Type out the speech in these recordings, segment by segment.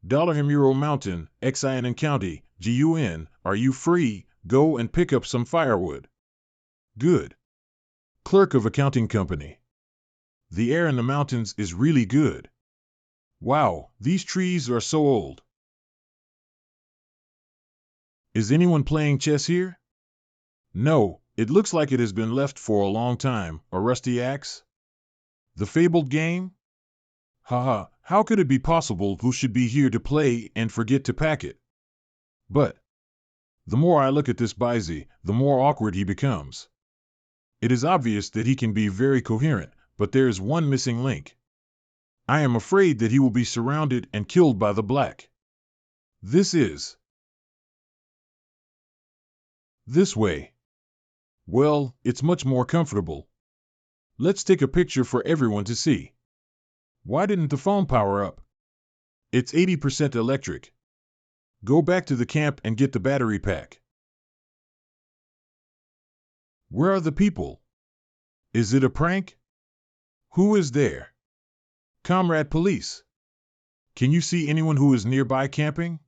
$Himuro Mountain, Xianan County, Yuan, are you free? Go and pick up some firewood. Good. Clerk of accounting company. The air in the mountains is really good. Wow, these trees are so old. Is anyone playing chess here? No, it looks like it has been left for a long time. A rusty axe? The fabled game? Haha, how could it be possible who should be here to play and forget to pack it? But the more I look at this Baizi, the more awkward he becomes. It is obvious that he can be very coherent, but there is one missing link. I am afraid that he will be surrounded and killed by the black. This way. Well, it's much more comfortable. Let's take a picture for everyone to see. Why didn't the phone power up? It's 80% electric. Go back to the camp and get the battery pack. Where are the people? Is it a prank? Who is there? Comrade Police. Can you see anyone who is nearby camping?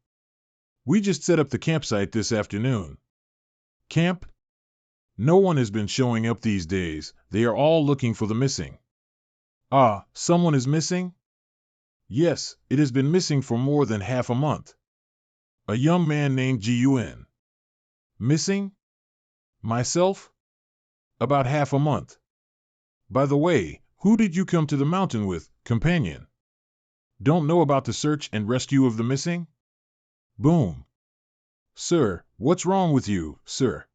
We just set up the campsite this afternoon. Camp? No one has been showing up these days. They are all looking for the missing. Ah, someone is missing? Yes, it has been missing for more than half a month. A young man named Yuan. Missing? Myself? About half a month. By the way, who did you come to the mountain with, companion? Don't know about the search and rescue of the missing? Boom. Sir, what's wrong with you, sir?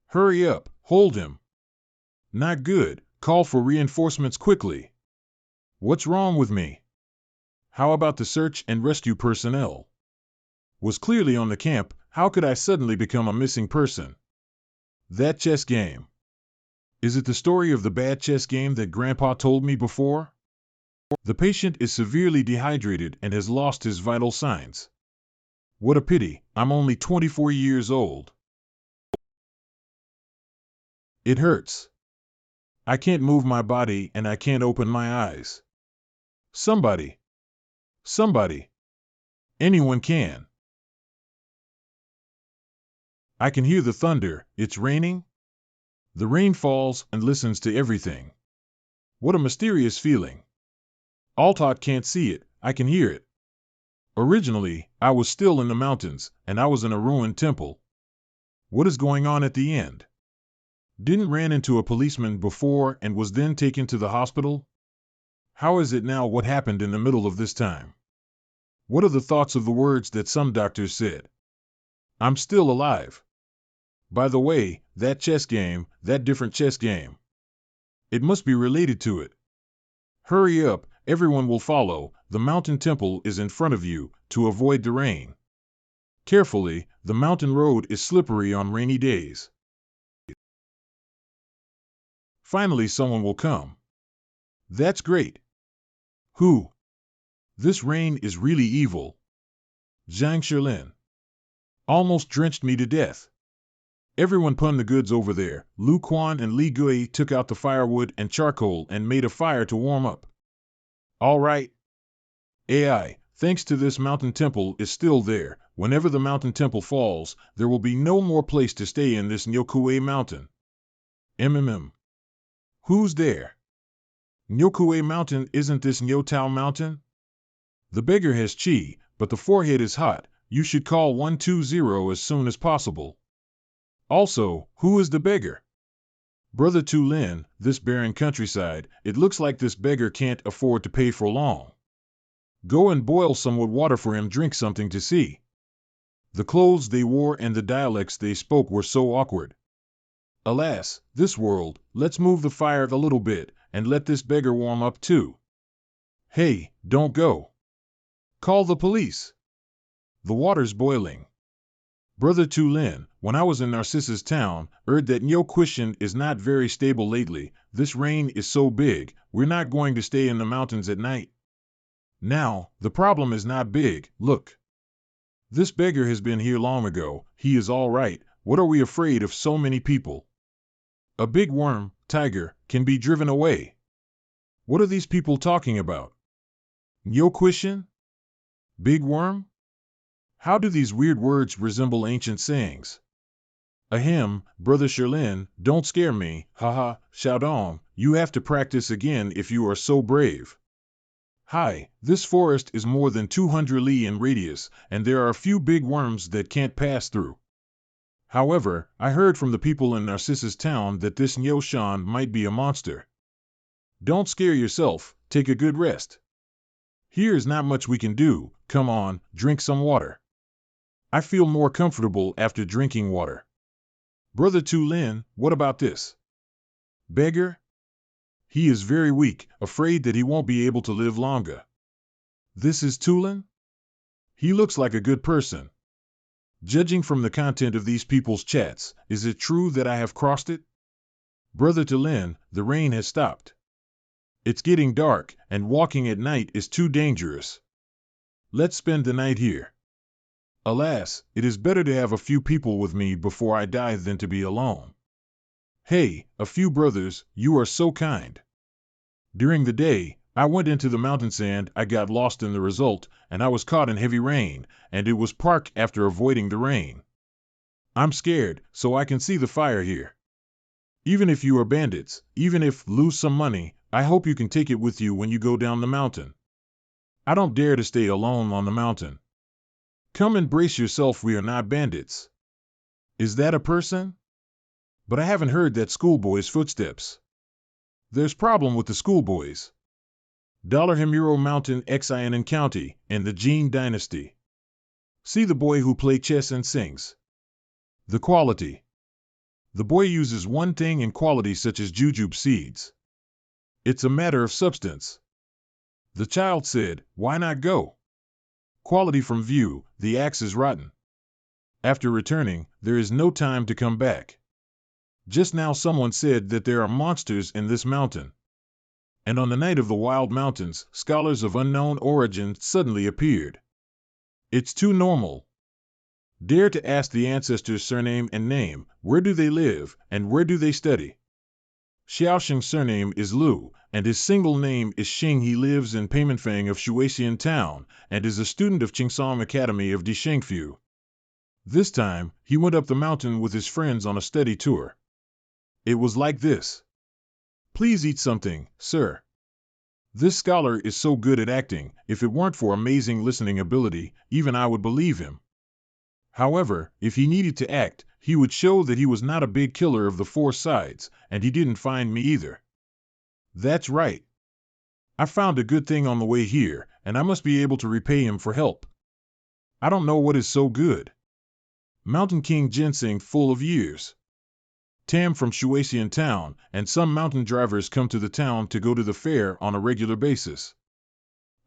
Hurry up, hold him. Not good, call for reinforcements quickly. What's wrong with me? How about the search and rescue personnel? Was clearly on the camp, how could I suddenly become a missing person? That chess game. Is it the story of the bad chess game that Grandpa told me before? The patient is severely dehydrated and has lost his vital signs. What a pity, I'm only 24 years old. It hurts. I can't move my body and I can't open my eyes. Somebody. Anyone can. I can hear the thunder. It's raining? The rain falls and listens to everything. What a mysterious feeling. Altot can't see it, I can hear it. Originally, I was still in the mountains, and I was in a ruined temple. What is going on at the end? Didn't ran into a policeman before and was then taken to the hospital? How is it now what happened in the middle of this time? What are the thoughts of the words that some doctors said? I'm still alive. By the way, that different chess game. It must be related to it. Hurry up, everyone will follow, the mountain temple is in front of you, to avoid the rain. Carefully, the mountain road is slippery on rainy days. Finally someone will come. That's great. Who? This rain is really evil. Zhang Shilin. Almost drenched me to death. Everyone pun the goods over there. Lu Quan and Li Gui took out the firewood and charcoal and made a fire to warm up. All right. AI, thanks to this mountain temple is still there. Whenever the mountain temple falls, there will be no more place to stay in this Nyokue mountain. Who's there? Nyokue mountain, isn't this Nyotao mountain? The beggar has chi, but the forehead is hot. You should call 120 as soon as possible. Also, who is the beggar? Brother Tulin, this barren countryside, it looks like this beggar can't afford to pay for long. Go and boil some water for him, drink something to see. The clothes they wore and the dialects they spoke were so awkward. Alas, this world, let's move the fire a little bit, and let this beggar warm up too. Hey, don't go. Call the police. The water's boiling. Brother Tulin, when I was in Narcissus town, heard that Nyoquishan is not very stable lately. This rain is so big, we're not going to stay in the mountains at night. Now, the problem is not big, look. This beggar has been here long ago, he is all right, what are we afraid of so many people? A big worm, tiger, can be driven away. What are these people talking about? Nyoquishan? Big worm? How do these weird words resemble ancient sayings? Ahem, Brother Sherlin, don't scare me, haha, Xiaodong, you have to practice again if you are so brave. Hi, this forest is more than 200 li in radius, and there are a few big worms that can't pass through. However, I heard from the people in Narcissus town that this Nyoshan might be a monster. Don't scare yourself, take a good rest. Here's not much we can do, come on, drink some water. I feel more comfortable after drinking water. Brother Tu Lin, what about this? Beggar? He is very weak, afraid that he won't be able to live longer. This is Tulin? He looks like a good person. Judging from the content of these people's chats, is it true that I have crossed it? Brother Tulin, the rain has stopped. It's getting dark, and walking at night is too dangerous. Let's spend the night here. Alas, it is better to have a few people with me before I die than to be alone. Hey, a few brothers, you are so kind. During the day, I went into the mountain sand, I got lost in the result, and I was caught in heavy rain, and it was park after avoiding the rain. I'm scared, so I can see the fire here. Even if you are bandits, even if lose some money, I hope you can take it with you when you go down the mountain. I don't dare to stay alone on the mountain. Come and brace yourself, we are not bandits. Is that a person? But I haven't heard that schoolboy's footsteps. There's problem with the schoolboys. Himuro Mountain Xianan County, in the Jin Dynasty. See the boy who play chess and sings. The quality. The boy uses one thing in quality such as jujube seeds. It's a matter of substance. The child said, why not go? Quality from view, the axe is rotten. After returning, there is no time to come back. Just now someone said that there are monsters in this mountain. And on the night of the wild mountains, scholars of unknown origin suddenly appeared. It's too normal. Dare to ask the ancestors' surname and name, where do they live, and where do they study? Xiaosheng's surname is Lu, and his single name is Xing. He lives in Peimenfang of Shuixian Town, and is a student of Qingsong Academy of Dishengfu. This time, he went up the mountain with his friends on a study tour. It was like this. Please eat something, sir. This scholar is so good at acting, if it weren't for amazing listening ability, even I would believe him. However, if he needed to act, he would show that he was not a big killer of the four sides, and he didn't find me either. That's right. I found a good thing on the way here, and I must be able to repay him for help. I don't know what is so good. Mountain King ginseng full of years. Tam from Shuixian Town, and some mountain drivers come to the town to go to the fair on a regular basis.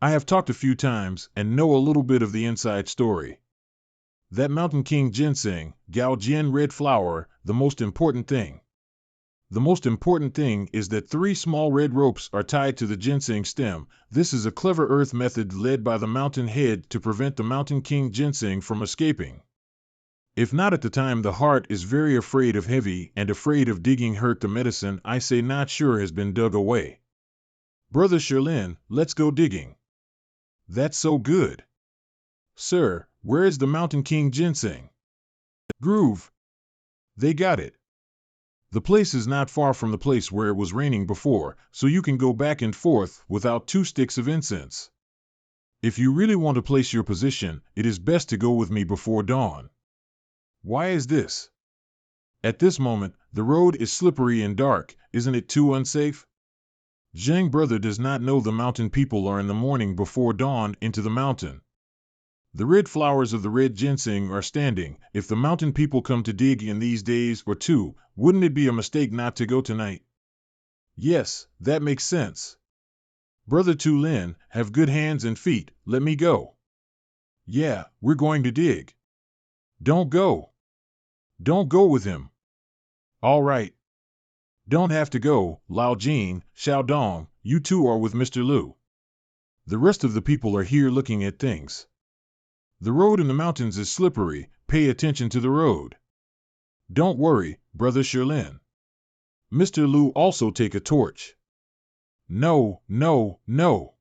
I have talked a few times and know a little bit of the inside story. That Mountain King ginseng, Gao Jian red flower, the most important thing. The most important thing is that 3 small red ropes are tied to the ginseng stem. This is a clever earth method led by the mountain head to prevent the Mountain King ginseng from escaping. If not at the time the heart is very afraid of heavy and afraid of digging hurt the medicine I say not sure has been dug away. Brother Sherlin, let's go digging. That's so good. Sir, where is the Mountain King ginseng? Groove. They got it. The place is not far from the place where it was raining before, so you can go back and forth without 2 sticks of incense. If you really want to place your position, it is best to go with me before dawn. Why is this? At this moment, the road is slippery and dark, isn't it too unsafe? Zheng brother does not know the mountain people are in the morning before dawn into the mountain. The red flowers of the red ginseng are standing. If the mountain people come to dig in these days or 2, wouldn't it be a mistake not to go tonight? Yes, that makes sense. Brother Tu Lin, have good hands and feet, let me go. Yeah, we're going to dig. Don't go. Don't go with him. All right. Don't have to go, Lao Jin, Xiaodong, you 2 are with Mr. Lu. The rest of the people are here looking at things. The road in the mountains is slippery, pay attention to the road. Don't worry, Brother Sherlin. Mr. Lu also take a torch. No, no, no.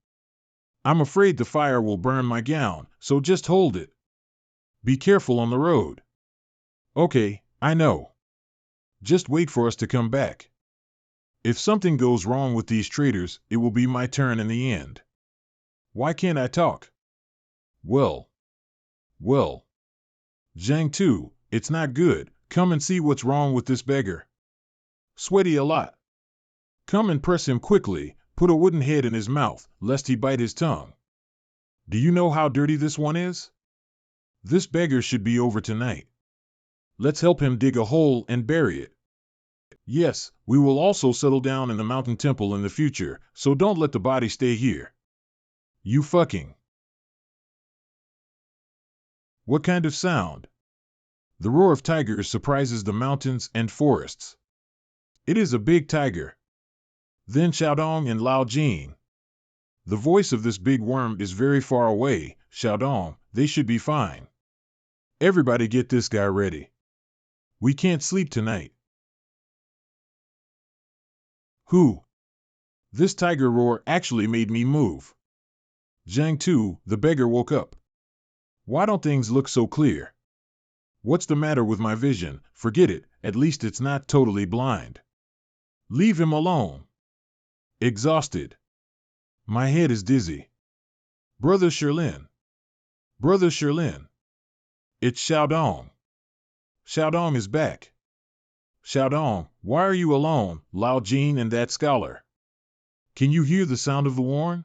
I'm afraid the fire will burn my gown, so just hold it. Be careful on the road. Okay, I know. Just wait for us to come back. If something goes wrong with these traders, it will be my turn in the end. Why can't I talk? Well. Zhang Tu, it's not good. Come and see what's wrong with this beggar. Sweaty a lot. Come and press him quickly, put a wooden head in his mouth, lest he bite his tongue. Do you know how dirty this one is? This beggar should be over tonight. Let's help him dig a hole and bury it. Yes, we will also settle down in the mountain temple in the future, so don't let the body stay here. You fucking. What kind of sound? The roar of tigers surprises the mountains and forests. It is a big tiger. Then Xiaodong and Lao Jin. The voice of this big worm is very far away. Xiaodong, they should be fine. Everybody get this guy ready. We can't sleep tonight. Who? This tiger roar actually made me move. Zhang Tu, the beggar, woke up. Why don't things look so clear? What's the matter with my vision? Forget it, at least it's not totally blind. Leave him alone. Exhausted. My head is dizzy. Brother Sherlin. Brother Sherlin. It's Xiaodong. Xiaodong is back. Xiaodong, why are you alone, Lao Jin and that scholar? Can you hear the sound of the warn?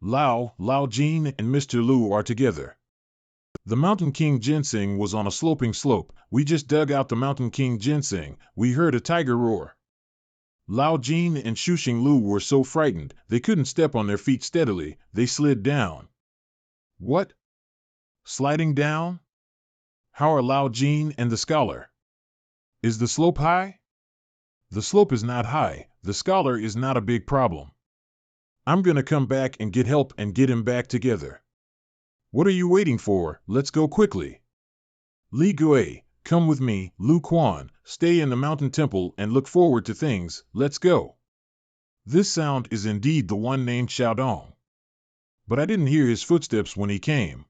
Lao Jin and Mr. Lu are together. The Mountain King ginseng was on a sloping slope. We just dug out the Mountain King ginseng. We heard a tiger roar. Lao Jin and Shuxing Lu were so frightened, they couldn't step on their feet steadily. They slid down. What? Sliding down? How are Lao Jin and the scholar? Is the slope high? The slope is not high. The scholar is not a big problem. I'm gonna come back and get help and get him back together. What are you waiting for? Let's go quickly. Li Gui, come with me. Lu Quan, stay in the mountain temple and look forward to things. Let's go. This sound is indeed the one named Xiaodong. But I didn't hear his footsteps when he came.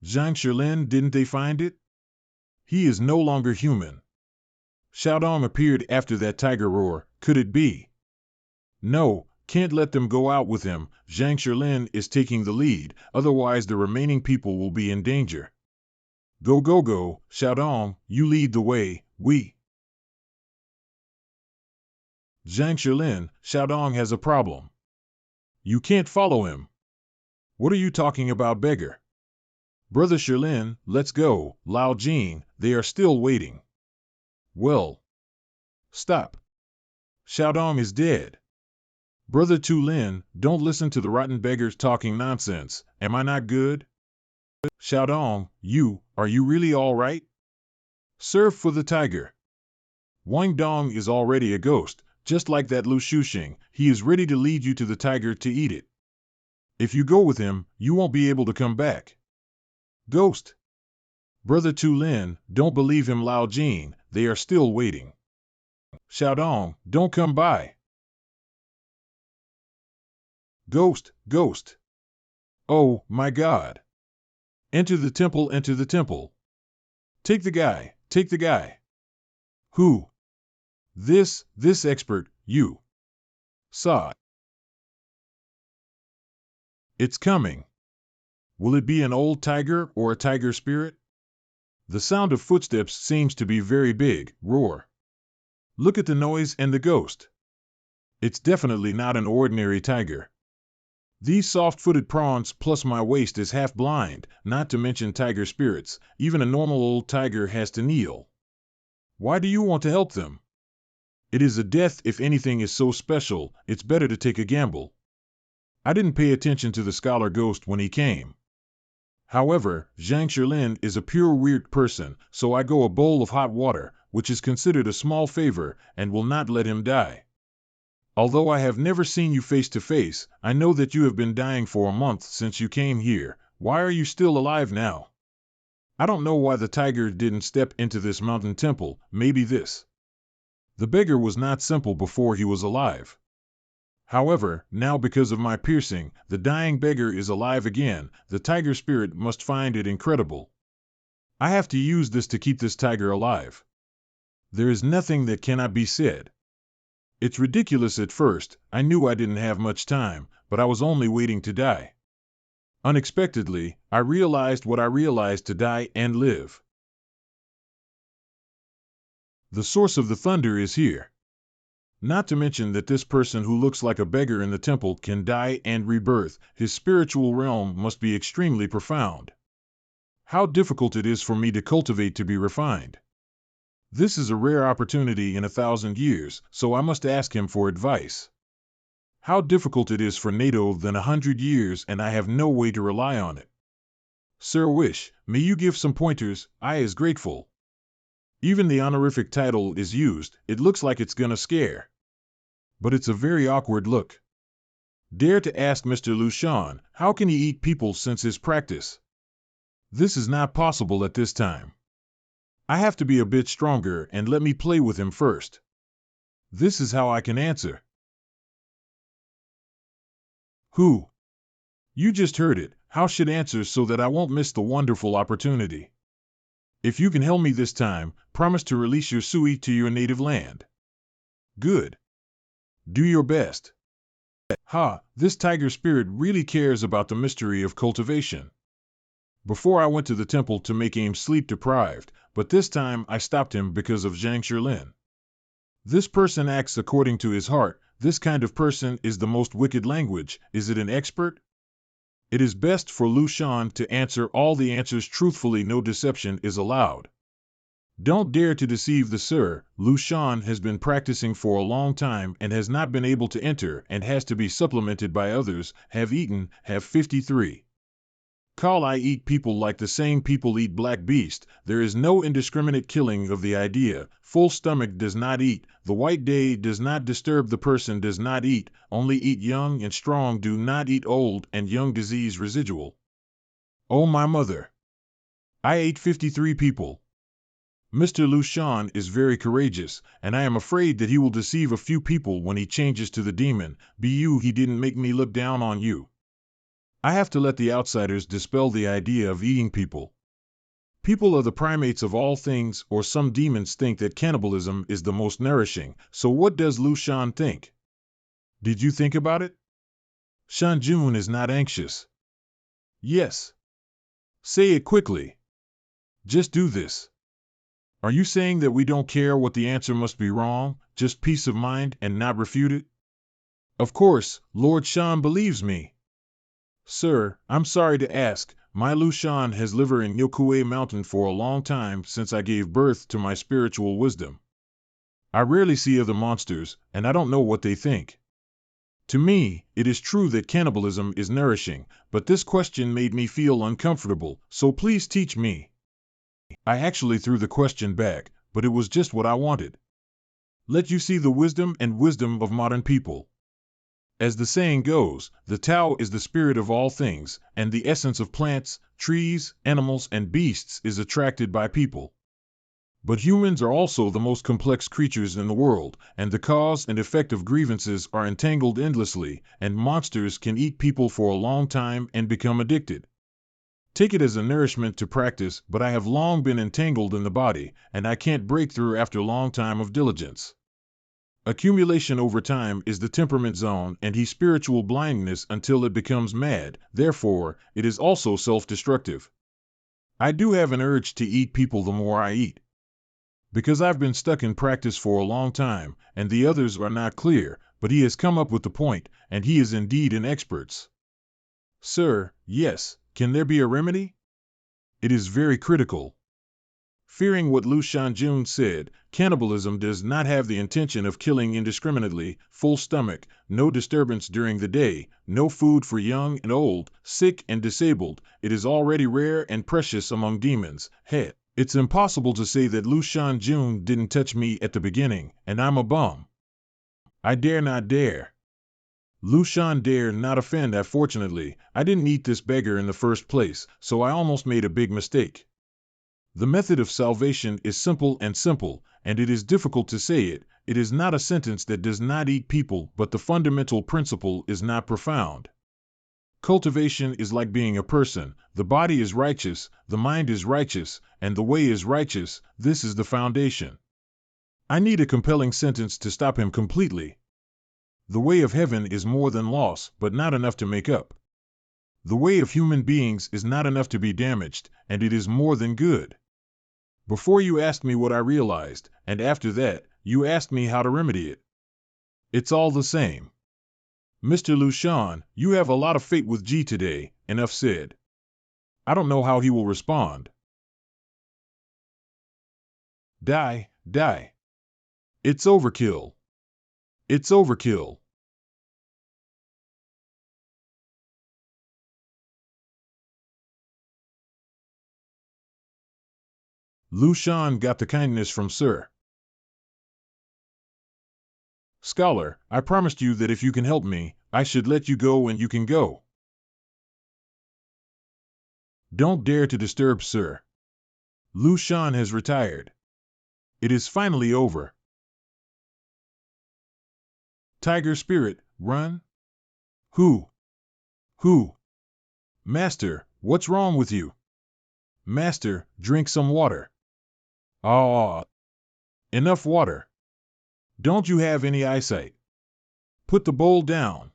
Zhang Sherlin, didn't they find it? He is no longer human. Xiaodong appeared after that tiger roar. Could it be? No, can't let them go out with him. Zhang Sherlin is taking the lead, otherwise the remaining people will be in danger. Go, Xiaodong, you lead the way, we. Zhang Sherlin, Xiaodong has a problem. You can't follow him. What are you talking about, beggar? Brother Sherlin, let's go. Lao Jin, they are still waiting. Well. Stop. Xiaodong is dead. Brother Tu Lin, don't listen to the rotten beggars talking nonsense. Am I not good? Xiaodong, are you really all right? Serve for the tiger. Wang Dong is already a ghost, just like that Lu Shuxing. He is ready to lead you to the tiger to eat it. If you go with him, you won't be able to come back. Ghost. Brother Tu Lin, don't believe him, Lao Jin. They are still waiting. Xiaodong, don't come by. Ghost. Oh, my God. Enter the temple. Take the guy. Who? This expert, you. Saw. It's coming. Will it be an old tiger or a tiger spirit? The sound of footsteps seems to be very big. Roar. Look at the noise and the ghost. It's definitely not an ordinary tiger. These soft-footed prawns plus my waist is half blind, not to mention tiger spirits. Even a normal old tiger has to kneel. Why do you want to help them? It is a death. If anything is so special, it's better to take a gamble. I didn't pay attention to the scholar ghost when he came. However, Zhang Sherlin is a pure weird person, so I go a bowl of hot water, which is considered a small favor, and will not let him die. Although I have never seen you face to face, I know that you have been dying for a month since you came here. Why are you still alive now? I don't know why the tiger didn't step into this mountain temple. Maybe this. The beggar was not simple before he was alive. However, now because of my piercing, the dying beggar is alive again. The tiger spirit must find it incredible. I have to use this to keep this tiger alive. There is nothing that cannot be said. It's ridiculous at first. I knew I didn't have much time, but I was only waiting to die. Unexpectedly, I realized what I realized: to die and live. The source of the thunder is here. Not to mention that this person who looks like a beggar in the temple can die and rebirth. His spiritual realm must be extremely profound. How difficult it is for me to cultivate to be refined. This is a rare opportunity in 1,000 years, so I must ask him for advice. How difficult it is for NATO than 100 years, and I have no way to rely on it. Sir Wish, may you give some pointers? I is grateful. Even the honorific title is used. It looks like it's gonna scare. But it's a very awkward look. Dare to ask Mr. Lushan, how can he eat people since his practice? This is not possible at this time. I have to be a bit stronger and let me play with him first. This is how I can answer. Who? You just heard it. How should answer so that I won't miss the wonderful opportunity? If you can help me this time, promise to release your Sui to your native land. Good. Do your best. Ha, this tiger spirit really cares about the mystery of cultivation. Before I went to the temple to make him sleep deprived, but this time I stopped him because of Zhang Shilin. This person acts according to his heart. This kind of person is the most wicked language. Is it an expert? It is best for Lushan to answer all the answers truthfully. No deception is allowed. Don't dare to deceive the sir. Lushan has been practicing for a long time and has not been able to enter and has to be supplemented by others. Have eaten, have 53. Call I eat people like the same people eat black beast. There is no indiscriminate killing of the idea. Full stomach does not eat. The white day does not disturb the person does not eat. Only eat young and strong, do not eat old and young. Disease residual. Oh my mother. I ate 53 people. Mr. Lushan is very courageous, and I am afraid that he will deceive a few people when he changes to the demon. He didn't make me look down on you. I have to let the outsiders dispel the idea of eating people. People are the primates of all things, or some demons think that cannibalism is the most nourishing. So what does Lushan think? Did you think about it? Shanjun is not anxious. Yes. Say it quickly. Just do this. Are you saying that we don't care what the answer must be wrong, just peace of mind and not refute it? Of course, Lord Shan believes me. Sir, I'm sorry to ask, my Lushan has lived in Yokue Mountain for a long time since I gave birth to my spiritual wisdom. I rarely see other monsters, and I don't know what they think. To me, it is true that cannibalism is nourishing, but this question made me feel uncomfortable, so please teach me. I actually threw the question back, but it was just what I wanted. Let you see the wisdom of modern people. As the saying goes, the Tao is the spirit of all things, and the essence of plants, trees, animals, and beasts is attracted by people. But humans are also the most complex creatures in the world, and the cause and effect of grievances are entangled endlessly, and monsters can eat people for a long time and become addicted. Take it as a nourishment to practice, but I have long been entangled in the body, and I can't break through after a long time of diligence. Accumulation over time is the temperament zone, and he spiritual blindness until it becomes mad. Therefore, it is also self-destructive. I do have an urge to eat people the more I eat. Because I've been stuck in practice for a long time, and the others are not clear, but he has come up with the point, and he is indeed an expert. Sir, yes, can there be a remedy? It is very critical. Fearing what Lu Shanjun said, cannibalism does not have the intention of killing indiscriminately. Full stomach, no disturbance during the day, no food for young and old, sick and disabled. It is already rare and precious among demons. Hey, it's impossible to say that Lu Shanjun didn't touch me at the beginning, and I'm a bum. I dare not dare. Lushan dare not offend. Fortunately, I didn't eat this beggar in the first place, so I almost made a big mistake. The method of salvation is simple, and it is difficult to say it. It is not a sentence that does not eat people, but the fundamental principle is not profound. Cultivation is like being a person. The body is righteous, the mind is righteous, and the way is righteous. This is the foundation. I need a compelling sentence to stop him completely. The way of heaven is more than loss, but not enough to make up. The way of human beings is not enough to be damaged, and it is more than good. Before you asked me what I realized, and after that, you asked me how to remedy it. It's all the same. Mr. Lushan, you have a lot of fate with G today, enough said. I don't know how he will respond. Die, die. It's overkill. It's overkill. Lushan got the kindness from Sir. Scholar, I promised you that if you can help me, I should let you go and you can go. Don't dare to disturb Sir. Lushan has retired. It is finally over. Tiger Spirit, run? Who? Who? Master, what's wrong with you? Master, drink some water. Ah, enough water. Don't you have any eyesight? Put the bowl down.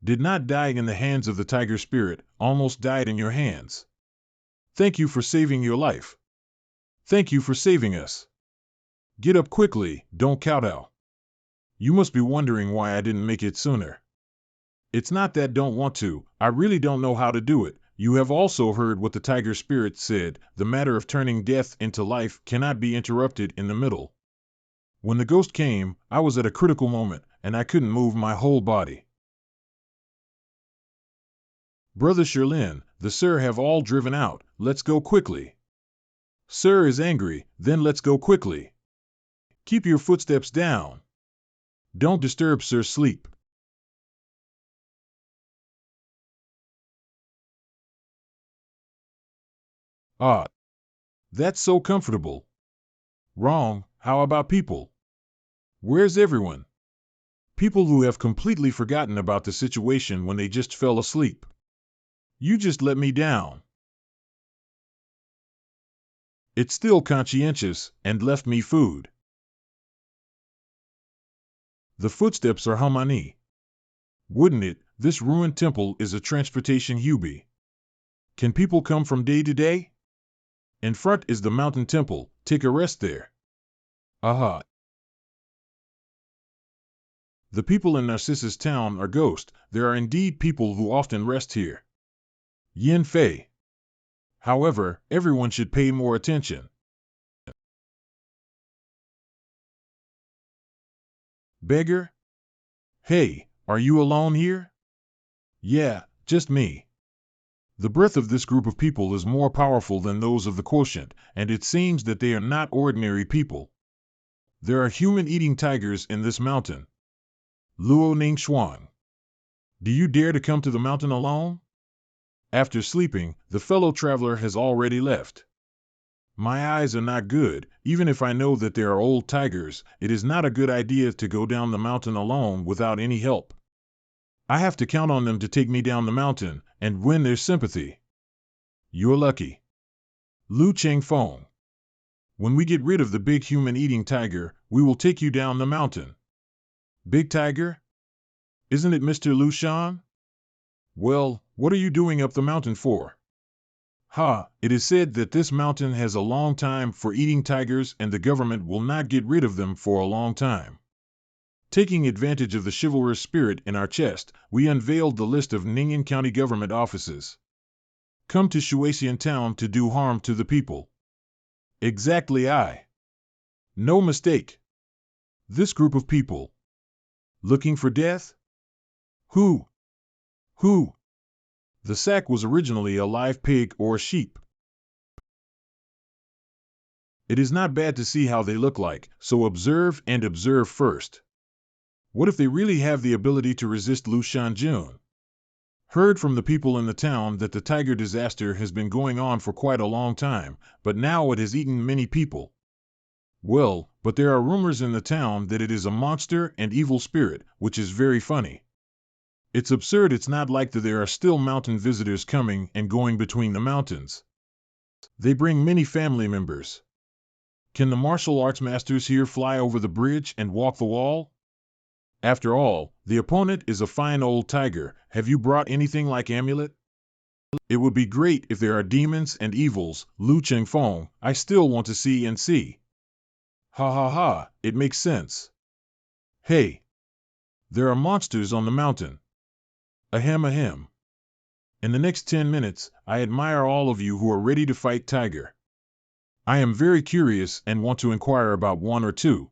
Did not die in the hands of the tiger spirit, almost died in your hands. Thank you for saving your life. Thank you for saving us. Get up quickly, don't kowtow. You must be wondering why I didn't make it sooner. It's not that don't want to, I really don't know how to do it. You have also heard what the tiger spirit said, the matter of turning death into life cannot be interrupted in the middle. When the ghost came, I was at a critical moment, and I couldn't move my whole body. Brother Sherlin, the Sir have all driven out, let's go quickly. Sir is angry, then let's go quickly. Keep your footsteps down. Don't disturb Sir's sleep. Ah, that's so comfortable. Wrong, how about people? Where's everyone? People who have completely forgotten about the situation when they just fell asleep. You just let me down. It's still conscientious, and left me food. The footsteps are Hamani. Wouldn't it, this ruined temple is a transportation Hubie. Can people come from day to day? In front is the mountain temple, take a rest there. Aha. The people in Narcissus town are ghosts, there are indeed people who often rest here. Yin Fei. However, everyone should pay more attention. Beggar? Hey, are you alone here? Yeah, just me. The breath of this group of people is more powerful than those of the quotient, and it seems that they are not ordinary people. There are human-eating tigers in this mountain. Luo Ning Xuan. Do you dare to come to the mountain alone? After sleeping, the fellow traveler has already left. My eyes are not good, even if I know that there are old tigers, it is not a good idea to go down the mountain alone without any help. I have to count on them to take me down the mountain, and win their sympathy. You're lucky. Lu Chengfeng. When we get rid of the big human-eating tiger, we will take you down the mountain. Big tiger? Isn't it Mr. Lushan? Well, what are you doing up the mountain for? Ha, it is said that this mountain has a long time for eating tigers and the government will not get rid of them for a long time. Taking advantage of the chivalrous spirit in our chest, we unveiled the list of Ningyan County government offices. Come to Shuexian town to do harm to the people. Exactly I. No mistake. This group of people. Looking for death? Who? Who? The sack was originally a live pig or a sheep. It is not bad to see how they look like, so observe and observe first. What if they really have the ability to resist Lu Shanjun? Heard from the people in the town that the tiger disaster has been going on for quite a long time, but now it has eaten many people. Well, but there are rumors in the town that it is a monster and evil spirit, which is very funny. It's absurd it's not like that there are still mountain visitors coming and going between the mountains. They bring many family members. Can the martial arts masters here fly over the bridge and walk the wall? After all, the opponent is a fine old tiger. Have you brought anything like amulet? It would be great if there are demons and evils, Lu Chengfeng, I still want to see and see. Ha ha ha, it makes sense. Hey, there are monsters on the mountain. Ahem ahem. In the next 10 minutes, I admire all of you who are ready to fight Tiger. I am very curious and want to inquire about one or two.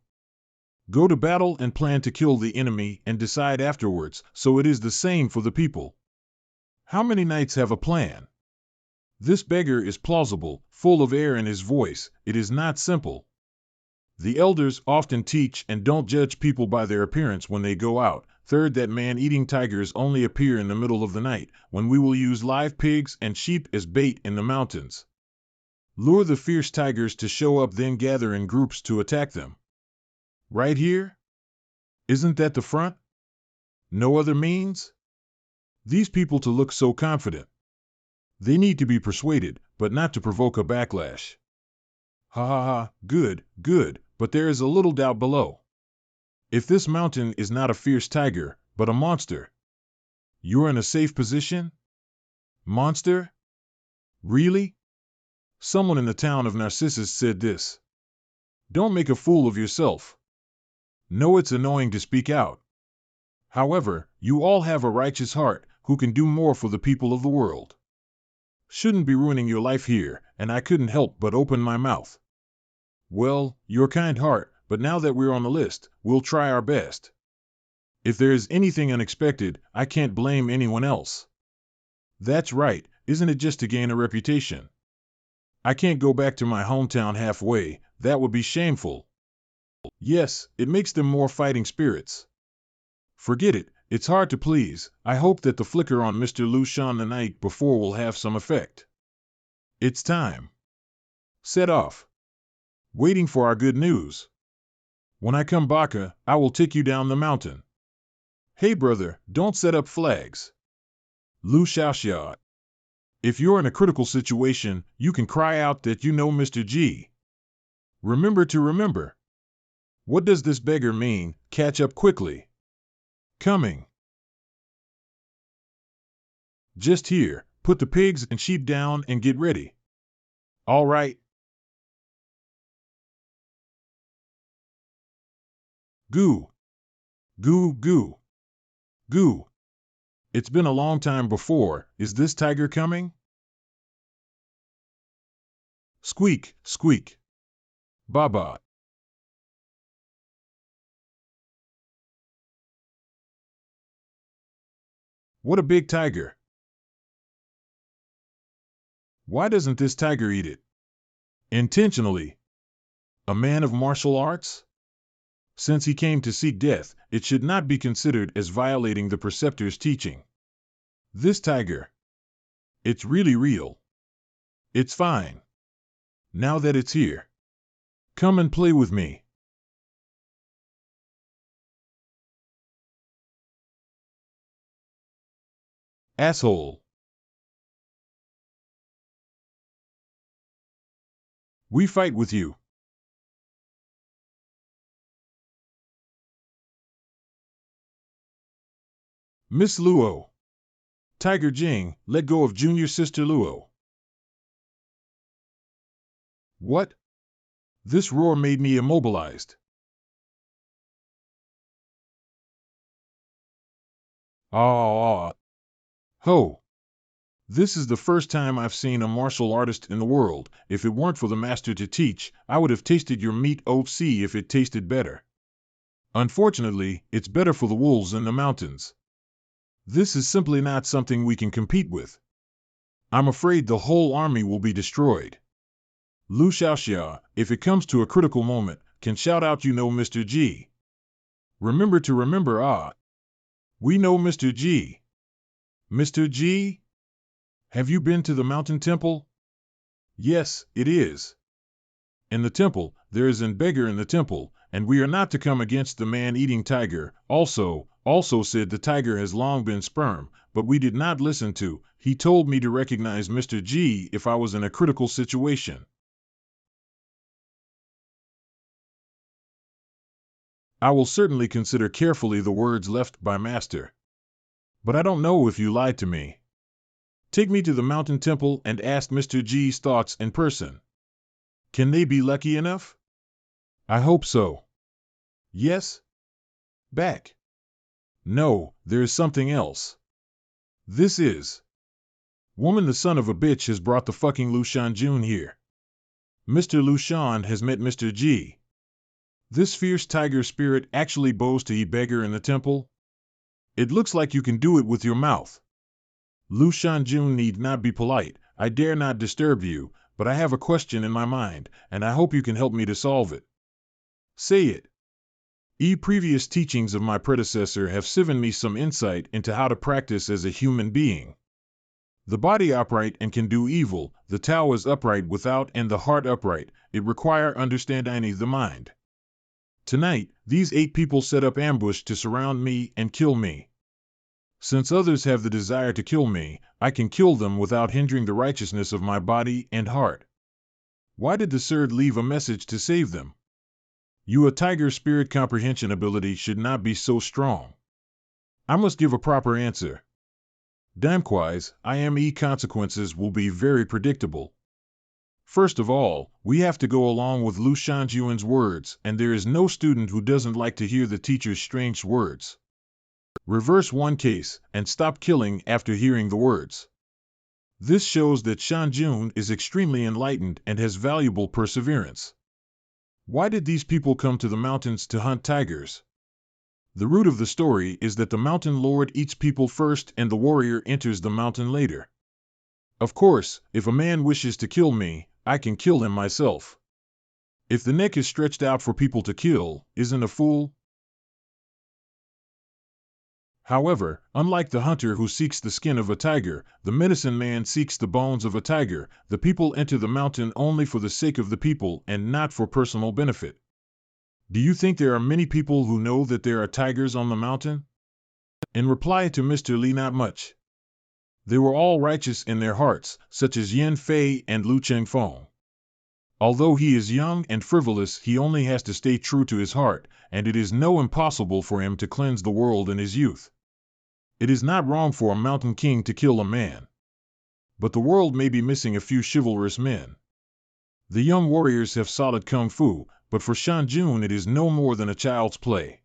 Go to battle and plan to kill the enemy and decide afterwards, so it is the same for the people. How many knights have a plan? This beggar is plausible, full of air in his voice, it is not simple. The elders often teach and don't judge people by their appearance when they go out. Third, that man-eating tigers only appear in the middle of the night, when we will use live pigs and sheep as bait in the mountains. Lure the fierce tigers to show up, then gather in groups to attack them. Right here? Isn't that the front? No other means? These people to look so confident. They need to be persuaded, but not to provoke a backlash. Ha ha ha, good, good, but there is a little doubt below. If this mountain is not a fierce tiger, but a monster, you're in a safe position? Monster? Really? Someone in the town of Narcissus said this. Don't make a fool of yourself. No, it's annoying to speak out. However, you all have a righteous heart who can do more for the people of the world. Shouldn't be ruining your life here, and I couldn't help but open my mouth. Well, your kind heart, but now that we're on the list, we'll try our best. If there is anything unexpected, I can't blame anyone else. That's right, isn't it, just to gain a reputation? I can't go back to my hometown halfway, that would be shameful. Yes, it makes them more fighting spirits. Forget it, it's hard to please. I hope that the flicker on Mr. Lu Shan the night before will have some effect. It's time. Set off. Waiting for our good news. When I come back, I will take you down the mountain. Hey brother, don't set up flags. Lu Xiaoxia. If you're in a critical situation, you can cry out that you know Mr. G. Remember to remember. What does this beggar mean? Catch up quickly. Coming. Just here, put the pigs and sheep down and get ready. All right. Goo. Goo goo. Goo. It's been a long time before. Is this tiger coming? Squeak, squeak. Baba. What a big tiger. Why doesn't this tiger eat it? Intentionally. A man of martial arts? Since he came to seek death, it should not be considered as violating the preceptor's teaching. This tiger. It's really real. It's fine. Now that it's here. Come and play with me. Asshole. We fight with you. Miss Luo. Tiger Jing, let go of junior sister Luo. What? This roar made me immobilized. Ah. Ho. This is the first time I've seen a martial artist in the world. If it weren't for the master to teach, I would have tasted your meat. Oh, see if it tasted better. Unfortunately, it's better for the wolves in the mountains. This is simply not something we can compete with. I'm afraid the whole army will be destroyed. Lu Xiaoxia, if it comes to a critical moment, can shout out you know Mr. G. Remember to remember. Ah. We know Mr. G. Mr. G? Have you been to the mountain temple? Yes, it is. In the temple, there is an beggar in the temple, and we are not to come against the man-eating tiger. Also said the tiger has long been sperm, but we did not listen to. He told me to recognize Mr. G if I was in a critical situation. I will certainly consider carefully the words left by Master. But I don't know if you lied to me. Take me to the mountain temple and ask Mr. G's thoughts in person. Can they be lucky enough? I hope so. Yes? Back. No, there is something else. This is. Woman, the son of a bitch has brought the fucking Lushan Jun here. Mr. Lushan has met Mr. G. This fierce tiger spirit actually bows to eat beggar in the temple? It looks like you can do it with your mouth. Lushan Jun need not be polite. I dare not disturb you, but I have a question in my mind, and I hope you can help me to solve it. Say it. Previous teachings of my predecessor have given me some insight into how to practice as a human being. The body upright and can do evil, the Tao is upright without and the heart upright, it require understanding the mind. Tonight, these 8 people set up ambush to surround me and kill me. Since others have the desire to kill me, I can kill them without hindering the righteousness of my body and heart. Why did the Surd leave a message to save them? A tiger spirit comprehension ability should not be so strong. I must give a proper answer. Damquise, IME consequences will be very predictable. First of all, we have to go along with Lu Shanjuan's words, and there is no student who doesn't like to hear the teacher's strange words. Reverse one case, and stop killing after hearing the words. This shows that Shanjun is extremely enlightened and has valuable perseverance. Why did these people come to the mountains to hunt tigers? The root of the story is that the mountain lord eats people first and the warrior enters the mountain later. Of course, if a man wishes to kill me, I can kill him myself. If the neck is stretched out for people to kill, isn't a fool? However, unlike the hunter who seeks the skin of a tiger, the medicine man seeks the bones of a tiger. The people enter the mountain only for the sake of the people and not for personal benefit. Do you think there are many people who know that there are tigers on the mountain? In reply to Mr. Li, not much. They were all righteous in their hearts, such as Yin Fei and Lu Chengfeng. Although he is young and frivolous, he only has to stay true to his heart, and it is no impossible for him to cleanse the world in his youth. It is not wrong for a mountain king to kill a man. But the world may be missing a few chivalrous men. The young warriors have solid kung fu, but for Shanjun it is no more than a child's play.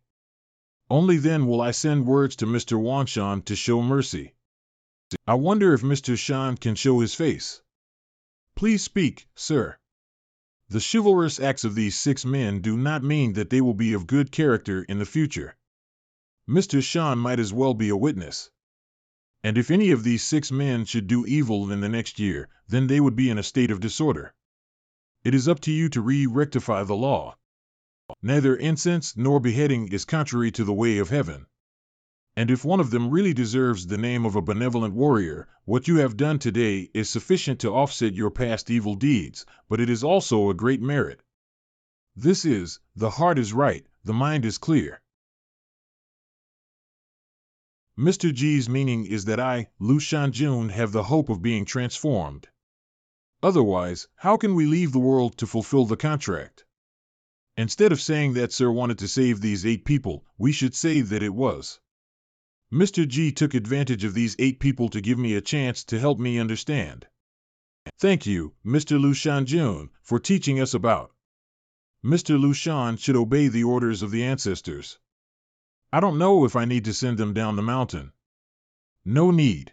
Only then will I send words to Mr. Wanshan to show mercy. I wonder if Mr. Shan can show his face. Please speak, sir. The chivalrous acts of these 6 men do not mean that they will be of good character in the future. Mr. Shan might as well be a witness. And if any of these 6 men should do evil in the next year, then they would be in a state of disorder. It is up to you to rectify the law. Neither incense nor beheading is contrary to the way of heaven. And if one of them really deserves the name of a benevolent warrior, what you have done today is sufficient to offset your past evil deeds, but it is also a great merit. This is, the heart is right, the mind is clear. Mr. G's meaning is that I, Lu Shanjun, have the hope of being transformed. Otherwise, how can we leave the world to fulfill the contract? Instead of saying that Sir wanted to save these 8 people, we should say that it was. Mr. G took advantage of these 8 people to give me a chance to help me understand. Thank you, Mr. Lu Shanjun, for teaching us about. Mr. Lu Shan should obey the orders of the ancestors. I don't know if I need to send them down the mountain. No need.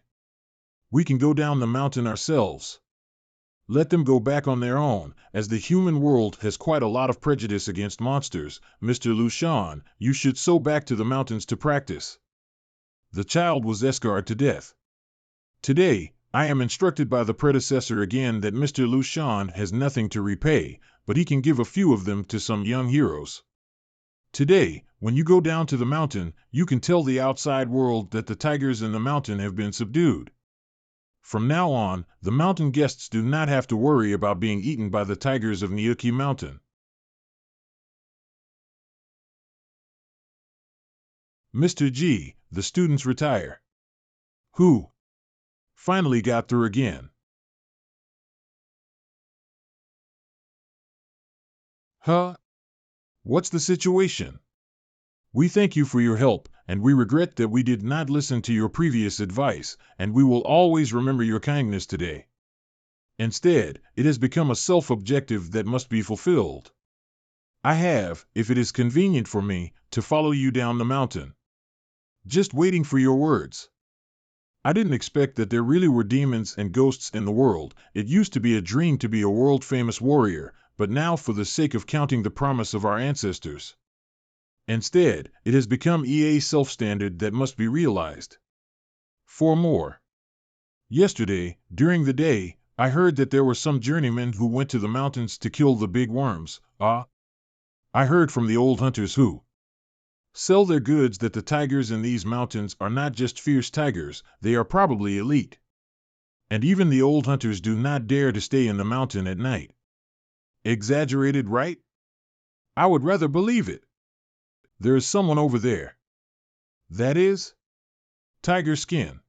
We can go down the mountain ourselves. Let them go back on their own, as the human world has quite a lot of prejudice against monsters. Mr. Lu Shan, you should so back to the mountains to practice. The child was escorted to death. Today, I am instructed by the predecessor again that Mr. Lu Shan has nothing to repay, but he can give a few of them to some young heroes. Today, when you go down to the mountain, you can tell the outside world that the tigers in the mountain have been subdued. From now on, the mountain guests do not have to worry about being eaten by the tigers of Nyuki Mountain. Mr. G, the students retire. Who? Finally got through again. Huh? What's the situation? We thank you for your help, and we regret that we did not listen to your previous advice, and we will always remember your kindness today. Instead, it has become a self-objective that must be fulfilled. I have, if it is convenient for me, to follow you down the mountain. Just waiting for your words. I didn't expect that there really were demons and ghosts in the world. It used to be a dream to be a world-famous warrior, but now for the sake of counting the promise of our ancestors. Instead, it has become a self-standard that must be realized. For more. Yesterday, during the day, I heard that there were some journeymen who went to the mountains to kill the big worms. I heard from the old hunters who sell their goods that the tigers in these mountains are not just fierce tigers, they are probably elite. And even the old hunters do not dare to stay in the mountain at night. Exaggerated, right? I would rather believe it. There is someone over there. That is? Tiger skin.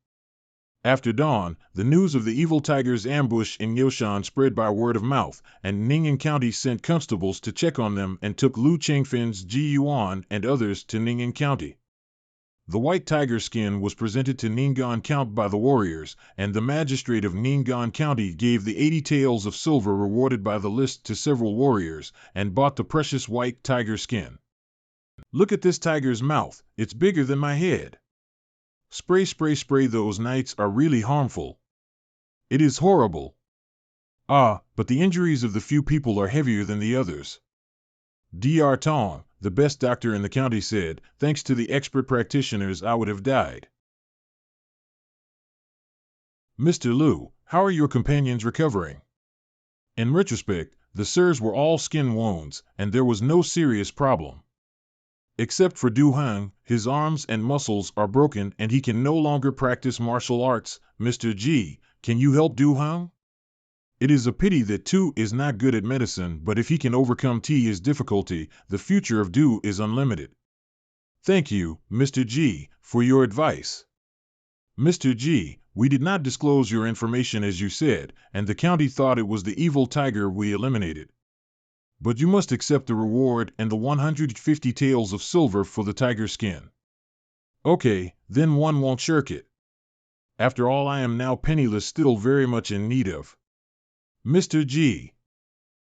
After dawn, the news of the evil tiger's ambush in Yoshan spread by word of mouth, and Ning'an County sent constables to check on them and took Lu Chengfin's Yuan and others to Ning'an County. The white tiger skin was presented to Ning'an County by the warriors, and the magistrate of Ning'an County gave the 80 taels of silver rewarded by the list to several warriors, and bought the precious white tiger skin. Look at this tiger's mouth, it's bigger than my head. Spray, spray, spray, those nights are really harmful. It is horrible. But the injuries of the few people are heavier than the others. Dr. Tong, the best doctor in the county, said, thanks to the expert practitioners I would have died. Mr. Liu, how are your companions recovering? In retrospect, the sirs were all skin wounds, and there was no serious problem. Except for Du Heng, his arms and muscles are broken and he can no longer practice martial arts. Mr. G, can you help Du Heng? It is a pity that Tu is not good at medicine, but if he can overcome T's difficulty, the future of Du is unlimited. Thank you, Mr. G, for your advice. Mr. G, we did not disclose your information as you said, and the county thought it was the evil tiger we eliminated. But you must accept the reward and the 150 taels of silver for the tiger skin. Okay, then one won't shirk it. After all, I am now penniless, still very much in need of. Mr. G.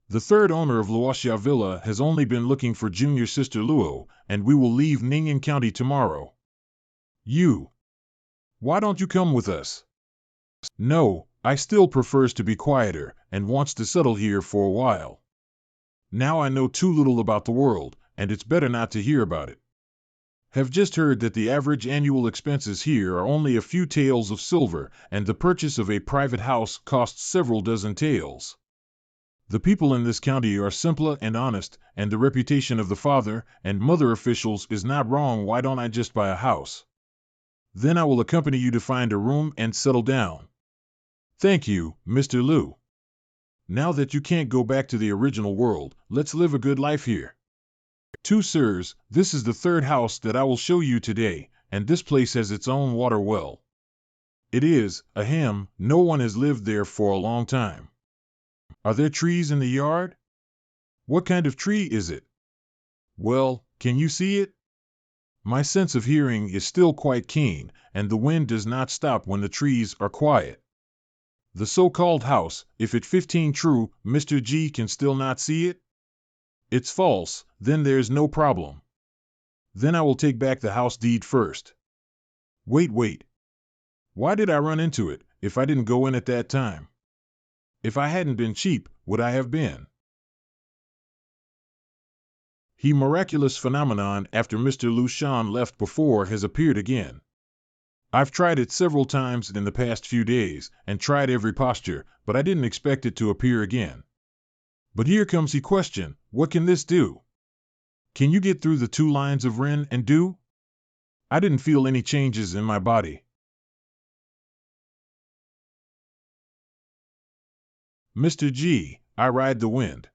The third owner of Luoxia Villa has only been looking for junior sister Luo, and we will leave Ning'an County tomorrow. You. Why don't you come with us? No, I still prefers to be quieter, and wants to settle here for a while. Now I know too little about the world, and it's better not to hear about it. Have just heard that the average annual expenses here are only a few taels of silver, and the purchase of a private house costs several dozen taels. The people in this county are simple and honest, and the reputation of the father and mother officials is not wrong. Why don't I just buy a house? Then I will accompany you to find a room and settle down. Thank you, Mr. Liu. Now that you can't go back to the original world, let's live a good life here. Two sirs, this is the third house that I will show you today, and this place has its own water well. It is, no one has lived there for a long time. Are there trees in the yard? What kind of tree is it? Well, can you see it? My sense of hearing is still quite keen, and the wind does not stop when the trees are quiet. The so-called house, if it 15 true, Mr. G can still not see it? It's false, then there's no problem. Then I will take back the house deed first. Wait. Why did I run into it, if I didn't go in at that time? If I hadn't been cheap, would I have been? The miraculous phenomenon after Mr. Lu Shan left before has appeared again. I've tried it several times in the past few days, and tried every posture, but I didn't expect it to appear again. But here comes the question, what can this do? Can you get through the 2 lines of Ren and Du? I didn't feel any changes in my body. Mr. G, I ride the wind.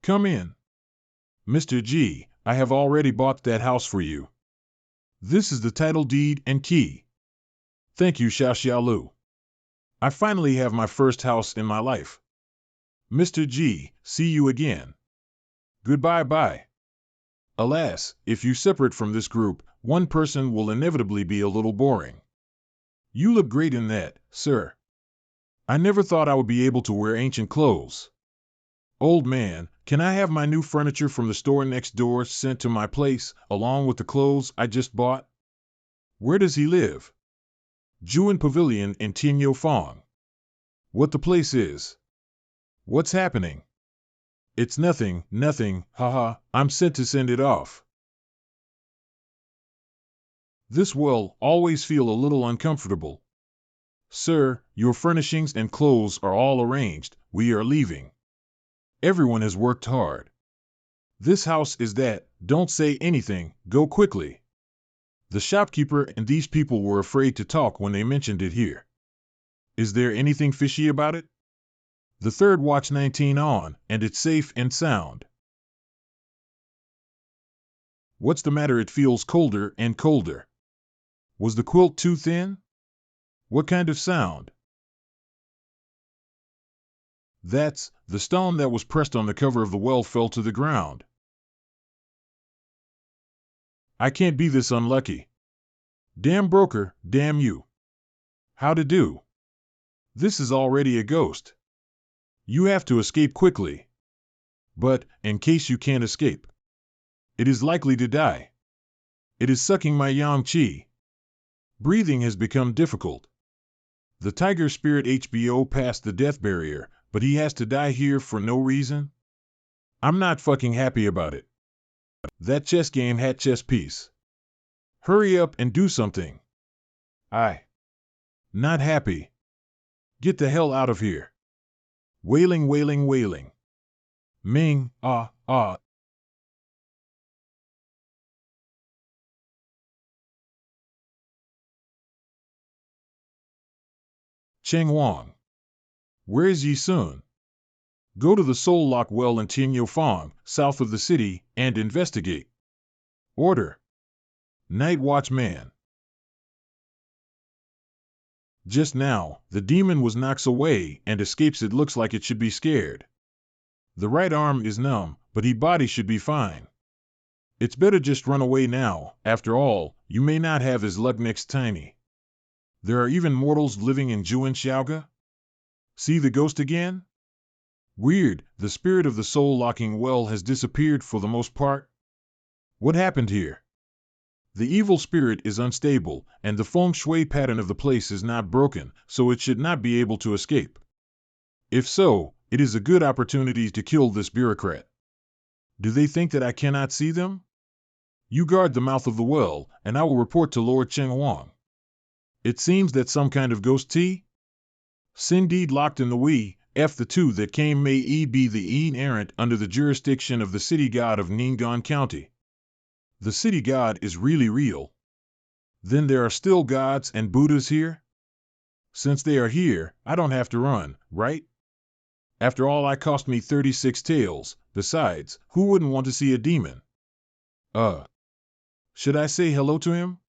Come in. Mr. G, I have already bought that house for you. This is the title deed and key. Thank you, Xiaoxiaolu. I finally have my first house in my life. Mr. G, see you again. Goodbye bye. Alas, if you separate from this group, one person will inevitably be a little boring. You look great in that, sir. I never thought I would be able to wear ancient clothes. Old man, can I have my new furniture from the store next door sent to my place, along with the clothes I just bought? Where does he live? Juan Pavilion in Tinyo Fong. What the place is? What's happening? It's nothing, nothing, haha, I'm sent to send it off. This will always feel a little uncomfortable. Sir, your furnishings and clothes are all arranged, we are leaving. Everyone has worked hard. This house is that, don't say anything, go quickly. The shopkeeper and these people were afraid to talk when they mentioned it here. Is there anything fishy about it? The third watch 19 on, and it's safe and sound. What's the matter? It feels colder and colder. Was the quilt too thin? What kind of sound? That's, the stone that was pressed on the cover of the well fell to the ground. I can't be this unlucky. Damn broker, damn you. How to do? This is already a ghost. You have to escape quickly. But, in case you can't escape, it is likely to die. It is sucking my yang qi. Breathing has become difficult. The tiger spirit HBO passed the death barrier, but he has to die here for no reason? I'm not fucking happy about it. That chess game had chess piece. Hurry up and do something. Not happy. Get the hell out of here. Wailing, wailing, wailing. Ming, ah, ah. Cheng Wang. Where is Yi Sun? Go to the Soul Lock Well in Tinyo Fong, south of the city, and investigate. Order. Night Watchman. Just now, the demon was knocks away and escapes. It looks like it should be scared. The right arm is numb, but his body should be fine. It's better just run away now. After all, you may not have his luck next tiny. There are even mortals living in Juan Xiaoga? See the ghost again? Weird, the spirit of the soul-locking well has disappeared for the most part. What happened here? The evil spirit is unstable, and the feng shui pattern of the place is not broken, so it should not be able to escape. If so, it is a good opportunity to kill this bureaucrat. Do they think that I cannot see them? You guard the mouth of the well, and I will report to Lord Cheng Wang. It seems that some kind of ghost tea? Indeed locked in the we, F the two that came may be the errant under the jurisdiction of the city god of Ning'an County. The city god is really real. Then there are still gods and Buddhas here? Since they are here, I don't have to run, right? After all, I cost me 36 taels. Besides, who wouldn't want to see a demon? Should I say hello to him?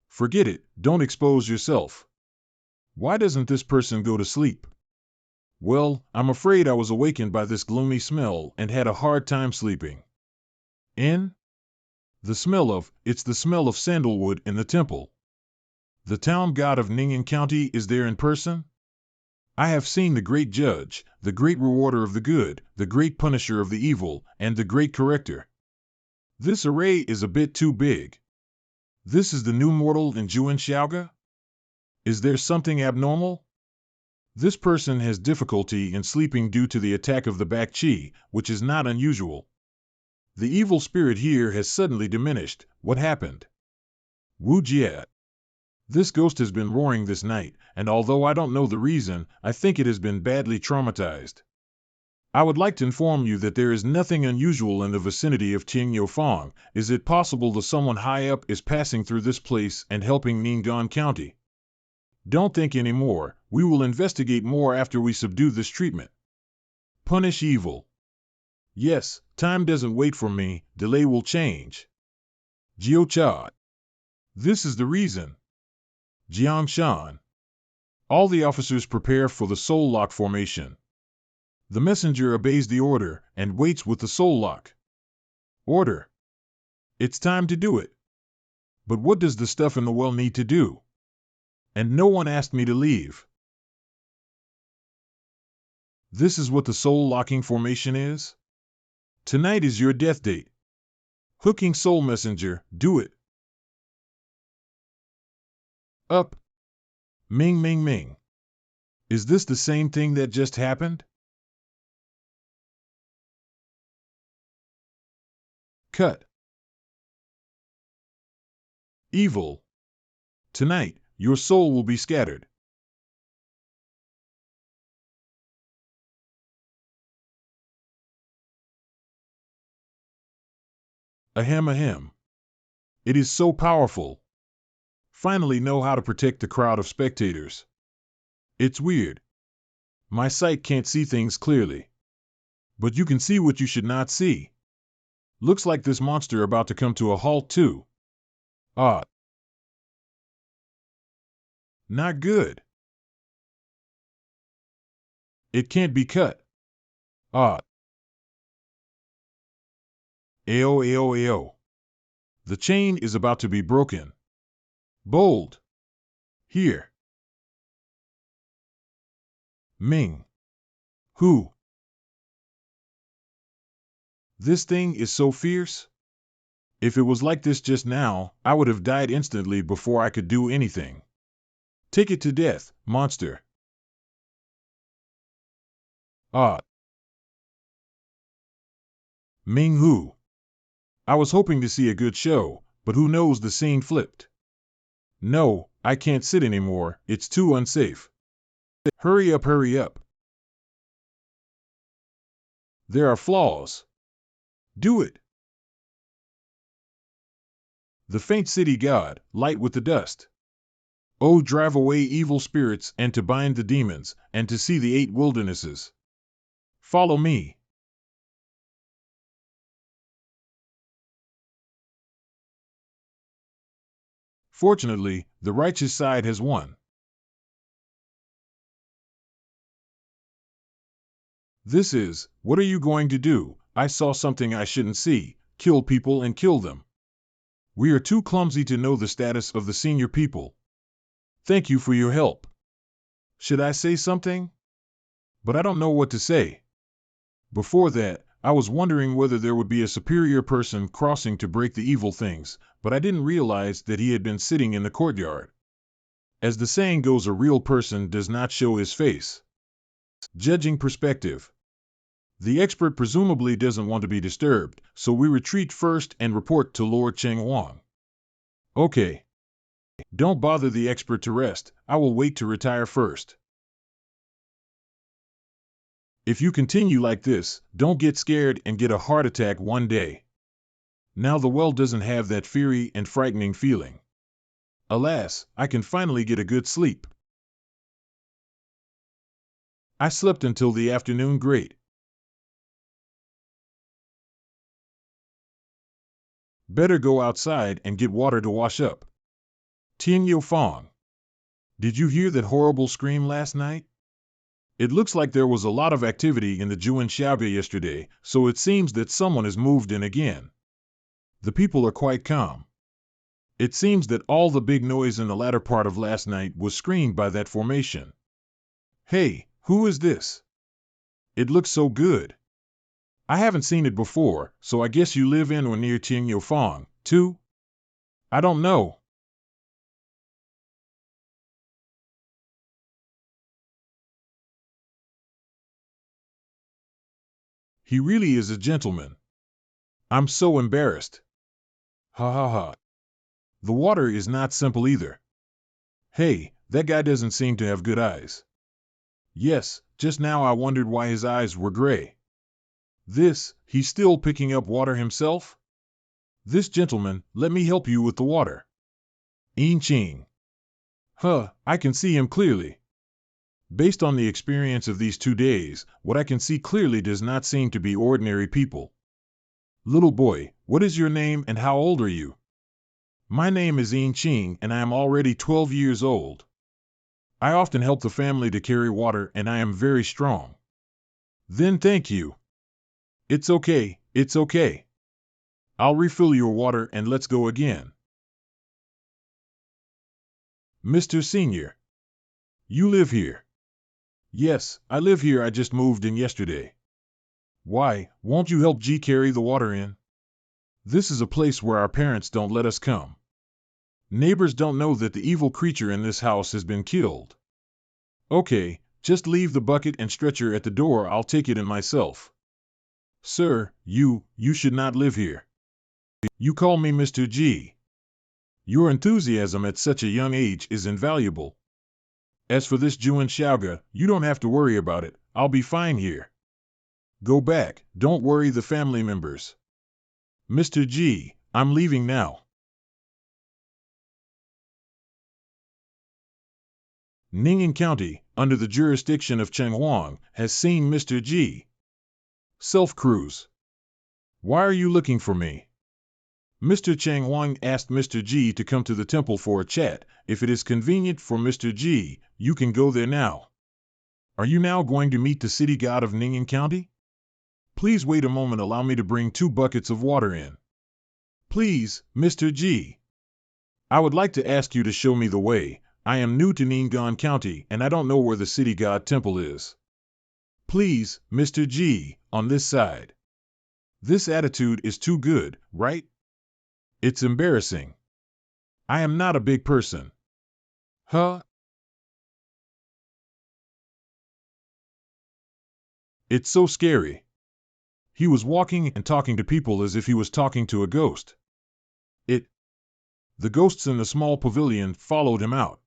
Forget it, don't expose yourself. Why doesn't this person go to sleep? Well, I'm afraid I was awakened by this gloomy smell and had a hard time sleeping. The smell of sandalwood in the temple. The town god of Ning'an County is there in person? I have seen the great judge, the great rewarder of the good, the great punisher of the evil, and the great corrector. This array is a bit too big. This is the new mortal in Juan Xiaoga? Is there something abnormal? This person has difficulty in sleeping due to the attack of the back chi, which is not unusual. The evil spirit here has suddenly diminished. What happened? Wu Jie. This ghost has been roaring this night, and although I don't know the reason, I think it has been badly traumatized. I would like to inform you that there is nothing unusual in the vicinity of Tinyo Fong. Is it possible that someone high up is passing through this place and helping Ning'an County? Don't think anymore. We will investigate more after we subdue this treatment. Punish evil. Yes, time doesn't wait for me. Delay will change. Jio-chan. This is the reason. Jiang-shan. All the officers prepare for the soul lock formation. The messenger obeys the order and waits with the soul lock. Order. It's time to do it. But what does the stuff in the well need to do? And no one asked me to leave. This is what the soul locking formation is? Tonight is your death date. Hooking soul messenger, do it. Up. Ming Ming Ming. Is this the same thing that just happened? Cut. Evil. Tonight, your soul will be scattered. Ahem ahem. It is so powerful. Finally know how to protect the crowd of spectators. It's weird. My sight can't see things clearly. But you can see what you should not see. Looks like this monster about to come to a halt too. Ah. Not good. It can't be cut. Ah. Ao ao ao. The chain is about to be broken. Bold. Here. Ming. Who? This thing is so fierce. If it was like this just now, I would have died instantly before I could do anything. Take it to death, monster. Ah. Ming Hu. I was hoping to see a good show, but who knows, the scene flipped. No, I can't sit anymore, it's too unsafe. Hurry up, hurry up. There are flaws. Do it. The faint city god, light with the dust. Oh, drive away evil spirits, and to bind the demons, and to see the 8 wildernesses. Follow me. Fortunately, the righteous side has won. This is, what are you going to do? I saw something I shouldn't see. Kill people and kill them. We are too clumsy to know the status of the senior people. Thank you for your help. Should I say something? But I don't know what to say. Before that, I was wondering whether there would be a superior person crossing to break the evil things, but I didn't realize that he had been sitting in the courtyard. As the saying goes, a real person does not show his face. Judging perspective. The expert presumably doesn't want to be disturbed, so we retreat first and report to Lord Cheng Wang. Okay. Don't bother the expert to rest, I will wait to retire first. If you continue like this, don't get scared and get a heart attack one day. Now the well doesn't have that fiery and frightening feeling. Alas, I can finally get a good sleep. I slept until the afternoon. Great. Better go outside and get water to wash up. Tian Yofang. Did you hear that horrible scream last night? It looks like there was a lot of activity in the Juan Xiaobia yesterday, so it seems that someone has moved in again. The people are quite calm. It seems that all the big noise in the latter part of last night was screened by that formation. Hey, who is this? It looks so good. I haven't seen it before, so I guess you live in or near Tian Yofang, too? I don't know. He really is a gentleman. I'm so embarrassed. Ha ha ha. The water is not simple either. Hey, that guy doesn't seem to have good eyes. Yes, just now I wondered why his eyes were gray. He's still picking up water himself? This gentleman, let me help you with the water. Yin Ching. I can see him clearly. Based on the experience of these 2 days, what I can see clearly does not seem to be ordinary people. Little boy, what is your name and how old are you? My name is Yin Ching and I am already 12 years old. I often help the family to carry water and I am very strong. Then thank you. It's okay, it's okay. I'll refill your water and let's go again. Mr. Senior, you live here? Yes, I live here. I just moved in yesterday. Why, won't you help G carry the water in? This is a place where our parents don't let us come. Neighbors don't know that the evil creature in this house has been killed. Okay, just leave the bucket and stretcher at the door. I'll take it in myself. Sir, you should not live here. You call me Mr. G. Your enthusiasm at such a young age is invaluable. As for this Juan Xiaoga, you don't have to worry about it. I'll be fine here. Go back, don't worry the family members. Mr. G, I'm leaving now. Ning'an County, under the jurisdiction of Chenghuang, has seen Mr. G. Self-Cruise. Why are you looking for me? Mr. Chenghuang asked Mr. G to come to the temple for a chat. If it is convenient for Mr. G, you can go there now. Are you now going to meet the city god of Ning'an County? Please wait a moment. Allow me to bring 2 buckets of water in. Please, Mr. G. I would like to ask you to show me the way. I am new to Ning'an County and I don't know where the city god temple is. Please, Mr. G, on this side. This attitude is too good, right? It's embarrassing. I am not a big person. It's so scary. He was walking and talking to people as if he was talking to a ghost. The ghosts in the small pavilion followed him out.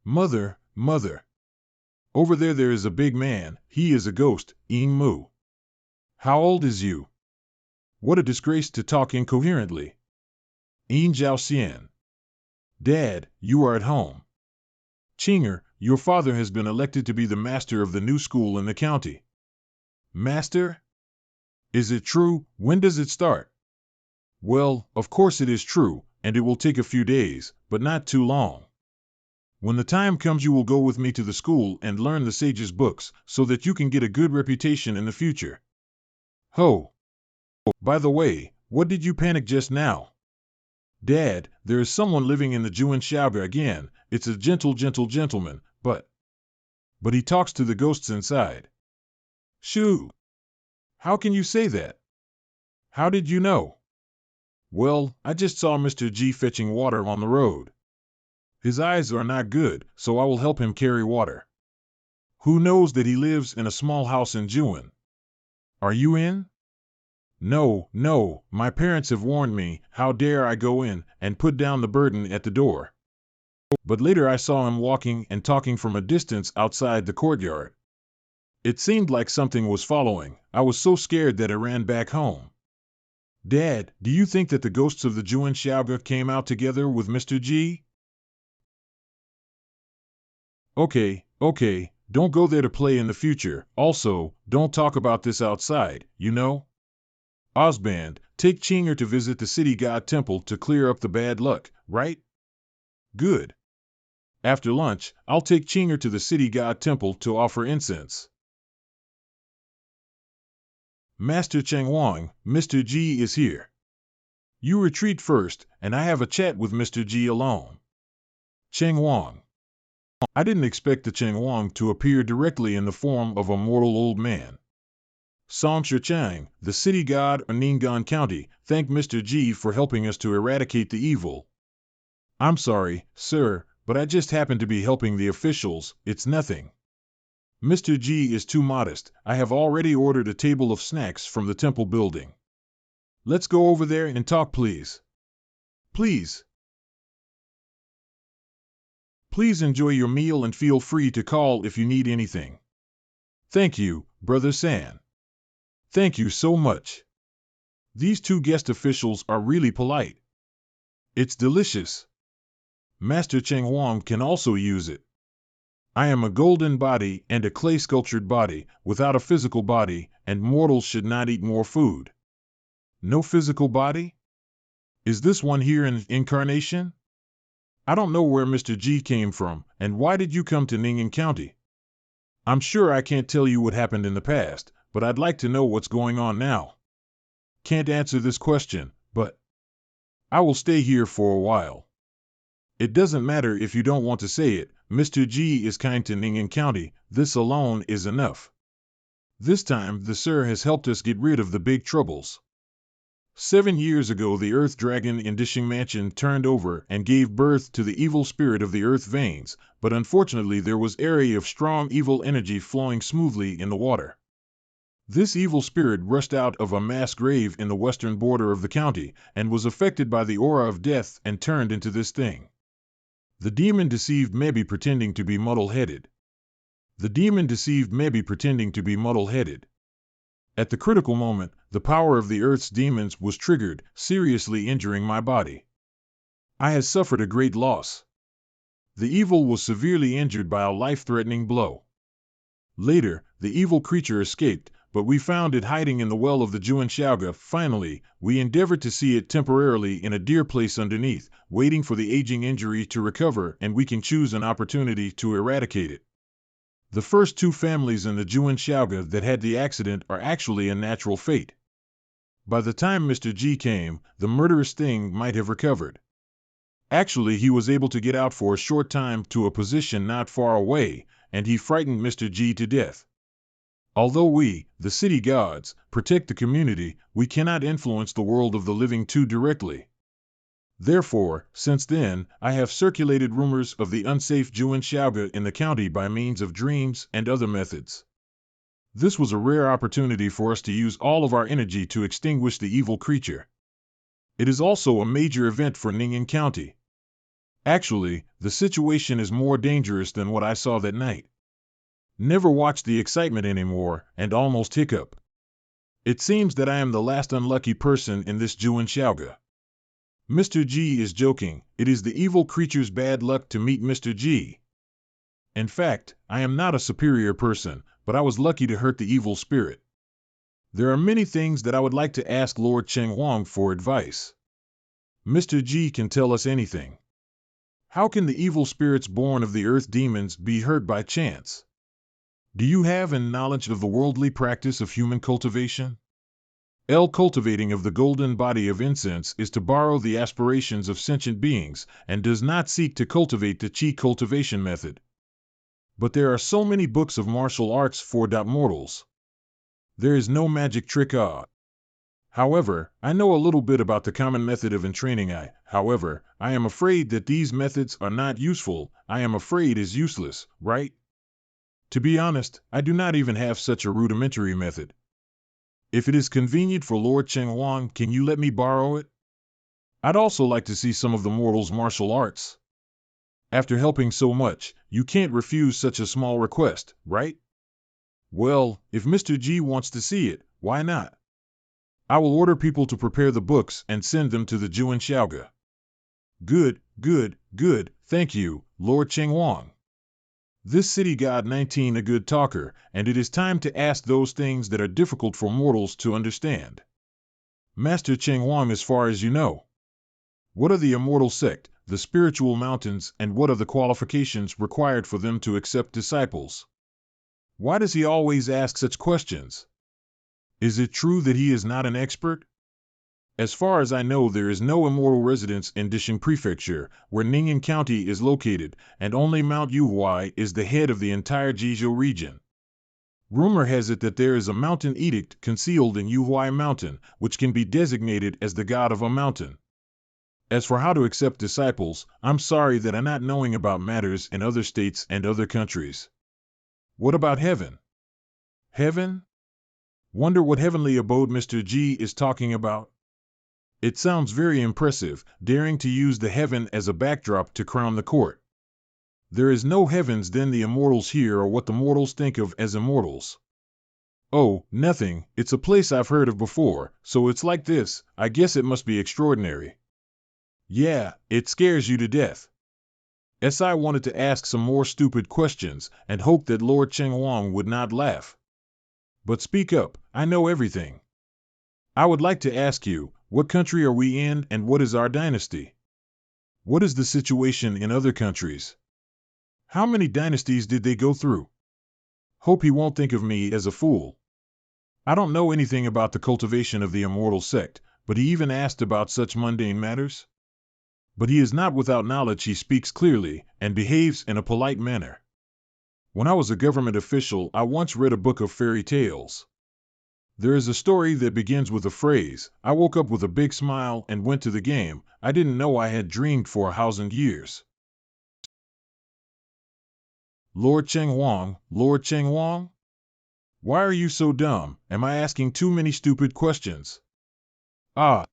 Mother, mother. Over there is a big man. He is a ghost, Ying Mu. How old is you? What a disgrace to talk incoherently. Yin Zhao Xian. Dad, you are at home. Chinger, your father has been elected to be the master of the new school in the county. Master? Is it true? When does it start? Well, of course it is true, and it will take a few days, but not too long. When the time comes you will go with me to the school and learn the sage's books, so that you can get a good reputation in the future. Ho! By the way, what did you panic just now? Dad, there is someone living in the Juan Xiaoga again. It's a gentle gentleman, but he talks to the ghosts inside. Shoo! How can you say that? How did you know? Well, I just saw Mr. G fetching water on the road. His eyes are not good, so I will help him carry water. Who knows that he lives in a small house in Juan? Are you in? No, my parents have warned me. How dare I go in and put down the burden at the door? But later I saw him walking and talking from a distance outside the courtyard. It seemed like something was following. I was so scared that I ran back home. Dad, do you think that the ghosts of the Juan Xiaoga came out together with Mr. G? Okay, don't go there to play in the future. Also, don't talk about this outside, you know? Osband, take Chinger to visit the city god temple to clear up the bad luck, right? Good. After lunch, I'll take Chinger to the city god temple to offer incense. Master Chenghuang, Mr. G is here. You retreat first, and I have a chat with Mr. G alone. Chenghuang. I didn't expect the Chenghuang to appear directly in the form of a mortal old man. Song Shichang, the city god of Ning'an County, thanked Mr. G for helping us to eradicate the evil. I'm sorry, sir, but I just happened to be helping the officials. It's nothing. Mr. G is too modest. I have already ordered a table of snacks from the temple building. Let's go over there and talk, please. Please. Please enjoy your meal and feel free to call if you need anything. Thank you, Brother San. Thank you so much. These 2 guest officials are really polite. It's delicious. Master Cheng Huang can also use it. I am a golden body and a clay-sculptured body, without a physical body, and mortals should not eat more food. No physical body? Is this one here an incarnation? I don't know where Mr. G came from, and why did you come to Ning'an County? I'm sure I can't tell you what happened in the past, but I'd like to know what's going on now. Can't answer this question, but I will stay here for a while. It doesn't matter if you don't want to say it. Mr. G is kind to Ning'an County. This alone is enough. This time, the Sir has helped us get rid of the big troubles. 7 years ago, the Earth Dragon in Dishing Mansion turned over and gave birth to the evil spirit of the Earth Veins, but unfortunately there was area of strong evil energy flowing smoothly in the water. This evil spirit rushed out of a mass grave in the western border of the county and was affected by the aura of death and turned into this thing. The demon deceived Mebi pretending to be muddle-headed. At the critical moment, the power of the Earth's demons was triggered, seriously injuring my body. I had suffered a great loss. The evil was severely injured by a life-threatening blow. Later, the evil creature escaped, but we found it hiding in the well of the Yuan. Finally, we endeavored to see it temporarily in a dear place underneath, waiting for the aging injury to recover, and we can choose an opportunity to eradicate it. The first 2 families in the Yuan that had the accident are actually a natural fate. By the time Mr. G came, the murderous thing might have recovered. Actually, he was able to get out for a short time to a position not far away, and he frightened Mr. G to death. Although we, the city gods, protect the community, we cannot influence the world of the living too directly. Therefore, since then, I have circulated rumors of the unsafe Yuan in the county by means of dreams and other methods. This was a rare opportunity for us to use all of our energy to extinguish the evil creature. It is also a major event for Ning'an County. Actually, the situation is more dangerous than what I saw that night. Never watch the excitement anymore, and almost hiccup. It seems that I am the last unlucky person in this Yuan. Mr. G is joking. It is the evil creature's bad luck to meet Mr. G. In fact, I am not a superior person, but I was lucky to hurt the evil spirit. There are many things that I would like to ask Lord Cheng Huang for advice. Mr. G can tell us anything. How can the evil spirits born of the earth demons be hurt by chance? Do you have any knowledge of the worldly practice of human cultivation? Cultivating of the golden body of incense is to borrow the aspirations of sentient beings, and does not seek to cultivate the chi cultivation method. But there are so many books of martial arts for mortals. There is no magic trick. However, I know a little bit about the common method of entraining. I am afraid that these methods are not useful. I am afraid is useless, right? To be honest, I do not even have such a rudimentary method. If it is convenient for Lord Cheng Huang, can you let me borrow it? I'd also like to see some of the mortals' martial arts. After helping so much, you can't refuse such a small request, right? Well, if Mr. G wants to see it, why not? I will order people to prepare the books and send them to the Yuan. Good, thank you, Lord Cheng Huang. This city god 19 a good talker, and it is time to ask those things that are difficult for mortals to understand. Master Cheng Huang, as far as you know, what are the immortal sect, the spiritual mountains, and what are the qualifications required for them to accept disciples? Why does he always ask such questions? Is it true that he is not an expert? As far as I know, there is no immortal residence in Dishing Prefecture, where Ning'an County is located, and only Mount Yuhuai is the head of the entire Jizhou region. Rumor has it that there is a mountain edict concealed in Yuhuai Mountain, which can be designated as the god of a mountain. As for how to accept disciples, I'm sorry that I'm not knowing about matters in other states and other countries. What about heaven? Heaven? Wonder what heavenly abode Mr. G is talking about? It sounds very impressive, daring to use the heaven as a backdrop to crown the court. There is no heavens, then the immortals here are what the mortals think of as immortals. Oh, nothing, it's a place I've heard of before, so it's like this, I guess it must be extraordinary. Yeah, it scares you to death. SI wanted to ask some more stupid questions and hoped that Lord Chengwang would not laugh. But speak up, I know everything. I would like to ask you, what country are we in and what is our dynasty? What is the situation in other countries? How many dynasties did they go through? Hope he won't think of me as a fool. I don't know anything about the cultivation of the immortal sect, but he even asked about such mundane matters. But he is not without knowledge. He speaks clearly and behaves in a polite manner. When I was a government official, I once read a book of fairy tales. There is a story that begins with a phrase, "I woke up with a big smile and went to the game. I didn't know I had dreamed for 1,000 years." Lord Chengwang, Lord Chengwang? Why are you so dumb? Am I asking too many stupid questions? Ah.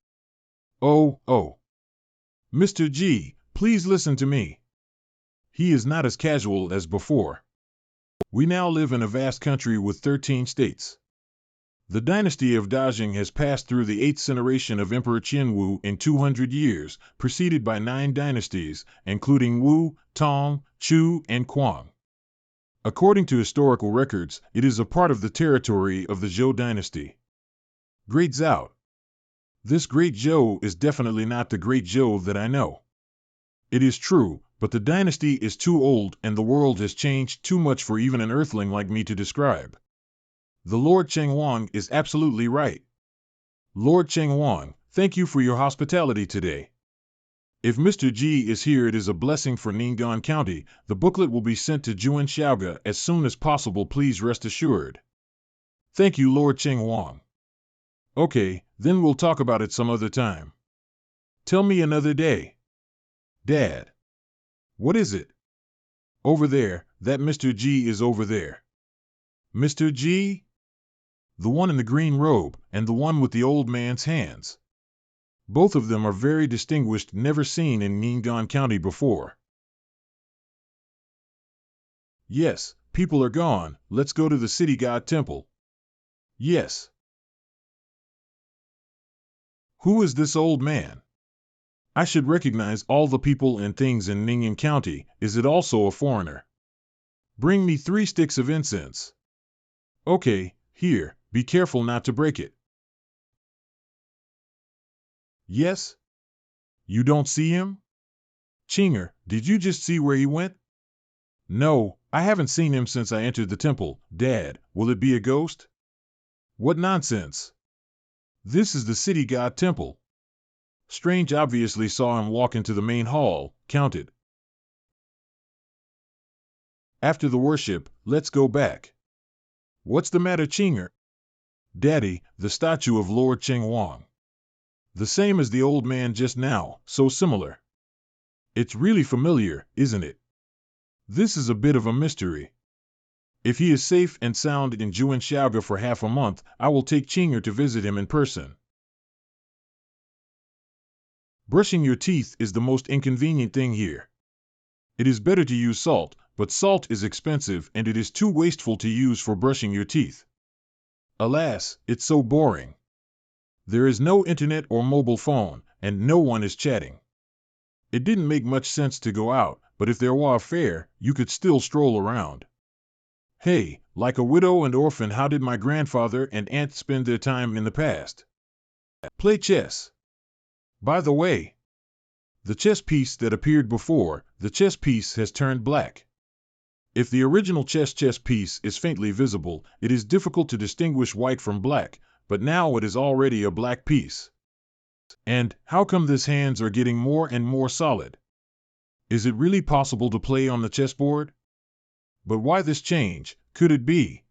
Oh. Mr. G, please listen to me. He is not as casual as before. We now live in a vast country with 13 states. The dynasty of Dajing has passed through the 8th generation of Emperor Qianwu in 200 years, preceded by 9 dynasties, including Wu, Tong, Chu, and Quang. According to historical records, it is a part of the territory of the Zhou dynasty. Great Zhao. This Great Zhou is definitely not the Great Zhou that I know. It is true, but the dynasty is too old and the world has changed too much for even an earthling like me to describe. The Lord Chengwang is absolutely right. Lord Chengwang, thank you for your hospitality today. If Mr. G is here, it is a blessing for Ning'an County. The booklet will be sent to Juan Xiaoga as soon as possible, please rest assured. Thank you, Lord Chengwang. Okay, then we'll talk about it some other time. Tell me another day. Dad. What is it? Over there, that Mr. G is over there. Mr. G? The one in the green robe, and the one with the old man's hands. Both of them are very distinguished, never seen in Ning'an County before. Yes, people are gone, let's go to the city god temple. Yes. Who is this old man? I should recognize all the people and things in Ning'an County. Is it also a foreigner? Bring me 3 sticks of incense. Okay, here, be careful not to break it. Yes? You don't see him? Chinger, did you just see where he went? No, I haven't seen him since I entered the temple. Dad, will it be a ghost? What nonsense! This is the city god temple. Strange obviously saw him walk into the main hall, counted. After the worship, let's go back. What's the matter, Chinger? Daddy, the statue of Lord Chengwang. The same as the old man just now, so similar. It's really familiar, isn't it? This is a bit of a mystery. If he is safe and sound in Juan Xiaoga for half a month, I will take Chinger to visit him in person. Brushing your teeth is the most inconvenient thing here. It is better to use salt, but salt is expensive and it is too wasteful to use for brushing your teeth. Alas, it's so boring. There is no internet or mobile phone, and no one is chatting. It didn't make much sense to go out, but if there were a fair, you could still stroll around. Hey, like a widow and orphan, how did my grandfather and aunt spend their time in the past? Play chess. By the way, the chess piece that appeared before, the chess piece has turned black. If the original chess piece is faintly visible, it is difficult to distinguish white from black, but now it is already a black piece. And how come these hands are getting more and more solid? Is it really possible to play on the chessboard? But why this change? Could it be?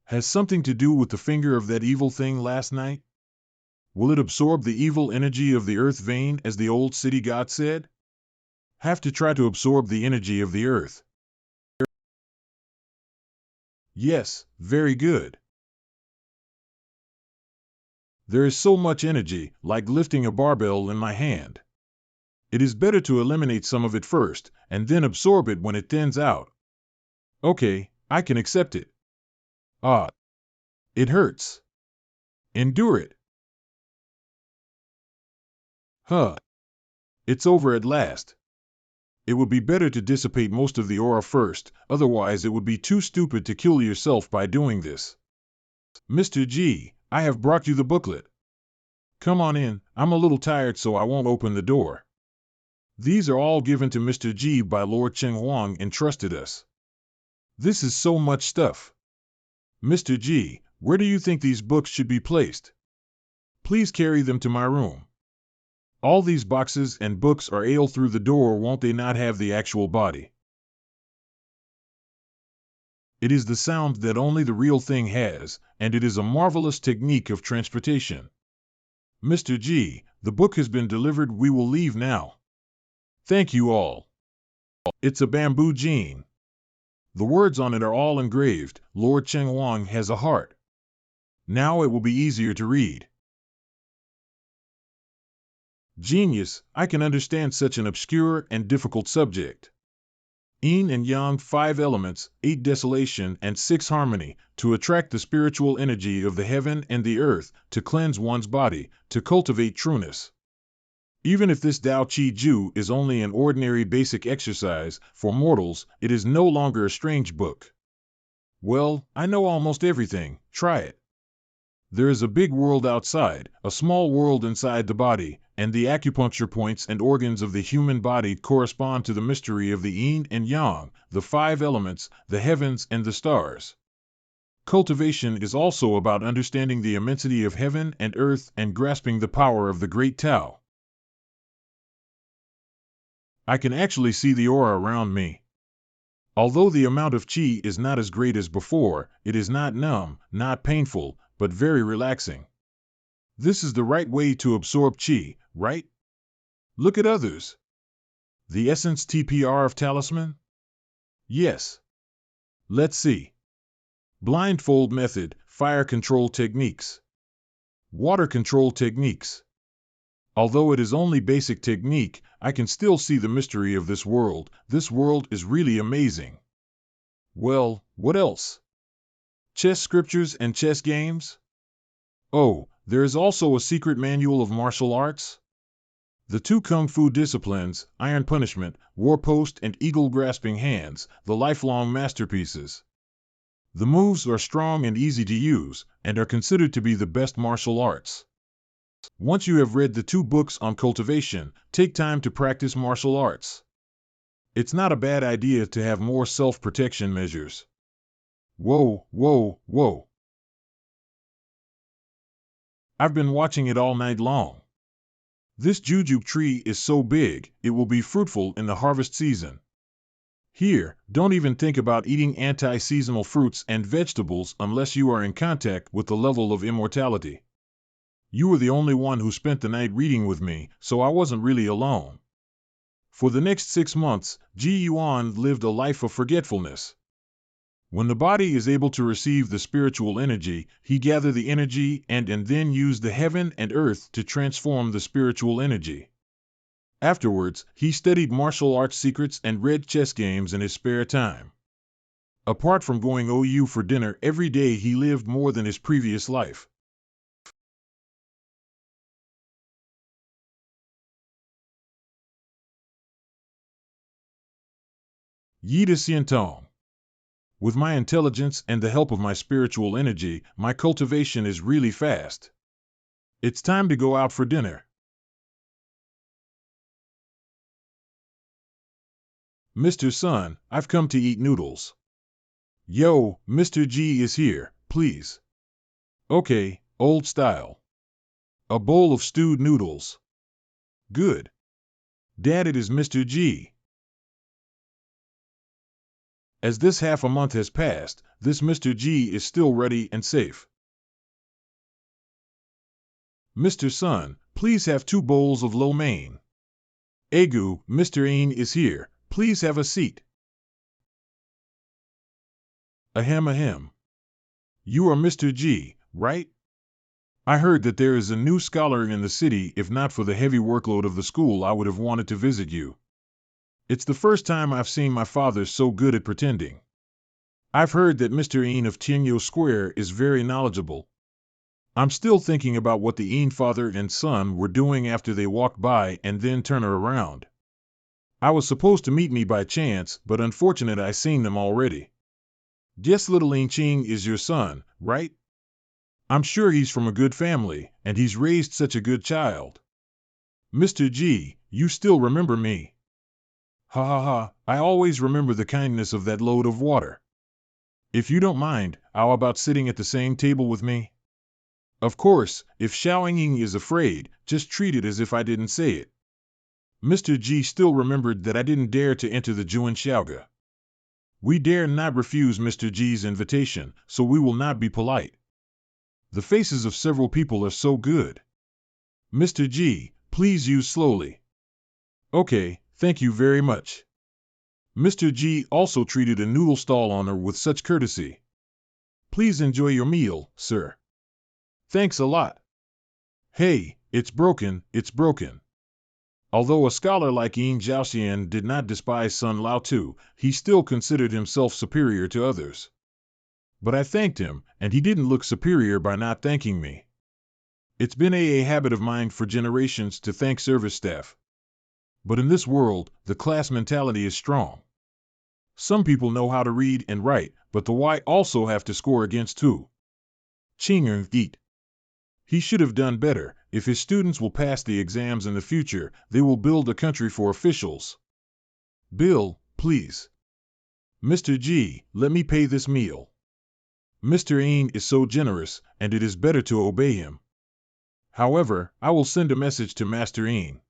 Has something to do with the finger of that evil thing last night? Will it absorb the evil energy of the earth vein, as the old city god said? Have to try to absorb the energy of the earth. Yes, very good. There is so much energy, like lifting a barbell in my hand. It is better to eliminate some of it first, and then absorb it when it thins out. Okay, I can accept it. Ah. It hurts. Endure it. Huh. It's over at last. It would be better to dissipate most of the aura first, otherwise it would be too stupid to kill yourself by doing this. Mr. G, I have brought you the booklet. Come on in, I'm a little tired so I won't open the door. These are all given to Mr. G by Lord Cheng Huang entrusted us. This is so much stuff. Mr. G, where do you think these books should be placed? Please carry them to my room. All these boxes and books are ale through the door, won't they not have the actual body? It is the sound that only the real thing has, and it is a marvelous technique of transportation. Mr. G, the book has been delivered, we will leave now. Thank you all. It's a bamboo gene. The words on it are all engraved, Lord Cheng Huang has a heart. Now it will be easier to read. Genius, I can understand such an obscure and difficult subject. Yin and Yang, 5 elements, 8 desolation and 6 harmony, to attract the spiritual energy of the heaven and the earth, to cleanse one's body, to cultivate trueness. Even if this Tao Chi Ju is only an ordinary basic exercise, for mortals, it is no longer a strange book. Well, I know almost everything, try it. There is a big world outside, a small world inside the body, and the acupuncture points and organs of the human body correspond to the mystery of the yin and yang, the 5 elements, the heavens and the stars. Cultivation is also about understanding the immensity of heaven and earth and grasping the power of the great Tao. I can actually see the aura around me. Although the amount of qi is not as great as before, it is not numb, not painful, but very relaxing. This is the right way to absorb qi, right? Look at others. The essence TPR of talisman? Yes. Let's see. Blindfold method, fire control techniques. Water control techniques. Although it is only basic technique, I can still see the mystery of this world. This world is really amazing. Well, what else? Chess scriptures and chess games? Oh, there is also a secret manual of martial arts? The 2 kung fu disciplines, iron punishment, war post and eagle grasping hands, the lifelong masterpieces. The moves are strong and easy to use, and are considered to be the best martial arts. Once you have read the 2 books on cultivation, take time to practice martial arts. It's not a bad idea to have more self-protection measures. Whoa, whoa, whoa. I've been watching it all night long. This jujube tree is so big, it will be fruitful in the harvest season. Here, don't even think about eating anti-seasonal fruits and vegetables unless you are in contact with the level of immortality. You were the only one who spent the night reading with me, so I wasn't really alone. For the next 6 months, Yuan lived a life of forgetfulness. When the body is able to receive the spiritual energy, he gathered the energy and then used the heaven and earth to transform the spiritual energy. Afterwards, he studied martial arts secrets and read chess games in his spare time. Apart from going OU for dinner every day, he lived more than his previous life. Yi de Xiantong. With my intelligence and the help of my spiritual energy, my cultivation is really fast. It's time to go out for dinner. Mr. Sun, I've come to eat noodles. Yo, Mr. G is here, please. Okay, old style. A bowl of stewed noodles. Good. Dad, it is Mr. G. As this half a month has passed, this Mr. G is still ready and safe. Mr. Sun, please have 2 bowls of lo mein. Egu, Mr. Ain is here, please have a seat. Ahem ahem. You are Mr. G, right? I heard that there is a new scholar in the city. If not for the heavy workload of the school, I would have wanted to visit you. It's the first time I've seen my father so good at pretending. I've heard that Mr. Ain of Tianyo Square is very knowledgeable. I'm still thinking about what the Ain father and son were doing after they walked by and then turn her around. I was supposed to meet me by chance, but unfortunate I seen them already. Guess little Ing Ching is your son, right? I'm sure he's from a good family, and he's raised such a good child. Mr. G, you still remember me? Ha ha ha, I always remember the kindness of that load of water. If you don't mind, how about sitting at the same table with me? Of course, if Xiaoying is afraid, just treat it as if I didn't say it. Mr. G still remembered that I didn't dare to enter the Juan Xiaoga. We dare not refuse Mr. G's invitation, so we will not be polite. The faces of several people are so good. Mr. G, please use slowly. Okay, thank you very much. Mr. G also treated a noodle stall owner with such courtesy. Please enjoy your meal, sir. Thanks a lot. Hey, it's broken, it's broken. Although a scholar like Yin Zhaoxian did not despise Sun Lao Tu, he still considered himself superior to others. But I thanked him, and he didn't look superior by not thanking me. It's been a habit of mine for generations to thank service staff. But in this world, the class mentality is strong. Some people know how to read and write, but the Y also have to score against who? Ching eat. He should have done better. If his students will pass the exams in the future, they will build a country for officials. Bill, please. Mr. G, let me pay this meal. Mr. Ain is so generous, and it is better to obey him. However, I will send a message to Master Ain.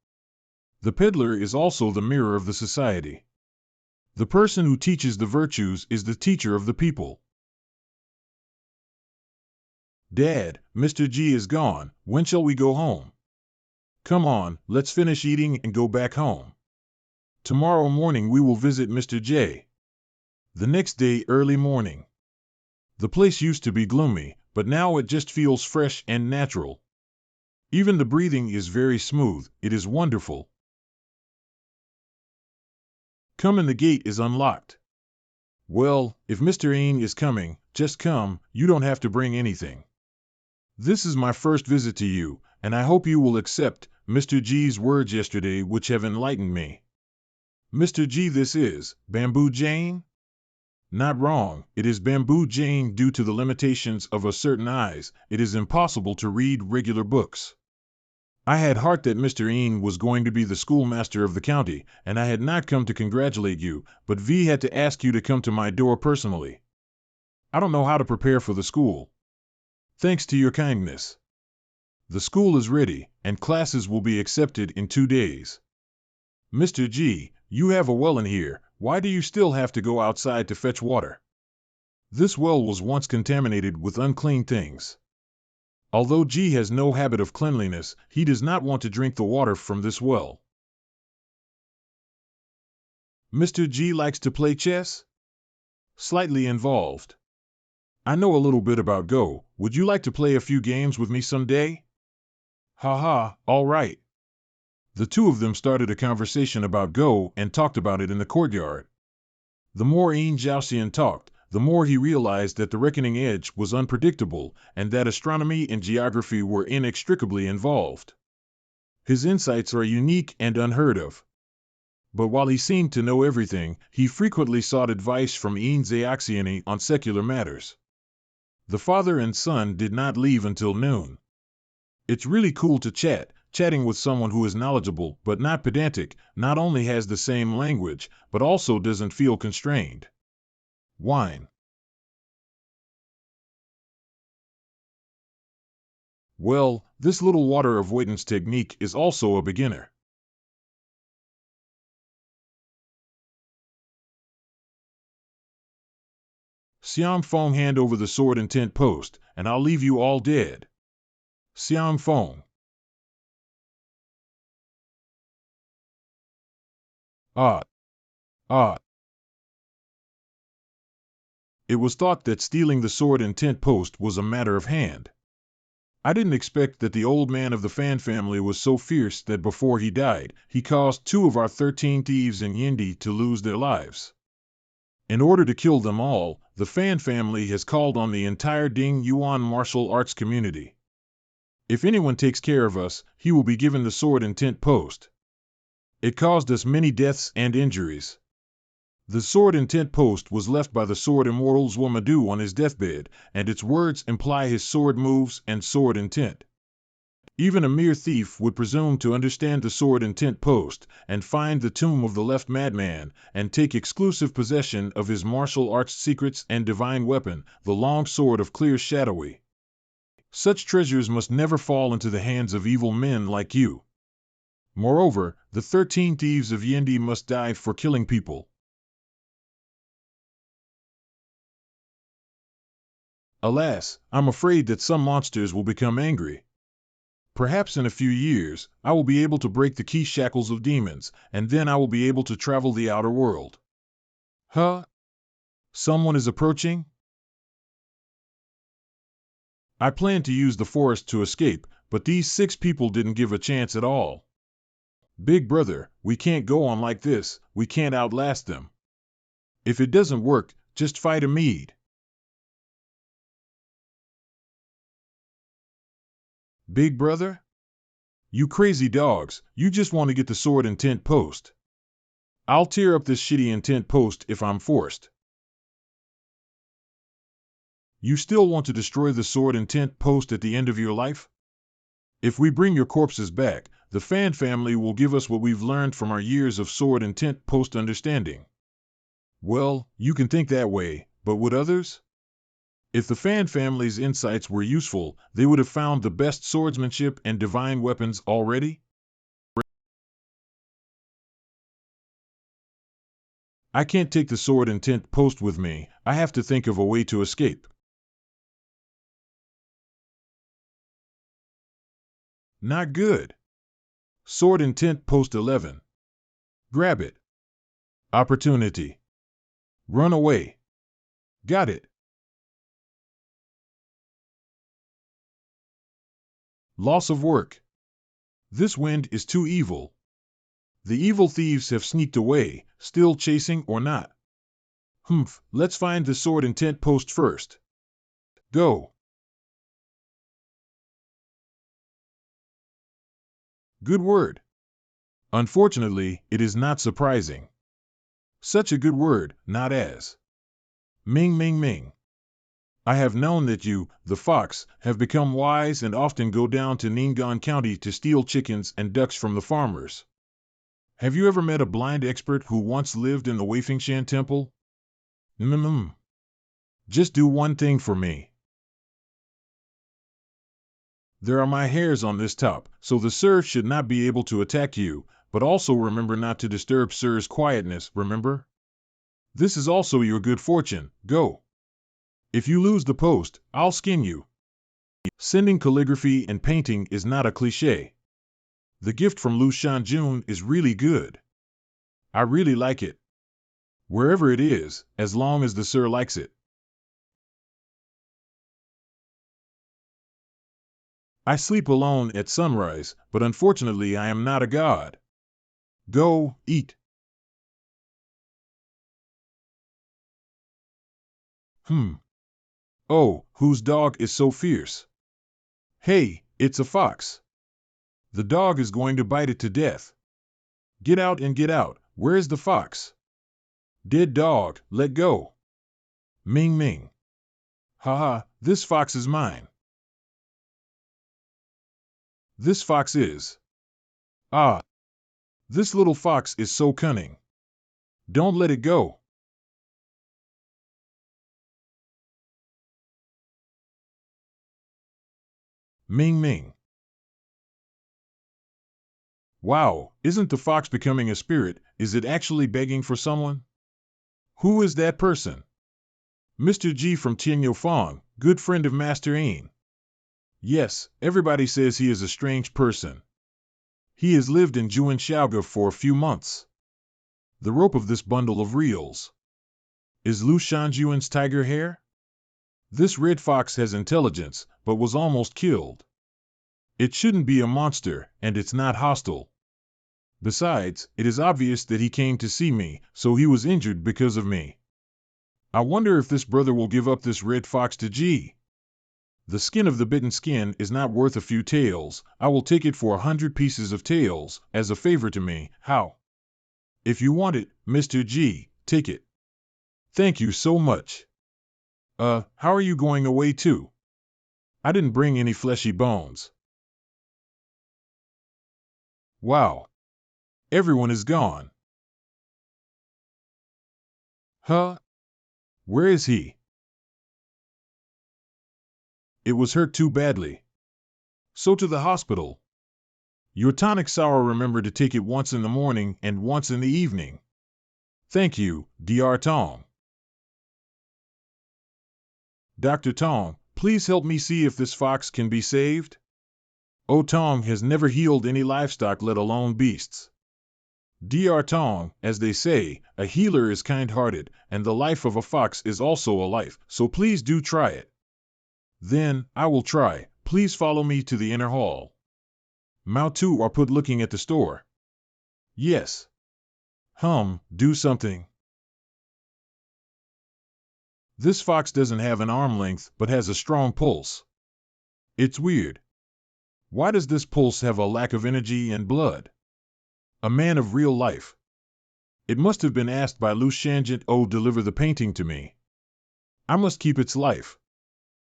The peddler is also the mirror of the society. The person who teaches the virtues is the teacher of the people. Dad, Mr. G is gone. When shall we go home? Come on, let's finish eating and go back home. Tomorrow morning we will visit Mr. J. The next day early morning. The place used to be gloomy, but now it just feels fresh and natural. Even the breathing is very smooth. It is wonderful. Come in, the gate is unlocked. Well, if Mr. Ain is coming, just come, you don't have to bring anything. This is my first visit to you, and I hope you will accept Mr. G's words yesterday which have enlightened me. Mr. G, this is Bamboo Jane? Not wrong, it is Bamboo Jane. Due to the limitations of a certain eyes, it is impossible to read regular books. I had heard that Mr. Ain was going to be the schoolmaster of the county, and I had not come to congratulate you, but V had to ask you to come to my door personally. I don't know how to prepare for the school. Thanks to your kindness. The school is ready, and classes will be accepted in 2 days. Mr. G, you have a well in here. Why do you still have to go outside to fetch water? This well was once contaminated with unclean things. Although G has no habit of cleanliness, he does not want to drink the water from this well. Mr. G likes to play chess? Slightly involved. I know a little bit about Go. Would you like to play a few games with me someday? Ha ha, all right. The two of them started a conversation about Go and talked about it in the courtyard. The more Yin Zhaoxian talked, the more he realized that the reckoning edge was unpredictable and that astronomy and geography were inextricably involved. His insights are unique and unheard of. But while he seemed to know everything, he frequently sought advice from Yin Zhaoxian on secular matters. The father and son did not leave until noon. It's really cool to chatting with someone who is knowledgeable but not pedantic, not only has the same language, but also doesn't feel constrained. Wine. Well, this little water avoidance technique is also a beginner. Xiang Feng, hand over the sword and tent post, and I'll leave you all dead. Xiang Feng. Ah. Ah. It was thought that stealing the sword and tent post was a matter of hand. I didn't expect that the old man of the Fan family was so fierce that before he died, he caused 2 of our 13 thieves in Yindi to lose their lives. In order to kill them all, the Fan family has called on the entire Ding Yuan martial arts community. If anyone takes care of us, he will be given the sword and tent post. It caused us many deaths and injuries. The sword intent post was left by the sword immortal Zwamadu on his deathbed, and its words imply his sword moves and sword intent. Even a mere thief would presume to understand the sword intent post, and find the tomb of the left madman, and take exclusive possession of his martial arts secrets and divine weapon, the long sword of clear shadowy. Such treasures must never fall into the hands of evil men like you. Moreover, the 13 thieves of Yendi must die for killing people. Alas, I'm afraid that some monsters will become angry. Perhaps in a few years, I will be able to break the key shackles of demons, and then I will be able to travel the outer world. Huh? Someone is approaching? I planned to use the forest to escape, but these 6 people didn't give a chance at all. Big brother, we can't go on like this, we can't outlast them. If it doesn't work, just fight Amid. Big brother? You crazy dogs, you just want to get the sword intent post. I'll tear up this shitty intent post if I'm forced. You still want to destroy the sword intent post at the end of your life? If we bring your corpses back, the Fan family will give us what we've learned from our years of sword intent post understanding. Well, you can think that way, but would others? If the Fan family's insights were useful, they would have found the best swordsmanship and divine weapons already? I can't take the sword intent post with me, I have to think of a way to escape. Not good. Sword intent post 11. Grab it. Opportunity. Run away. Got it. Loss of work. This wind is too evil. The evil thieves have sneaked away, still chasing or not. Humph, let's find the sword intent post first. Go. Good word. Unfortunately, it is not surprising. Such a good word, not as. Ming Ming Ming. I have known that you, the fox, have become wise and often go down to Ningan County to steal chickens and ducks from the farmers. Have you ever met a blind expert who once lived in the Wei-Fengshan Temple? Just do one thing for me. There are my hairs on this top, so the sir should not be able to attack you, but also remember not to disturb sir's quietness, remember? This is also your good fortune, go. If you lose the post, I'll skin you. Sending calligraphy and painting is not a cliché. The gift from Lu Shanjun is really good. I really like it. Wherever it is, as long as the sir likes it. I sleep alone at sunrise, but unfortunately I am not a god. Go, eat. Oh, whose dog is so fierce? Hey, it's a fox. The dog is going to bite it to death. Get out and get out, where is the fox? Dead dog, let go. Ming Ming. Haha, this fox is mine. This fox is. Ah. This little fox is so cunning. Don't let it go. Ming Ming. Wow, isn't the fox becoming a spirit? Is it actually begging for someone? Who is that person? Mr. G from Tianyo Fong, good friend of Master Ain. Yes, everybody says he is a strange person. He has lived in Juan Xiaoga for a few months. The rope of this bundle of reels. Is Lu Shanjuan's tiger hair? This red fox has intelligence, but was almost killed. It shouldn't be a monster, and it's not hostile. Besides, it is obvious that he came to see me, so he was injured because of me. I wonder if this brother will give up this red fox to G. The skin of the bitten skin is not worth a few taels. I will take it for 100 pieces of taels, as a favor to me. How? If you want it, Mr. G, take it. Thank you so much. How are you going away too? I didn't bring any fleshy bones. Wow. Everyone is gone. Huh? Where is he? It was hurt too badly. So to the hospital. Your tonic sour, remember to take it once in the morning and once in the evening. Thank you, Dr. Tong. Dr. Tong, please help me see if this fox can be saved. Oh, Tong has never healed any livestock, let alone beasts. Dr. Tong, as they say, a healer is kind-hearted, and the life of a fox is also a life, so please do try it. Then, I will try. Please follow me to the inner hall. Mao Tu are put looking at the store. Yes. Do something. This fox doesn't have an arm length, but has a strong pulse. It's weird. Why does this pulse have a lack of energy and blood? A man of real life. It must have been asked by Lu Shanjit. Oh, deliver the painting to me. I must keep its life.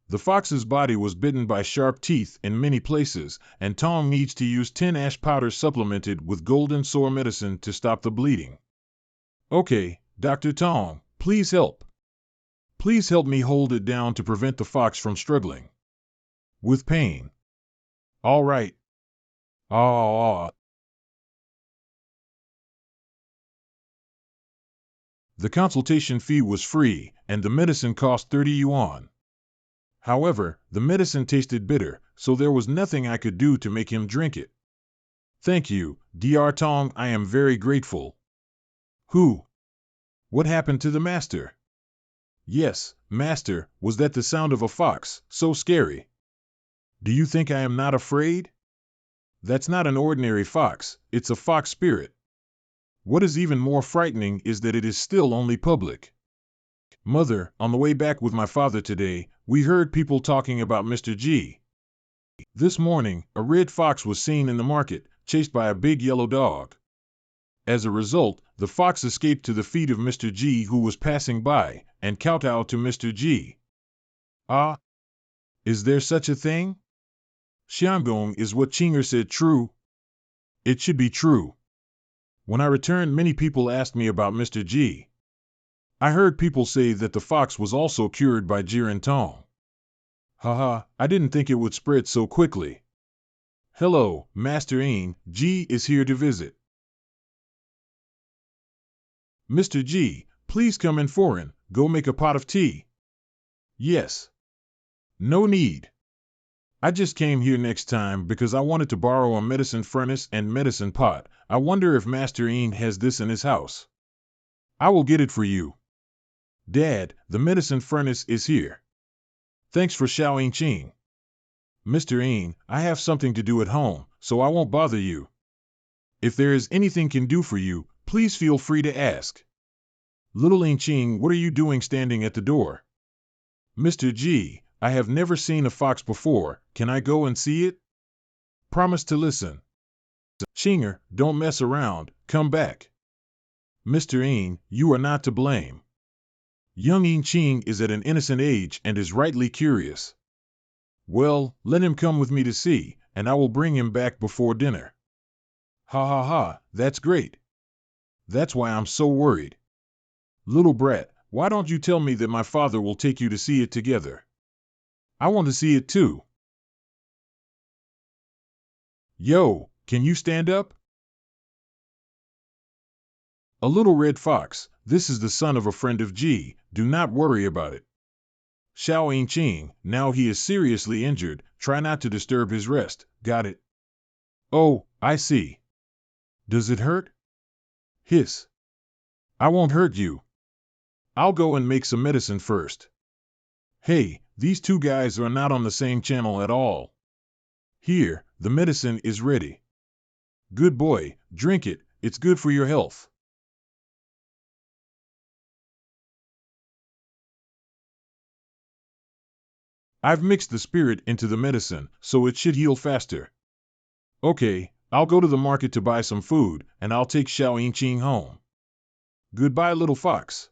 The fox's body was bitten by sharp teeth in many places, and Tong needs to use 10 ash powder supplemented with golden sore medicine to stop the bleeding. Okay, Dr. Tong, please help. Please help me hold it down to prevent the fox from struggling with pain. All right. The consultation fee was free, and the medicine cost 30 yuan. However, the medicine tasted bitter, so there was nothing I could do to make him drink it. Thank you, Dr. Tong, I am very grateful. Who? What happened to the master? Yes, master, was that the sound of a fox, so scary? Do you think I am not afraid? That's not an ordinary fox, it's a fox spirit. What is even more frightening is that it is still only public. Mother, on the way back with my father today, we heard people talking about Mr. G. This morning, a red fox was seen in the market, chased by a big yellow dog. As a result, the fox escaped to the feet of Mr. G, who was passing by, and kowtowed to Mr. G. Ah? Is there such a thing? Xiangong, is what Chinger said true? It should be true. When I returned, many people asked me about Mr. G. I heard people say that the fox was also cured by Jiren Tong. Haha, I didn't think it would spread so quickly. Hello, Master Ain, G is here to visit. Mr. G, please come in foreign, go make a pot of tea. Yes. No need. I just came here next time because I wanted to borrow a medicine furnace and medicine pot. I wonder if Master Ain has this in his house. I will get it for you. Dad, the medicine furnace is here. Thanks for Xiaoying Qing. Mr. Ain, I have something to do at home, so I won't bother you. If there is anything can do for you, please feel free to ask. Little Ain Qing, what are you doing standing at the door? Mr. G, I have never seen a fox before, can I go and see it? Promise to listen. Qinger, don't mess around, come back. Mr. Ain, you are not to blame. Young Ain Qing is at an innocent age and is rightly curious. Well, let him come with me to see, and I will bring him back before dinner. Ha ha ha, that's great. That's why I'm so worried. Little brat, why don't you tell me that my father will take you to see it together? I want to see it too. Yo, can you stand up? A little red fox, this is the son of a friend of G, do not worry about it. Xiaoying Qing, now he is seriously injured, try not to disturb his rest, got it? Oh, I see. Does it hurt? Hiss. I won't hurt you. I'll go and make some medicine first. Hey, these two guys are not on the same channel at all. Here, the medicine is ready. Good boy, drink it, it's good for your health. I've mixed the spirit into the medicine, so it should heal faster. Okay, I'll go to the market to buy some food, and I'll take Xiao Yingqing home. Goodbye, little fox.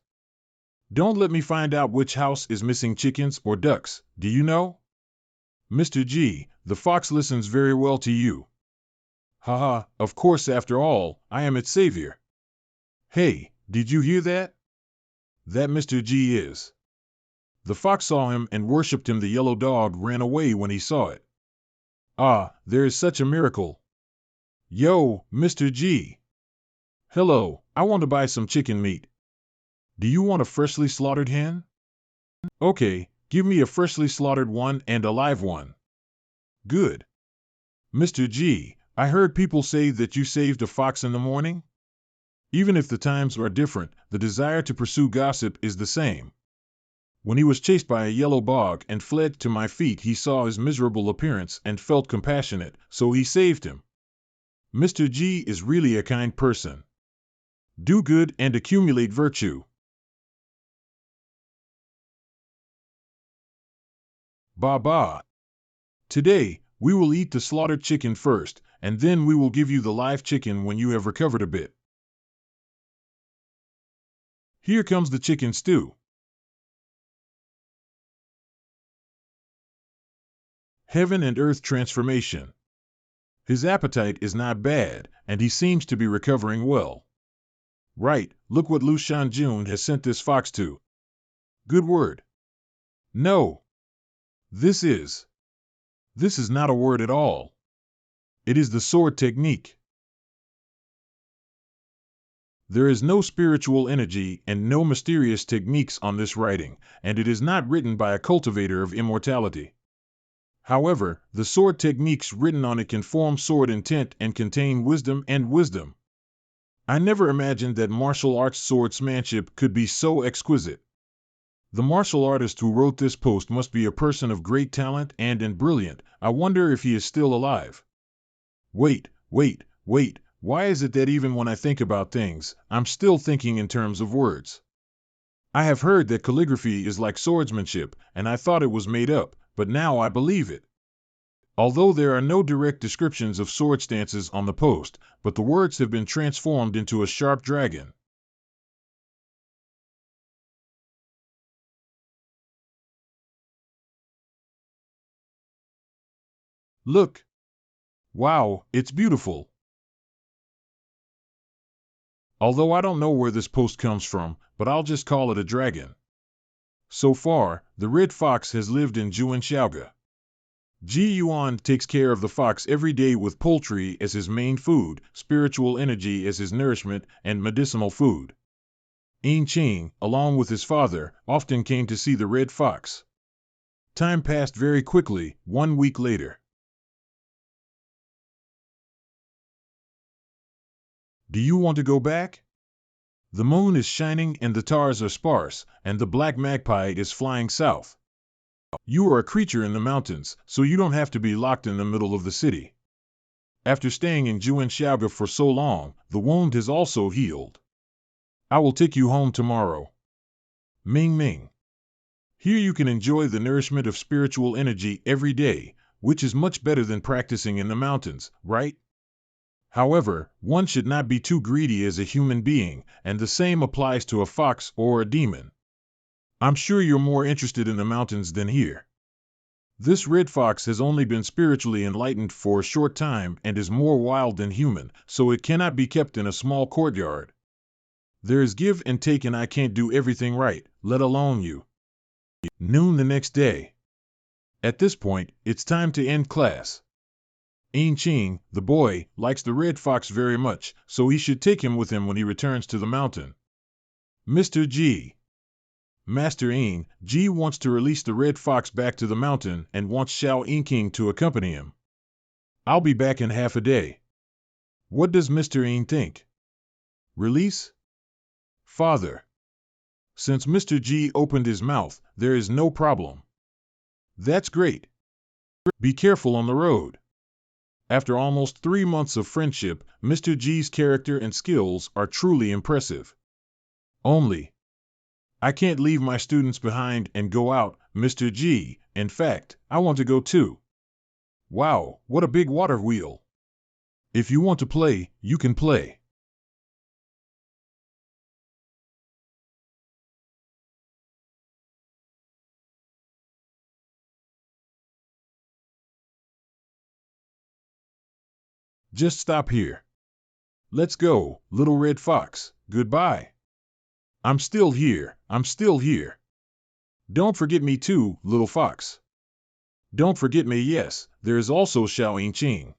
Don't let me find out which house is missing chickens or ducks, do you know? Mr. G, the fox listens very well to you. Haha, of course, after all, I am its savior. Hey, did you hear that? That Mr. G is. The fox saw him and worshipped him. The yellow dog ran away when he saw it. Ah, there is such a miracle. Yo, Mr. G. Hello, I want to buy some chicken meat. Do you want a freshly slaughtered hen? Okay, give me a freshly slaughtered one and a live one. Good. Mr. G, I heard people say that you saved a fox in the morning? Even if the times are different, the desire to pursue gossip is the same. When he was chased by a yellow bog and fled to my feet, he saw his miserable appearance and felt compassionate, so he saved him. Mr. G is really a kind person. Do good and accumulate virtue. Ba. Today, we will eat the slaughtered chicken first, and then we will give you the live chicken when you have recovered a bit. Here comes the chicken stew. Heaven and earth transformation. His appetite is not bad, and he seems to be recovering well. Right, look what Lu Shanjun has sent this fox to. Good word. No. This is not a word at all. It is the sword technique. There is no spiritual energy and no mysterious techniques on this writing, and it is not written by a cultivator of immortality. However, the sword techniques written on it can form sword intent and contain wisdom and wisdom. I never imagined that martial arts swordsmanship could be so exquisite. The martial artist who wrote this post must be a person of great talent and brilliant. I wonder if he is still alive. Wait, why is it that even when I think about things, I'm still thinking in terms of words? I have heard that calligraphy is like swordsmanship, and I thought it was made up, but now I believe it. Although there are no direct descriptions of sword stances on the post, but the words have been transformed into a sharp dragon. Look! Wow, it's beautiful! Although I don't know where this post comes from, but I'll just call it a dragon. So far, the red fox has lived in Juan. Yuan takes care of the fox every day with poultry as his main food, spiritual energy as his nourishment, and medicinal food. Yingqing, along with his father, often came to see the red fox. Time passed very quickly. 1 week later. Do you want to go back? The moon is shining and the stars are sparse, and the black magpie is flying south. You are a creature in the mountains, so you don't have to be locked in the middle of the city. After staying in Juan for so long, the wound has also healed. I will take you home tomorrow. Ming. Here you can enjoy the nourishment of spiritual energy every day, which is much better than practicing in the mountains, right? However, one should not be too greedy as a human being, and the same applies to a fox or a demon. I'm sure you're more interested in the mountains than here. This red fox has only been spiritually enlightened for a short time and is more wild than human, so it cannot be kept in a small courtyard. There is give and take, and I can't do everything right, let alone you. Noon the next day. At this point, it's time to end class. Yingqing, the boy, likes the red fox very much, so he should take him with him when he returns to the mountain. Mr. G. Master G wants to release the red fox back to the mountain and wants Xiao Yingqing to accompany him. I'll be back in half a day. What does Mr. think? Release? Father. Since Mr. G opened his mouth, there is no problem. That's great. Be careful on the road. After almost 3 months of friendship, Mr. G's character and skills are truly impressive. Only, I can't leave my students behind and go out, Mr. G, In fact, I want to go too. Wow, what a big water wheel. If you want to play, you can play. Just stop here. Let's go, little red fox, goodbye. I'm still here, I'm still here. Don't forget me too, little fox. Don't forget me, yes, there is also Xiao Ching.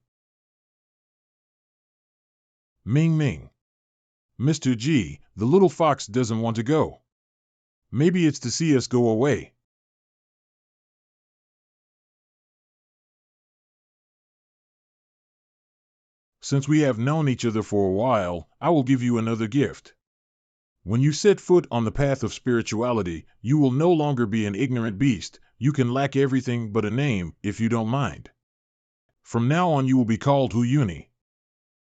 Ming Ming. Mr. G, the little fox doesn't want to go. Maybe it's to see us go away. Since we have known each other for a while, I will give you another gift. When you set foot on the path of spirituality, you will no longer be an ignorant beast. You can lack everything but a name, if you don't mind. From now on you will be called Huyuni.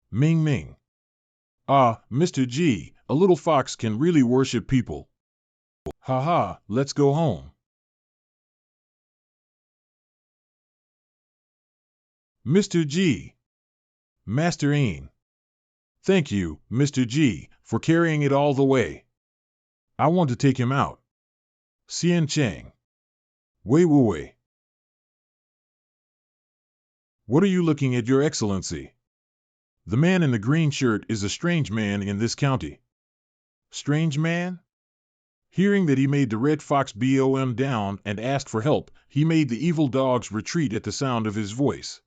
Ming Ming. Ah, Mr. G, a little fox can really worship people. Ha ha, let's go home. Mr. G. Master Ain. Thank you, Mr. G, for carrying it all the way. I want to take him out. Xian Chang. Wei Wu Wei. What are you looking at, Your Excellency? The man in the green shirt is a strange man in this county. Strange man? Hearing that he made the red fox BOM down and asked for help, he made the evil dogs retreat at the sound of his voice.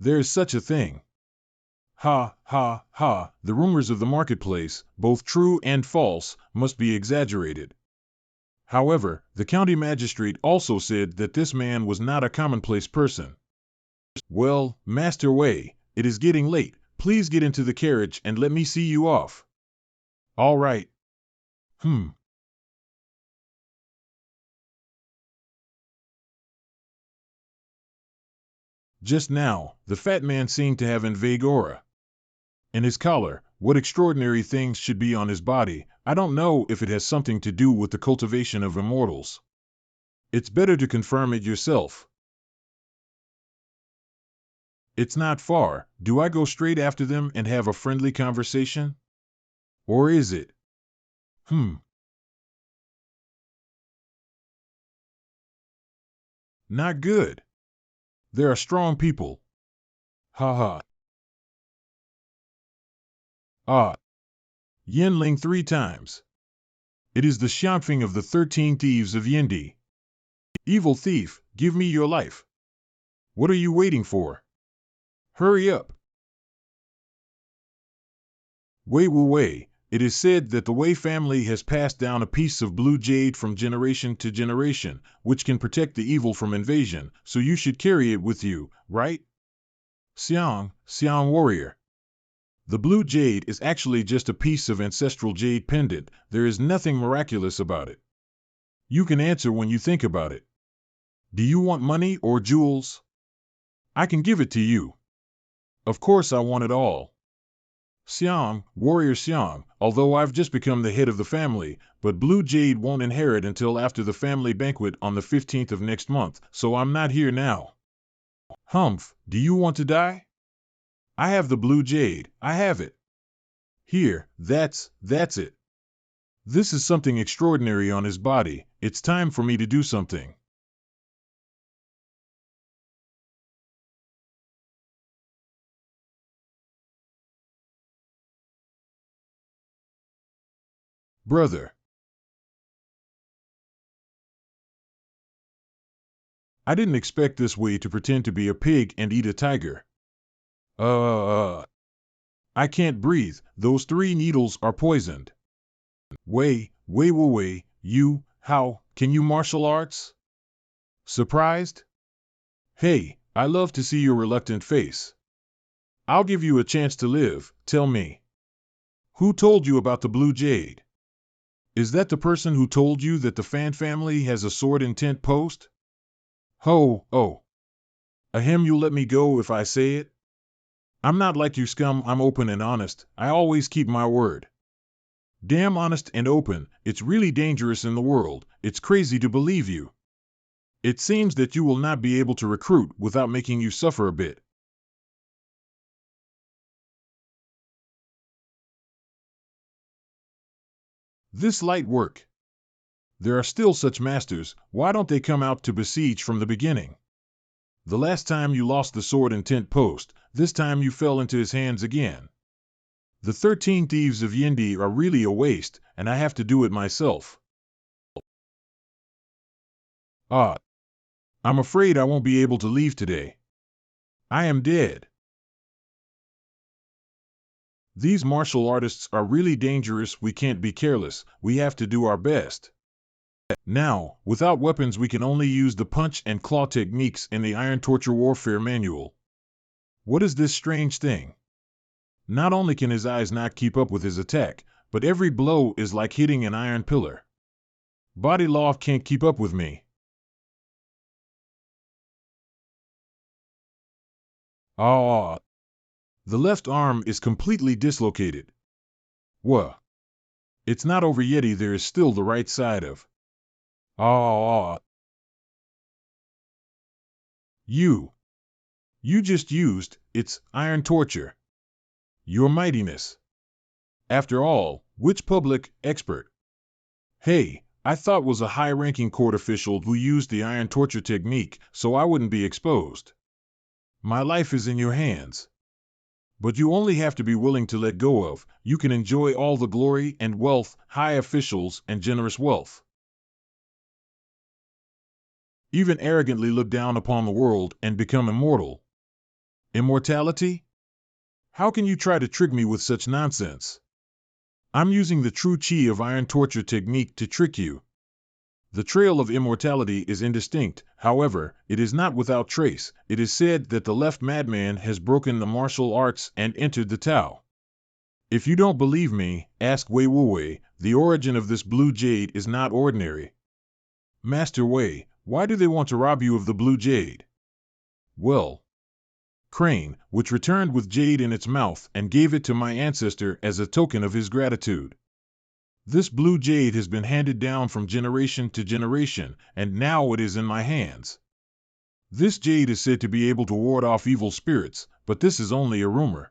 There is such a thing. Ha, ha, ha, the rumors of the marketplace, both true and false, must be exaggerated. However, the county magistrate also said that this man was not a commonplace person. Well, Master Wei, it is getting late. Please get into the carriage and let me see you off. All right. Just now, the fat man seemed to have an vague aura. And his collar, what extraordinary things should be on his body, I don't know if it has something to do with the cultivation of immortals. It's better to confirm it yourself. It's not far. Do I go straight after them and have a friendly conversation? Or is it? Not good. There are strong people. Ha ha. Ah. Yin 3 times. It is the Xianfeng of the 13 thieves of Yindi. Evil thief, give me your life. What are you waiting for? Hurry up. Wei Wu Wei, it is said that the Wei family has passed down a piece of blue jade from generation to generation, which can protect the evil from invasion, so you should carry it with you, right? Xiang warrior. The blue jade is actually just a piece of ancestral jade pendant. There is nothing miraculous about it. You can answer when you think about it. Do you want money or jewels? I can give it to you. Of course I want it all. Xiang, warrior Xiang, although I've just become the head of the family, but blue jade won't inherit until after the family banquet on the 15th of next month, so I'm not here now. Humph, do you want to die? I have the blue jade, I have it. Here, that's it. This is something extraordinary on his body. It's time for me to do something. Brother. I didn't expect this Wei to pretend to be a pig and eat a tiger. I can't breathe. Those 3 needles are poisoned. Wei Wu Wei, you, how, can you martial arts? Surprised? Hey, I love to see your reluctant face. I'll give you a chance to live, tell me. Who told you about the blue jade? Is that the person who told you that the Fan family has a sword in tent post? Ho, oh. Ahem, you'll let me go if I say it? I'm not like you scum, I'm open and honest, I always keep my word. Damn honest and open, it's really dangerous in the world, it's crazy to believe you. It seems that you will not be able to recruit without making you suffer a bit. This light work. There are still such masters, why don't they come out to besiege from the beginning? The last time you lost the sword in tent post, this time you fell into his hands again. The 13 thieves of Yindi are really a waste, and I have to do it myself. Ah, I'm afraid I won't be able to leave today. I am dead. These martial artists are really dangerous, we can't be careless, we have to do our best. Now, without weapons we can only use the punch and claw techniques in the Iron Torture Warfare Manual. What is this strange thing? Not only can his eyes not keep up with his attack, but every blow is like hitting an iron pillar. Body loft can't keep up with me. Ah, the left arm is completely dislocated. Wha? It's not over yet, there is still the right side of. Ah, you just used, it's iron torture. Your mightiness. After all, which public expert? Hey, I thought was a high-ranking court official who used the iron torture technique so I wouldn't be exposed. My life is in your hands. But you only have to be willing to let go of, you can enjoy all the glory and wealth, high officials and generous wealth. Even arrogantly look down upon the world and become immortal. Immortality? How can you try to trick me with such nonsense? I'm using the true chi of iron torture technique to trick you. The trail of immortality is indistinct, however, it is not without trace. It is said that the left madman has broken the martial arts and entered the Tao. If you don't believe me, ask Wei Wu. The origin of this blue jade is not ordinary. Master Wei, why do they want to rob you of the blue jade? Well, Crane, which returned with jade in its mouth and gave it to my ancestor as a token of his gratitude. This blue jade has been handed down from generation to generation, and now it is in my hands. This jade is said to be able to ward off evil spirits, but this is only a rumor.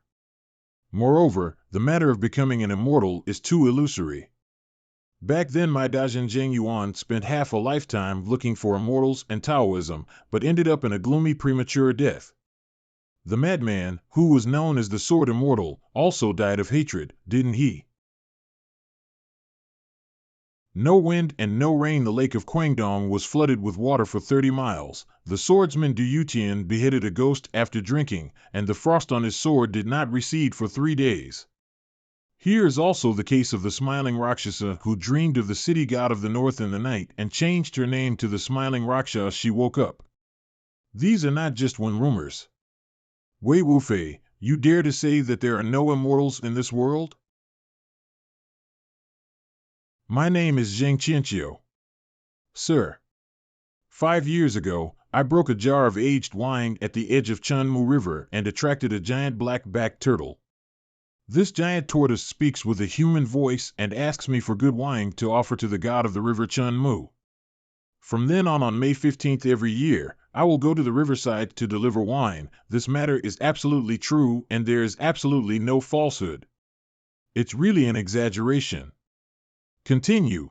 Moreover, the matter of becoming an immortal is too illusory. Back then my Dajin Zheng Yuan spent half a lifetime looking for immortals and Taoism, but ended up in a gloomy premature death. The madman, who was known as the Sword Immortal, also died of hatred, didn't he? No wind and no rain. The lake of Guangdong was flooded with water for 30 miles. The swordsman Du Yutian beheaded a ghost after drinking, and the frost on his sword did not recede for 3 days. Here is also the case of the smiling Rakshasa who dreamed of the city god of the north in the night and changed her name to the smiling Raksha as she woke up. These are not just one rumors. Wei Wufei, you dare to say that there are no immortals in this world? My name is Zheng Qianqiu. Sir. 5 years ago, I broke a jar of aged wine at the edge of Chunmu River and attracted a giant black-backed turtle. This giant tortoise speaks with a human voice and asks me for good wine to offer to the god of the river Chunmu. From then on May 15th every year, I will go to the riverside to deliver wine. This matter is absolutely true and there is absolutely no falsehood. It's really an exaggeration. Continue.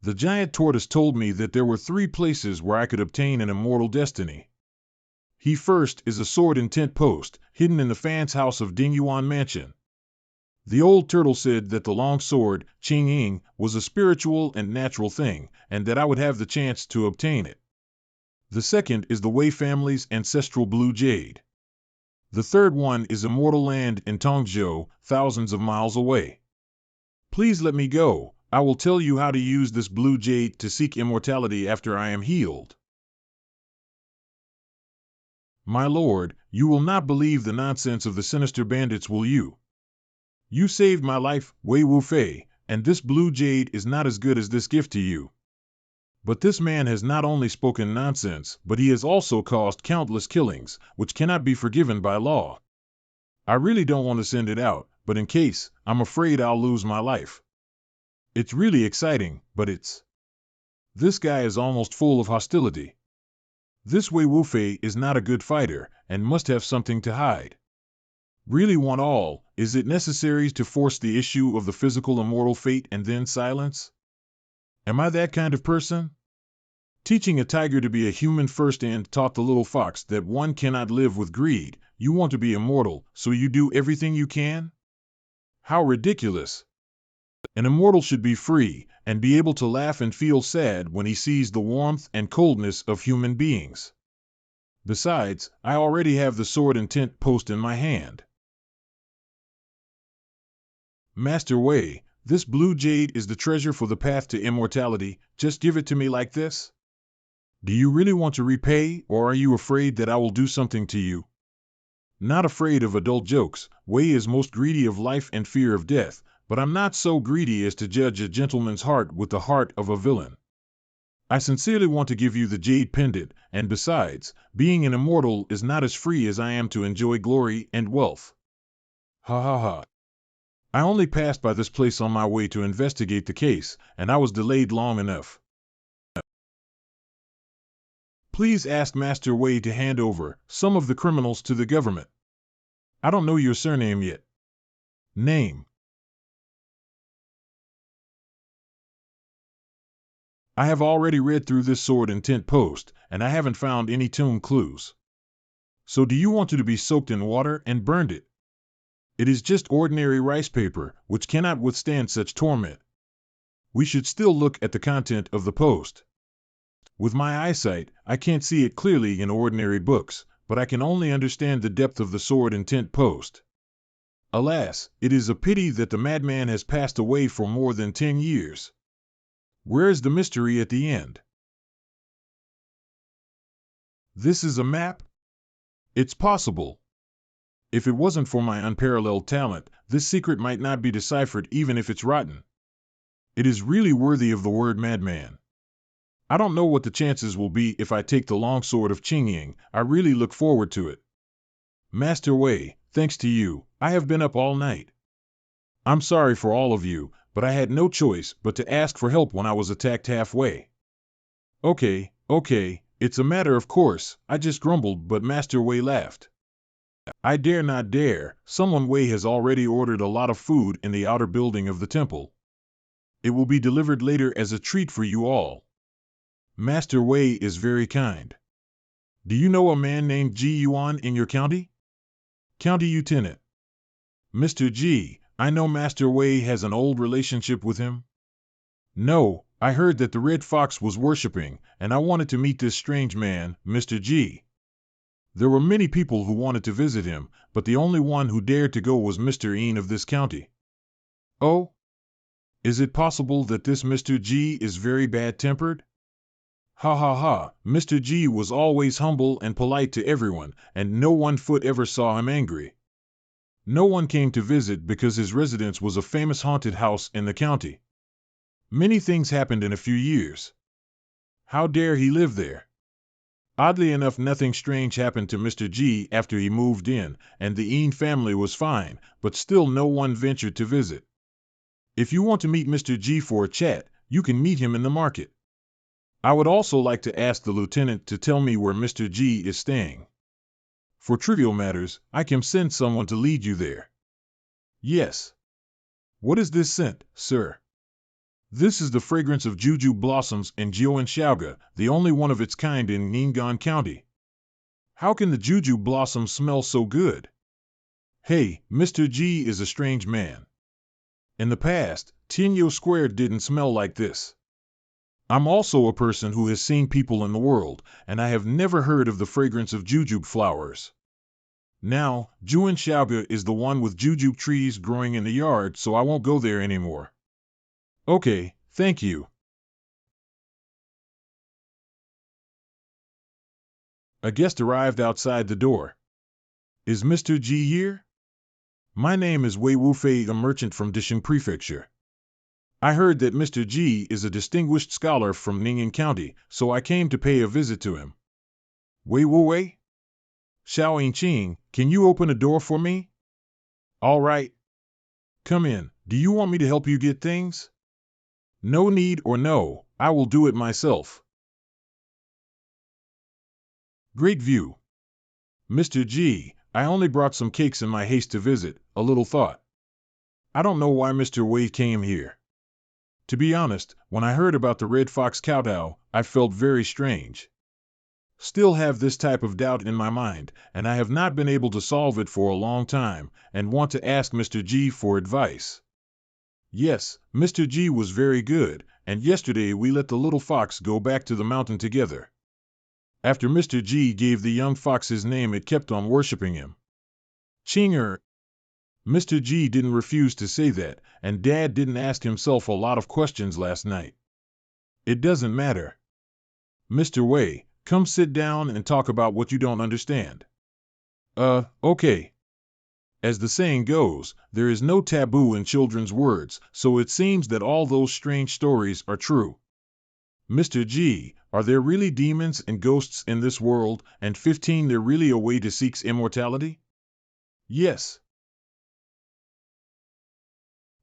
The giant tortoise told me that there were 3 places where I could obtain an immortal destiny. He first is a sword in tent post, hidden in the Fan's house of Ding Yuan Mansion. The old turtle said that the long sword, Qing Ying, was a spiritual and natural thing, and that I would have the chance to obtain it. The second is the Wei family's ancestral blue jade. The third one is immortal land in Tongzhou, thousands of miles away. Please let me go. I will tell you how to use this blue jade to seek immortality after I am healed. My lord, you will not believe the nonsense of the sinister bandits, will you? You saved my life, Wei Wufei, and this blue jade is not as good as this gift to you. But this man has not only spoken nonsense, but he has also caused countless killings, which cannot be forgiven by law. I really don't want to send it out, but in case, I'm afraid I'll lose my life. It's really exciting, but this guy is almost full of hostility. This Wei Wufei is not a good fighter and must have something to hide. Really want all, is it necessary to force the issue of the physical immortal fate and then silence? Am I that kind of person? Teaching a tiger to be a human first and taught the little fox that one cannot live with greed, you want to be immortal, so you do everything you can? How ridiculous! An immortal should be free and be able to laugh and feel sad when he sees the warmth and coldness of human beings. Besides, I already have the sword intent post in my hand. Master Wei, this blue jade is the treasure for the path to immortality. Just give it to me like this? Do you really want to repay, or are you afraid that I will do something to you? Not afraid of adult jokes. Wei is most greedy of life and fear of death, but I'm not so greedy as to judge a gentleman's heart with the heart of a villain. I sincerely want to give you the jade pendant, and besides, being an immortal is not as free as I am to enjoy glory and wealth. Ha ha ha. I only passed by this place on my way to investigate the case, and I was delayed long enough. Please ask Master Wei to hand over some of the criminals to the government. I don't know your surname yet. Name. I have already read through this sword intent post, and I haven't found any tomb clues. So do you want it to be soaked in water and burned it? It is just ordinary rice paper, which cannot withstand such torment. We should still look at the content of the post. With my eyesight, I can't see it clearly in ordinary books, but I can only understand the depth of the sword intent post. Alas, it is a pity that the madman has passed away for more than 10 years. Where is the mystery at the end? This is a map? It's possible. If it wasn't for my unparalleled talent, this secret might not be deciphered even if it's rotten. It is really worthy of the word madman. I don't know what the chances will be if I take the longsword of Qingying. I really look forward to it. Master Wei, thanks to you, I have been up all night. I'm sorry for all of you, but I had no choice but to ask for help when I was attacked halfway. Okay, it's a matter of course, I just grumbled, but Master Wei laughed. I dare not dare, someone Wei has already ordered a lot of food in the outer building of the temple. It will be delivered later as a treat for you all. Master Wei is very kind. Do you know a man named Ji Yuan in your county? County Lieutenant. Mr. Ji, I know Master Wei has an old relationship with him. No, I heard that the Red Fox was worshipping, and I wanted to meet this strange man, Mr. Ji. There were many people who wanted to visit him, but the only one who dared to go was Mr. Yuan of this county. Oh? Is it possible that this Mr. Ji is very bad-tempered? Ha ha ha, Mr. Ji was always humble and polite to everyone, and no one foot ever saw him angry. No one came to visit because his residence was a famous haunted house in the county. Many things happened in a few years. How dare he live there? Oddly enough, nothing strange happened to Mr. Ji after he moved in, and the Yuan family was fine, but still no one ventured to visit. If you want to meet Mr. Ji for a chat, you can meet him in the market. I would also like to ask the lieutenant to tell me where Mr. Ji is staying. For trivial matters, I can send someone to lead you there. Yes. What is this scent, sir? This is the fragrance of juju blossoms in Jiuan Xiaoga, the only one of its kind in Ning'an County. How can the juju blossoms smell so good? Hey, Mr. Ji is a strange man. In the past, Tianyo Square didn't smell like this. I'm also a person who has seen people in the world, and I have never heard of the fragrance of jujube flowers. Now, Jiuan Xiaoga is the one with jujube trees growing in the yard, so I won't go there anymore. Okay, thank you. A guest arrived outside the door. Is Mr. Ji here? My name is Wei Wufei, a merchant from Disheng Prefecture. I heard that Mr. Ji is a distinguished scholar from Ning'an County, so I came to pay a visit to him. Wei Wufei? Xiao Yingqing, can you open a door for me? All right. Come in. Do you want me to help you get things? No need or no, I will do it myself. Great view. Mr. G, I only brought some cakes in my haste to visit, a little thought. I don't know why Mr. Wei came here. To be honest, when I heard about the Red Fox kowtow, I felt very strange. Still have this type of doubt in my mind, and I have not been able to solve it for a long time, and want to ask Mr. G for advice. Yes, Mr. G was very good, and yesterday we let the little fox go back to the mountain together. After Mr. G gave the young fox his name, it kept on worshipping him. Chinger. Mr. G didn't refuse to say that, and Dad didn't ask himself a lot of questions last night. It doesn't matter. Mr. Wei, come sit down and talk about what you don't understand. Okay. As the saying goes, there is no taboo in children's words, so it seems that all those strange stories are true. Mr. G, are there really demons and ghosts in this world, and 15 there really a way to seek immortality? Yes.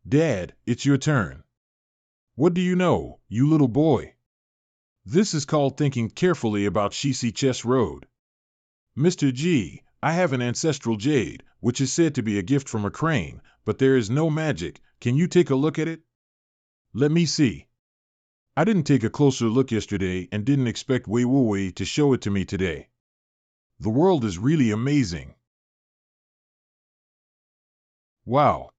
Dad, it's your turn. What do you know, you little boy? This is called thinking carefully about Shishi Chess Road. Mr. G, I have an ancestral jade, which is said to be a gift from a crane, but there is no magic. Can you take a look at it? Let me see. I didn't take a closer look yesterday and didn't expect Wei Wu Wei to show it to me today. The world is really amazing. Wow.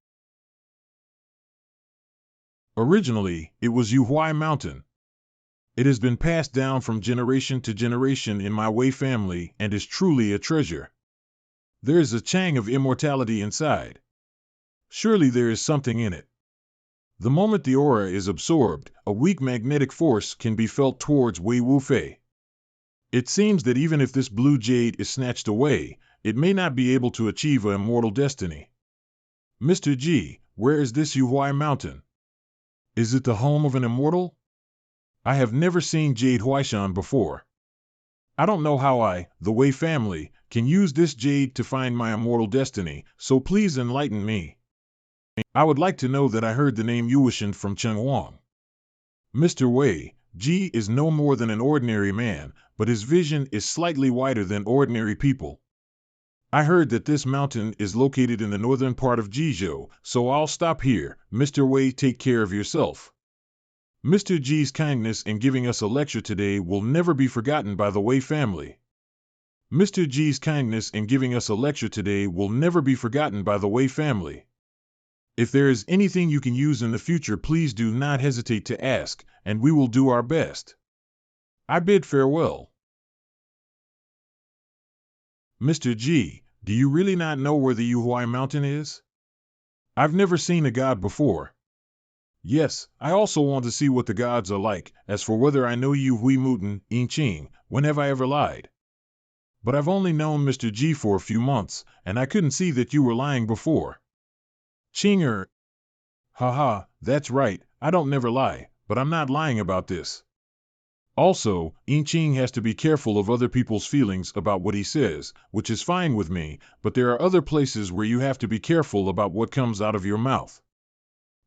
Originally, it was Yuhuai Mountain. It has been passed down from generation to generation in my Wei family and is truly a treasure. There is a chang of immortality inside. Surely there is something in it. The moment the aura is absorbed, a weak magnetic force can be felt towards Wei Wu Fei. It seems that even if this blue jade is snatched away, it may not be able to achieve an immortal destiny. Mr. G, where is this Yuhuai Mountain? Is it the home of an immortal? I have never seen Jade Huaishan before. I don't know how I, the Wei family, can use this jade to find my immortal destiny, so please enlighten me. I would like to know that I heard the name Yuishan from Cheng Wang. Mr. Wei, Ji is no more than an ordinary man, but his vision is slightly wider than ordinary people. I heard that this mountain is located in the northern part of Jizhou, so I'll stop here. Mr. Wei, take care of yourself. Mr. G's kindness in giving us a lecture today will never be forgotten by the Wei family. Mr. G's kindness in giving us a lecture today will never be forgotten by the Wei family. If there is anything you can use in the future, please do not hesitate to ask, and we will do our best. I bid farewell. Mr. G, do you really not know where the Yuhuai Mountain is? I've never seen a god before. Yes, I also want to see what the gods are like. As for whether I know you Hui Muten, Yin Qing, when have I ever lied? But I've only known Mr. G for a few months, and I couldn't see that you were lying before. Chinger. Haha, that's right, I don't never lie, but I'm not lying about this. Also, Yin Qing has to be careful of other people's feelings about what he says, which is fine with me, but there are other places where you have to be careful about what comes out of your mouth.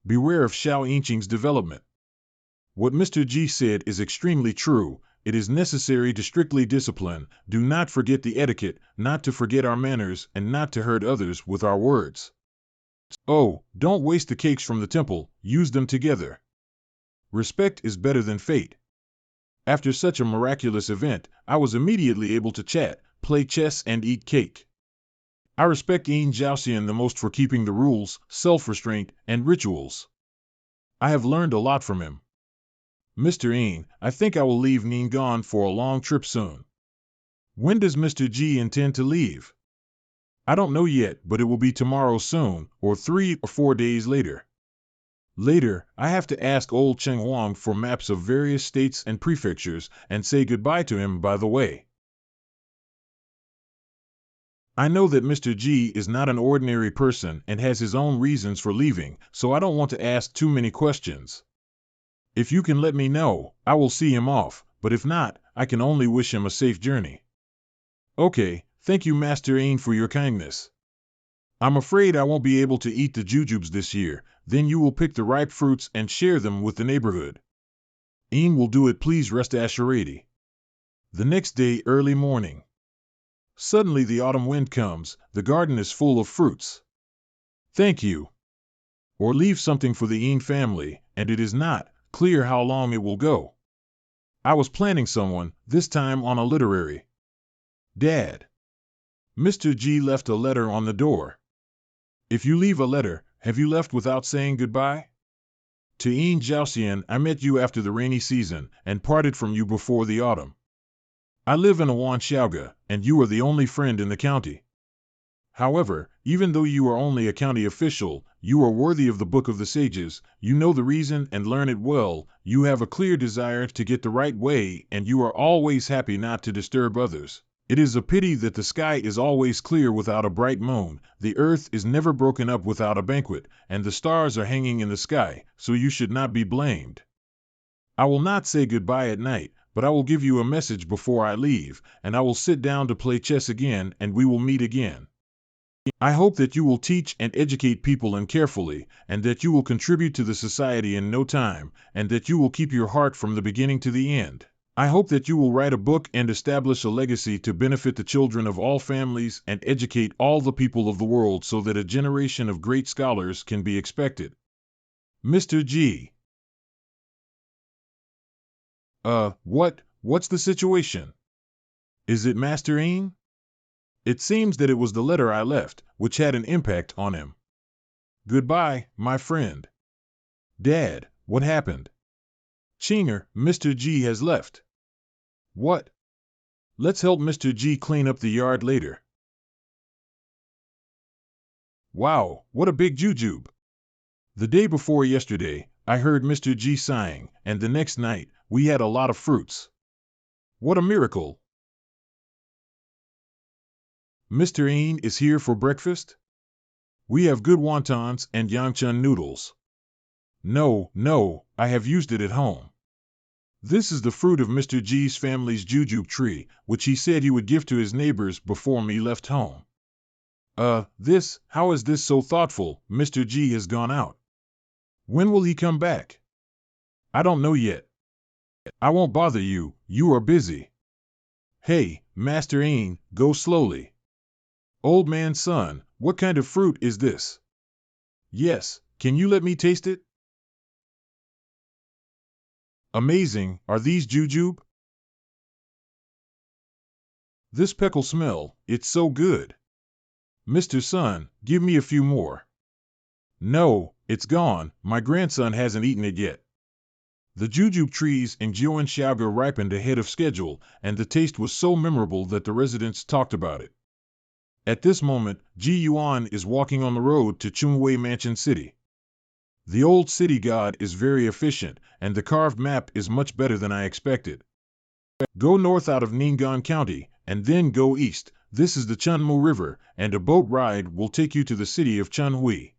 Beware of Xiao Yinqing's development. What Mr. G said is extremely true. It is necessary to strictly discipline, do not forget the etiquette, not to forget our manners, and not to hurt others with our words. Oh, don't waste the cakes from the temple, use them together. Respect is better than fate. After such a miraculous event, I was immediately able to chat, play chess, and eat cake. I respect Yin Zhaoxian the most for keeping the rules, self-restraint, and rituals. I have learned a lot from him. Mr. Yin, I think I will leave Ning'an for a long trip soon. When does Mr. G intend to leave? I don't know yet, but it will be tomorrow soon, or 3 or 4 days later. Later, I have to ask old Cheng Huang for maps of various states and prefectures, and say goodbye to him by the way. I know that Mr. G is not an ordinary person and has his own reasons for leaving, so I don't want to ask too many questions. If you can let me know, I will see him off, but if not, I can only wish him a safe journey. Okay, thank you Master Yin for your kindness. I'm afraid I won't be able to eat the jujubes this year, then you will pick the ripe fruits and share them with the neighborhood. Yin will do it, please rest assured. The next day early morning. Suddenly the autumn wind comes, the garden is full of fruits. Thank you. Or leave something for the Yin family, and it is not clear how long it will go. I was planning someone, this time on a literary. Dad. Mr. G left a letter on the door. If you leave a letter, have you left without saying goodbye? To Yin Jiaoxian, I met you after the rainy season, and parted from you before the autumn. I live in Yuan Xiaoga, and you are the only friend in the county. However, even though you are only a county official, you are worthy of the Book of the Sages, you know the reason and learn it well, you have a clear desire to get the right way, and you are always happy not to disturb others. It is a pity that the sky is always clear without a bright moon, the earth is never broken up without a banquet, and the stars are hanging in the sky, so you should not be blamed. I will not say goodbye at night, but I will give you a message before I leave, and I will sit down to play chess again, and we will meet again. I hope that you will teach and educate people and carefully, and that you will contribute to the society in no time, and that you will keep your heart from the beginning to the end. I hope that you will write a book and establish a legacy to benefit the children of all families and educate all the people of the world so that a generation of great scholars can be expected. Mr. G. What's the situation? Is it Master Yin? It seems that it was the letter I left, which had an impact on him. Goodbye, my friend. Dad, what happened? Chinger, Mr. G has left. What? Let's help Mr. G clean up the yard later. Wow, what a big jujube. The day before yesterday, I heard Mr. G sighing, and the next night, we had a lot of fruits. What a miracle. Mr. Yin is here for breakfast? We have good wontons and yangchun noodles. No, I have used it at home. This is the fruit of Mr. G's family's jujube tree, which he said he would give to his neighbors before me left home. How is this so thoughtful? Mr. G has gone out. When will he come back? I don't know yet. I won't bother you, you are busy. Hey, Master Yin, go slowly. Old man's son, what kind of fruit is this? Yes, can you let me taste it? Amazing, are these jujube? This peckle smell, it's so good. Mr. Son, give me a few more. No, it's gone, my grandson hasn't eaten it yet. The jujube trees in Yuan Xiaoga ripened ahead of schedule, and the taste was so memorable that the residents talked about it. At this moment, Yuan is walking on the road to Chungwei Mansion City. The old city god is very efficient, and the carved map is much better than I expected. Go north out of Ning'an County, and then go east. This is the Chunmu River, and a boat ride will take you to the city of Chunhui.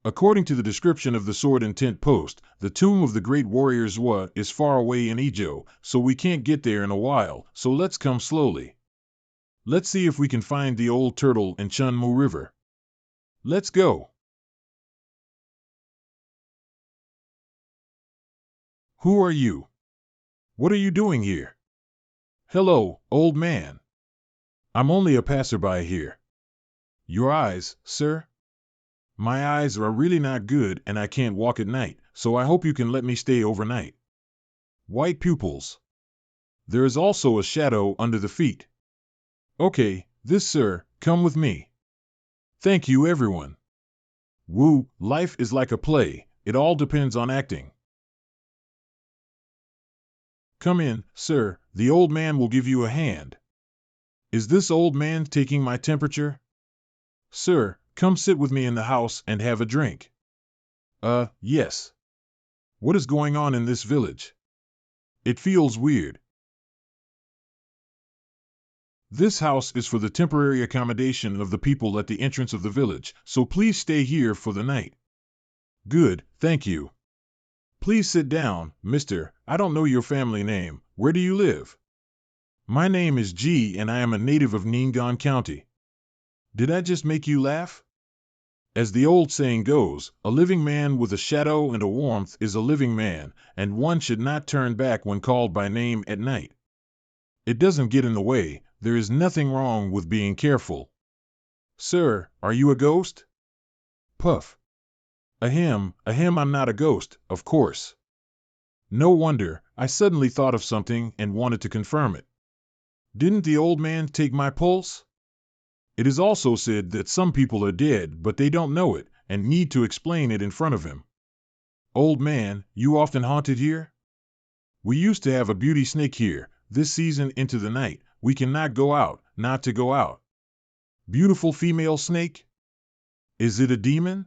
According to the description of the sword and tent post, the tomb of the great warrior Zhua is far away in Izhou, so we can't get there in a while, so let's come slowly. Let's see if we can find the old turtle in Chunmu River. Let's go. Who are you? What are you doing here? Hello, old man. I'm only a passerby here. Your eyes, sir? My eyes are really not good and I can't walk at night, so I hope you can let me stay overnight. White pupils. There is also a shadow under the feet. Okay, this sir, come with me. Thank you everyone. Woo, life is like a play, it all depends on acting. Come in, sir, the old man will give you a hand. Is this old man taking my temperature? Sir, come sit with me in the house and have a drink. Yes. What is going on in this village? It feels weird. This house is for the temporary accommodation of the people at the entrance of the village, so please stay here for the night. Good, thank you. Please sit down, mister. I don't know your family name. Where do you live? My name is G and I am a native of Ning'an County. Did I just make you laugh? As the old saying goes, a living man with a shadow and a warmth is a living man, and one should not turn back when called by name at night. It doesn't get in the way, There is nothing wrong with being careful. Sir, are you a ghost? Puff. Ahem, I'm not a ghost, of course. No wonder, I suddenly thought of something and wanted to confirm it. Didn't the old man take my pulse? It is also said that some people are dead, but they don't know it, and need to explain it in front of him. Old man, you often haunted here? We used to have a beauty snake here. This season into the night, we cannot go out, not to go out. Beautiful female snake? Is it a demon?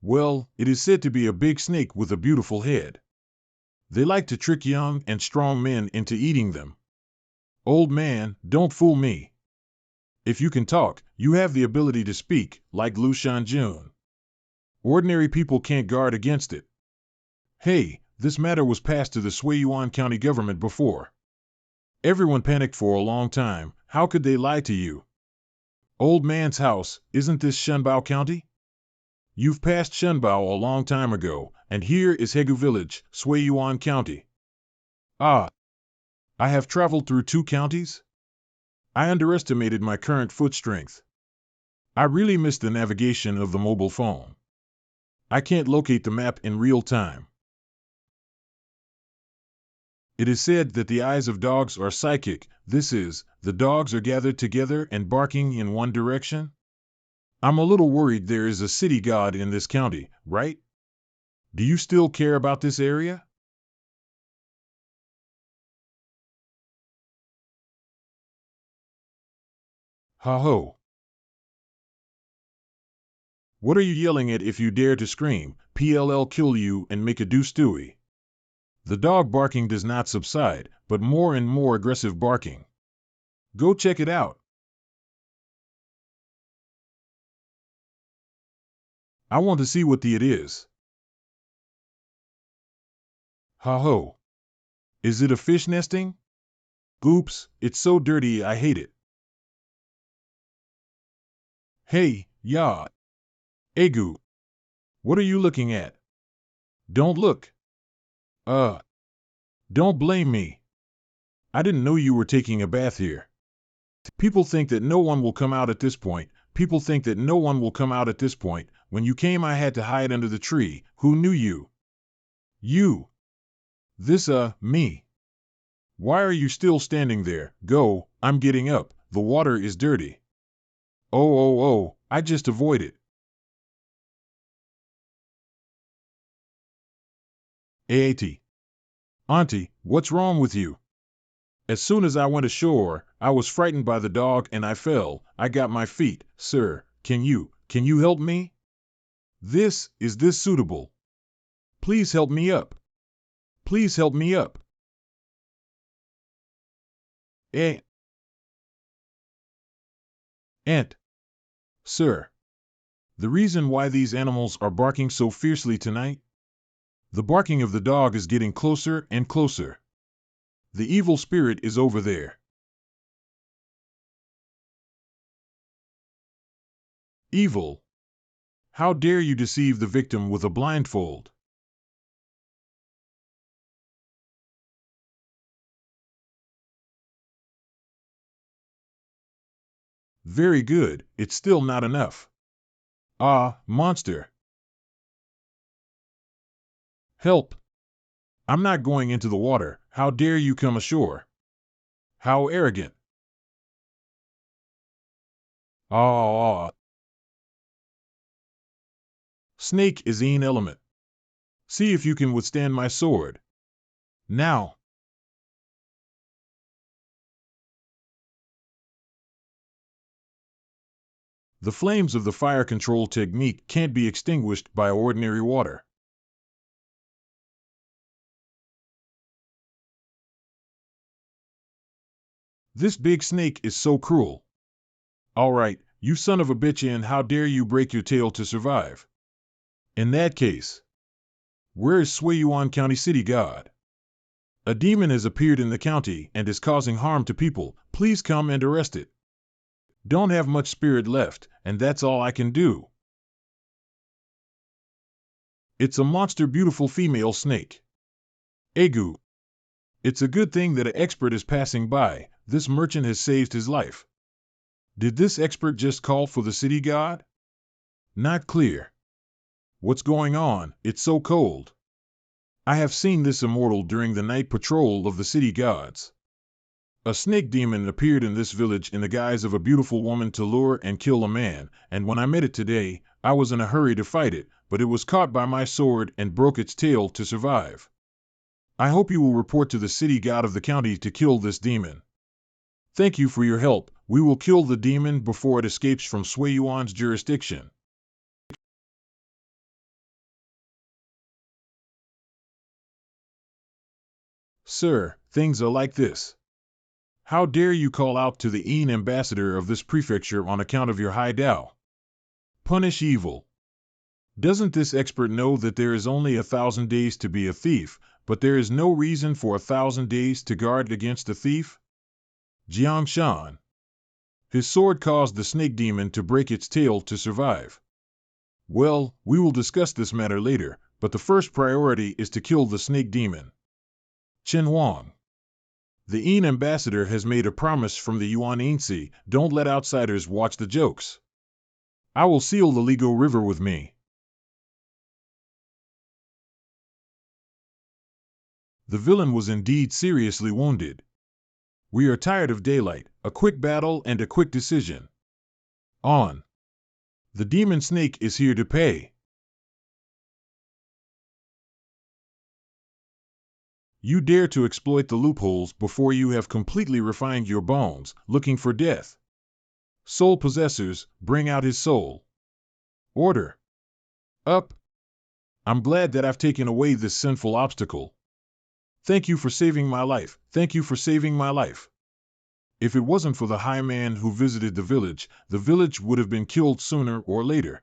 Well, it is said to be a big snake with a beautiful head. They like to trick young and strong men into eating them. Old man, don't fool me. If you can talk, you have the ability to speak, like Lu Shanjun. Ordinary people can't guard against it. Hey, this matter was passed to the Yuan County government before. Everyone panicked for a long time. How could they lie to you? Old man's house, isn't this Shunbao County? You've passed Shunbao a long time ago, and here is Hegu Village, Yuan County. Ah, I have traveled through 2 counties? I underestimated my current foot strength. I really missed the navigation of the mobile phone. I can't locate the map in real time. It is said that the eyes of dogs are psychic. This is, the dogs are gathered together and barking in one direction? I'm a little worried there is a city god in this county, right? Do you still care about this area? Ha ho. What are you yelling at? If you dare to scream, PLL kill you and make a do stewie. The dog barking does not subside, but more and more aggressive barking. Go check it out. I want to see what it is. Ha ho. Is it a fish nesting? Oops, it's so dirty I hate it. Hey, ya. Egu. What are you looking at? Don't look. Don't blame me. I didn't know you were taking a bath here. People think that no one will come out at this point. People think that no one will come out at this point. When you came, I had to hide under the tree. Who knew you? You. This, me. Why are you still standing there? Go, I'm getting up. The water is dirty. Oh, I just avoid it. Auntie. Auntie, what's wrong with you? As soon as I went ashore, I was frightened by the dog and I fell. I got my feet. Sir, can you help me? Is this suitable? Please help me up. Please help me up. Aunt. Sir. The reason why these animals are barking so fiercely tonight? The barking of the dog is getting closer and closer. The evil spirit is over there. Evil? How dare you deceive the victim with a blindfold? Very good, it's still not enough. Ah, monster. Help. I'm not going into the water. How dare you come ashore? How arrogant. Ah. Snake is an element. See if you can withstand my sword. Now. The flames of the fire control technique can't be extinguished by ordinary water. This big snake is so cruel. All right, you son of a bitch, and how dare you break your tail to survive? In that case, where is Yuan County City God? A demon has appeared in the county and is causing harm to people. Please come and arrest it. Don't have much spirit left, and that's all I can do. It's a monster beautiful female snake. Egu. It's a good thing that an expert is passing by. This merchant has saved his life. Did this expert just call for the city god? Not clear. What's going on? It's so cold. I have seen this immortal during the night patrol of the city gods. A snake demon appeared in this village in the guise of a beautiful woman to lure and kill a man, and when I met it today, I was in a hurry to fight it, but it was caught by my sword and broke its tail to survive. I hope you will report to the city god of the county to kill this demon. Thank you for your help. We will kill the demon before it escapes from Yuan's jurisdiction. Sir, things are like this. How dare you call out to the Yuan ambassador of this prefecture on account of your high Dao? Punish evil. Doesn't this expert know that there is only 1,000 days to be a thief, but there is no reason for 1,000 days to guard against a thief? Jiang Shan. His sword caused the snake demon to break its tail to survive. Well, we will discuss this matter later, but the first priority is to kill the snake demon. Chen Wang. The Yuan ambassador has made a promise from the Yuan Ainsi, don't let outsiders watch the jokes. I will seal the Ligo River with me. The villain was indeed seriously wounded. We are tired of daylight, a quick battle and a quick decision. On. The demon snake is here to pay. You dare to exploit the loopholes before you have completely refined your bones, looking for death. Soul possessors, bring out his soul. Order. Up. I'm glad that I've taken away this sinful obstacle. Thank you for saving my life. Thank you for saving my life. If it wasn't for the high man who visited the village would have been killed sooner or later.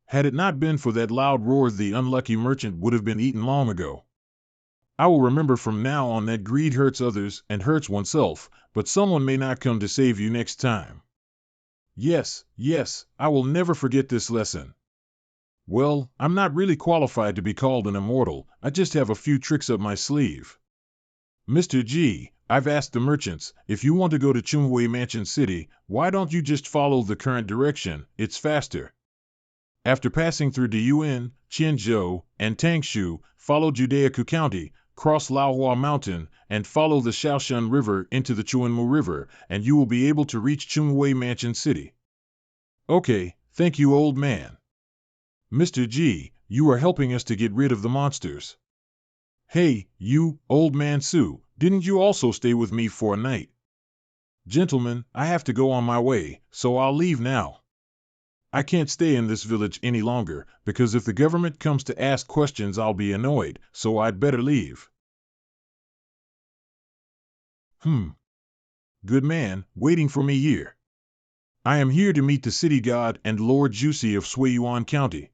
Had it not been for that loud roar, the unlucky merchant would have been eaten long ago. I will remember from now on that greed hurts others and hurts oneself, but someone may not come to save you next time. Yes, I will never forget this lesson. Well, I'm not really qualified to be called an immortal, I just have a few tricks up my sleeve. Mr. G, I've asked the merchants, if you want to go to Chungwei Mansion City, why don't you just follow the current direction, it's faster. After passing through Diyuan, Qianzhou, and Tangshu, follow Judaiku County, cross Laohua Mountain, and follow the Shaoshan River into the Chuanmu River, and you will be able to reach Chungwei Mansion City. Okay, thank you, old man. Mr. G, you are helping us to get rid of the monsters. Hey, you, old man Su, didn't you also stay with me for a night? Gentlemen, I have to go on my way, so I'll leave now. I can't stay in this village any longer, because if the government comes to ask questions I'll be annoyed, so I'd better leave. Good man, waiting for me here. I am here to meet the city god and Lord Juicy of Yuan County.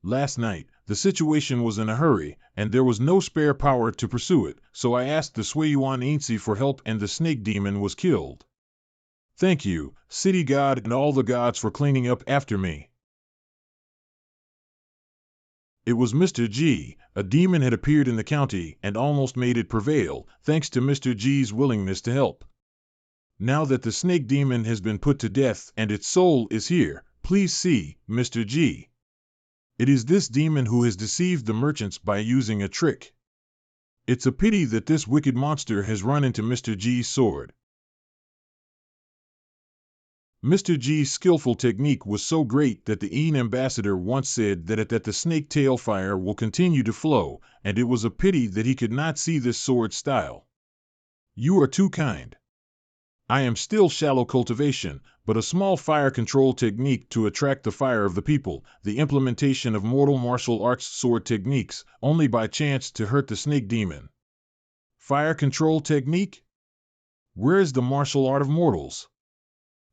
Last night, the situation was in a hurry, and there was no spare power to pursue it, so I asked the Yuan Ainsi for help and the snake demon was killed. Thank you, city god and all the gods for cleaning up after me. It was Mr. G. A demon had appeared in the county and almost made it prevail, thanks to Mr. G's willingness to help. Now that the snake demon has been put to death and its soul is here, please see, Mr. G. It is this demon who has deceived the merchants by using a trick. It's a pity that this wicked monster has run into Mr. G's sword. Mr. G's skillful technique was so great that the Yuan ambassador once said that the snake tail fire will continue to flow, and it was a pity that he could not see this sword style. You are too kind. I am still shallow cultivation, but a small fire control technique to attract the fire of the people, the implementation of mortal martial arts sword techniques, only by chance to hurt the snake demon. Fire control technique? Where is the martial art of mortals?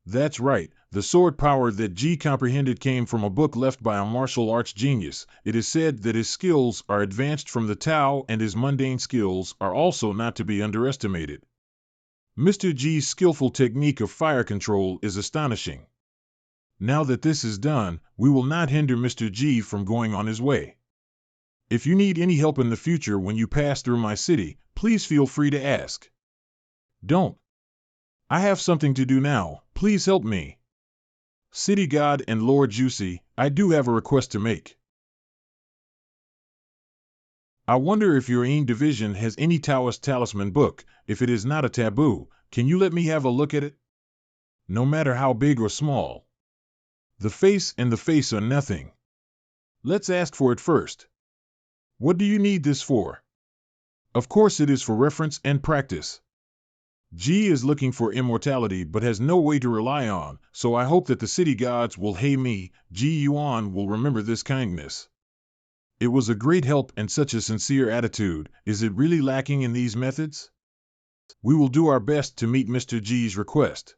That's right, the sword power that G comprehended came from a book left by a martial arts genius. It is said that his skills are advanced from the Tao and his mundane skills are also not to be underestimated. Mr. G's skillful technique of fire control is astonishing. Now that this is done, we will not hinder Mr. G from going on his way. If you need any help in the future when you pass through my city, please feel free to ask. Don't I have something to do now. Please help me. City God and Lord Juicy, I do have a request to make. I wonder if your Yuan division has any Taoist talisman book. If it is not a taboo, can you let me have a look at it? No matter how big or small. The face and the face are nothing. Let's ask for it first. What do you need this for? Of course it is for reference and practice. G is looking for immortality but has no way to rely on, so I hope that the city gods will hey me, G Yuan will remember this kindness. It was a great help and such a sincere attitude. Is it really lacking in these methods? We will do our best to meet Mr. G's request.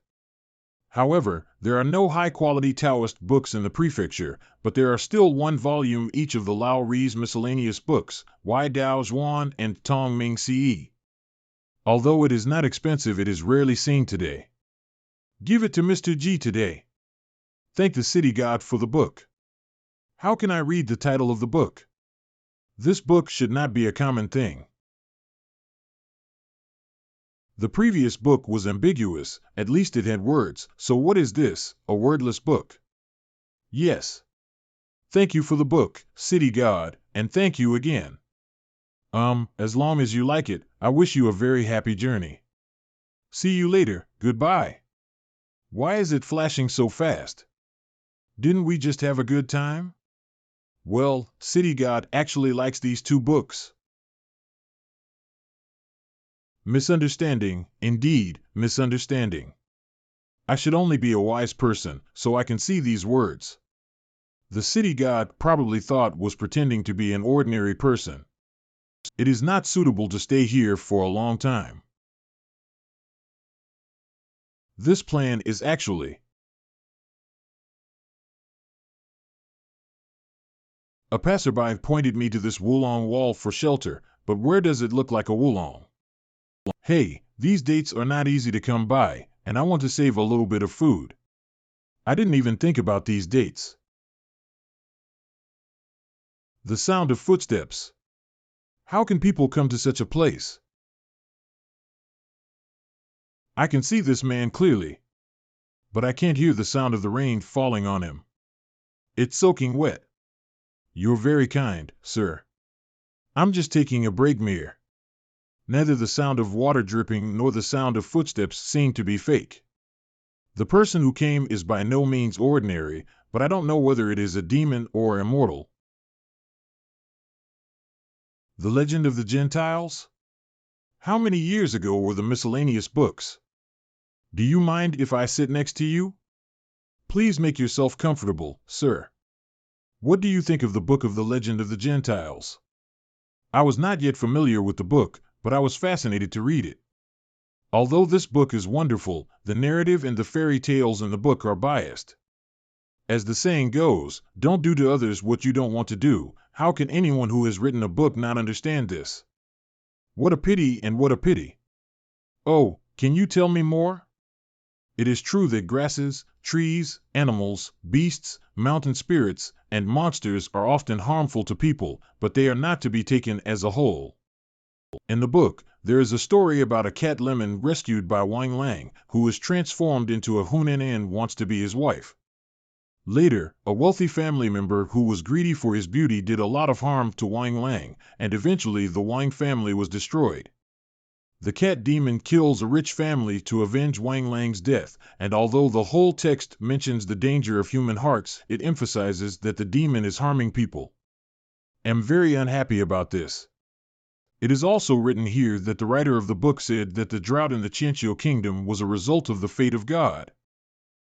However, there are no high-quality Taoist books in the prefecture, but there are still one volume each of the Lao Ri's miscellaneous books, Wai Dao Zhuan and Tong Ming Ce. Although it is not expensive, it is rarely seen today. Give it to Mr. G today. Thank the city god for the book. How can I read the title of the book? This book should not be a common thing. The previous book was ambiguous, at least it had words, so what is this, a wordless book? Yes. Thank you for the book, city god, and thank you again. As long as you like it, I wish you a very happy journey. See you later, goodbye. Why is it flashing so fast? Didn't we just have a good time? Well, city god actually likes these two books. Misunderstanding, indeed, misunderstanding. I should only be a wise person, so I can see these words. The city god probably thought was pretending to be an ordinary person. It is not suitable to stay here for a long time. This plan is actually a passerby pointed me to this Wulong wall for shelter, but where does it look like a Wulong? Hey, these dates are not easy to come by, and I want to save a little bit of food. I didn't even think about these dates. The sound of footsteps. How can people come to such a place? I can see this man clearly, but I can't hear the sound of the rain falling on him. It's soaking wet. You're very kind, sir. I'm just taking a break mere. Neither the sound of water dripping nor the sound of footsteps seem to be fake. The person who came is by no means ordinary, but I don't know whether it is a demon or immortal. The Legend of the Gentiles? How many years ago were the miscellaneous books? Do you mind if I sit next to you? Please make yourself comfortable, sir. What do you think of the book of the Legend of the Gentiles? I was not yet familiar with the book, but I was fascinated to read it. Although this book is wonderful, the narrative and the fairy tales in the book are biased. As the saying goes, don't do to others what you don't want to do. How can anyone who has written a book not understand this? What a pity and what a pity. Oh, can you tell me more? It is true that grasses, trees, animals, beasts, mountain spirits, and monsters are often harmful to people, but they are not to be taken as a whole. In the book, there is a story about a cat lemon rescued by Wang Lang, who is transformed into a Hunan and wants to be his wife. Later, a wealthy family member who was greedy for his beauty did a lot of harm to Wang Lang, and eventually the Wang family was destroyed. The cat demon kills a rich family to avenge Wang Lang's death, and although the whole text mentions the danger of human hearts, it emphasizes that the demon is harming people. I'm very unhappy about this. It is also written here that the writer of the book said that the drought in the Qianqiu kingdom was a result of the fate of God.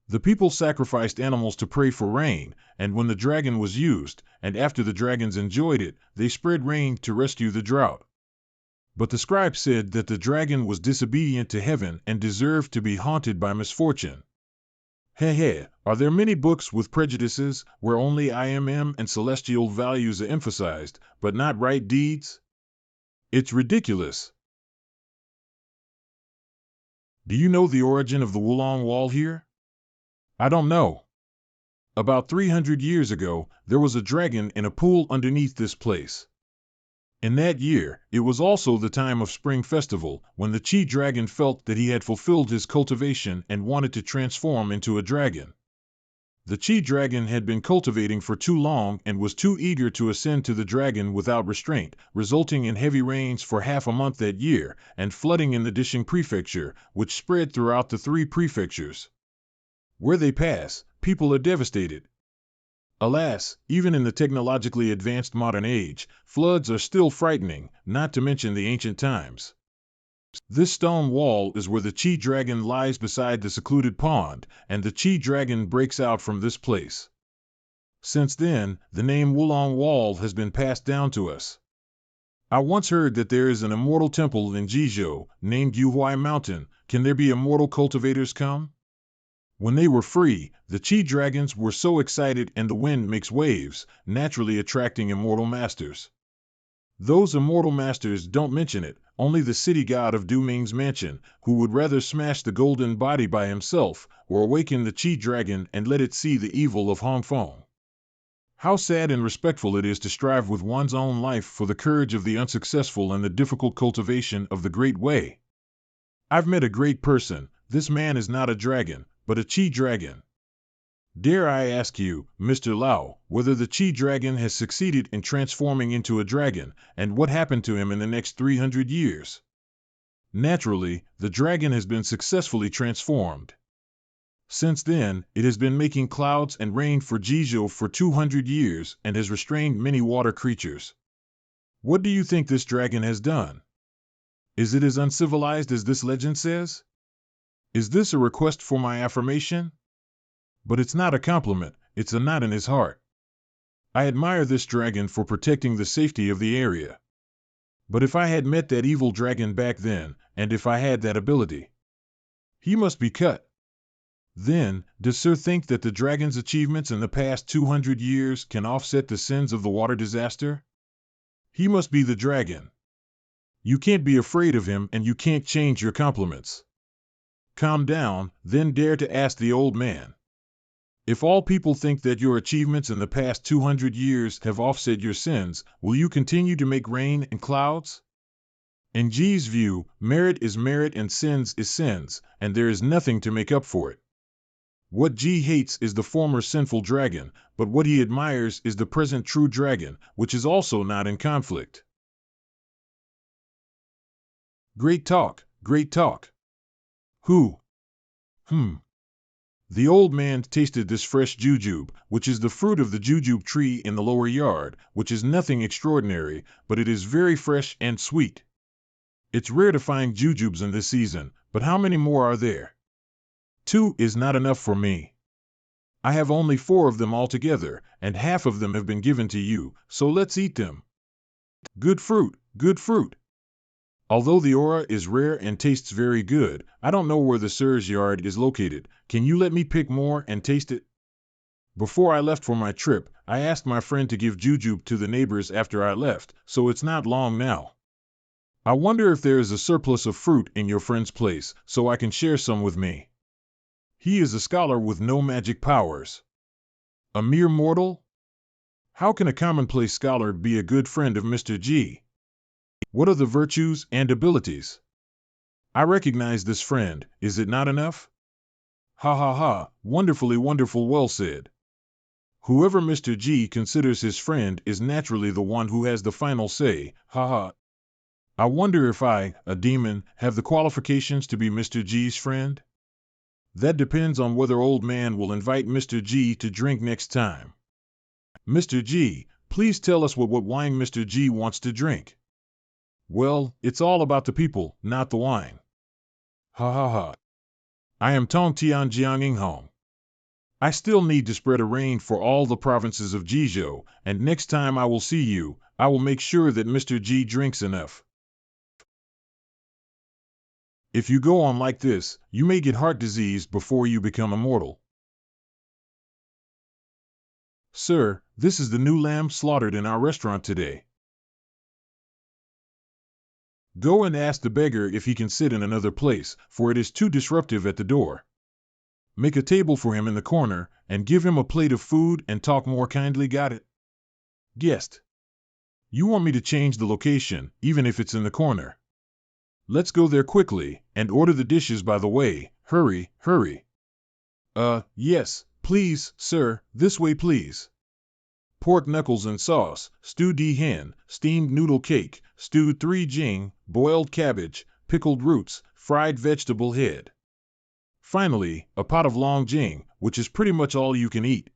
The people sacrificed animals to pray for rain, and when the dragon was used, and after the dragons enjoyed it, they spread rain to rescue the drought. But the scribe said that the dragon was disobedient to heaven and deserved to be haunted by misfortune. Are there many books with prejudices where only IMM and celestial values are emphasized, but not right deeds? It's ridiculous. Do you know the origin of the Wulong Wall here? I don't know. About 300 years ago, there was a dragon in a pool underneath this place. In that year, it was also the time of Spring Festival, when the Chi dragon felt that he had fulfilled his cultivation and wanted to transform into a dragon. The Chi dragon had been cultivating for too long and was too eager to ascend to the dragon without restraint, resulting in heavy rains for half a month that year, and flooding in the Dishing prefecture, which spread throughout the 3 prefectures. Where they pass, people are devastated. Alas, even in the technologically advanced modern age, floods are still frightening, not to mention the ancient times. This stone wall is where the Chi dragon lies beside the secluded pond, and the Chi dragon breaks out from this place. Since then, the name Wulong Wall has been passed down to us. I once heard that there is an immortal temple in Jizhou, named Yuhuai Mountain. Can there be immortal cultivators come? When they were free, the Chi dragons were so excited, and the wind makes waves, naturally attracting immortal masters. Those immortal masters don't mention it, only the city god of Du Ming's mansion, who would rather smash the golden body by himself, or awaken the Chi dragon and let it see the evil of Hong Feng. How sad and respectful it is to strive with one's own life for the courage of the unsuccessful and the difficult cultivation of the great way. I've met a great person. This man is not a dragon, but a Chi dragon. Dare I ask you, Mr. Lau, whether the Chi dragon has succeeded in transforming into a dragon, and what happened to him in the next 300 years? Naturally, the dragon has been successfully transformed. Since then, it has been making clouds and rain for Jizhou for 200 years and has restrained many water creatures. What do you think this dragon has done? Is it as uncivilized as this legend says? Is this a request for my affirmation? But it's not a compliment, it's a knot in his heart. I admire this dragon for protecting the safety of the area. But if I had met that evil dragon back then, and if I had that ability, he must be cut. Then, does Sir think that the dragon's achievements in the past 200 years can offset the sins of the water disaster? He must be the dragon. You can't be afraid of him, and you can't change your compliments. Calm down, then dare to ask the old man. If all people think that your achievements in the past 200 years have offset your sins, will you continue to make rain and clouds? In Ji's view, merit is merit and sins is sins, and there is nothing to make up for it. What Ji hates is the former sinful dragon, but what he admires is the present true dragon, which is also not in conflict. Great talk, great talk. Who? The old man tasted this fresh jujube, which is the fruit of the jujube tree in the lower yard, which is nothing extraordinary, but it is very fresh and sweet. It's rare to find jujubes in this season, but how many more are there? 2 is not enough for me. I have only 4 of them altogether, and half of them have been given to you, so let's eat them. Good fruit, good fruit. Although the aura is rare and tastes very good, I don't know where the Sir's yard is located. Can you let me pick more and taste it? Before I left for my trip, I asked my friend to give jujube to the neighbors after I left, so it's not long now. I wonder if there is a surplus of fruit in your friend's place, so I can share some with me. He is a scholar with no magic powers. A mere mortal? How can a commonplace scholar be a good friend of Mr. G? What are the virtues and abilities? I recognize this friend, is it not enough? Ha ha ha, wonderfully wonderful, well said. Whoever Mr. G considers his friend is naturally the one who has the final say, ha ha. I wonder if I, a demon, have the qualifications to be Mr. G's friend? That depends on whether old man will invite Mr. G to drink next time. Mr. G, please tell us what wine Mr. G wants to drink. Well, it's all about the people, not the wine. Ha ha ha. I am Tong Tian Jianging Hong. I still need to spread a rain for all the provinces of Jizhou, and next time I will see you, I will make sure that Mr. G drinks enough. If you go on like this, you may get heart disease before you become immortal. Sir, this is the new lamb slaughtered in our restaurant today. Go and ask the beggar if he can sit in another place, for it is too disruptive at the door. Make a table for him in the corner, and give him a plate of food and talk more kindly, got it? Guest. You want me to change the location, even if it's in the corner. Let's go there quickly, and order the dishes by the way. Hurry, hurry. Yes, please, sir, this way please. Pork knuckles and sauce, stewed hen, steamed noodle cake, stewed 3 jing, boiled cabbage, pickled roots, fried vegetable head. Finally, a pot of long jing, which is pretty much all you can eat.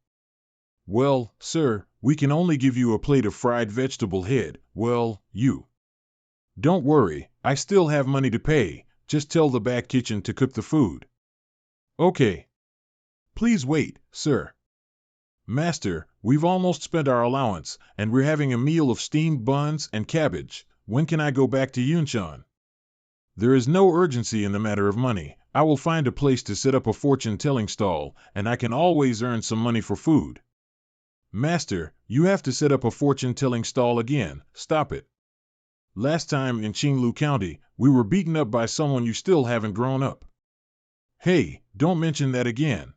Well, sir, we can only give you a plate of fried vegetable head. Well, you. Don't worry, I still have money to pay. Just tell the back kitchen to cook the food. Okay. Please wait, sir. Master, we've almost spent our allowance, and we're having a meal of steamed buns and cabbage. When can I go back to Yunshan? There is no urgency in the matter of money. I will find a place to set up a fortune-telling stall, and I can always earn some money for food. Master, you have to set up a fortune-telling stall again. Stop it. Last time in Qinglu County, we were beaten up by someone you still haven't grown up. Hey, don't mention that again.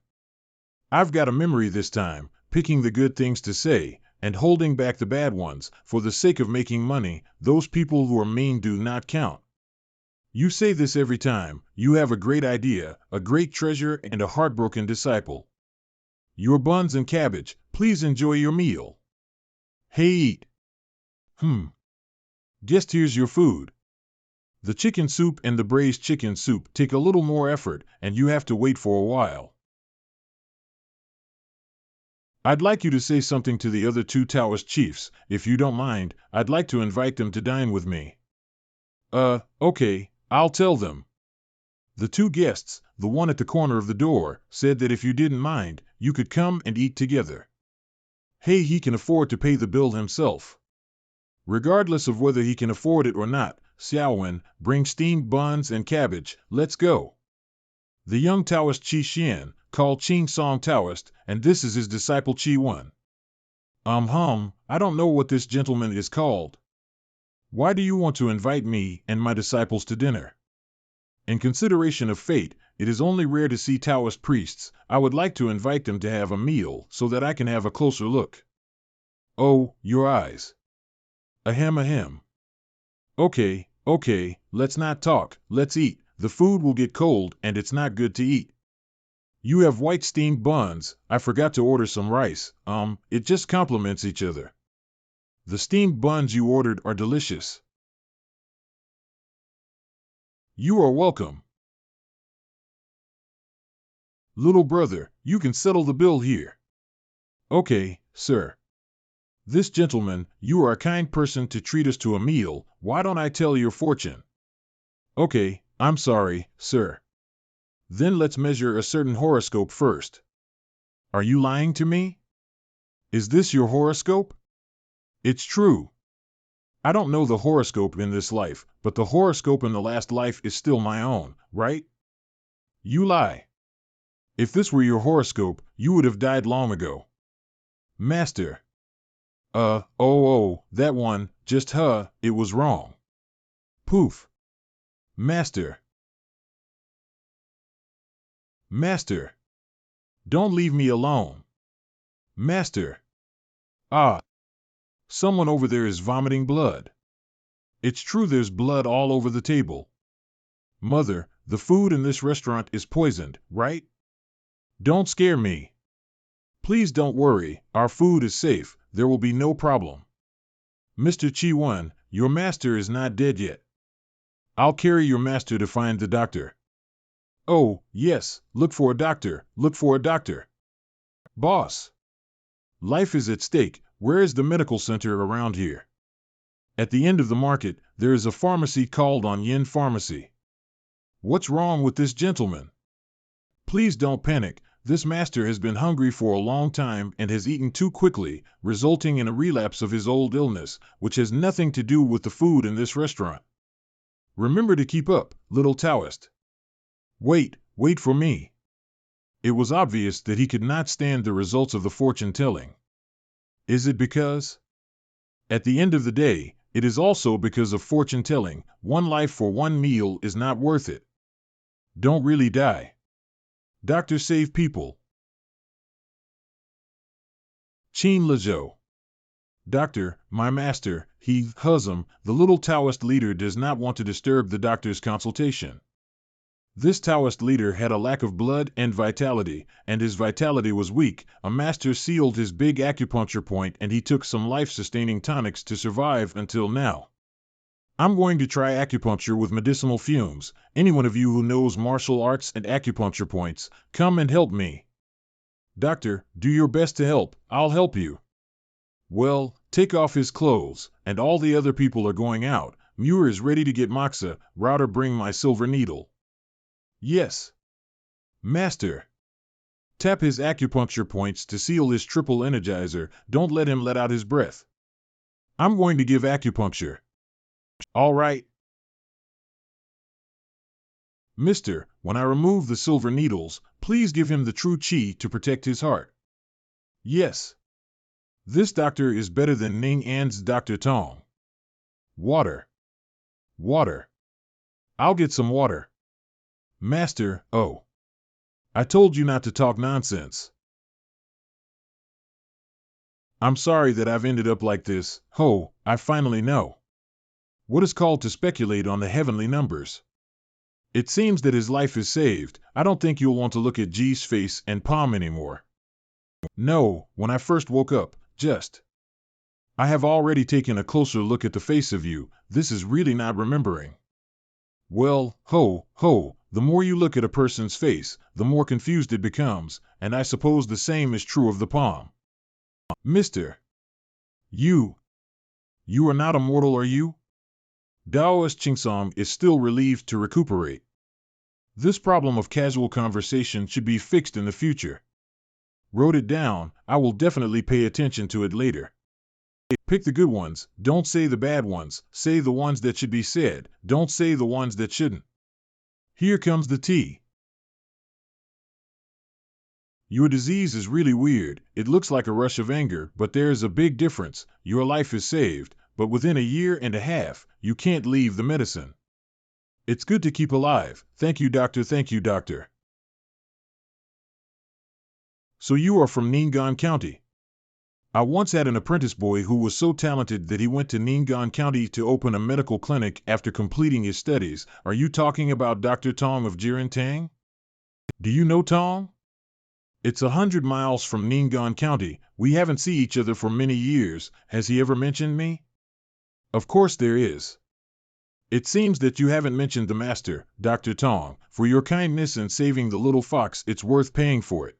I've got a memory this time, picking the good things to say, and holding back the bad ones. For the sake of making money, those people who are mean do not count. You say this every time. You have a great idea, a great treasure, and a heartbroken disciple. Your buns and cabbage, please enjoy your meal. Hey, eat. Just here's your food. The chicken soup and the braised chicken soup take a little more effort, and you have to wait for a while. I'd like you to say something to the other 2 Taoist chiefs. If you don't mind, I'd like to invite them to dine with me. Okay, I'll tell them. The 2 guests, the one at the corner of the door, said that if you didn't mind, you could come and eat together. Hey, he can afford to pay the bill himself. Regardless of whether he can afford it or not, Xiaowen, bring steamed buns and cabbage. Let's go. The young Taoist Qi Xian, called Qing Song Taoist, and this is his disciple Qi Yuan. I don't know what this gentleman is called. Why do you want to invite me and my disciples to dinner? In consideration of fate, it is only rare to see Taoist priests. I would like to invite them to have a meal so that I can have a closer look. Oh, your eyes. Ahem. Okay, let's not talk, let's eat. The food will get cold and it's not good to eat. You have white steamed buns. I forgot to order some rice. It just complements each other. The steamed buns you ordered are delicious. You are welcome. Little brother, you can settle the bill here. Okay, sir. This gentleman, you are a kind person to treat us to a meal. Why don't I tell your fortune? Okay, I'm sorry, sir. Then let's measure a certain horoscope first. Are you lying to me? Is this your horoscope? It's true. I don't know the horoscope in this life, but the horoscope in the last life is still my own, right? You lie. If this were your horoscope, you would have died long ago. Master. That one, it was wrong. Poof. Master. Don't leave me alone. Master. Someone over there is vomiting blood. It's true there's blood all over the table. Mother, the food in this restaurant is poisoned, right? Don't scare me. Please don't worry, our food is safe, there will be no problem. Mr. Qi Yuan, your master is not dead yet. I'll carry your master to find the doctor. Oh, yes, look for a doctor. Boss. Life is at stake. Where is the medical center around here? At the end of the market, there is a pharmacy called On Yin Pharmacy. What's wrong with this gentleman? Please don't panic. This master has been hungry for a long time and has eaten too quickly, resulting in a relapse of his old illness, which has nothing to do with the food in this restaurant. Remember to keep up, little Taoist. Wait for me. It was obvious that he could not stand the results of the fortune-telling. Is it because? At the end of the day, it is also because of fortune-telling. One life for one meal is not worth it. Don't really die. Doctors save people. Qin Lezhou. Doctor, my master, The little Taoist leader does not want to disturb the doctor's consultation. This Taoist leader had a lack of blood and vitality, and his vitality was weak. A master sealed his big acupuncture point and he took some life-sustaining tonics to survive until now. I'm going to try acupuncture with medicinal fumes. Anyone of you who knows martial arts and acupuncture points, come and help me. Doctor, do your best to help. I'll help you. Well, take off his clothes, and all the other people are going out. Muir is ready to get moxa. Router, bring my silver needle. Yes. Master. Tap his acupuncture points to seal his triple energizer. Don't let him let out his breath. I'm going to give acupuncture. All right. Mister, when I remove the silver needles, please give him the true chi to protect his heart. Yes. This doctor is better than Ning An's Dr. Tong. Water. Water. I'll get some water. Master, oh. I told you not to talk nonsense. I'm sorry that I've ended up like this. I finally know. What is called to speculate on the heavenly numbers. It seems that his life is saved. I don't think you'll want to look at G's face and palm anymore. No, when I first woke up, I have already taken a closer look at the face of you. This is really not remembering. Well, the more you look at a person's face, the more confused it becomes, and I suppose the same is true of the palm. Mister. You are not immortal, are you? Daoist Chingsong is still relieved to recuperate. This problem of casual conversation should be fixed in the future. Wrote it down, I will definitely pay attention to it later. Pick the good ones, don't say the bad ones, say the ones that should be said, don't say the ones that shouldn't. Here comes the tea. Your disease is really weird. It looks like a rush of anger, but there's a big difference. Your life is saved, but within a year and a half, you can't leave the medicine. It's good to keep alive. Thank you, doctor. Thank you, doctor. So you are from Ning'an County. I once had an apprentice boy who was so talented that he went to Ning'an County to open a medical clinic after completing his studies. Are you talking about Dr. Tong of Jirantang? Do you know Tong? It's 100 miles from Ning'an County. We haven't seen each other for many years. Has he ever mentioned me? Of course there is. It seems that you haven't mentioned the master, Dr. Tong. For your kindness in saving the little fox, it's worth paying for it.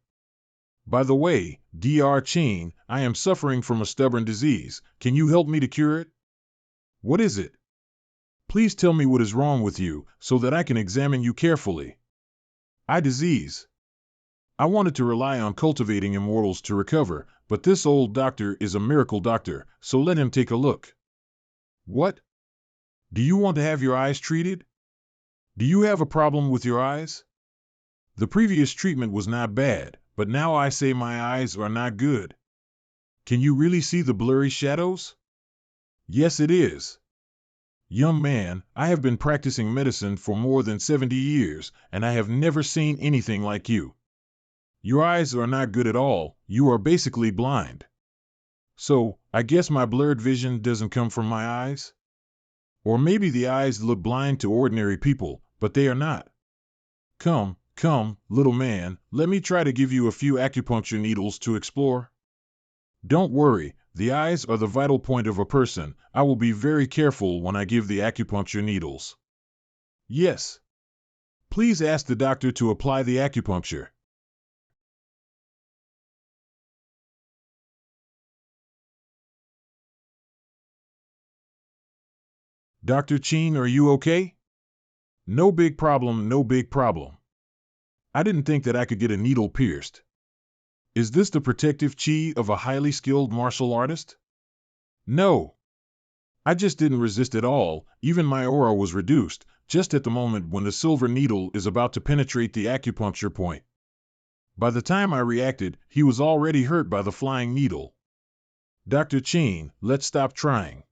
By the way, Dr. Chin, I am suffering from a stubborn disease. Can you help me to cure it? What is it? Please tell me what is wrong with you, so that I can examine you carefully. Disease. I wanted to rely on cultivating immortals to recover, but this old doctor is a miracle doctor, so let him take a look. What? Do you want to have your eyes treated? Do you have a problem with your eyes? The previous treatment was not bad, but now I say my eyes are not good. Can you really see the blurry shadows? Yes, it is. Young man, I have been practicing medicine for more than 70 years, and I have never seen anything like you. Your eyes are not good at all. You are basically blind. So, I guess my blurred vision doesn't come from my eyes? Or maybe the eyes look blind to ordinary people, but they are not. Come, little man, let me try to give you a few acupuncture needles to explore. Don't worry, the eyes are the vital point of a person. I will be very careful when I give the acupuncture needles. Yes. Please ask the doctor to apply the acupuncture. Dr. Chin, are you okay? No big problem, no big problem. I didn't think that I could get a needle pierced. Is this the protective chi of a highly skilled martial artist? No. I just didn't resist at all. Even my aura was reduced, just at the moment when the silver needle is about to penetrate the acupuncture point. By the time I reacted, he was already hurt by the flying needle. Dr. Chin, let's stop trying.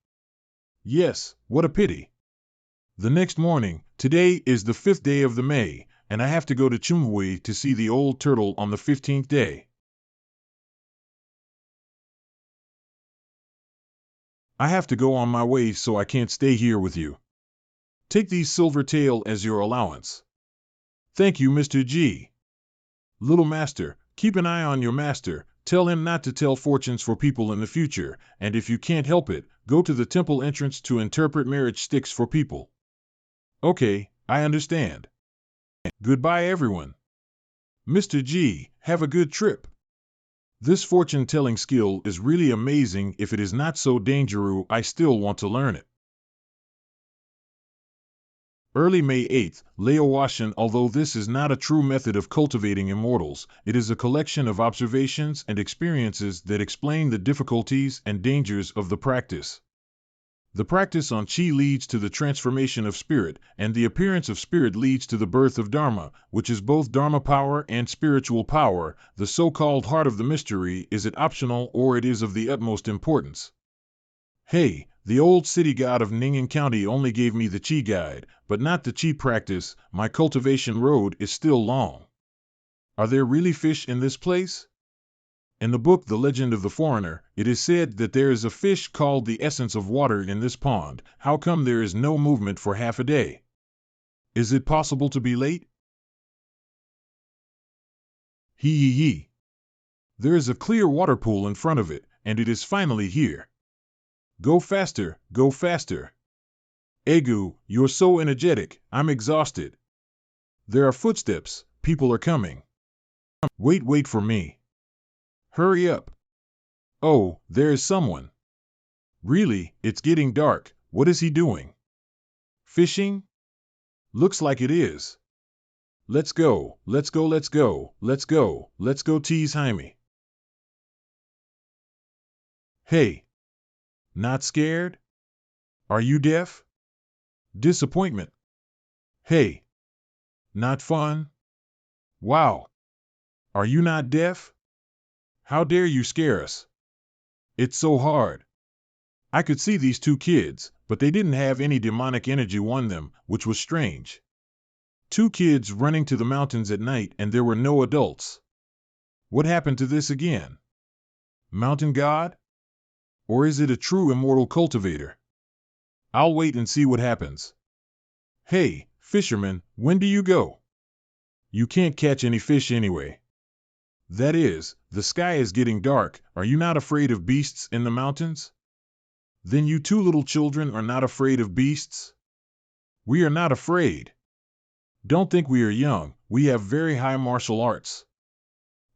Yes, what a pity. The next morning, today is the 5th day of the May, and I have to go to Chumhui to see the old turtle on the 15th day. I have to go on my way, so I can't stay here with you. Take these silver tael as your allowance. Thank you, Mr. G. Little master, keep an eye on your master. Tell him not to tell fortunes for people in the future, and if you can't help it, go to the temple entrance to interpret marriage sticks for people. Okay, I understand. Goodbye, everyone. Mr. G, have a good trip. This fortune-telling skill is really amazing. If it is not so dangerous, I still want to learn it. Early May 8th, Laowashan. Although this is not a true method of cultivating immortals, it is a collection of observations and experiences that explain the difficulties and dangers of the practice. The practice on Qi leads to the transformation of spirit, and the appearance of spirit leads to the birth of Dharma, which is both Dharma power and spiritual power. The so-called heart of the mystery, is it optional or it is of the utmost importance? Hey, the old city god of Ning'an County only gave me the Qi guide, but not the Qi practice. My cultivation road is still long. Are there really fish in this place? In the book The Legend of the Foreigner, it is said that there is a fish called the essence of water in this pond. How come there is no movement for half a day? Is it possible to be late? Hee. There is a clear water pool in front of it, and it is finally here. Go faster, go faster. Egu, you're so energetic, I'm exhausted. There are footsteps, people are coming. Wait for me. Hurry up. Oh, there is someone. Really, it's getting dark. What is he doing? Fishing? Looks like it is. Let's go tease Jaime. Hey. Not scared? Are you deaf? Disappointment. Hey. Not fun? Wow. Are you not deaf? How dare you scare us? It's so hard. I could see these two kids, but they didn't have any demonic energy on them, which was strange. Two kids running to the mountains at night, and there were no adults. What happened to this again? Mountain god? Or is it a true immortal cultivator? I'll wait and see what happens. Hey, fisherman, when do you go? You can't catch any fish anyway. That is, the sky is getting dark. Are you not afraid of beasts in the mountains? Then you two little children are not afraid of beasts? We are not afraid. Don't think we are young. We have very high martial arts.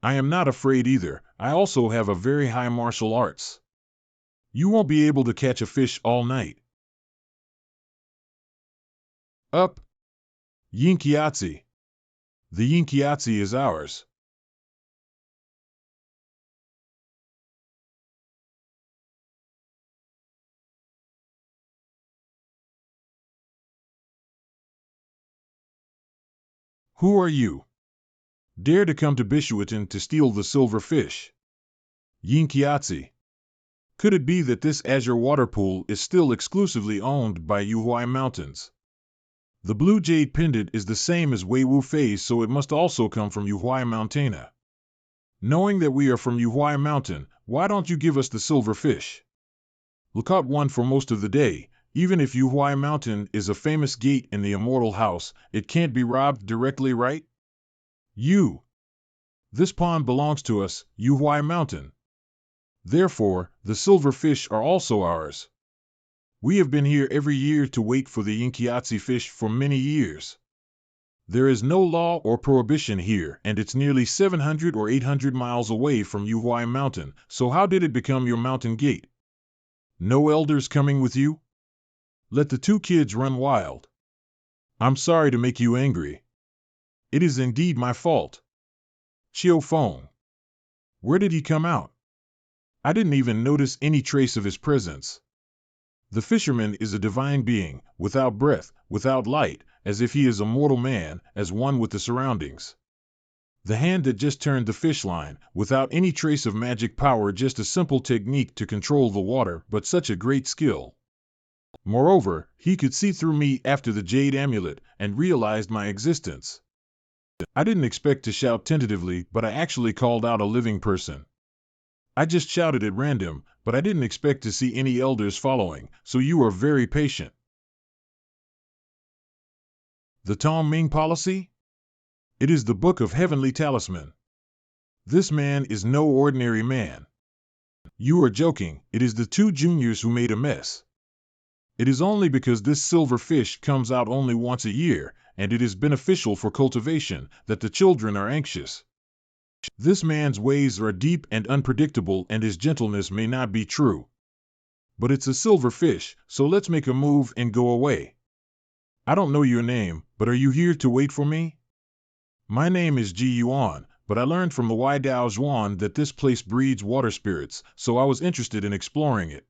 I am not afraid either. I also have a very high martial arts. You won't be able to catch a fish all night. Up. Yinkiatsi. The Yinkiatsi is ours. Who are you? Dare to come to Bishuitan to steal the silver fish? Yinkiatsi. Could it be that this azure water pool is still exclusively owned by Yuhuai Mountains? The blue jade pendant is the same as Wei Wu Fei's, so it must also come from Yuhuai Mountaina. Knowing that we are from Yuhuai Mountain, why don't you give us the silver fish? Look out one for most of the day. Even if Yuhuai Mountain is a famous gate in the immortal house, it can't be robbed directly, right? This pond belongs to us, Yuhuai Mountain. Therefore, the silver fish are also ours. We have been here every year to wait for the Yinkiatsi fish for many years. There is no law or prohibition here, and it's nearly 700 or 800 miles away from Yuhuai Mountain, so how did it become your mountain gate? No elders coming with you? Let the two kids run wild. I'm sorry to make you angry. It is indeed my fault. Chiu Feng. Where did he come out? I didn't even notice any trace of his presence. The fisherman is a divine being, without breath, without light, as if he is a mortal man, as one with the surroundings. The hand that just turned the fish line, without any trace of magic power, just a simple technique to control the water, but such a great skill. Moreover, he could see through me after the jade amulet, and realized my existence. I didn't expect to shout tentatively, but I actually called out a living person. I just shouted at random, but I didn't expect to see any elders following, so you are very patient. The Tong Ming policy? It is the book of heavenly talisman. This man is no ordinary man. You are joking, it is the two juniors who made a mess. It is only because this silver fish comes out only once a year, and it is beneficial for cultivation, that the children are anxious. This man's ways are deep and unpredictable, and his gentleness may not be true. But it's a silver fish, so let's make a move and go away. I don't know your name, but are you here to wait for me? My name is Yuan, but I learned from the Yuan that this place breeds water spirits, so I was interested in exploring it.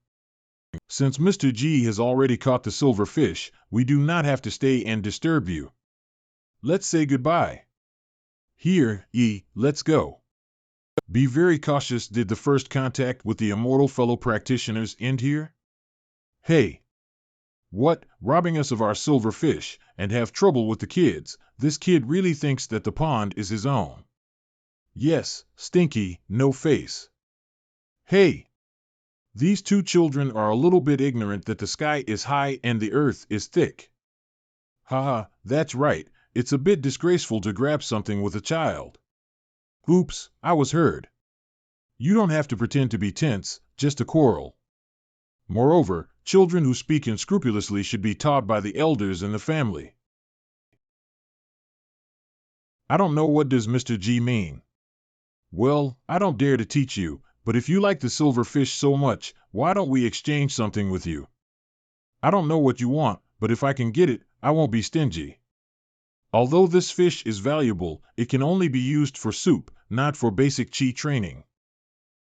Since Mr. G has already caught the silver fish, we do not have to stay and disturb you. Let's say goodbye. Here, let's go. Be very cautious. Did the first contact with the immortal fellow practitioners end here? Hey. What, robbing us of our silver fish, and have trouble with the kids? This kid really thinks that the pond is his own. Yes, stinky, no face. Hey. These two children are a little bit ignorant that the sky is high and the earth is thick. Haha, that's right, it's a bit disgraceful to grab something with a child. Oops, I was heard. You don't have to pretend to be tense, just a quarrel. Moreover, children who speak unscrupulously should be taught by the elders in the family. I don't know, what does Mr. G mean? Well, I don't dare to teach you, but if you like the silver fish so much, why don't we exchange something with you? I don't know what you want, but if I can get it, I won't be stingy. Although this fish is valuable, it can only be used for soup, not for basic qi training.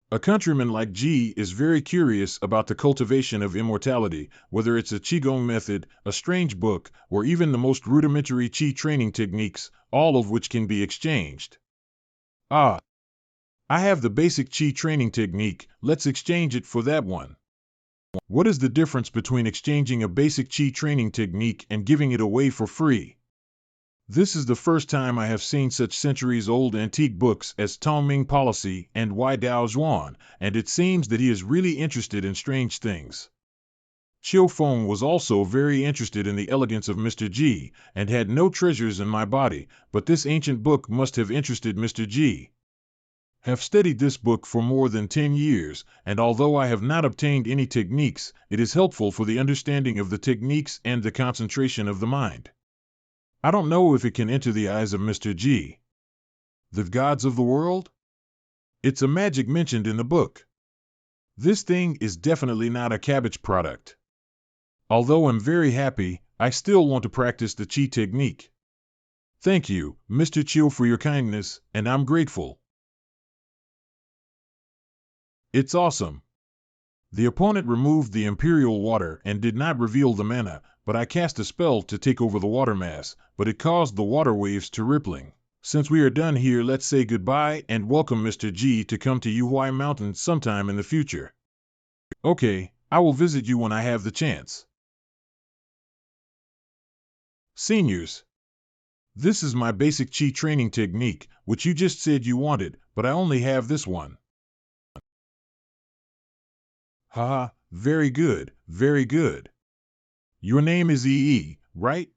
A countryman like G is very curious about the cultivation of immortality, whether it's a qigong method, a strange book, or even the most rudimentary qi training techniques, all of which can be exchanged. Ah, I have the basic qi training technique, let's exchange it for that one. What is the difference between exchanging a basic qi training technique and giving it away for free? This is the first time I have seen such centuries-old antique books as Tong Ming Policy and Yuan, and it seems that he is really interested in strange things. Chiu Feng was also very interested in the elegance of Mr. G, and had no treasures in my body, but this ancient book must have interested Mr. G. Have studied this book for more than 10 years, and although I have not obtained any techniques, it is helpful for the understanding of the techniques and the concentration of the mind. I don't know if it can enter the eyes of Mr. G. The gods of the world? It's a magic mentioned in the book. This thing is definitely not a cabbage product. Although I'm very happy, I still want to practice the Qi technique. Thank you, Mr. Chiu, for your kindness, and I'm grateful. It's awesome. The opponent removed the imperial water and did not reveal the mana, but I cast a spell to take over the water mass, but it caused the water waves to rippling. Since we are done here, let's say goodbye and welcome Mr. G to come to Yuhai Mountain sometime in the future. Okay, I will visit you when I have the chance. Seniors, this is my basic Qi training technique, which you just said you wanted, but I only have this one. Haha, very good, very good. Your name is EE, right?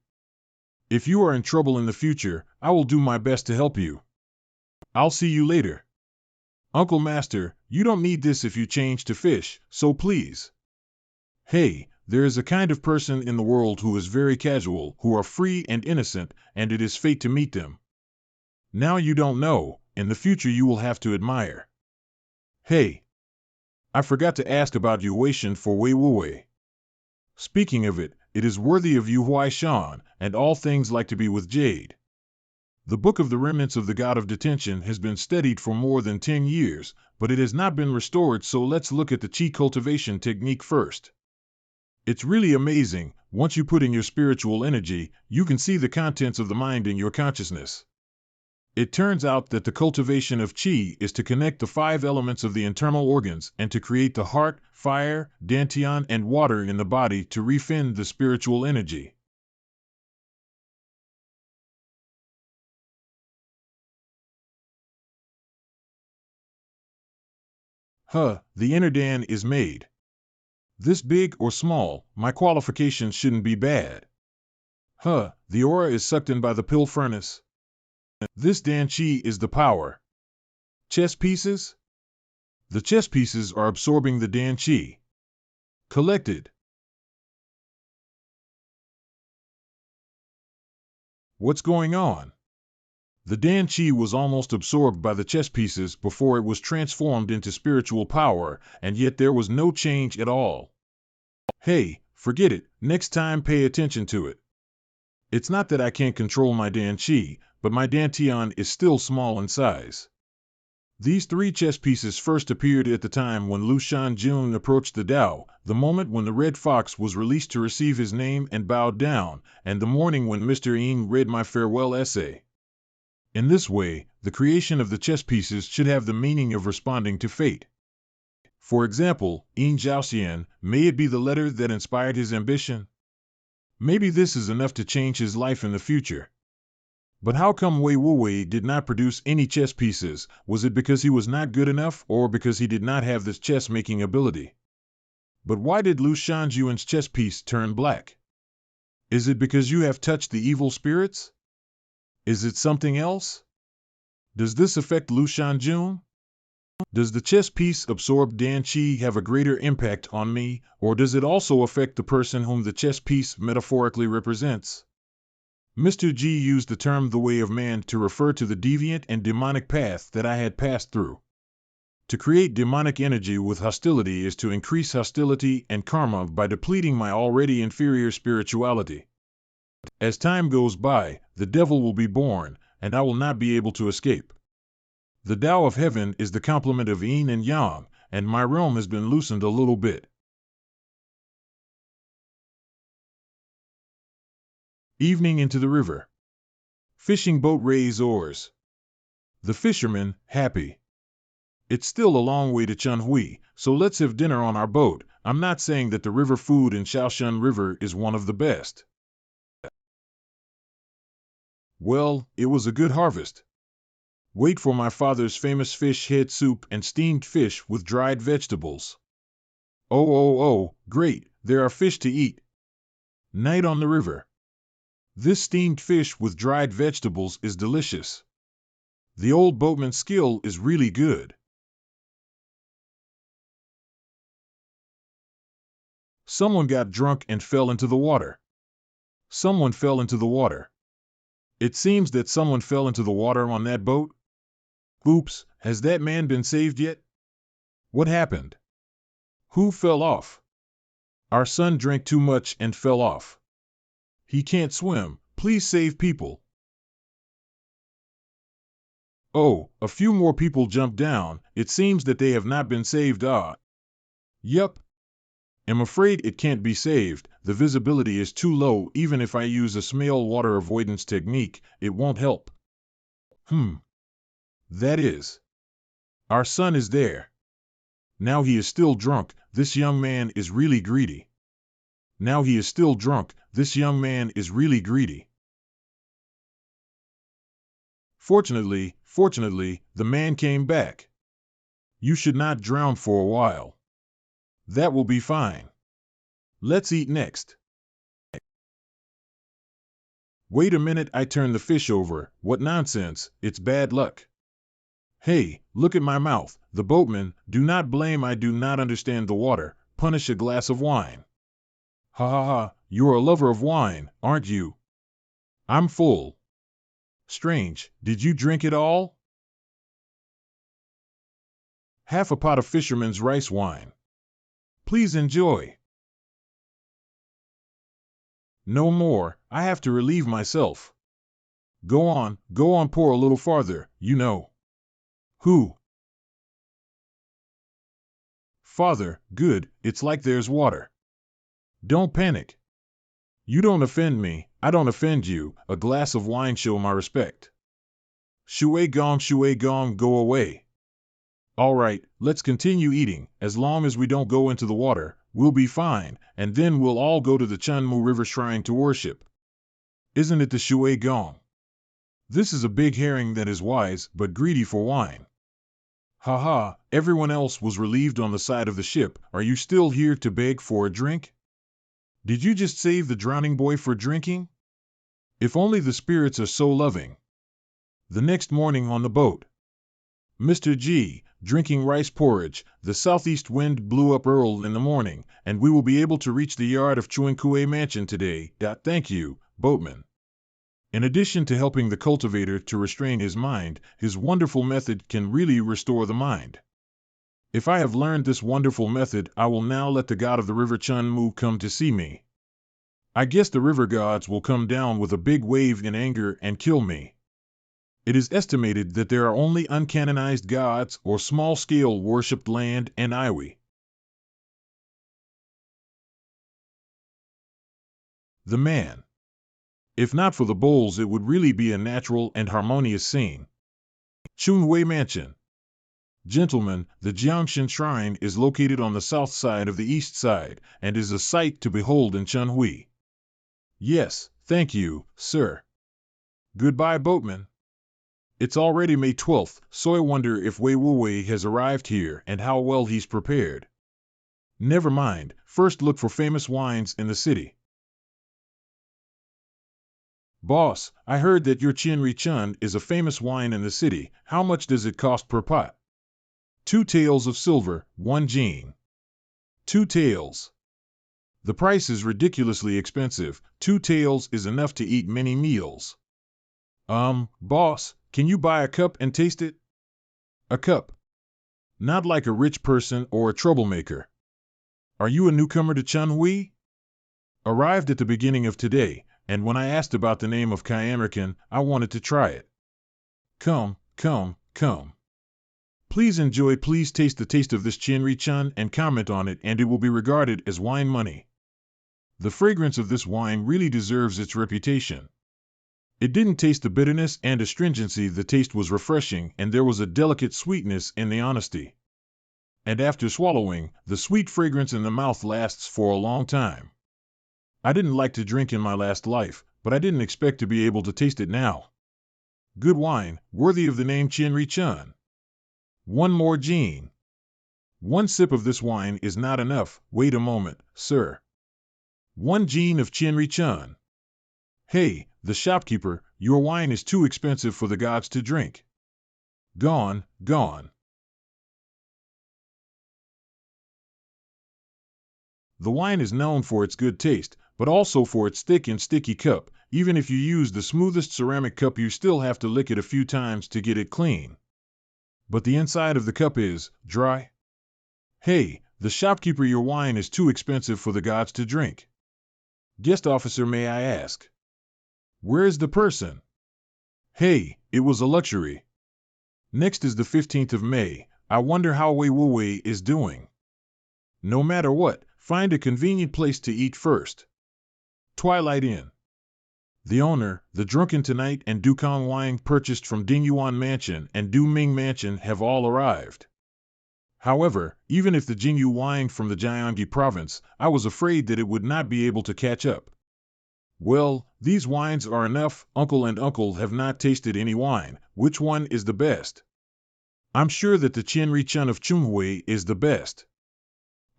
If you are in trouble in the future, I will do my best to help you. I'll see you later. Uncle Master, you don't need this if you change to fish, so please. Hey, there is a kind of person in the world who is very casual, who are free and innocent, and it is fate to meet them. Now you don't know, in the future you will have to admire. Hey, I forgot to ask about Yu Weishan for Wei Wu Wei. Speaking of it, it is worthy of Yu Huaishan, and all things like to be with Jade. The Book of the Remnants of the God of Detention has been studied for more than 10 years, but it has not been restored, so let's look at the Qi cultivation technique first. It's really amazing, once you put in your spiritual energy, you can see the contents of the mind in your consciousness. It turns out that the cultivation of Qi is to connect the 5 elements of the internal organs and to create the heart, fire, dantian, and water in the body to refine the spiritual energy. The inner Dan is made. This big or small, my qualifications shouldn't be bad. The aura is sucked in by the pill furnace. This Dan Chi is the power. Chess pieces? The chess pieces are absorbing the Dan Chi. Collected. What's going on? The Dan Chi was almost absorbed by the chess pieces before it was transformed into spiritual power, and yet there was no change at all. Hey, forget it, next time pay attention to it. It's not that I can't control my Dan Chi, but my Dantian is still small in size. These three chess pieces first appeared at the time when Lu Shanjun approached the Tao, the moment when the Red Fox was released to receive his name and bowed down, and the morning when Mr. Ying read my farewell essay. In this way, the creation of the chess pieces should have the meaning of responding to fate. For example, Yin Zhaoxian, may it be the letter that inspired his ambition? Maybe this is enough to change his life in the future. But how come Wei Wuwei did not produce any chess pieces? Was it because he was not good enough, or because he did not have this chess-making ability? But why did Lu Shanjuan's chess piece turn black? Is it because you have touched the evil spirits? Is it something else? Does this affect Lu Shanjun? Does the chess piece absorbed Dan Chi have a greater impact on me, or does it also affect the person whom the chess piece metaphorically represents? Mr. G used the term the way of man to refer to the deviant and demonic path that I had passed through. To create demonic energy with hostility is to increase hostility and karma by depleting my already inferior spirituality. As time goes by, the devil will be born, and I will not be able to escape. The Tao of Heaven is the complement of Yin and Yang, and my realm has been loosened a little bit. Evening into the river. Fishing boat raise oars. The fisherman, happy. It's still a long way to Chunhui, so let's have dinner on our boat. I'm not saying that the river food in Shaoshan River is one of the best. Well, it was a good harvest. Wait for my father's famous fish head soup and steamed fish with dried vegetables. Oh, great, there are fish to eat. Night on the river. This steamed fish with dried vegetables is delicious. The old boatman's skill is really good. Someone got drunk and fell into the water. Someone fell into the water. It seems that someone fell into the water on that boat. Oops, has that man been saved yet? What happened? Who fell off? Our son drank too much and fell off. He can't swim, please save people. Oh, a few more people jumped down, it seems that they have not been saved. Yup. I'm afraid it can't be saved, the visibility is too low. Even if I use a small water avoidance technique, it won't help. That is. Our son is there. Now he is still drunk, this young man is really greedy. Now he is still drunk, this young man is really greedy. Fortunately, the man came back. You should not drown for a while. That will be fine. Let's eat next. Wait a minute, I turned the fish over. What nonsense, it's bad luck. Hey, look at my mouth. The boatman, do not blame, I do not understand the water. Punish a glass of wine. Ha ha ha, you're a lover of wine, aren't you? I'm full. Strange, did you drink it all? Half a pot of fisherman's rice wine. Please enjoy. No more, I have to relieve myself. Go on, pour a little farther, you know. Who? Father, good, it's like there's water. Don't panic. You don't offend me, I don't offend you, a glass of wine show my respect. Shui gong, go away. All right, let's continue eating, as long as we don't go into the water, we'll be fine, and then we'll all go to the Chunmu River Shrine to worship. Isn't it the Shui Gong? This is a big herring that is wise but greedy for wine. Ha, everyone else was relieved on the side of the ship. Are you still here to beg for a drink? Did you just save the drowning boy for drinking? If only the spirits are so loving. The next morning on the boat, Mr. G, drinking rice porridge, the southeast wind blew up early in the morning, and we will be able to reach the yard of Chuankue Mansion today. Thank you, boatman. In addition to helping the cultivator to restrain his mind, his wonderful method can really restore the mind. If I have learned this wonderful method, I will now let the god of the river Chunmu come to see me. I guess the river gods will come down with a big wave in anger and kill me. It is estimated that there are only uncanonized gods or small-scale worshipped land and iwi. The man. If not for the bowls, it would really be a natural and harmonious scene. Chunwei Mansion. Gentlemen, the Jiangshan Shrine is located on the south side of the east side, and is a sight to behold in Chunhui. Yes, thank you, sir. Goodbye, boatman. It's already May 12th, so I wonder if Wei Wuwei has arrived here and how well he's prepared. Never mind, first look for famous wines in the city. Boss, I heard that your Chinri Chun is a famous wine in the city. How much does it cost per pot? 2 taels of silver, 1 jin. 2 taels. The price is ridiculously expensive. 2 taels is enough to eat many meals. Boss, can you buy a cup and taste it? A cup. Not like a rich person or a troublemaker. Are you a newcomer to Chunhui? Arrived at the beginning of today, and when I asked about the name of Kyamerkan, I wanted to try it. Come. Please enjoy, please taste the taste of this Chinri Chun and comment on it, and it will be regarded as wine money. The fragrance of this wine really deserves its reputation. It didn't taste the bitterness and astringency, the taste was refreshing, and there was a delicate sweetness in the honesty. And after swallowing, the sweet fragrance in the mouth lasts for a long time. I didn't like to drink in my last life, but I didn't expect to be able to taste it now. Good wine, worthy of the name Chinri Chun. 1 more jin. 1 sip of this wine is not enough. Wait a moment, sir. 1 jin of Chinri Chun. Hey, the shopkeeper, your wine is too expensive for the gods to drink. Gone. The wine is known for its good taste, but also for its thick and sticky cup. Even if you use the smoothest ceramic cup, you still have to lick it a few times to get it clean. But the inside of the cup is dry. Hey, the shopkeeper, your wine is too expensive for the gods to drink. Guest officer, may I ask? Where is the person? Hey, it was a luxury. Next is the 15th of May. I wonder how Wei Wuwei is doing. No matter what, find a convenient place to eat first. Twilight Inn. The owner, the Drunken Tonight, and Dukong wine purchased from Dingyuan Mansion and Du Ming Mansion have all arrived. However, even if the Jingyu wine from the Jiangxi province, I was afraid that it would not be able to catch up. Well, these wines are enough. Uncle and Uncle have not tasted any wine. Which one is the best? I'm sure that the Chinri Chun of Chunhui is the best.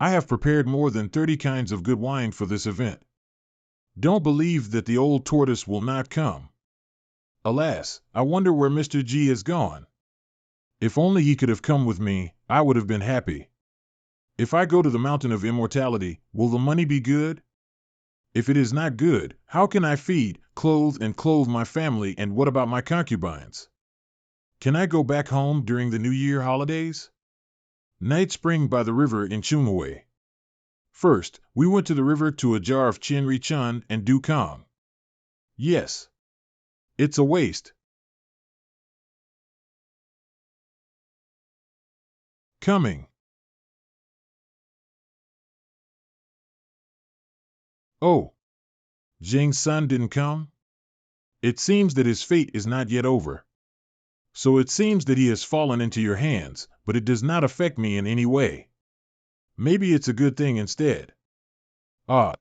I have prepared more than 30 kinds of good wine for this event. Don't believe that the old tortoise will not come. Alas, I wonder where Mr. G has gone. If only he could have come with me, I would have been happy. If I go to the Mountain of Immortality, will the money be good? If it is not good, how can I feed, clothe my family, and what about my concubines? Can I go back home during the New Year holidays? Night spring by the river in Chunhui. First, we went to the river to a jar of Chinri Chun and Dukong. Yes. It's a waste. Coming. Oh. Jing's son didn't come? It seems that his fate is not yet over. So it seems that he has fallen into your hands, but it does not affect me in any way. Maybe it's a good thing instead. Ah.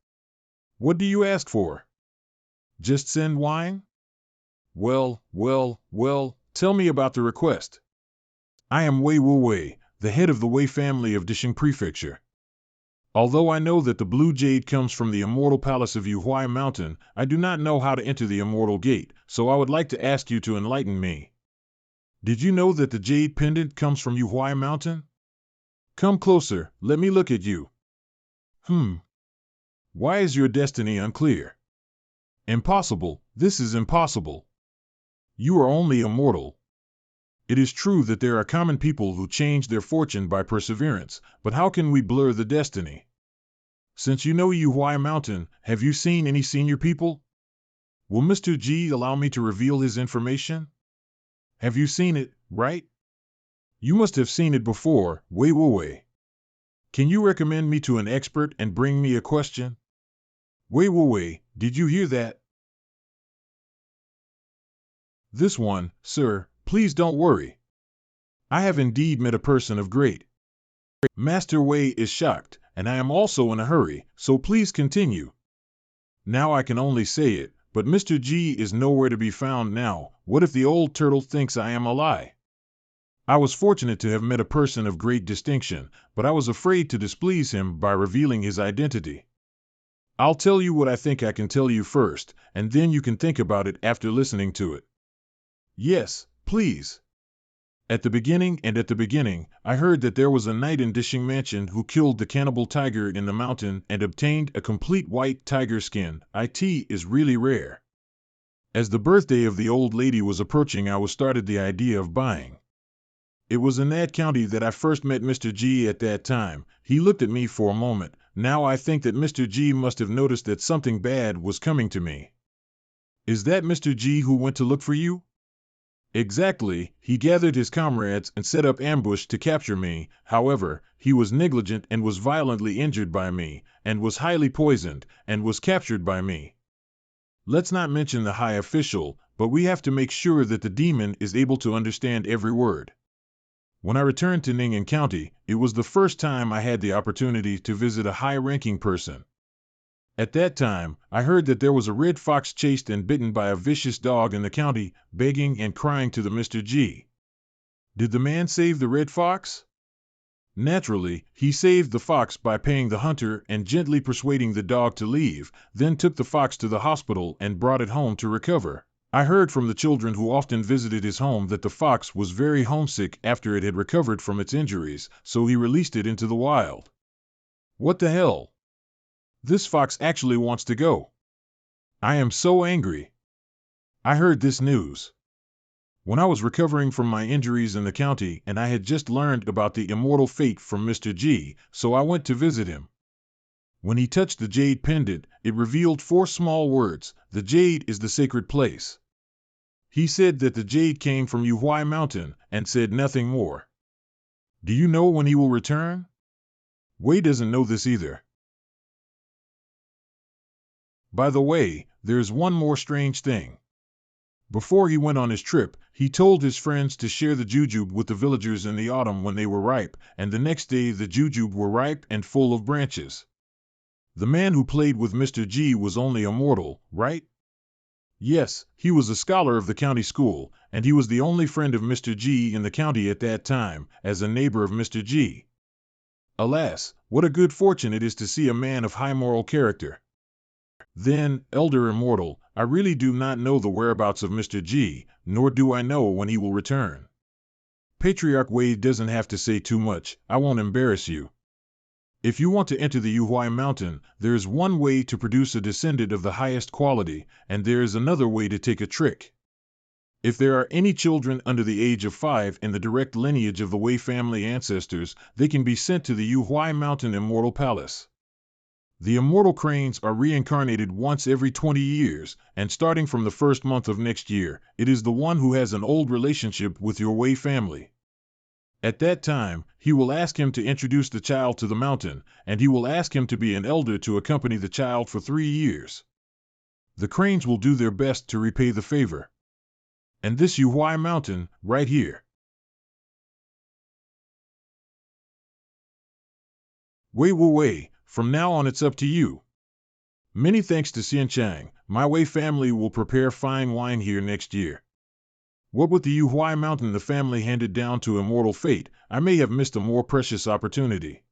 What do you ask for? Just send wine? Well, tell me about the request. I am Wei Wu Wei, the head of the Wei family of Dishing Prefecture. Although I know that the blue jade comes from the immortal palace of Yuhuai Mountain, I do not know how to enter the immortal gate, so I would like to ask you to enlighten me. Did you know that the jade pendant comes from Yuhuai Mountain? Come closer, let me look at you. Why is your destiny unclear? Impossible, this is impossible. You are only immortal. It is true that there are common people who change their fortune by perseverance, but how can we blur the destiny? Since you know Yuhuai Mountain, have you seen any senior people? Will Mr. G allow me to reveal his information? Have you seen it, right? You must have seen it before, Wei Wu Wei. Can you recommend me to an expert and bring me a question? Wei Wu Wei, did you hear that? This one, sir, please don't worry. I have indeed met a person of great. Master Wei is shocked, and I am also in a hurry, so please continue. Now I can only say it, but Mr. G is nowhere to be found now. What if the old turtle thinks I am a lie? I was fortunate to have met a person of great distinction, but I was afraid to displease him by revealing his identity. I'll tell you what I think I can tell you first, and then you can think about it after listening to it. Yes, please. At the beginning, I heard that there was a knight in Dishing Mansion who killed the cannibal tiger in the mountain and obtained a complete white tiger skin. It is really rare. As the birthday of the old lady was approaching, I was started the idea of buying. It was in that county that I first met Mr. G. At that time, he looked at me for a moment. Now I think that Mr. G must have noticed that something bad was coming to me. Is that Mr. G who went to look for you? Exactly, he gathered his comrades and set up ambush to capture me. However, he was negligent and was violently injured by me, and was highly poisoned, and was captured by me. Let's not mention the high official, but we have to make sure that the demon is able to understand every word. When I returned to Ning'an County, it was the first time I had the opportunity to visit a high-ranking person. At that time, I heard that there was a red fox chased and bitten by a vicious dog in the county, begging and crying to the Mr. G. Did the man save the red fox? Naturally, he saved the fox by paying the hunter and gently persuading the dog to leave, then took the fox to the hospital and brought it home to recover. I heard from the children who often visited his home that the fox was very homesick after it had recovered from its injuries, so he released it into the wild. What the hell? This fox actually wants to go. I am so angry. I heard this news when I was recovering from my injuries in the county, and I had just learned about the immortal fate from Mr. G, so I went to visit him. When he touched the jade pendant, it revealed 4 small words: the jade is the sacred place. He said that the jade came from Yuhuai Mountain, and said nothing more. Do you know when he will return? Wei doesn't know this either. By the way, there's one more strange thing. Before he went on his trip, he told his friends to share the jujube with the villagers in the autumn when they were ripe, and the next day the jujube were ripe and full of branches. The man who played with Mr. G was only a mortal, right? Yes, he was a scholar of the county school, and he was the only friend of Mr. G in the county at that time, as a neighbor of Mr. G. Alas, what a good fortune it is to see a man of high moral character. Then, Elder Immortal, I really do not know the whereabouts of Mr. G, nor do I know when he will return. Patriarch Wei doesn't have to say too much, I won't embarrass you. If you want to enter the Yuhuai Mountain, there is one way to produce a descendant of the highest quality, and there is another way to take a trick. If there are any children under the age of 5 in the direct lineage of the Wei family ancestors, they can be sent to the Yuhuai Mountain Immortal Palace. The immortal cranes are reincarnated once every 20 years, and starting from the first month of next year, it is the one who has an old relationship with your Wei family. At that time, he will ask him to introduce the child to the mountain, and he will ask him to be an elder to accompany the child for 3 years. The cranes will do their best to repay the favor. And this Yuhuai Mountain, right here. Wei Wu Wei, from now on it's up to you. Many thanks to Xian Chang, my Wei family will prepare fine wine here next year. What with the Yuan mountain the family handed down to immortal fate, I may have missed a more precious opportunity.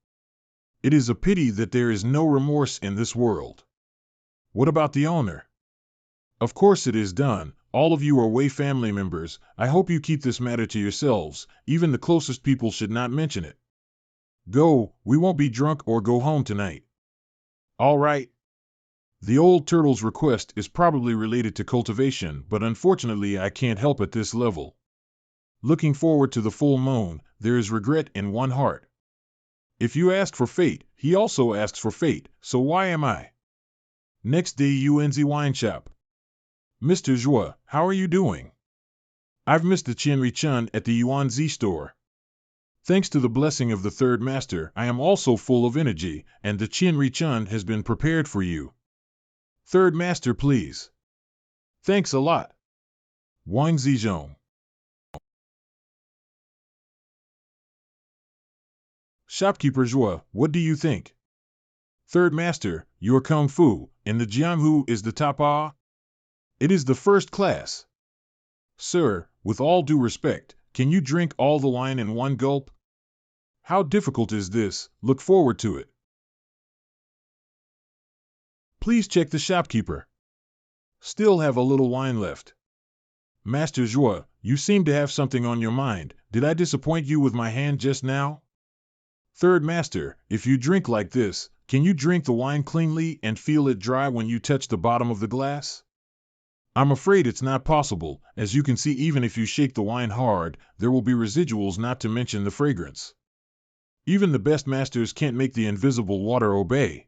It is a pity that there is no remorse in this world. What about the owner? Of course it is done. All of you are Wei family members. I hope you keep this matter to yourselves. Even the closest people should not mention it. Go, we won't be drunk or go home tonight. All right. The old turtle's request is probably related to cultivation, but unfortunately I can't help at this level. Looking forward to the full moon, there is regret in one heart. If you ask for fate, he also asks for fate, so why am I? Next day, Yuan's wine shop. Mr. Zhua, how are you doing? I've missed the Qianri-chun at the Yuanzi store. Thanks to the blessing of the third master, I am also full of energy, and the Qianri-chun has been prepared for you. Third master, please. Thanks a lot. Wang Zizhong. Shopkeeper Zhua, what do you think? Third master, your kung fu in the Jianghu is the top ah? It is the first class. Sir, with all due respect, can you drink all the wine in one gulp? How difficult is this? Look forward to it. Please check the shopkeeper. Still have a little wine left. Master Zhua, you seem to have something on your mind. Did I disappoint you with my hand just now? Third master, if you drink like this, can you drink the wine cleanly and feel it dry when you touch the bottom of the glass? I'm afraid it's not possible. As you can see, even if you shake the wine hard, there will be residuals, not to mention the fragrance. Even the best masters can't make the invisible water obey.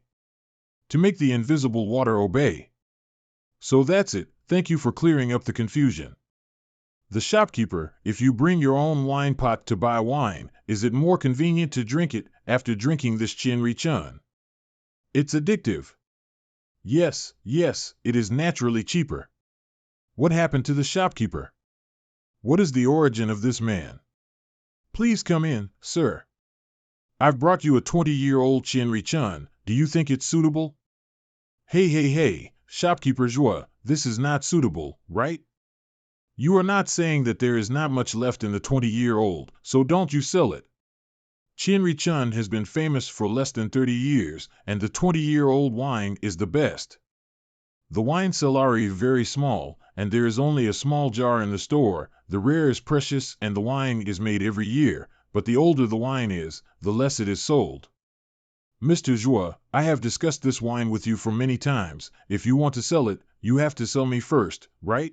To make the invisible water obey. So that's it. Thank you for clearing up the confusion. The shopkeeper, if you bring your own wine pot to buy wine, is it more convenient to drink it after drinking this Qianri-chun? It's addictive. Yes, it is naturally cheaper. What happened to the shopkeeper? What is the origin of this man? Please come in, sir. I've brought you a 20-year-old Qianri-chun. Do you think it's suitable? Hey, shopkeeper Zhua, this is not suitable, right? You are not saying that there is not much left in the 20-year-old, so don't you sell it. Qianri-chun has been famous for less than 30 years, and the 20-year-old wine is the best. The wine cellar is very small, and there is only a small jar in the store. The rare is precious and the wine is made every year, but the older the wine is, the less it is sold. Mr. Zhua, I have discussed this wine with you for many times. If you want to sell it, you have to sell me first, right?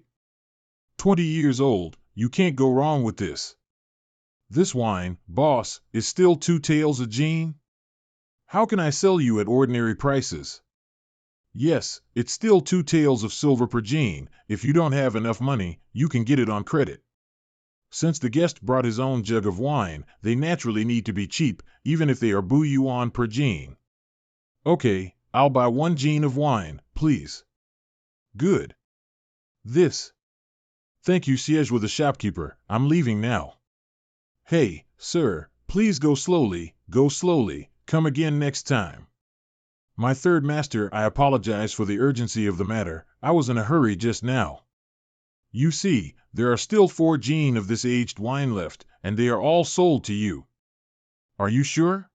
20 years old, you can't go wrong with this. This wine, boss, is still 2 taels a gene? How can I sell you at ordinary prices? Yes, it's still 2 taels of silver per gene. If you don't have enough money, you can get it on credit. Since the guest brought his own jug of wine, they naturally need to be cheap, even if they are Yuan per gene. Okay, I'll buy 1 gene of wine, please. Good. This. Thank you, siege with the shopkeeper. I'm leaving now. Hey, sir, please go slowly, come again next time. My third master, I apologize for the urgency of the matter. I was in a hurry just now. You see, there are still 4 gene of this aged wine left, and they are all sold to you. Are you sure?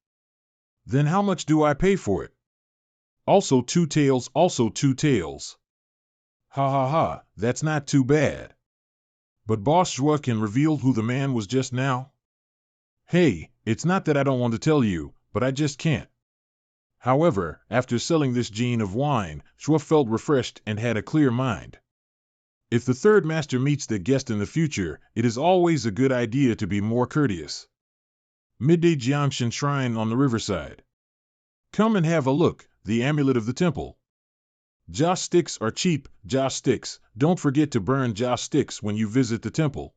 Then how much do I pay for it? Also 2 taels, Ha, that's not too bad. But Boss Zhua can reveal who the man was just now? Hey, it's not that I don't want to tell you, but I just can't. However, after selling this gene of wine, Zhua felt refreshed and had a clear mind. If the third master meets the guest in the future, it is always a good idea to be more courteous. Midday Jiangshan Shrine on the riverside. Come and have a look, the amulet of the temple. Joss sticks are cheap, joss sticks. Don't forget to burn joss sticks when you visit the temple.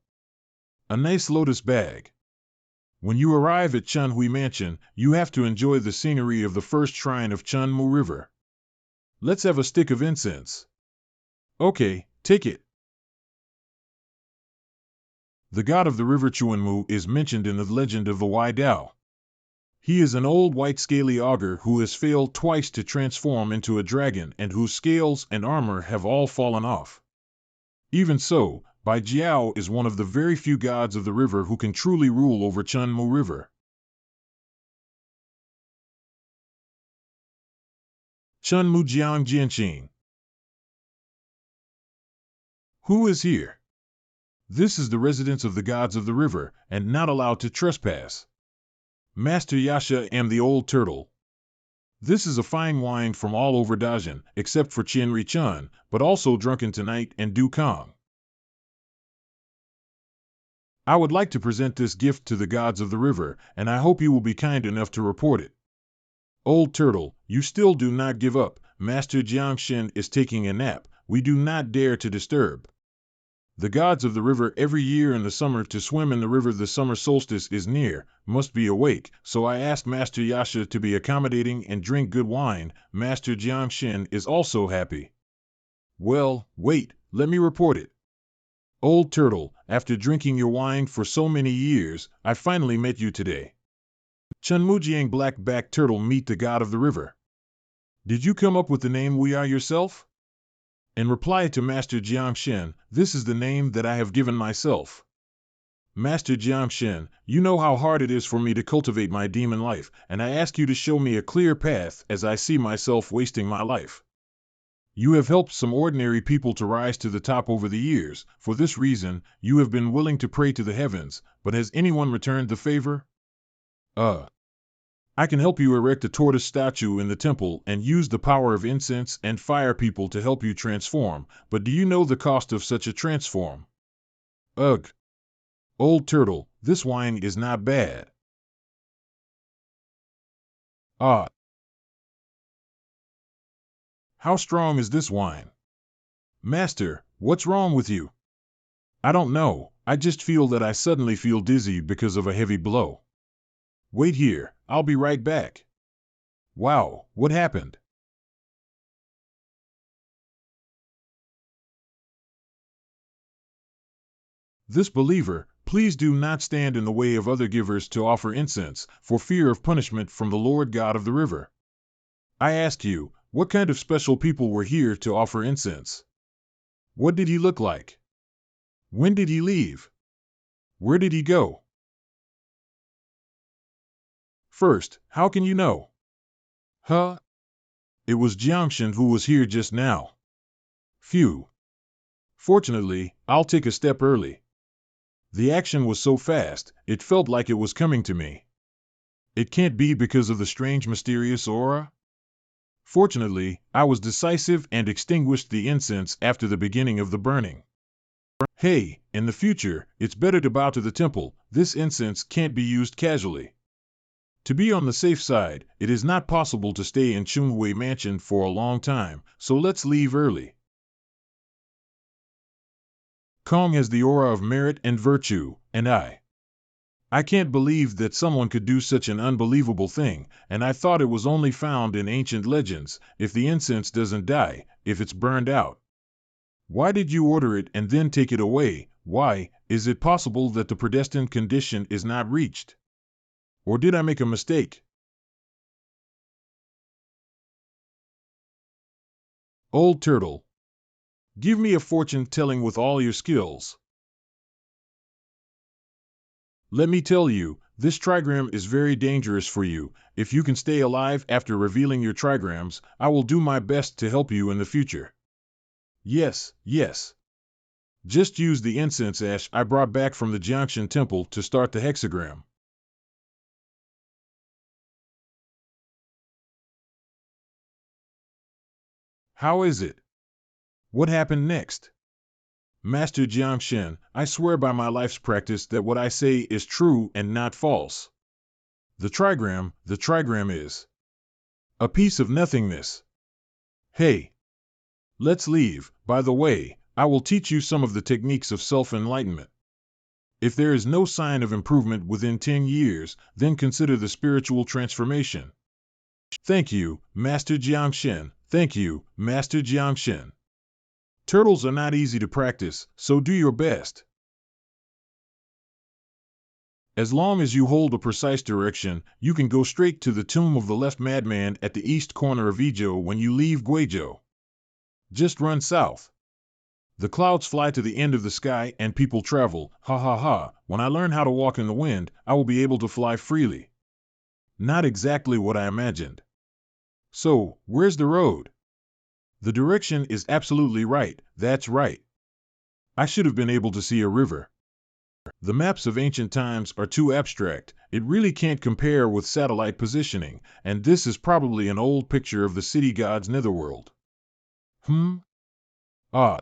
A nice lotus bag. When you arrive at Chunhui Mansion, you have to enjoy the scenery of the first shrine of Chunmu River. Let's have a stick of incense. Okay, take it. The god of the river Chuanmu is mentioned in the legend of the Wai Dao. He is an old white scaly ogre who has failed twice to transform into a dragon and whose scales and armor have all fallen off. Even so, Bai Jiao is one of the very few gods of the river who can truly rule over Chunmu River. Chunmu Jiang Jianqing. Who is here? This is the residence of the gods of the river, and not allowed to trespass. Master Yasha am the old turtle. This is a fine wine from all over Dajin, except for Qianri Chun, but also drunken tonight and Du Kong. I would like to present this gift to the gods of the river, and I hope you will be kind enough to report it. Old turtle, you still do not give up. Master Jiangshin is taking a nap. We do not dare to disturb. The gods of the river every year in the summer to swim in the river. The summer solstice is near, must be awake, so I asked Master Yasha to be accommodating and drink good wine. Master Jiangshin is also happy. Well, wait, let me report it. Old turtle, after drinking your wine for so many years, I finally met you today. Chunmujiang Black-backed Turtle, meet the god of the river. Did you come up with the name We Are yourself? In reply to Master Jiangshin, this is the name that I have given myself. Master Jiangshin, you know how hard it is for me to cultivate my demon life, and I ask you to show me a clear path as I see myself wasting my life. You have helped some ordinary people to rise to the top over the years. For this reason, you have been willing to pray to the heavens, but has anyone returned the favor? I can help you erect a tortoise statue in the temple and use the power of incense and fire people to help you transform, but do you know the cost of such a transform? Ugh. Old turtle, this wine is not bad. Ah. How strong is this wine? Master, what's wrong with you? I don't know, I just feel that I suddenly feel dizzy because of a heavy blow. Wait here, I'll be right back. Wow, what happened? This believer, please do not stand in the way of other givers to offer incense, for fear of punishment from the Lord God of the river. I ask you, what kind of special people were here to offer incense? What did he look like? When did he leave? Where did he go? First, how can you know? Huh? It was Jiangshin who was here just now. Phew. Fortunately, I'll take a step early. The action was so fast, it felt like it was coming to me. It can't be because of the strange mysterious aura? Fortunately, I was decisive and extinguished the incense after the beginning of the burning. Hey, in the future, it's better to bow to the temple. This incense can't be used casually. To be on the safe side, it is not possible to stay in Chungwei Mansion for a long time, so let's leave early. Kong has the aura of merit and virtue, and I can't believe that someone could do such an unbelievable thing, and I thought it was only found in ancient legends. If the incense doesn't die, if it's burned out. Why did you order it and then take it away? Why, is it possible that the predestined condition is not reached? Or did I make a mistake? Old turtle. Give me a fortune-telling with all your skills. Let me tell you, this trigram is very dangerous for you. If you can stay alive after revealing your trigrams, I will do my best to help you in the future. Yes, yes. Just use the incense ash I brought back from the Jiangshan temple to start the hexagram. How is it? What happened next? Master Jiangshan, I swear by my life's practice that what I say is true and not false. The trigram is a piece of nothingness. Hey, let's leave. By the way, I will teach you some of the techniques of self-enlightenment. If there is no sign of improvement within 10 years, then consider the spiritual transformation. Thank you, Master Jiangshan. Thank you, Master Jiangshan. Turtles are not easy to practice, so do your best. As long as you hold a precise direction, you can go straight to the tomb of the left madman at the east corner of Ijo when you leave Guizhou. Just run south. The clouds fly to the end of the sky and people travel. Ha ha ha. When I learn how to walk in the wind, I will be able to fly freely. Not exactly what I imagined. So, where's the road? The direction is absolutely right. That's right. I should have been able to see a river. The maps of ancient times are too abstract. It really can't compare with satellite positioning, and this is probably an old picture of the city god's netherworld. Ah,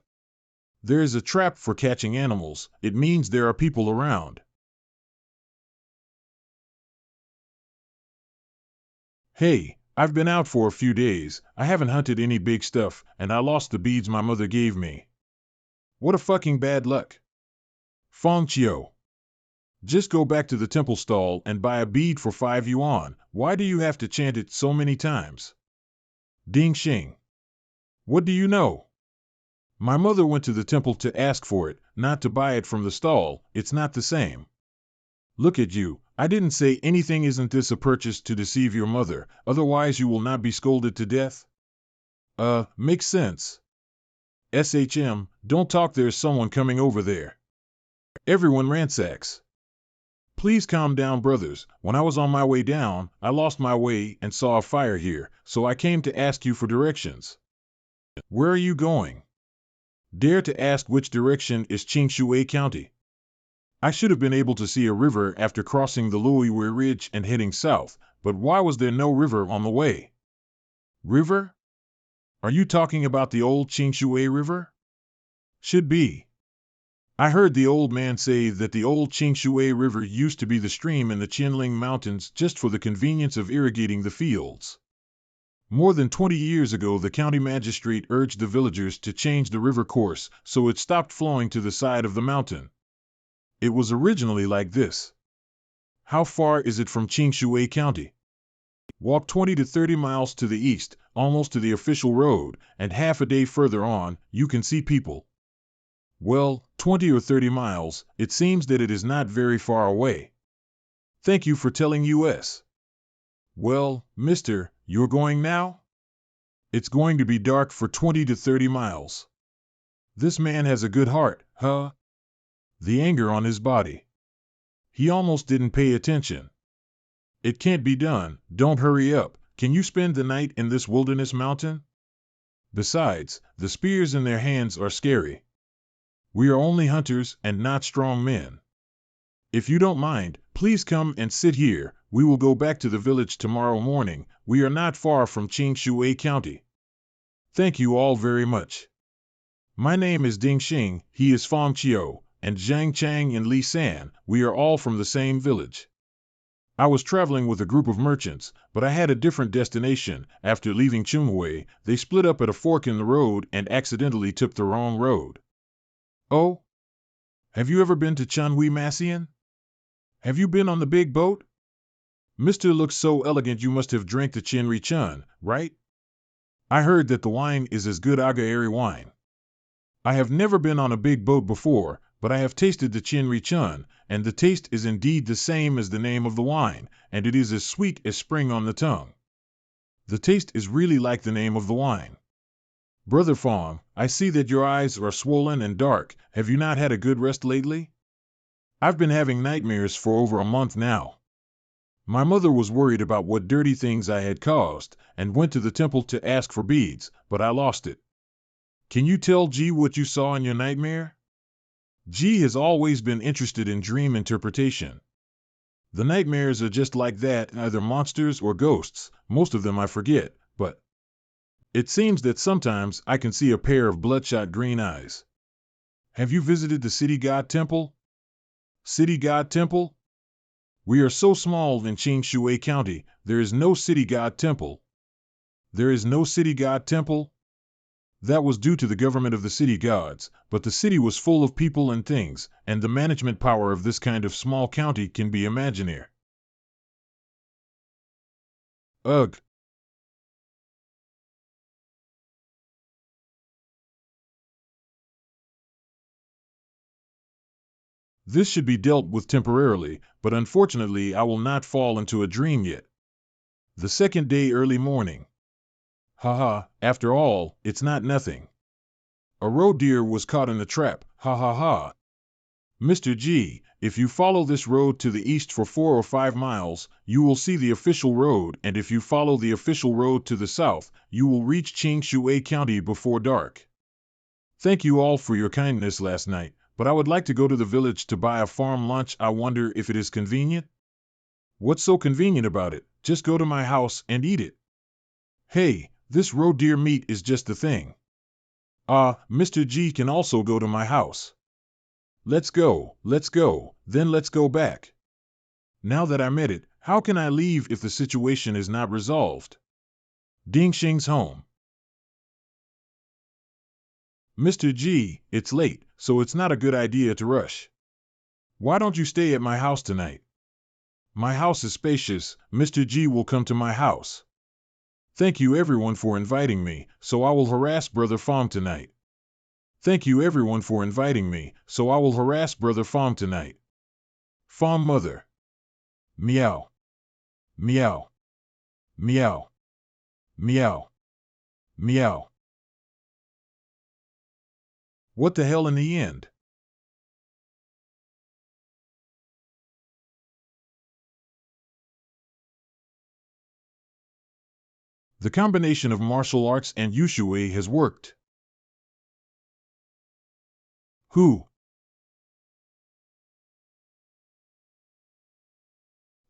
there is a trap for catching animals. It means there are people around. Hey, I've been out for a few days. I haven't hunted any big stuff, and I lost the beads my mother gave me. What a fucking bad luck. Feng Chiu. Just go back to the temple stall and buy a bead for 5 yuan. Why do you have to chant it so many times? Ding Xing. What do you know? My mother went to the temple to ask for it, not to buy it from the stall. It's not the same. Look at you. I didn't say anything. Isn't this a purchase to deceive your mother? Otherwise you will not be scolded to death? Makes sense. SHM, don't talk, there's someone coming over there. Everyone ransacks. Please calm down, brothers. When I was on my way down, I lost my way and saw a fire here, so I came to ask you for directions. Where are you going? Dare to ask which direction is Qingshui County? I should have been able to see a river after crossing the Luiwei Ridge and heading south, but why was there no river on the way? River? Are you talking about the old Qingshui River? Should be. I heard the old man say that the old Qingshui River used to be the stream in the Qianling Mountains just for the convenience of irrigating the fields. More than 20 years ago, the county magistrate urged the villagers to change the river course, so it stopped flowing to the side of the mountain. It was originally like this. How far is it from Qingshui County? Walk 20 to 30 miles to the east, almost to the official road, and half a day further on, you can see people. Well, 20 or 30 miles, it seems that it is not very far away. Thank you for telling us. Well, mister, you're going now? It's going to be dark for 20 to 30 miles. This man has a good heart, huh? The anger on his body. He almost didn't pay attention. It can't be done. Don't hurry up. Can you spend the night in this wilderness mountain? Besides, the spears in their hands are scary. We are only hunters and not strong men. If you don't mind, please come and sit here. We will go back to the village tomorrow morning. We are not far from Qingshui County. Thank you all very much. My name is Ding Xing, he is Feng Chiu, and Zhang Chang and Li San. We are all from the same village. I was traveling with a group of merchants, but I had a different destination. After leaving Chunhui, they split up at a fork in the road and accidentally took the wrong road. Oh? Have you ever been to Chunhui Massian? Have you been on the big boat? Mr. looks so elegant, you must have drank the Chinri Chun, right? I heard that the wine is as good Agaeri wine. I have never been on a big boat before, but I have tasted the Chinri Chun, and the taste is indeed the same as the name of the wine, and it is as sweet as spring on the tongue. The taste is really like the name of the wine. Brother Fong, I see that your eyes are swollen and dark. Have you not had a good rest lately? I've been having nightmares for over a month now. My mother was worried about what dirty things I had caused, and went to the temple to ask for beads, but I lost it. Can you tell G what you saw in your nightmare? G has always been interested in dream interpretation. The nightmares are just like that, either monsters or ghosts. Most of them I forget, but it seems that sometimes I can see a pair of bloodshot green eyes. Have you visited the City God Temple? City God Temple? We are so small in Qingshui County, there is no City God Temple. There is no City God Temple? That was due to the government of the city gods, but the city was full of people and things, and the management power of this kind of small county can be imaginary. Ugh. This should be dealt with temporarily, but unfortunately I will not fall into a dream yet. The second day, early morning. Haha, after all, it's not nothing. A roe deer was caught in a trap, ha ha ha. Mr. G, if you follow this road to the east for 4 or 5 miles, you will see the official road, and if you follow the official road to the south, you will reach Qingshui County before dark. Thank you all for your kindness last night, but I would like to go to the village to buy a farm lunch. I wonder if it is convenient? What's so convenient about it? Just go to my house and eat it. Hey, this roe deer meat is just the thing. Mr. G can also go to my house. Let's go, then let's go back. Now that I'm at it, how can I leave if the situation is not resolved? Ding Xing's home. Mr. G, it's late, so it's not a good idea to rush. Why don't you stay at my house tonight? My house is spacious, Mr. G will come to my house. Thank you everyone for inviting me, so I will harass Brother Fong tonight. Thank you everyone for inviting me, so I will harass Brother Fong tonight. Fong mother. Meow. Meow. Meow. Meow. Meow. What the hell in the end? The combination of martial arts and Yushui has worked. Who?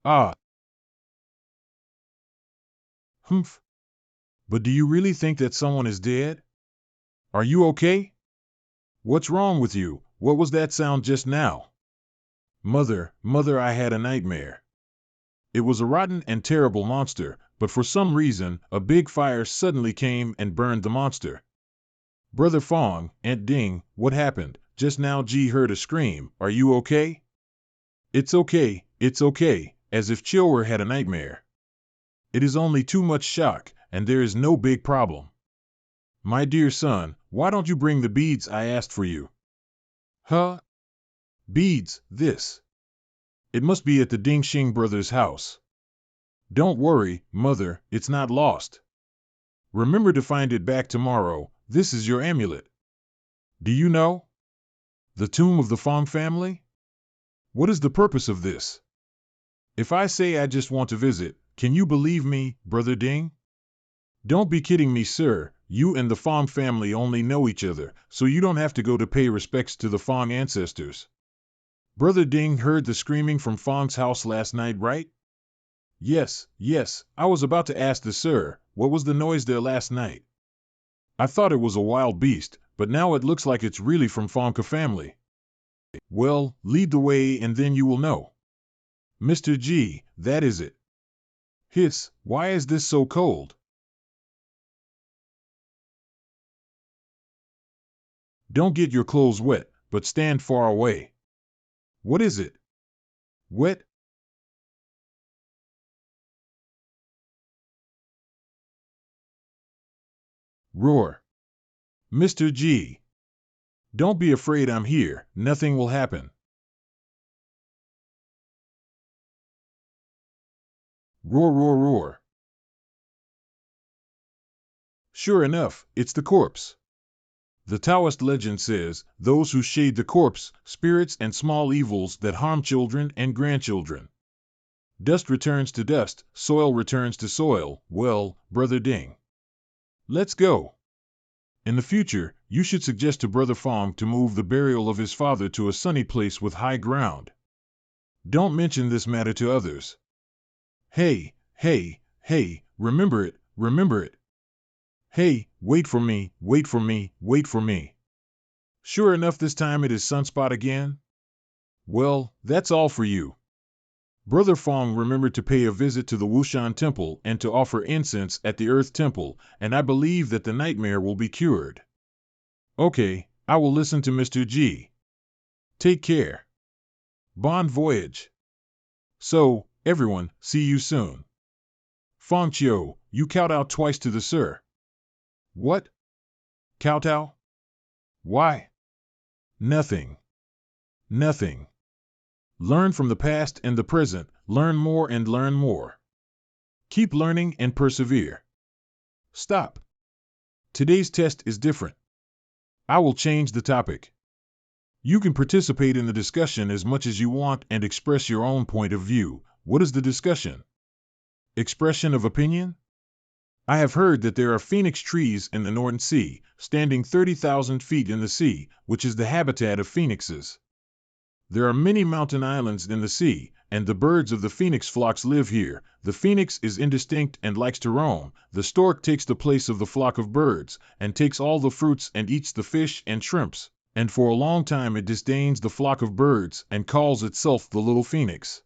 Ah. Humph. But do you really think that someone is dead? Are you okay? What's wrong with you? What was that sound just now? Mother, I had a nightmare. It was a rotten and terrible monster, but for some reason, a big fire suddenly came and burned the monster. Brother Fong, Aunt Ding, what happened? Just now G heard a scream. Are you okay? It's okay, as if Chilwer had a nightmare. It is only too much shock, and there is no big problem. My dear son, why don't you bring the beads I asked for you? Huh? Beads, this. It must be at the Ding Xing brothers' house. Don't worry, mother, it's not lost. Remember to find it back tomorrow. This is your amulet. Do you know? The tomb of the Fong family? What is the purpose of this? If I say I just want to visit, can you believe me, Brother Ding? Don't be kidding me, sir. You and the Fong family only know each other, so you don't have to go to pay respects to the Fong ancestors. Brother Ding heard the screaming from Fong's house last night, right? Yes, I was about to ask the sir, what was the noise there last night? I thought it was a wild beast, but now it looks like it's really from Fongka family. Well, lead the way and then you will know. Mr. G, that is it. Hiss, why is this so cold? Don't get your clothes wet, but stand far away. What is it? Wet? Roar. Mr. G. Don't be afraid, I'm here, nothing will happen. Roar, roar, roar. Sure enough, it's the corpse. The Taoist legend says, those who shade the corpse, spirits and small evils that harm children and grandchildren. Dust returns to dust, soil returns to soil. Well, Brother Ding. Let's go. In the future, you should suggest to Brother Fong to move the burial of his father to a sunny place with high ground. Don't mention this matter to others. Hey, remember it. Hey, wait for me. Sure enough, this time it is Sunspot again. Well, that's all for you. Brother Fong remembered to pay a visit to the Wushan Temple and to offer incense at the Earth Temple, and I believe that the nightmare will be cured. Okay, I will listen to Mr. G. Take care. Bon voyage. So, everyone, see you soon. Fong Chiu, you kowtow twice to the sir. What? Kowtow? Why? Nothing. Learn from the past and the present, learn more and learn more. Keep learning and persevere. Stop. Today's test is different. I will change the topic. You can participate in the discussion as much as you want and express your own point of view. What is the discussion? Expression of opinion? I have heard that there are phoenix trees in the Northern Sea, standing 30,000 feet in the sea, which is the habitat of phoenixes. There are many mountain islands in the sea, and the birds of the phoenix flocks live here. The phoenix is indistinct and likes to roam. The stork takes the place of the flock of birds, and takes all the fruits and eats the fish and shrimps, and for a long time it disdains the flock of birds and calls itself the little phoenix.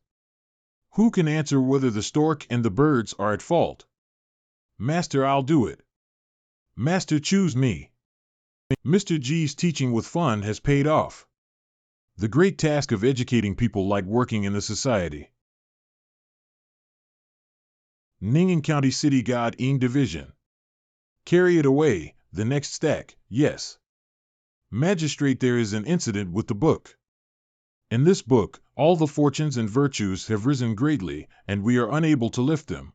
Who can answer whether the stork and the birds are at fault? Master, I'll do it. Master, choose me. Mr. G's teaching with fun has paid off. The great task of educating people like working in the society. Ning'an County City God Ing Division. Carry it away, the next stack, yes. Magistrate, there is an incident with the book. In this book, all the fortunes and virtues have risen greatly, and we are unable to lift them.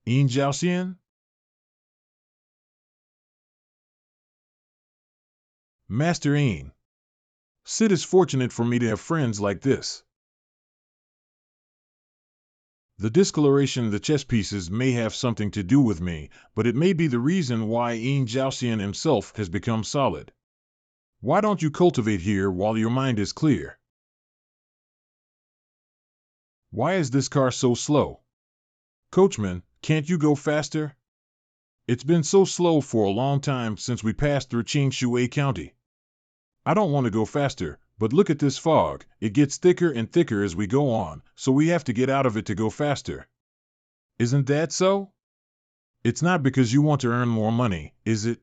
Yin Jiaoxian? Master Yin. Sid is fortunate for me to have friends like this. The discoloration of the chess pieces may have something to do with me, but it may be the reason why Yin Jiaoxian himself has become solid. Why don't you cultivate here while your mind is clear? Why is this car so slow? Coachman, can't you go faster? It's been so slow for a long time since we passed through Qingshui County. I don't want to go faster, but look at this fog. It gets thicker and thicker as we go on, so we have to get out of it to go faster. Isn't that so? It's not because you want to earn more money, is it?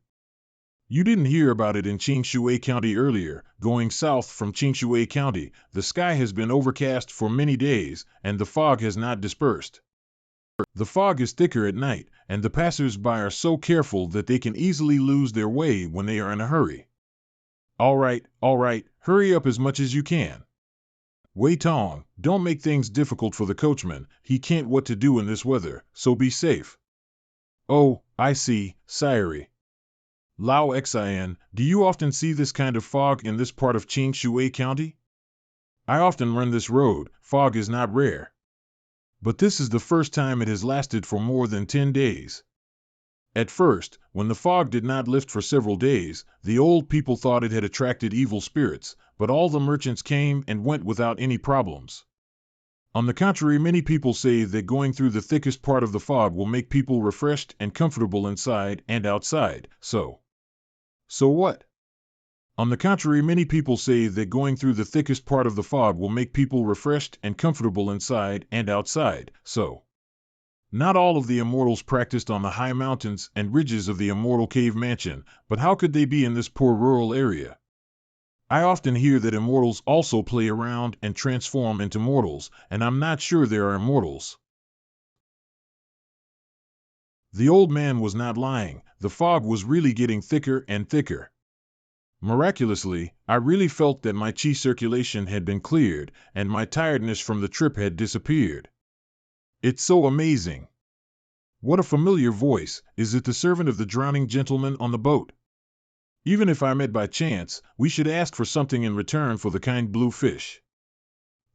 You didn't hear about it in Qingshui County earlier. Going south from Qingshui County, the sky has been overcast for many days, and the fog has not dispersed. The fog is thicker at night, and the passers-by are so careful that they can easily lose their way when they are in a hurry. All right, hurry up as much as you can. Wei Tong, don't make things difficult for the coachman. He can't what to do in this weather, so be safe. Oh, I see, sire. Lao Xin, do you often see this kind of fog in this part of Qingshui County? I often run this road. Fog is not rare. But this is the first time it has lasted for more than 10 days. At first, when the fog did not lift for several days, the old people thought it had attracted evil spirits, but all the merchants came and went without any problems. On the contrary, many people say that going through the thickest part of the fog will make people refreshed and comfortable inside and outside. So what? On the contrary, many people say that going through the thickest part of the fog will make people refreshed and comfortable inside and outside. So not all of the immortals practiced on the high mountains and ridges of the immortal cave mansion, but how could they be in this poor rural area? I often hear that immortals also play around and transform into mortals, and I'm not sure there are immortals. The old man was not lying. The fog was really getting thicker and thicker. Miraculously, I really felt that my qi circulation had been cleared, and my tiredness from the trip had disappeared. It's so amazing. What a familiar voice. Is it the servant of the drowning gentleman on the boat? Even if I met by chance, we should ask for something in return for the kind blue fish.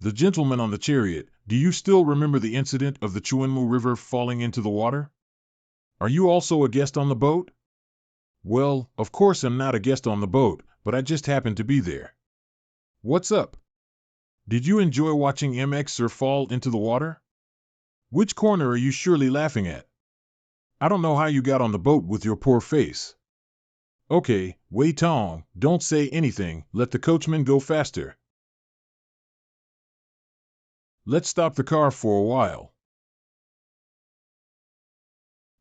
The gentleman on the chariot, do you still remember the incident of the Chuanmu River falling into the water? Are you also a guest on the boat? Well, of course I'm not a guest on the boat, but I just happened to be there. What's up? Did you enjoy watching MX Sir fall into the water? Which corner are you surely laughing at? I don't know how you got on the boat with your poor face. Okay, Wei Tong, don't say anything, let the coachman go faster. Let's stop the car for a while.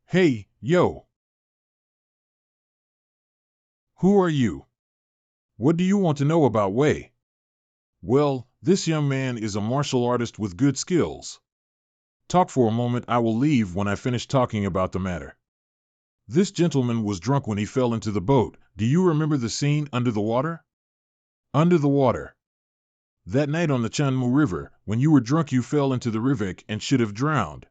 Hey, yo. Who are you? What do you want to know about Wei? Well, this young man is a martial artist with good skills. Talk for a moment, I will leave when I finish talking about the matter. This gentleman was drunk when he fell into the boat. Do you remember the scene under the water? Under the water. That night on the Chanmu River, when you were drunk you fell into the river and should have drowned.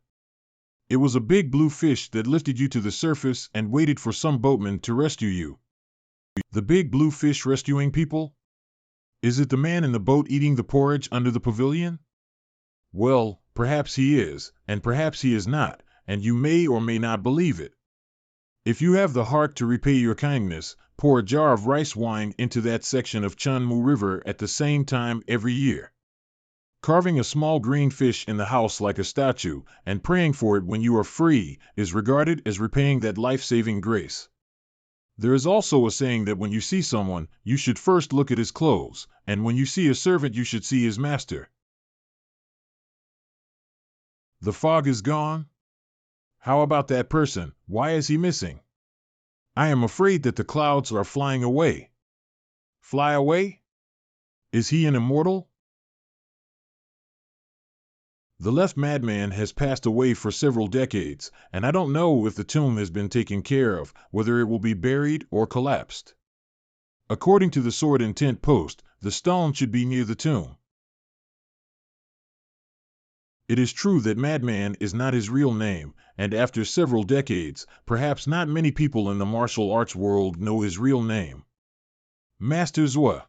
It was a big blue fish that lifted you to the surface and waited for some boatman to rescue you. The big blue fish rescuing people? Is it the man in the boat eating the porridge under the pavilion? Well, perhaps he is, and perhaps he is not, and you may or may not believe it. If you have the heart to repay your kindness, pour a jar of rice wine into that section of Chunmu River at the same time every year. Carving a small green fish in the house like a statue and praying for it when you are free is regarded as repaying that life-saving grace. There is also a saying that when you see someone, you should first look at his clothes, and when you see a servant, you should see his master. The fog is gone? How about that person? Why is he missing? I am afraid that the clouds are flying away. Fly away? Is he an immortal? The left madman has passed away for several decades, and I don't know if the tomb has been taken care of, whether it will be buried or collapsed. According to the sword and tent post, the stone should be near the tomb. It is true that Madman is not his real name, and after several decades, perhaps not many people in the martial arts world know his real name. Master Zhua.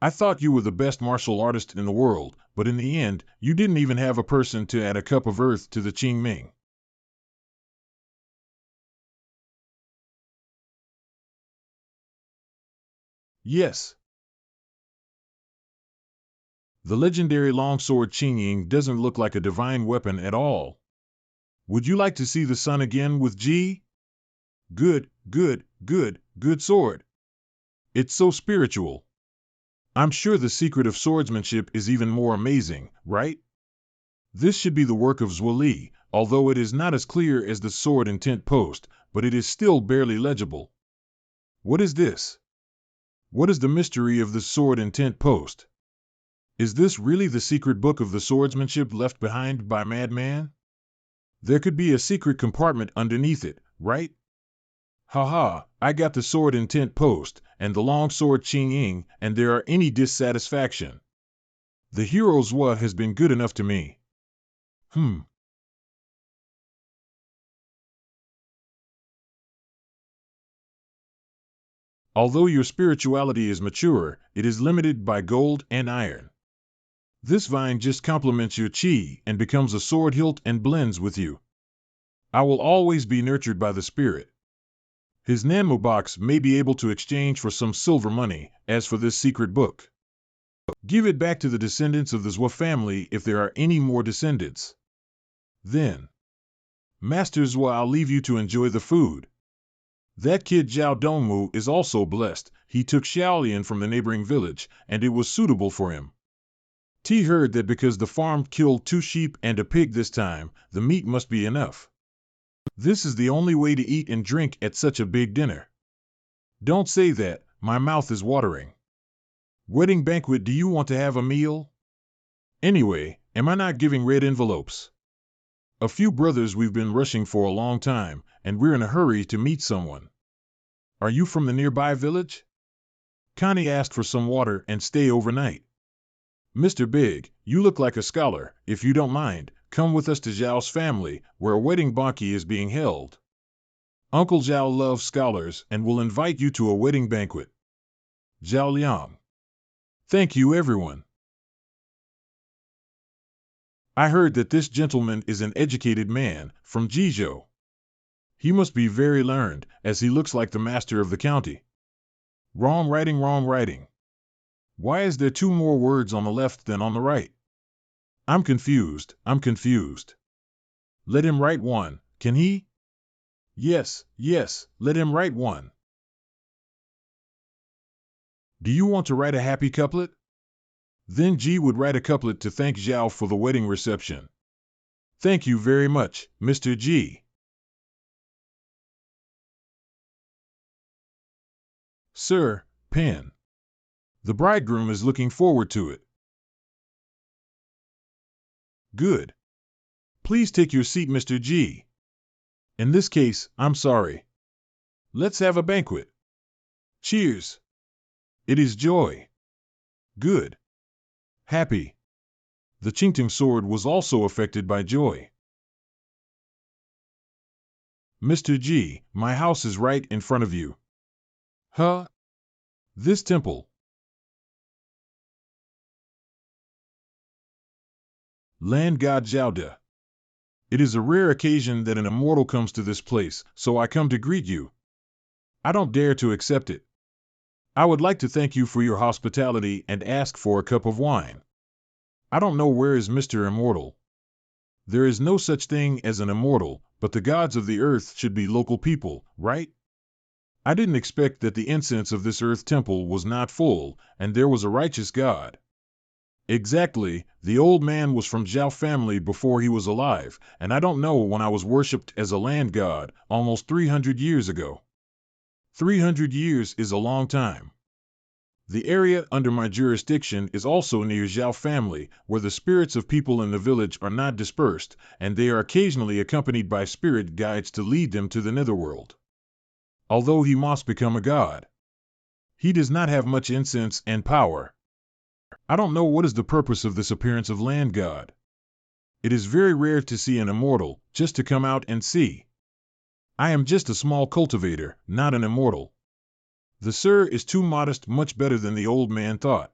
I thought you were the best martial artist in the world, but in the end, you didn't even have a person to add a cup of earth to the Qingming. Yes. The legendary longsword Qingying doesn't look like a divine weapon at all. Would you like to see the sun again with G? Good, good, good, good sword. It's so spiritual. I'm sure the secret of swordsmanship is even more amazing, right? This should be the work of Zhuo Li, although it is not as clear as the sword and tent post, but it is still barely legible. What is this? What is the mystery of the sword and tent post? Is this really the secret book of the swordsmanship left behind by Madman? There could be a secret compartment underneath it, right? Haha, I got the sword and tent post, and the long sword Qingying, and there are any dissatisfaction. The hero Zhua has been good enough to me. Although your spirituality is mature, it is limited by gold and iron. This vine just complements your qi and becomes a sword hilt and blends with you. I will always be nurtured by the spirit. His Nanmu box may be able to exchange for some silver money. As for this secret book, give it back to the descendants of the Zhua family if there are any more descendants. Then, Master Zhua, I'll leave you to enjoy the food. That kid Zhao Dongmu is also blessed. He took Xiaolian from the neighboring village, and it was suitable for him. T heard that because the farm killed 2 sheep and a pig this time, the meat must be enough. This is the only way to eat and drink at such a big dinner. Don't say that, my mouth is watering. Wedding banquet, do you want to have a meal? Anyway, am I not giving red envelopes? A few brothers we've been rushing for a long time, and we're in a hurry to meet someone. Are you from the nearby village? Connie asked for some water and stay overnight. Mr. Big, you look like a scholar. If you don't mind, come with us to Zhao's family, where a wedding banquet is being held. Uncle Zhao loves scholars and will invite you to a wedding banquet. Zhao Liang. Thank you, everyone. I heard that this gentleman is an educated man, from Jizhou. He must be very learned, as he looks like the master of the county. Wrong writing, wrong writing. Why is there 2 more words on the left than on the right? I'm confused. Let him write 1, can he? Yes, let him write 1. Do you want to write a happy couplet? Then Ji would write a couplet to thank Zhao for the wedding reception. Thank you very much, Mr. Ji. Sir, pen. The bridegroom is looking forward to it. Good. Please take your seat, Mr. G. In this case, I'm sorry. Let's have a banquet. Cheers. It is joy. Good. Happy. The Qingtong sword was also affected by joy. Mr. G, my house is right in front of you. Huh? This temple. Land God Jauda. It is a rare occasion that an immortal comes to this place, so I come to greet you. I don't dare to accept it. I would like to thank you for your hospitality and ask for a cup of wine. I don't know where is Mr. Immortal. There is no such thing as an immortal, but the gods of the earth should be local people, right? I didn't expect that the incense of this earth temple was not full, and there was a righteous God. Exactly, the old man was from Zhao family before he was alive, and I don't know when I was worshipped as a land god, almost 300 years ago. 300 years is a long time. The area under my jurisdiction is also near Zhao family, where the spirits of people in the village are not dispersed, and they are occasionally accompanied by spirit guides to lead them to the netherworld. Although he must become a god, he does not have much incense and power. I don't know what is the purpose of this appearance of land god. It is very rare to see an immortal, just to come out and see. I am just a small cultivator, not an immortal. The sir is too modest, much better than the old man thought.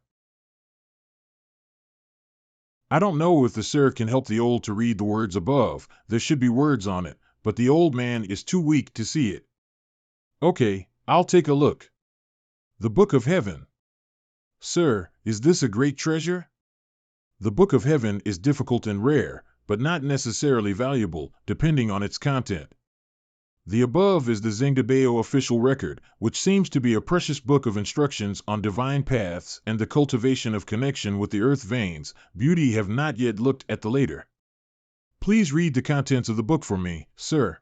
I don't know if the sir can help the old to read the words above, there should be words on it, but the old man is too weak to see it. Okay, I'll take a look. The Book of Heaven. Sir, is this a great treasure? The Book of Heaven is difficult and rare, but not necessarily valuable, depending on its content. The above is the Zengdebeo official record, which seems to be a precious book of instructions on divine paths and the cultivation of connection with the earth veins. Beauty have not yet looked at the later. Please read the contents of the book for me, sir.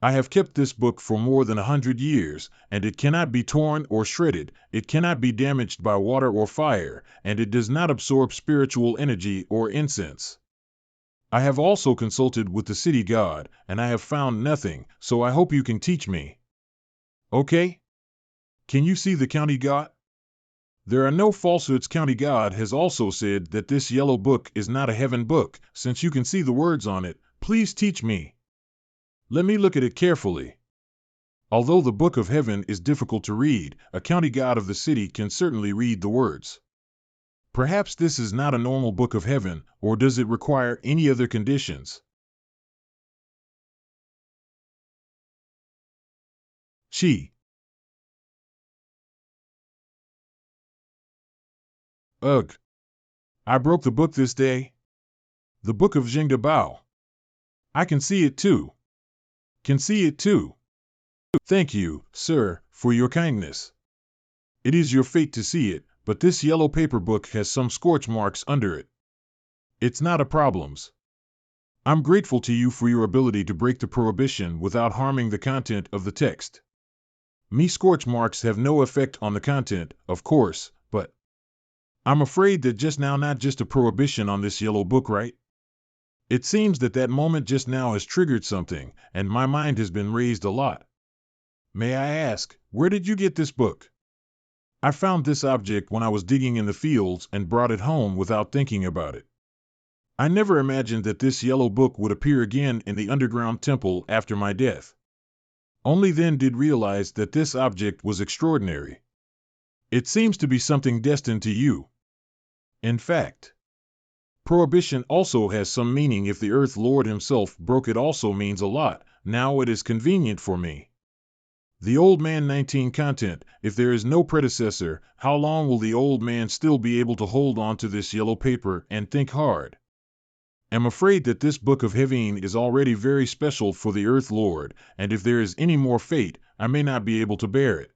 I have kept this book for more than 100 years, and it cannot be torn or shredded, it cannot be damaged by water or fire, and it does not absorb spiritual energy or incense. I have also consulted with the city god, and I have found nothing, so I hope you can teach me. Okay? Can you see the county god? There are no falsehoods. County god has also said that this yellow book is not a heaven book. Since you can see the words on it, please teach me. Let me look at it carefully. Although the Book of Heaven is difficult to read, a county god of the city can certainly read the words. Perhaps this is not a normal Book of Heaven, or does it require any other conditions? Chi. Ugh. I broke the book this day. The Book of Jingda Bao. I can see it too. Can see it too. Thank you, sir, for your kindness. It is your fate to see it, but this yellow paper book has some scorch marks under it. It's not a problems. I'm grateful to you for your ability to break the prohibition without harming the content of the text. Me scorch marks have no effect on the content, of course, but I'm afraid that just now not just a prohibition on this yellow book, right? It seems that that moment just now has triggered something, and my mind has been raised a lot. May I ask, where did you get this book? I found this object when I was digging in the fields and brought it home without thinking about it. I never imagined that this yellow book would appear again in the underground temple after my death. Only then did realize that this object was extraordinary. It seems to be something destined to you. In fact, prohibition also has some meaning. If the Earth Lord himself broke it also means a lot. Now it is convenient for me. The Old Man 19 content. If there is no predecessor, how long will the old man still be able to hold on to this yellow paper and think hard? I'm afraid that this Book of Heaven is already very special for the Earth Lord, and if there is any more fate, I may not be able to bear it.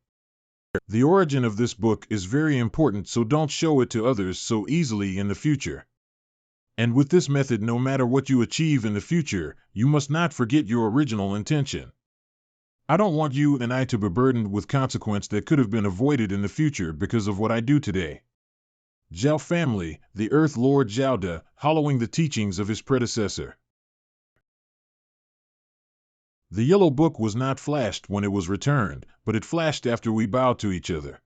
The origin of this book is very important, so don't show it to others so easily in the future. And with this method, no matter what you achieve in the future, you must not forget your original intention. I don't want you and I to be burdened with consequence that could have been avoided in the future because of what I do today. Zhao family, the Earth Lord Zhaoda, following the teachings of his predecessor. The yellow book was not flashed when it was returned, but it flashed after we bowed to each other.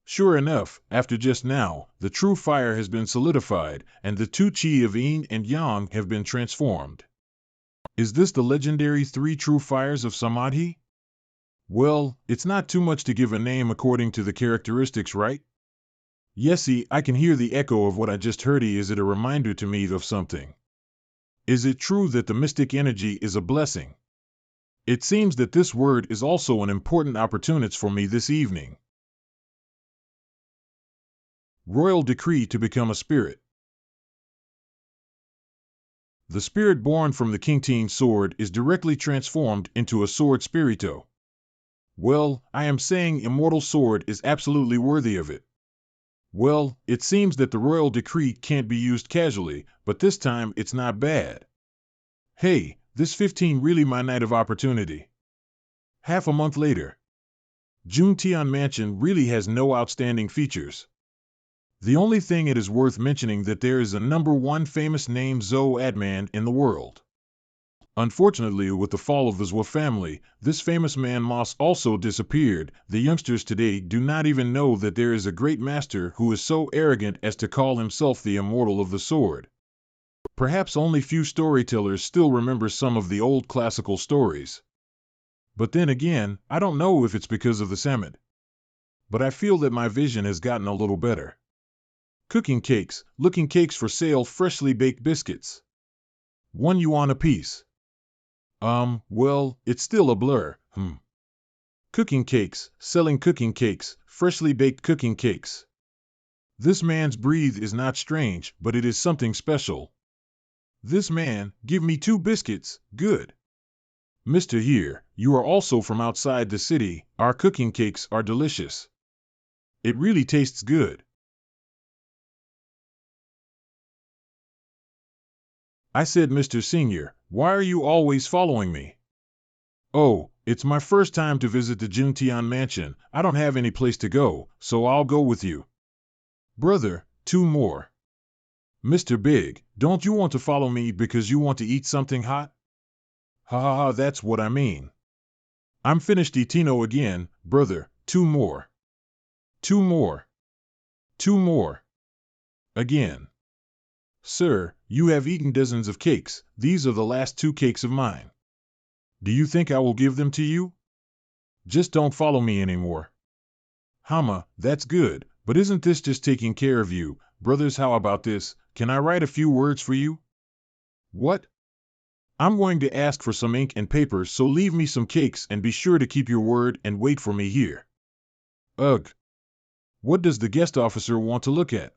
Sure enough, after just now, the true fire has been solidified, and the two chi of yin and yang have been transformed. Is this the legendary three true fires of Samadhi? Well, it's not too much to give a name according to the characteristics, right? Yesy, I can hear the echo of what I just heard. Is it a reminder to me of something? Is it true that the mystic energy is a blessing? It seems that this word is also an important opportunity for me this evening. Royal decree to become a spirit. The spirit born from the King sword is directly transformed into a sword spirito. Well, I am saying immortal sword is absolutely worthy of it. Well, it seems that the royal decree can't be used casually, but this time it's not bad. Hey, this 15 really my night of opportunity. Half a month later. Juntian Mansion really has no outstanding features. The only thing it is worth mentioning that there is a number one famous name Zoadman in the world. Unfortunately, with the fall of the Zwa family, this famous man Moss also disappeared. The youngsters today do not even know that there is a great master who is so arrogant as to call himself the immortal of the sword. Perhaps only few storytellers still remember some of the old classical stories. But then again, I don't know if it's because of the Samad. But I feel that my vision has gotten a little better. Cooking cakes, looking cakes for sale, freshly baked biscuits. 1 yuan apiece. Well, it's still a blur, Cooking cakes, selling cooking cakes, freshly baked cooking cakes. This man's breed is not strange, but it is something special. This man, give me 2 biscuits, good. Mr. Here, you are also from outside the city, our cooking cakes are delicious. It really tastes good. I said, Mr. Senior, why are you always following me? Oh, it's my first time to visit the Juntian Mansion. I don't have any place to go, so I'll go with you. Brother, 2 more. Mr. Big, don't you want to follow me because you want to eat something hot? Ha ha ha, that's what I mean. I'm finished eatino again, brother, 2 more. 2 more. 2 more. Again. Sir, you have eaten dozens of cakes. These are the last 2 cakes of mine. Do you think I will give them to you? Just don't follow me anymore. Hama, that's good, but isn't this just taking care of you? Brothers, how about this? Can I write a few words for you? What? I'm going to ask for some ink and paper, so leave me some cakes and be sure to keep your word and wait for me here. Ugh. What does the guest officer want to look at?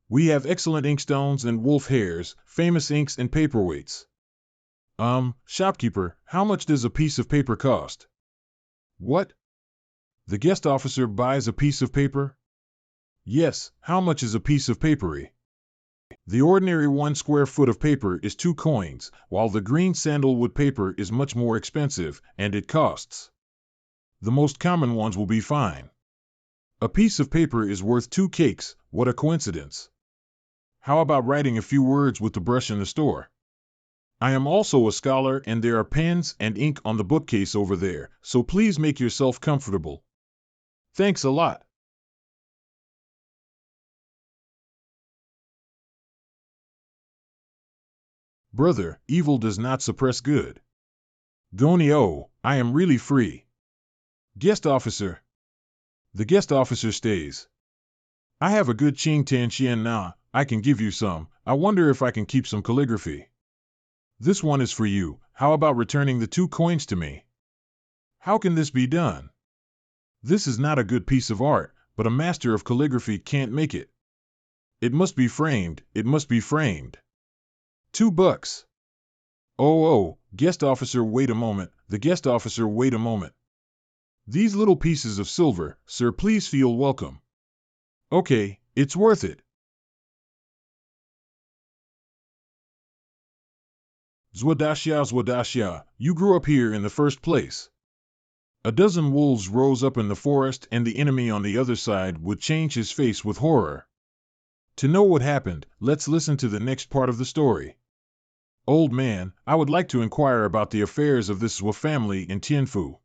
We have excellent inkstones and wolf hairs, famous inks and paperweights. Shopkeeper, how much does a piece of paper cost? What? The guest officer buys a piece of paper? Yes, how much is a piece of papery? The ordinary 1 square foot of paper is 2 coins, while the green sandalwood paper is much more expensive, and it costs. The most common ones will be fine. A piece of paper is worth 2 cakes, what a coincidence. How about writing a few words with the brush in the store? I am also a scholar and there are pens and ink on the bookcase over there, so please make yourself comfortable. Thanks a lot. Brother, evil does not suppress good. Gonio, I am really free. Guest officer. The guest officer stays. I have a good Qing Tan Xian Na, I can give you some. I wonder if I can keep some calligraphy. This one is for you. How about returning the 2 coins to me? How can this be done? This is not a good piece of art, but a master of calligraphy can't make it. It must be framed, it must be framed. $2. Oh, guest officer, wait a moment. The guest officer, wait a moment. These little pieces of silver, sir, please feel welcome. Okay, it's worth it. Zwadashia, you grew up here in the first place. A dozen wolves rose up in the forest and the enemy on the other side would change his face with horror. To know what happened, let's listen to the next part of the story. Old man, I would like to inquire about the affairs of this Zwa family in Tianfu.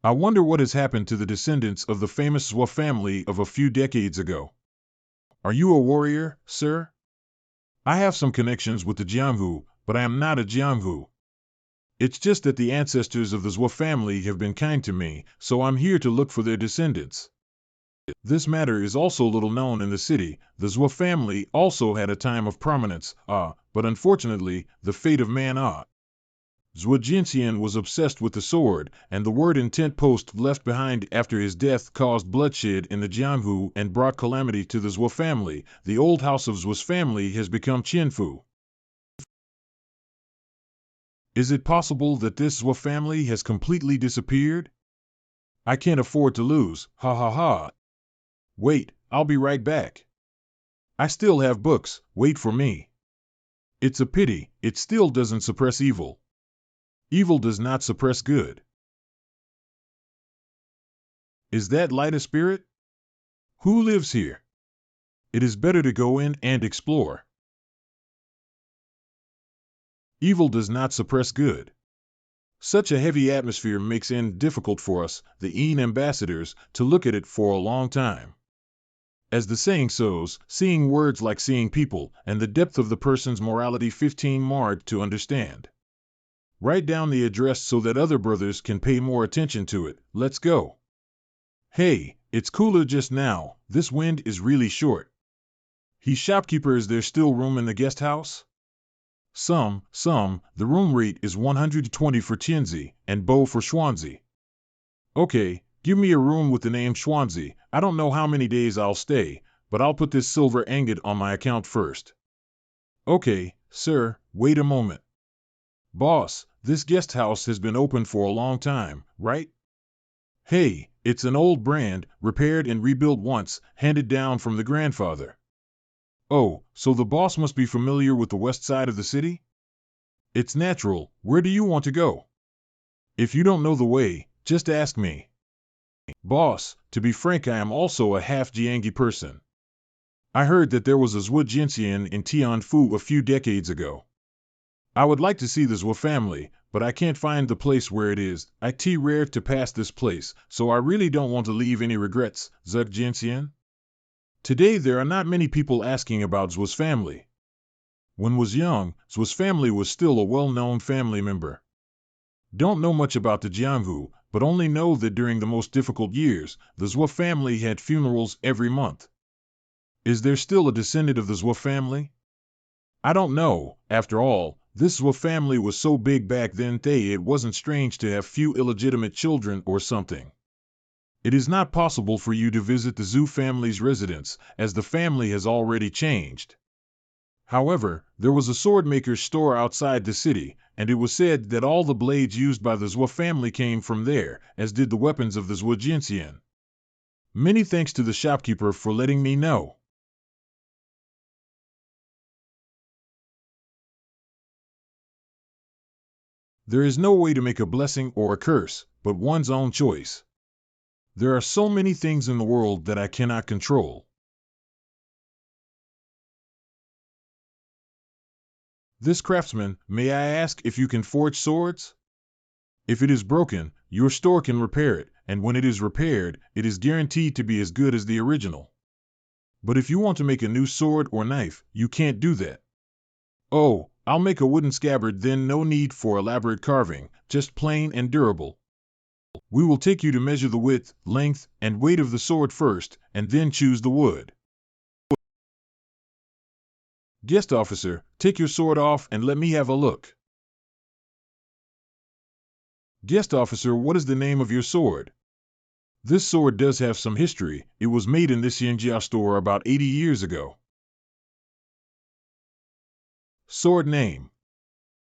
I wonder what has happened to the descendants of the famous Zhou family of a few decades ago. Are you a warrior, sir? I have some connections with the Jianghu, but I am not a Jianghu. It's just that the ancestors of the Zhou family have been kind to me, so I'm here to look for their descendants. This matter is also little known in the city. The Zhou family also had a time of prominence, but unfortunately, the fate of Manhwa. Zhou Jinxian was obsessed with the sword, and the word intent post left behind after his death caused bloodshed in the Jianghu and brought calamity to the Zhou family. The old house of Zhou's family has become Qinfu. Is it possible that this Zhou family has completely disappeared? I can't afford to lose, ha ha ha. Wait, I'll be right back. I still have books, wait for me. It's a pity, it still doesn't suppress evil. Evil does not suppress good. Is that light a spirit? Who lives here? It is better to go in and explore. Evil does not suppress good. Such a heavy atmosphere makes it difficult for us, the Yin ambassadors, to look at it for a long time. As the saying goes, seeing words like seeing people, and the depth of the person's morality 15 marred to understand. Write down the address so that other brothers can pay more attention to it. Let's go. Hey, it's cooler just now, this wind is really short. He shopkeeper, is there still room in the guest house? Some, the room rate is 120 for Tianzi, and Bo for Xuanzi. Okay, give me a room with the name Xuanzi. I don't know how many days I'll stay, but I'll put this silver ingot on my account first. Okay, sir, wait a moment. Boss, this guest house has been open for a long time, right? Hey, it's an old brand, repaired and rebuilt once, handed down from the grandfather. Oh, so the boss must be familiar with the west side of the city? It's natural, where do you want to go? If you don't know the way, just ask me. Boss, to be frank, I am also a half Jianghi person. I heard that there was a Zhou Jinxian in Tianfu a few decades ago. I would like to see the Zhou family, but I can't find the place where it is. It's rare to pass this place, so I really don't want to leave any regrets, Zhou Jinxian. Today there are not many people asking about Zhu's family. When was young, Zhu's family was still a well-known family member. Don't know much about the Jianghu, but only know that during the most difficult years, the Zhou family had funerals every month. Is there still a descendant of the Zhou family? I don't know, after all, this Zhou family was so big back then it wasn't strange to have few illegitimate children or something. It is not possible for you to visit the Zhou family's residence, as the family has already changed. However, there was a swordmaker's store outside the city, and it was said that all the blades used by the Zhou family came from there, as did the weapons of the Zhou Jinxian. Many thanks to the shopkeeper for letting me know. There is no way to make a blessing or a curse, but one's own choice. There are so many things in the world that I cannot control. This craftsman, may I ask if you can forge swords? If it is broken, your store can repair it, and when it is repaired, it is guaranteed to be as good as the original. But if you want to make a new sword or knife, you can't do that. Oh, I'll make a wooden scabbard then, no need for elaborate carving, just plain and durable. We will take you to measure the width, length, and weight of the sword first, and then choose the wood. Guest officer, take your sword off and let me have a look. Guest officer, what is the name of your sword? This sword does have some history. It was made in this Yingjia store about 80 years ago. Sword name: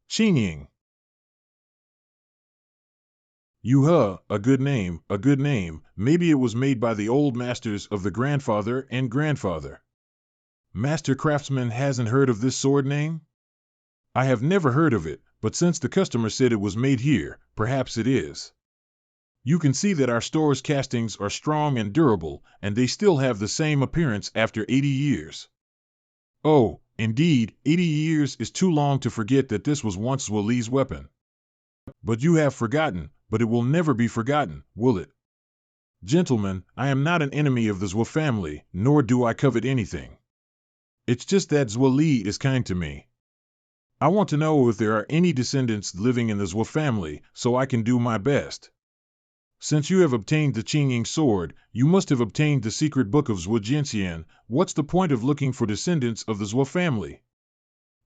Qingying. Yuhe, a good name, a good name. Maybe it was made by the old masters of the grandfather and grandfather. Master craftsman hasn't heard of this sword name? I have never heard of it, but since the customer said it was made here, perhaps it is. You can see that our store's castings are strong and durable, and they still have the same appearance after 80 years. Oh, indeed, 80 years is too long to forget that this was once Wali's weapon. But you have forgotten, but it will never be forgotten, will it? Gentlemen, I am not an enemy of the Zhou family, nor do I covet anything. It's just that Zhou Li is kind to me. I want to know if there are any descendants living in the Zhou family, so I can do my best. Since you have obtained the Qingying sword, you must have obtained the secret book of Zhou Jinxian. What's the point of looking for descendants of the Zhou family?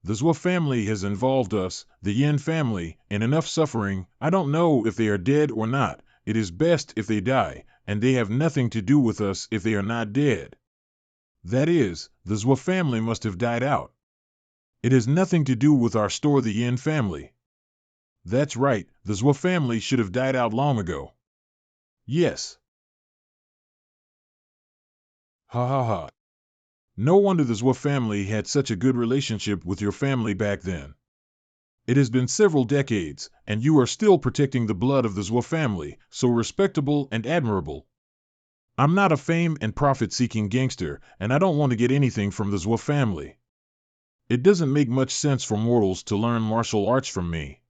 The Zhou family has involved us, the Yin family, in enough suffering. I don't know if they are dead or not. It is best if they die, and they have nothing to do with us if they are not dead. That is, the Zhou family must have died out. It has nothing to do with our store, the Yin family. That's right, the Zhou family should have died out long ago. Yes. Ha ha ha. No wonder the Zhou family had such a good relationship with your family back then. It has been several decades, and you are still protecting the blood of the Zhou family, so respectable and admirable. I'm not a fame and profit-seeking gangster, and I don't want to get anything from the Zhou family. It doesn't make much sense for mortals to learn martial arts from me.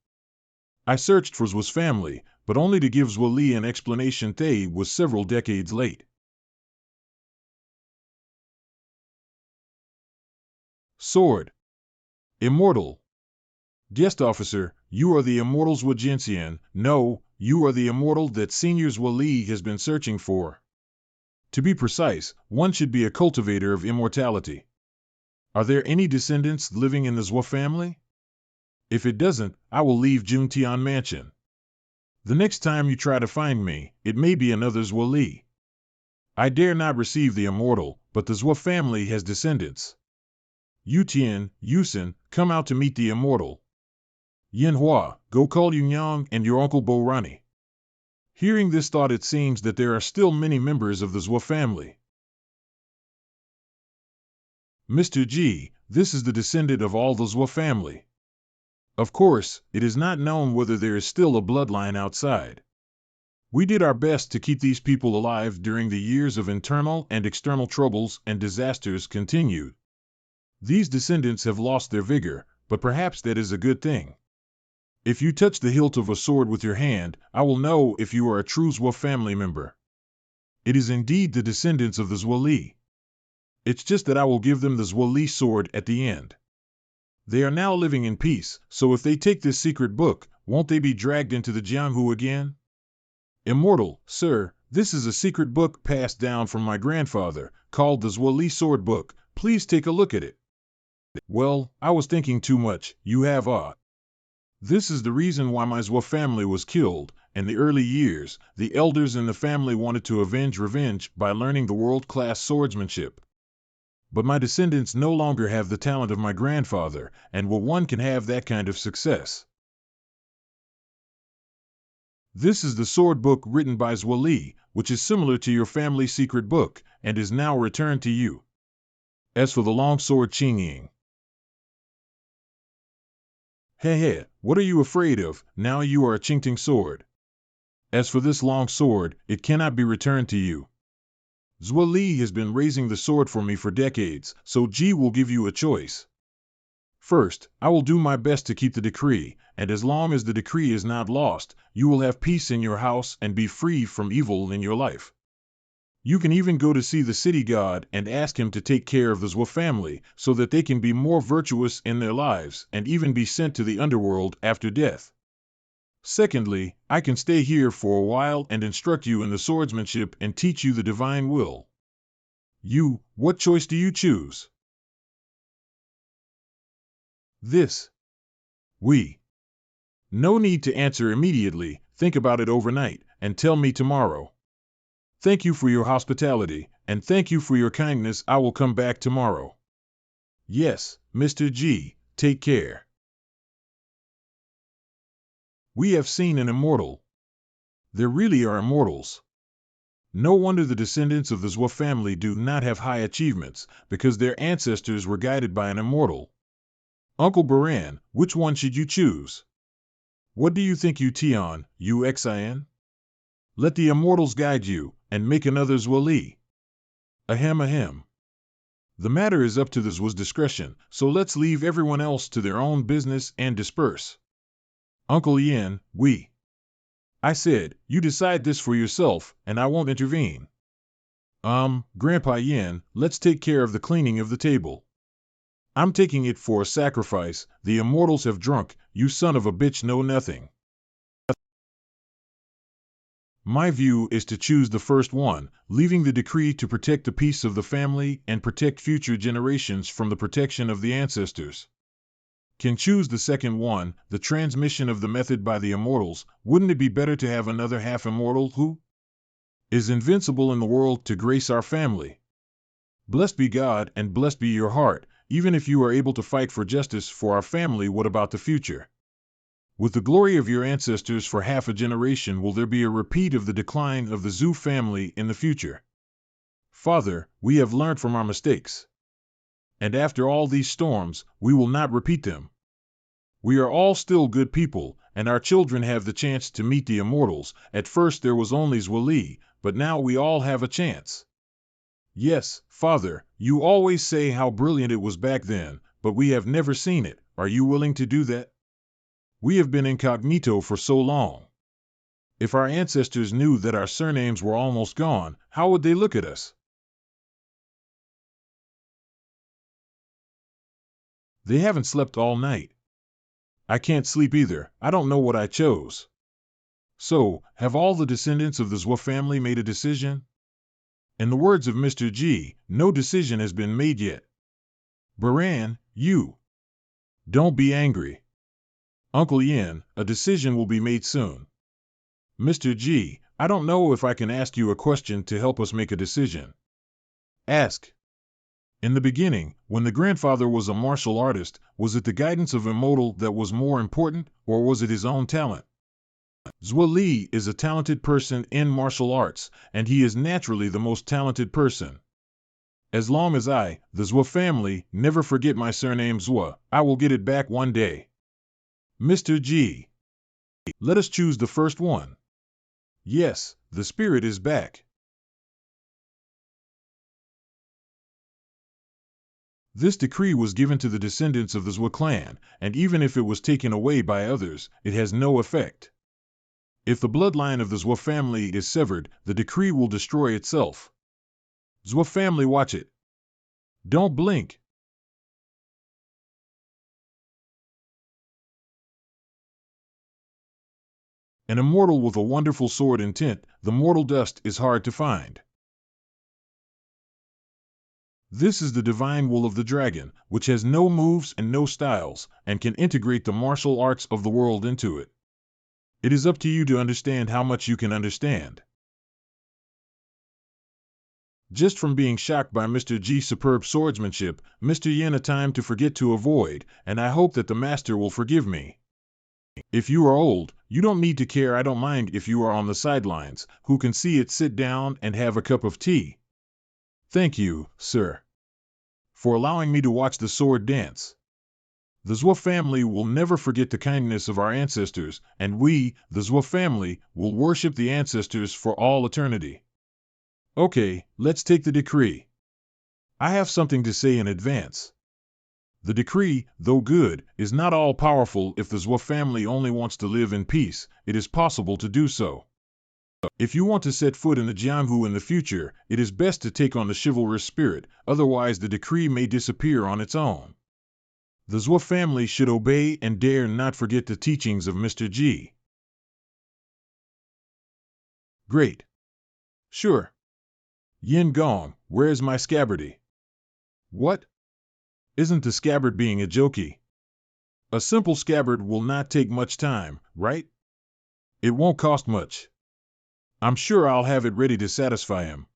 I searched for Zhuo's family, but only to give Zhou Li an explanation. They was several decades late. Sword. Immortal. Guest officer, you are the immortal Zhou Jinxian. No, you are the immortal that Senior Zhou Li has been searching for. To be precise, one should be a cultivator of immortality. Are there any descendants living in the Zhou family? If it doesn't, I will leave Juntian Mansion. The next time you try to find me, it may be another Zhou Li. I dare not receive the immortal, but the Zhou family has descendants. Yu Tian, Yusan, come out to meet the immortal. Yanhua, go call Yuan and your uncle Bo-Rani. Hearing this thought, it seems that there are still many members of the Zhou family. Mr. G, this is the descendant of all the Zhou family. Of course, it is not known whether there is still a bloodline outside. We did our best to keep these people alive during the years of internal and external troubles and disasters continued. These descendants have lost their vigor, but perhaps that is a good thing. If you touch the hilt of a sword with your hand, I will know if you are a true Zhou family member. It is indeed the descendants of the Zhou Li. It's just that I will give them the Zhou Li sword at the end. They are now living in peace, so if they take this secret book, won't they be dragged into the Jianghu again? Immortal, sir, this is a secret book passed down from my grandfather, called the Zhou Li sword book. Please take a look at it. Well, I was thinking too much. You have This is the reason why my Zhou family was killed. In the early years, the elders in the family wanted to avenge revenge by learning the world-class swordsmanship. But my descendants no longer have the talent of my grandfather, and one can have that kind of success. This is the sword book written by Zhou Li, which is similar to your family's secret book, and is now returned to you. As for the long sword Qingying. Hey, what are you afraid of? Now you are a Qingting sword. As for this long sword, it cannot be returned to you. Zhou Li has been raising the sword for me for decades, so Ji will give you a choice. First, I will do my best to keep the decree, and as long as the decree is not lost, you will have peace in your house and be free from evil in your life. You can even go to see the city god and ask him to take care of the Zhou family so that they can be more virtuous in their lives and even be sent to the underworld after death. Secondly, I can stay here for a while and instruct you in the swordsmanship and teach you the divine will. What choice do you choose? This. We. No need to answer immediately, think about it overnight, and tell me tomorrow. Thank you for your hospitality, and thank you for your kindness. I will come back tomorrow. Yes, Mr. G, take care. We have seen an immortal. There really are immortals. No wonder the descendants of the Zhou family do not have high achievements, because their ancestors were guided by an immortal. Uncle Baran, which one should you choose? What do you think, Utian, Uxin? Let the immortals guide you, and make another Zhou Li. Ahem. The matter is up to the Zhou's discretion, so let's leave everyone else to their own business and disperse. Uncle Yuan, I said, you decide this for yourself, and I won't intervene. Grandpa Yuan, let's take care of the cleaning of the table. I'm taking it for a sacrifice. The immortals have drunk. You son of a bitch know nothing. My view is to choose the first one, leaving the decree to protect the peace of the family and protect future generations from the protection of the ancestors. Can choose the second one, the transmission of the method by the immortals. Wouldn't it be better to have another half immortal who is invincible in the world to grace our family? Blessed be God and blessed be your heart. Even if you are able to fight for justice for our family, what about the future? With the glory of your ancestors for half a generation, will there be a repeat of the decline of the Zhu family in the future? Father, we have learned from our mistakes. And after all these storms, we will not repeat them. We are all still good people, and our children have the chance to meet the immortals. At first there was only Zwali, but now we all have a chance. Yes, Father, you always say how brilliant it was back then, but we have never seen it. Are you willing to do that? We have been incognito for so long. If our ancestors knew that our surnames were almost gone, how would they look at us? They haven't slept all night. I can't sleep either. I don't know what I chose. So, have all the descendants of the Zhou family made a decision? In the words of Mr. G, no decision has been made yet. Baran, you. Don't be angry. Uncle Yin, a decision will be made soon. Mr. G, I don't know if I can ask you a question to help us make a decision. Ask. In the beginning, when the grandfather was a martial artist, was it the guidance of immortal that was more important, or was it his own talent? Zhou Li is a talented person in martial arts, and he is naturally the most talented person. As long as I, the Zhou family, never forget my surname Zhou, I will get it back one day. Mr. G. Let us choose the first one. Yes, the spirit is back. This decree was given to the descendants of the Zhou clan, and even if it was taken away by others, it has no effect. If the bloodline of the Zhou family is severed, the decree will destroy itself. Zhou family, watch it. Don't blink. An immortal with a wonderful sword and tint, the mortal dust is hard to find. This is the divine wool of the dragon, which has no moves and no styles, and can integrate the martial arts of the world into it. It is up to you to understand how much you can understand. Just from being shocked by Mr. G's superb swordsmanship, Mr. Yin a time to forget to avoid, and I hope that the master will forgive me. If you are old, you don't need to care. I don't mind if you are on the sidelines. Who can see it? Sit down and have a cup of tea. Thank you, sir, for allowing me to watch the sword dance. The Zhou family will never forget the kindness of our ancestors, and we, the Zhou family, will worship the ancestors for all eternity. Okay, let's take the decree. I have something to say in advance. The decree, though good, is not all-powerful. If the Zhou family only wants to live in peace, it is possible to do so. If you want to set foot in the Jianghu in the future, it is best to take on the chivalrous spirit, otherwise the decree may disappear on its own. The Zhou family should obey and dare not forget the teachings of Mr. G. Great. Sure. Yin Gong, where's my scabbardy? What? Isn't the scabbard being a jokey? A simple scabbard will not take much time, right? It won't cost much. I'm sure I'll have it ready to satisfy him.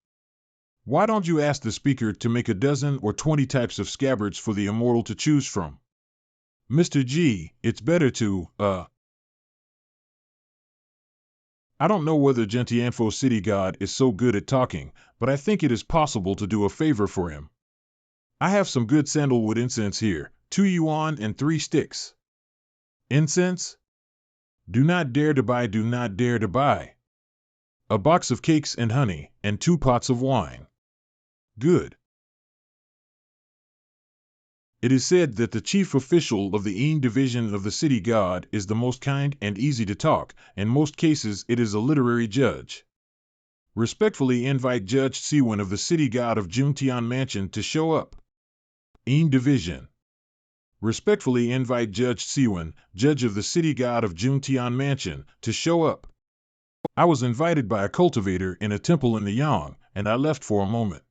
Why don't you ask the speaker to make a dozen or 20 types of scabbards for the immortal to choose from? Mr. G, it's better to, I don't know whether Gentianfo City God is so good at talking, but I think it is possible to do a favor for him. I have some good sandalwood incense here, 2 yuan and 3 sticks. Incense? Do not dare to buy, do not dare to buy. A box of cakes and honey, and 2 pots of wine. Good. It is said that the chief official of the Yin division of the city god is the most kind and easy to talk. In most cases, it is a literary judge. Respectfully invite Judge Siwen of the city god of Juntian Mansion to show up. Yin division. Respectfully invite Judge Siwen, judge of the city god of Juntian Mansion, to show up. I was invited by a cultivator in a temple in the Yang, and I left for a moment.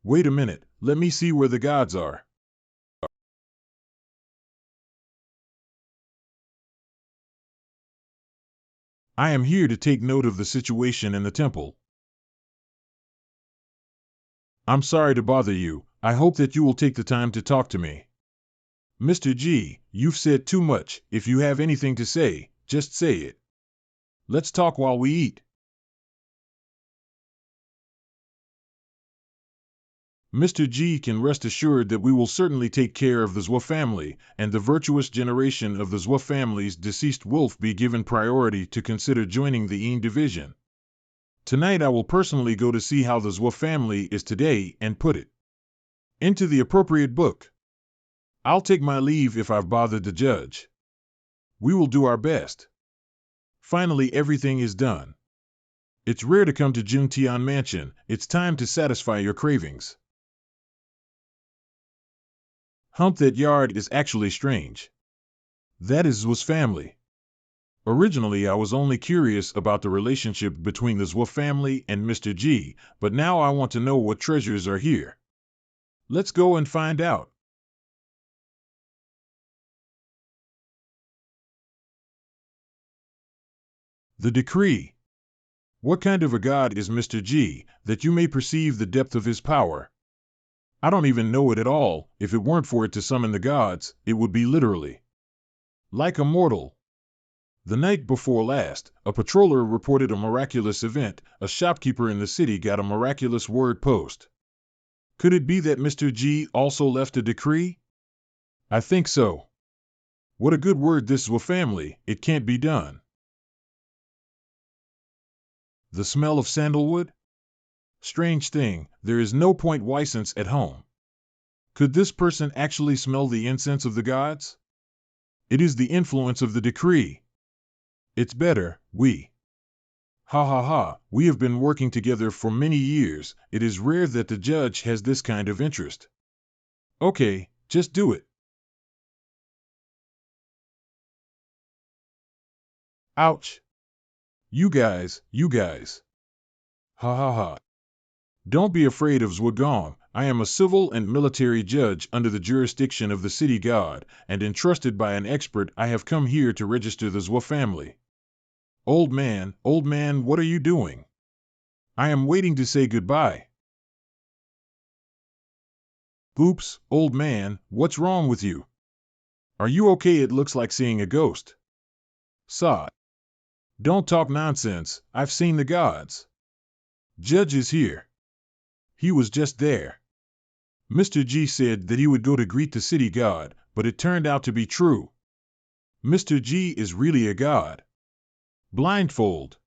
Wait a minute, let me see where the gods are. I am here to take note of the situation in the temple. I'm sorry to bother you. I hope that you will take the time to talk to me. Mr. G, you've said too much. If you have anything to say, just say it. Let's talk while we eat. Mr. G can rest assured that we will certainly take care of the Zhou family, and the virtuous generation of the Zhou family's deceased wolf be given priority to consider joining the Yin division. Tonight I will personally go to see how the Zhou family is today and put it into the appropriate book. I'll take my leave if I've bothered the judge. We will do our best. Finally, everything is done. It's rare to come to Juntian Mansion. It's time to satisfy your cravings. Hump, that yard is actually strange. That is Zhu's family. Originally, I was only curious about the relationship between the Zhu family and Mr. G, but now I want to know what treasures are here. Let's go and find out. The decree. What kind of a god is Mr. G, that you may perceive the depth of his power? I don't even know it at all. If it weren't for it to summon the gods, it would be literally like a mortal. The night before last, a patroller reported a miraculous event. A shopkeeper in the city got a miraculous word post. Could it be that Mr. G also left a decree? I think so. What a good word this Zhu family. It can't be done. The smell of sandalwood? Strange thing, there is no point license at home. Could this person actually smell the incense of the gods? It is the influence of the decree. It's better, we. Ha ha ha, we have been working together for many years. It is rare that the judge has this kind of interest. Okay, just do it. Ouch. You guys. Ha ha ha. Don't be afraid of Zhuagong. I am a civil and military judge under the jurisdiction of the city god, and entrusted by an expert. I have come here to register the Zhu family. Old man, what are you doing? I am waiting to say goodbye. Oops, old man, what's wrong with you? Are you okay? It looks like seeing a ghost. Sa. Don't talk nonsense. I've seen the gods. Judge is here. He was just there. Mr. G said that he would go to greet the city god, but it turned out to be true. Mr. G is really a god. Blindfold.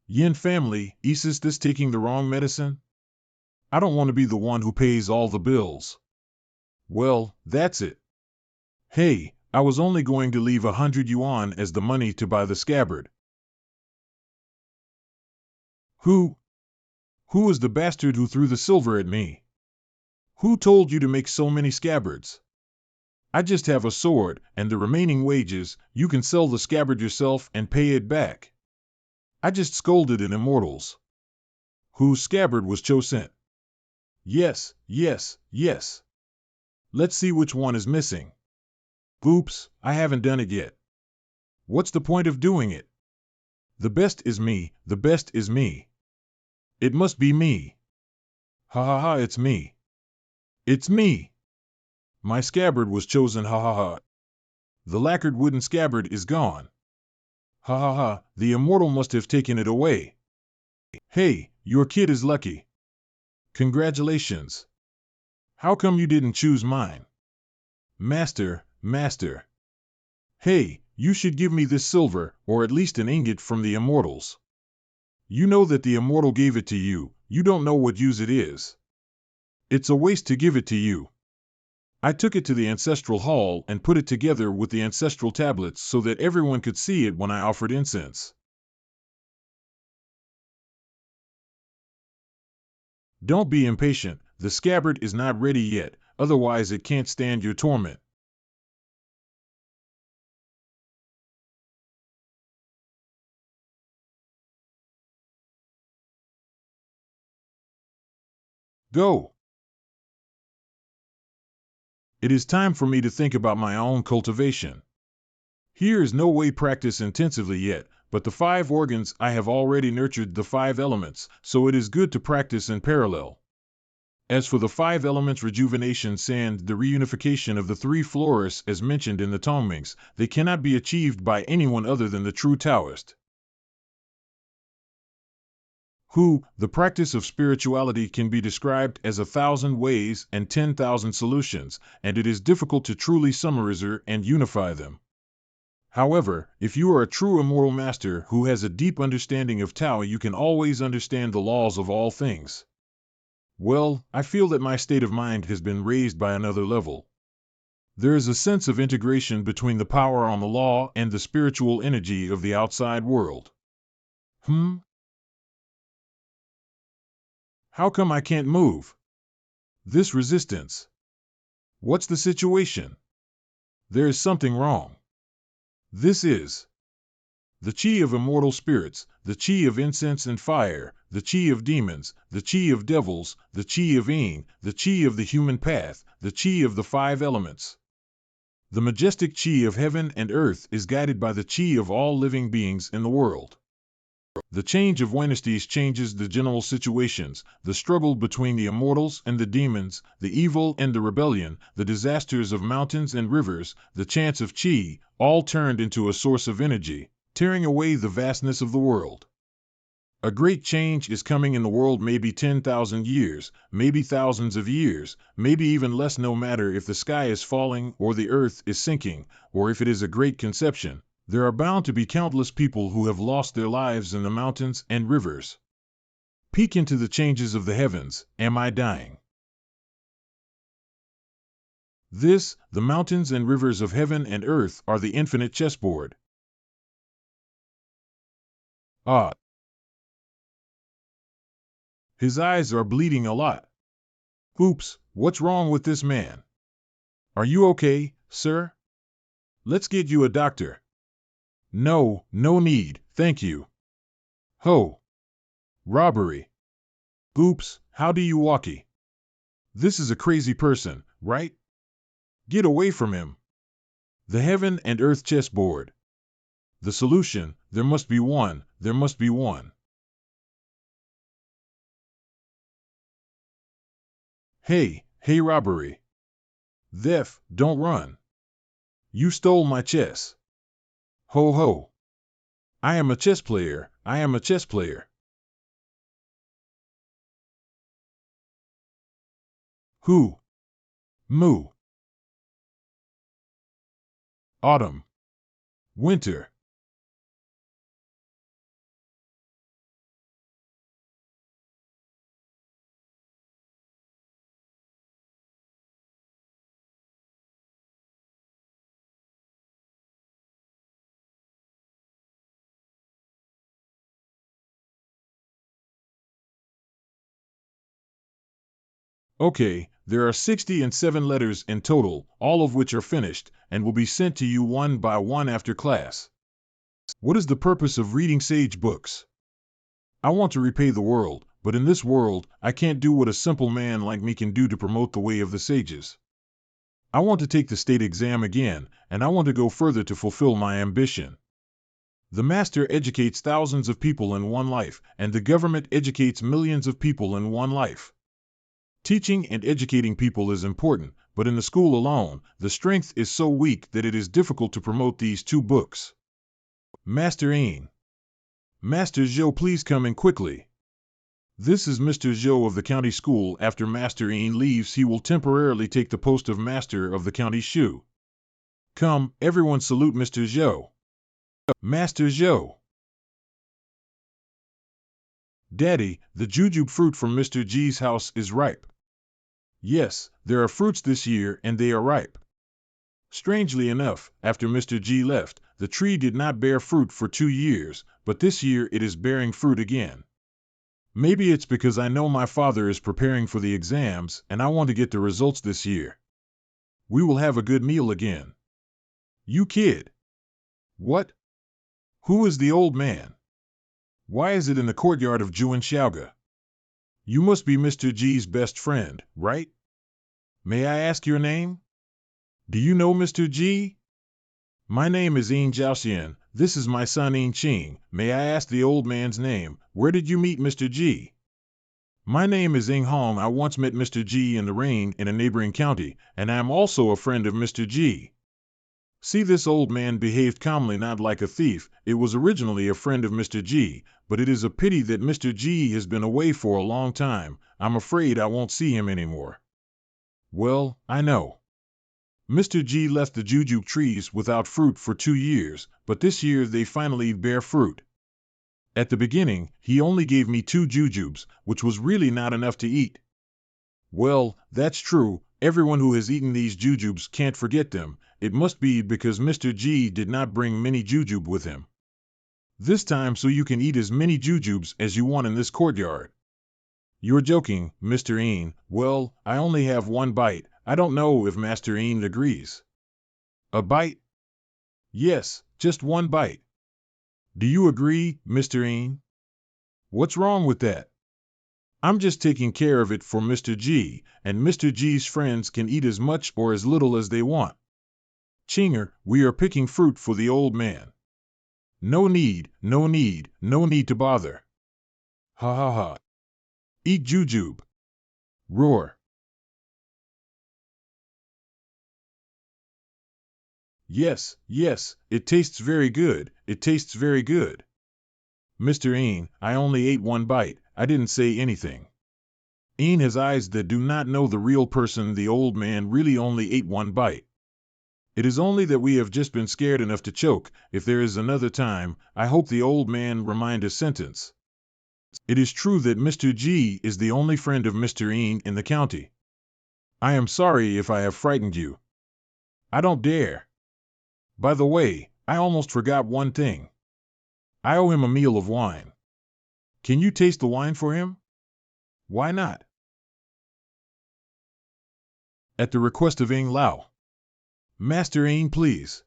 Yin family, is this taking the wrong medicine? I don't want to be the one who pays all the bills. Well, that's it. Hey, I was only going to leave 100 yuan as the money to buy the scabbard. Who is the bastard who threw the silver at me? Who told you to make so many scabbards? I just have a sword, and the remaining wages, you can sell the scabbard yourself and pay it back. I just scolded an immortals. Whose scabbard was chosen? Yes. Let's see which one is missing. Oops, I haven't done it yet. What's the point of doing it? The best is me. It must be me. Ha ha ha, it's me. It's me. My scabbard was chosen, ha ha ha. The lacquered wooden scabbard is gone. Ha ha ha, the immortal must have taken it away. Hey, your kid is lucky. Congratulations. How come you didn't choose mine? Master. Hey, you should give me this silver, or at least an ingot from the immortals. You know that the immortal gave it to you, you don't know what use it is. It's a waste to give it to you. I took it to the ancestral hall and put it together with the ancestral tablets so that everyone could see it when I offered incense. Don't be impatient, the scabbard is not ready yet, otherwise it can't stand your torment. Go! It is time for me to think about my own cultivation. Here is no way practice intensively yet, but the 5 organs I have already nurtured the 5 elements, so it is good to practice in parallel. As for the 5 elements rejuvenation and the reunification of the 3 floras as mentioned in the Tongmings, they cannot be achieved by anyone other than the true Taoist. The practice of spirituality can be described as 1,000 ways and 10,000 solutions, and it is difficult to truly summarize and unify them. However, if you are a true immortal master who has a deep understanding of Tao, you can always understand the laws of all things. Well, I feel that my state of mind has been raised by another level. There is a sense of integration between the power on the law and the spiritual energy of the outside world. How come I can't move? This resistance. What's the situation? There is something wrong. This is the chi of immortal spirits, the chi of incense and fire, the chi of demons, the chi of devils, the chi of Yin, the chi of the human path, the chi of the 5 elements. The majestic chi of heaven and earth is guided by the chi of all living beings in the world. The change of dynasties changes the general situations, the struggle between the immortals and the demons, the evil and the rebellion, the disasters of mountains and rivers, the chance of chi, all turned into a source of energy, tearing away the vastness of the world. A great change is coming in the world, maybe 10,000 years, maybe thousands of years, maybe even less, no matter if the sky is falling or the earth is sinking, or if it is a great conception. There are bound to be countless people who have lost their lives in the mountains and rivers. Peek into the changes of the heavens. Am I dying? The mountains and rivers of heaven and earth are the infinite chessboard. His eyes are bleeding a lot. Oops, what's wrong with this man? Are you okay, sir? Let's get you a doctor. No need, thank you. Robbery. Oops, how do you walkie? This is a crazy person, right? Get away from him. The heaven and earth chessboard. The solution, there must be one. Hey, robbery. Theft, don't run. You stole my chess. Ho. I am a chess player. Who? Moo. Autumn. Winter. Okay, there are 67 letters in total, all of which are finished, and will be sent to you one by one after class. What is the purpose of reading sage books? I want to repay the world, but in this world, I can't do what a simple man like me can do to promote the way of the sages. I want to take the state exam again, and I want to go further to fulfill my ambition. The master educates thousands of people in one life, and the government educates millions of people in one life. Teaching and educating people is important, but in the school alone, the strength is so weak that it is difficult to promote these 2 books. Master Ain. Master Zhou, please come in quickly. This is Mr. Zhou of the county school. After Master Ain leaves, he will temporarily take the post of master of the county shu. Come, everyone salute Mr. Zhou. Master Zhou. Daddy, the jujube fruit from Mr. G's house is ripe. Yes, there are fruits this year and they are ripe. Strangely enough, after Mr. G left, the tree did not bear fruit for 2 years, but this year it is bearing fruit again. Maybe it's because I know my father is preparing for the exams and I want to get the results this year. We will have a good meal again. You kid. What? Who is the old man? Why is it in the courtyard of Juan Xiaoga? You must be Mr. G's best friend, right? May I ask your name? Do you know Mr. G? My name is Yin Jiaoxian. This is my son Yin Qing. May I ask the old man's name? Where did you meet Mr. G? My name is Ing Hong. I once met Mr. G in the rain in a neighboring county, and I am also a friend of Mr. G. See, this old man behaved calmly, not like a thief. It was originally a friend of Mr. G, but it is a pity that Mr. G has been away for a long time. I'm afraid I won't see him anymore. Well, I know. Mr. G left the jujube trees without fruit for 2 years, but this year they finally bear fruit. At the beginning, he only gave me 2 jujubes, which was really not enough to eat. Well, that's true. Everyone who has eaten these jujubes can't forget them. It must be because Mr. G did not bring many jujube with him. This time so you can eat as many jujubes as you want in this courtyard. You're joking, Mr. Een. Well, I only have 1 bite. I don't know if Master Een agrees. A bite? Yes, just 1 bite. Do you agree, Mr. Een? What's wrong with that? I'm just taking care of it for Mr. G, and Mr. G's friends can eat as much or as little as they want. Chinger, we are picking fruit for the old man. No need to bother. Ha ha ha. Eat jujube. Roar. Yes, it tastes very good, Mr. Een, I only ate 1 bite, I didn't say anything. Een has eyes that do not know the real person. The old man really only ate 1 bite. It is only that we have just been scared enough to choke. If there is another time, I hope the old man remind a sentence. It is true that Mr. G is the only friend of Mr. Een in the county. I am sorry if I have frightened you. I don't dare. By the way, I almost forgot one thing. I owe him a meal of wine. Can you taste the wine for him? Why not? At the request of Ing Lao. Master Een, please.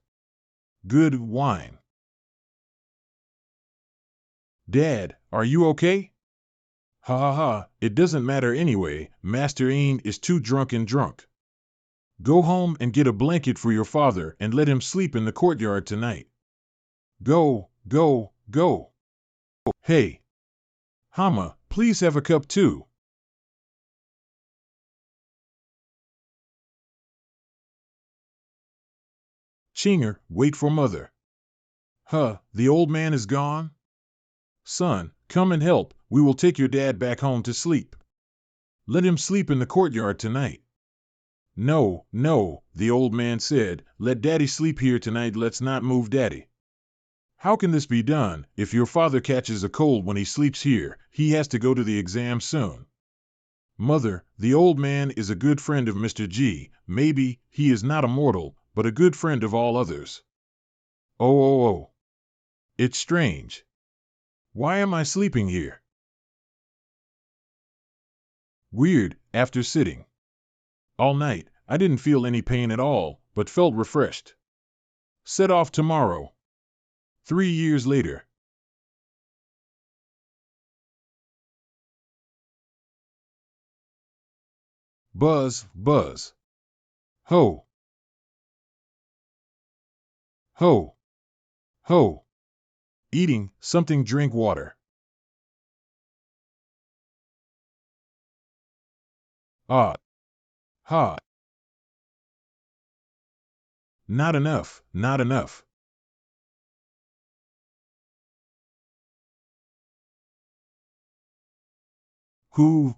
Good wine. Dad, are you okay? Ha ha ha, it doesn't matter anyway. Master Een is too drunk. Go home and get a blanket for your father and let him sleep in the courtyard tonight. Go. Hey. Hama, please have a cup too. Chinger, wait for mother. Huh, the old man is gone? Son, come and help. We will take your dad back home to sleep. Let him sleep in the courtyard tonight. No, the old man said, let daddy sleep here tonight. Let's not move daddy. How can this be done? If your father catches a cold when he sleeps here, he has to go to the exam soon. Mother, the old man is a good friend of Mr. G. Maybe he is not a mortal, but a good friend of all others. Oh. It's strange. Why am I sleeping here? Weird, after sitting all night, I didn't feel any pain at all, but felt refreshed. Set off tomorrow. 3 years later. Buzz. Ho. Eating something, drink water. Ah. Ha. Not enough. Who.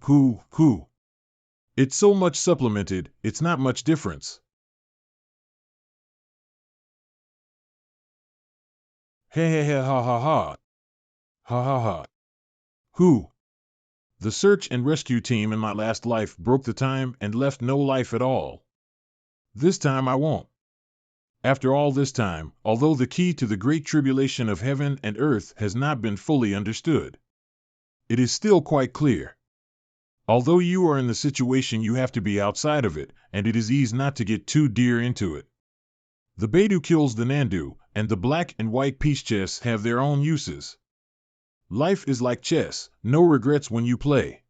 It's so much supplemented, it's not much difference. He ha ha ha. Ha ha ha. Who? The search and rescue team in my last life broke the time and left no life at all. This time I won't. After all this time, although the key to the great tribulation of heaven and earth has not been fully understood, it is still quite clear. Although you are in the situation, you have to be outside of it, and it is easy not to get too dear into it. The Beidou kills the Nandu, and the black and white piece chess have their own uses. Life is like chess, no regrets when you play.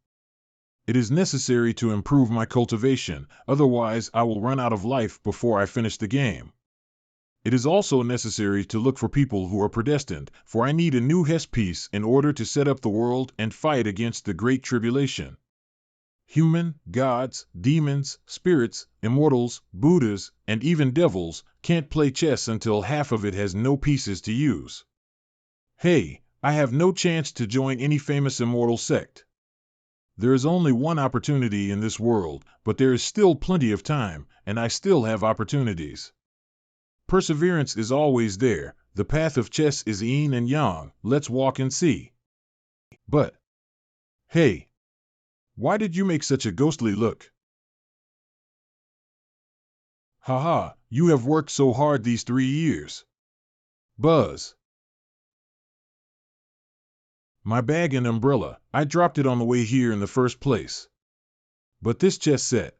It is necessary to improve my cultivation, otherwise I will run out of life before I finish the game. It is also necessary to look for people who are predestined, for I need a new Hess piece in order to set up the world and fight against the great tribulation. Human, gods, demons, spirits, immortals, Buddhas, and even devils can't play chess until half of it has no pieces to use. Hey, I have no chance to join any famous immortal sect. There is only one opportunity in this world, but there is still plenty of time, and I still have opportunities. Perseverance is always there. The path of chess is yin and yang. Let's walk and see. But, hey, why did you make such a ghostly look? Haha, you have worked so hard these 3 years. Buzz. My bag and umbrella, I dropped it on the way here in the first place. But this chess set,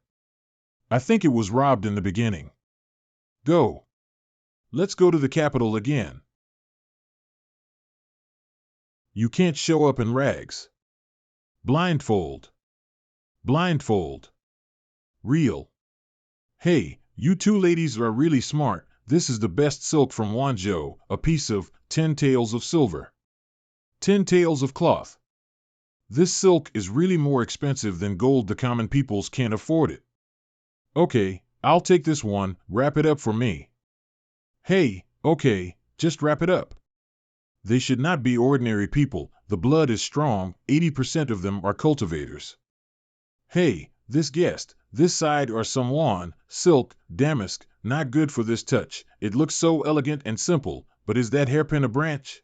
I think it was robbed in the beginning. Go. Let's go to the capital again. You can't show up in rags. Blindfold. Blindfold. Real. Hey, you two ladies are really smart. This is the best silk from Wanzhou, a piece of 10 taels of silver. 10 taels of cloth. This silk is really more expensive than gold. The common peoples can't afford it. Okay, I'll take this one. Wrap it up for me. Hey, okay, just wrap it up. They should not be ordinary people. The blood is strong. 80% of them are cultivators. Hey, this guest, this side are some Yuan, silk, damask, not good for this touch. It looks so elegant and simple, but is that hairpin a branch?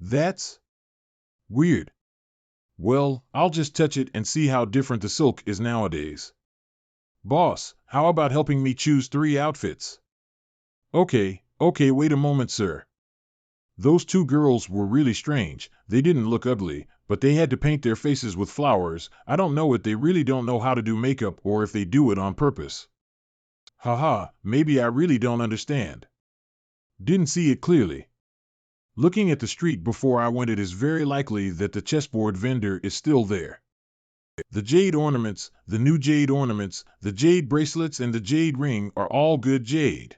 That's weird. Well, I'll just touch it and see how different the silk is nowadays. Boss, how about helping me choose 3 outfits? Okay, wait a moment, sir. Those 2 girls were really strange. They didn't look ugly, but they had to paint their faces with flowers. I don't know it. They really don't know how to do makeup, or if they do it on purpose. Haha, maybe I really don't understand. Didn't see it clearly. Looking at the street before I went, it is very likely that the chessboard vendor is still there. The jade ornaments, the new jade ornaments, the jade bracelets and the jade ring are all good jade.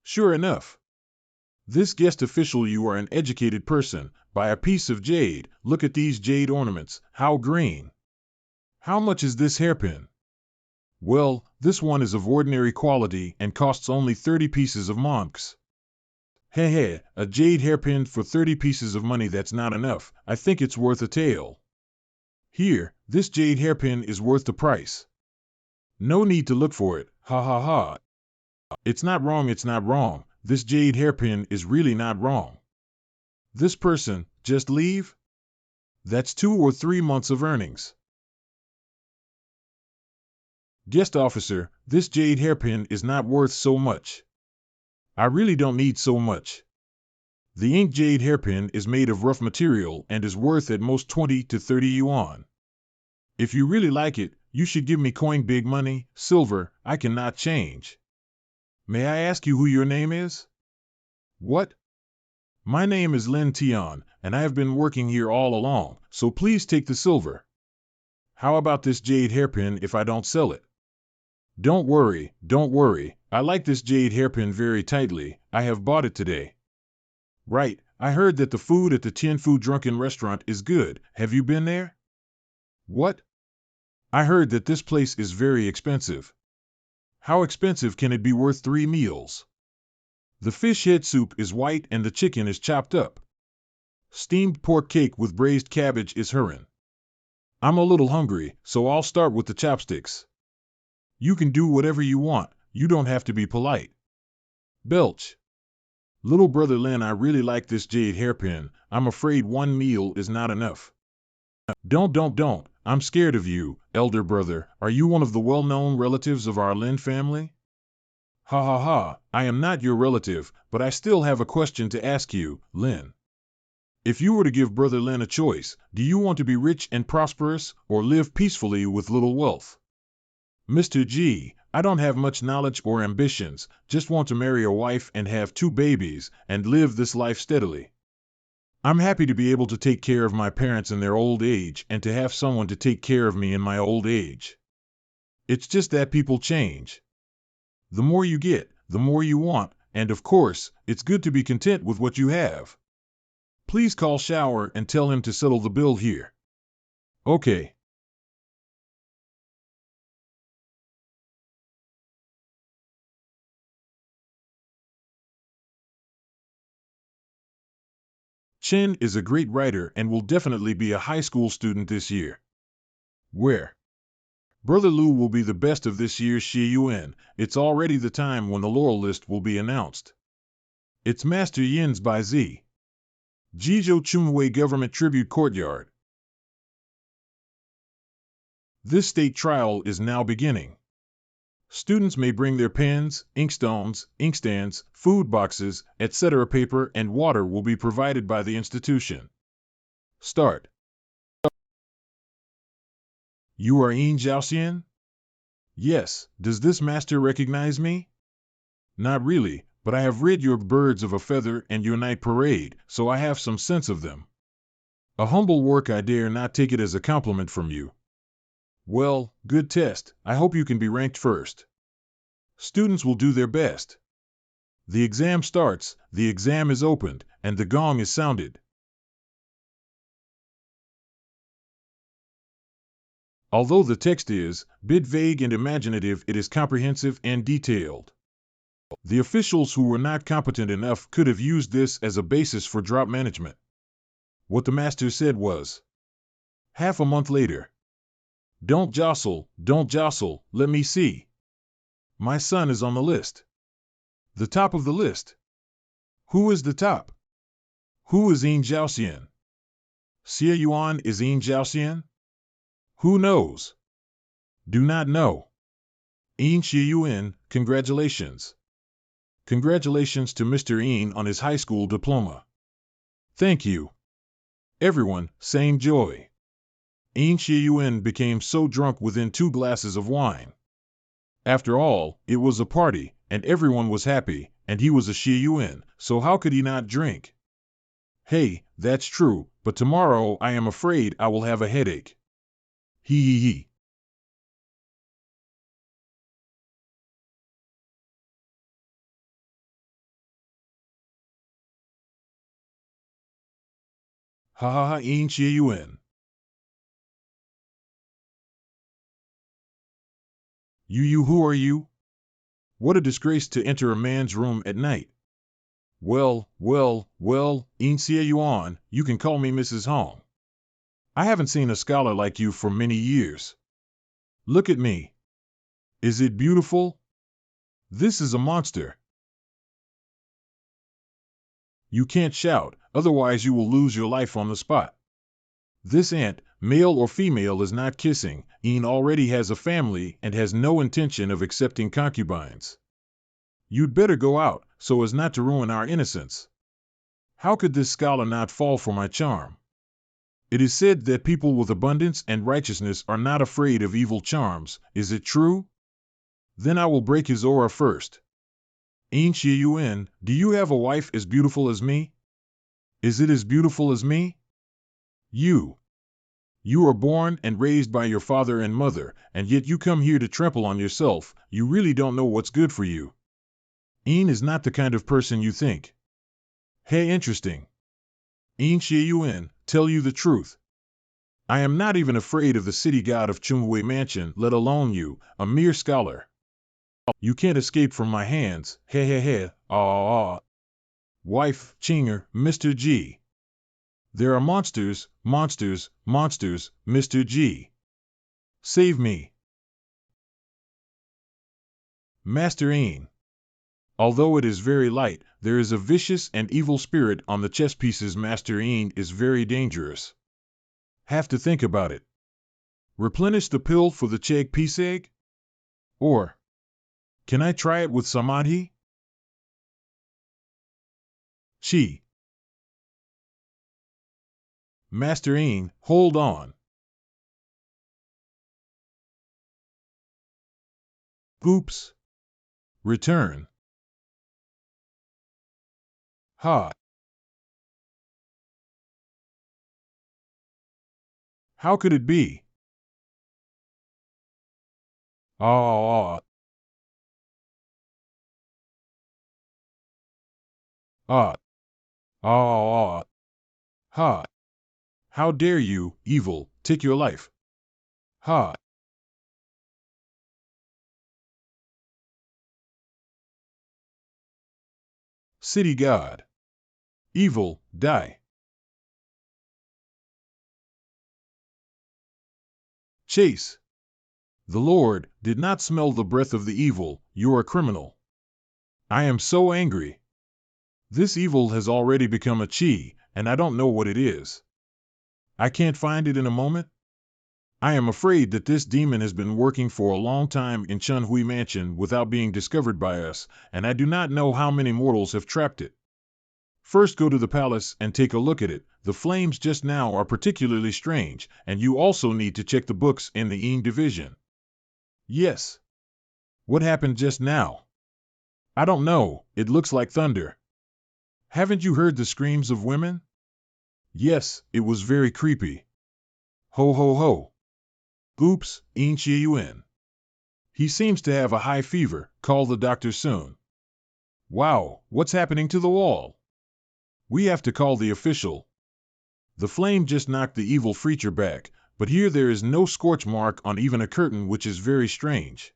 Sure enough. This guest official, you are an educated person. Buy a piece of jade. Look at these jade ornaments. How green. How much is this hairpin? Well, this one is of ordinary quality and costs only 30 pieces of monks. Hey, a jade hairpin for 30 pieces of money, that's not enough. I think it's worth a tael. Here, this jade hairpin is worth the price. No need to look for it. Ha ha ha. It's not wrong, it's not wrong. This jade hairpin is really not wrong. This person, just leave? That's 2 or 3 months of earnings. Guest officer, this jade hairpin is not worth so much. I really don't need so much. The ink jade hairpin is made of rough material and is worth at most 20 to 30 yuan. If you really like it, you should give me coin, big money, silver. I cannot change. May I ask you who your name is? What? My name is Lin Tian, and I have been working here all along, so please take the silver. How about this jade hairpin if I don't sell it? Don't worry. I like this jade hairpin very tightly. I have bought it today. Right, I heard that the food at the Tianfu Drunken Restaurant is good. Have you been there? What? I heard that this place is very expensive. How expensive can it be worth 3 meals? The fish head soup is white and the chicken is chopped up. Steamed pork cake with braised cabbage is herring. I'm a little hungry, so I'll start with the chopsticks. You can do whatever you want. You don't have to be polite. Belch. Little brother Lin, I really like this jade hairpin. I'm afraid 1 meal is not enough. Don't. I'm scared of you, elder brother. Are you one of the well-known relatives of our Lin family? Ha ha ha, I am not your relative, but I still have a question to ask you, Lin. If you were to give Brother Lin a choice, do you want to be rich and prosperous, or live peacefully with little wealth? Mr. G, I don't have much knowledge or ambitions, just want to marry a wife and have 2 babies, and live this life steadily. I'm happy to be able to take care of my parents in their old age and to have someone to take care of me in my old age. It's just that people change. The more you get, the more you want, and of course, it's good to be content with what you have. Please call Shower and tell him to settle the bill here. Okay. Chen is a great writer and will definitely be a high school student this year. Where? Brother Lu will be the best of this year's Shi Yuan. It's already the time when the laurel list will be announced. It's Master Yin's by Z. Jizhou Chunwei Government Tribute Courtyard. This state trial is now beginning. Students may bring their pens, inkstones, inkstands, food boxes, etc. Paper and water will be provided by the institution. Start. You are Yin Jiaoxian? Yes. Does this master recognize me? Not really, but I have read your Birds of a Feather and your Night Parade, so I have some sense of them. A humble work, I dare not take it as a compliment from you. Well, good test. I hope you can be ranked first. Students will do their best. The exam starts, the exam is opened, and the gong is sounded. Although the text is bit vague and imaginative, it is comprehensive and detailed. The officials who were not competent enough could have used this as a basis for drop management. What the master said was, half a month later. Don't jostle, let me see. My son is on the list. The top of the list. Who is the top? Who is Yin Jiaoxian? Xie Yuan is Yin Jiaoxian? Who knows? Do not know. Yin Xie Yuan, congratulations. Congratulations to Mr. Yin on his high school diploma. Thank you. Everyone, sang joy. Yin Xie Yuan became so drunk within 2 glasses of wine. After all, it was a party, and everyone was happy, and he was a Xie Yuan, so how could he not drink? Hey, that's true, but tomorrow I am afraid I will have a headache. Hee. Ha ha ha, Yin Xie Yuan. You, who are you? What a disgrace to enter a man's room at night. Well, Yin Xie Yuan, you can call me Mrs. Hong. I haven't seen a scholar like you for many years. Look at me. Is it beautiful? This is a monster. You can't shout, otherwise you will lose your life on the spot. This ant, male or female, is not kissing. Yin already has a family and has no intention of accepting concubines. You'd better go out, so as not to ruin our innocence. How could this scholar not fall for my charm? It is said that people with abundance and righteousness are not afraid of evil charms. Is it true? Then I will break his aura first. Yin Xie Yuan, do you have a wife as beautiful as me? Is it as beautiful as me? You are born and raised by your father and mother, and yet you come here to trample on yourself. You really don't know what's good for you. Yin is not the kind of person you think. Hey, interesting. Yin Xie Yuan, tell you the truth. I am not even afraid of the city god of Chungwei Mansion, let alone you, a mere scholar. You can't escape from my hands, he, ah. Wife, Chinger, Mr. G. There are monsters, Mr. G. Save me. Master Yin. Although it is very light, there is a vicious and evil spirit on the chess pieces. Master Yin is very dangerous. Have to think about it. Replenish the pill for the Cheg Piseg? Or, can I try it with Samadhi? Chi. Master Ain, hold on. Oops. Return. Ha. How could it be? Ah, ah, ah, ha. How dare you, evil, take your life? Ha. City God. Evil, die. Chase. The Lord did not smell the breath of the evil. You're a criminal. I am so angry. This evil has already become a chi, and I don't know what it is. I can't find it in a moment. I am afraid that this demon has been working for a long time in Chunhui Mansion without being discovered by us, and I do not know how many mortals have trapped it. First go to the palace and take a look at it. The flames just now are particularly strange, and you also need to check the books in the Yin division. Yes. What happened just now? I don't know, it looks like thunder. Haven't you heard the screams of women? Yes, it was very creepy. Ho ho ho. Oops, Yuan. He seems to have a high fever, call the doctor soon. Wow, what's happening to the wall? We have to call the official. The flame just knocked the evil creature back, but here there is no scorch mark on even a curtain, which is very strange.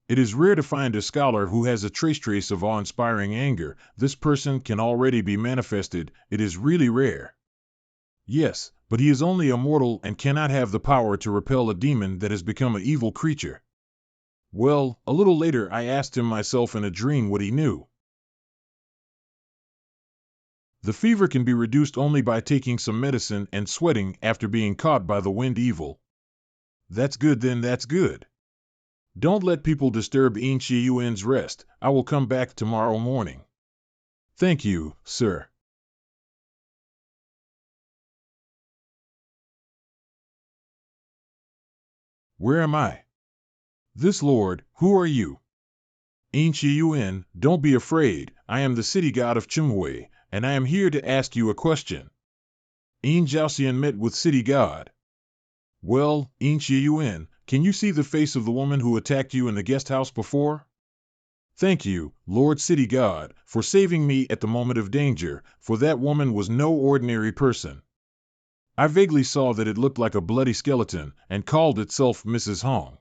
It is rare to find a scholar who has a trace of awe-inspiring anger. This person can already be manifested. It is really rare. Yes, but he is only a mortal and cannot have the power to repel a demon that has become an evil creature. Well, a little later I asked him myself in a dream what he knew. The fever can be reduced only by taking some medicine and sweating after being caught by the wind evil. That's good then, that's good. Don't let people disturb Yin Shi Yuan's rest. I will come back tomorrow morning. Thank you, sir. Where am I? This lord, who are you? Yin Shi Yuan, don't be afraid. I am the city god of Chumhui, and I am here to ask you a question. Yin Jiaoxian met with city god. Well, Yin Shi Yuan, can you see the face of the woman who attacked you in the guest house before? Thank you, Lord City God, for saving me at the moment of danger, for that woman was no ordinary person. I vaguely saw that it looked like a bloody skeleton, and called itself Mrs. Hong.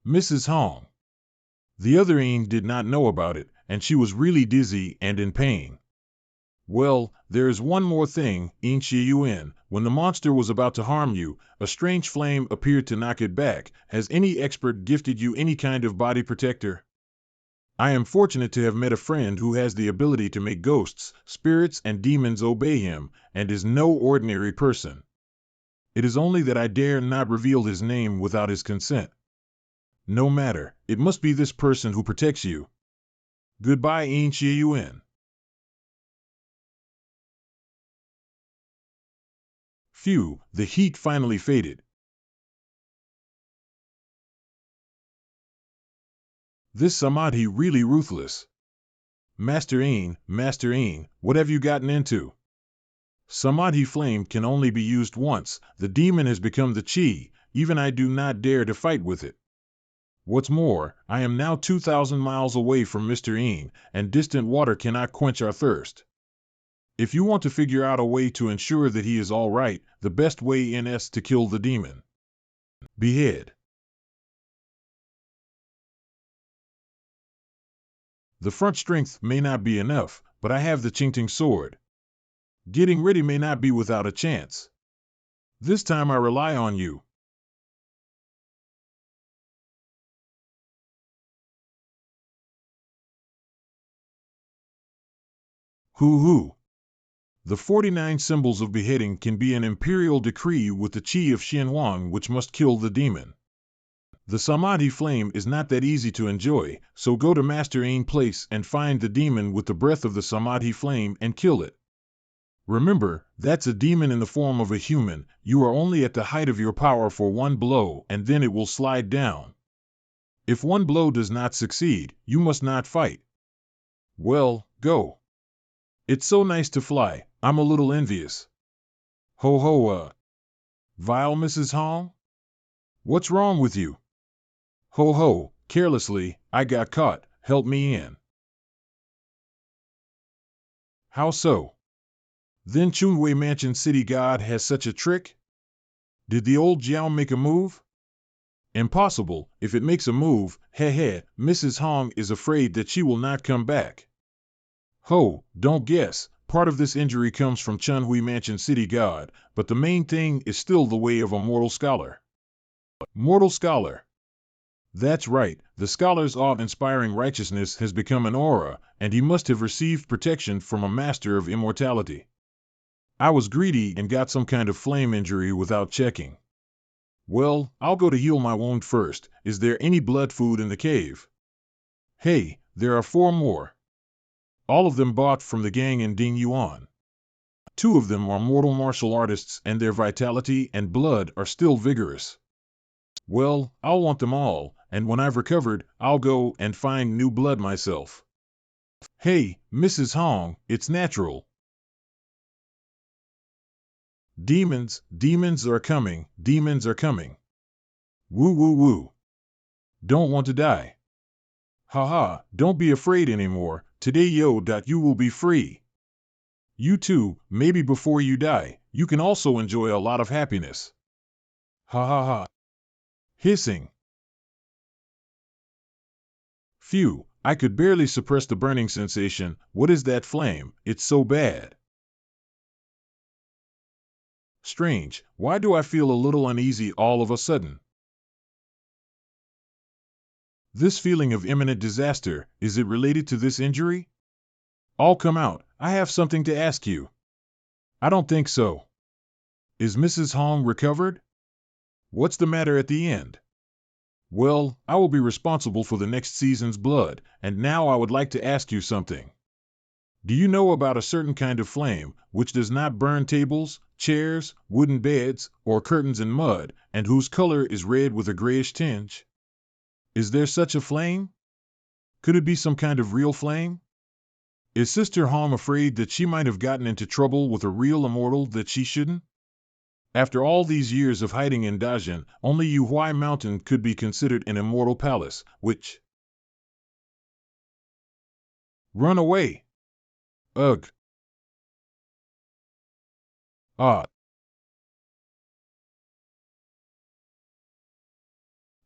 Mrs. Hong. The other Yin did not know about it, and she was really dizzy and in pain. Well, there is one more thing, Yin Shi Yuan. When the monster was about to harm you, a strange flame appeared to knock it back. Has any expert gifted you any kind of body protector? I am fortunate to have met a friend who has the ability to make ghosts, spirits, and demons obey him, and is no ordinary person. It is only that I dare not reveal his name without his consent. No matter, it must be this person who protects you. Goodbye, Yin Shi Yuan. Phew, the heat finally faded. This Samadhi really ruthless. Master Ain, what have you gotten into? Samadhi flame can only be used once. The demon has become the chi. Even I do not dare to fight with it. What's more, I am now 2,000 miles away from Mr. Ain, and distant water cannot quench our thirst. If you want to figure out a way to ensure that he is all right, the best way is to kill the demon. Behead. The front strength may not be enough, but I have the Qingting sword. Getting ready may not be without a chance. This time I rely on you. Hoo hoo. The 49 symbols of beheading can be an imperial decree with the chi of Xianhuang which must kill the demon. The Samadhi flame is not that easy to enjoy, so go to Master Ain Place and find the demon with the breath of the Samadhi flame and kill it. Remember, that's a demon in the form of a human. You are only at the height of your power for one blow and then it will slide down. If one blow does not succeed, you must not fight. Well, go. It's so nice to fly, I'm a little envious. Ho ho, vile Mrs. Hong? What's wrong with you? Ho ho, carelessly, I got caught, help me in. How so? Then Chunwei Mansion City God has such a trick? Did the old Jiao make a move? Impossible, if it makes a move, Mrs. Hong is afraid that she will not come back. Ho, don't guess, part of this injury comes from Chunhui Mansion City God, but the main thing is still the way of a mortal scholar. Mortal scholar. That's right, the scholar's awe-inspiring righteousness has become an aura, and he must have received protection from a master of immortality. I was greedy and got some kind of flame injury without checking. Well, I'll go to heal my wound first. Is there any blood food in the cave? Hey, there are 4 more. All of them bought from the gang in Ding Yuan. 2 of them are mortal martial artists and their vitality and blood are still vigorous. Well, I'll want them all, and when I've recovered, I'll go and find new blood myself. Hey, Mrs. Hong, it's natural. Demons are coming, demons are coming. Woo woo woo. Don't want to die. Haha, don't be afraid anymore, today you will be free. You too, maybe before you die, you can also enjoy a lot of happiness. Ha ha ha. Hissing. Phew, I could barely suppress the burning sensation. What is that flame? It's so bad. Strange, why do I feel a little uneasy all of a sudden? This feeling of imminent disaster, is it related to this injury? I'll come out, I have something to ask you. I don't think so. Is Mrs. Hong recovered? What's the matter at the end? Well, I will be responsible for the next season's blood, and now I would like to ask you something. Do you know about a certain kind of flame, which does not burn tables, chairs, wooden beds, or curtains in mud, and whose color is red with a grayish tinge? Is there such a flame? Could it be some kind of real flame? Is Sister Hong afraid that she might have gotten into trouble with a real immortal that she shouldn't? After all these years of hiding in Dajin, only Yuhuai Mountain could be considered an immortal palace, which... Run away! Ugh! Ah!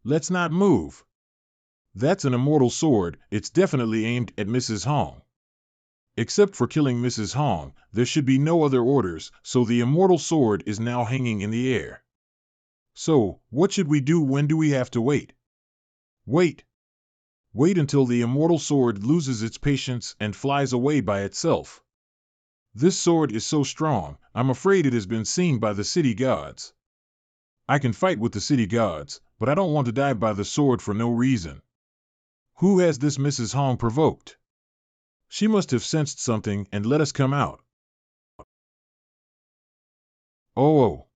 Let's not move! That's an immortal sword, it's definitely aimed at Mrs. Hong. Except for killing Mrs. Hong, there should be no other orders, so the immortal sword is now hanging in the air. So, what should we do? When do we have to wait? Wait! Wait until the immortal sword loses its patience and flies away by itself. This sword is so strong, I'm afraid it has been seen by the city gods. I can fight with the city gods, but I don't want to die by the sword for no reason. Who has this Mrs. Hong provoked? She must have sensed something and let us come out. Oh!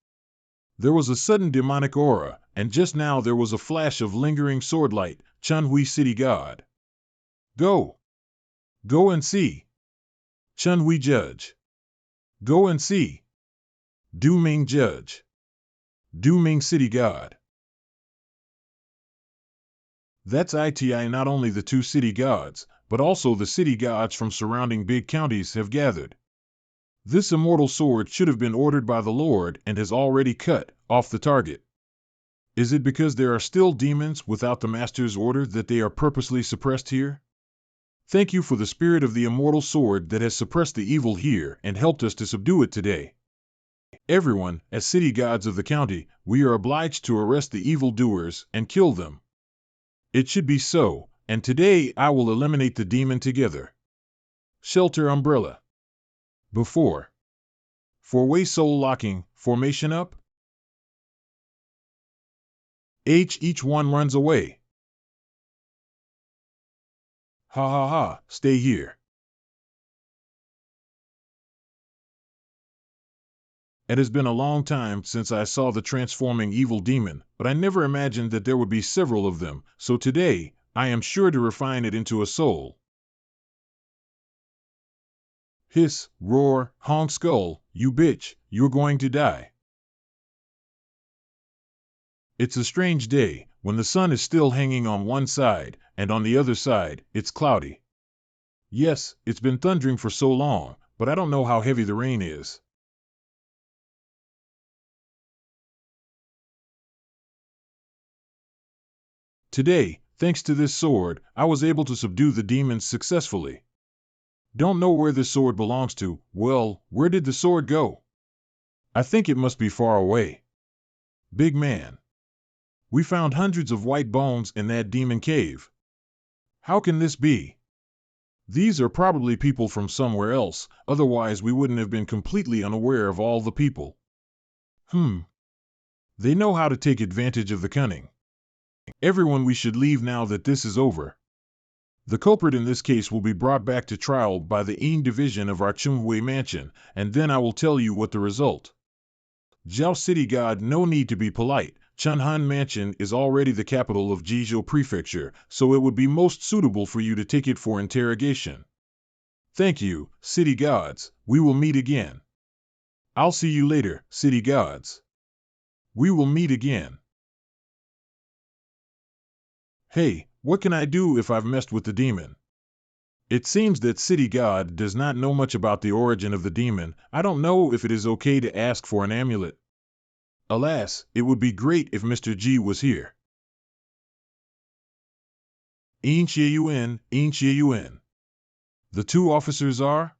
There was a sudden demonic aura, and just now there was a flash of lingering swordlight. Chunhui City God. Go! Go and see. Chunhui Judge. Go and see. Du Ming Judge. Du Ming City God. That's ITI. Not only the 2 city gods, but also the city gods from surrounding big counties have gathered. This immortal sword should have been ordered by the Lord and has already cut off the target. Is it because there are still demons without the Master's order that they are purposely suppressed here? Thank you for the spirit of the immortal sword that has suppressed the evil here and helped us to subdue it today. Everyone, as city gods of the county, we are obliged to arrest the evildoers and kill them. It should be so, and today I will eliminate the demon together. Shelter umbrella. Before. Four-way soul locking, formation up. H, each one runs away. Ha ha ha, stay here. It has been a long time since I saw the transforming evil demon, but I never imagined that there would be several of them, so today, I am sure to refine it into a soul. Hiss, roar, honk skull, you bitch, you're going to die. It's a strange day, when the sun is still hanging on one side, and on the other side, it's cloudy. Yes, it's been thundering for so long, but I don't know how heavy the rain is. Today, thanks to this sword, I was able to subdue the demons successfully. Don't know where this sword belongs to. Well, where did the sword go? I think it must be far away. Big man. We found hundreds of white bones in that demon cave. How can this be? These are probably people from somewhere else, otherwise we wouldn't have been completely unaware of all the people. They know how to take advantage of the cunning. Everyone, we should leave now that this is over. The culprit in this case will be brought back to trial by the Yin division of our Chunghui mansion, and then I will tell you what the result. Jiao City God, no need to be polite. Chunhan Mansion is already the capital of Jizhou Prefecture, so it would be most suitable for you to take it for interrogation. Thank you, City Gods. We will meet again. I'll see you later, City Gods. We will meet again. Hey, what can I do if I've messed with the demon? It seems that City God does not know much about the origin of the demon. I don't know if it is okay to ask for an amulet. Alas, it would be great if Mr. G was here. Yuan. The two officers are?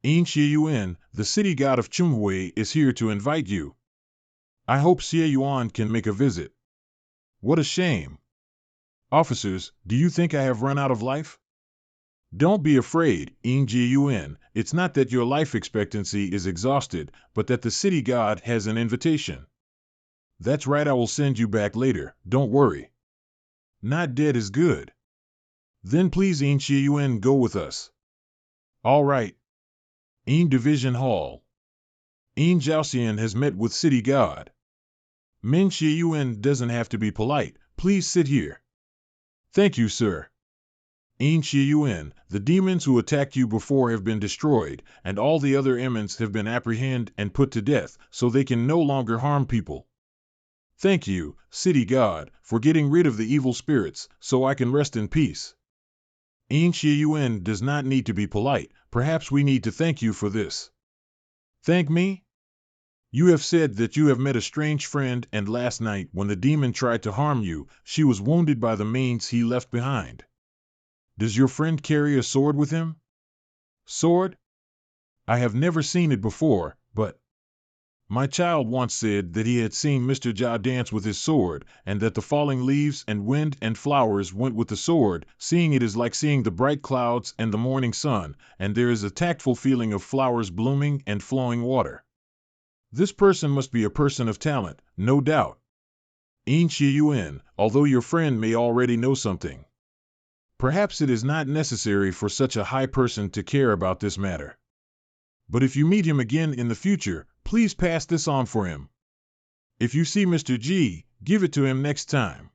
Yuan, the city god of Chunghui, is here to invite you. I hope Yuan can make a visit. What a shame. Officers, do you think I have run out of life? Don't be afraid, Yuan. It's not that your life expectancy is exhausted, but that the city god has an invitation. That's right, I will send you back later, don't worry. Not dead is good. Then please, Yuan, go with us. All right. Division Hall. Jiaoxian has met with city god. Min Yuan doesn't have to be polite, please sit here. Thank you, sir. Yuan, the demons who attacked you before have been destroyed, and all the other emons have been apprehended and put to death, so they can no longer harm people. Thank you, City God, for getting rid of the evil spirits, so I can rest in peace. Yuan does not need to be polite, perhaps we need to thank you for this. Thank me? You have said that you have met a strange friend, and last night, when the demon tried to harm you, she was wounded by the manes he left behind. Does your friend carry a sword with him? Sword? I have never seen it before, but my child once said that he had seen Mr. Jia dance with his sword, and that the falling leaves and wind and flowers went with the sword. Seeing it is like seeing the bright clouds and the morning sun, and there is a tactful feeling of flowers blooming and flowing water. This person must be a person of talent, no doubt. Yuan, although your friend may already know something. Perhaps it is not necessary for such a high person to care about this matter. But if you meet him again in the future, please pass this on for him. If you see Mr. G, give it to him next time.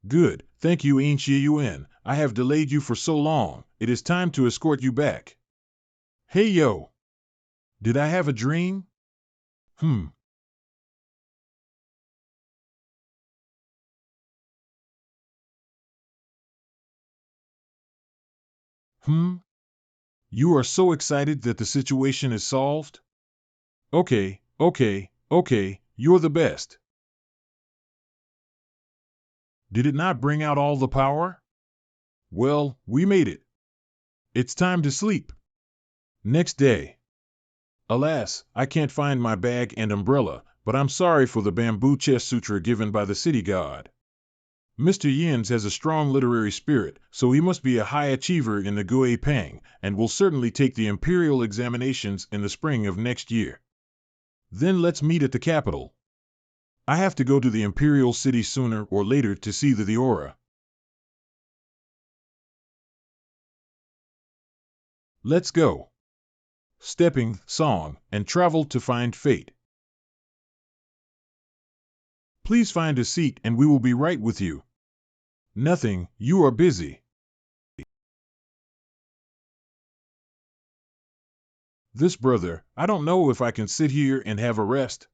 Good, thank you, Yuan. I have delayed you for so long, it is time to escort you back. Hey yo! Did I have a dream? You are so excited that the situation is solved? Okay, you're the best. Did it not bring out all the power? Well, we made it. It's time to sleep. Next day. Alas, I can't find my bag and umbrella, but I'm sorry for the bamboo chest sutra given by the city god. Mr. Yins has a strong literary spirit, so he must be a high achiever in the Gui Pang, and will certainly take the imperial examinations in the spring of next year. Then let's meet at the capital. I have to go to the imperial city sooner or later to see the aura. Let's go. Stepping, song, and travel to find fate. Please find a seat and we will be right with you. Nothing, you are busy. This brother, I don't know if I can sit here and have a rest.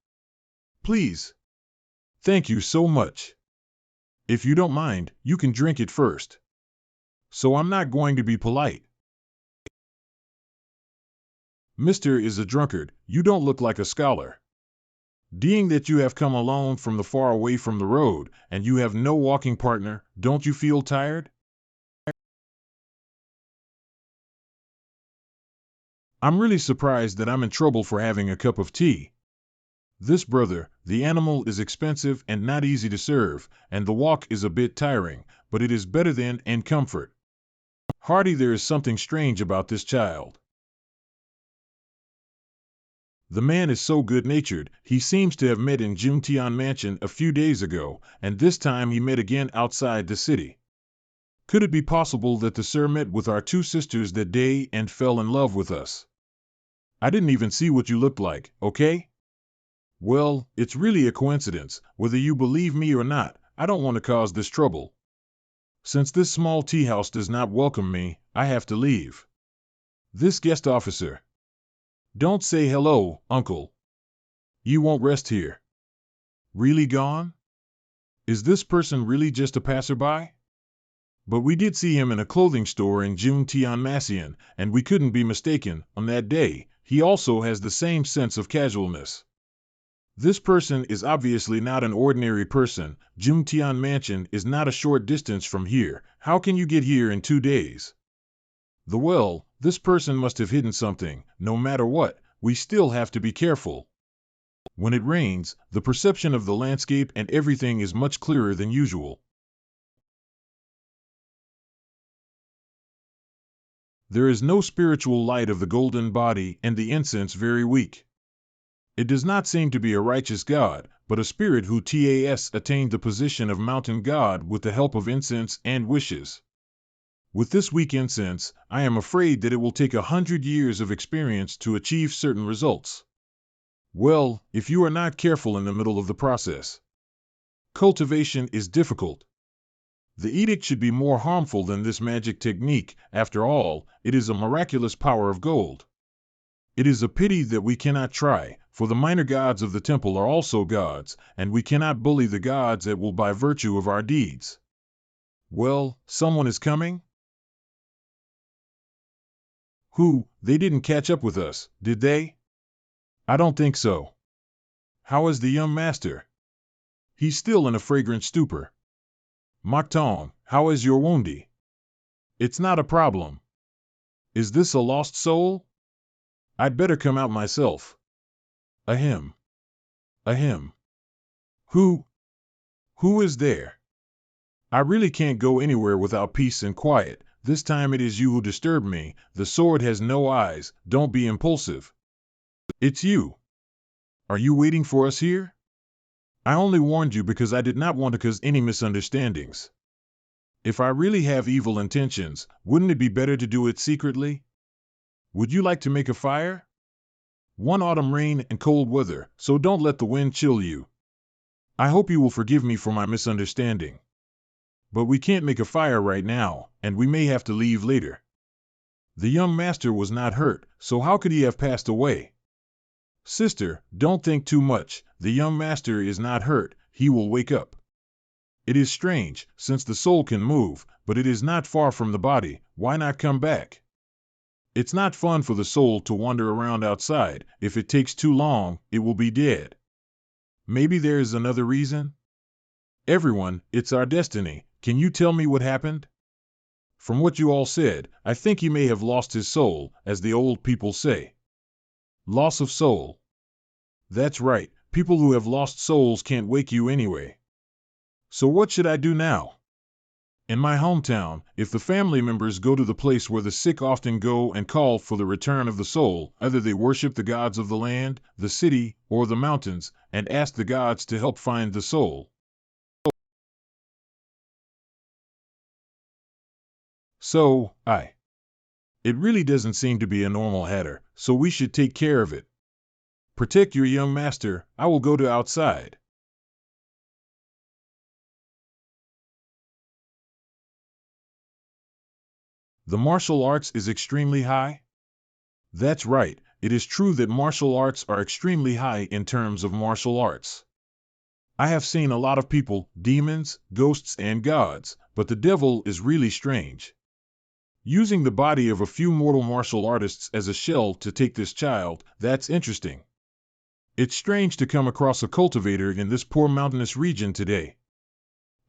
Please. Thank you so much. If you don't mind, you can drink it first. So I'm not going to be polite. Mr. is a drunkard, you don't look like a scholar. Being that you have come alone from the far away from the road, and you have no walking partner, don't you feel tired? I'm really surprised that I'm in trouble for having a cup of tea. This brother, the animal is expensive and not easy to serve, and the walk is a bit tiring, but it is better than in comfort. Hardy, there is something strange about this child. The man is so good-natured, he seems to have met in Jimtian Mansion a few days ago, and this time he met again outside the city. Could it be possible that the sir met with our two sisters that day and fell in love with us? I didn't even see what you looked like, okay? Well, it's really a coincidence, whether you believe me or not. I don't want to cause this trouble. Since this small tea house does not welcome me, I have to leave. This guest officer. Don't say hello, uncle. You won't rest here. Really gone? Is this person really just a passerby? But we did see him in a clothing store in Jimtianmasian, and we couldn't be mistaken. On that day, he also has the same sense of casualness. This person is obviously not an ordinary person. Jimtian Mansion is not a short distance from here. How can you get here in 2 days? This person must have hidden something. No matter what, we still have to be careful. When it rains, the perception of the landscape and everything is much clearer than usual. There is no spiritual light of the golden body, and the incense very weak. It does not seem to be a righteous god, but a spirit who has attained the position of mountain god with the help of incense and wishes. With this weak incense, I am afraid that it will take 100 years of experience to achieve certain results. Well, if you are not careful in the middle of the process. Cultivation is difficult. The edict should be more harmful than this magic technique. After all, it is a miraculous power of gold. It is a pity that we cannot try, for the minor gods of the temple are also gods, and we cannot bully the gods at will by virtue of our deeds. Well, someone is coming? Who? They didn't catch up with us, did they? I don't think so. How is the young master? He's still in a fragrant stupor. Moktong, how is your woundie? It's not a problem. Is this a lost soul? I'd better come out myself. Ahem. Ahem. Who is there? I really can't go anywhere without peace and quiet. This time it is you who disturb me. The sword has no eyes. Don't be impulsive. It's you. Are you waiting for us here? I only warned you because I did not want to cause any misunderstandings. If I really have evil intentions, wouldn't it be better to do it secretly? Would you like to make a fire? One autumn rain and cold weather, so don't let the wind chill you. I hope you will forgive me for my misunderstanding. But we can't make a fire right now, and we may have to leave later. The young master was not hurt, so how could he have passed away? Sister, don't think too much. The young master is not hurt. He will wake up. It is strange, since the soul can move, but it is not far from the body. Why not come back? It's not fun for the soul to wander around outside. If it takes too long, it will be dead. Maybe there is another reason? Everyone, it's our destiny. Can you tell me what happened? From what you all said, I think he may have lost his soul, as the old people say. Loss of soul. That's right, people who have lost souls can't wake you anyway. So what should I do now? In my hometown, if the family members go to the place where the sick often go and call for the return of the soul, either they worship the gods of the land, the city, or the mountains, and ask the gods to help find the soul. So, it really doesn't seem to be a normal hatter, so we should take care of it. Protect your young master, I will go to outside. The martial arts is extremely high? That's right, it is true that martial arts are extremely high in terms of martial arts. I have seen a lot of people, demons, ghosts, and gods, but the devil is really strange. Using the body of a few mortal martial artists as a shell to take this child, that's interesting. It's strange to come across a cultivator in this poor mountainous region today.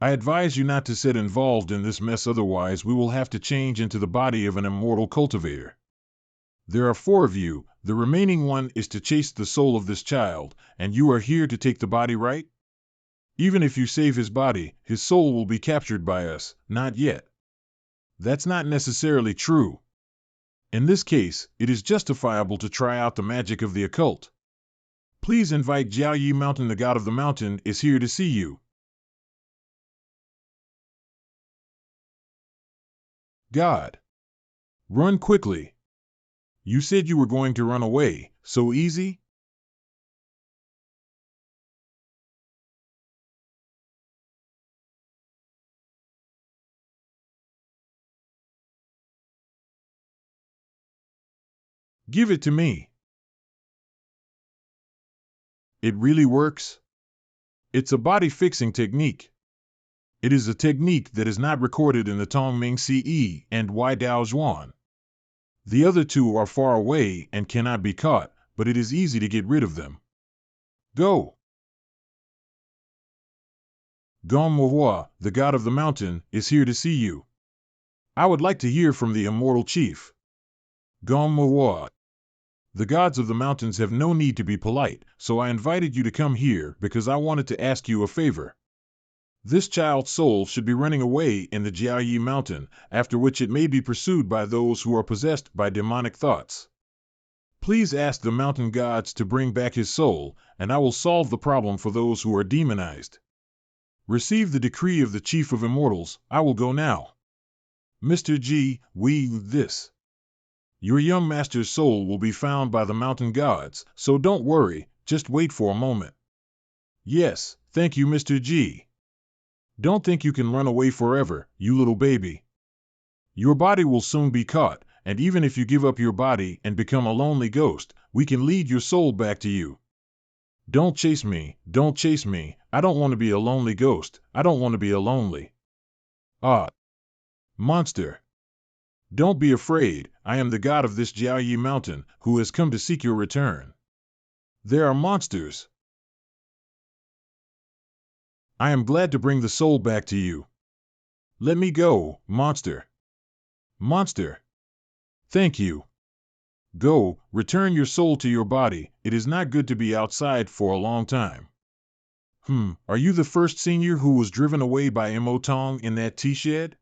I advise you not to get involved in this mess, otherwise we will have to change into the body of an immortal cultivator. There are 4 of you, the remaining one is to chase the soul of this child, and you are here to take the body, right? Even if you save his body, his soul will be captured by us, not yet. That's not necessarily true. In this case, it is justifiable to try out the magic of the occult. Please invite Jiao Yi Mountain, the god of the mountain, is here to see you. God. Run quickly. You said you were going to run away, so easy? Give it to me. It really works? It's a body-fixing technique. It is a technique that is not recorded in the Tongming Ce and Dao Zhuan. The other 2 are far away and cannot be caught, but it is easy to get rid of them. Go! Manhwa, the god of the mountain, is here to see you. I would like to hear from the immortal chief. Manhwa. The gods of the mountains have no need to be polite, so I invited you to come here because I wanted to ask you a favor. This child's soul should be running away in the Jiaoyi mountain, after which it may be pursued by those who are possessed by demonic thoughts. Please ask the mountain gods to bring back his soul, and I will solve the problem for those who are demonized. Receive the decree of the Chief of Immortals. I will go now. Mr. G, this. Your young master's soul will be found by the mountain gods, so don't worry, just wait for a moment. Yes, thank you, Mr. G. Don't think you can run away forever, you little baby. Your body will soon be caught, and even if you give up your body and become a lonely ghost, we can lead your soul back to you. Don't chase me, I don't want to be a lonely ghost, I don't want to be a lonely. Monster. Don't be afraid, I am the god of this Jiaoyi mountain, who has come to seek your return. There are monsters. I am glad to bring the soul back to you. Let me go, monster. Monster. Thank you. Go, return your soul to your body, it is not good to be outside for a long time. Are you the first senior who was driven away by Mo Tong in that tea shed?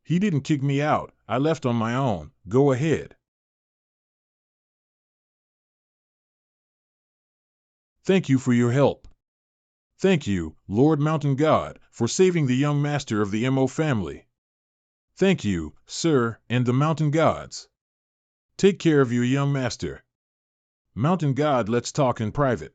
He didn't kick me out, I left on my own, go ahead. Thank you for your help. Thank you, Lord Mountain God, for saving the young master of the Mo family. Thank you, sir, and the mountain gods. Take care of your young master. Mountain God, let's talk in private.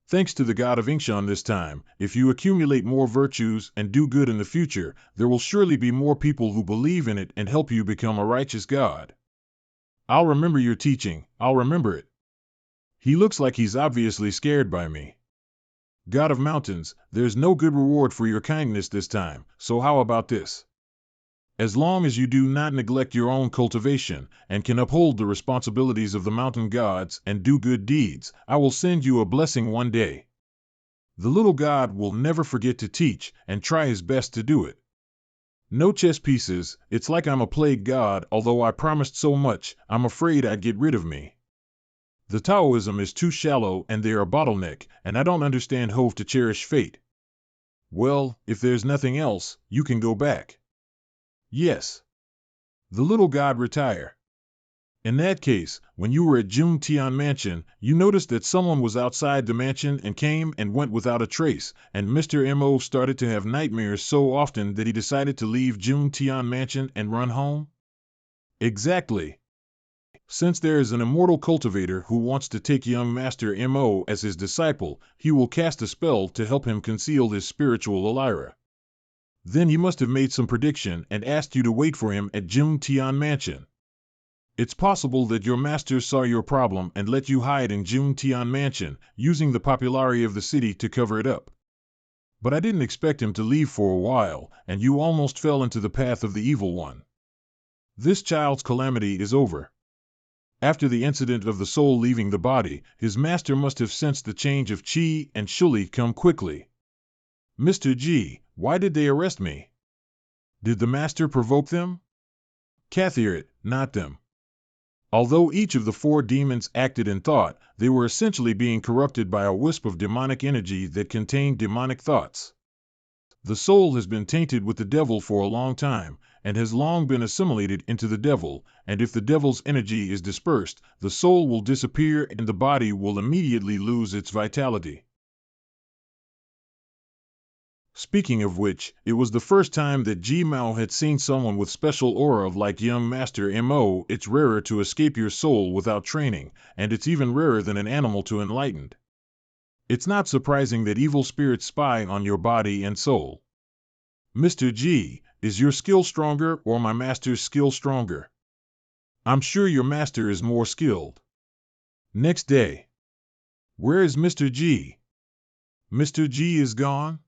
Thanks to the god of Ingshan this time, if you accumulate more virtues and do good in the future, there will surely be more people who believe in it and help you become a righteous god. I'll remember your teaching, I'll remember it. He looks like he's obviously scared by me. God of mountains, there's no good reward for your kindness this time, so how about this? As long as you do not neglect your own cultivation, and can uphold the responsibilities of the mountain gods and do good deeds, I will send you a blessing one day. The little god will never forget to teach, and try his best to do it. No chess pieces, it's like I'm a plague god, although I promised so much, I'm afraid I'd get rid of me. The Taoism is too shallow and they're a bottleneck, and I don't understand Hove to cherish fate. Well, if there's nothing else, you can go back. Yes. The little god retire. In that case, when you were at Jun Tian Mansion, you noticed that someone was outside the mansion and came and went without a trace, and Mr. Mo started to have nightmares so often that he decided to leave Jun Tian Mansion and run home? Exactly. Since there is an immortal cultivator who wants to take young Master Mo as his disciple, he will cast a spell to help him conceal his spiritual Elira. Then he must have made some prediction and asked you to wait for him at Jun Tian Mansion. It's possible that your master saw your problem and let you hide in Jun Tian Mansion, using the popularity of the city to cover it up. But I didn't expect him to leave for a while, and you almost fell into the path of the evil one. This child's calamity is over. After the incident of the soul leaving the body, his master must have sensed the change of qi and shuli come quickly. Mr. G, why did they arrest me? Did the master provoke them? Cathirit, not them. Although each of the four demons acted in thought, they were essentially being corrupted by a wisp of demonic energy that contained demonic thoughts. The soul has been tainted with the devil for a long time, and has long been assimilated into the devil, and if the devil's energy is dispersed, the soul will disappear and the body will immediately lose its vitality. Speaking of which, it was the first time that Ji Mao had seen someone with special aura like young Master Mo. It's rarer to escape your soul without training, and it's even rarer than an animal to enlightened. It's not surprising that evil spirits spy on your body and soul. Mr. G, is your skill stronger or my master's skill stronger? I'm sure your master is more skilled. Next day. Where is Mr. G? Mr. G is gone?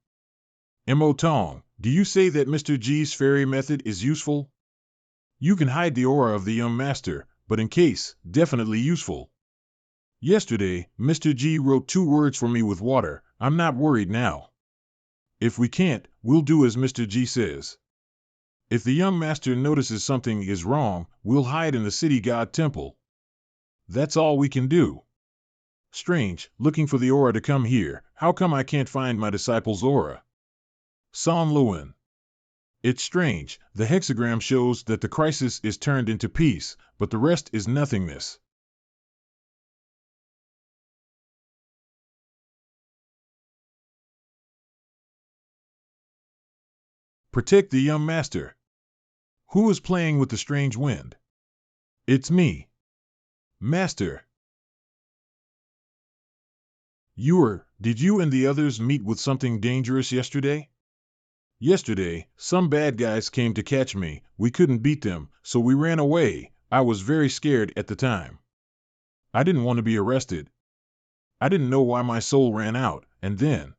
Mo Tong, do you say that Mr. G's fairy method is useful? You can hide the aura of the young master, but in case, definitely useful. Yesterday, Mr. G wrote 2 words for me with water. I'm not worried now. If we can't, we'll do as Mr. G says. If the young master notices something is wrong, we'll hide in the city god temple. That's all we can do. Strange, looking for the aura to come here. How come I can't find my disciple's aura? San Luan. It's strange, the hexagram shows that the crisis is turned into peace, but the rest is nothingness. Protect the young master. Who is playing with the strange wind? It's me. Master. Did you and the others meet with something dangerous yesterday? Yesterday, some bad guys came to catch me. We couldn't beat them, so we ran away. I was very scared at the time. I didn't want to be arrested. I didn't know why my soul ran out, and then...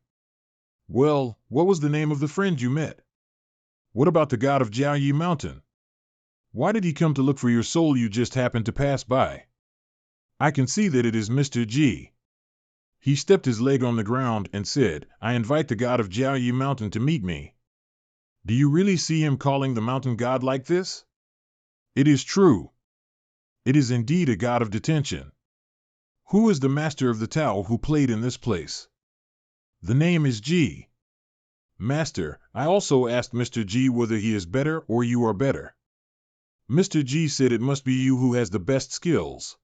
Well, what was the name of the friend you met? What about the god of Jiaoyi Mountain? Why did he come to look for your soul you just happened to pass by? I can see that it is Mr. G. He stepped his leg on the ground and said, I invite the god of Jiaoyi Mountain to meet me. Do you really see him calling the mountain god like this? It is true. It is indeed a god of detention. Who is the master of the Tao who played in this place? The name is G. Master, I also asked Mr. G whether he is better or you are better. Mr. G said it must be you who has the best skills.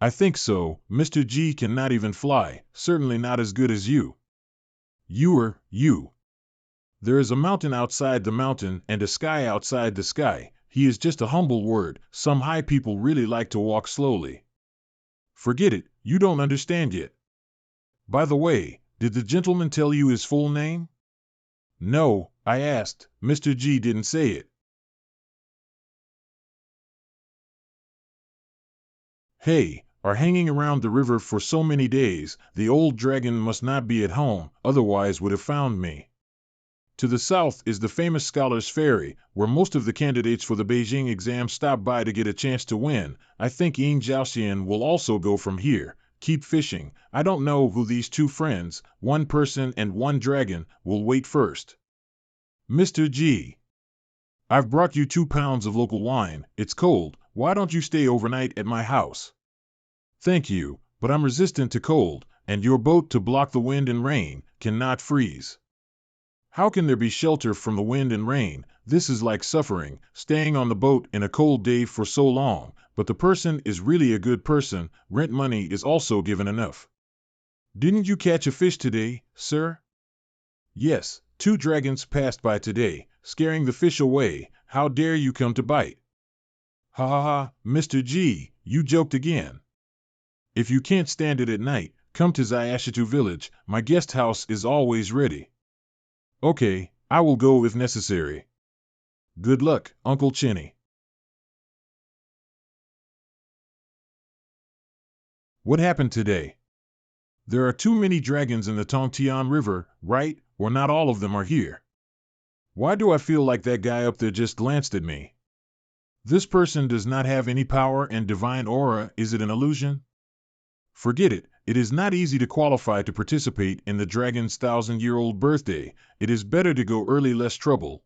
I think so. Mr. G cannot even fly, certainly not as good as you. You. There is a mountain outside the mountain and a sky outside the sky. He is just a humble word. Some high people really like to walk slowly. Forget it, you don't understand yet. By the way, did the gentleman tell you his full name? No, I asked. Mr. G didn't say it. Hey, are hanging around the river for so many days, the old dragon must not be at home, otherwise would have found me. To the south is the famous Scholars Ferry, where most of the candidates for the Beijing exam stop by to get a chance to win. I think Ying Jiaoxian will also go from here. Keep fishing. I don't know who these 2 friends, 1 person and 1 dragon, will wait first. Mr. G. I've brought you 2 pounds of local wine. It's cold. Why don't you stay overnight at my house? Thank you, but I'm resistant to cold, and your boat to block the wind and rain cannot freeze. How can there be shelter from the wind and rain? This is like suffering, staying on the boat in a cold day for so long, but the person is really a good person. Rent money is also given enough. Didn't you catch a fish today, sir? Yes, 2 dragons passed by today, scaring the fish away. How dare you come to bite? Ha ha ha, Mr. G, you joked again. If you can't stand it at night, come to Zyashitu village. My guest house is always ready. Okay, I will go if necessary. Good luck, Uncle Chinny. What happened today? There are too many dragons in the Tongtian River, right? Or not all of them are here. Why do I feel like that guy up there just glanced at me? This person does not have any power and divine aura. Is it an illusion? Forget it. It is not easy to qualify to participate in the dragon's 1,000-year-old birthday. It is better to go early, less trouble.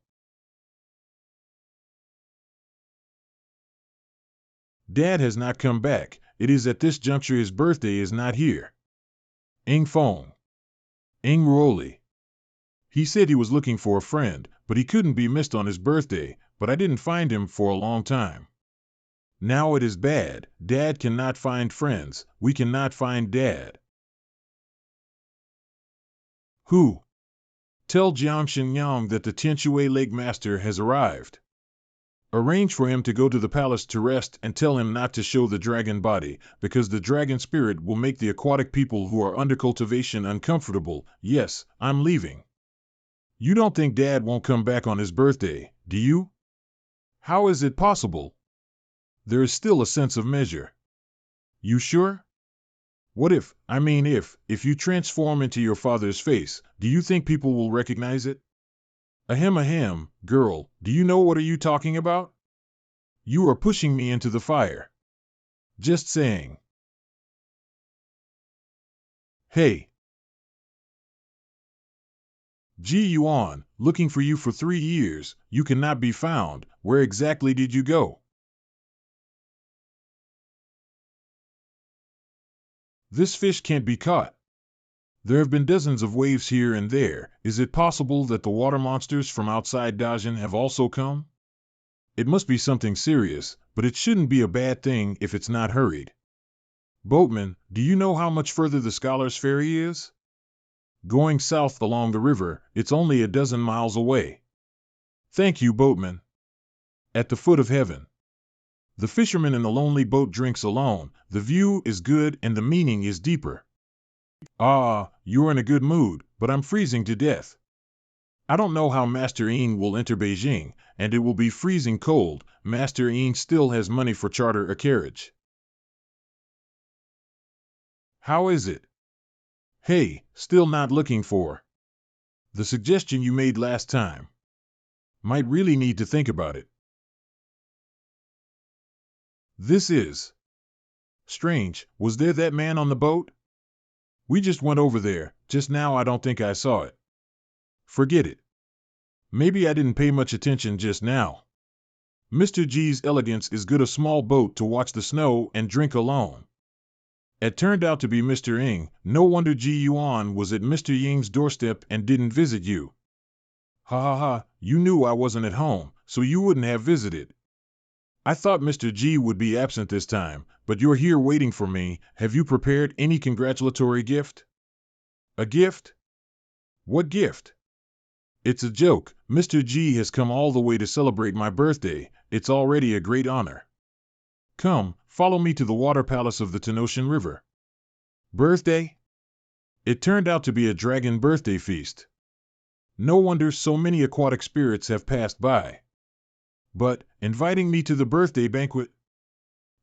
Dad has not come back. It is at this juncture his birthday is not here. Ing Fong. Ing Ruoli. He said he was looking for a friend, but he couldn't be missed on his birthday, but I didn't find him for a long time. Now it is bad. Dad cannot find friends. We cannot find Dad. Who? Tell Jiang Xinyang that the Tianshui Lake Master has arrived. Arrange for him to go to the palace to rest and tell him not to show the dragon body, because the dragon spirit will make the aquatic people who are under cultivation uncomfortable. Yes, I'm leaving. You don't think Dad won't come back on his birthday, do you? How is it possible? There is still a sense of measure. You sure? What if you transform into your father's face, do you think people will recognize it? Ahem, girl, do you know what are you talking about? You are pushing me into the fire. Just saying. Hey. Ji Yuan, looking for you for 3 years, you cannot be found. Where exactly did you go? This fish can't be caught. There have been dozens of waves here and there. Is it possible that the water monsters from outside Dajin have also come? It must be something serious, but it shouldn't be a bad thing if it's not hurried. Boatman, do you know how much further the Scholar's Ferry is? Going south along the river, it's only a dozen miles away. Thank you, boatman. At the foot of heaven. The fisherman in the lonely boat drinks alone. The view is good and the meaning is deeper. Ah, you're in a good mood, but I'm freezing to death. I don't know how Master Ying will enter Beijing, and it will be freezing cold. Master Ying still has money for charter a carriage. How is it? Hey, still not looking for the suggestion you made last time. Might really need to think about it. This is strange. Was there that man on the boat? We just went over there. Just now I don't think I saw it. Forget it. Maybe I didn't pay much attention just now. Mr. G's elegance is good a small boat to watch the snow and drink alone. It turned out to be Mr. Ying. No wonder Ji Yuan was at Mr. Ying's doorstep and didn't visit you. Ha ha ha, you knew I wasn't at home, so you wouldn't have visited. I thought Mr. G would be absent this time, but you're here waiting for me. Have you prepared any congratulatory gift? A gift? What gift? It's a joke. Mr. G has come all the way to celebrate my birthday. It's already a great honor. Come, follow me to the water palace of the Tenotian River. Birthday? It turned out to be a dragon birthday feast. No wonder so many aquatic spirits have passed by. But, inviting me to the birthday banquet?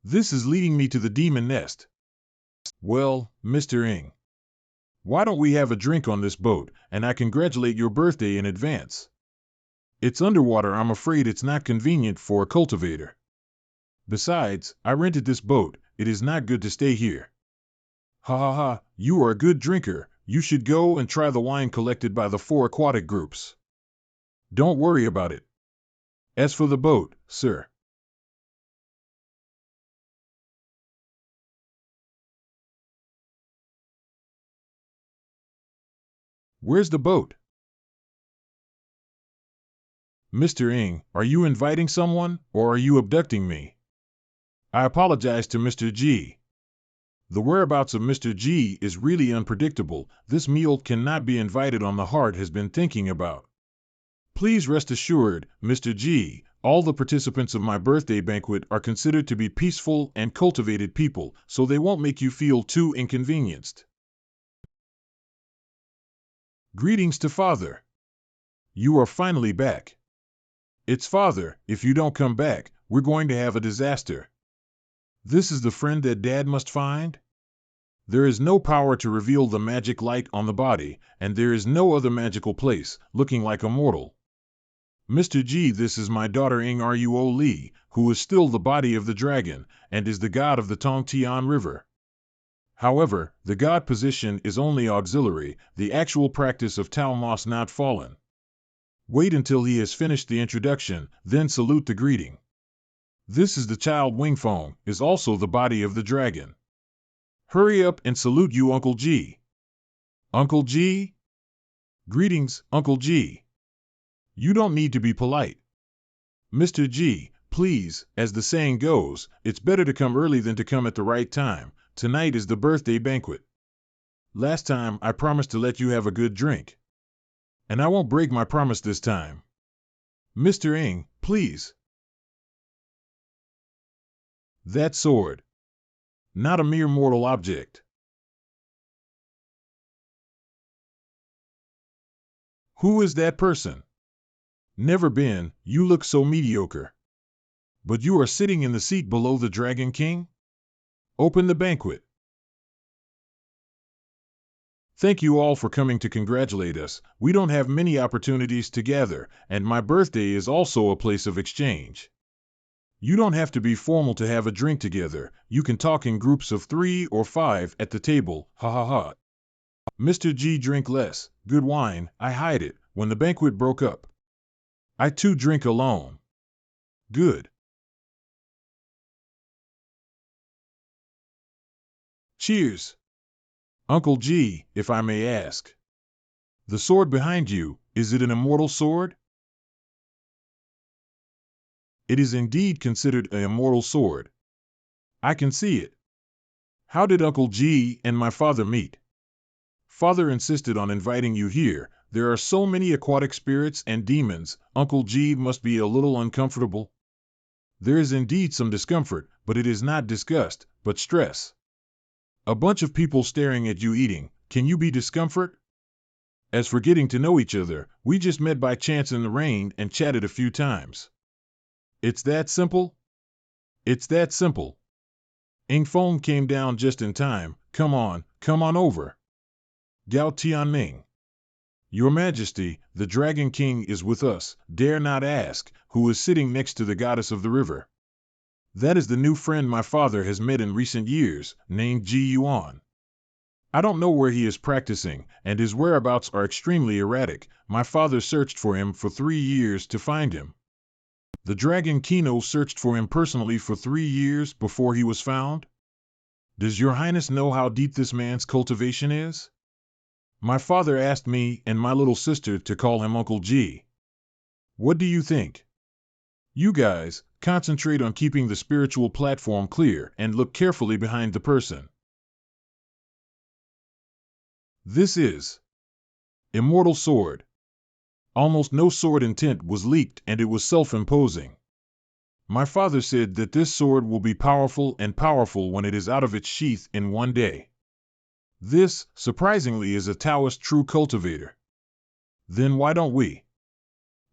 This is leading me to the demon nest. Well, Mr. Ying, why don't we have a drink on this boat, and I congratulate your birthday in advance? It's underwater. I'm afraid it's not convenient for a cultivator. Besides, I rented this boat. It is not good to stay here. Ha ha ha, you are a good drinker. You should go and try the wine collected by the 4 aquatic groups. Don't worry about it. As for the boat, sir, Where's the boat? Mr. Ng, are you inviting someone, or are you abducting me? I apologize to Mr. G. The whereabouts of Mr. G is really unpredictable. This meal cannot be invited on the heart has been thinking about. Please rest assured, Mr. G, all the participants of my birthday banquet are considered to be peaceful and cultivated people, so they won't make you feel too inconvenienced. Greetings to Father. You are finally back. It's Father, if you don't come back, we're going to have a disaster. This is the friend that Dad must find? There is no power to reveal the magic light on the body, and there is no other magical place, looking like a mortal. Mr. G, this is my daughter Ng Ruo Li, who is still the body of the dragon, and is the god of the Tongtian River. However, the god position is only auxiliary, the actual practice of Tao Mos not fallen. Wait until he has finished the introduction, then salute the greeting. This is the child Wingfeng, is also the body of the dragon. Hurry up and salute you, Uncle G. Uncle G? Greetings, Uncle G. You don't need to be polite. Mr. G, please, as the saying goes, it's better to come early than to come at the right time. Tonight is the birthday banquet. Last time I promised to let you have a good drink. And I won't break my promise this time. Mr. Ng, please. That sword. Not a mere mortal object. Who is that person? Never been, you look so mediocre. But you are sitting in the seat below the Dragon King? Open the banquet. Thank you all for coming to congratulate us. We don't have many opportunities to gather, and my birthday is also a place of exchange. You don't have to be formal to have a drink together. You can talk in groups of 3 or 5 at the table, ha ha ha. Mr. G, drink less. Good wine, I hide it, when the banquet broke up. I too drink alone. Good. Cheers. Uncle G, if I may ask. The sword behind you, is it an immortal sword? It is indeed considered an immortal sword. I can see it. How did Uncle G and my father meet? Father insisted on inviting you here. There are so many aquatic spirits and demons, Uncle G must be a little uncomfortable. There is indeed some discomfort, but it is not disgust, but stress. A bunch of people staring at you eating, can you be discomfort? As for getting to know each other, we just met by chance in the rain and chatted a few times. It's that simple? It's that simple. Ng Feng came down just in time. Come on over. Gao Tianming. Your Majesty, the Dragon King is with us, dare not ask, who is sitting next to the goddess of the river. That is the new friend my father has met in recent years, named Yuan. I don't know where he is practicing, and his whereabouts are extremely erratic. My father searched for him for 3 years to find him. The Dragon Kino searched for him personally for 3 years before he was found? Does your highness know how deep this man's cultivation is? My father asked me and my little sister to call him Uncle G. What do you think? You guys, concentrate on keeping the spiritual platform clear and look carefully behind the person. This is Immortal Sword. Almost no sword intent was leaked and it was self-imposing. My father said that this sword will be powerful when it is out of its sheath in one day. This, surprisingly, is a Taoist true cultivator. Then why don't we?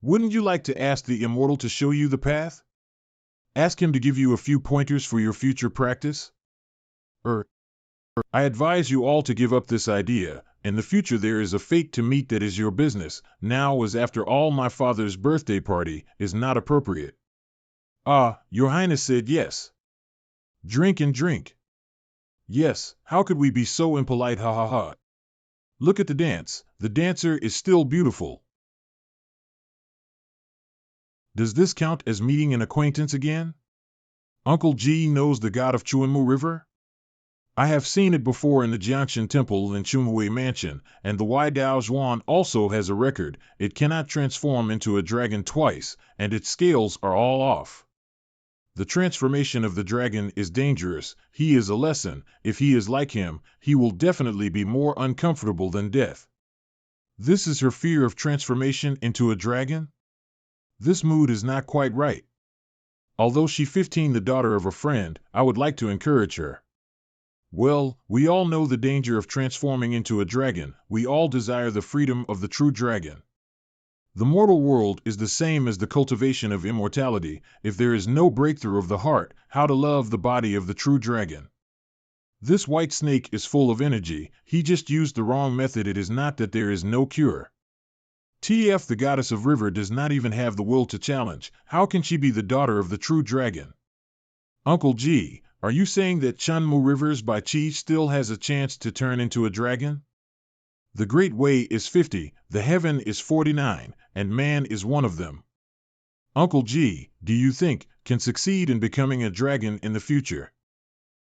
Wouldn't you like to ask the Immortal to show you the path? Ask him to give you a few pointers for your future practice? I advise you all to give up this idea. In the future there is a fate to meet that is your business. Now, as after all my father's birthday party, is not appropriate. Ah, your highness said yes. Drink and drink. Yes, how could we be so impolite, ha ha ha. Look at the dance, the dancer is still beautiful. Does this count as meeting an acquaintance again? Uncle G knows the god of Chuanmu River? I have seen it before in the Jiangshan Temple in Chumhui Mansion, and the Waidao Yuan also has a record. It cannot transform into a dragon twice, and its scales are all off. The transformation of the dragon is dangerous. He is a lesson. If he is like him, he will definitely be more uncomfortable than death. This is her fear of transformation into a dragon? This mood is not quite right. Although she 15, the daughter of a friend, I would like to encourage her. Well, we all know the danger of transforming into a dragon. We all desire the freedom of the true dragon. The mortal world is the same as the cultivation of immortality. If there is no breakthrough of the heart, how to love the body of the true dragon? This white snake is full of energy. He just used the wrong method. It is not that there is no cure. TF, the goddess of river, does not even have the will to challenge. How can she be the daughter of the true dragon? Uncle G, are you saying that Chunmu Rivers by Chi still has a chance to turn into a dragon? The Great Way is 50, the Heaven is 49, and man is one of them. Uncle G, do you think, can succeed in becoming a dragon in the future?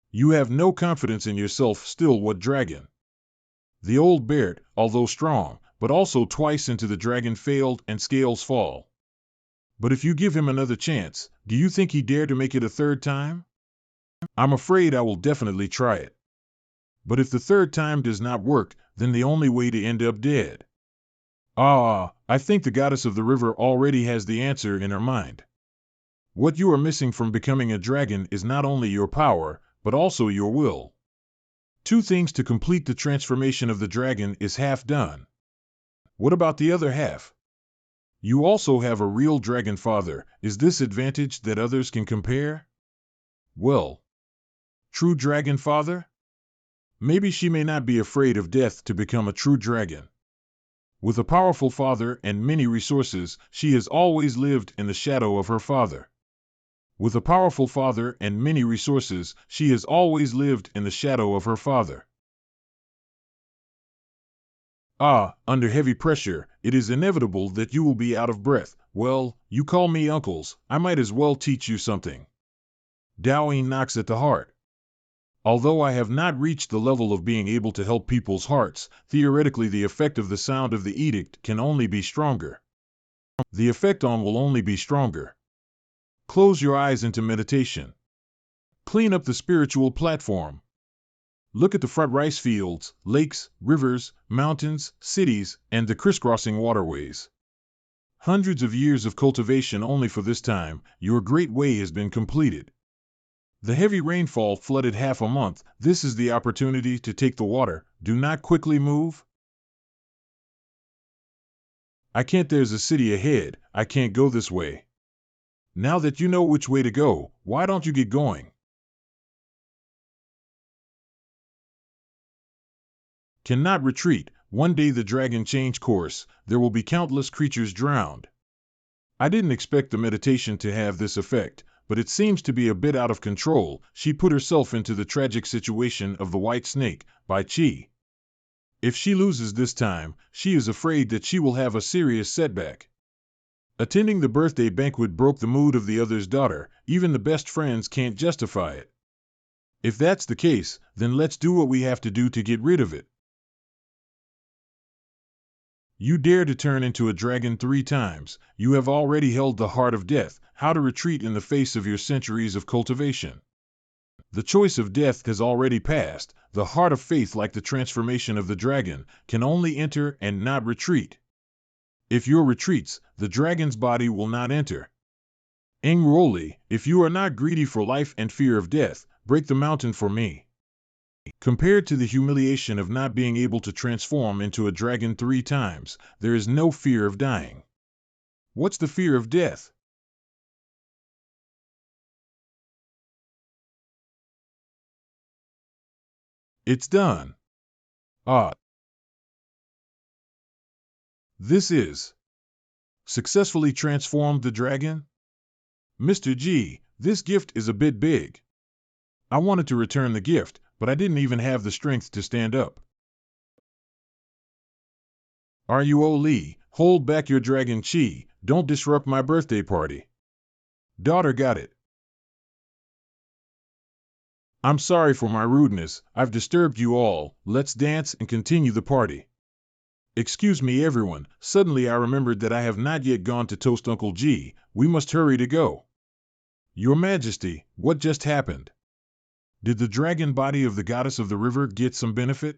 You have no confidence in yourself still. What dragon? The old Baird, although strong, but also twice into the dragon, failed and scales fall. But if you give him another chance, do you think he dare to make it a third time? I'm afraid I will definitely try it. But if the third time does not work, then the only way to end up dead. I think the goddess of the river already has the answer in her mind. What you are missing from becoming a dragon is not only your power, but also your will. 2 things to complete the transformation of the dragon is half done. What about the other half? You also have a real dragon father. Is this advantage that others can compare? Well, true dragon father? Maybe she may not be afraid of death to become a true dragon. With a powerful father and many resources, she has always lived in the shadow of her father. With a powerful father and many resources, she has always lived in the shadow of her father. Under heavy pressure, it is inevitable that you will be out of breath. Well, you call me uncles, I might as well teach you something. Daoing knocks at the heart. Although I have not reached the level of being able to help people's hearts, theoretically the effect of the sound of the edict can only be stronger. The effect on will only be stronger. Close your eyes into meditation. Clean up the spiritual platform. Look at the front rice fields, lakes, rivers, mountains, cities, and the crisscrossing waterways. Hundreds of years of cultivation only for this time. Your great way has been completed. The heavy rainfall flooded half a month. This is the opportunity to take the water. Do not quickly move. I can't. There's a city ahead. I can't go this way. Now that you know which way to go, why don't you get going? Cannot retreat. One day the dragon changed course. There will be countless creatures drowned. I didn't expect the meditation to have this effect, but it seems to be a bit out of control. She put herself into the tragic situation of the white snake, by Chi. If she loses this time, she is afraid that she will have a serious setback. Attending the birthday banquet broke the mood of the other's daughter. Even the best friends can't justify it. If that's the case, then let's do what we have to do to get rid of it. You dare to turn into a dragon 3 times. You have already held the heart of death. How to retreat in the face of your centuries of cultivation? The choice of death has already passed. The heart of faith, like the transformation of the dragon, can only enter and not retreat. If your retreats, the dragon's body will not enter. Engroli, if you are not greedy for life and fear of death, break the mountain for me. Compared to the humiliation of not being able to transform into a dragon 3 times, there is no fear of dying. What's the fear of death? It's done. This is successfully transformed the dragon? Mr. G, this gift is a bit big. I wanted to return the gift, but I didn't even have the strength to stand up. Ruo Li, hold back your dragon chi, don't disrupt my birthday party. Daughter got it. I'm sorry for my rudeness, I've disturbed you all, let's dance and continue the party. Excuse me everyone, suddenly I remembered that I have not yet gone to toast Uncle G, we must hurry to go. Your Majesty, what just happened? Did the dragon body of the goddess of the river get some benefit?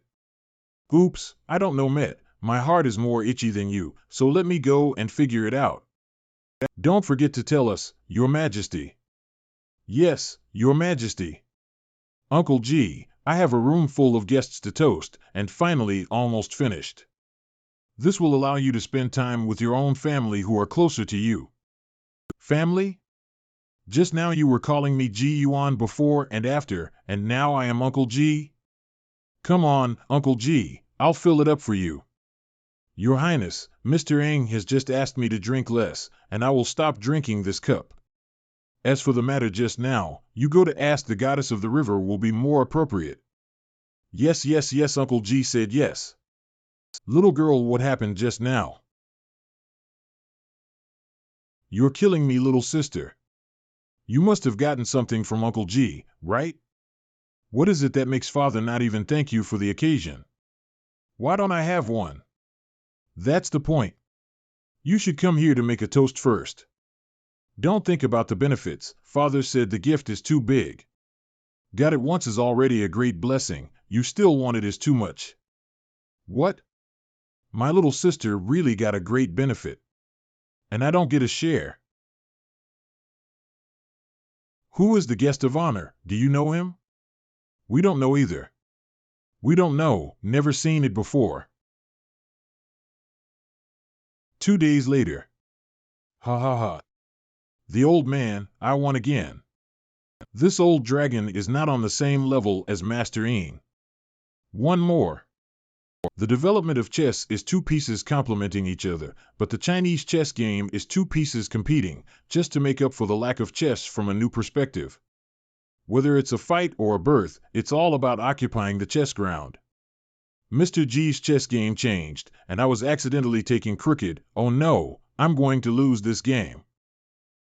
Oops, I don't know Met, my heart is more itchy than you, so let me go and figure it out. Don't forget to tell us, Your Majesty. Yes, Your Majesty. Uncle G, I have a room full of guests to toast, and finally almost finished. This will allow you to spend time with your own family who are closer to you. Family? Just now you were calling me G Yuan before and after, and now I am Uncle G? Come on, Uncle G, I'll fill it up for you. Your Highness, Mr. Ng has just asked me to drink less, and I will stop drinking this cup. As for the matter just now, you go to ask the goddess of the river will be more appropriate. Yes, yes, yes, Uncle G said yes. Little girl, what happened just now? You're killing me, little sister. You must have gotten something from Uncle G, right? What is it that makes father not even thank you for the occasion? Why don't I have one? That's the point. You should come here to make a toast first. Don't think about the benefits, father said the gift is too big. Got it once is already a great blessing, you still want it is too much. What? My little sister really got a great benefit. And I don't get a share. Who is the guest of honor, do you know him? We don't know either. We don't know, never seen it before. 2 days later. Ha ha ha. The old man, I won again. This old dragon is not on the same level as Master Ng. One more. The development of chess is two pieces complementing each other, but the Chinese chess game is two pieces competing, just to make up for the lack of chess from a new perspective. Whether it's a fight or a birth, it's all about occupying the chess ground. Mr. G's chess game changed, and I was accidentally taking crooked. Oh no, I'm going to lose this game.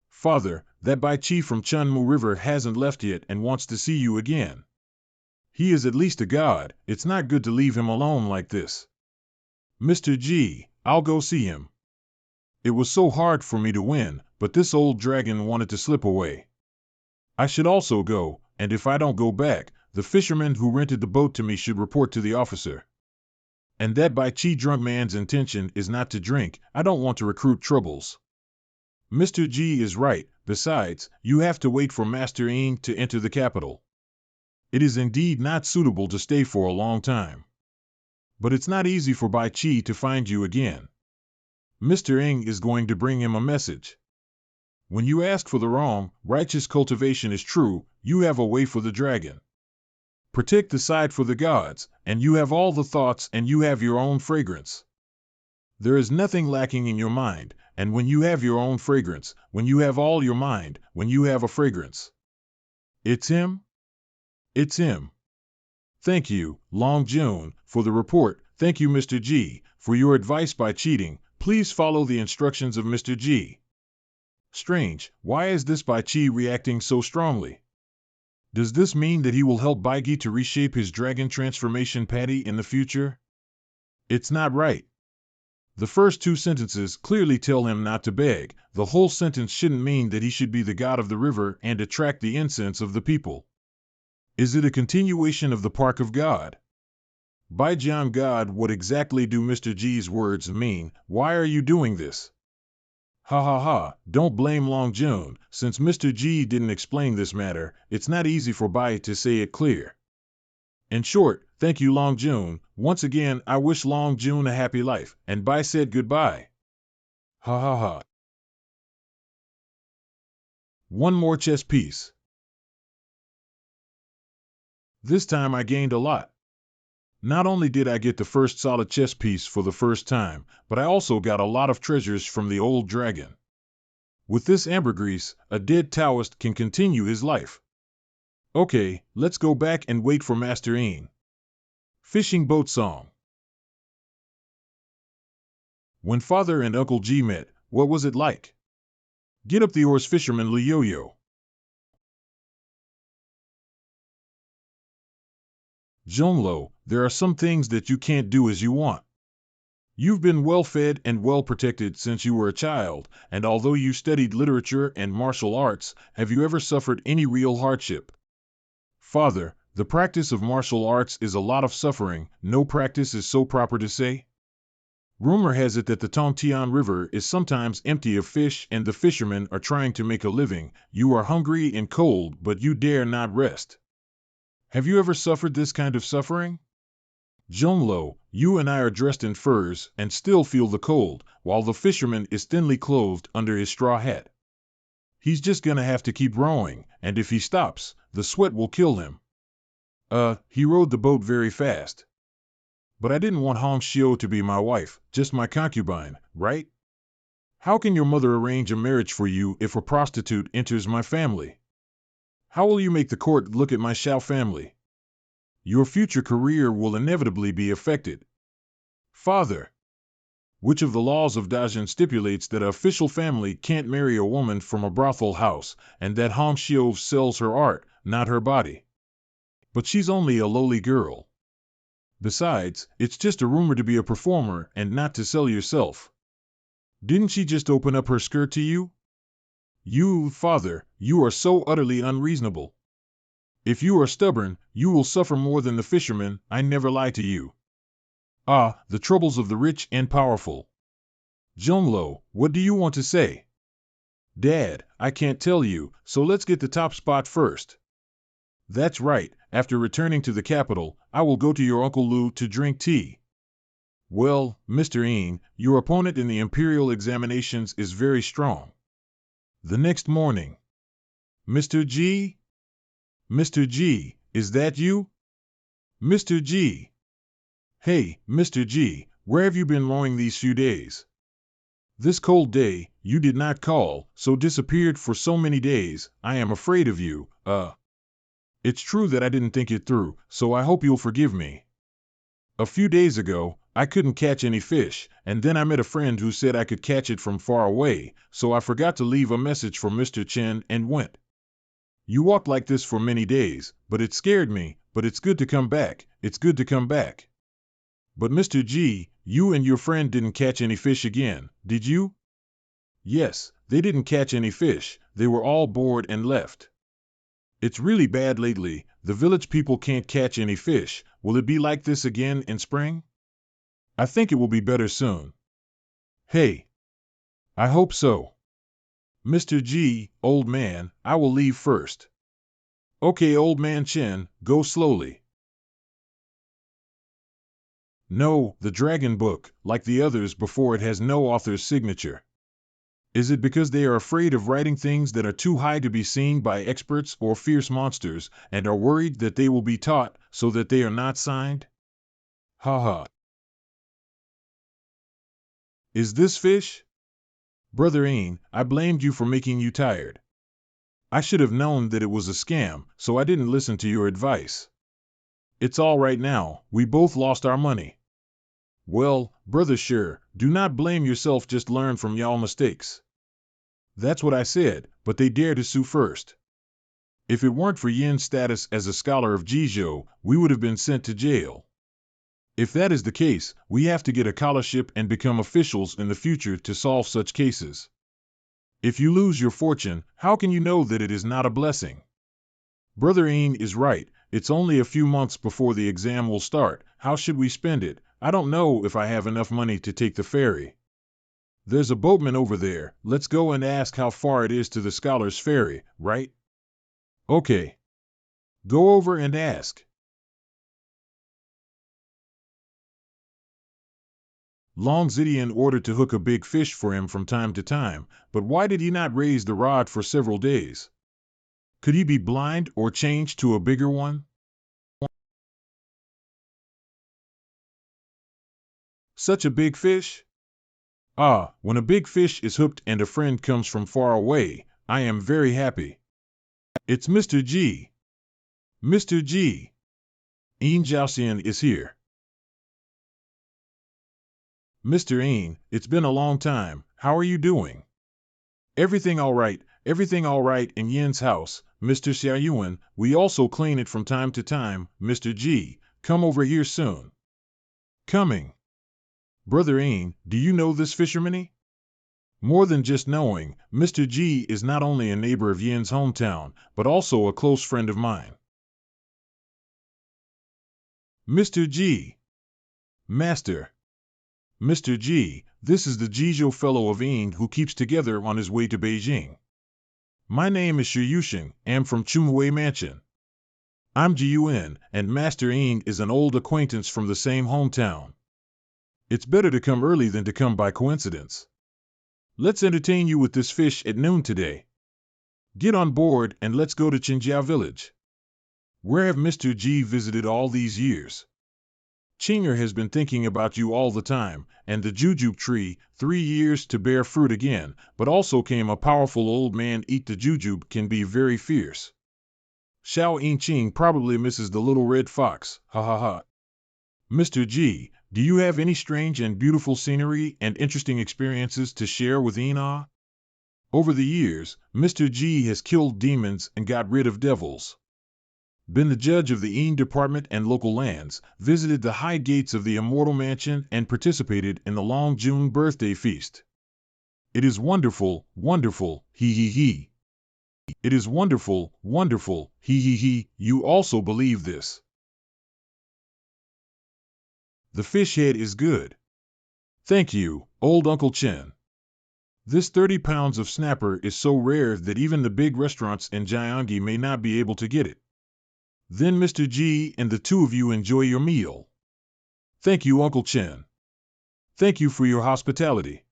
Father, that Bai Chi from Chunmu River hasn't left yet and wants to see you again. He is at least a god, it's not good to leave him alone like this. Mr. G, I'll go see him. It was so hard for me to win, but this old dragon wanted to slip away. I should also go, and if I don't go back, the fisherman who rented the boat to me should report to the officer. And that Bai Chi drunk man's intention is not to drink, I don't want to recruit troubles. Mr. G is right, besides, you have to wait for Master Ng to enter the capital. It is indeed not suitable to stay for a long time. But it's not easy for Bai Chi to find you again. Mr. Ng is going to bring him a message. When you ask for the wrong, righteous cultivation is true, you have a way for the dragon. Protect the side for the gods, and you have all the thoughts and you have your own fragrance. There is nothing lacking in your mind, and when you have your own fragrance, when you have all your mind, when you have a fragrance. It's him? It's him. Thank you, Long June, for the report. Thank you, Mr. G, for your advice by cheating. Please follow the instructions of Mr. G. Strange, why is this Bai Chi reacting so strongly? Does this mean that he will help Baigi to reshape his dragon transformation patty in the future? It's not right. The first two sentences clearly tell him not to beg. The whole sentence shouldn't mean that he should be the god of the river and attract the incense of the people. Is it a continuation of the Park of God? By Jian God, what exactly do Mr. G's words mean? Why are you doing this? Ha ha ha, don't blame Long June. Since Mr. G didn't explain this matter, it's not easy for Bai to say it clear. In short, thank you Long June. Once again, I wish Long June a happy life, and Bai said goodbye. Ha ha ha. One more chess piece. This time I gained a lot. Not only did I get the first solid chess piece for the first time, but I also got a lot of treasures from the old dragon. With this ambergris, a dead Taoist can continue his life. Okay, let's go back and wait for Master Ng. Fishing boat song. When Father and Uncle G met, what was it like? Get up the oars, fisherman Liu-yo. Jonlo, there are some things that you can't do as you want. You've been well fed and well protected since you were a child, and although you studied literature and martial arts, have you ever suffered any real hardship? Father, the practice of martial arts is a lot of suffering, no practice is so proper to say. Rumor has it that the Tongtian River is sometimes empty of fish and the fishermen are trying to make a living. You are hungry and cold, but you dare not rest. Have you ever suffered this kind of suffering? Jonlo, you and I are dressed in furs and still feel the cold, while the fisherman is thinly clothed under his straw hat. He's just gonna have to keep rowing, and if he stops, the sweat will kill him. He rowed the boat very fast. But I didn't want Hong Xiu to be my wife, just my concubine, right? How can your mother arrange a marriage for you if a prostitute enters my family? How will you make the court look at my Xiao family? Your future career will inevitably be affected. Father, which of the laws of Dajin stipulates that an official family can't marry a woman from a brothel house, and that Hong Xiu sells her art, not her body? But she's only a lowly girl. Besides, it's just a rumor to be a performer and not to sell yourself. Didn't she just open up her skirt to you? You, father, you are so utterly unreasonable. If you are stubborn, you will suffer more than the fishermen. I never lie to you. Ah, the troubles of the rich and powerful. Jonlo, what do you want to say? Dad, I can't tell you, so let's get the top spot first. That's right, after returning to the capital, I will go to your Uncle Lu to drink tea. Well, Mr. Yin, your opponent in the imperial examinations is very strong. The next morning. Mr. G? Mr. G, is that you? Mr. G. Hey, Mr. G, where have you been rowing these few days? This cold day, you did not call, so disappeared for so many days, I am afraid of you, It's true that I didn't think it through, so I hope you'll forgive me. A few days ago, I couldn't catch any fish, and then I met a friend who said I could catch it from far away, so I forgot to leave a message for Mr. Chen and went. You walked like this for many days, but it scared me, but it's good to come back, it's good to come back. But Mr. G, you and your friend didn't catch any fish again, did you? Yes, they didn't catch any fish, they were all bored and left. It's really bad lately, the village people can't catch any fish. Will it be like this again in spring? I think it will be better soon. Hey. I hope so. Mr. G, old man, I will leave first. Okay, old man Chen, go slowly. No, the Dragon Book, like the others before it, has no author's signature. Is it because they are afraid of writing things that are too high to be seen by experts or fierce monsters, and are worried that they will be taught, so that they are not signed? Ha ha. Is this fish? Brother Ain, I blamed you for making you tired. I should have known that it was a scam, so I didn't listen to your advice. It's all right now, we both lost our money. Well, Brother Sure, do not blame yourself, just learn from y'all mistakes. That's what I said, but they dare to sue first. If it weren't for Yin's status as a scholar of Jizhou, we would have been sent to jail. If that is the case, we have to get a scholarship and become officials in the future to solve such cases. If you lose your fortune, how can you know that it is not a blessing? Brother Ain is right, it's only a few months before the exam will start. How should we spend it? I don't know if I have enough money to take the ferry. There's a boatman over there, let's go and ask how far it is to the scholar's ferry, right? Okay. Go over and ask. Long Zidian ordered to hook a big fish for him from time to time, but why did he not raise the rod for several days? Could he be blind or change to a bigger one? Such a big fish? Ah, when a big fish is hooked and a friend comes from far away, I am very happy. It's Mr. G. Mr. G. Yin Jiaoxian is here. Mr. Yin, it's been a long time, how are you doing? Everything all right in Yin's house, Mr. Xiaoyuan. We also clean it from time to time, Mr. G. Come over here soon. Coming. Brother Ain, do you know this fisherman? More than just knowing, Mr. G is not only a neighbor of Yin's hometown, but also a close friend of mine. Mr. G. Master. Mr. G, this is the Jijo fellow of Yin who keeps together on his way to Beijing. My name is Shi Yusheng, am from Chumwei Mansion. I'm Yuan, and Master Yin is an old acquaintance from the same hometown. It's better to come early than to come by coincidence. Let's entertain you with this fish at noon today. Get on board and let's go to Qingjia village. Where have Mr. G visited all these years? Chinger has been thinking about you all the time, and the jujube tree, 3 years to bear fruit again, but also came a powerful old man eat the jujube can be very fierce. Xiao Yingqing probably misses the little red fox, ha ha ha. Mr. G, do you have any strange and beautiful scenery and interesting experiences to share with Ina? Over the years, Mr. G has killed demons and got rid of devils. Been the judge of the Yin department and local lands, visited the high gates of the Immortal Mansion and participated in the Long June birthday feast. It is wonderful, wonderful, he he he. It is wonderful, wonderful, he he he, you also believe this. The fish head is good. Thank you, old Uncle Chen. This 30 pounds of snapper is so rare that even the big restaurants in Jiangyi may not be able to get it. Then Mr. G and the two of you enjoy your meal. Thank you, Uncle Chen. Thank you for your hospitality.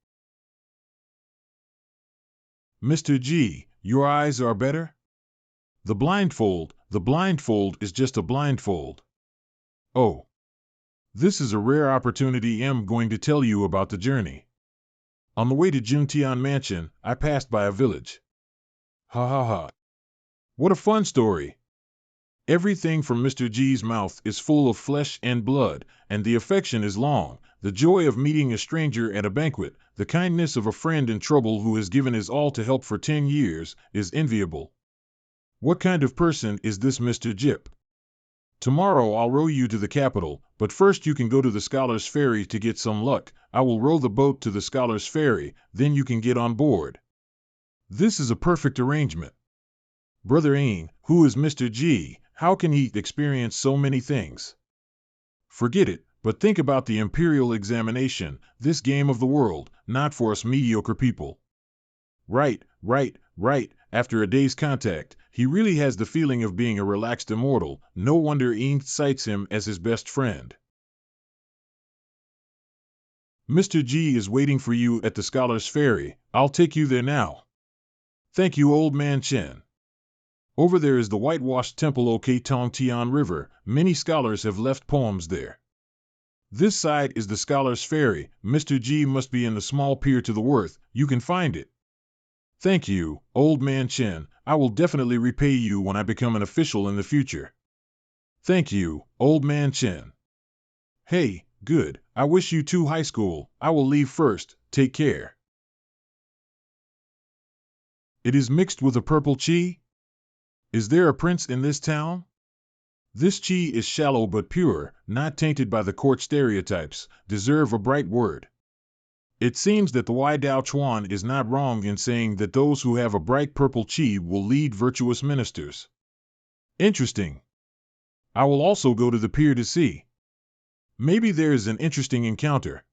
Mr. G, your eyes are better? The blindfold is just a blindfold. Oh. This is a rare opportunity. I'm going to tell you about the journey. On the way to Juntian Mansion, I passed by a village. Ha ha ha. What a fun story. Everything from Mr. G's mouth is full of flesh and blood, and the affection is long, the joy of meeting a stranger at a banquet, the kindness of a friend in trouble who has given his all to help for 10 years, is enviable. What kind of person is this Mr. Jip? Tomorrow I'll row you to the capital, but first you can go to the Scholar's Ferry to get some luck. I will row the boat to the Scholar's Ferry, then you can get on board. This is a perfect arrangement. Brother Ain, who is Mr. G? How can he experience so many things? Forget it, but think about the imperial examination, this game of the world, not for us mediocre people. Right. After a day's contact, he really has the feeling of being a relaxed immortal. No wonder Ing cites him as his best friend. Mr. G is waiting for you at the Scholar's Ferry. I'll take you there now. Thank you, old man Chen. Over there is the whitewashed temple OK Tong Tian River. Many scholars have left poems there. This side is the Scholar's Ferry. Mr. G must be in the small pier to the worth. You can find it. Thank you, old man Chen. I will definitely repay you when I become an official in the future. Thank you, old man Chen. Hey, good. I wish you too high school. I will leave first. Take care. It is mixed with a purple chi? Is there a prince in this town? This chi is shallow but pure, not tainted by the court stereotypes, deserve a bright word. It seems that the Wai Dao Chuan is not wrong in saying that those who have a bright purple chi will lead virtuous ministers. Interesting. I will also go to the pier to see. Maybe there is an interesting encounter.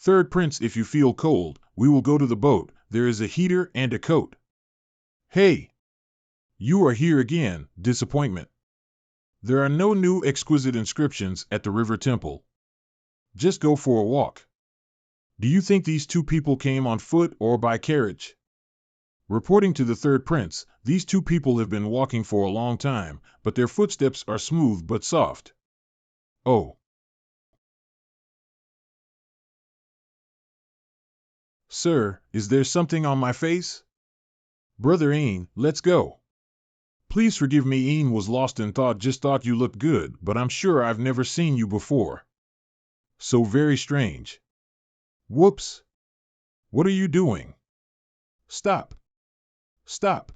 Third Prince, if you feel cold, we will go to the boat. There is a heater and a coat. Hey! You are here again, disappointment. There are no new exquisite inscriptions at the river temple. Just go for a walk. Do you think these two people came on foot or by carriage? Reporting to the Third Prince, these two people have been walking for a long time, but their footsteps are smooth but soft. Oh. Sir, is there something on my face? Brother Ain, let's go. Please forgive me, Ain was lost in thought, just thought you looked good, but I'm sure I've never seen you before. So very strange. Whoops. What are you doing? Stop. Stop.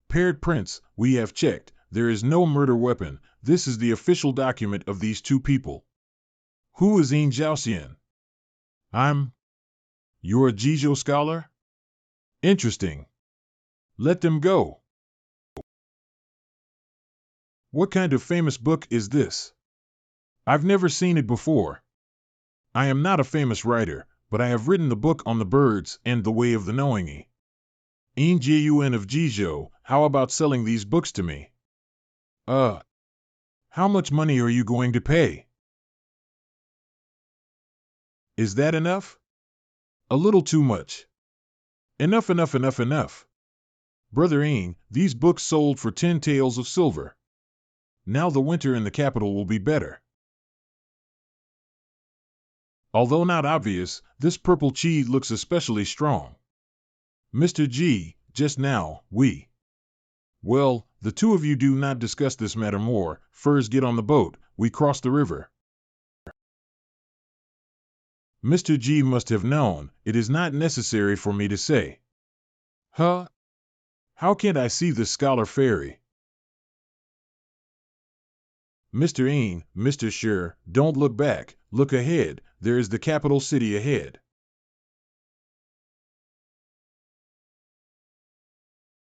Paired Prince, we have checked. there is no murder weapon. This is the official document of these two people. Who is Yin Jiaoxian? You're a Jizhou scholar? Interesting. Let them go. What kind of famous book is this? I've never seen it before. I am not a famous writer, but I have written the book on the birds and the way of the knowing. Yin Yuan of Jizhou, how about selling these books to me? How much money are you going to pay? Is that enough? A little too much. Enough, enough, enough, enough. Brother Yin, these books sold for 10 taels of silver. Now the winter in the capital will be better. Although not obvious, this purple chi looks especially strong. Mr. G, just now, Well, the two of you do not discuss this matter more. First get on the boat, we cross the river. Mr. G must have known, it is not necessary for me to say. Huh? How can't I see the scholar fairy? Mr. Yin, Mr. Sure, don't look back, look ahead, there is the capital city ahead.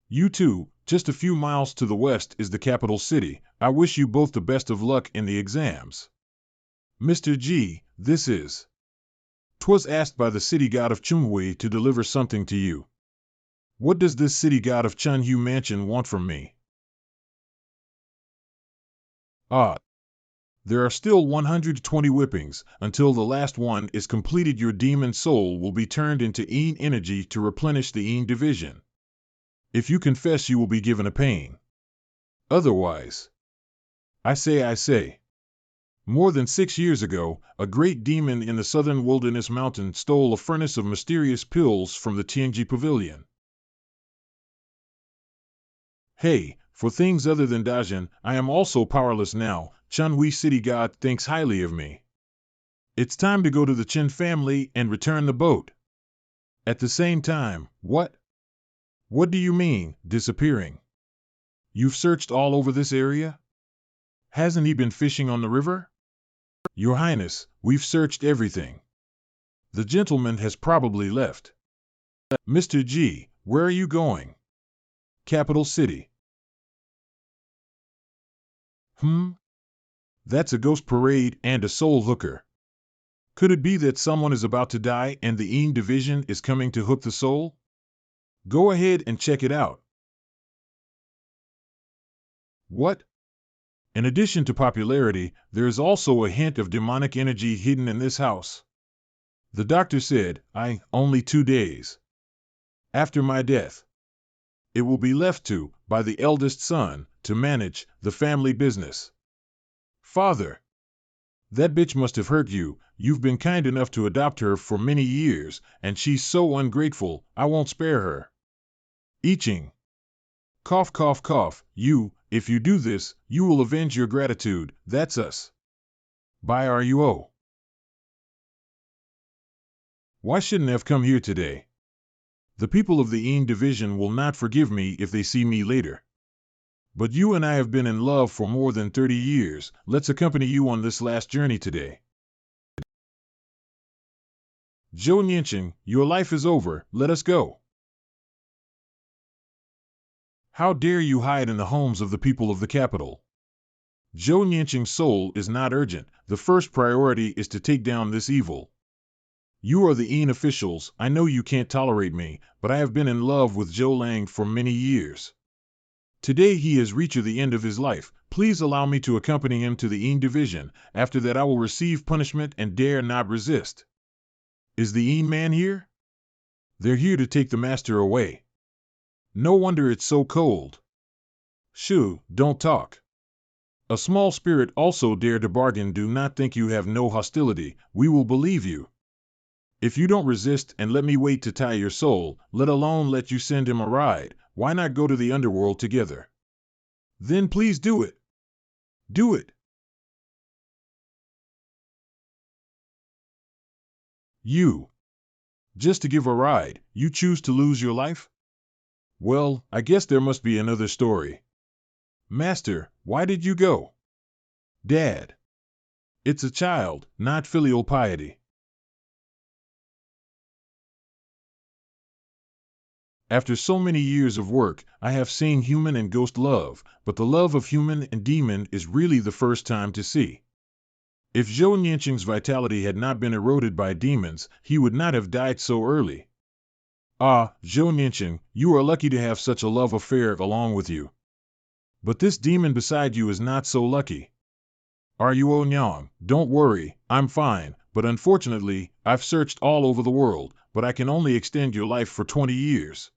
You too, just a few miles to the west is the capital city. I wish you both the best of luck in the exams. Mr. G, this is. 'Twas asked by the city god of Chunhui to deliver something to you. What does this city god of Chunhui mansion want from me? There are still 120 whippings. Until the last one is completed, your demon soul will be turned into Yin energy to replenish the Yin division. If you confess, you will be given a pain. Otherwise, I say. More than 6 years ago, a great demon in the southern wilderness mountain stole a furnace of mysterious pills from the Tianji Pavilion. Hey, for things other than Dajin, I am also powerless now. Chunhui city god thinks highly of me. It's time to go to the Chen family and return the boat. At the same time, what? What do you mean, disappearing? You've searched all over this area? Hasn't he been fishing on the river? Your Highness, we've searched everything. The gentleman has probably left. Mr. G, where are you going? Capital City. That's a ghost parade and a soul hooker. Could it be that someone is about to die and the Yin division is coming to hook the soul? Go ahead and check it out. What? In addition to popularity, there is also a hint of demonic energy hidden in this house. The doctor said, only 2 days. After my death. It will be left by the eldest son, to manage the family business. Father, that bitch must have hurt you. You've been kind enough to adopt her for many years, and she's so ungrateful, I won't spare her. Iching. Cough, cough, cough. If you do this, you will avenge your gratitude. That's us. By RUO. Why shouldn't I have come here today? The people of the Yin division will not forgive me if they see me later. But you and I have been in love for more than 30 years. Let's accompany you on this last journey today. Zhou Nianqing, your life is over. Let us go. How dare you hide in the homes of the people of the capital? Zhou Nianqing's soul is not urgent. The first priority is to take down this evil. You are the Yin officials. I know you can't tolerate me, but I have been in love with Zhou Lang for many years. Today he has reached the end of his life. Please allow me to accompany him to the Yin division. After that I will receive punishment and dare not resist. Is the Yin man here? They're here to take the master away. No wonder it's so cold. Shoo, don't talk. A small spirit also dare to bargain. Do not think you have no hostility. We will believe you. If you don't resist and let me wait to tie your soul, let alone let you send him a ride, why not go to the underworld together? Then please do it. Do it. You. Just to give a ride, you choose to lose your life? Well, I guess there must be another story. Master, why did you go? Dad. It's a child, not filial piety. After so many years of work, I have seen human and ghost love, but the love of human and demon is really the first time to see. If Zhou Nianqing's vitality had not been eroded by demons, he would not have died so early. Ah, Zhou Nianqing, you are lucky to have such a love affair along with you. But this demon beside you is not so lucky. Are you Nyang? Don't worry, I'm fine, but unfortunately, I've searched all over the world, but I can only extend your life for 20 years.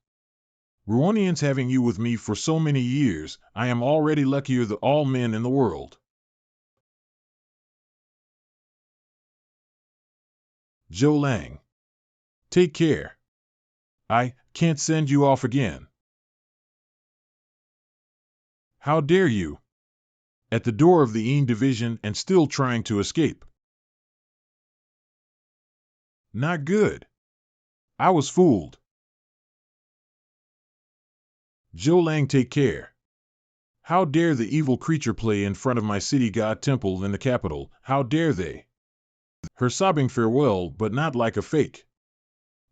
Ruonians having you with me for so many years, I am already luckier than all men in the world. Zhou Lang. Take care. I can't send you off again. How dare you? At the door of the Yin division and still trying to escape. Not good. I was fooled. Zhou Lang, take care. How dare the evil creature play in front of my city god temple in the capital? How dare they? Her sobbing farewell, but not like a fake.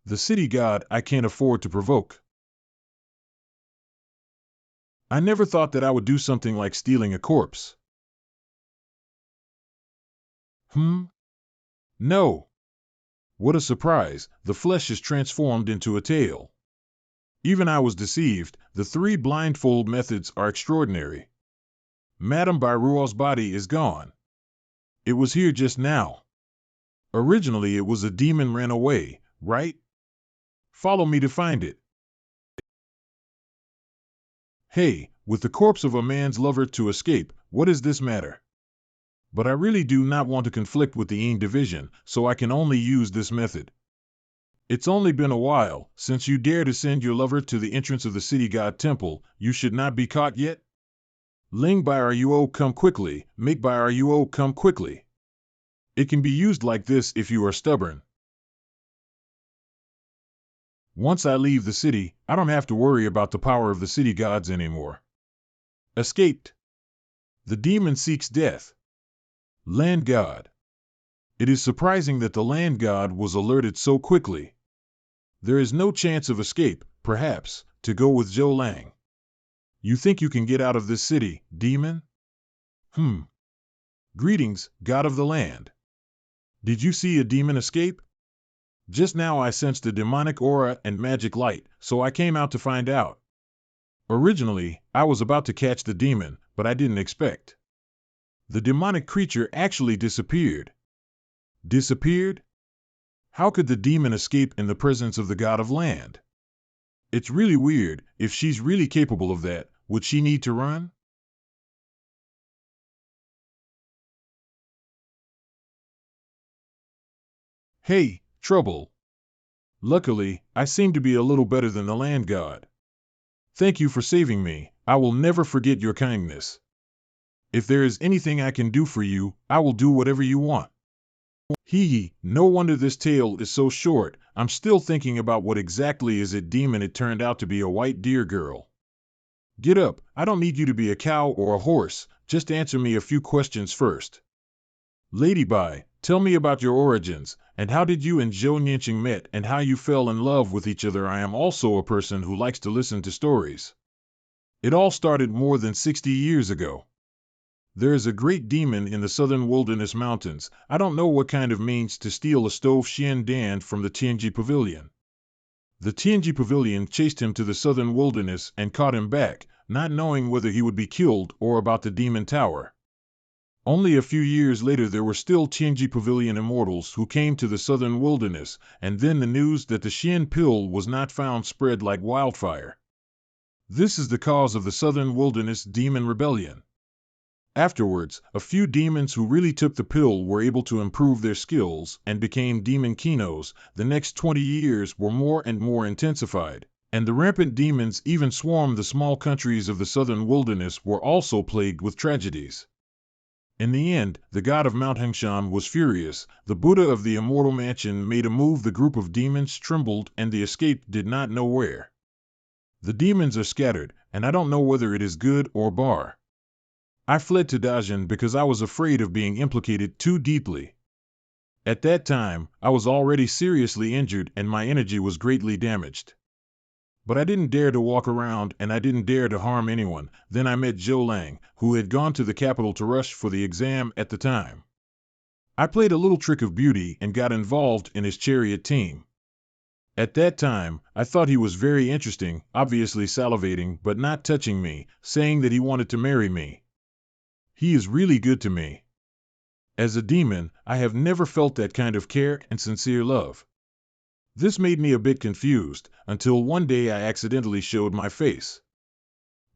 The city god I can't afford to provoke. I never thought that I would do something like stealing a corpse. No. What a surprise, the flesh is transformed into a tail. Even I was deceived, the 3 blindfold methods are extraordinary. Madame Bairuo's body is gone. It was here just now. Originally it was a demon ran away, right? Follow me to find it. Hey, with the corpse of a man's lover to escape, what does this matter? But I really do not want to conflict with the Yin division, so I can only use this method. It's only been a while, since you dare to send your lover to the entrance of the city god temple, you should not be caught yet? Ling Bai Ruo, come quickly, make Bai Ruo come quickly. It can be used like this if you are stubborn. Once I leave the city, I don't have to worry about the power of the city gods anymore. Escaped. The demon seeks death. Land god. It is surprising that the land god was alerted so quickly. There is no chance of escape, perhaps, to go with Zhou Lang. You think you can get out of this city, demon? Greetings, god of the land. Did you see a demon escape? Just now I sensed a demonic aura and magic light, so I came out to find out. Originally, I was about to catch the demon, but I didn't expect. The demonic creature actually disappeared. Disappeared? How could the demon escape in the presence of the god of land? It's really weird. If she's really capable of that, would she need to run? Hey, trouble. Luckily, I seem to be a little better than the land god. Thank you for saving me. I will never forget your kindness. If there is anything I can do for you, I will do whatever you want. Hee, no wonder this tale is so short. I'm still thinking about what exactly is it demon. It turned out to be a white deer girl. Get up, I don't need you to be a cow or a horse, just answer me a few questions first. Lady Bai, tell me about your origins, and how did you and Zhou Nianqing met and how you fell in love with each other. I am also a person who likes to listen to stories. It all started more than 60 years ago. There is a great demon in the southern wilderness mountains. I don't know what kind of means to steal a stove Xian Dan from the Tianji Pavilion. The Tianji Pavilion chased him to the southern wilderness and caught him back, not knowing whether he would be killed or about the demon tower. Only a few years later there were still Tianji Pavilion immortals who came to the southern wilderness, and then the news that the Xian pill was not found spread like wildfire. This is the cause of the southern wilderness demon rebellion. Afterwards, a few demons who really took the pill were able to improve their skills and became demon kinos. The next 20 years were more and more intensified, and the rampant demons even swarmed the small countries of the southern wilderness were also plagued with tragedies. In the end, the god of Mount Hengshan was furious. The Buddha of the immortal mansion made a move. The group of demons trembled and the escape did not know where. The demons are scattered, and I don't know whether it is good or bad. I fled to Dajin because I was afraid of being implicated too deeply. At that time, I was already seriously injured and my energy was greatly damaged. But I didn't dare to walk around and I didn't dare to harm anyone. Then I met Zhou Lang, who had gone to the capital to rush for the exam at the time. I played a little trick of beauty and got involved in his chariot team. At that time, I thought he was very interesting, obviously salivating but not touching me, saying that he wanted to marry me. He is really good to me. As a demon, I have never felt that kind of care and sincere love. This made me a bit confused, until one day I accidentally showed my face.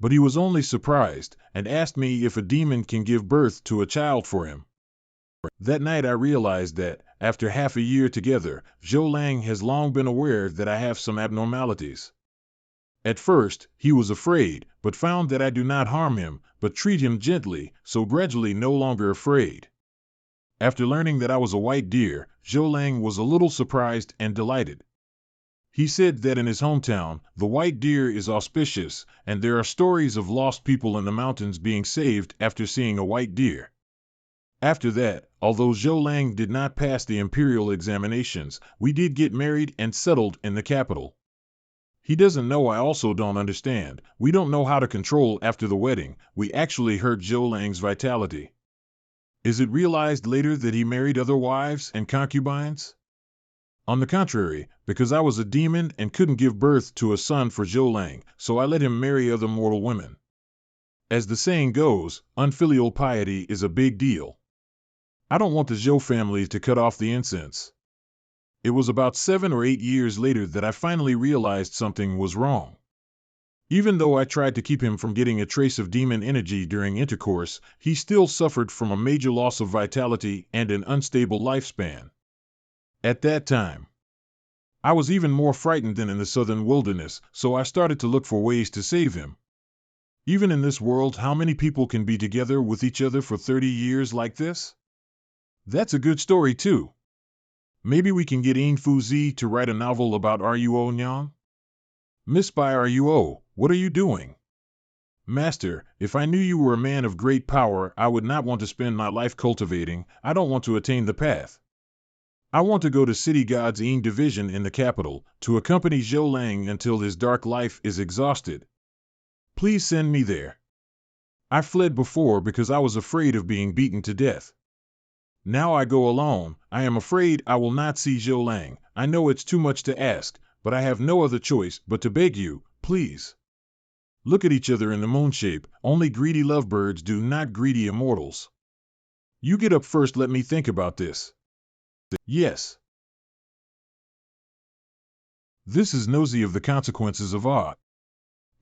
But he was only surprised, and asked me if a demon can give birth to a child for him. That night I realized that, after half a year together, Zhou Lang has long been aware that I have some abnormalities. At first, he was afraid, but found that I do not harm him, but treat him gently, so gradually no longer afraid. After learning that I was a white deer, Zhou Lang was a little surprised and delighted. He said that in his hometown, the white deer is auspicious, and there are stories of lost people in the mountains being saved after seeing a white deer. After that, although Zhou Lang did not pass the imperial examinations, we did get married and settled in the capital. He doesn't know I also don't understand. We don't know how to control after the wedding. We actually hurt Zhou Lang's vitality. Is it realized later that he married other wives and concubines? On the contrary, because I was a demon and couldn't give birth to a son for Zhou Lang, so I let him marry other mortal women. As the saying goes, unfilial piety is a big deal. I don't want the Zhou family to cut off the incense. It was about 7 or 8 years later that I finally realized something was wrong. Even though I tried to keep him from getting a trace of demon energy during intercourse, he still suffered from a major loss of vitality and an unstable lifespan. At that time, I was even more frightened than in the southern wilderness, so I started to look for ways to save him. Even in this world, how many people can be together with each other for 30 years like this? That's a good story too. Maybe we can get Yin Fuzi to write a novel about Ruo Nyang? Miss by Ruo, what are you doing? Master, if I knew you were a man of great power, I would not want to spend my life cultivating. I don't want to attain the path. I want to go to City God's Yin Division in the capital, to accompany Zhou Lang until his dark life is exhausted. Please send me there. I fled before because I was afraid of being beaten to death. Now I go alone. I am afraid I will not see Zhou Lang. I know it's too much to ask, but I have no other choice but to beg you, please. Look at each other in the moon shape. Only greedy lovebirds do, not greedy immortals. You get up first, let me think about this. Yes. This is nosy of the consequences of art.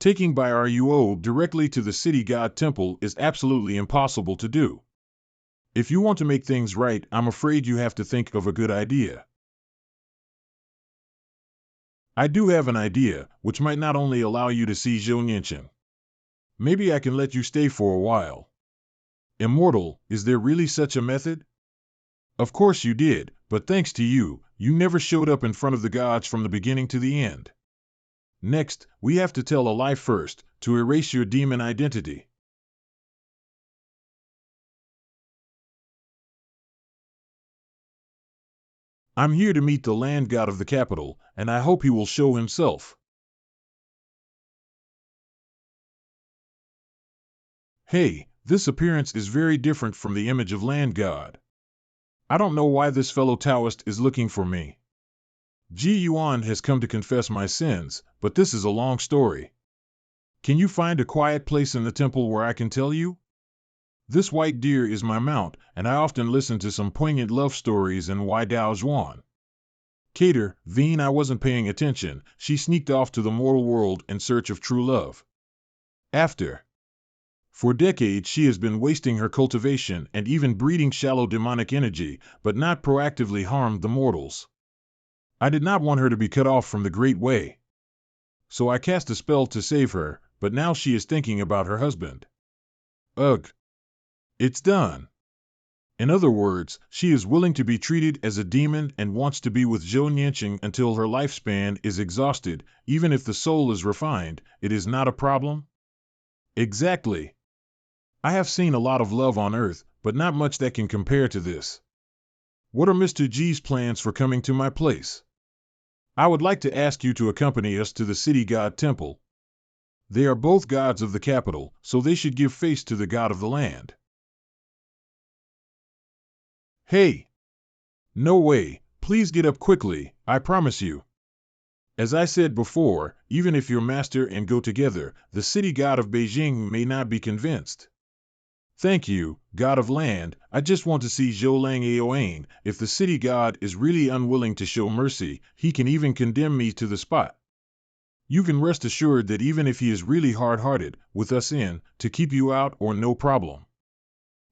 Taking by Ruo directly to the city god temple is absolutely impossible to do. If you want to make things right, I'm afraid you have to think of a good idea. I do have an idea, which might not only allow you to see Zhou Nianqing. Maybe I can let you stay for a while. Immortal, is there really such a method? Of course you did, but thanks to you, you never showed up in front of the gods from the beginning to the end. Next, we have to tell a lie first, to erase your demon identity. I'm here to meet the land god of the capital, and I hope he will show himself. Hey, this appearance is very different from the image of land god. I don't know why this fellow Taoist is looking for me. Yuan has come to confess my sins, but this is a long story. Can you find a quiet place in the temple where I can tell you? This white deer is my mount, and I often listen to some poignant love stories and Wai Dao Zhuan. Cater, Veen, I wasn't paying attention. She sneaked off to the mortal world in search of true love. For decades she has been wasting her cultivation and even breeding shallow demonic energy, but not proactively harmed the mortals. I did not want her to be cut off from the Great Way. So I cast a spell to save her, but now she is thinking about her husband. Ugh. It's done. In other words, she is willing to be treated as a demon and wants to be with Zhou Nianqing until her lifespan is exhausted. Even if the soul is refined, it is not a problem? Exactly. I have seen a lot of love on Earth, but not much that can compare to this. What are Mr. G's plans for coming to my place? I would like to ask you to accompany us to the city god temple. They are both gods of the capital, so they should give face to the god of the land. Hey! No way, please get up quickly, I promise you. As I said before, even if your master and go together, the city god of Beijing may not be convinced. Thank you, god of land, I just want to see Zhou Lang Aoane. If the city god is really unwilling to show mercy, he can even condemn me to the spot. You can rest assured that even if he is really hard-hearted, with us in, to keep you out or no problem.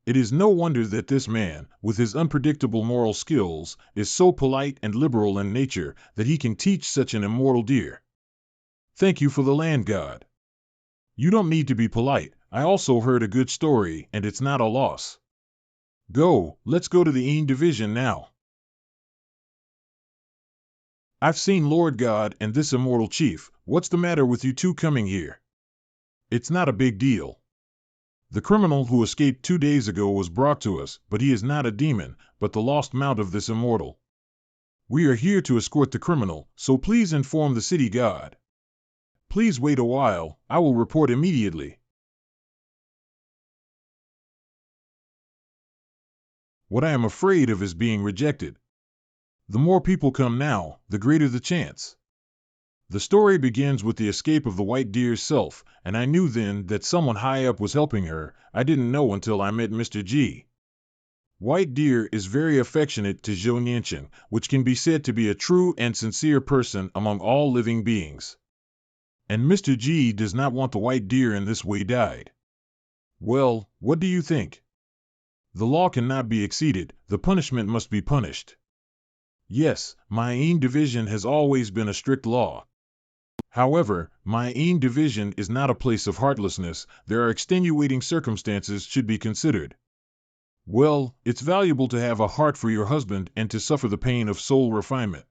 It is no wonder that this man, with his unpredictable moral skills, is so polite and liberal in nature that he can teach such an immortal deer. Thank you for the land god. You don't need to be polite, I also heard a good story and it's not a loss. Go, let's go to the Yin division now. I've seen Lord God and this immortal chief, what's the matter with you two coming here? It's not a big deal. The criminal who escaped 2 days ago was brought to us, but he is not a demon, but the lost mount of this immortal. We are here to escort the criminal, so please inform the city god. Please wait a while, I will report immediately. What I am afraid of is being rejected. The more people come now, the greater the chance. The story begins with the escape of the white deer's self, and I knew then that someone high up was helping her. I didn't know until I met Mr. G. White deer is very affectionate to Zhou Nianqing, which can be said to be a true and sincere person among all living beings. And Mr. G does not want the white deer in this way died. Well, what do you think? The law cannot be exceeded, the punishment must be punished. Yes, my Yin division has always been a strict law. However, my Yin division is not a place of heartlessness, there are extenuating circumstances should be considered. Well, it's valuable to have a heart for your husband and to suffer the pain of soul refinement.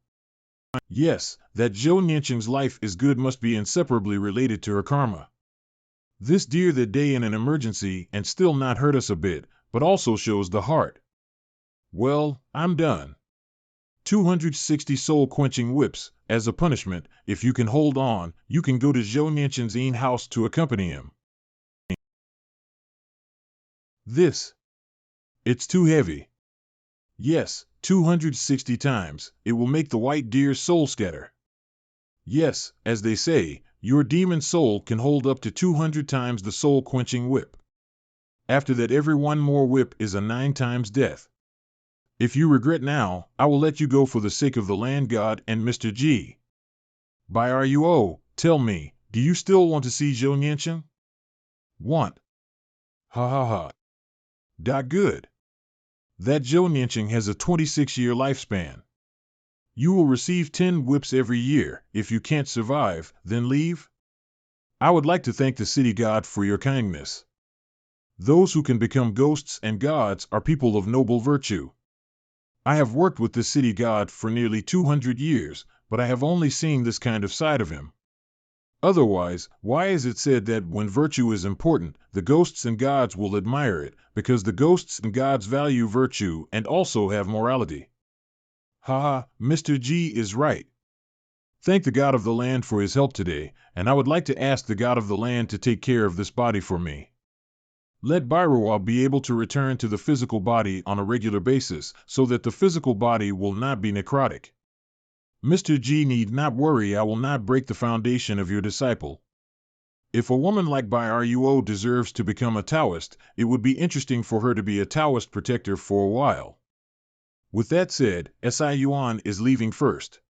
Yes, that Zhou Nianqing's life is good must be inseparably related to her karma. This deer that day in an emergency and still not hurt us a bit, but also shows the heart. Well, I'm done. 260 soul-quenching whips. As a punishment, if you can hold on, you can go to Zhou Nianqing's Yin house to accompany him. This. It's too heavy. Yes, 260 times, it will make the white deer's soul scatter. Yes, as they say, your demon soul can hold up to 200 times the soul-quenching whip. After that every one more whip is a 9 times death. If you regret now, I will let you go for the sake of the land god and Mr. G. By RUO, tell me, do you still want to see Zhou Nianqing? Want? Ha ha ha. Good. That Zhou Nianqing has a 26-year lifespan. You will receive 10 whips every year. If you can't survive, then leave. I would like to thank the city god for your kindness. Those who can become ghosts and gods are people of noble virtue. I have worked with the city god for nearly 200 years, but I have only seen this kind of side of him. Otherwise, why is it said that when virtue is important, the ghosts and gods will admire it, because the ghosts and gods value virtue and also have morality? Haha, Mr. G is right. Thank the god of the land for his help today, and I would like to ask the god of the land to take care of this body for me. Let Bairuwa be able to return to the physical body on a regular basis, so that the physical body will not be necrotic. Mr. G need not worry, I will not break the foundation of your disciple. If a woman like Bairuo deserves to become a Taoist, it would be interesting for her to be a Taoist protector for a while. With that said, Si Yuan is leaving first.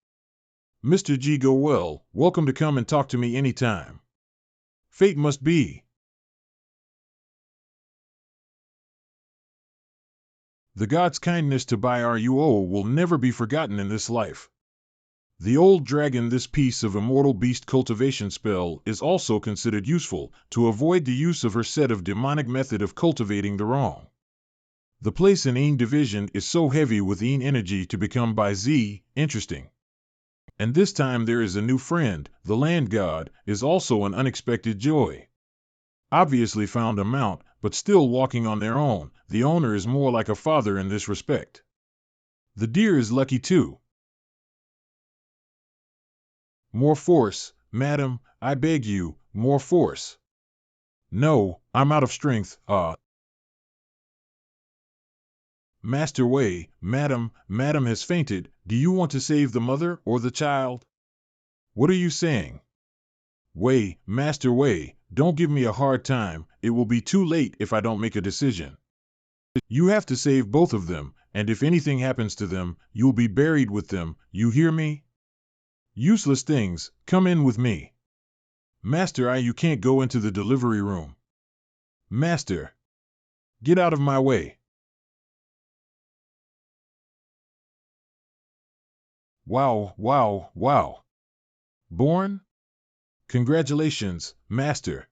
Mr. G go well, welcome to come and talk to me anytime. Fate must be. The god's kindness to Bairuo will never be forgotten in this life. The old dragon, this piece of immortal beast cultivation spell, is also considered useful, to avoid the use of her set of demonic method of cultivating the wrong. The place in Yin division is so heavy with Yin energy to become by Z, interesting. And this time there is a new friend, the land god, is also an unexpected joy. Obviously found a mount, but still walking on their own. The owner is more like a father in this respect. The deer is lucky too. More force, madam, I beg you, more force. No, I'm out of strength, Master Wei, madam has fainted. Do you want to save the mother or the child? What are you saying? Wei, Master Wei, don't give me a hard time. It will be too late if I don't make a decision. You have to save both of them, and if anything happens to them, you'll be buried with them. You hear me? Useless things, come in with me. Master, you can't go into the delivery room. Master, get out of my way. Wow, wow, wow. Born? Congratulations, Master.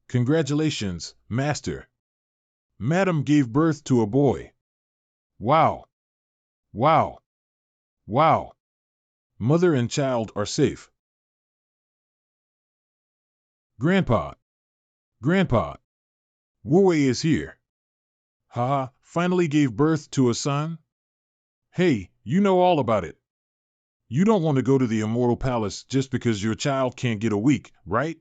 Congratulations, Master. Madam gave birth to a boy. Wow. Wow. Wow. Mother and child are safe. Grandpa. Grandpa. Wu is here. Haha, finally gave birth to a son? Hey, you know all about it. You don't want to go to the Immortal Palace just because your child can't get a week, right?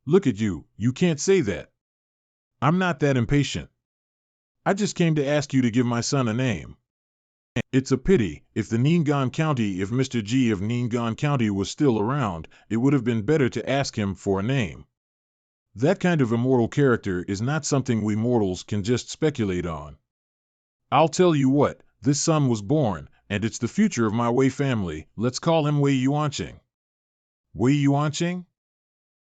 Look at you, you can't say that. I'm not that impatient. I just came to ask you to give my son a name. It's a pity, if Mr. G of Ningguang County was still around, it would have been better to ask him for a name. That kind of immortal character is not something we mortals can just speculate on. I'll tell you what, this son was born, and it's the future of my Wei family. Let's call him Wei Yuanqing. Wei Yuanqing?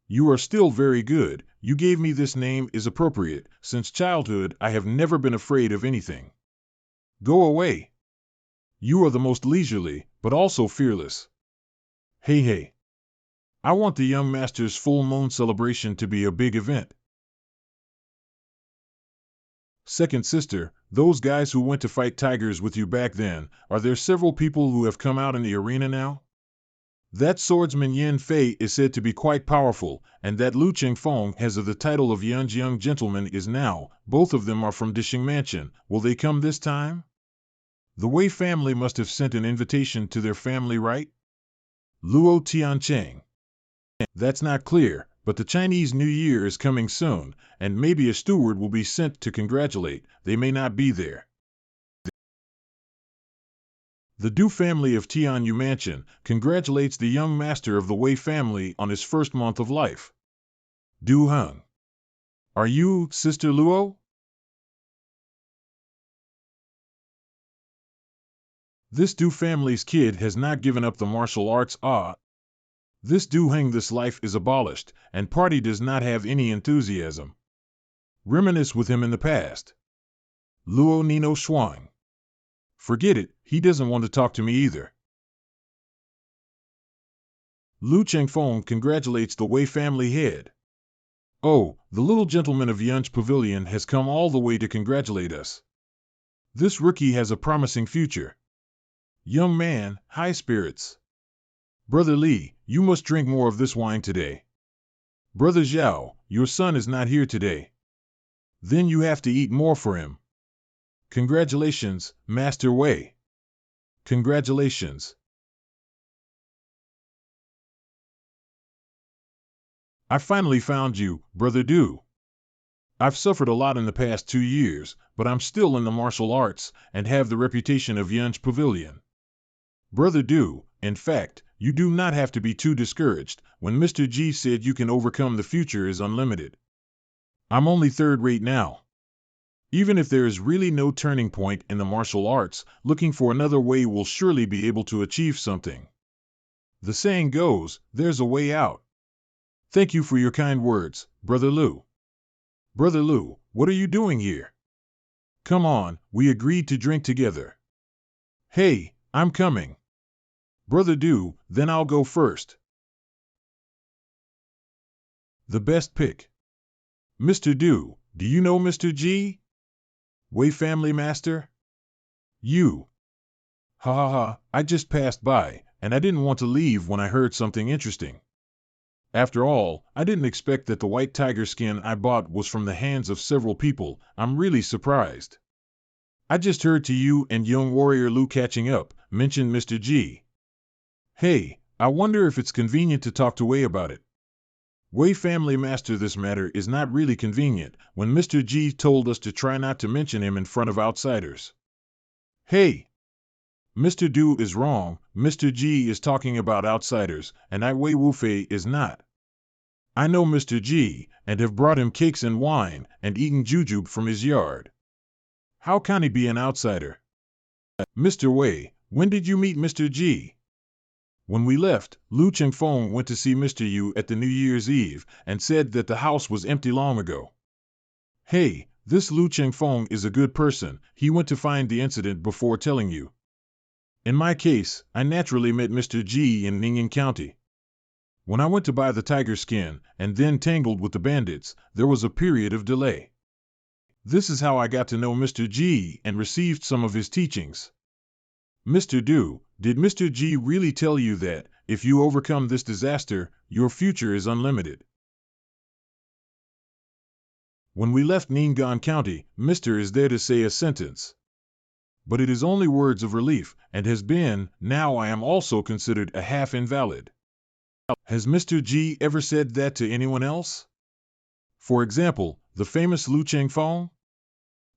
You are still very good. You gave me this name is appropriate. Since childhood, I have never been afraid of anything. Go away. You are the most leisurely, but also fearless. Hey. I want the young master's full moon celebration to be a big event. Second sister, those guys who went to fight tigers with you back then, are there several people who have come out in the arena now? That swordsman Yin Fei is said to be quite powerful, and that Lu Chengfeng has the title of Yuan's young gentleman is now. Both of them are from Dishing Mansion. Will they come this time? The Wei family must have sent an invitation to their family, right? Luo Tiancheng. That's not clear, but the Chinese New Year is coming soon, and maybe a steward will be sent to congratulate. They may not be there. The Du family of Tianyu Mansion congratulates the young master of the Wei family on his first month of life. Du Heng. Are you, Sister Luo? This Du family's kid has not given up the martial arts. This Du Heng, this life is abolished, and party does not have any enthusiasm. Reminisce with him in the past. Luo Nino Shuang. Forget it, he doesn't want to talk to me either. Lu Chengfeng congratulates the Wei family head. Oh, the little gentleman of Yun's pavilion has come all the way to congratulate us. This rookie has a promising future. Young man, high spirits. Brother Li, you must drink more of this wine today. Brother Zhao, your son is not here today. Then you have to eat more for him. Congratulations, Master Wei. Congratulations. I finally found you, Brother Du. I've suffered a lot in the past 2 years, but I'm still in the martial arts and have the reputation of Yun's pavilion. Brother Du, in fact, you do not have to be too discouraged. When Mr. G said you can overcome, the future is unlimited. I'm only third rate now. Even if there is really no turning point in the martial arts, looking for another way will surely be able to achieve something. The saying goes, there's a way out. Thank you for your kind words, Brother Lu. Brother Lu, what are you doing here? Come on, we agreed to drink together. Hey, I'm coming. Brother Du, then I'll go first. The best pick. Mr. Du, do you know Mr. G? Wei family master? You. Ha, I just passed by, and I didn't want to leave when I heard something interesting. After all, I didn't expect that the white tiger skin I bought was from the hands of several people. I'm really surprised. I just heard to you and young warrior Lu catching up, mentioned Mr. G. Hey, I wonder if it's convenient to talk to Wei about it. Wei family master, this matter is not really convenient when Mr. G told us to try not to mention him in front of outsiders. Hey! Mr. Du is wrong, Mr. G is talking about outsiders, and I Wei Wufei is not. I know Mr. G, and have brought him cakes and wine, and eaten jujube from his yard. How can he be an outsider? Mr. Wei, when did you meet Mr. G? When we left, Lu Chengfeng went to see Mr. Yu at the New Year's Eve, and said that the house was empty long ago. Hey, this Lu Chengfeng is a good person, he went to find the incident before telling you. In my case, I naturally met Mr. G in Ningyan County. When I went to buy the tiger skin, and then tangled with the bandits, there was a period of delay. This is how I got to know Mr. G and received some of his teachings. Mr. Du, did Mr. G really tell you that, if you overcome this disaster, your future is unlimited? When we left Ningyan County, Mr. is there to say a sentence. But it is only words of relief, and has been, now I am also considered a half invalid. Has Mr. G ever said that to anyone else? For example, the famous Lu Chengfeng?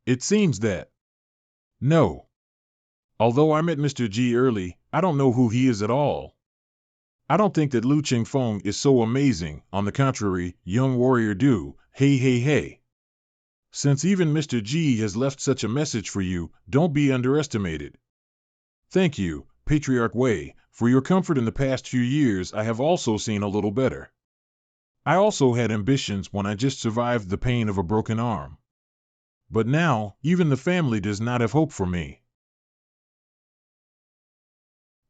It seems that. No. Although I met Mr. G early, I don't know who he is at all. I don't think that Lu Chengfeng is so amazing, on the contrary, young warrior Du, hey. Since even Mr. G has left such a message for you, don't be underestimated. Thank you, Patriarch Wei, for your comfort in the past few years. I have also seen a little better. I also had ambitions when I just survived the pain of a broken arm. But now, even the family does not have hope for me.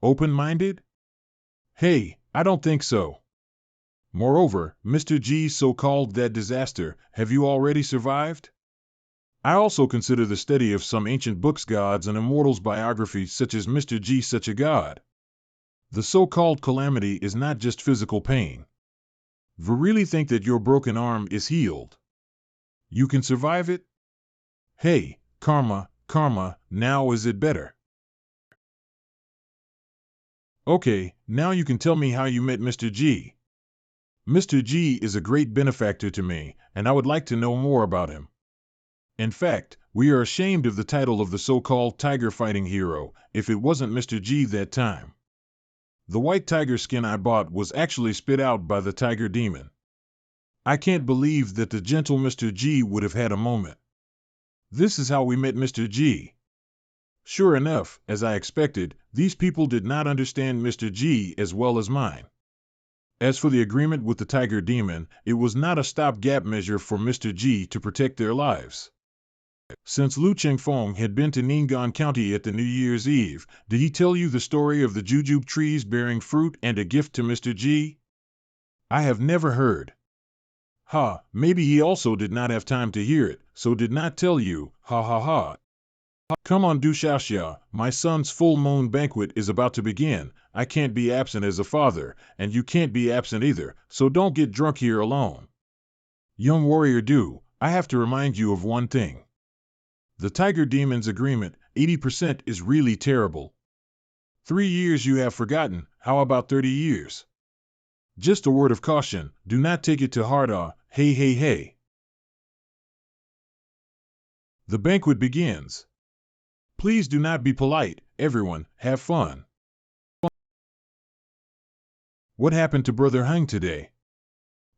Open-minded? Hey, I don't think so. Moreover, Mr. G's so-called that disaster, have you already survived? I also consider the study of some ancient books, gods and immortals biographies such as Mr. G such a god. The so-called calamity is not just physical pain. You really think that your broken arm is healed? You can survive it? Hey, karma, now is it better? Okay, now you can tell me how you met Mr. G. Mr. G is a great benefactor to me, and I would like to know more about him. In fact, we are ashamed of the title of the so-called tiger fighting hero, if it wasn't Mr. G that time. The white tiger skin I bought was actually spit out by the tiger demon. I can't believe that the gentle Mr. G would have had a moment. This is how we met Mr. G. Sure enough, as I expected, these people did not understand Mr. G as well as mine. As for the agreement with the tiger demon, it was not a stopgap measure for Mr. G to protect their lives. Since Lu Chengfeng had been to Ningyan County at the New Year's Eve, did he tell you the story of the jujube trees bearing fruit and a gift to Mr. G? I have never heard. Maybe he also did not have time to hear it, so did not tell you, ha. Come on, Du Xiaoxia, my son's full moon banquet is about to begin. I can't be absent as a father, and you can't be absent either, so don't get drunk here alone. Young warrior Du, I have to remind you of one thing. The tiger demon's agreement, 80% is really terrible. 3 years you have forgotten, how about 30 years? Just a word of caution, do not take it to heart. Hey. The banquet begins. Please do not be polite, everyone, have fun. What happened to Brother Hung today?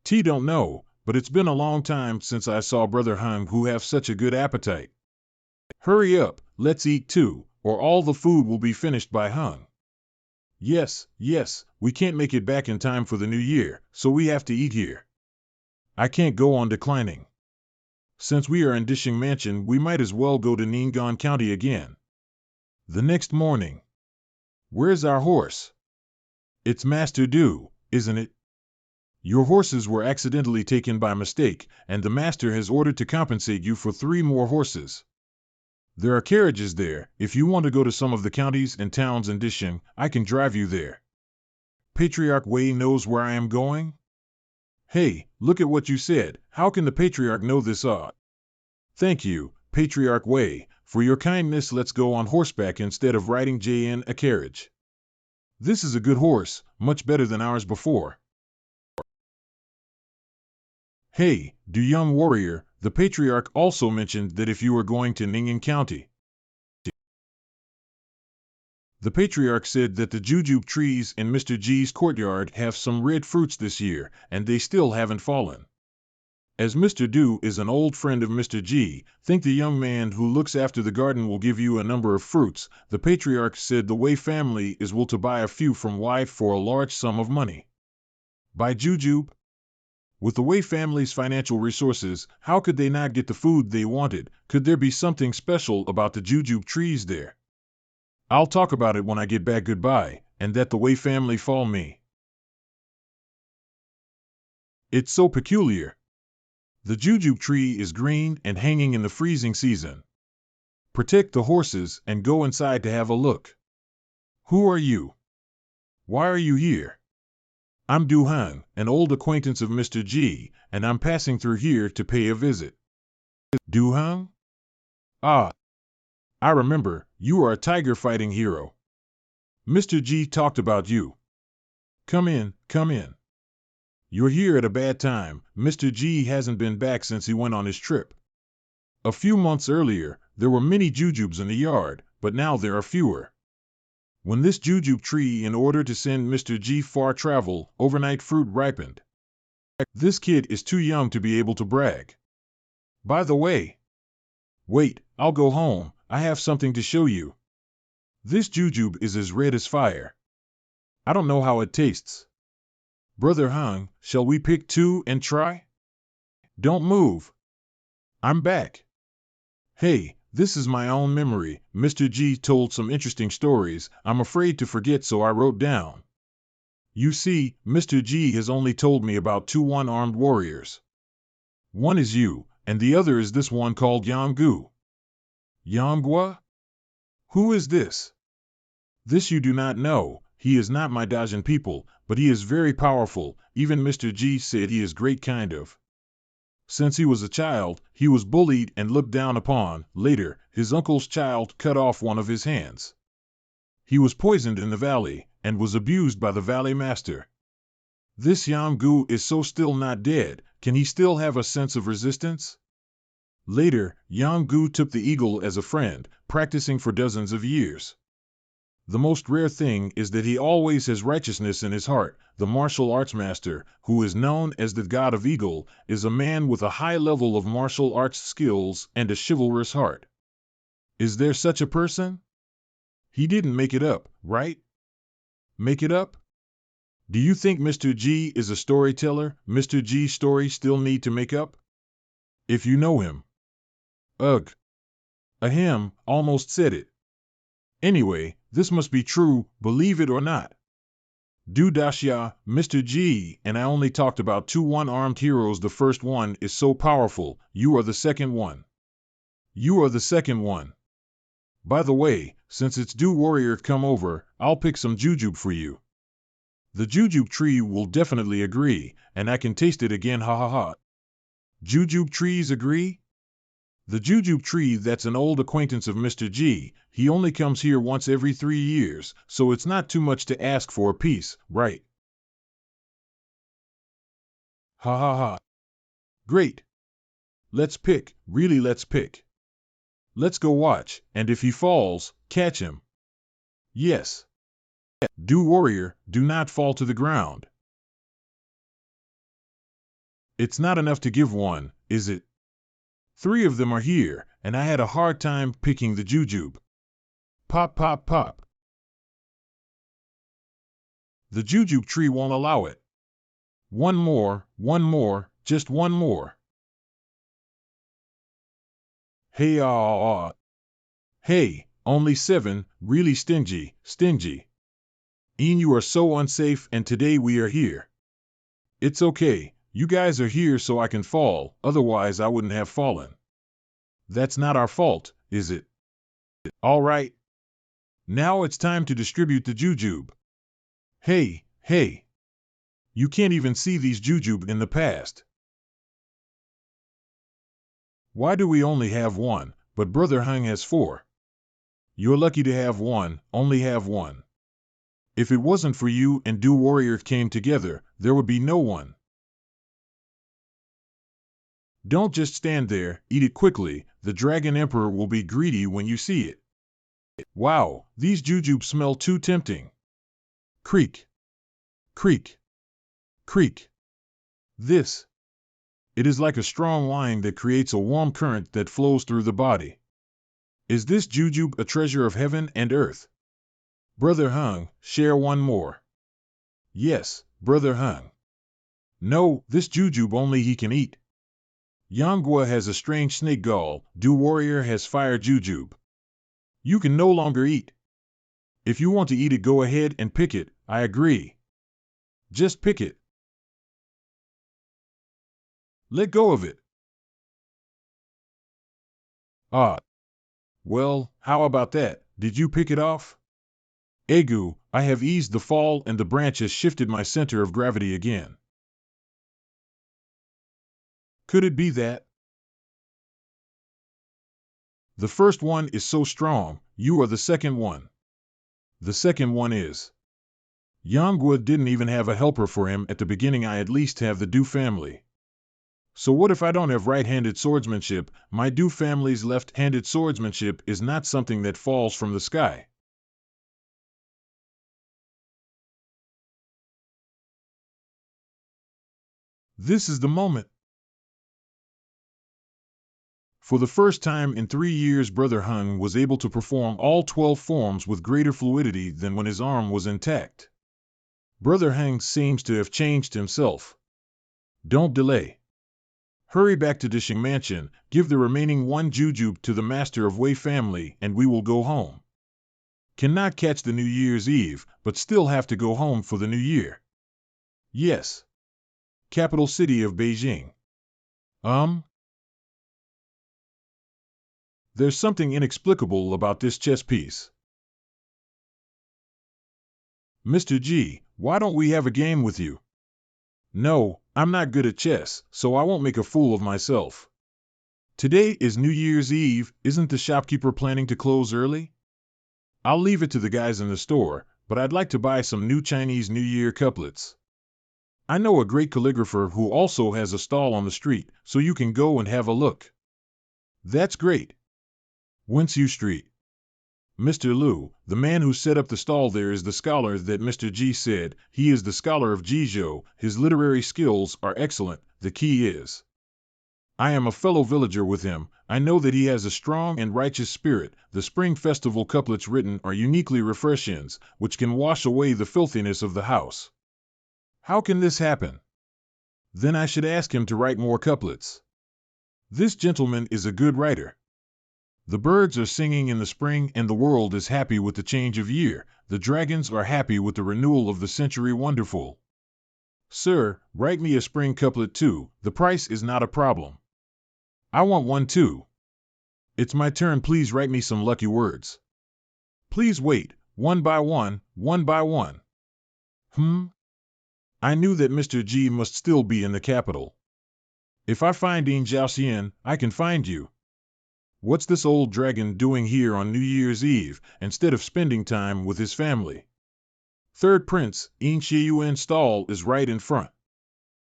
T don't know, but it's been a long time since I saw Brother Hung who have such a good appetite. Hurry up, let's eat too, or all the food will be finished by Hung. Yes, we can't make it back in time for the new year, so we have to eat here. I can't go on declining. Since we are in Dishing Mansion, we might as well go to Ningyan County again. The next morning. Where's our horse? It's Master Du, isn't it? Your horses were accidentally taken by mistake, and the master has ordered to compensate you for 3 more horses. There are carriages there. If you want to go to some of the counties and towns in Dishing, I can drive you there. Patriarch Wei knows where I am going? Hey, look at what you said. How can the patriarch know this? Thank you, Patriarch Wei, for your kindness. Let's go on horseback instead of riding in a carriage. This is a good horse, much better than ours before. Hey, Du young warrior, the patriarch also mentioned that if you were going to Ning'an County. The patriarch said that the jujube trees in Mr. G's courtyard have some red fruits this year, and they still haven't fallen. As Mr. Du is an old friend of Mr. G, think the young man who looks after the garden will give you a number of fruits. The patriarch said the Wei family is will to buy a few from Wei for a large sum of money. Buy jujube? With the Wei family's financial resources, how could they not get the food they wanted? Could there be something special about the jujube trees there? I'll talk about it when I get back. Goodbye, and that the Wei family follow me. It's so peculiar. The jujube tree is green and hanging in the freezing season. Protect the horses and go inside to have a look. Who are you? Why are you here? I'm Du Han, an old acquaintance of Mr. G, and I'm passing through here to pay a visit. Du Han? Ah, I remember, you are a tiger fighting hero. Mr. G talked about you. Come in, come in. You're here at a bad time. Mr. G hasn't been back since he went on his trip. A few months earlier, there were many jujubes in the yard, but now there are fewer. When this jujube tree, in order to send Mr. G far travel, overnight fruit ripened. This kid is too young to be able to brag. By the way, wait, I'll go home. I have something to show you. This jujube is as red as fire. I don't know how it tastes. Brother Hung, shall we pick two and try? Don't move. I'm back. Hey, this is my own memory. Mr. G told some interesting stories. I'm afraid to forget, so I wrote down. You see, Mr. G has only told me about two one-armed warriors. One is you, and the other is this one called Yanggu. Yanghua? Who is this? This you do not know. He is not my Dajin people, but he is very powerful. Even Mr. G said he is great kind of. Since he was a child, he was bullied and looked down upon. Later, his uncle's child cut off one of his hands. He was poisoned in the valley, and was abused by the valley master. This Yanggu is so still not dead. Can he still have a sense of resistance? Later, Yanggu took the eagle as a friend, practicing for dozens of years. The most rare thing is that he always has righteousness in his heart. The martial arts master, who is known as the God of Eagle, is a man with a high level of martial arts skills and a chivalrous heart. Is there such a person? He didn't make it up, right? Make it up? Do you think Mr. G is a storyteller? Mr. G's story still need to make up? If you know him. Ugh. Ahem, almost said it. Anyway, this must be true, believe it or not. Du Daxia, Mr. G, and I only talked about two one-armed heroes. The first one is so powerful. You are the second one. You are the second one. By the way, since it's Du Warrior come over, I'll pick some jujube for you. The jujube tree will definitely agree, and I can taste it again, ha ha ha. Jujube trees agree? The jujube tree, that's an old acquaintance of Mr. G. He only comes here once every 3 years, so it's not too much to ask for a piece, right? Ha ha ha. Great. Let's pick, really let's pick. Let's go watch, and if he falls, catch him. Yes. Du Warrior, do not fall to the ground. It's not enough to give one, is it? 3 of them are here, and I had a hard time picking the jujube. Pop, pop, pop. The jujube tree won't allow it. One more, just one more. Hey, Hey, only 7, really stingy, stingy. Ian, you are so unsafe, and today we are here. It's okay, you guys are here so I can fall, otherwise I wouldn't have fallen. That's not our fault, is it? All right. Now it's time to distribute the jujube. Hey, hey. You can't even see these jujube in the past. Why do we only have one, but Brother Hung has four? You're lucky to have one, only have one. If it wasn't for you and Du Warrior came together, there would be no one. Don't just stand there, eat it quickly, the Dragon Emperor will be greedy when you see it. Wow, these jujube smell too tempting. Creak. Creak. Creak. This. It is like a strong wine that creates a warm current that flows through the body. Is this jujube a treasure of heaven and earth? Brother Hung, share one more. Yes, Brother Hung. No, this jujube only he can eat. Yanghua has a strange snake gall, Du Warrior has fire jujube. You can no longer eat. If you want to eat it, go ahead and pick it, I agree. Just pick it. Let go of it. Ah. Well, how about that? Did you pick it off? Egu, I have eased the fall and the branch has shifted my center of gravity again. Could it be that? The first one is so strong, you are the second one. The second one is. Yanghua didn't even have a helper for him at the beginning. I at least have the Du family. So what if I don't have right-handed swordsmanship? My Du family's left-handed swordsmanship is not something that falls from the sky. This is the moment. For the first time in 3 years, Brother Hung was able to perform all 12 forms with greater fluidity than when his arm was intact. Brother Hung seems to have changed himself. Don't delay. Hurry back to Dishing Mansion, give the remaining one jujube to the Master of Wei family, and we will go home. Cannot catch the New Year's Eve, but still have to go home for the New Year. Yes. Capital city of Beijing. There's something inexplicable about this chess piece. Mr. G, why don't we have a game with you? No, I'm not good at chess, so I won't make a fool of myself. Today is New Year's Eve, isn't the shopkeeper planning to close early? I'll leave it to the guys in the store, but I'd like to buy some new Chinese New Year couplets. I know a great calligrapher who also has a stall on the street, so you can go and have a look. That's great. Wensu Street. Mr. Liu, the man who set up the stall there, is the scholar that Mr. G said. He is the scholar of Jizhou. His literary skills are excellent. The key is. I am a fellow villager with him. I know that he has a strong and righteous spirit. The Spring Festival couplets written are uniquely refreshing, which can wash away the filthiness of the house. How can this happen? Then I should ask him to write more couplets. This gentleman is a good writer. The birds are singing in the spring and the world is happy with the change of year. The dragons are happy with the renewal of the century. Wonderful. Sir, write me a spring couplet too. The price is not a problem. I want one too. It's my turn. Please write me some lucky words. Please wait, one by one, one by one. I knew that Mr. G must still be in the capital. If I find Yin Jiaoxian, I can find you. What's this old dragon doing here on New Year's Eve, instead of spending time with his family? Third Prince, Yin Yuan's stall is right in front.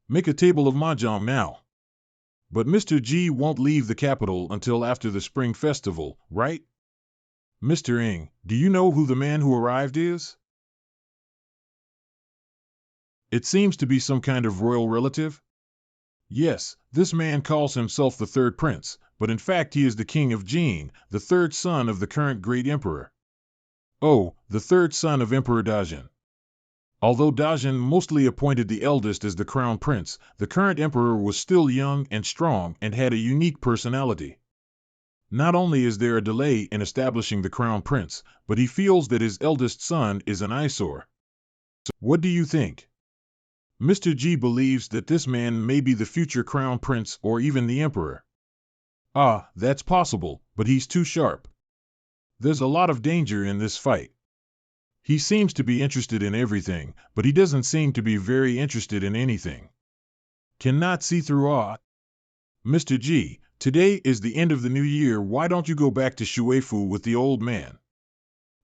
Make a table of mahjong now. But Mr. G won't leave the capital until after the Spring Festival, right? Mr. Ng, do you know who the man who arrived is? It seems to be some kind of royal relative. Yes, this man calls himself the Third Prince, but in fact he is the king of Jin, the third son of the current great emperor. Oh, the third son of Emperor Dajin. Although Dajin mostly appointed the eldest as the crown prince, the current emperor was still young and strong and had a unique personality. Not only is there a delay in establishing the crown prince, but he feels that his eldest son is an eyesore. What do you think? Mr. G believes that this man may be the future crown prince or even the emperor. Ah, that's possible, but he's too sharp. There's a lot of danger in this fight. He seems to be interested in everything, but he doesn't seem to be very interested in anything. Cannot see through all. Mr. G, today is the end of the new year. Why don't you go back to Shuefu with the old man?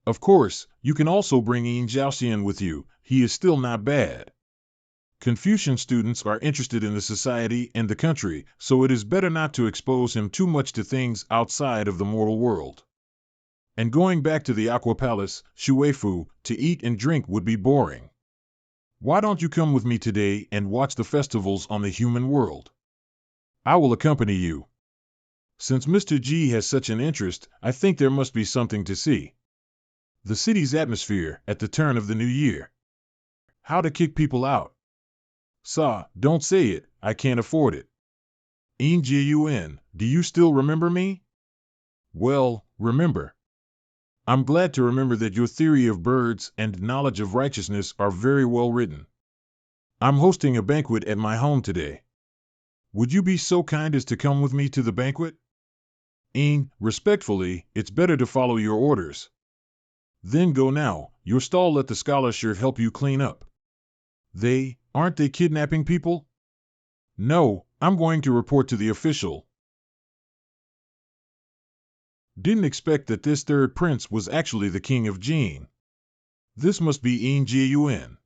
Of course, you can also bring Yin Jiaoxian with you. He is still not bad. Confucian students are interested in the society and the country, so it is better not to expose him too much to things outside of the mortal world. And going back to the Aqua Palace, Shuefu, to eat and drink would be boring. Why don't you come with me today and watch the festivals on the human world? I will accompany you. Since Mr. G has such an interest, I think there must be something to see. The city's atmosphere at the turn of the new year. How to kick people out. Sa, don't say it, I can't afford it. Yuan, do you still remember me? Well, remember. I'm glad to remember that your theory of birds and knowledge of righteousness are very well written. I'm hosting a banquet at my home today. Would you be so kind as to come with me to the banquet? Respectfully, it's better to follow your orders. Then go now, your stall let the scholar shirt help you clean up. Aren't they kidnapping people? No, I'm going to report to the official. Didn't expect that this third prince was actually the king of Jin. This must be Yuan.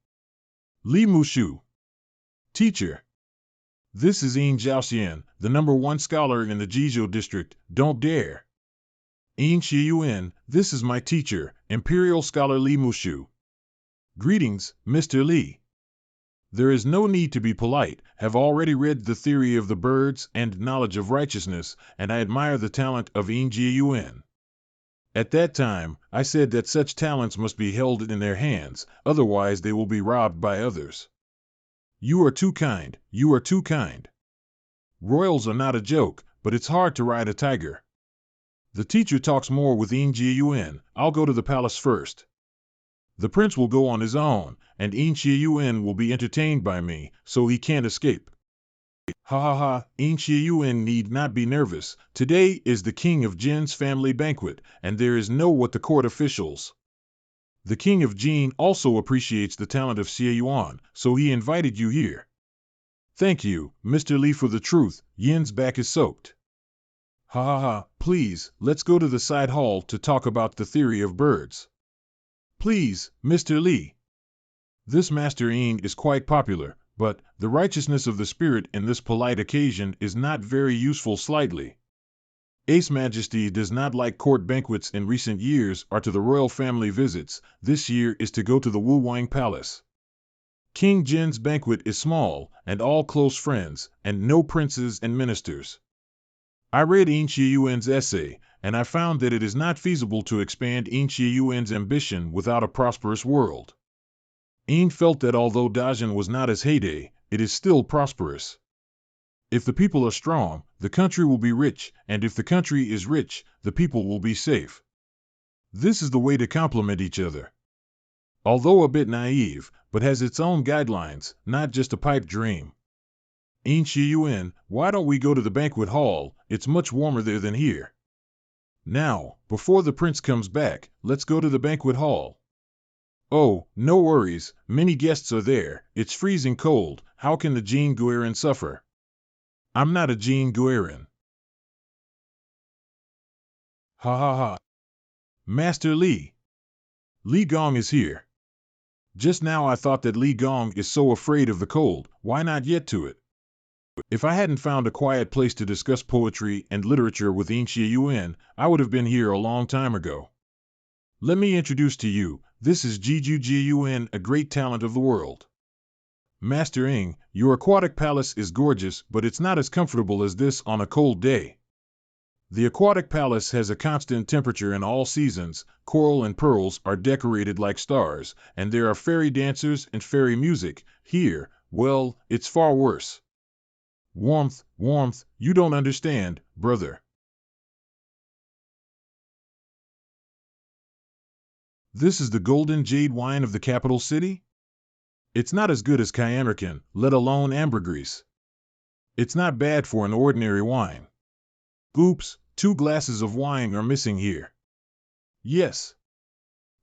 Li Mushu. Teacher. This is Jiaoxian, the #1 scholar in the Jizhou district, don't dare. Yuan, this is my teacher, Imperial Scholar Li Mushu. Greetings, Mr. Li. There is no need to be polite, have already read the theory of the birds and knowledge of righteousness, and I admire the talent of Yuan. At that time, I said that such talents must be held in their hands, otherwise they will be robbed by others. You are too kind, you are too kind. Royals are not a joke, but it's hard to ride a tiger. The teacher talks more with Yuan. I'll go to the palace first. The prince will go on his own, and Yuan will be entertained by me, so he can't escape. Ha ha ha, Yuan need not be nervous. Today is the king of Jin's family banquet, and there is no what the court officials. The king of Jin also appreciates the talent of Yuan, so he invited you here. Thank you, Mr. Li, for the truth. Yin's back is soaked. Ha ha ha, please, let's go to the side hall to talk about the theory of birds. Please, Mr. Li. This Master Yin is quite popular, but the righteousness of the spirit in this polite occasion is not very useful slightly. Ace Majesty does not like court banquets in recent years or to the royal family visits. This year is to go to the Wu Wang Palace. King Jin's banquet is small, and all close friends, and no princes and ministers. I read Yuan's essay, and I found that it is not feasible to expand Yuan's ambition without a prosperous world. Felt that although Dajin was not as heyday, it is still prosperous. If the people are strong, the country will be rich, and if the country is rich, the people will be safe. This is the way to complement each other. Although a bit naive, but has its own guidelines, not just a pipe dream. Yuan, why don't we go to the banquet hall? It's much warmer there than here. Now, before the prince comes back, let's go to the banquet hall. Oh, no worries, many guests are there. It's freezing cold. How can the Jin Guiran suffer? I'm not a Jin Guiran. Ha ha ha. Master Li. Li Gong is here. Just now I thought that Li Gong is so afraid of the cold, why not get to it? If I hadn't found a quiet place to discuss poetry and literature with Yuan, I would have been here a long time ago. Let me introduce to you, this is Yuan, a great talent of the world. Master Ing, your aquatic palace is gorgeous, but it's not as comfortable as this on a cold day. The aquatic palace has a constant temperature in all seasons, coral and pearls are decorated like stars, and there are fairy dancers and fairy music. Here, well, it's far worse. Warmth, warmth, you don't understand, brother. This is the golden jade wine of the capital city? It's not as good as Cayammerkin, let alone ambergris. It's not bad for an ordinary wine. Oops, 2 glasses of wine are missing here. Yes.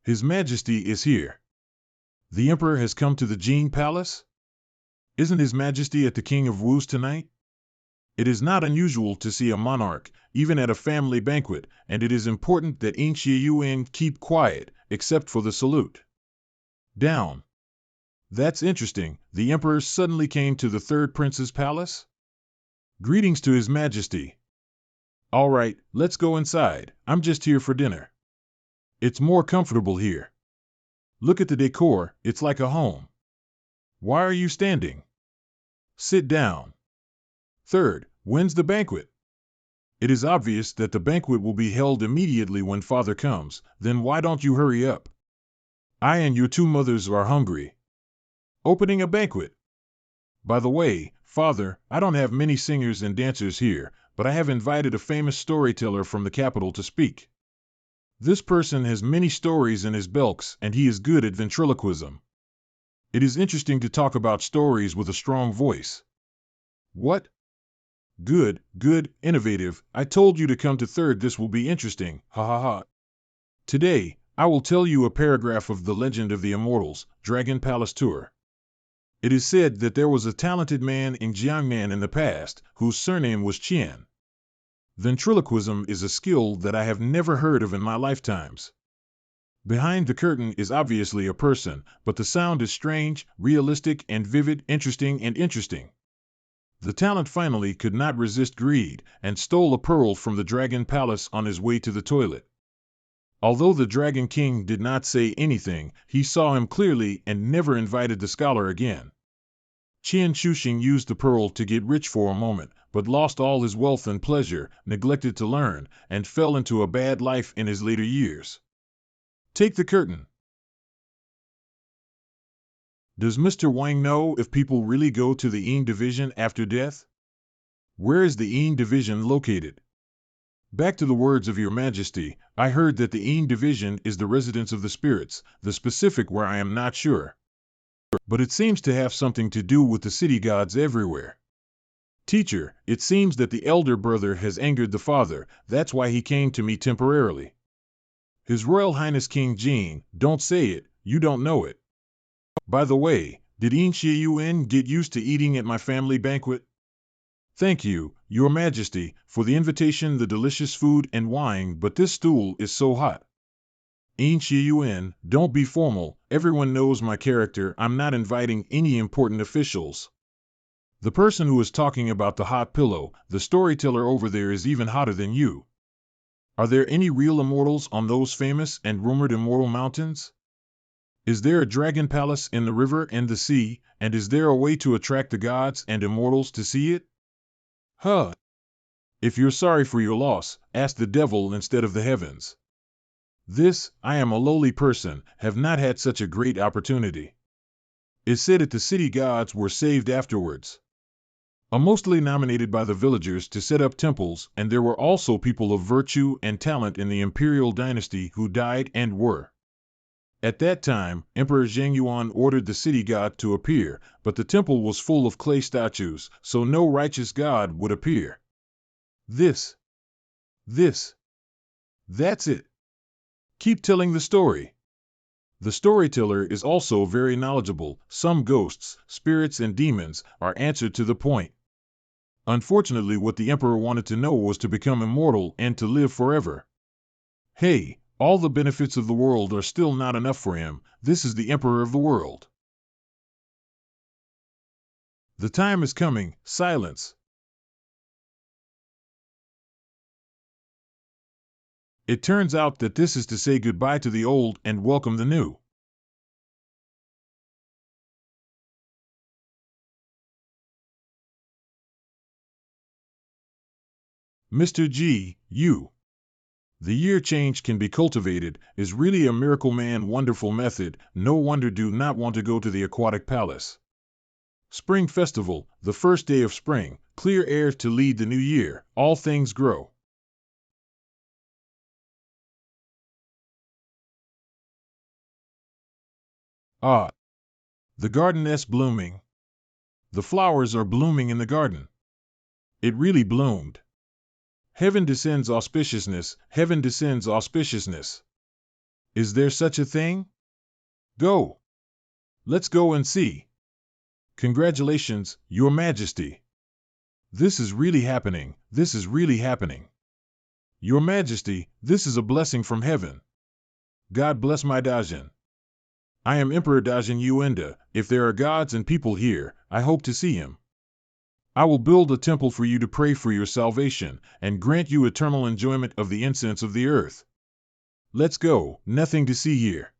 His Majesty is here. The Emperor has come to the Jing Palace? Isn't His Majesty at the King of Wu's tonight? It is not unusual to see a monarch, even at a family banquet, and it is important that Yuan keep quiet, except for the salute. Down. That's interesting. The Emperor suddenly came to the third prince's palace? Greetings to His Majesty. All right, let's go inside. I'm just here for dinner. It's more comfortable here. Look at the decor, it's like a home. Why are you standing? Sit down. Third, when's the banquet? It is obvious that the banquet will be held immediately when Father comes, then why don't you hurry up? I and your two mothers are hungry. Opening a banquet. By the way, Father, I don't have many singers and dancers here, but I have invited a famous storyteller from the capital to speak. This person has many stories in his belts, and he is good at ventriloquism. It is interesting to talk about stories with a strong voice. What? Good, innovative. I told you to come to third. This will be interesting. Ha ha ha. Today, I will tell you a paragraph of the Legend of the Immortals, Dragon Palace Tour. It is said that there was a talented man in Jiangnan in the past, whose surname was Qian. Ventriloquism is a skill that I have never heard of in my lifetimes. Behind the curtain is obviously a person, but the sound is strange, realistic and vivid, interesting. The talent finally could not resist greed, and stole a pearl from the Dragon Palace on his way to the toilet. Although the Dragon King did not say anything, he saw him clearly and never invited the scholar again. Qian Shuxing used the pearl to get rich for a moment, but lost all his wealth and pleasure, neglected to learn, and fell into a bad life in his later years. Take the curtain. Does Mr. Wang know if people really go to the Ying division after death? Where is the Ying division located? Back to the words of Your Majesty, I heard that the Ying division is the residence of the spirits, the specific where I am not sure. But it seems to have something to do with the city gods everywhere. Teacher, it seems that the elder brother has angered the father, that's why he came to me temporarily. His Royal Highness King Jing, don't say it, you don't know it. By the way, did Yuan get used to eating at my family banquet? Thank you, Your Majesty, for the invitation, the delicious food and wine, but this stool is so hot. Yuan, don't be formal, everyone knows my character, I'm not inviting any important officials. The person who is talking about the hot pillow, the storyteller over there is even hotter than you. Are there any real immortals on those famous and rumored immortal mountains? Is there a dragon palace in the river and the sea, and is there a way to attract the gods and immortals to see it? Huh. If you're sorry for your loss, ask the devil instead of the heavens. I am a lowly person, have not had such a great opportunity. It's said that the city gods were saved afterwards. Mostly nominated by the villagers to set up temples, and there were also people of virtue and talent in the imperial dynasty who died and were. At that time, Emperor Zheng Yuan ordered the city god to appear, but the temple was full of clay statues, so no righteous god would appear. That's it. Keep telling the story. The storyteller is also very knowledgeable. Some ghosts, spirits, and demons are answered to the point. Unfortunately, what the emperor wanted to know was to become immortal and to live forever. Hey, all the benefits of the world are still not enough for him. This is the emperor of the world. The time is coming. Silence. It turns out that this is to say goodbye to the old and welcome the new. Mr. G, you. The year change can be cultivated, is really a miracle man wonderful method, no wonder do not want to go to the aquatic palace. Spring festival, the first day of spring, clear air to lead the new year, all things grow. Ah, the garden is blooming. The flowers are blooming in the garden. It really bloomed. Heaven descends auspiciousness, heaven descends auspiciousness. Is there such a thing? Go. Let's go and see. Congratulations, Your Majesty. This is really happening. This is really happening. Your Majesty, this is a blessing from heaven. God bless my Dajin. I am Emperor Dajin Yuenda. If there are gods and people here, I hope to see him. I will build a temple for you to pray for your salvation, and grant you eternal enjoyment of the incense of the earth. Let's go, nothing to see here.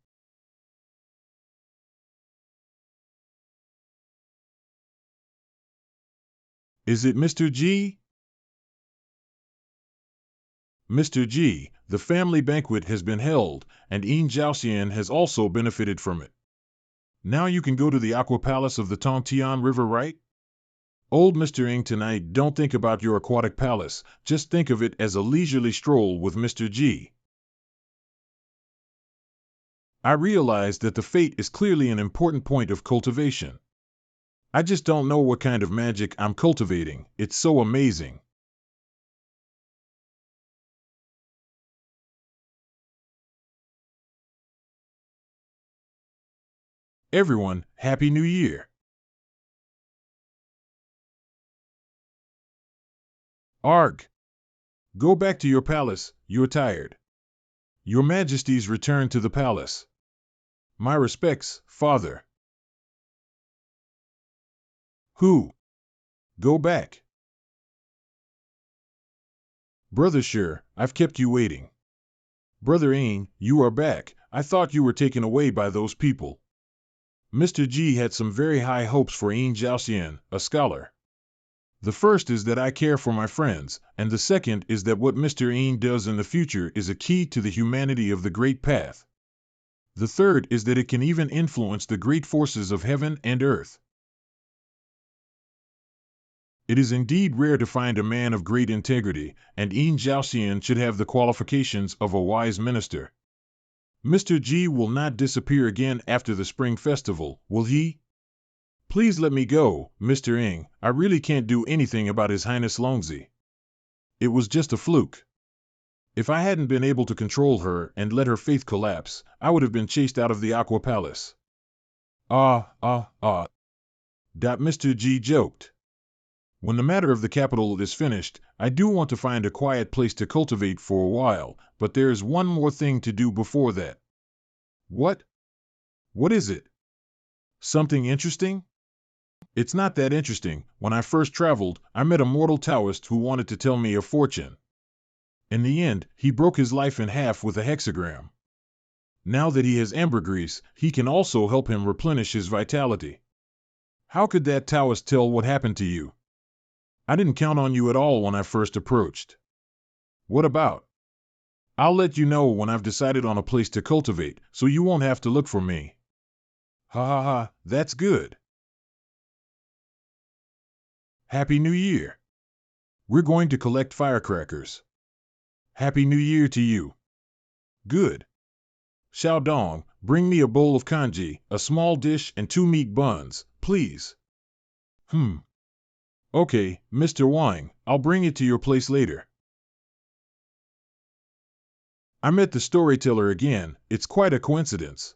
Is it Mr. G? Mr. G, the family banquet has been held, and Yin Jiaoxian has also benefited from it. Now you can go to the Aqua Palace of the Tongtian River, right? Old Mr. Ing tonight, don't think about your aquatic palace, just think of it as a leisurely stroll with Mr. G. I realize that the fate is clearly an important point of cultivation. I just don't know what kind of magic I'm cultivating, it's so amazing. Everyone, Happy New Year! Arg! Go back to your palace, you're tired. Your Majesty's return to the palace. My respects, Father. Who? Go back. Brother Sure, I've kept you waiting. Brother Ain, you are back. I thought you were taken away by those people. Mr. G had some very high hopes for Yin Jiaoxian, a scholar. The first is that I care for my friends, and the second is that what Mr. Yin does in the future is a key to the humanity of the Great Path. The third is that it can even influence the great forces of heaven and earth. It is indeed rare to find a man of great integrity, and Yin Jiaoxian should have the qualifications of a wise minister. Mr. G will not disappear again after the Spring Festival, will he? Please let me go, Mr. Ing. I really can't do anything about His Highness Longzi. It was just a fluke. If I hadn't been able to control her and let her faith collapse, I would have been chased out of the Aqua Palace. Mr. G joked. When the matter of the capital is finished, I do want to find a quiet place to cultivate for a while, but there's one more thing to do before that. What? What is it? Something interesting? It's not that interesting. When I first traveled, I met a mortal Taoist who wanted to tell me a fortune. In the end, he broke his life in half with a hexagram. Now that he has ambergris, he can also help him replenish his vitality. How could that Taoist tell what happened to you? I didn't count on you at all when I first approached. What about? I'll let you know when I've decided on a place to cultivate, so you won't have to look for me. Ha ha ha, that's good. Happy New Year. We're going to collect firecrackers. Happy New Year to you. Good. Xiaodong, bring me a bowl of congee, a small dish and 2 meat buns, please. Okay, Mr. Wang, I'll bring it to your place later. I met the storyteller again, it's quite a coincidence.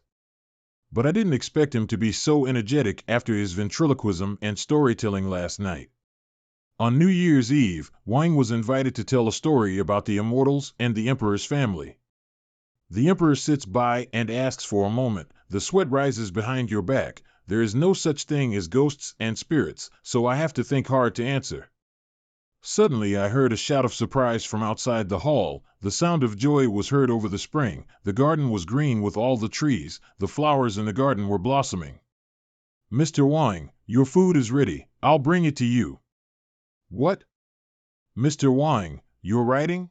But I didn't expect him to be so energetic after his ventriloquism and storytelling last night. On New Year's Eve, Wang was invited to tell a story about the immortals and the Emperor's family. The Emperor sits by and asks for a moment, the sweat rises behind your back. There is no such thing as ghosts and spirits, so I have to think hard to answer. Suddenly I heard a shout of surprise from outside the hall. The sound of joy was heard over the spring. The garden was green with all the trees. The flowers in the garden were blossoming. Mr. Wang, your food is ready. I'll bring it to you. What? Mr. Wang, you're writing?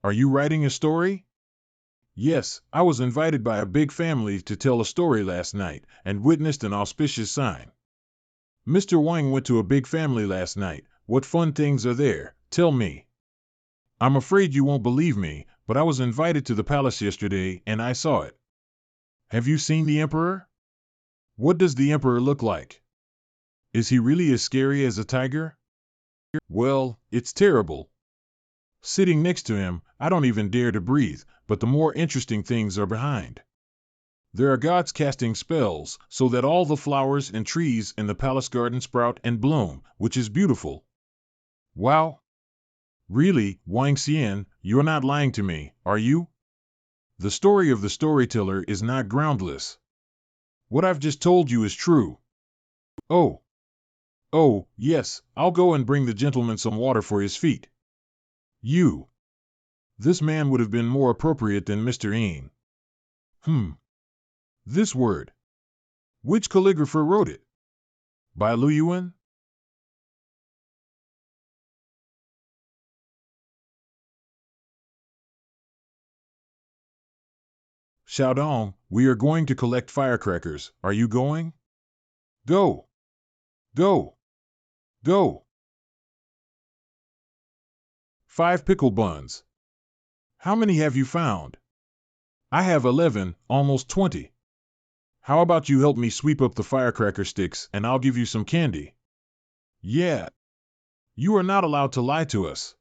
Are you writing a story? Yes, I was invited by a big family to tell a story last night, and witnessed an auspicious sign. Mr. Wang went to a big family last night. What fun things are there? Tell me. I'm afraid you won't believe me, but I was invited to the palace yesterday, and I saw it. Have you seen the Emperor? What does the Emperor look like? Is he really as scary as a tiger? Well, it's terrible. Sitting next to him, I don't even dare to breathe. but the more interesting things are behind. There are gods casting spells so that all the flowers and trees in the palace garden sprout and bloom, which is beautiful. Wow! Really, Wang Xian, you're not lying to me, are you? The story of the storyteller is not groundless. What I've just told you is true. Oh, oh, yes, I'll go and bring the gentleman some water for his feet. You. This man would have been more appropriate than Mr. Yin. This word. Which calligrapher wrote it? By Lu Yuan? Xiaodong, we are going to collect firecrackers. Are you going? Go! Go! Go! 5 pickle buns. How many have you found? I have 11, almost 20. How about you help me sweep up the firecracker sticks and I'll give you some candy? Yeah. You are not allowed to lie to us.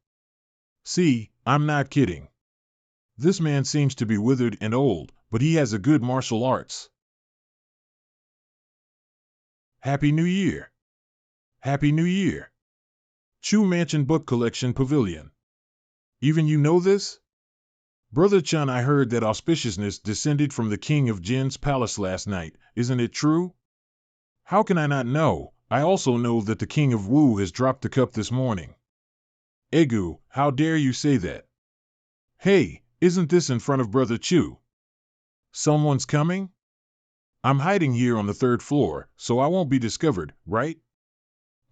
See, I'm not kidding. This man seems to be withered and old, but he has a good martial arts. Happy New Year! Happy New Year! Chu Mansion Book Collection Pavilion. Even you know this? Brother Chun, I heard that auspiciousness descended from the king of Jin's palace last night. Isn't it true? How can I not know? I also know that the king of Wu has dropped the cup this morning. Egu, how dare you say that? Hey, isn't this in front of Brother Chu? Someone's coming? I'm hiding here on the 3rd floor, so I won't be discovered, right?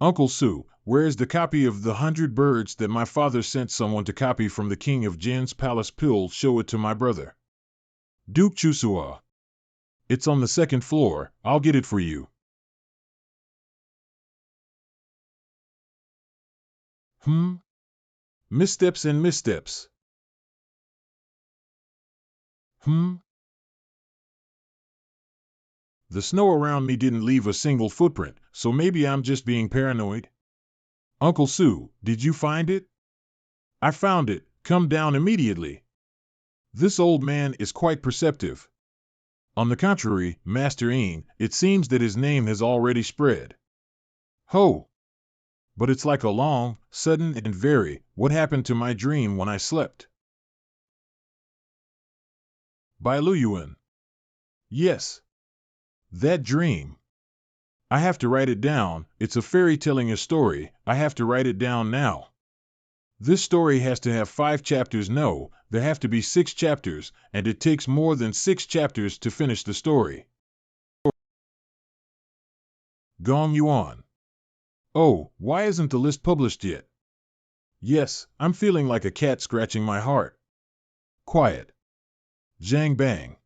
Uncle Su, where's the copy of the 100 birds that my father sent someone to copy from the king of Jin's palace pill? Show it to my brother. Duke Chusua. It's on the 2nd floor, I'll get it for you. Missteps and missteps. The snow around me didn't leave a single footprint, so maybe I'm just being paranoid. Uncle Su, did you find it? I found it. Come down immediately. This old man is quite perceptive. On the contrary, Master Yin, it seems that his name has already spread. Ho! But it's like a long, sudden and very, what happened to my dream when I slept? By Lu Yuan. Yes. That dream. I have to write it down. It's a fairy telling a story. I have to write it down now. This story has to have 5 chapters. No, there have to be 6 chapters, and it takes more than 6 chapters to finish the story. Gong Yuan. Oh, why isn't the list published yet? Yes, I'm feeling like a cat scratching my heart. Quiet. Zhang Bang.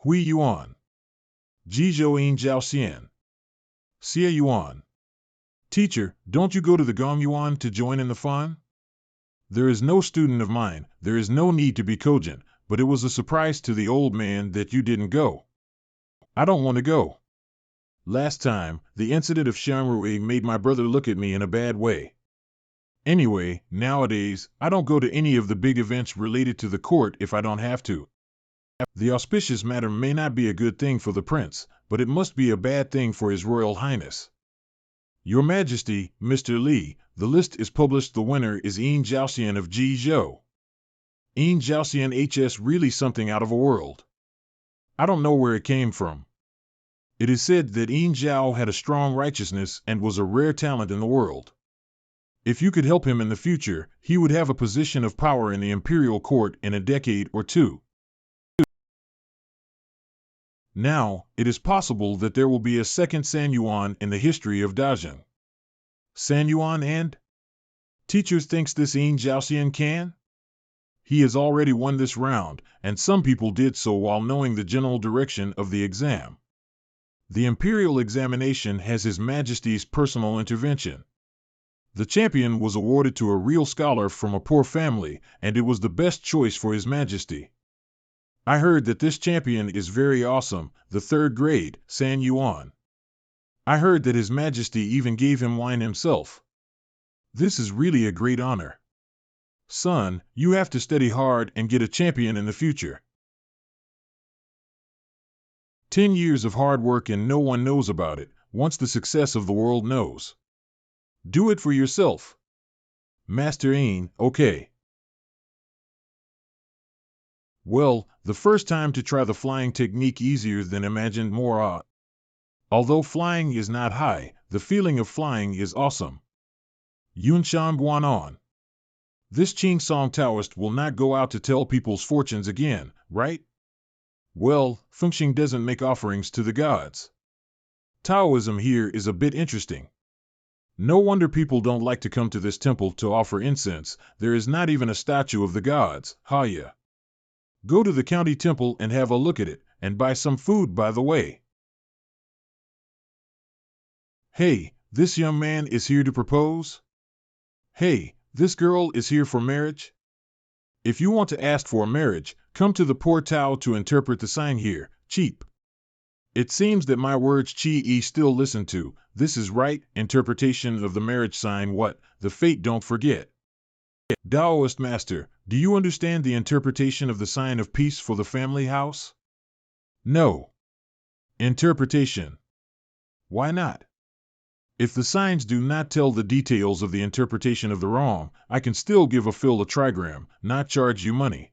Hui Yuan. Jizhou Yin Jiao Xian. Xie Yuan. Teacher, don't you go to the Gong Yuan to join in the fun? There is no student of mine, there is no need to be cogent, but it was a surprise to the old man that you didn't go. I don't want to go. Last time, the incident of Shanrui made my brother look at me in a bad way. Anyway, nowadays, I don't go to any of the big events related to the court if I don't have to. The auspicious matter may not be a good thing for the prince, but it must be a bad thing for His Royal Highness. Your Majesty, Mr. Li, the list is published. The winner is Yin Jiaoxian of Jizhou. Yin Jiaoxian HS really something out of a world. I don't know where it came from. It is said that Yin Jiao had a strong righteousness and was a rare talent in the world. If you could help him in the future, he would have a position of power in the imperial court in a decade or 2. Now, it is possible that there will be a second San Yuan in the history of Dajing. San Yuan and? Teachers thinks this Yin Jiaoxian can? He has already won this round, and some people did so while knowing the general direction of the exam. The imperial examination has His Majesty's personal intervention. The champion was awarded to a real scholar from a poor family, and it was the best choice for His Majesty. I heard that this champion is very awesome, the 3rd grade, San Yuan. I heard that His Majesty even gave him wine himself. This is really a great honor. Son, you have to study hard and get a champion in the future. 10 years of hard work and no one knows about it, once the success of the world knows. Do it for yourself. Master Ain, okay. Well, the first time to try the flying technique easier than imagined more. Although flying is not high, the feeling of flying is awesome. Yuan went on. This Qing Song Taoist will not go out to tell people's fortunes again, right? Well, Fengxing doesn't make offerings to the gods. Taoism here is a bit interesting. No wonder people don't like to come to this temple to offer incense. There is not even a statue of the gods, yeah. Go to the county temple and have a look at it, and buy some food by the way. Hey, this young man is here to propose? Hey, this girl is here for marriage? If you want to ask for a marriage, come to the poor Tao to interpret the sign here, cheap. It seems that my words Chi still listen to. This is right, interpretation of the marriage sign what, the fate don't forget. Taoist master, do you understand the interpretation of the sign of peace for the family house? No. Interpretation. Why not? If the signs do not tell the details of the interpretation of the wrong, I can still give a fill a trigram, not charge you money.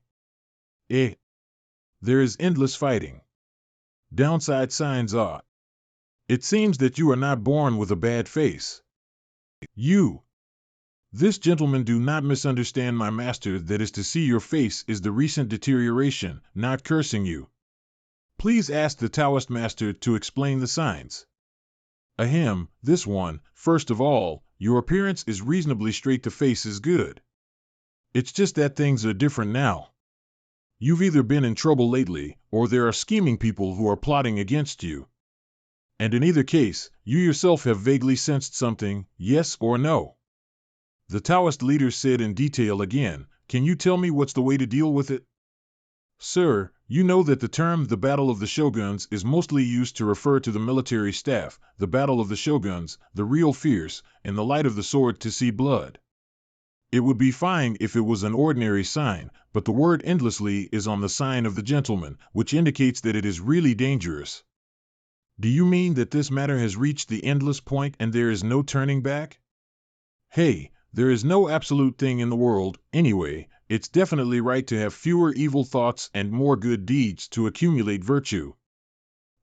There is endless fighting. Downside signs are. It seems that you are not born with a bad face. This gentleman do not misunderstand my master, that is to see your face is the recent deterioration, not cursing you. Please ask the Taoist master to explain the signs. Ahem, this one, first of all, your appearance is reasonably straight, the face is good. It's just that things are different now. You've either been in trouble lately, or there are scheming people who are plotting against you. And in either case, you yourself have vaguely sensed something, yes or no. The Taoist leader said in detail again, can you tell me what's the way to deal with it? Sir, you know that the term the Battle of the Shoguns is mostly used to refer to the military staff, the Battle of the Shoguns, the real fierce, in the light of the sword to see blood. It would be fine if it was an ordinary sign, but the word endlessly is on the sign of the gentleman, which indicates that it is really dangerous. Do you mean that this matter has reached the endless point and there is no turning back? Hey, there is no absolute thing in the world, anyway. It's definitely right to have fewer evil thoughts and more good deeds to accumulate virtue.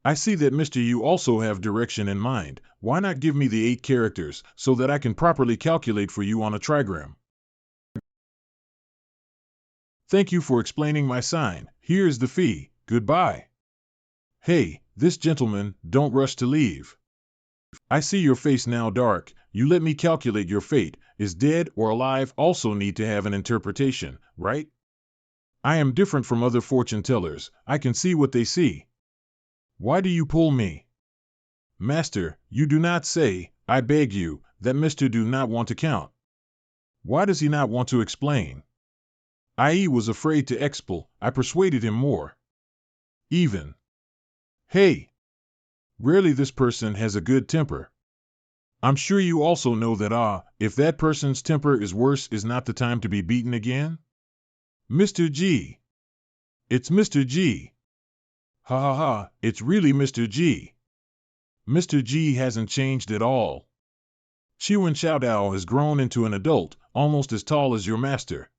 I see that Mr. You also have direction in mind. Why not give me the 8 characters so that I can properly calculate for you on a trigram? Thank you for explaining my sign. Here is the fee. Goodbye. Hey, this gentleman, don't rush to leave. I see your face now dark. You let me calculate your fate. Is dead or alive also need to have an interpretation, right? I am different from other fortune tellers. I can see what they see. Why do you pull me? Master, you do not say, I beg you, that Mr. do not want to count. Why does he not want to explain? I was afraid to expel. I persuaded him more. Even. Hey! Rarely this person has a good temper. I'm sure you also know that if that person's temper is worse is not the time to be beaten again? Mr. G. It's Mr. G. Ha ha ha, it's really Mr. G. Mr. G hasn't changed at all. Yuan Xiaodao has grown into an adult, almost as tall as your master.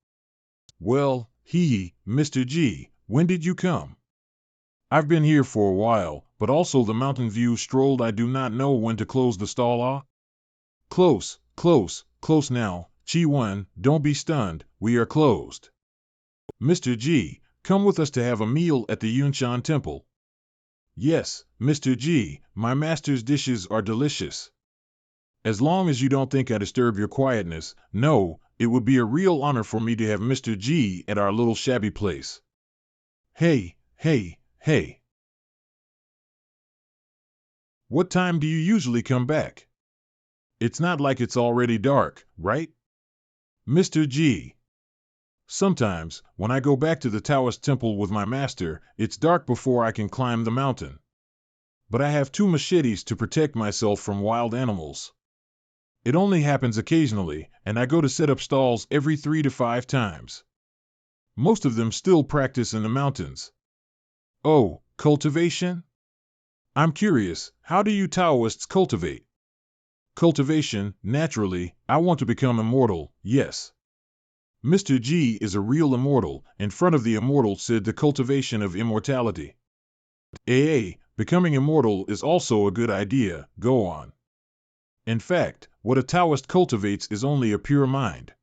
Well, Mr. G, when did you come? I've been here for a while, but also the Mountain View strolled. I do not know when to close the stall. Close now. Yuan, don't be stunned, we are closed. Mr. G, come with us to have a meal at the Yunshan Temple. Yes, Mr. G, my master's dishes are delicious. As long as you don't think I disturb your quietness, no, it would be a real honor for me to have Mr. G at our little shabby place. Hey. What time do you usually come back? It's not like it's already dark, right? Mr. G. Sometimes, when I go back to the Taoist temple with my master, it's dark before I can climb the mountain. but I have 2 machetes to protect myself from wild animals. It only happens occasionally, and I go to set up stalls every 3 to 5 times. Most of them still practice in the mountains. Oh, cultivation? I'm curious, how do you Taoists cultivate? Cultivation, naturally, I want to become immortal, yes. Mr. G is a real immortal, in front of the immortal said the cultivation of immortality. Becoming immortal is also a good idea, go on. In fact, what a Taoist cultivates is only a pure mind.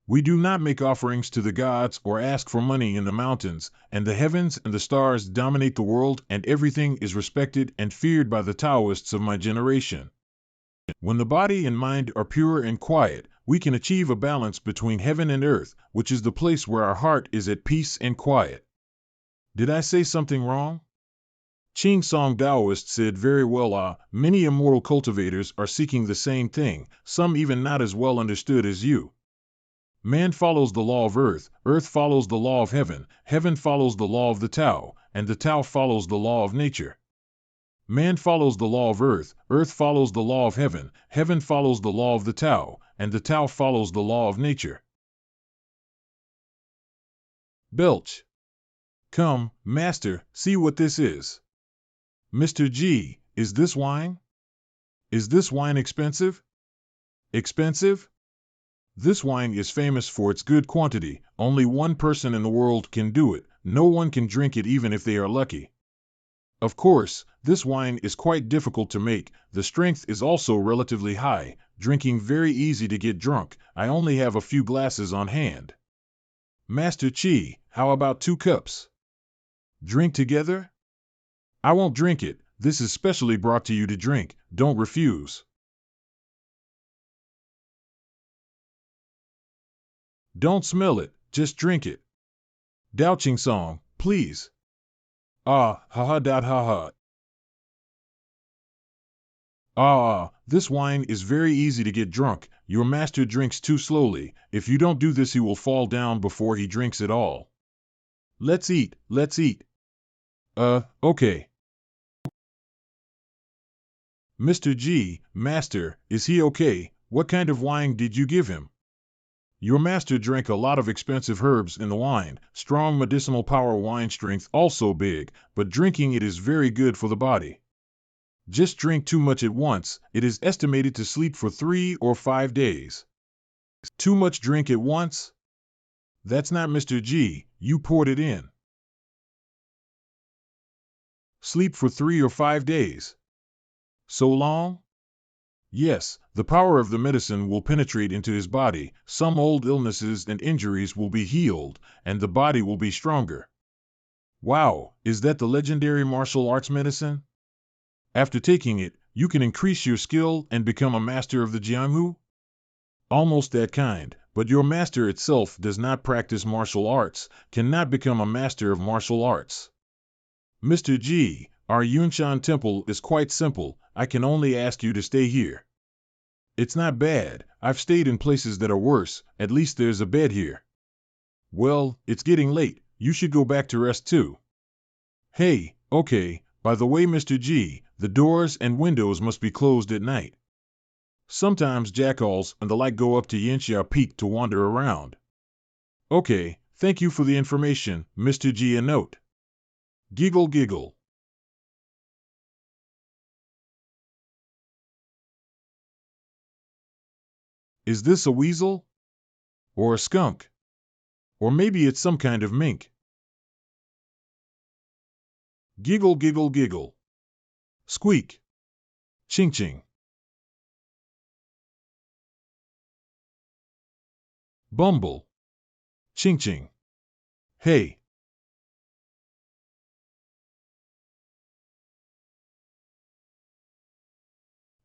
We do not make offerings to the gods or ask for money in the mountains, and the heavens and the stars dominate the world, and everything is respected and feared by the Taoists of my generation. When the body and mind are pure and quiet, we can achieve a balance between heaven and earth, which is the place where our heart is at peace and quiet. Did I say something wrong? Ching Song Taoist said very well, many immortal cultivators are seeking the same thing, some even not as well understood as you. Man follows the law of earth, earth follows the law of heaven, heaven follows the law of the Tao, and the Tao follows the law of nature. Man follows the law of earth, earth follows the law of heaven, heaven follows the law of the Tao, and the Tao follows the law of nature. Belch. Come, master, see what this is. Mr. G, is this wine? Is this wine expensive? Expensive? This wine is famous for its good quantity. Only one person in the world can do it. No one can drink it even if they are lucky. Of course, this wine is quite difficult to make. The strength is also relatively high. Drinking very easy to get drunk. I only have a few glasses on hand. Master Chi, how about 2 cups? Drink together? I won't drink it. This is specially brought to you to drink. Don't refuse. Don't smell it. Just drink it. Douching song, please. Ah, ha ha ha ha. This wine is very easy to get drunk. Your master drinks too slowly. If you don't do this, he will fall down before he drinks it all. Let's eat, let's eat. Okay. Mr. G, master, is he okay? What kind of wine did you give him? Your master drank a lot of expensive herbs in the wine, strong medicinal power, wine strength also big, but drinking it is very good for the body. Just drink too much at once, it is estimated to sleep for 3 or 5 days. Too much drink at once? That's not Mr. G, you poured it in. Sleep for 3 or 5 days. So long? Yes, the power of the medicine will penetrate into his body, some old illnesses and injuries will be healed, and the body will be stronger. Wow, is that the legendary martial arts medicine? After taking it, you can increase your skill and become a master of the Jianghu? Almost that kind, but your master itself does not practice martial arts, cannot become a master of martial arts. Mr. G, our Yunshan temple is quite simple, I can only ask you to stay here. It's not bad, I've stayed in places that are worse, at least there's a bed here. Well, it's getting late, you should go back to rest too. Hey, okay, by the way Mr. G, the doors and windows must be closed at night. Sometimes jackals and the like go up to Yanxia Peak to wander around. Okay, thank you for the information, Mr. G. A note. Giggle giggle. Is this a weasel? Or a skunk? Or maybe it's some kind of mink. Giggle giggle giggle. Squeak. Ching ching. Bumble. Ching ching. Hey.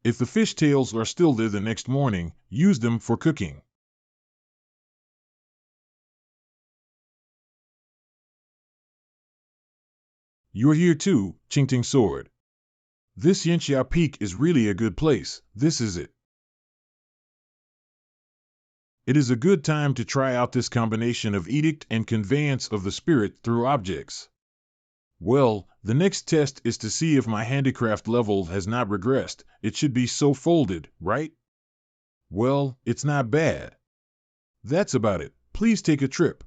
If the fish tails are still there the next morning, use them for cooking. You're here too, Chingting Sword. This Yanxia Peak is really a good place, this is it. It is a good time to try out this combination of edict and conveyance of the spirit through objects. Well, the next test is to see if my handicraft level has not regressed. It should be so folded, right? Well, it's not bad. That's about it. Please take a trip.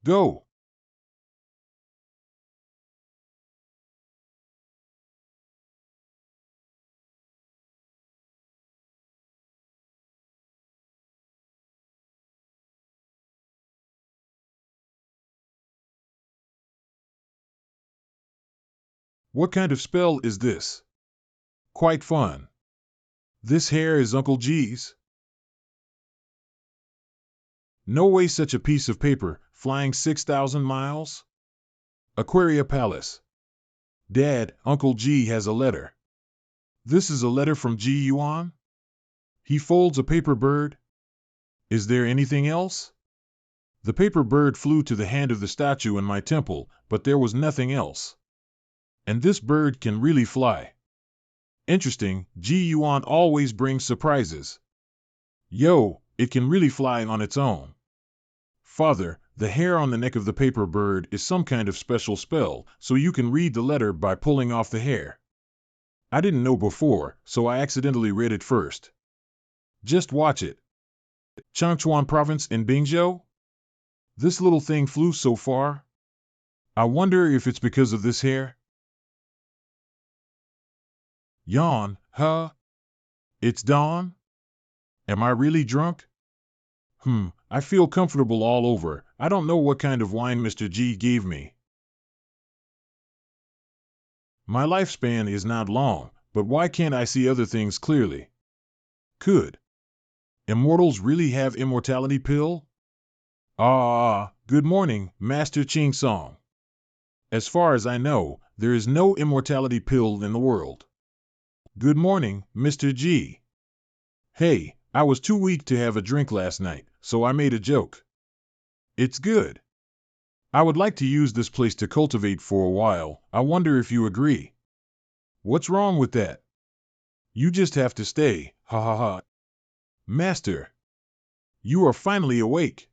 Go. What kind of spell is this? Quite fun. This hair is Uncle G's? No way such a piece of paper, flying 6,000 miles? Aquaria Palace. Dad, Uncle G has a letter. This is a letter from G Yuan? He folds a paper bird? Is there anything else? The paper bird flew to the hand of the statue in my temple, but there was nothing else. And this bird can really fly. Interesting, G Yuan always brings surprises. Yo, it can really fly on its own. Father, the hair on the neck of the paper bird is some kind of special spell, so you can read the letter by pulling off the hair. I didn't know before, so I accidentally read it first. Just watch it. Changchuan province in Bingzhou? This little thing flew so far? I wonder if it's because of this hair? Yuan, huh? It's dawn? Am I really drunk? I feel comfortable all over. I don't know what kind of wine Mr. G gave me. My lifespan is not long, but why can't I see other things clearly? Could immortals really have immortality pill? Good morning, Master Ching Song. As far as I know, there is no immortality pill in the world. Good morning, Mr. G. Hey, I was too weak to have a drink last night, so I made a joke. It's good. I would like to use this place to cultivate for a while. I wonder if you agree. What's wrong with that? You just have to stay, ha ha ha. Master, you are finally awake.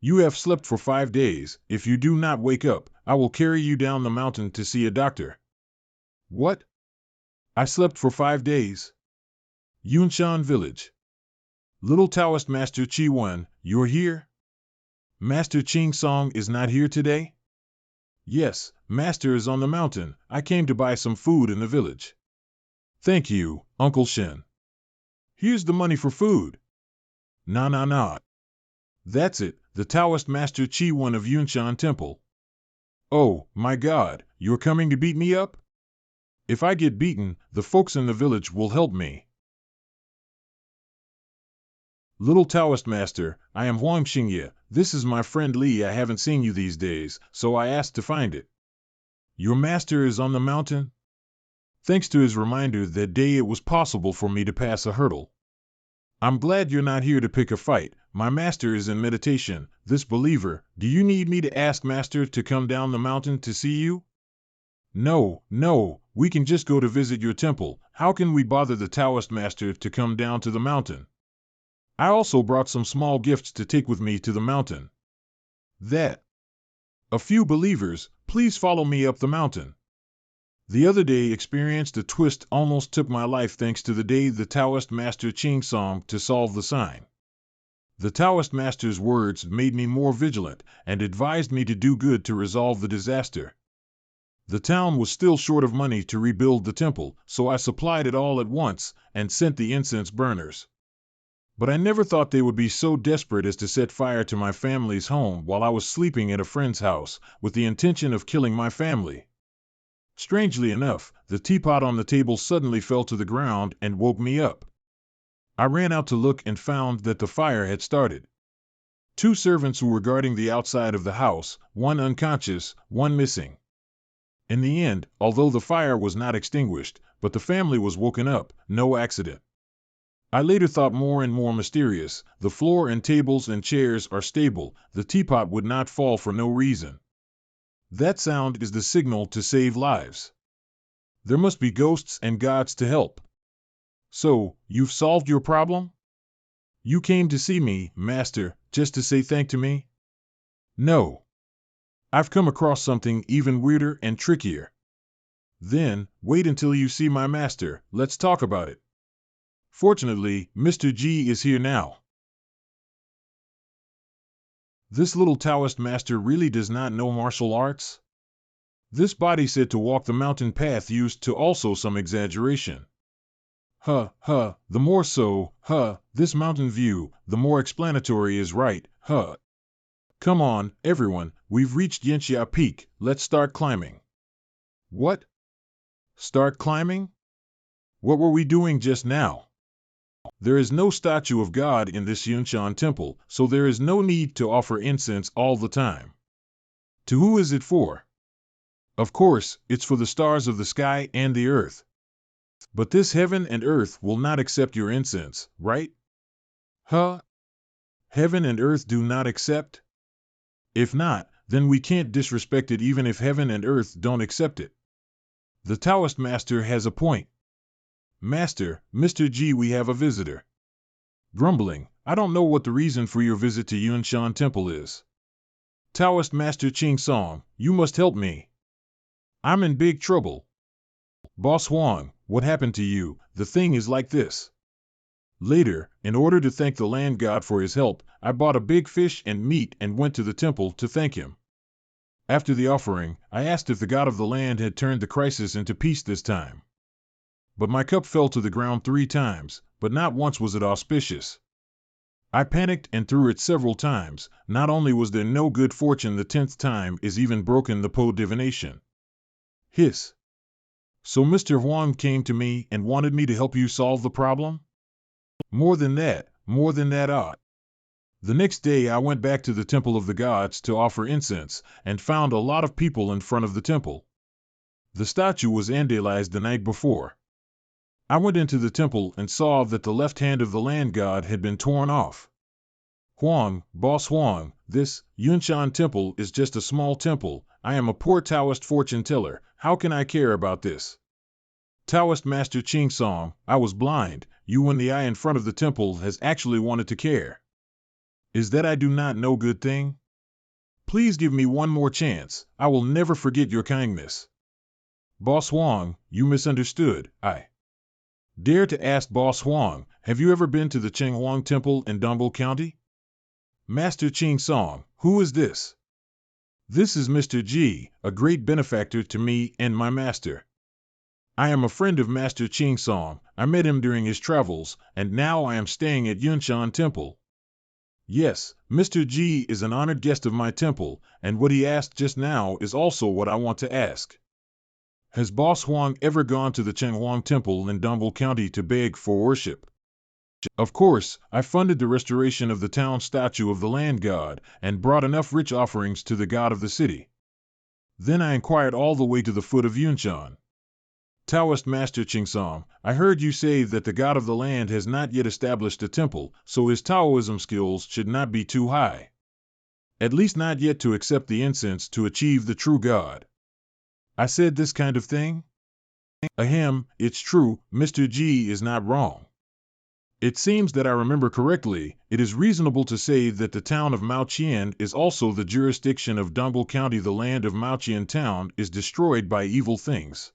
You have slept for 5 days. If you do not wake up, I will carry you down the mountain to see a doctor. What? I slept for 5 days. Yunshan Village. Little Taoist Master Yuan, you're here? Master Ching Song is not here today? Yes, Master is on the mountain. I came to buy some food in the village. Thank you, Uncle Shen. Here's the money for food. Nah. That's it, the Taoist Master Yuan of Yunshan Temple. Oh, my God, you're coming to beat me up? If I get beaten, the folks in the village will help me. Little Taoist Master, I am Huang Xingye. This is my friend Li. I haven't seen you these days, so I asked to find it. Your master is on the mountain? Thanks to his reminder that day it was possible for me to pass a hurdle. I'm glad you're not here to pick a fight. My master is in meditation. This believer, do you need me to ask master to come down the mountain to see you? No, we can just go to visit your temple. How can we bother the Taoist master to come down to the mountain? I also brought some small gifts to take with me to the mountain. That. A few believers, please follow me up the mountain. The other day experienced a twist almost took my life thanks to the day the Taoist master Ching Song to solve the sign. The Taoist master's words made me more vigilant and advised me to do good to resolve the disaster. The town was still short of money to rebuild the temple, so I supplied it all at once and sent the incense burners. But I never thought they would be so desperate as to set fire to my family's home while I was sleeping at a friend's house, with the intention of killing my family. Strangely enough, the teapot on the table suddenly fell to the ground and woke me up. I ran out to look and found that the fire had started. 2 servants who were guarding the outside of the house, 1 unconscious, 1 missing. In the end, although the fire was not extinguished, but the family was woken up, no accident. I later thought more and more mysterious. The floor and tables and chairs are stable. The teapot would not fall for no reason. That sound is the signal to save lives. There must be ghosts and gods to help. So, you've solved your problem? You came to see me, Master, just to say thank to me? No. I've come across something even weirder and trickier. Then, wait until you see my master, let's talk about it. Fortunately, Mr. G is here now. This little Taoist master really does not know martial arts? This body said to walk the mountain path used to also some exaggeration. The more so, this mountain view, the more explanatory is right, Come on, everyone, we've reached Yanxia Peak, let's start climbing. What? Start climbing? What were we doing just now? There is no statue of God in this Yunshan temple, so there is no need to offer incense all the time. To who is it for? Of course, it's for the stars of the sky and the earth. But this heaven and earth will not accept your incense, right? Heaven and earth do not accept? If not, then we can't disrespect it even if heaven and earth don't accept it. The Taoist master has a point. Master, Mr. G, we have a visitor. Grumbling, I don't know what the reason for your visit to Yunshan Temple is. Taoist Master Ching Song, you must help me. I'm in big trouble. Boss Huang, what happened to you? The thing is like this. Later, in order to thank the land god for his help, I bought a big fish and meat and went to the temple to thank him. After the offering, I asked if the god of the land had turned the crisis into peace this time. But my cup fell to the ground 3 times, but not once was it auspicious. I panicked and threw it several times. Not only was there no good fortune, the 10th time is even broken the Po divination. Hiss. So Mr. Huang came to me and wanted me to help you solve the problem? More than that, The next day I went back to the Temple of the Gods to offer incense, and found a lot of people in front of the temple. The statue was vandalized the night before. I went into the temple and saw that the left hand of the land god had been torn off. Huang, Boss Huang, this Yunshan temple is just a small temple. I am a poor Taoist fortune teller. How can I care about this? Taoist Master Ching Song, I was blind. You and the eye in front of the temple has actually wanted to care. Is that I do not know good thing? Please give me one more chance. I will never forget your kindness. Boss Huang, you misunderstood. I dare to ask Boss Huang, have you ever been to the Chenghuang Temple in Dongbal County? Master Ching Song, who is this? This is Mr. G, a great benefactor to me and my master. I am a friend of Master Ching Song. I met him during his travels, and now I am staying at Yunshan Temple. Yes, Mr. G is an honored guest of my temple, and what he asked just now is also what I want to ask. Has Boss Huang ever gone to the Chenghuang Temple in Dongbal County to beg for worship? Of course, I funded the restoration of the town statue of the land god, and brought enough rich offerings to the god of the city. Then I inquired all the way to the foot of Yunshan. Taoist Master Chingsong, I heard you say that the god of the land has not yet established a temple, so his Taoism skills should not be too high. At least not yet to accept the incense to achieve the true god. I said this kind of thing? Ahem, it's true, Mr. G is not wrong. It seems that I remember correctly. It is reasonable to say that the town of Maoqian is also the jurisdiction of Dongbal County. The land of Maoqian town is destroyed by evil things.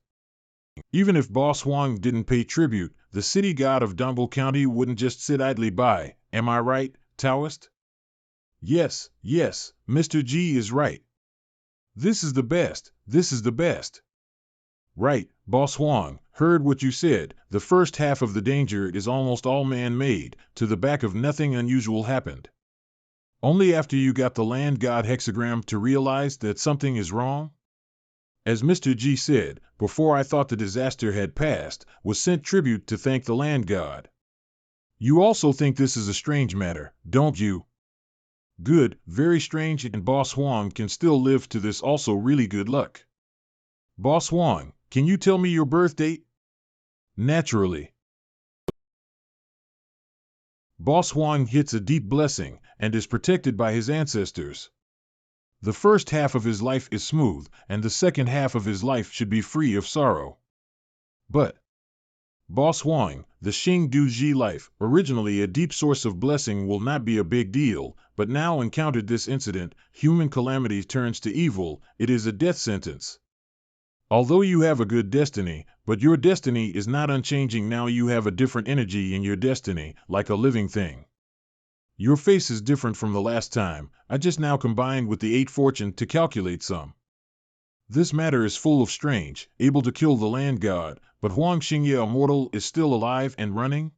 Even if Boss Huang didn't pay tribute, the city god of Dongbal County wouldn't just sit idly by. Am I right, Taoist? Yes, Mr. G is right. This is the best. Right, Boss Huang, heard what you said. The first half of the danger is almost all man-made. To the back of nothing unusual happened. Only after you got the land god hexagram to realize that something is wrong? As Mr. G said, before I thought the disaster had passed, was sent tribute to thank the land god. You also think this is a strange matter, don't you? Good, very strange, and Boss Huang can still live to this also really good luck. Boss Huang, can you tell me your birth date? Naturally. Boss Huang hits a deep blessing and is protected by his ancestors. The first half of his life is smooth, and the second half of his life should be free of sorrow. But Boss Huang, the Xing Du Ji life, originally a deep source of blessing, will not be a big deal, but now encountered this incident, human calamity turns to evil, it is a death sentence. Although you have a good destiny, but your destiny is not unchanging now, you have a different energy in your destiny, like a living thing. Your face is different from the last time, I just now combined with the 8 fortune to calculate some. This matter is full of strange, able to kill the land god, but Huang Xingye immortal is still alive and running?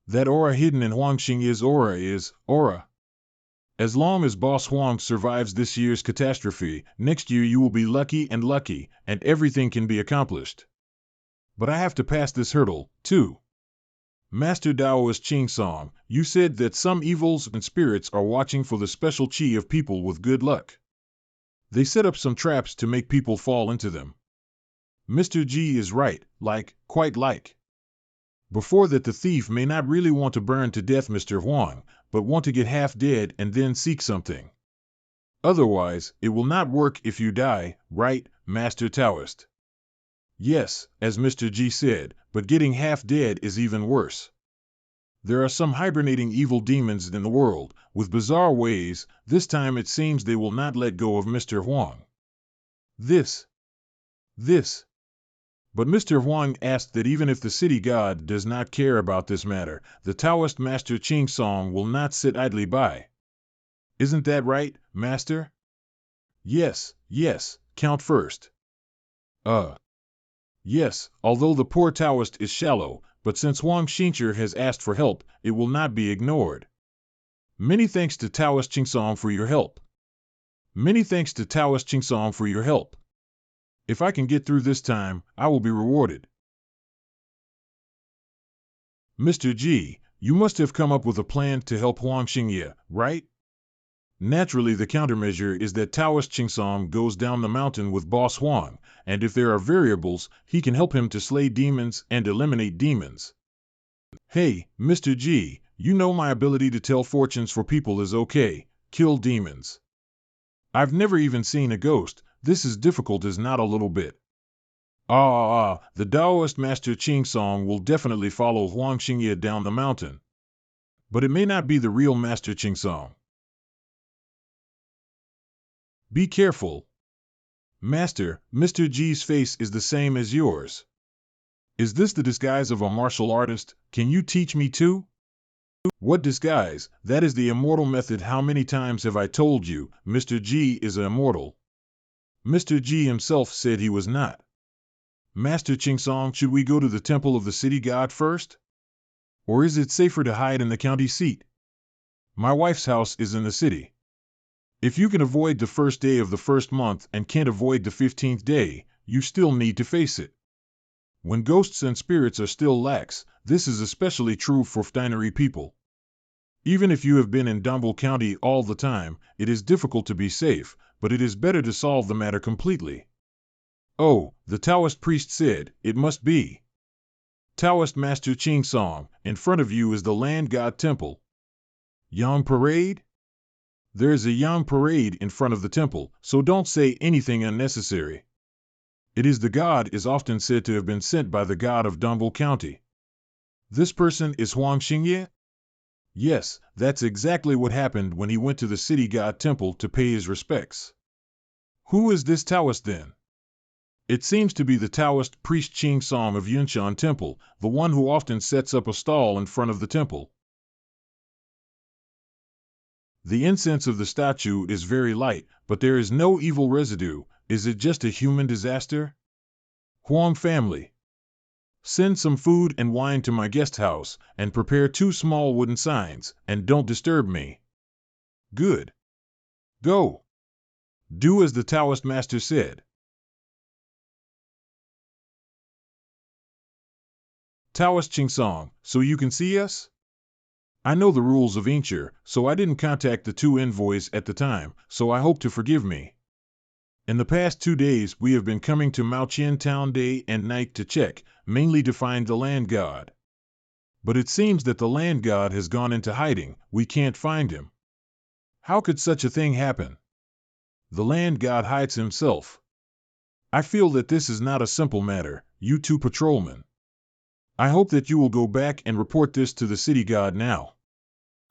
That aura hidden in Huang Xingye's aura is, aura. As long as Boss Huang survives this year's catastrophe, next year you will be lucky, and everything can be accomplished. But I have to pass this hurdle, too. Master Daoist Ching Song, you said that some evils and spirits are watching for the special chi of people with good luck. They set up some traps to make people fall into them. Mr. G is right, quite like. Before that, the thief may not really want to burn to death Mr. Huang, but want to get half dead and then seek something. Otherwise, it will not work if you die, right, Master Taoist? Yes, as Mr. G said, but getting half dead is even worse. There are some hibernating evil demons in the world, with bizarre ways. This time it seems they will not let go of Mr. Huang. This. But Mr. Huang asked that even if the city god does not care about this matter, the Taoist Master Ching Song will not sit idly by. Isn't that right, Master? Yes, count first. Yes, although the poor Taoist is shallow, but since Huang Xincher has asked for help, it will not be ignored. Many thanks to Taoist Chingsong for your help. If I can get through this time, I will be rewarded. Mr. G, you must have come up with a plan to help Huang Xingye, right? Naturally, the countermeasure is that Taoist Chingsong goes down the mountain with Boss Huang, and if there are variables, he can help him to slay demons and eliminate demons. Hey, Mr. G, you know my ability to tell fortunes for people is okay, kill demons. I've never even seen a ghost, this is difficult as not a little bit. The Taoist Master Ching Song will definitely follow Huang Xingye down the mountain. But it may not be the real Master Ching Song. Be careful. Master, Mr. G's face is the same as yours. Is this the disguise of a martial artist? Can you teach me too? What disguise? That is the immortal method. How many times have I told you, Mr. G is immortal? Mr. G himself said he was not. Master Chingsong, should we go to the temple of the city god first? Or is it safer to hide in the county seat? My wife's house is in the city. If you can avoid the first day of the first month and can't avoid the 15th day, you still need to face it. When ghosts and spirits are still lax, this is especially true for Fdinery people. Even if you have been in Dumble County all the time, it is difficult to be safe, but it is better to solve the matter completely. Oh, the Taoist priest said, it must be. Taoist Master Ching Song, in front of you is the land god temple. Yang parade? There is a Yang parade in front of the temple, so don't say anything unnecessary. It is the god is often said to have been sent by the god of Dumble County. This person is Huang Xingye? Yes, that's exactly what happened when he went to the city god temple to pay his respects. Who is this Taoist then? It seems to be the Taoist priest Ching Song of Yunshan Temple, the one who often sets up a stall in front of the temple. The incense of the statue is very light, but there is no evil residue. Is it just a human disaster? Huang family. Send some food and wine to my guest house, and prepare 2 small wooden signs, and don't disturb me. Good. Go. Do as the Taoist master said. Taoist Chingsong, so you can see us? I know the rules of Incher, so I didn't contact the 2 envoys at the time, so I hope to forgive me. In the past 2 days we have been coming to Maoqian town day and night to check, mainly to find the land god. But it seems that the land god has gone into hiding, we can't find him. How could such a thing happen? The land god hides himself. I feel that this is not a simple matter, you two patrolmen. I hope that you will go back and report this to the city god now.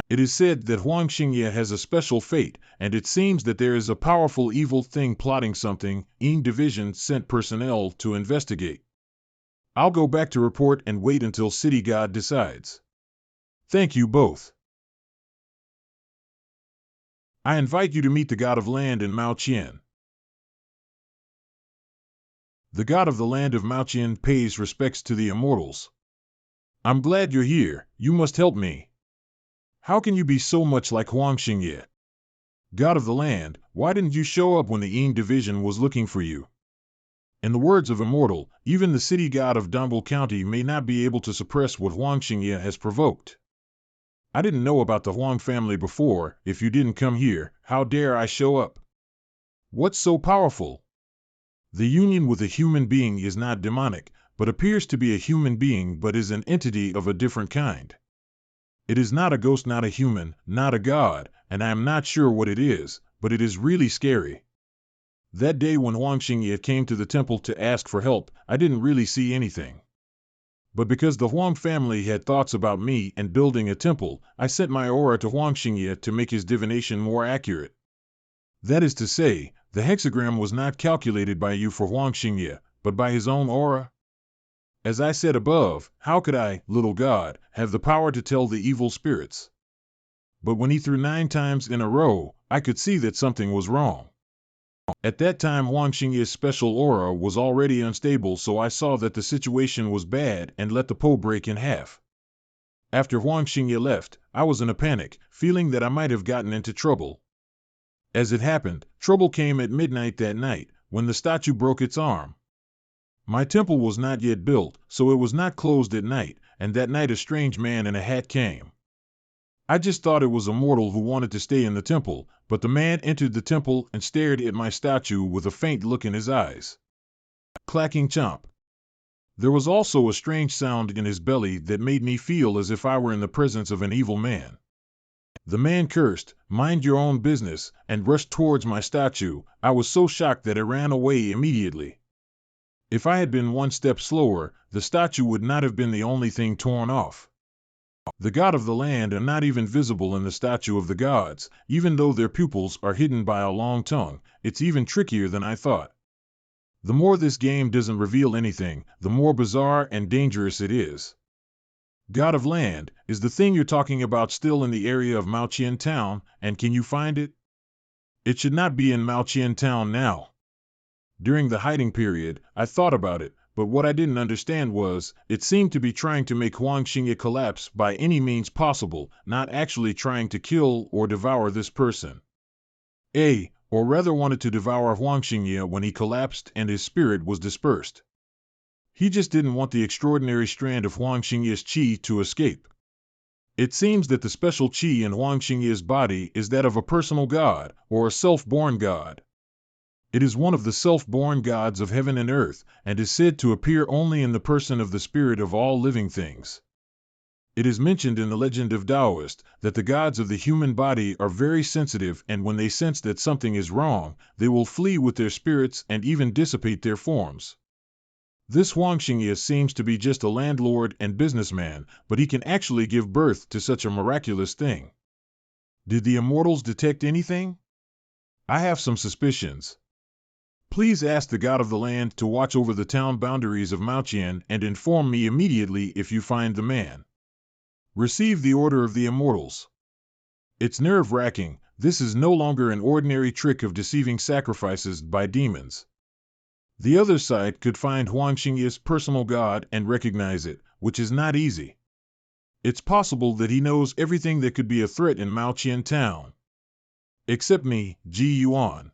It is said that Huang Xingye has a special fate, and it seems that there is a powerful evil thing plotting something. Ying Division sent personnel to investigate. I'll go back to report and wait until city god decides. Thank you both. I invite you to meet the god of land in Mao Qian. The god of the land of Mao Qian pays respects to the immortals. I'm glad you're here. You must help me. How can you be so much like Huang Xingye? God of the land, why didn't you show up when the Ying Division was looking for you? In the words of Immortal, even the city god of Dongbul County may not be able to suppress what Huang Xingye has provoked. I didn't know about the Huang family before. If you didn't come here, how dare I show up? What's so powerful? The union with a human being is not demonic, but appears to be a human being but is an entity of a different kind. It is not a ghost, not a human, not a god, and I am not sure what it is, but it is really scary. That day when Huang Xingye came to the temple to ask for help, I didn't really see anything. But because the Huang family had thoughts about me and building a temple, I sent my aura to Huang Xingye to make his divination more accurate. That is to say, the hexagram was not calculated by you for Huang Xingye, but by his own aura. As I said above, how could I, little god, have the power to tell the evil spirits? But when he threw 9 times in a row, I could see that something was wrong. At that time Huang Xingye's special aura was already unstable, so I saw that the situation was bad and let the pole break in half. After Huang Xingye left, I was in a panic, feeling that I might have gotten into trouble. As it happened, trouble came at midnight that night, when the statue broke its arm. My temple was not yet built, so it was not closed at night, and that night a strange man in a hat came. I just thought it was a mortal who wanted to stay in the temple, but the man entered the temple and stared at my statue with a faint look in his eyes. Clacking chomp. There was also a strange sound in his belly that made me feel as if I were in the presence of an evil man. The man cursed, "Mind your own business," and rushed towards my statue. I was so shocked that I ran away immediately. If I had been 1 step slower, the statue would not have been the only thing torn off. The god of the land are not even visible in the statue of the gods, even though their pupils are hidden by a long tongue. It's even trickier than I thought. The more this game doesn't reveal anything, the more bizarre and dangerous it is. God of land, is the thing you're talking about still in the area of Mao Qian town, and can you find it? It should not be in Mao Qian town now. During the hiding period, I thought about it, but what I didn't understand was, it seemed to be trying to make Huang Xingye collapse by any means possible, not actually trying to kill or devour this person. Or rather wanted to devour Huang Xingye when he collapsed and his spirit was dispersed. He just didn't want the extraordinary strand of Huang Xingye's qi to escape. It seems that the special qi in Huang Xingye's body is that of a personal god, or a self-born god. It is one of the self-born gods of heaven and earth, and is said to appear only in the person of the spirit of all living things. It is mentioned in the legend of Taoist that the gods of the human body are very sensitive, and when they sense that something is wrong, they will flee with their spirits and even dissipate their forms. This Huang Xingye seems to be just a landlord and businessman, but he can actually give birth to such a miraculous thing. Did the immortals detect anything? I have some suspicions. Please ask the god of the land to watch over the town boundaries of Mao Qian and inform me immediately if you find the man. Receive the order of the immortals. It's nerve-wracking. This is no longer an ordinary trick of deceiving sacrifices by demons. The other side could find Huang Xingye's personal god and recognize it, which is not easy. It's possible that he knows everything that could be a threat in Mao Qian town. Except me, Yuan.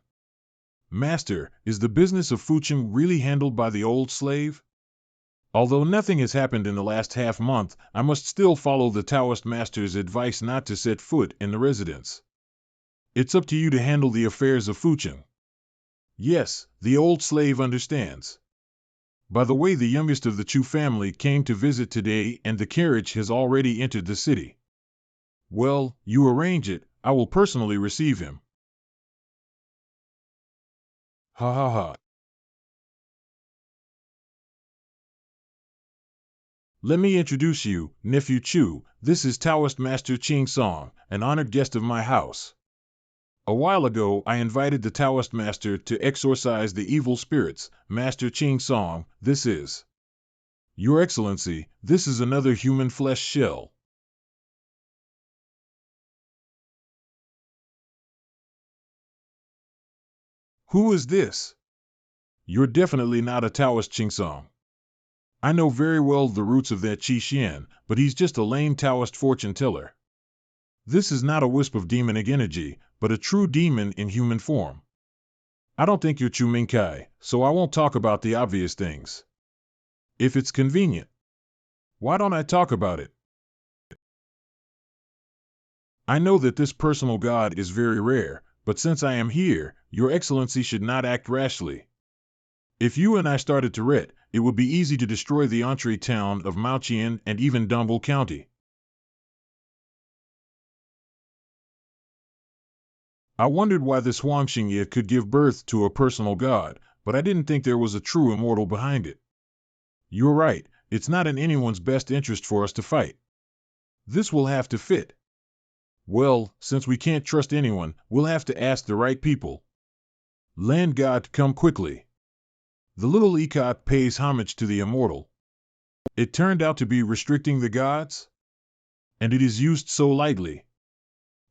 Master, is the business of Fucheng really handled by the old slave? Although nothing has happened in the last half-month, I must still follow the Taoist master's advice not to set foot in the residence. It's up to you to handle the affairs of Fucheng. Yes, the old slave understands. By the way, the youngest of the Chu family came to visit today, and the carriage has already entered the city. Well, you arrange it. I will personally receive him. Ha ha ha. Let me introduce you, Nephew Chu. This is Taoist Master Ching Song, an honored guest of my house. A while ago, I invited the Taoist Master to exorcise the evil spirits. Master Ching Song, this is. Your Excellency, this is another human flesh shell. Who is this? You're definitely not a Taoist, Ching Song. I know very well the roots of that Qi Xian, but he's just a lame Taoist fortune teller. This is not a wisp of demonic energy, but a true demon in human form. I don't think you're Chu Mingkai, so I won't talk about the obvious things. If it's convenient. Why don't I talk about it? I know that this personal god is very rare, but since I am here, Your Excellency should not act rashly. If you and I started to wret, it would be easy to destroy the entree town of Maoqian and even Dumble County. I wondered why this Huang Xingye could give birth to a personal god, but I didn't think there was a true immortal behind it. You're right, it's not in anyone's best interest for us to fight. This will have to fit. Well, since we can't trust anyone, we'll have to ask the right people. Land God, come quickly. The little Ikat pays homage to the immortal. It turned out to be restricting the gods? And it is used so lightly.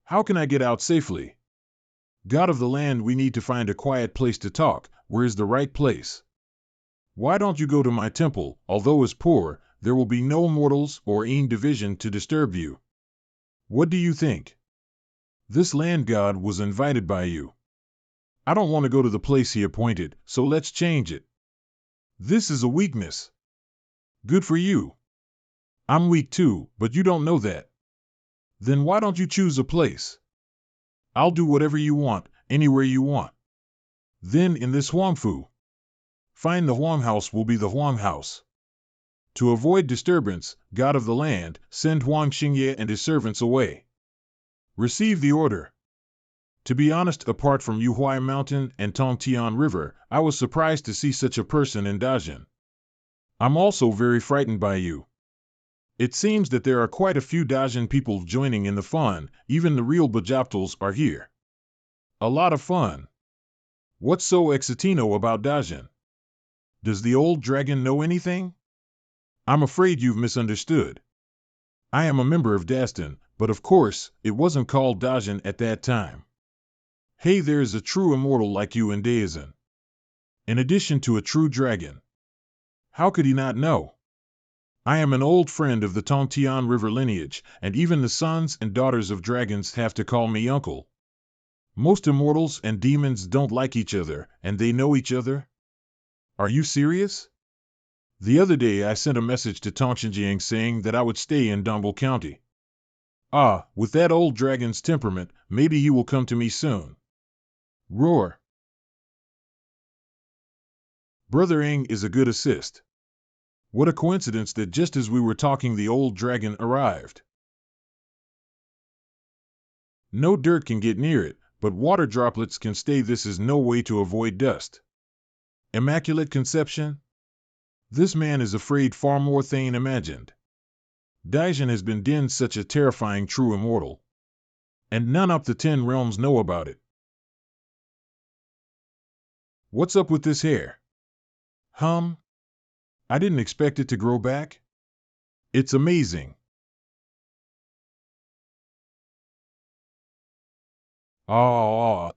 How can I get out safely? God of the land, we need to find a quiet place to talk. Where is the right place? Why don't you go to my temple? Although as poor, there will be no mortals or Een division to disturb you. What do you think? This land god was invited by you. I don't want to go to the place he appointed, so let's change it. This is a weakness. Good for you. I'm weak too, but you don't know that. Then why don't you choose a place? I'll do whatever you want, anywhere you want. Then in this Huangfu, find the Huang house will be the Huang house. To avoid disturbance, God of the land, send Huang Xingye and his servants away. Receive the order. To be honest, apart from Yuhuai Mountain and Tongtian River, I was surprised to see such a person in Dajin. I'm also very frightened by you. It seems that there are quite a few Dajin people joining in the fun, even the real Bajaptals are here. A lot of fun. What's so excitino about Dajin? Does the old dragon know anything? I'm afraid you've misunderstood. I am a member of Dastan, but of course, it wasn't called Dajin at that time. Hey, there's a true immortal like you in Daizan. In addition to a true dragon. How could he not know? I am an old friend of the Tongtian River lineage, and even the sons and daughters of dragons have to call me uncle. Most immortals and demons don't like each other, and they know each other. Are you serious? The other day I sent a message to Tongxinjiang saying that I would stay in Dumble County. Ah, with that old dragon's temperament, maybe he will come to me soon. Roar. Brother Ing is a good assist. What a coincidence that just as we were talking the old dragon arrived. No dirt can get near it, but water droplets can stay. This is no way to avoid dust. Immaculate conception? This man is afraid far more than imagined. Daijin has been Din such a terrifying true immortal. And none of the 10 realms know about it. What's up with this hair? I didn't expect it to grow back. It's amazing. Ah,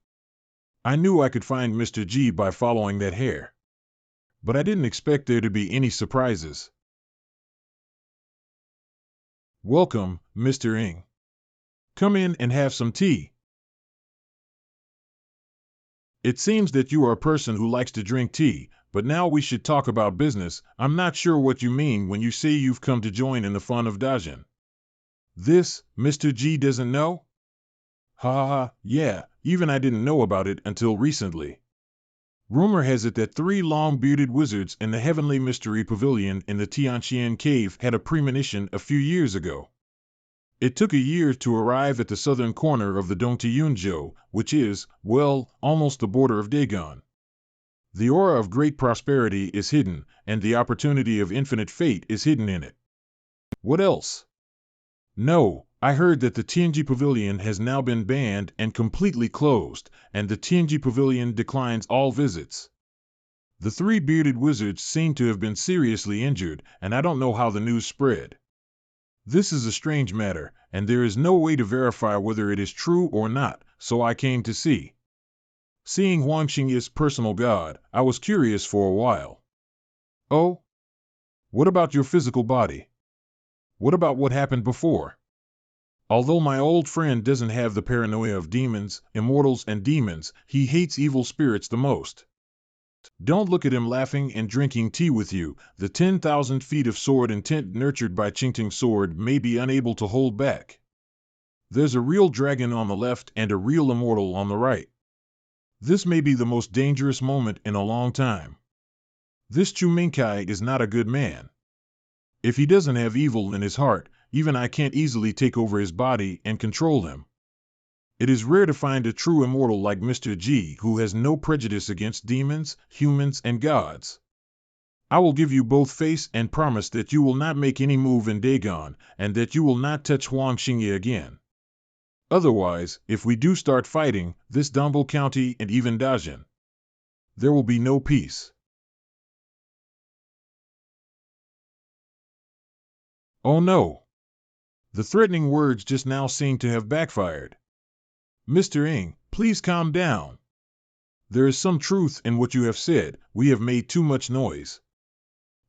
I knew I could find Mr. G by following that hair. But I didn't expect there to be any surprises. Welcome, Mr. Ing. Come in and have some tea. It seems that you are a person who likes to drink tea, but now we should talk about business. I'm not sure what you mean when you say you've come to join in the fun of Dajin. This, Mr. G doesn't know? Ha ha, yeah, even I didn't know about it until recently. Rumor has it that 3 long-bearded wizards in the Heavenly Mystery Pavilion in the Tianqian Cave had a premonition a few years ago. It took a year to arrive at the southern corner of the Dongtiyunzhou, which is, well, almost the border of Dagon. The aura of great prosperity is hidden, and the opportunity of infinite fate is hidden in it. What else? No, I heard that the Tianji Pavilion has now been banned and completely closed, and the Tianji Pavilion declines all visits. The three bearded wizards seem to have been seriously injured, and I don't know how the news spread. This is a strange matter, and there is no way to verify whether it is true or not, so I came to see. Seeing Huang Xingye's personal god, I was curious for a while. Oh? What about your physical body? What about what happened before? Although my old friend doesn't have the paranoia of demons, immortals, and demons, he hates evil spirits the most. Don't look at him laughing and drinking tea with you. The 10,000 feet of sword intent nurtured by Qingting's sword may be unable to hold back. There's a real dragon on the left and a real immortal on the right. This may be the most dangerous moment in a long time. This Chu Mingkai is not a good man. If he doesn't have evil in his heart, even I can't easily take over his body and control him. It is rare to find a true immortal like Mr. G who has no prejudice against demons, humans, and gods. I will give you both face and promise that you will not make any move in Dagon, and that you will not touch Huang Xingye again. Otherwise, if we do start fighting, this Dambo County and even Dajin, there will be no peace. Oh no! The threatening words just now seem to have backfired. Mr. Ng, please calm down. There is some truth in what you have said. We have made too much noise.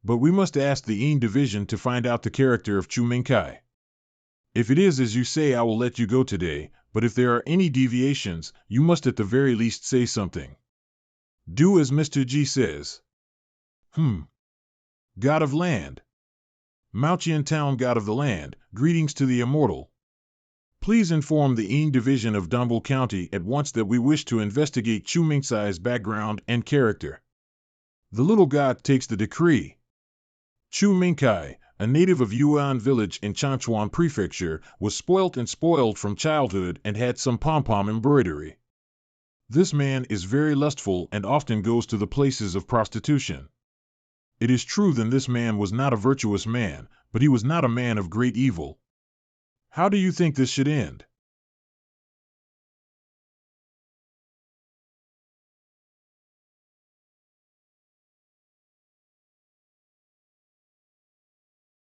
But we must ask the Yin Division to find out the character of Chu Mingkai. If it is as you say, I will let you go today, but if there are any deviations, you must at the very least say something. Do as Mr. G says. God of Land. Maoqian Town, God of the Land, greetings to the immortal. Please inform the Yin Division of Dambo County at once that we wish to investigate Chu Mingkai's background and character. The little god takes the decree. Chu Mingkai, a native of Yuan village in Changchuan Prefecture, was spoilt and spoiled from childhood and had some pom-pom embroidery. This man is very lustful and often goes to the places of prostitution. It is true that this man was not a virtuous man, but he was not a man of great evil. How do you think this should end?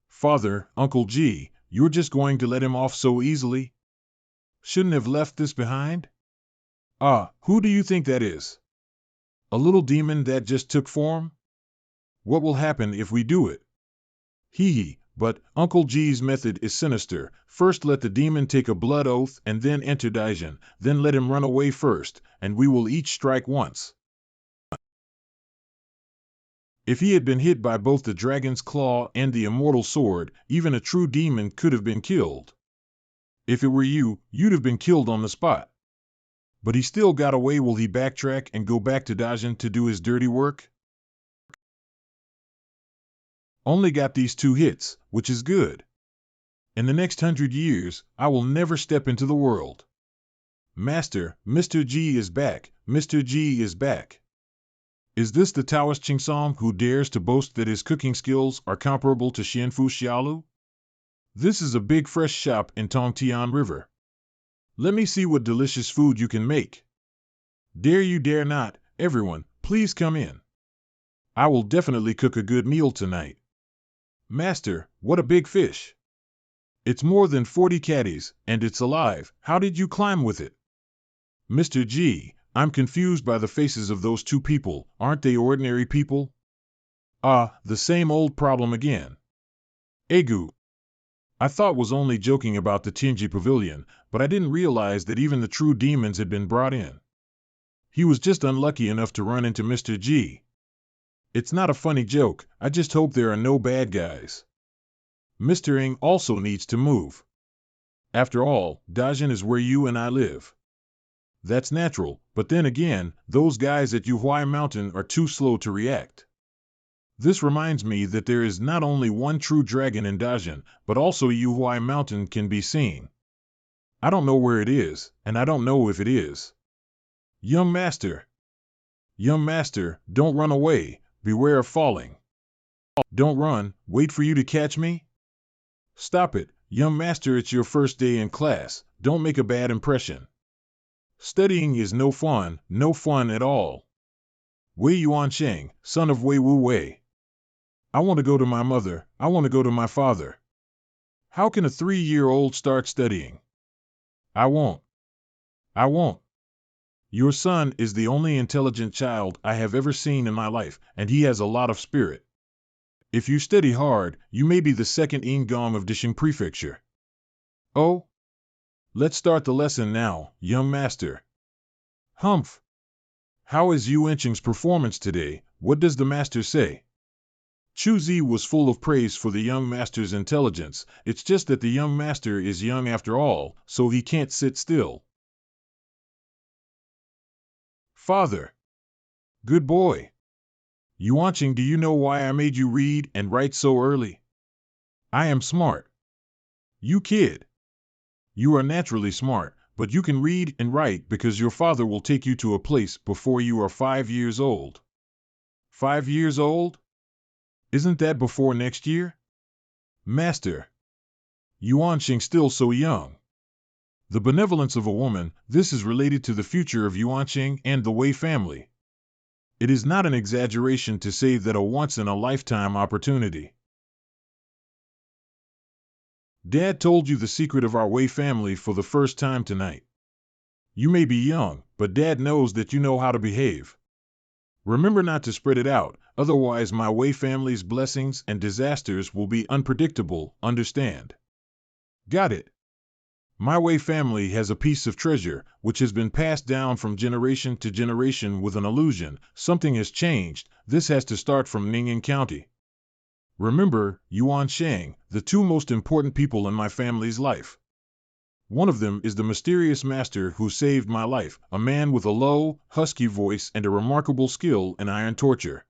Father, Uncle G, you're just going to let him off so easily? Shouldn't have left this behind? Ah, who do you think that is? A little demon that just took form? What will happen if we do it? Hee, but Uncle G's method is sinister. First let the demon take a blood oath and then enter Daijin, then let him run away first, and we will each strike once. If he had been hit by both the dragon's claw and the immortal sword, even a true demon could have been killed. If it were you, you'd have been killed on the spot. But he still got away. Will he backtrack and go back to Daijin to do his dirty work? Only got these 2 hits, which is good. In the next 100 years, I will never step into the world. Master, Mr. G is back. Mr. G is back. Is this the Taoist Qingsong who dares to boast that his cooking skills are comparable to Xianfu Xiaolu? This is a big fresh shop in Tongtian River. Let me see what delicious food you can make. Dare you dare not, everyone, please come in. I will definitely cook a good meal tonight. Master, what a big fish. It's more than 40 caddies, and it's alive. How did you climb with it? Mr. G, I'm confused by the faces of those 2 people. Aren't they ordinary people? Ah, the same old problem again. Egu. I thought was only joking about the Tianji Pavilion, but I didn't realize that even the true demons had been brought in. He was just unlucky enough to run into Mr. G. It's not a funny joke, I just hope there are no bad guys. Mr. Ng also needs to move. After all, Daijin is where you and I live. That's natural, but then again, those guys at Yuhuai Mountain are too slow to react. This reminds me that there is not only one true dragon in Daijin, but also Yuhuai Mountain can be seen. I don't know where it is, and I don't know if it is. Young master, don't run away, beware of falling. Don't run, wait for you to catch me? Stop it, young master, it's your first day in class. Don't make a bad impression. Studying is no fun at all. Wei Yuansheng, son of Wei Wu Wei. I want to go to my mother, I want to go to my father. How can a 3-year-old start studying? I won't. I won't. Your son is the only intelligent child I have ever seen in my life, and he has a lot of spirit. If you study hard, you may be the second Ingong of Dishing Prefecture. Oh? Let's start the lesson now, young master. Humph. How is Yuansheng's performance today? What does the master say? Chu Zi was full of praise for the young master's intelligence. It's just that the young master is young after all, so he can't sit still. Father. Good boy. Yuansheng, do you know why I made you read and write so early? I am smart. You kid. You are naturally smart, but you can read and write because your father will take you to a place before you are 5 years old. 5 years old? Isn't that before next year? Master. Yuansheng still so young. The benevolence of a woman, this is related to the future of Yuansheng and the Wei family. It is not an exaggeration to say that a once-in-a-lifetime opportunity. Dad told you the secret of our Wei family for the first time tonight. You may be young, but Dad knows that you know how to behave. Remember not to spread it out, otherwise my Wei family's blessings and disasters will be unpredictable, understand? Got it. My Wei family has a piece of treasure, which has been passed down from generation to generation with an illusion. Something has changed. This has to start from Ning'an County. Remember, Yuansheng, the 2 most important people in my family's life. One of them is the mysterious master who saved my life, a man with a low, husky voice and a remarkable skill in iron torture.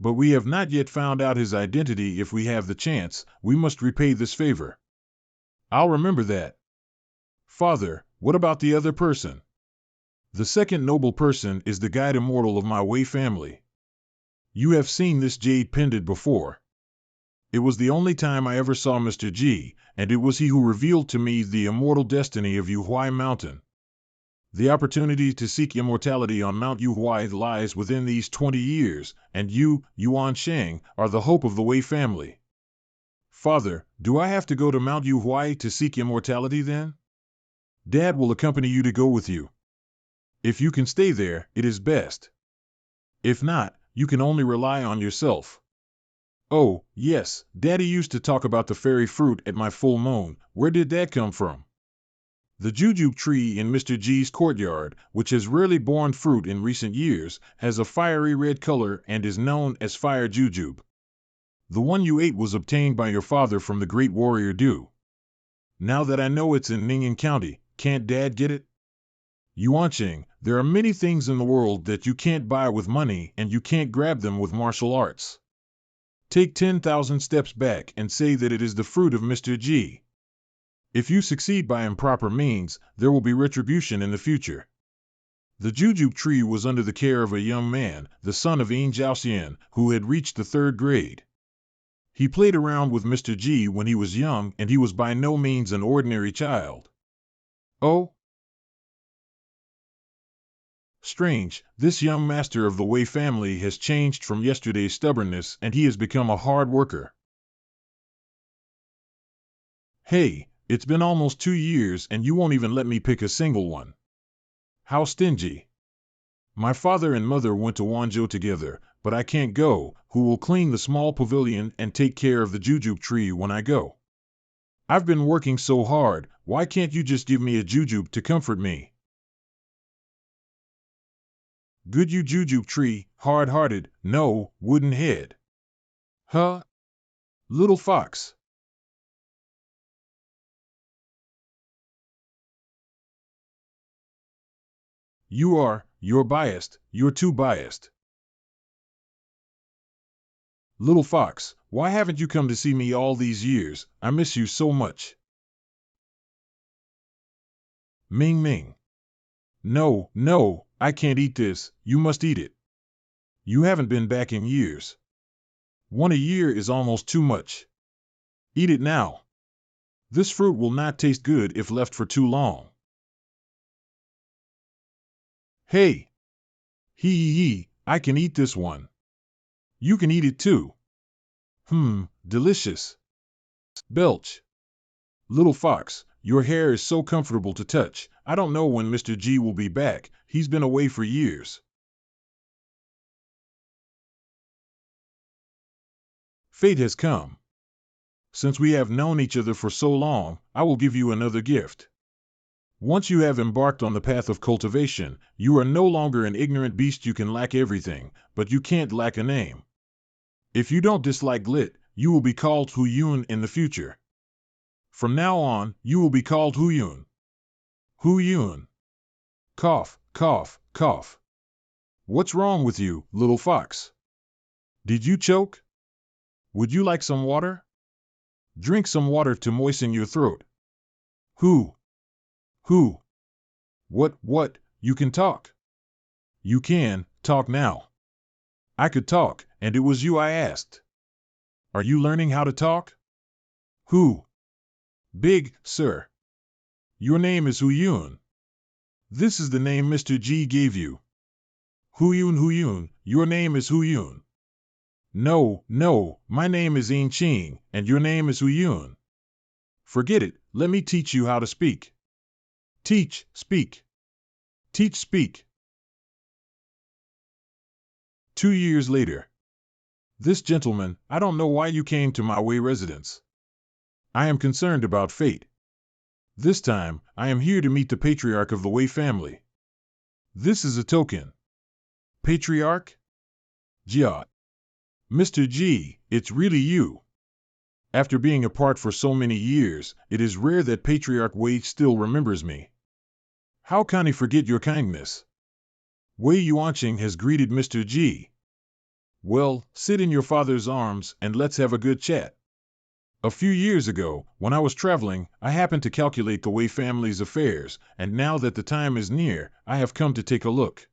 But we have not yet found out his identity. If we have the chance, we must repay this favor. I'll remember that. Father, what about the other person? The second noble person is the guide immortal of my Wei family. You have seen this jade pendant before. It was the only time I ever saw Mr. Ji, and it was he who revealed to me the immortal destiny of Yuhuai Mountain. The opportunity to seek immortality on Mount Yuhuai lies within these 20 years, and you, Yuansheng, are the hope of the Wei family. Father, do I have to go to Mount Yuhuai to seek immortality then? Dad will accompany you to go with you. If you can stay there, it is best. If not, you can only rely on yourself. Oh, yes, Daddy used to talk about the fairy fruit at my full moon. Where did that come from? The jujube tree in Mr. G's courtyard, which has rarely borne fruit in recent years, has a fiery red color and is known as fire jujube. The one you ate was obtained by your father from the great warrior Du. Now that I know it's in Ning'an County, can't Dad get it? Yuansheng, there are many things in the world that you can't buy with money and you can't grab them with martial arts. Take 10,000 steps back and say that it is the fruit of Mr. G. If you succeed by improper means, there will be retribution in the future. The jujube tree was under the care of a young man, the son of Yin Jiaoxian, who had reached the 3rd grade. He played around with Mr. G when he was young, and he was by no means an ordinary child. Oh? Strange, this young master of the Wei family has changed from yesterday's stubbornness and he has become a hard worker. Hey, it's been almost 2 years and you won't even let me pick a single one. How stingy. My father and mother went to Wanzhou together, but I can't go. Who will clean the small pavilion and take care of the jujube tree when I go? I've been working so hard, why can't you just give me a jujube to comfort me? Good you jujube tree, hard-hearted, no, wooden head. Huh? Little fox. You're biased, you're too biased. Little fox, why haven't you come to see me all these years? I miss you so much. Ming Ming. No, no, I can't eat this, you must eat it. You haven't been back in years. 1 a year is almost too much. Eat it now. This fruit will not taste good if left for too long. Hey! Hee, I can eat this one. You can eat it too. Delicious. Belch. Little fox, your hair is so comfortable to touch. I don't know when Mr. G will be back. He's been away for years. Fate has come. Since we have known each other for so long, I will give you another gift. Once you have embarked on the path of cultivation, you are no longer an ignorant beast. You can lack everything, but you can't lack a name. If you don't dislike Glit, you will be called Yuan in the future. From now on, you will be called Yuan. Yuan. Cough, cough, cough. What's wrong with you, little fox? Did you choke? Would you like some water? Drink some water to moisten your throat. Who? What, you can talk. You can, talk now. I could talk, and it was you I asked. Are you learning how to talk? Who? Big, sir. Your name is Yuan. This is the name Mr. G gave you. Yuan, your name is Yuan. No, my name is Ching, and your name is Yuan. Forget it, let me teach you how to speak. Teach, speak. Teach, speak. 2 years later. This gentleman, I don't know why you came to my Wei residence. I am concerned about fate. This time, I am here to meet the patriarch of the Wei family. This is a token. Patriarch? Jia. Mr. G, it's really you. After being apart for so many years, it is rare that Patriarch Wei still remembers me. How can he forget your kindness? Wei Yuanqing has greeted Mr. G. Well, sit in your father's arms and let's have a good chat. A few years ago, when I was traveling, I happened to calculate the Wei family's affairs, and now that the time is near, I have come to take a look.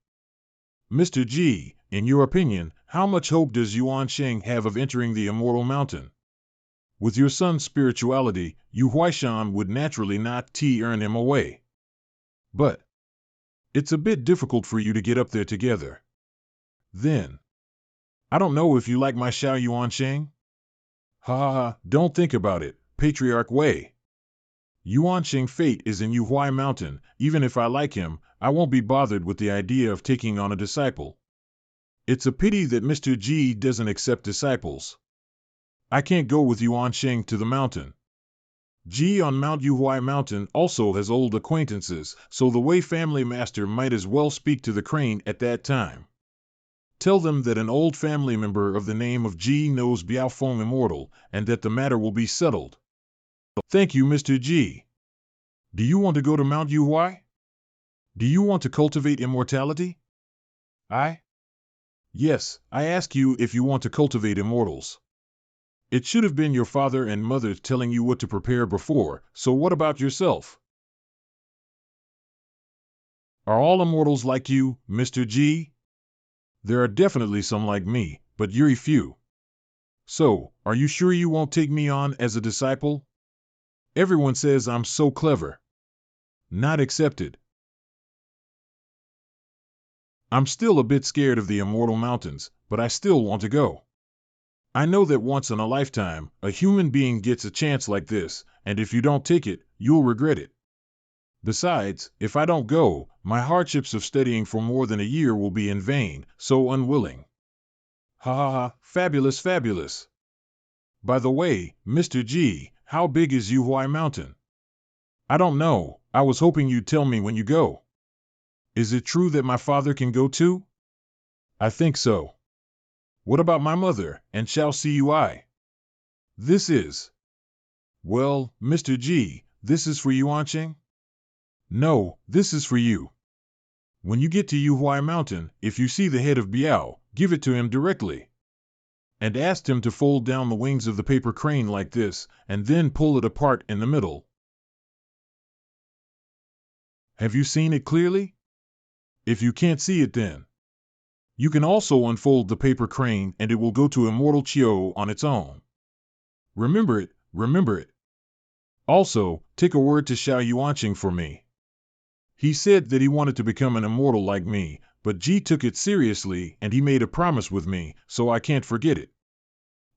Mr. G, in your opinion, how much hope does Yuan Sheng have of entering the Immortal Mountain? With your son's spirituality, Yu Huaishan would naturally not earn him away. But it's a bit difficult for you to get up there together. Then, I don't know if you like my Xiao Yuan Sheng? Ha, don't think about it, Patriarch Wei. Yuan Sheng fate is in Yu Huai Mountain. Even if I like him, I won't be bothered with the idea of taking on a disciple. It's a pity that Mr. G doesn't accept disciples. I can't go with Yuan Sheng to the mountain. G on Mount Yuhuai Mountain also has old acquaintances, so the Wei family master might as well speak to the crane at that time. Tell them that an old family member of the name of G knows Biaofeng Immortal, and that the matter will be settled. Thank you, Mr. G. Do you want to go to Mount Yuhuai? Do you want to cultivate immortality? Yes, I ask you if you want to cultivate immortals. It should have been your father and mother telling you what to prepare before, so what about yourself? Are all immortals like you, Mr. G? There are definitely some like me, but you're few. So, are you sure you won't take me on as a disciple? Everyone says I'm so clever. Not accepted. I'm still a bit scared of the Immortal Mountains, but I still want to go. I know that once in a lifetime, a human being gets a chance like this, and if you don't take it, you'll regret it. Besides, if I don't go, my hardships of studying for more than a year will be in vain, so unwilling. Ha, fabulous, fabulous. By the way, Mr. G, how big is Yuhuai Mountain? I don't know, I was hoping you'd tell me when you go. Is it true that my father can go too? I think so. What about my mother, and shall Cui? This is. Well, Mr. G, this is for Yuanqing? No, this is for you. When you get to Yuhuai Mountain, if you see the head of Biao, give it to him directly. And ask him to fold down the wings of the paper crane like this, and then pull it apart in the middle. Have you seen it clearly? If you can't see it then. You can also unfold the paper crane and it will go to Immortal Chio on its own. Remember it, Remember it. Also, take a word to Xiao Yuanqing for me. He said that he wanted to become an immortal like me, but Ji took it seriously and he made a promise with me, so I can't forget it.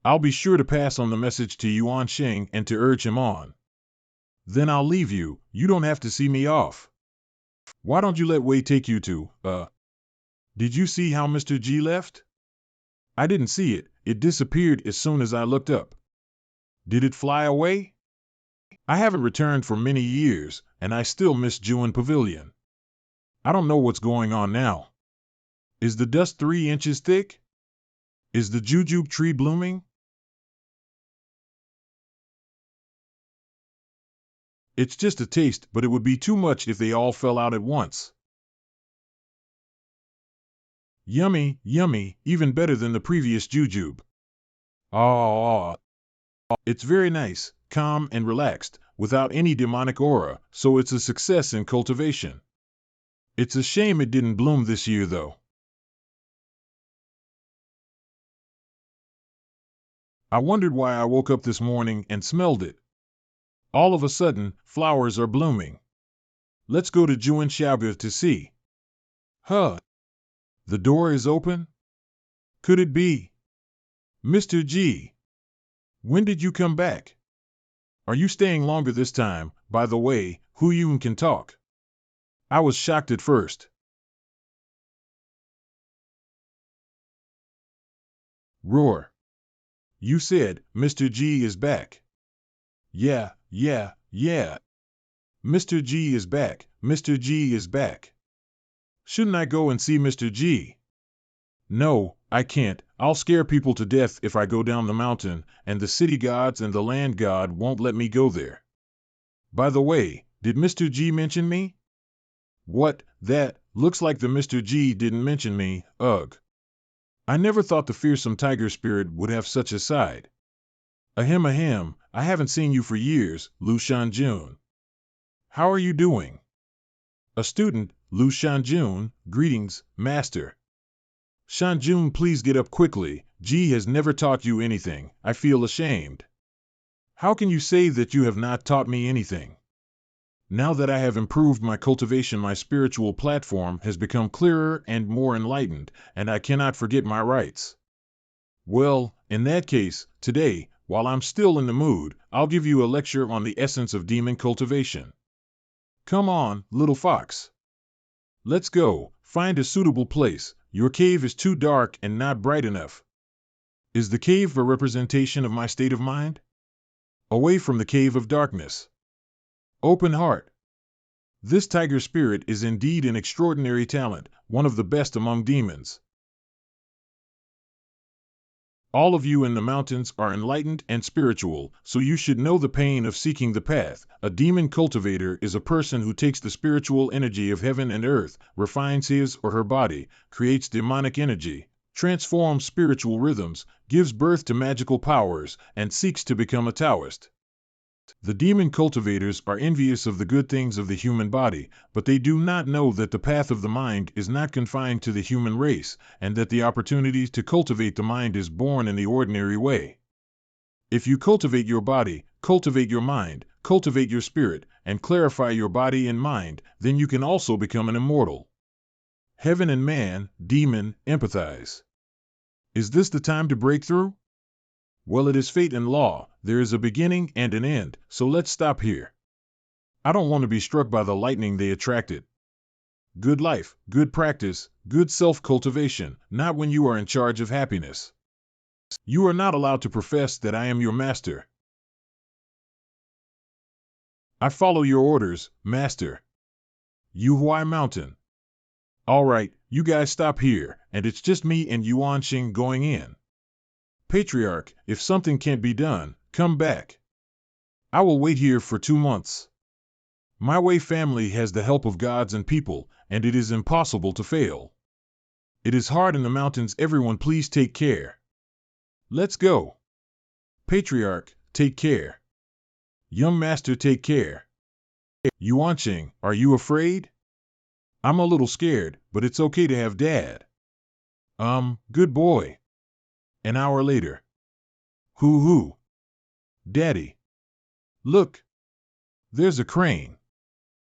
I'll be sure to pass on the message to Yuan Sheng and to urge him on. Then I'll leave you, you don't have to see me off. Why don't you let Wei take you to, Did you see how Mr. G left? I didn't see it, it disappeared as soon as I looked up. Did it fly away? I haven't returned for many years, and I still miss Juan Pavilion. I don't know what's going on now. Is the dust 3 inches thick? Is the jujube tree blooming? It's just a taste, but it would be too much if they all fell out at once. Yummy, yummy, even better than the previous jujube. Ah, it's very nice, calm and relaxed, without any demonic aura, so it's a success in cultivation. It's a shame it didn't bloom this year, though. I wondered why I woke up this morning and smelled it. All of a sudden, flowers are blooming. Let's go to Juan Xiaobi to see. Huh. The door is open? Could it be? Mr. G. When did you come back? Are you staying longer this time? By the way, Hu Yun can talk. I was shocked at first. Roar. You said, Mr. G is back. Yeah. Mr. G is back, Mr. G is back. Shouldn't I go and see Mr. G? No, I can't. I'll scare people to death if I go down the mountain, and the city gods and the land god won't let me go there. By the way, did Mr. G mention me? What, that, looks like the Mr. G didn't mention me, ugh. I never thought the fearsome tiger spirit would have such a side. Ahem, I haven't seen you for years, Lu Shanjun. How are you doing? A student, Lu Shanjun, greetings, master. Shanjun, please get up quickly, Ji has never taught you anything, I feel ashamed. How can you say that you have not taught me anything? Now that I have improved my cultivation, my spiritual platform has become clearer and more enlightened, and I cannot forget my rights. Well, in that case, today, while I'm still in the mood, I'll give you a lecture on the essence of demon cultivation. Come on, little fox. Let's go, find a suitable place. Your cave is too dark and not bright enough. Is the cave a representation of my state of mind? Away from the cave of darkness. Open heart. This tiger spirit is indeed an extraordinary talent, one of the best among demons. All of you in the mountains are enlightened and spiritual, so you should know the pain of seeking the path. A demon cultivator is a person who takes the spiritual energy of heaven and earth, refines his or her body, creates demonic energy, transforms spiritual rhythms, gives birth to magical powers, and seeks to become a Taoist. The demon cultivators are envious of the good things of the human body, but they do not know that the path of the mind is not confined to the human race, and that the opportunity to cultivate the mind is born in the ordinary way. If you cultivate your body, cultivate your mind, cultivate your spirit, and clarify your body and mind, then you can also become an immortal. Heaven and man, demon, empathize. Is this the time to break through? Well, it is fate and law, there is a beginning and an end, so let's stop here. I don't want to be struck by the lightning they attracted. Good life, good practice, good self-cultivation, not when you are in charge of happiness. You are not allowed to profess that I am your master. I follow your orders, master. Yuhuai Mountain. All right, you guys stop here, and it's just me and Yuan Xing going in. Patriarch, if something can't be done, come back. I will wait here for 2 months. My Wei family has the help of gods and people, and it is impossible to fail. It is hard in the mountains. Everyone please take care. Let's go. Patriarch, take care. Young master, take care. Yuanqing, are you afraid? I'm a little scared, but it's okay to have dad. Good boy. An hour later. Hoo-hoo. Daddy. Look, there's a crane.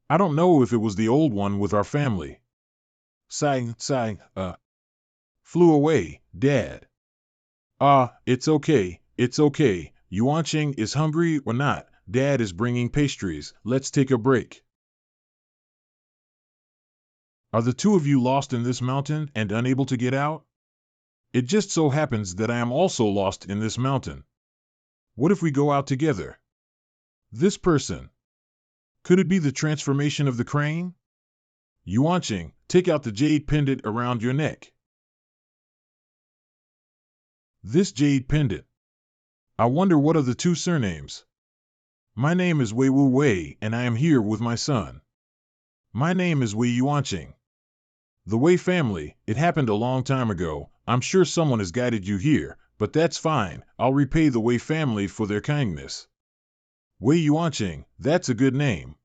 I don't know if it was the old one with our family. Flew away, Dad. It's okay, it's okay. Yuan is hungry or not. Dad is bringing pastries. Let's take a break. Are the two of you lost in this mountain and unable to get out? It just so happens that I am also lost in this mountain. What if we go out together? This person. Could it be the transformation of the crane? Yuan, take out the jade pendant around your neck. This jade pendant. I wonder what are the two surnames. My name is Wei Wu Wei, and I am here with my son. My name is Wei Yuan. The Wei family, it happened a long time ago. I'm sure someone has guided you here, but that's fine. I'll repay the Wei family for their kindness. Wei Yuan, that's a good name.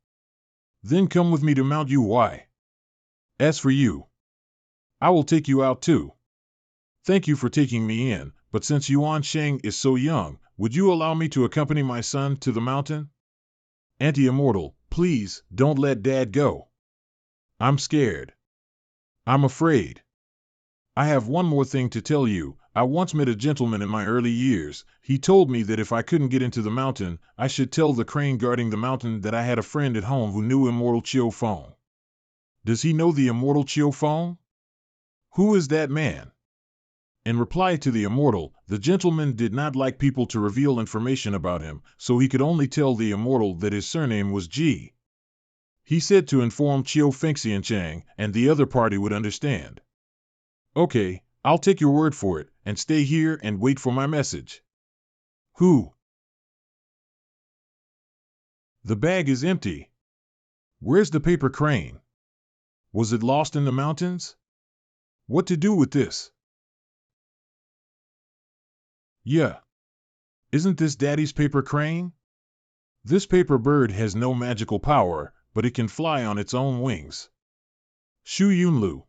Then come with me to Mount Yu. As for you, I will take you out too. Thank you for taking me in, but since Yuan is so young, would you allow me to accompany my son to the mountain? Anti-immortal, please, don't let Dad go. I'm scared. I'm afraid. I have one more thing to tell you. I once met a gentleman in my early years. He told me that if I couldn't get into the mountain, I should tell the crane guarding the mountain that I had a friend at home who knew immortal Chiu Feng. Does he know the immortal Chiu Feng? Who is that man? In reply to the immortal, the gentleman did not like people to reveal information about him, so he could only tell the immortal that his surname was Ji. He said to inform Chiu Fengxian, and the other party would understand. Okay, I'll take your word for it, and stay here and wait for my message. Who? The bag is empty. Where's the paper crane? Was it lost in the mountains? What to do with this? Yeah. Isn't this Daddy's paper crane? This paper bird has no magical power, but it can fly on its own wings. Shu Yunlu.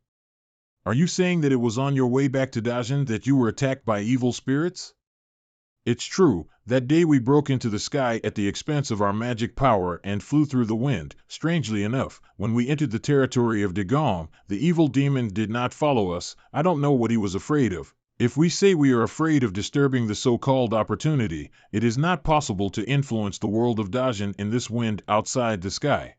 Are you saying that it was on your way back to Dajin that you were attacked by evil spirits? It's true, that day we broke into the sky at the expense of our magic power and flew through the wind. Strangely enough, when we entered the territory of Dagong, the evil demon did not follow us. I don't know what he was afraid of. If we say we are afraid of disturbing the so-called opportunity, it is not possible to influence the world of Dajin in this wind outside the sky.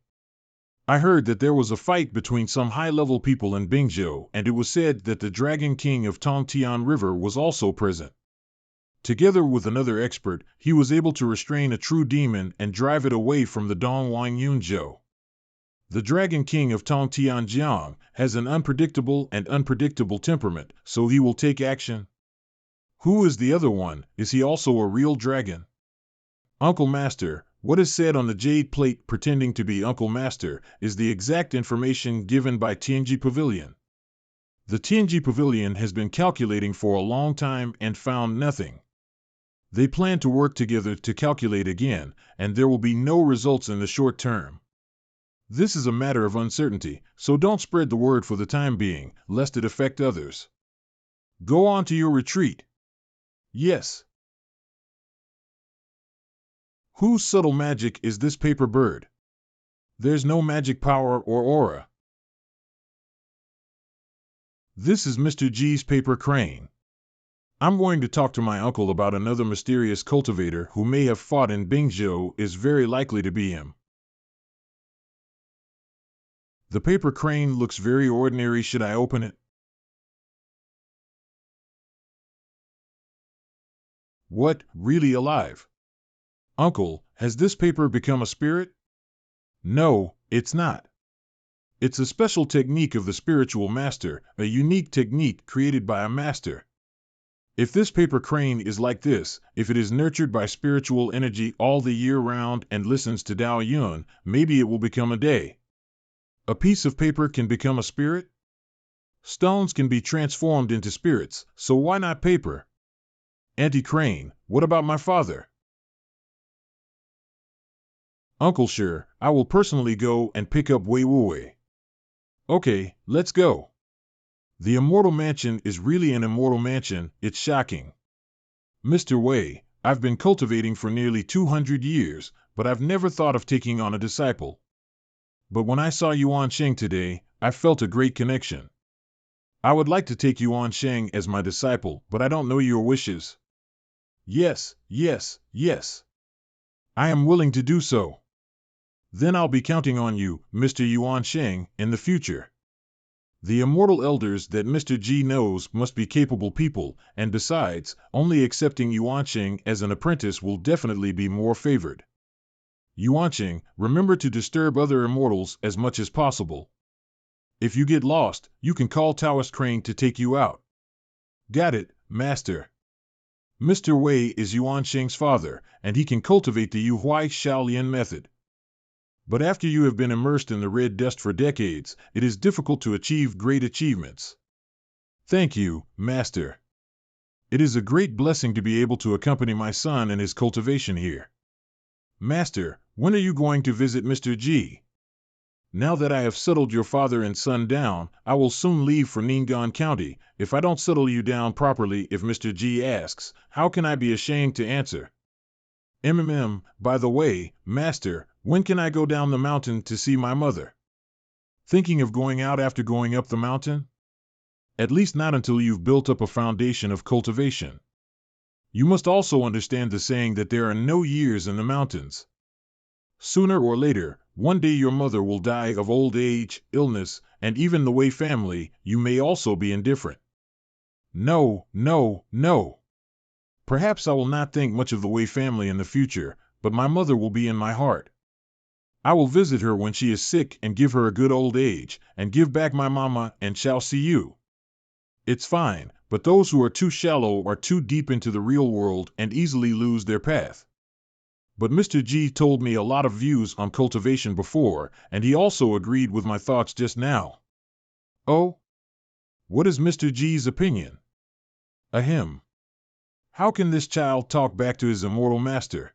I heard that there was a fight between some high-level people in Bingzhou, and it was said that the Dragon King of Tongtian River was also present. Together with another expert, he was able to restrain a true demon and drive it away from the Dongwang Yunzhou. The Dragon King of Tongtianjiang has an unpredictable temperament, so he will take action. Who is the other one? Is he also a real dragon? Uncle Master, what is said on the jade plate pretending to be Uncle Master is the exact information given by Tianji Pavilion. The Tianji Pavilion has been calculating for a long time and found nothing. They plan to work together to calculate again, and there will be no results in the short term. This is a matter of uncertainty, so don't spread the word for the time being, lest it affect others. Go on to your retreat. Yes. Whose subtle magic is this paper bird? There's no magic power or aura. This is Mr. G's paper crane. I'm going to talk to my uncle about another mysterious cultivator who may have fought in Bingzhou. Is very likely to be him. The paper crane looks very ordinary. Should I open it? What, really alive? Uncle, has this paper become a spirit? No, it's not. It's a special technique of the spiritual master, a unique technique created by a master. If this paper crane is like this, if it is nurtured by spiritual energy all the year round and listens to Dao Yuan, maybe it will become a day. A piece of paper can become a spirit? Stones can be transformed into spirits, so why not paper? Auntie Crane, what about my father? Uncle, sure, I will personally go and pick up Wei Wu Wei. Okay, let's go. The immortal mansion is really an immortal mansion. It's shocking. Mr. Wei, I've been cultivating for nearly 200 years, but I've never thought of taking on a disciple. But when I saw Yuan Sheng today, I felt a great connection. I would like to take Yuan Sheng as my disciple, but I don't know your wishes. Yes, yes, yes. I am willing to do so. Then I'll be counting on you, Mr. Yuan Sheng, in the future. The immortal elders that Mr. G knows must be capable people, and besides, only accepting Yuan Sheng as an apprentice will definitely be more favored. Yuan Sheng, remember to disturb other immortals as much as possible. If you get lost, you can call Taoist Crane to take you out. Got it, Master. Mr. Wei is Yuan Sheng's father, and he can cultivate the Yu Huai Shaolin method. But after you have been immersed in the red dust for decades, it is difficult to achieve great achievements. Thank you, Master. It is a great blessing to be able to accompany my son in his cultivation here. Master, when are you going to visit Mr. G? Now that I have settled your father and son down, I will soon leave for Ning'an County. If I don't settle you down properly, if Mr. G asks, how can I be ashamed to answer? By the way, Master, when can I go down the mountain to see my mother? Thinking of going out after going up the mountain? At least not until you've built up a foundation of cultivation. You must also understand the saying that there are no years in the mountains. Sooner or later, one day your mother will die of old age, illness, and even the Wei family, you may also be indifferent. No, no, no. Perhaps I will not think much of the Wei family in the future, but my mother will be in my heart. I will visit her when she is sick and give her a good old age, and give back my mama and shall see you. It's fine, but those who are too shallow are too deep into the real world and easily lose their path. But Mr. G told me a lot of views on cultivation before, and he also agreed with my thoughts just now. Oh? What is Mr. G's opinion? Ahem. How can this child talk back to his immortal master?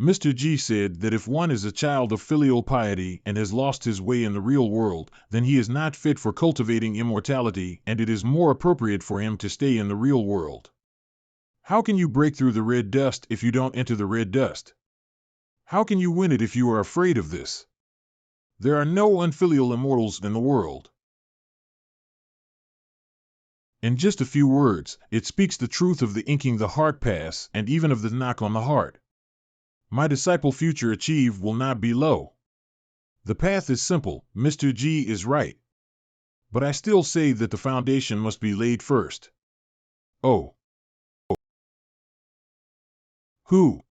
Mr. G said that if one is a child of filial piety and has lost his way in the real world, then he is not fit for cultivating immortality, and it is more appropriate for him to stay in the real world. How can you break through the red dust if you don't enter the red dust? How can you win it if you are afraid of this? There are no unfilial immortals in the world. In just a few words, it speaks the truth of the inking the heart pass and even of the knock on the heart. My disciple future achieve will not be low. The path is simple, Mr. G is right. But I still say that the foundation must be laid first. Oh. Who?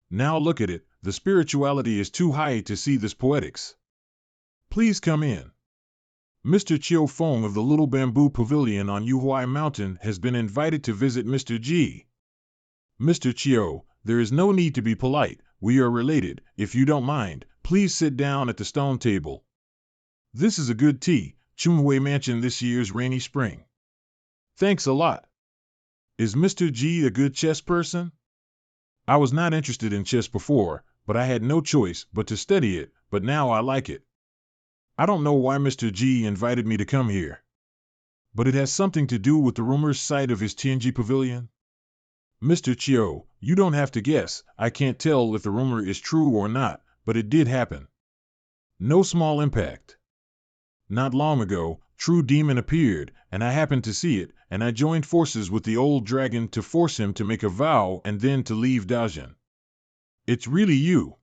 Now look at it, the spirituality is too high to see this poetics. Please come in. Mr. Chiu Feng of the Little Bamboo Pavilion on Yuhuai Mountain has been invited to visit Mr. G. Mr. Chiu, there is no need to be polite, we are related. If you don't mind, please sit down at the stone table. This is a good tea, Chumhui Mansion this year's rainy spring. Thanks a lot. Is Mr. G a good chess person? I was not interested in chess before, but I had no choice but to study it, but now I like it. I don't know why Mr. G invited me to come here. But it has something to do with the rumors site of his Tianji Pavilion. Mr. Chiu, you don't have to guess, I can't tell if the rumor is true or not, but it did happen. No small impact. Not long ago, True Demon appeared, and I happened to see it, and I joined forces with the old dragon to force him to make a vow and then to leave Dajin. It's really you.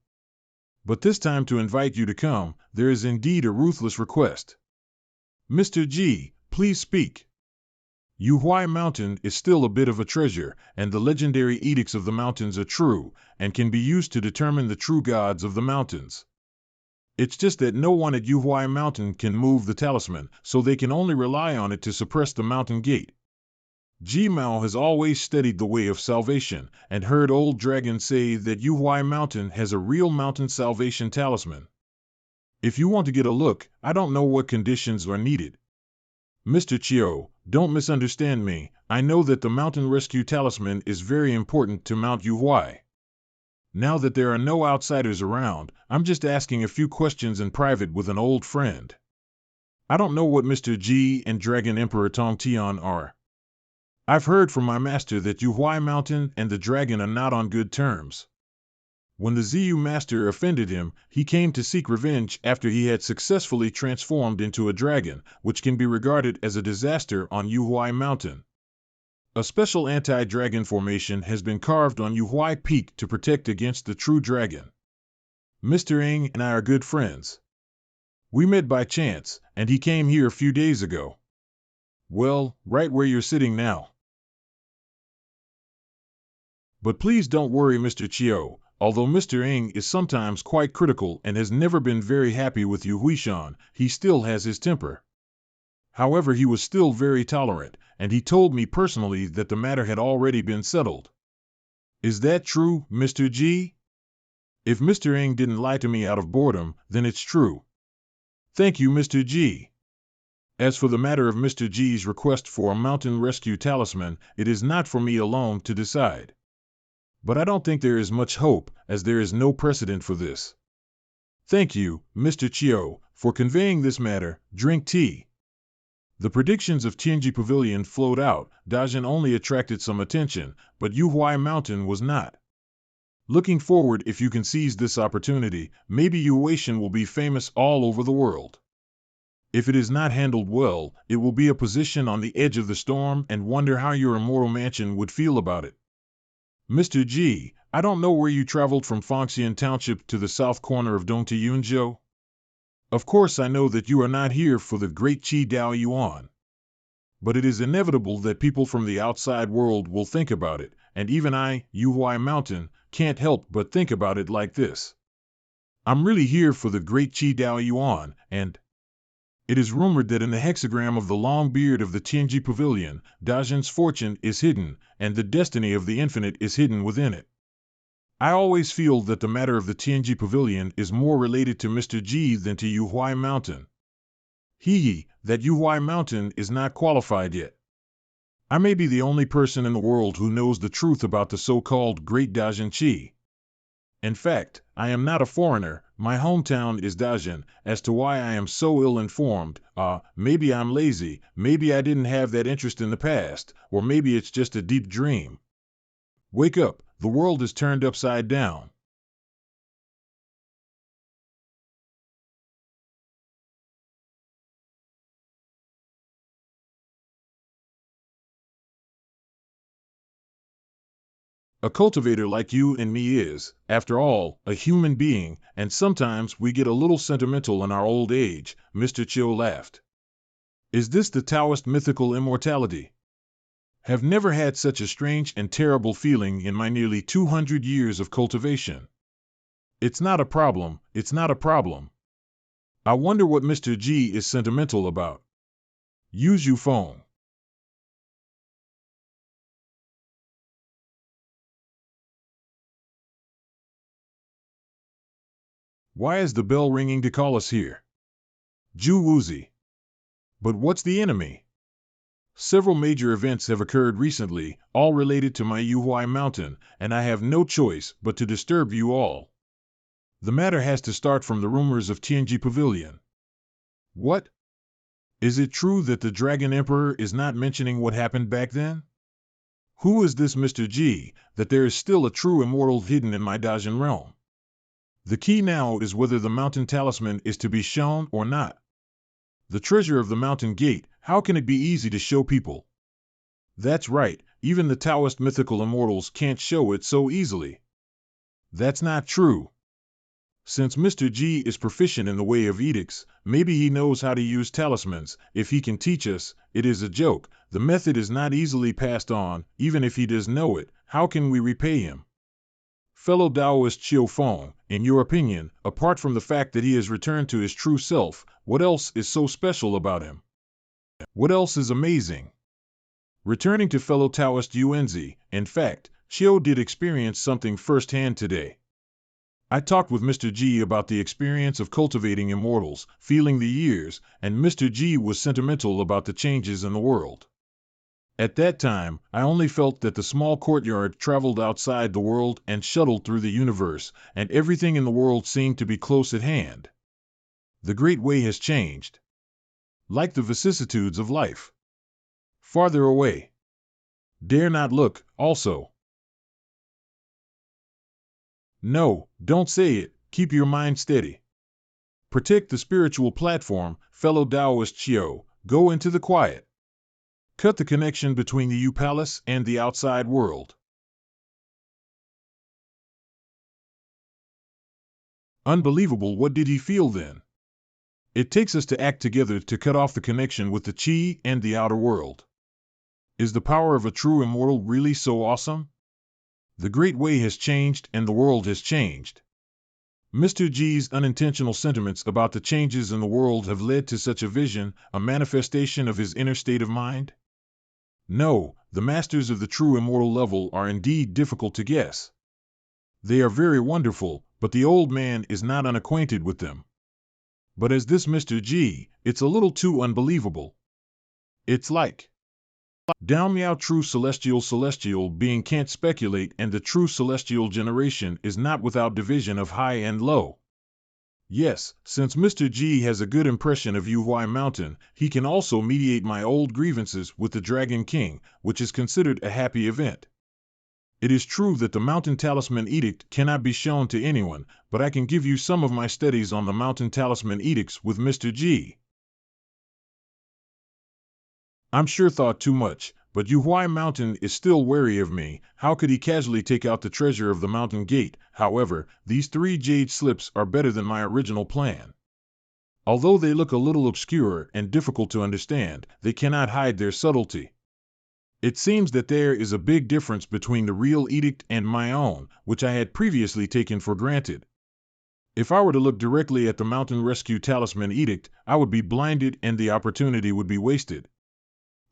But this time to invite you to come, there is indeed a ruthless request. Mr. G, please speak. Yuhuai Mountain is still a bit of a treasure, and the legendary edicts of the mountains are true, and can be used to determine the true gods of the mountains. It's just that no one at Yuhuai Mountain can move the talisman, so they can only rely on it to suppress the mountain gate. Jimao has always studied the way of salvation, and heard old dragon say that Yuhuai Mountain has a real mountain salvation talisman. If you want to get a look, I don't know what conditions are needed. Mr. Chiu, don't misunderstand me, I know that the mountain rescue talisman is very important to Mount Yuhuai. Now that there are no outsiders around, I'm just asking a few questions in private with an old friend. I don't know what Mr. G and Dragon Emperor Tong Tian are. I've heard from my master that Yuhuai Mountain and the dragon are not on good terms. When the ZU master offended him, he came to seek revenge after he had successfully transformed into a dragon, which can be regarded as a disaster on Yuan Mountain. A special anti-dragon formation has been carved on Yuan Peak to protect against the true dragon. Mr. Ng and I are good friends. We met by chance, and he came here a few days ago. Well, right where you're sitting now. But please don't worry, Mr. Chiu. Although Mr. Ng is sometimes quite critical and has never been very happy with Yu Huishan, he still has his temper. However, he was still very tolerant, and he told me personally that the matter had already been settled. Is that true, Mr. G? If Mr. Ng didn't lie to me out of boredom, then it's true. Thank you, Mr. G. As for the matter of Mr. G's request for a mountain rescue talisman, it is not for me alone to decide. But I don't think there is much hope, as there is no precedent for this. Thank you, Mr. Chiu, for conveying this matter. Drink tea. The predictions of Tianji Pavilion flowed out. Dajin only attracted some attention, but Yuhuai Mountain was not. Looking forward, if you can seize this opportunity, maybe Yuan will be famous all over the world. If it is not handled well, it will be a position on the edge of the storm and wonder how your immortal mansion would feel about it. Mr. G, I don't know where you traveled from Fongxian Township to the south corner of Dongti Yunzhou. Of course I know that you are not here for the great Qi Dao Yuan. But it is inevitable that people from the outside world will think about it, and even I, Yuhuai Mountain, can't help but think about it like this. I'm really here for the great Qi Dao Yuan, and it is rumored that in the hexagram of the long beard of the Tianji Pavilion, Dajin's fortune is hidden, and the destiny of the infinite is hidden within it. I always feel that the matter of the Tianji Pavilion is more related to Mr. G than to Yuhuai Mountain. That Yuhuai Mountain is not qualified yet. I may be the only person in the world who knows the truth about the so-called Great Dajin Qi. In fact, I am not a foreigner. My hometown is Dajin. As to why I am so ill-informed, maybe I'm lazy, maybe I didn't have that interest in the past, or maybe it's just a deep dream. Wake up, the world is turned upside down. A cultivator like you and me is, after all, a human being, and sometimes we get a little sentimental in our old age, Mr. Chiu laughed. Is this the Taoist mythical immortality? Have never had such a strange and terrible feeling in my nearly 200 years of cultivation. It's not a problem, it's not a problem. I wonder what Mr. G is sentimental about. Use your phone. Why is the bell ringing to call us here? Ju Wuzi. But what's the enemy? Several major events have occurred recently, all related to my Yuhuai Mountain, and I have no choice but to disturb you all. The matter has to start from the rumors of Tianji Pavilion. What? Is it true that the Dragon Emperor is not mentioning what happened back then? Who is this Mr. G, that there is still a true immortal hidden in my Dajin realm? The key now is whether the mountain talisman is to be shown or not. The treasure of the mountain gate, how can it be easy to show people? That's right, even the Taoist mythical immortals can't show it so easily. That's not true. Since Mr. G is proficient in the way of edicts, maybe he knows how to use talismans. If he can teach us, it is a joke. The method is not easily passed on. Even if he does know it, how can we repay him? Fellow Taoist Chiu Feng, in your opinion, apart from the fact that he has returned to his true self, what else is so special about him? What else is amazing? Returning to fellow Taoist Yuanzi, in fact, Chiu did experience something firsthand today. I talked with Mr. G about the experience of cultivating immortals, feeling the years, and Mr. G was sentimental about the changes in the world. At that time, I only felt that the small courtyard traveled outside the world and shuttled through the universe, and everything in the world seemed to be close at hand. The great way has changed. Like the vicissitudes of life. Farther away. Dare not look, also. No, don't say it. Keep your mind steady. Protect the spiritual platform, fellow Taoist Chiu. Go into the quiet. Cut the connection between the U Palace and the outside world. Unbelievable, what did he feel then? It takes us to act together to cut off the connection with the Qi and the outer world. Is the power of a true immortal really so awesome? The Great Way has changed and the world has changed. Mr. G's unintentional sentiments about the changes in the world have led to such a vision, a manifestation of his inner state of mind? No, the masters of the true immortal level are indeed difficult to guess. They are very wonderful, but the old man is not unacquainted with them. But as this Mr. G, it's a little too unbelievable. It's like, down meow, true celestial being can't speculate, and the true celestial generation is not without division of high and low. Yes, since Mr. G has a good impression of Yuan Mountain, he can also mediate my old grievances with the Dragon King, which is considered a happy event. It is true that the Mountain Talisman Edict cannot be shown to anyone, but I can give you some of my studies on the Mountain Talisman Edicts with Mr. G. I'm sure thought too much, but Yuan Mountain is still wary of me. How could he casually take out the treasure of the mountain gate? However, these 3 jade slips are better than my original plan. Although they look a little obscure and difficult to understand, they cannot hide their subtlety. It seems that there is a big difference between the real edict and my own, which I had previously taken for granted. If I were to look directly at the Mountain Rescue Talisman Edict, I would be blinded and the opportunity would be wasted.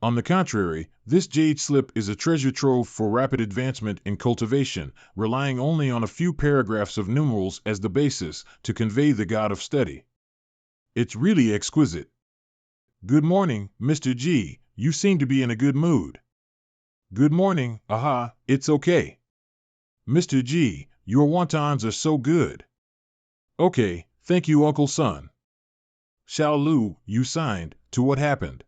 On the contrary, this jade slip is a treasure trove for rapid advancement in cultivation, relying only on a few paragraphs of numerals as the basis to convey the god of study. It's really exquisite. Good morning, Mr. G. You seem to be in a good mood. Good morning, aha, it's okay. Mr. G, your wontons are so good. Okay, thank you, Uncle Son. Xiao Lu, you signed, to what happened?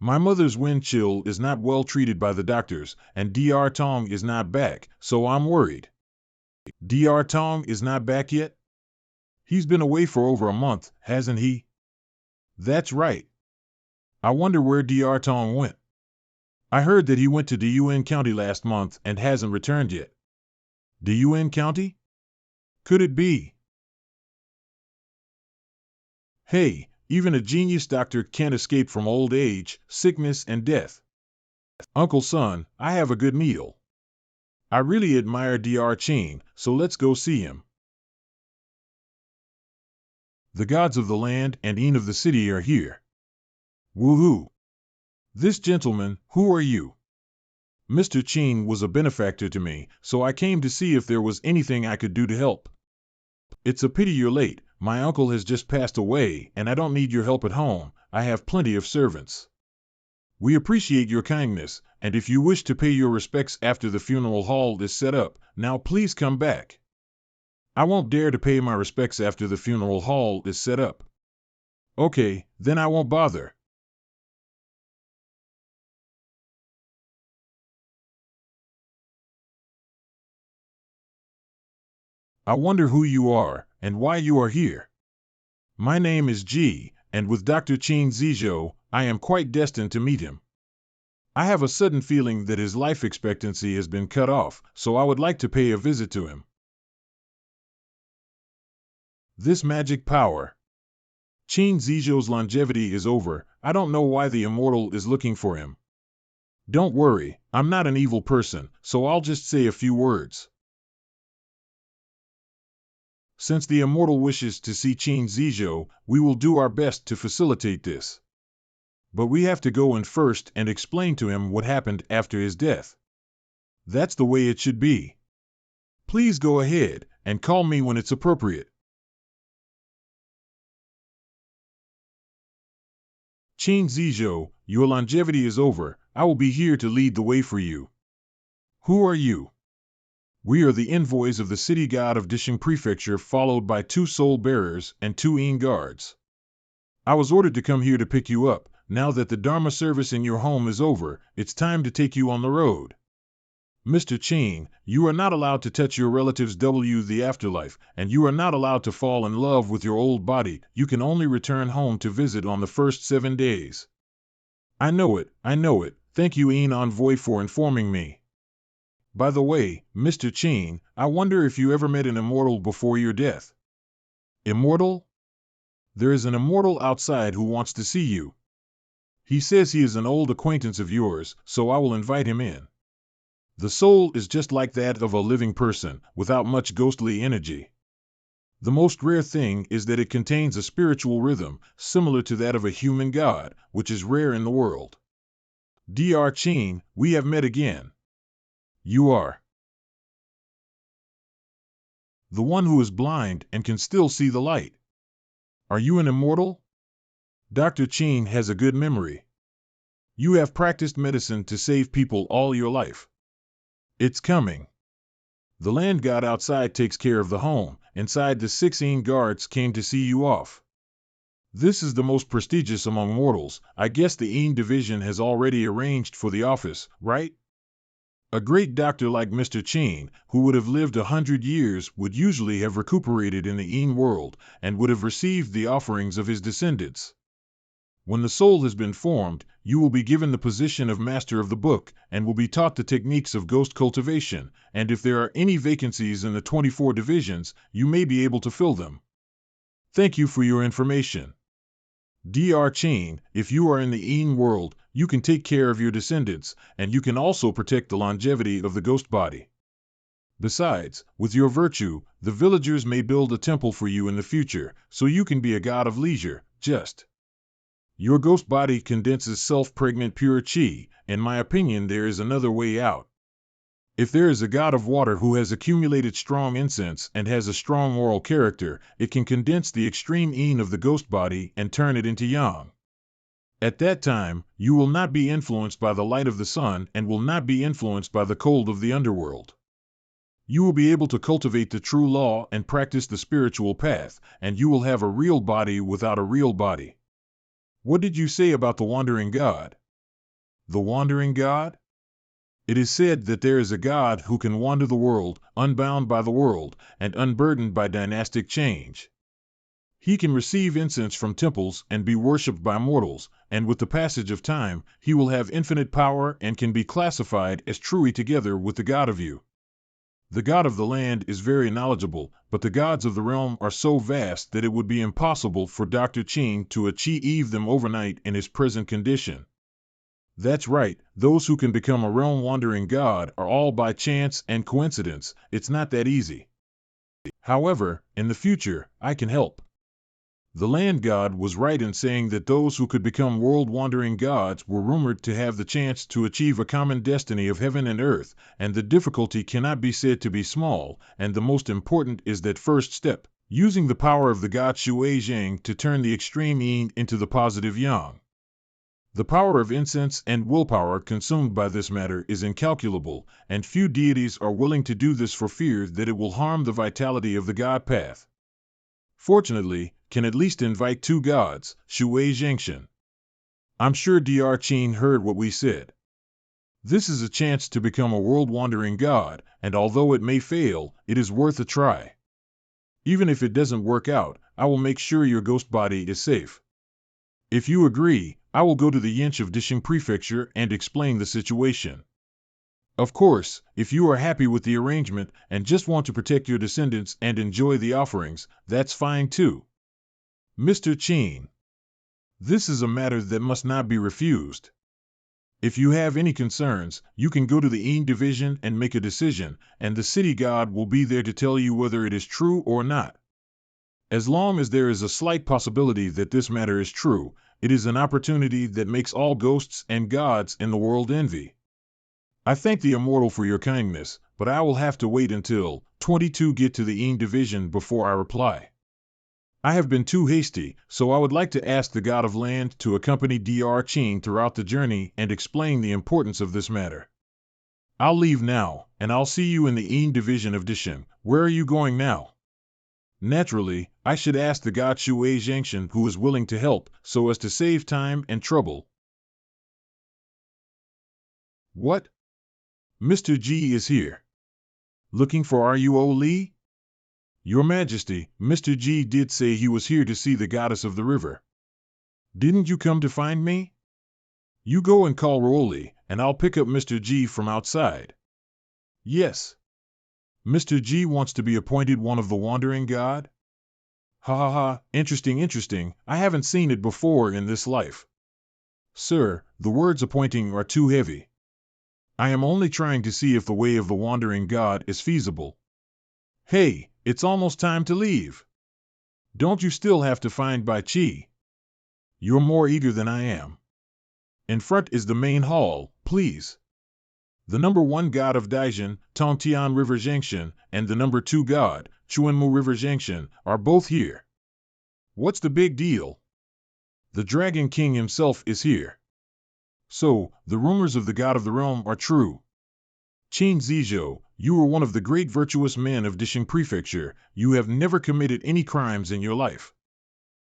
My mother's wind chill is not well treated by the doctors, and Dr. Tong is not back, so I'm worried. Dr. Tong is not back yet? He's been away for over a month, hasn't he? That's right. I wonder where Dr. Tong went. I heard that he went to the Yuan County last month and hasn't returned yet. The Yuan County? Could it be? Hey, even a genius doctor can't escape from old age, sickness, and death. Uncle Son, I have a good meal. I really admire Dr. Qin, so let's go see him. The gods of the land and e'en of the city are here. Woohoo! This gentleman, who are you? Mr. Qin was a benefactor to me, so I came to see if there was anything I could do to help. It's a pity you're late. My uncle has just passed away, and I don't need your help at home. I have plenty of servants. We appreciate your kindness, and if you wish to pay your respects after the funeral hall is set up, now please come back. I won't dare to pay my respects after the funeral hall is set up. Okay, then I won't bother. I wonder who you are, and why you are here. My name is G, and with Dr. Qin Zizhou, I am quite destined to meet him. I have a sudden feeling that his life expectancy has been cut off, so I would like to pay a visit to him. This magic power. Qin Zizhou's longevity is over. I don't know why the immortal is looking for him. Don't worry, I'm not an evil person, so I'll just say a few words. Since the immortal wishes to see Qin Zizhou, we will do our best to facilitate this. But we have to go in first and explain to him what happened after his death. That's the way it should be. Please go ahead, and call me when it's appropriate. Qin Zizhou, your longevity is over. I will be here to lead the way for you. Who are you? We are the envoys of the city god of Dishing Prefecture, followed by 2 soul bearers and 2 Yin guards. I was ordered to come here to pick you up. Now that the Dharma service in your home is over, it's time to take you on the road. Mr. Chain, you are not allowed to touch your relatives the afterlife, and you are not allowed to fall in love with your old body. You can only return home to visit on the first 7 days. I know it. Thank you, Envoy, for informing me. By the way, Mr. Chain, I wonder if you ever met an immortal before your death. Immortal? There is an immortal outside who wants to see you. He says he is an old acquaintance of yours, so I will invite him in. The soul is just like that of a living person, without much ghostly energy. The most rare thing is that it contains a spiritual rhythm, similar to that of a human god, which is rare in the world. Dr. Chain, we have met again. You are the one who is blind and can still see the light. Are you an immortal? Dr. Chain has a good memory. You have practiced medicine to save people all your life. It's coming. The land god outside takes care of the home. Inside, the 16 guards came to see you off. This is the most prestigious among mortals. I guess the Een division has already arranged for the office, right? A great doctor like Mr. Chain, who would have lived 100 years, would usually have recuperated in the Een world, and would have received the offerings of his descendants. When the soul has been formed, you will be given the position of Master of the Book, and will be taught the techniques of ghost cultivation, and if there are any vacancies in the 24 divisions, you may be able to fill them. Thank you for your information. Dr. Chain, if you are in the Een world, you can take care of your descendants, and you can also protect the longevity of the ghost body. Besides, with your virtue, the villagers may build a temple for you in the future, so you can be a god of leisure, just. Your ghost body condenses self-pregnant pure chi. In my opinion, there is another way out. If there is a god of water who has accumulated strong incense and has a strong moral character, it can condense the extreme Een of the ghost body and turn it into yang. At that time, you will not be influenced by the light of the sun and will not be influenced by the cold of the underworld. You will be able to cultivate the true law and practice the spiritual path, and you will have a real body without a real body. What did you say about the wandering god? The wandering god? It is said that there is a god who can wander the world, unbound by the world, and unburdened by dynastic change. He can receive incense from temples and be worshipped by mortals, and with the passage of time, he will have infinite power and can be classified as truly together with the god of you. The god of the land is very knowledgeable, but the gods of the realm are so vast that it would be impossible for Dr. Chain to achieve them overnight in his present condition. That's right, those who can become a realm-wandering god are all by chance and coincidence. It's not that easy. However, in the future, I can help. The land god was right in saying that those who could become world-wandering gods were rumored to have the chance to achieve a common destiny of heaven and earth, and the difficulty cannot be said to be small, and the most important is that first step, using the power of the god Shui Zhang to turn the extreme Yin into the positive Yang. The power of incense and willpower consumed by this matter is incalculable, and few deities are willing to do this for fear that it will harm the vitality of the god path. Fortunately, can at least invite 2 gods, Shui Zhengshan. I'm sure Dr. Chain heard what we said. This is a chance to become a world-wandering god, and although it may fail, it is worth a try. Even if it doesn't work out, I will make sure your ghost body is safe. If you agree, I will go to the Yinch of Dishing Prefecture and explain the situation. Of course, if you are happy with the arrangement and just want to protect your descendants and enjoy the offerings, that's fine too. Mr. Chain, this is a matter that must not be refused. If you have any concerns, you can go to the Een division and make a decision, and the city god will be there to tell you whether it is true or not. As long as there is a slight possibility that this matter is true, it is an opportunity that makes all ghosts and gods in the world envy. I thank the immortal for your kindness, but I will have to wait until 22 get to the Een division before I reply. I have been too hasty, so I would like to ask the god of land to accompany Dr. Chain throughout the journey and explain the importance of this matter. I'll leave now, and I'll see you in the Een division of Dishin. Where are you going now? Naturally, I should ask the god Shui Zhengshan who is willing to help, so as to save time and trouble. What? Mr. G is here. Looking for Ruo Li? Your Majesty, Mr. G did say he was here to see the goddess of the river. Didn't you come to find me? You go and call Ruoli, and I'll pick up Mr. G from outside. Yes. Mr. G wants to be appointed one of the Wandering God? Ha ha ha, interesting. I haven't seen it before in this life. Sir, the words appointing are too heavy. I am only trying to see if the way of the Wandering God is feasible. Hey, it's almost time to leave. Don't you still have to find Bai Chi? You're more eager than I am. In front is the main hall, please. The number 1 god of Daijin, Tongtian River Junction, and the number 2 god, Chuanmu River Junction, are both here. What's the big deal? The Dragon King himself is here. So, the rumors of the god of the realm are true. Qin Zizhou, you were one of the great virtuous men of Dishing Prefecture. You have never committed any crimes in your life.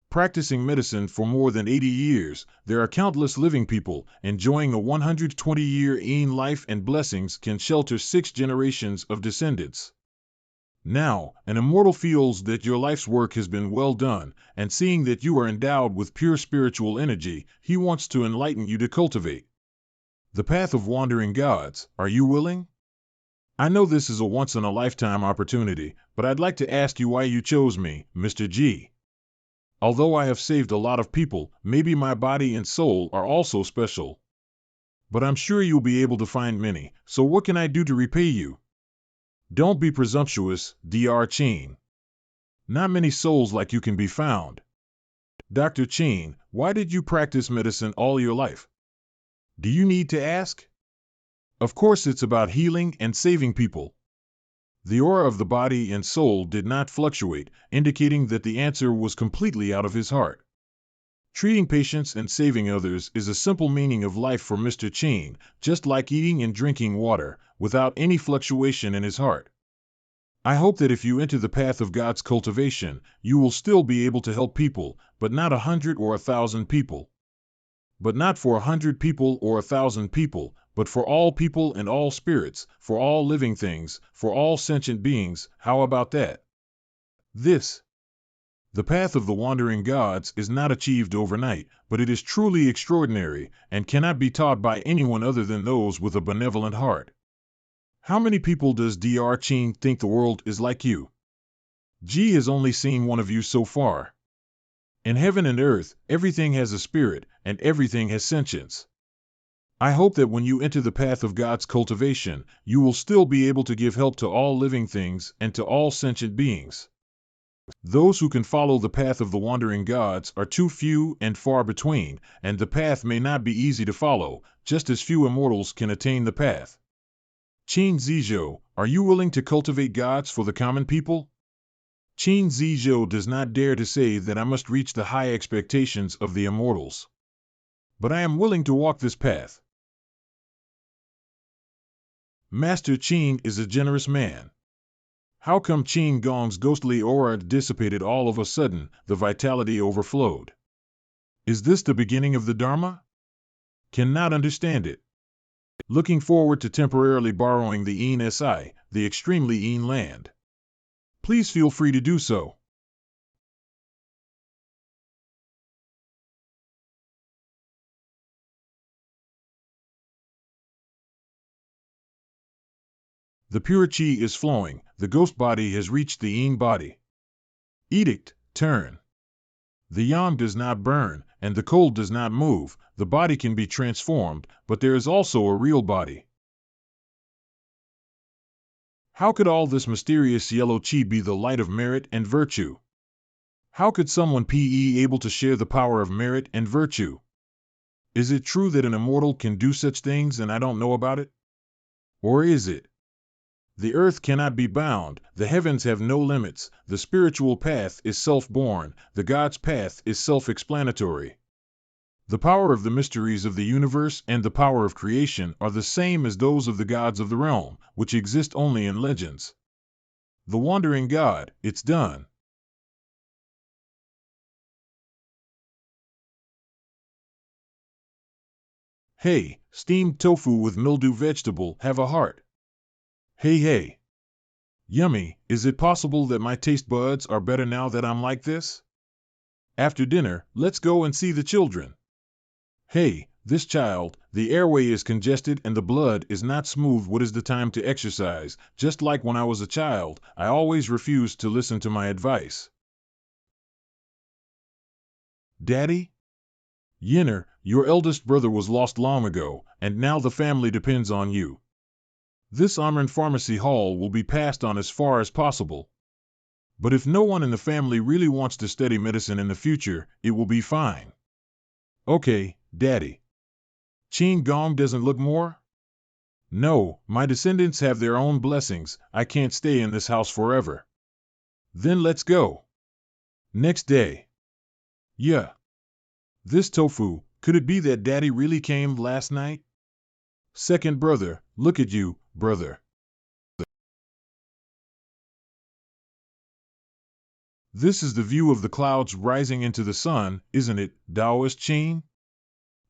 Practicing medicine for more than 80 years, there are countless living people. Enjoying a 120-year Yin life and blessings can shelter 6 generations of descendants. Now, an immortal feels that your life's work has been well done, and seeing that you are endowed with pure spiritual energy, he wants to enlighten you to cultivate the path of wandering gods. Are you willing? I know this is a once-in-a-lifetime opportunity, but I'd like to ask you why you chose me, Mr. G. Although I have saved a lot of people, maybe my body and soul are also special. But I'm sure you'll be able to find many, so what can I do to repay you? Don't be presumptuous, Dr. Chain. Not many souls like you can be found. Dr. Chain, why did you practice medicine all your life? Do you need to ask? Of course it's about healing and saving people. The aura of the body and soul did not fluctuate, indicating that the answer was completely out of his heart. Treating patients and saving others is a simple meaning of life for Mr. Chain, just like eating and drinking water, without any fluctuation in his heart. I hope that if you enter the path of God's cultivation, you will still be able to help people, but not 100 or 1,000 people. But not for 100 people or 1,000 people, but for all people and all spirits, for all living things, for all sentient beings. How about that? The path of the wandering gods is not achieved overnight, but it is truly extraordinary, and cannot be taught by anyone other than those with a benevolent heart. How many people does Dr. Qin think the world is like you? G has only seen one of you so far. In heaven and earth, everything has a spirit, and everything has sentience. I hope that when you enter the path of God's cultivation, you will still be able to give help to all living things and to all sentient beings. Those who can follow the path of the wandering gods are too few and far between, and the path may not be easy to follow, just as few immortals can attain the path. Qin Zizhou, are you willing to cultivate gods for the common people? Qin Zizhou does not dare to say that I must reach the high expectations of the immortals. But I am willing to walk this path. Master Qin is a generous man. How come Qin Gong's ghostly aura dissipated all of a sudden, the vitality overflowed? Is this the beginning of the Dharma? Cannot understand it. Looking forward to temporarily borrowing the Yin Si, the extremely Yin land. Please feel free to do so. The pure Qi is flowing, the ghost body has reached the Yin body. Edict, turn. The yang does not burn, and the cold does not move. The body can be transformed, but there is also a real body. How could all this mysterious yellow Qi be the light of merit and virtue? How could someone be able to share the power of merit and virtue? Is it true that an immortal can do such things and I don't know about it? Or is it? The earth cannot be bound, the heavens have no limits, the spiritual path is self-born, the God's path is self-explanatory. The power of the mysteries of the universe and the power of creation are the same as those of the gods of the realm, which exist only in legends. The wandering God, it's done. Hey, steamed tofu with mildew vegetable, have a heart. Hey, hey. Yummy, is it possible that my taste buds are better now that I'm like this? After dinner, let's go and see the children. Hey, this child, the airway is congested and the blood is not smooth. What is the time to exercise? Just like when I was a child, I always refused to listen to my advice. Daddy? Yinner, your eldest brother was lost long ago, and now the family depends on you. This Amran Pharmacy Hall will be passed on as far as possible. But if no one in the family really wants to study medicine in the future, it will be fine. Okay, Daddy. Qin Gong doesn't look more? No, my descendants have their own blessings. I can't stay in this house forever. Then let's go. Next day. Yeah. This tofu, could it be that Daddy really came last night? Second brother, look at you, brother. This is the view of the clouds rising into the sun, isn't it, Taoist Qin?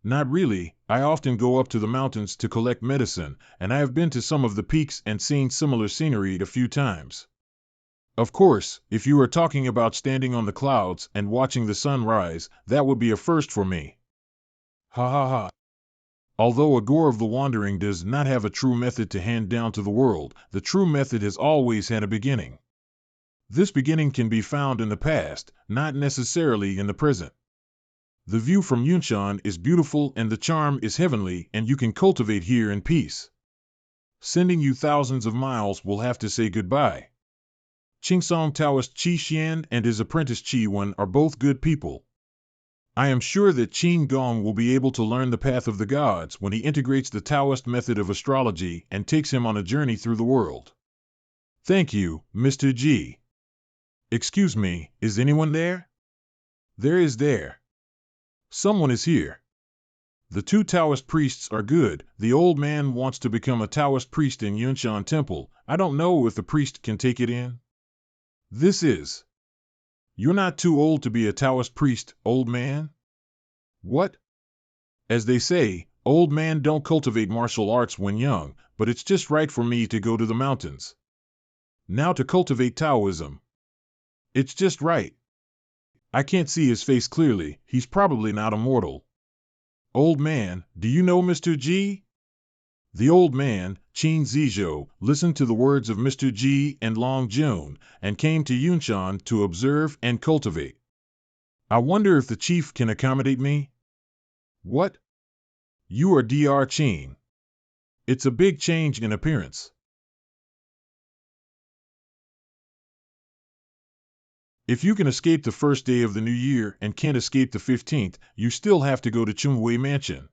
Not really. I often go up to the mountains to collect medicine, and I have been to some of the peaks and seen similar scenery a few times. Of course, if you are talking about standing on the clouds and watching the sun rise, that would be a first for me. Ha ha ha. Although Agor of the Wandering does not have a true method to hand down to the world, the true method has always had a beginning. This beginning can be found in the past, not necessarily in the present. The view from Yunshan is beautiful and the charm is heavenly, and you can cultivate here in peace. Sending you thousands of miles will have to say goodbye. Qingsong Taoist Qi Xian and his apprentice Qi Yuan are both good people. I am sure that Qin Gong will be able to learn the path of the gods when he integrates the Taoist method of astrology and takes him on a journey through the world. Thank you, Mr. G. Excuse me, is anyone there? There is there. Someone is here. The two Taoist priests are good. The old man wants to become a Taoist priest in Yunshan Temple. I don't know if the priest can take it in. This is. You're not too old to be a Taoist priest, old man? What? As they say, old men don't cultivate martial arts when young, but it's just right for me to go to the mountains. Now to cultivate Taoism. It's just right. I can't see his face clearly, he's probably not immortal. Old man, do you know Mr. G? The old man, Qin Zizhou, listened to the words of Mr. G and Long Jun, and came to Yunshan to observe and cultivate. I wonder if the chief can accommodate me? What? You are Dr. Qin. It's a big change in appearance. If you can escape the first day of the new year and can't escape the 15th, you still have to go to Chungwei Mansion.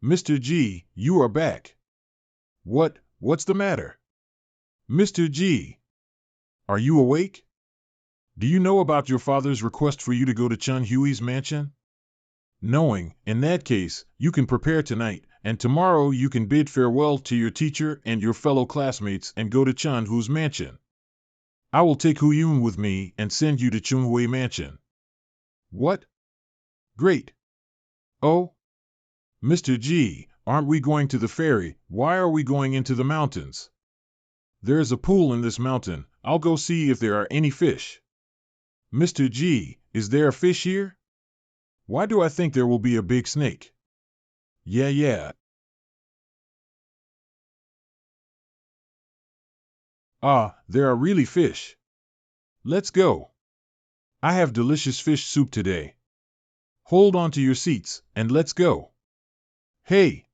Mr. G, you are back. What's the matter? Mr. G, are you awake? Do you know about your father's request for you to go to Chun Hui's mansion? Knowing, in that case, you can prepare tonight, and tomorrow you can bid farewell to your teacher and your fellow classmates and go to Chun Hu's mansion. I will take Hu Yun with me and send you to Chungwei Mansion. What? Great. Oh? Mr. G, aren't we going to the ferry? Why are we going into the mountains? There is a pool in this mountain. I'll go see if there are any fish. Mr. G, is there a fish here? Why do I think there will be a big snake? Yeah. Ah, there are really fish. Let's go. I have delicious fish soup today. Hold on to your seats, and let's go. Hey!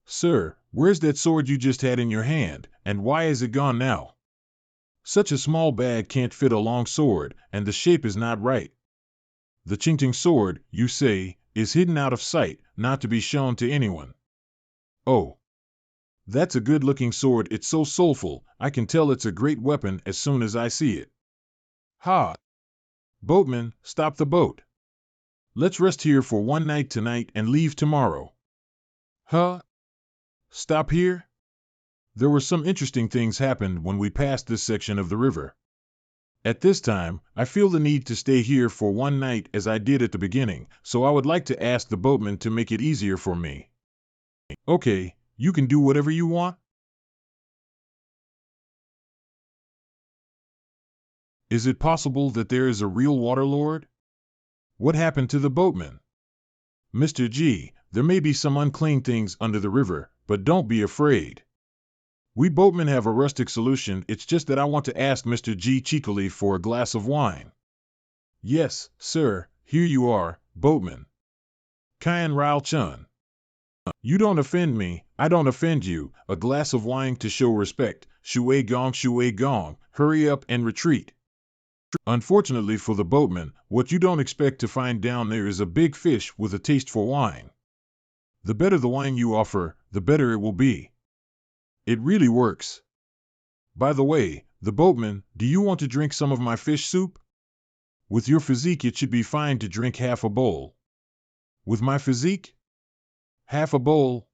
Sir, where's that sword you just had in your hand, and why is it gone now? Such a small bag can't fit a long sword, and the shape is not right. The Qingting sword, you say, is hidden out of sight, not to be shown to anyone. Oh! That's a good-looking sword. It's so soulful, I can tell it's a great weapon as soon as I see it. Ha! Boatman, stop the boat. Let's rest here for one night tonight and leave tomorrow. Huh? Stop here? There were some interesting things happened when we passed this section of the river. At this time, I feel the need to stay here for one night as I did at the beginning, so I would like to ask the boatman to make it easier for me. Okay, you can do whatever you want? Is it possible that there is a real water lord? What happened to the boatman? Mr. G, there may be some unclean things under the river, but don't be afraid. We boatmen have a rustic solution. It's just that I want to ask Mr. G cheekily for a glass of wine. Yes, sir, here you are, boatman. Kyan Rao Chun. You don't offend me, I don't offend you. A glass of wine to show respect. Shui gong, hurry up and retreat. Unfortunately for the boatman, what you don't expect to find down there is a big fish with a taste for wine. The better the wine you offer, the better it will be. It really works. By the way, the boatman, do you want to drink some of my fish soup? With your physique, it should be fine to drink half a bowl. With my physique? Half a bowl?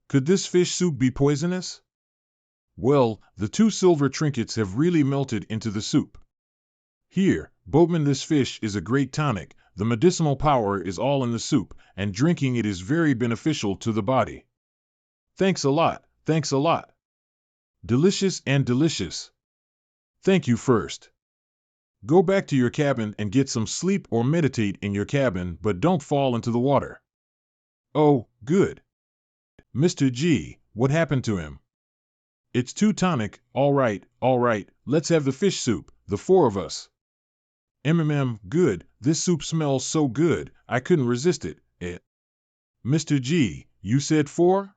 Could this fish soup be poisonous? Well, the 2 silver trinkets have really melted into the soup. Here, boatman, this fish is a great tonic. The medicinal power is all in the soup, and drinking it is very beneficial to the body. Thanks a lot, thanks a lot. Delicious and delicious. Thank you first. Go back to your cabin and get some sleep or meditate in your cabin, but don't fall into the water. Oh, good. Mr. G, what happened to him? It's too tonic. All right, let's have the fish soup, the 4 of us. Good, this soup smells so good, I couldn't resist it. Mr. G, you said 4?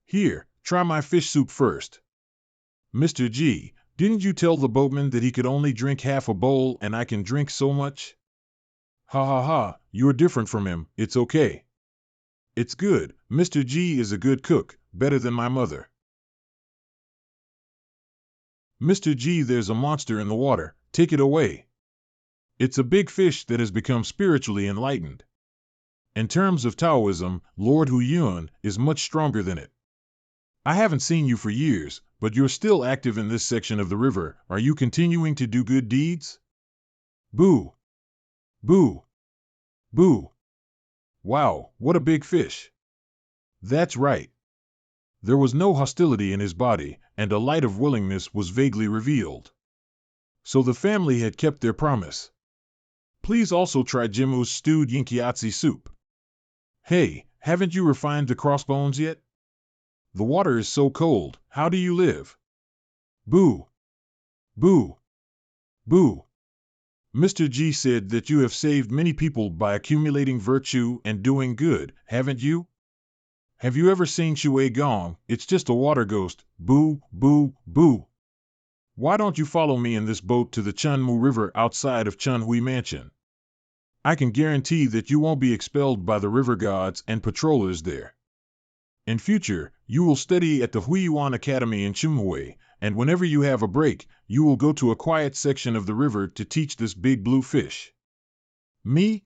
Here, try my fish soup first. Mr. G, didn't you tell the boatman that he could only drink half a bowl and I can drink so much? Ha ha ha, you're different from him, it's okay. It's good, Mr. G is a good cook, better than my mother. Mr. G, there's a monster in the water, take it away. It's a big fish that has become spiritually enlightened. In terms of Taoism, Lord Yuan is much stronger than it. I haven't seen you for years, but you're still active in this section of the river. Are you continuing to do good deeds? Boo! Boo! Boo! Wow, what a big fish! That's right. There was no hostility in his body, and a light of willingness was vaguely revealed. So the family had kept their promise. Please also try Jimu's stewed yinkiatsu soup. Hey, haven't you refined the crossbones yet? The water is so cold, how do you live? Boo! Boo! Boo! Mr. G said that you have saved many people by accumulating virtue and doing good, haven't you? Have you ever seen Shui Gong? It's just a water ghost. Boo, boo, boo. Why don't you follow me in this boat to the Chunmu River outside of Chunhui Mansion? I can guarantee that you won't be expelled by the river gods and patrollers there. In future, you will study at the Yuan Academy in Chunhui, and whenever you have a break, you will go to a quiet section of the river to teach this big blue fish. Me?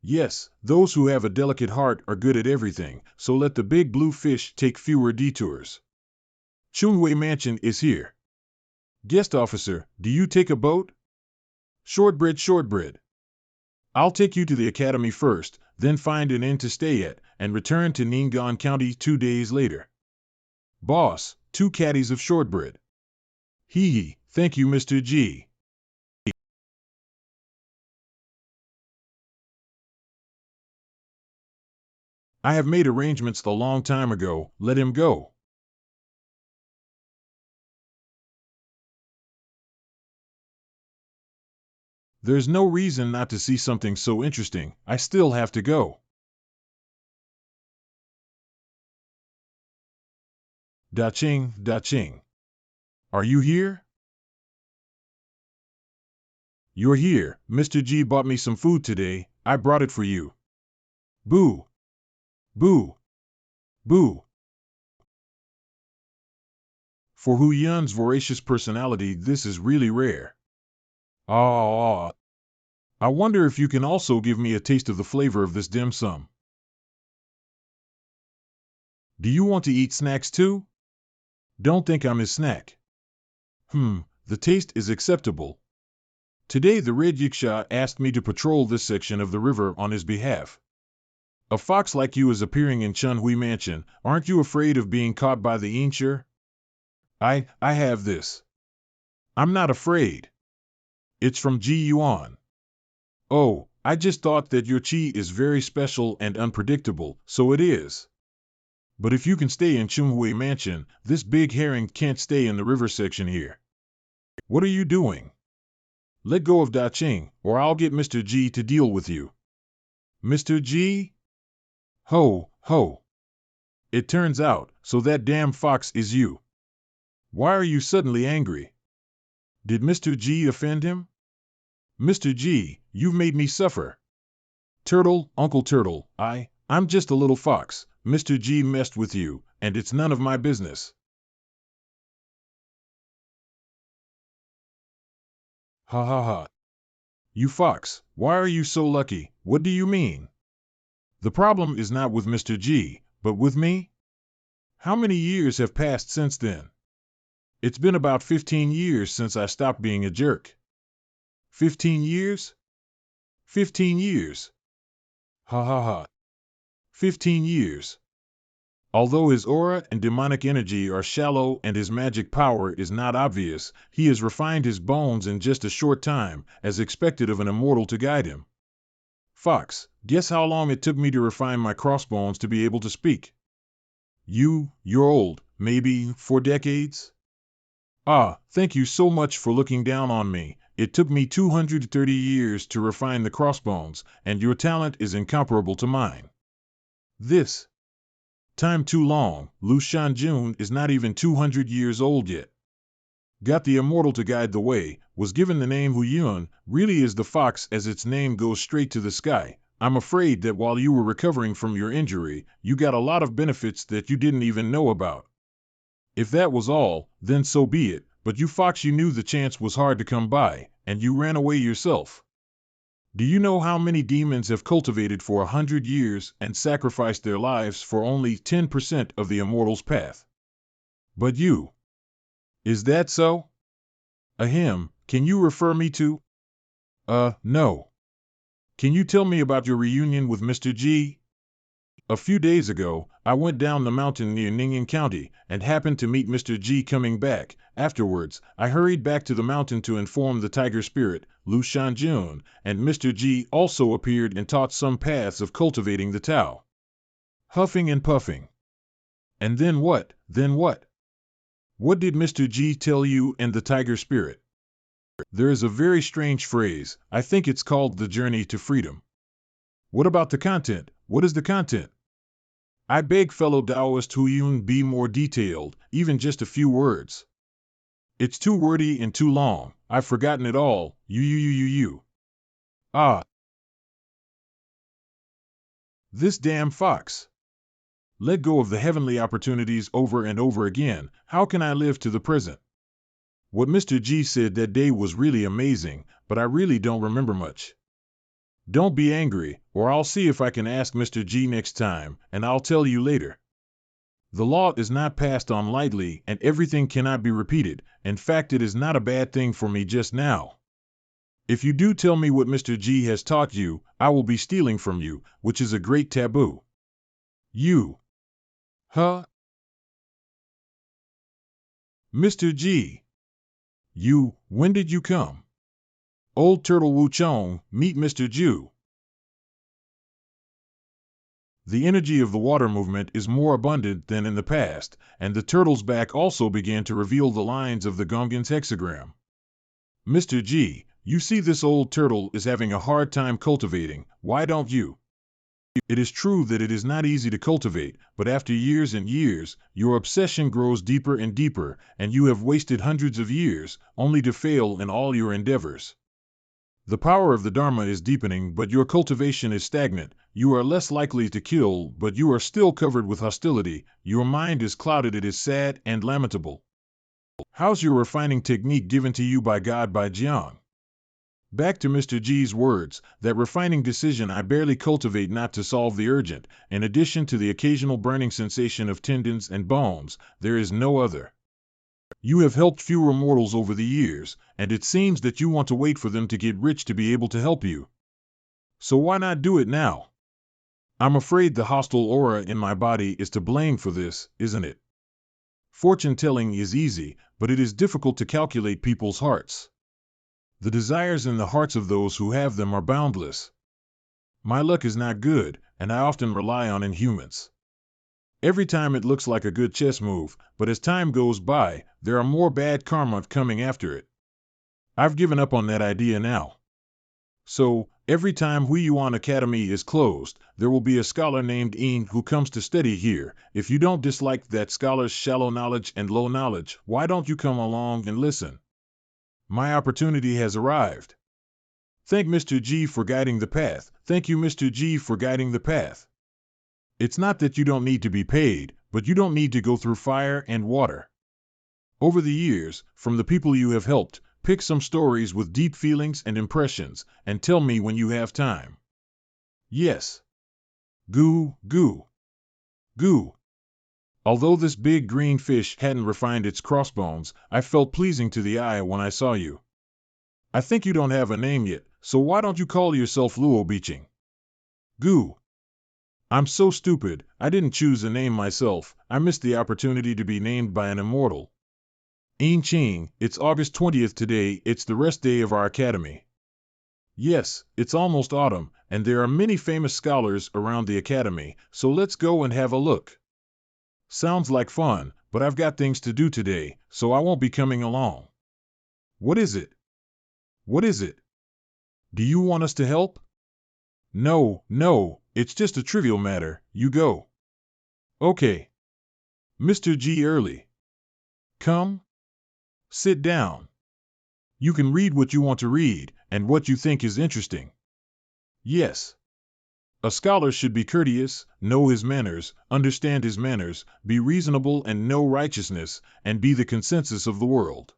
Yes, those who have a delicate heart are good at everything, so let the big blue fish take fewer detours. Chunhui Mansion is here. Guest officer, do you take a boat? Shortbread. I'll take you to the academy first, then find an inn to stay at, and return to Ning'an County 2 days later. Boss, 2 caddies of shortbread. Hee, thank you, Mr. G. I have made arrangements a long time ago, let him go. There's no reason not to see something so interesting. I still have to go. Da-ching. Are you here? You're here. Mr. G bought me some food today. I brought it for you. Boo! Boo! Boo! For Hu Yun's voracious personality, this is really rare. Ah! I wonder if you can also give me a taste of the flavor of this dim sum. Do you want to eat snacks too? Don't think I'm his snack. The taste is acceptable. Today the Red Yiksha asked me to patrol this section of the river on his behalf. A fox like you is appearing in Chunhui Mansion. Aren't you afraid of being caught by the Incher? I have this. I'm not afraid. It's from Yuan. Oh, I just thought that your chi is very special and unpredictable, so it is. But if you can stay in Chunhui Mansion, this big herring can't stay in the river section here. What are you doing? Let go of Da Ching, or I'll get Mr. G to deal with you. Mr. G? Ho, ho. It turns out, so that damn fox is you. Why are you suddenly angry? Did Mr. G offend him? Mr. G, you've made me suffer. Turtle, Uncle Turtle, I'm just a little fox. Mr. G messed with you, and it's none of my business. Ha ha ha. You fox, why are you so lucky? What do you mean? The problem is not with Mr. G, but with me? How many years have passed since then? It's been about 15 years since I stopped being a jerk. 15 years? 15 years. Ha ha ha. 15 years. Although his aura and demonic energy are shallow and his magic power is not obvious, he has refined his bones in just a short time, as expected of an immortal to guide him. Fox, guess how long it took me to refine my crossbones to be able to speak? You're old, maybe 4 decades? Ah, thank you so much for looking down on me. It took me 230 years to refine the crossbones, and your talent is incomparable to mine. This time too long. Lu Shanjun is not even 200 years old yet. Got the immortal to guide the way, was given the name Yuan, really is the fox as its name goes straight to the sky. I'm afraid that while you were recovering from your injury, you got a lot of benefits that you didn't even know about. If that was all, then so be it, but you fox, you knew the chance was hard to come by, and you ran away yourself. Do you know how many demons have cultivated for 100 years and sacrificed their lives for only 10% of the immortal's path? But you. Is that so? Ahem, can you refer me to? No. Can you tell me about your reunion with Mr. G? A few days ago, I went down the mountain near Ningyan County and happened to meet Mr. G coming back. Afterwards, I hurried back to the mountain to inform the tiger spirit, Lu Shanjun, and Mr. G also appeared and taught some paths of cultivating the Tao. Huffing and puffing. And then what? Then what? What did Mr. G tell you and the tiger spirit? There is a very strange phrase. I think it's called the journey to freedom. What about the content? What is the content? I beg fellow Taoist Huyun be more detailed, even just a few words. It's too wordy and too long. I've forgotten it all. You. Ah. This damn fox. Let go of the heavenly opportunities over and over again. How can I live to the present? What Mr. G said that day was really amazing, but I really don't remember much. Don't be angry, or I'll see if I can ask Mr. G next time, and I'll tell you later. The law is not passed on lightly, and everything cannot be repeated. In fact, it is not a bad thing for me just now. If you do tell me what Mr. G has taught you, I will be stealing from you, which is a great taboo. You. Huh? Mr. G. You, when did you come? Old Turtle Wu Chong, meet Mr. Ju. The energy of the water movement is more abundant than in the past, and the turtle's back also began to reveal the lines of the Gongin's hexagram. Mr. G, you see this old turtle is having a hard time cultivating, why don't you? It is true that it is not easy to cultivate, but after years and years, your obsession grows deeper and deeper, and you have wasted hundreds of years, only to fail in all your endeavors. The power of the Dharma is deepening, but your cultivation is stagnant. You are less likely to kill, but you are still covered with hostility. Your mind is clouded, it is sad and lamentable. How's your refining technique given to you by God by Jiang? Back to Mr. G's words, that refining decision I barely cultivate not to solve the urgent. In addition to the occasional burning sensation of tendons and bones, there is no other. You have helped fewer mortals over the years, and it seems that you want to wait for them to get rich to be able to help you. So why not do it now? I'm afraid the hostile aura in my body is to blame for this, isn't it? Fortune-telling is easy, but it is difficult to calculate people's hearts. The desires in the hearts of those who have them are boundless. My luck is not good, and I often rely on inhumans. Every time it looks like a good chess move, but as time goes by, there are more bad karma coming after it. I've given up on that idea now. So, every time Yuan Academy is closed, there will be a scholar named Yin who comes to study here. If you don't dislike that scholar's shallow knowledge and low knowledge, why don't you come along and listen? My opportunity has arrived. Thank Mr. G for guiding the path. Thank you, Mr. G, for guiding the path. It's not that you don't need to be paid, but you don't need to go through fire and water. Over the years, from the people you have helped, pick some stories with deep feelings and impressions, and tell me when you have time. Yes. Goo, goo. Goo. Although this big green fish hadn't refined its crossbones, I felt pleasing to the eye when I saw you. I think you don't have a name yet, so why don't you call yourself Luo Beaching? Goo. I'm so stupid, I didn't choose a name myself. I missed the opportunity to be named by an immortal. Yin Ching, it's August 20th today, it's the rest day of our academy. Yes, it's almost autumn, and there are many famous scholars around the academy, so let's go and have a look. Sounds like fun, but I've got things to do today, so I won't be coming along. What is it? What is it? Do you want us to help? No, it's just a trivial matter, you go. Okay. Mr. G. Early. Come. Sit down. You can read what you want to read, and what you think is interesting. Yes. A scholar should be courteous, know his manners, understand his manners, be reasonable and know righteousness, and be the consensus of the world.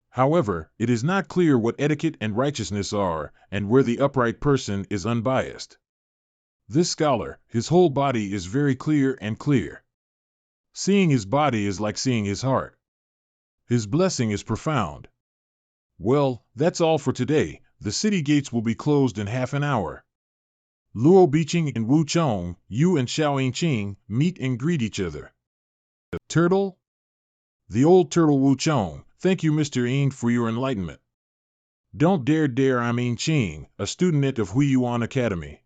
However, it is not clear what etiquette and righteousness are, and where the upright person is unbiased. This scholar, his whole body is very clear and clear. Seeing his body is like seeing his heart. His blessing is profound. Well, that's all for today. The city gates will be closed in half an hour. Luo Biqing and Wu Chong, you and Xiao Yingqing, meet and greet each other. Turtle? The old turtle Wu Chong, thank you Mr. Ying for your enlightenment. Don't dare I'm Yingqing, a student of Yuan Academy.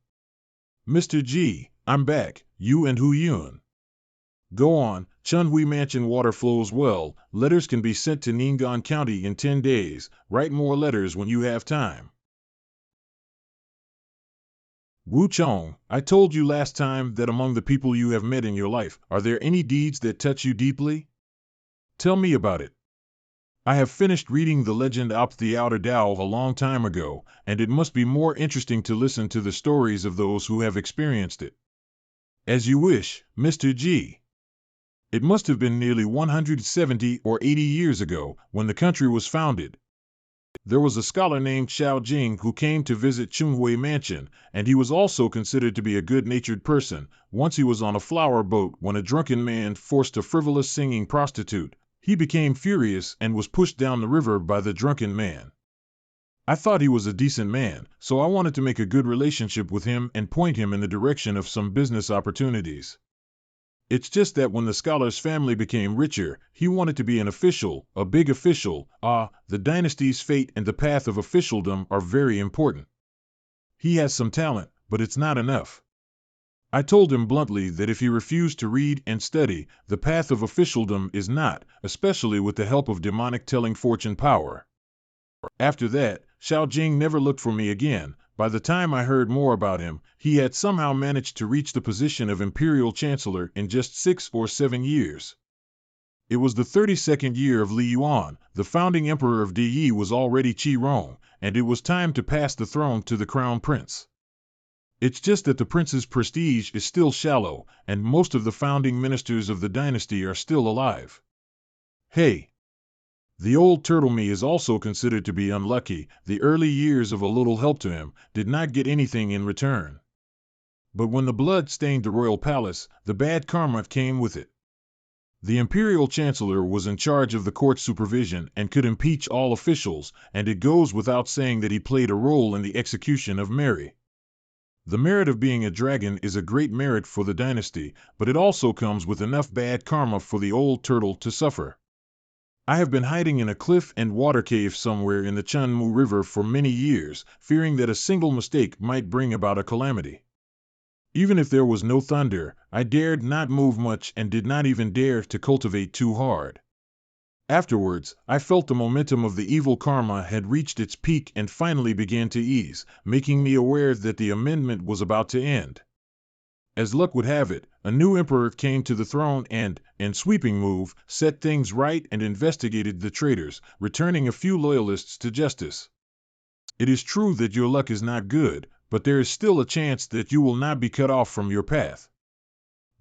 Mr. G, I'm back, you and Yuan. Go on, Chunhui Mansion water flows well, letters can be sent to Ning'an County in 10 days, write more letters when you have time. Wu Chong, I told you last time that among the people you have met in your life, are there any deeds that touch you deeply? Tell me about it. I have finished reading the legend of the Outer Dao a long time ago, and it must be more interesting to listen to the stories of those who have experienced it. As you wish, Mr. G. It must have been nearly 170 or 80 years ago, when the country was founded. There was a scholar named Xiao Jing who came to visit Chunhui Mansion, and he was also considered to be a good-natured person. Once he was on a flower boat when a drunken man forced a frivolous singing prostitute. He became furious and was pushed down the river by the drunken man. I thought he was a decent man, so I wanted to make a good relationship with him and point him in the direction of some business opportunities. It's just that when the scholar's family became richer, he wanted to be an official, a big official. The dynasty's fate and the path of officialdom are very important. He has some talent, but it's not enough. I told him bluntly that if he refused to read and study, the path of officialdom is not, especially with the help of demonic telling fortune power. After that, Xiao Jing never looked for me again. By the time I heard more about him, he had somehow managed to reach the position of imperial chancellor in just 6 or 7 years. It was the 32nd year of Li Yuan, the founding emperor of Diyi was already Qi Rong, and it was time to pass the throne to the crown prince. It's just that the prince's prestige is still shallow, and most of the founding ministers of the dynasty are still alive. Hey! The old turtle me is also considered to be unlucky. The early years of a little help to him did not get anything in return. But when the blood stained the royal palace, the bad karma came with it. The imperial chancellor was in charge of the court's supervision and could impeach all officials, and it goes without saying that he played a role in the execution of Mary. The merit of being a dragon is a great merit for the dynasty, but it also comes with enough bad karma for the old turtle to suffer. I have been hiding in a cliff and water cave somewhere in the Chanmu River for many years, fearing that a single mistake might bring about a calamity. Even if there was no thunder, I dared not move much and did not even dare to cultivate too hard. Afterwards, I felt the momentum of the evil karma had reached its peak and finally began to ease, making me aware that the amendment was about to end. As luck would have it, a new emperor came to the throne and, in sweeping move, set things right and investigated the traitors, returning a few loyalists to justice. It is true that your luck is not good, but there is still a chance that you will not be cut off from your path.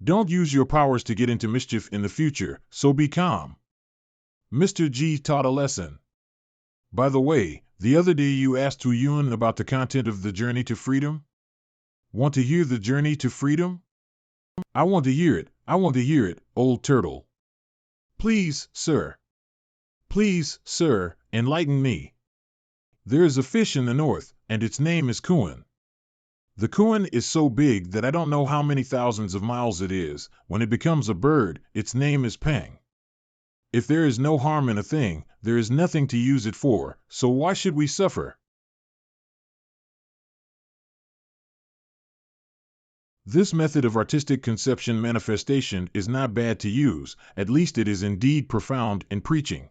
Don't use your powers to get into mischief in the future, so be calm. Mr. G taught a lesson. By the way, the other day you asked Yuan about the content of the Journey to Freedom? Want to hear the Journey to Freedom? I want to hear it, old turtle. Please, sir. Please, sir, enlighten me. There is a fish in the north, and its name is Kuan. The Kuan is so big that I don't know how many thousands of miles it is. When it becomes a bird, its name is Pang. If there is no harm in a thing, there is nothing to use it for, so why should we suffer? This method of artistic conception manifestation is not bad to use, at least it is indeed profound in preaching.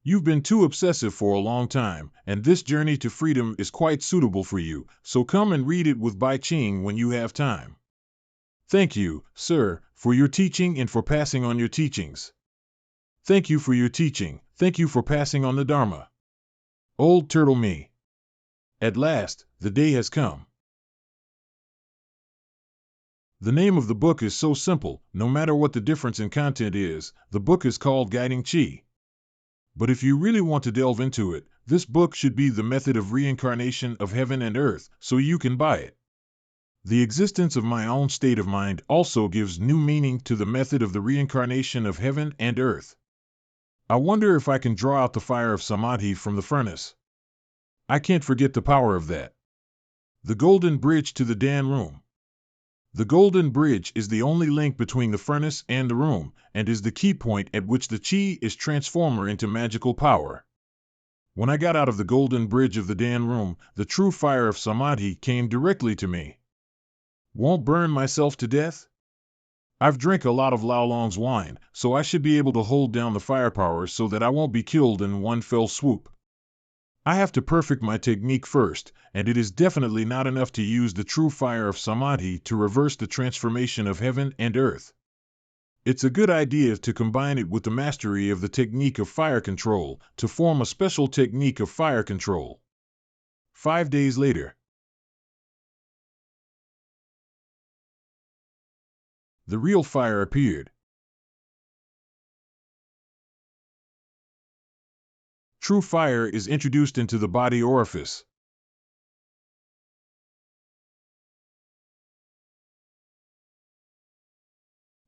You've been too obsessive for a long time, and this journey to freedom is quite suitable for you, so come and read it with Bai Ching when you have time. Thank you, sir, for your teaching and for passing on your teachings. Thank you for your teaching, thank you for passing on the Dharma. Old turtle me. At last, the day has come. The name of the book is so simple, no matter what the difference in content is, the book is called Guiding Chi. But if you really want to delve into it, this book should be the method of reincarnation of heaven and earth, so you can buy it. The existence of my own state of mind also gives new meaning to the method of the reincarnation of heaven and earth. I wonder if I can draw out the fire of Samadhi from the furnace. I can't forget the power of that. The golden bridge to the Dan room. The golden bridge is the only link between the furnace and the room, and is the key point at which the chi is transformed into magical power. When I got out of the golden bridge of the Dan room, the true fire of Samadhi came directly to me. Won't burn myself to death? I've drank a lot of Lao Long's wine, so I should be able to hold down the firepower so that I won't be killed in one fell swoop. I have to perfect my technique first, and it is definitely not enough to use the true fire of Samadhi to reverse the transformation of heaven and earth. It's a good idea to combine it with the mastery of the technique of fire control to form a special technique of fire control. 5 days later. The real fire appeared. True fire is introduced into the body orifice.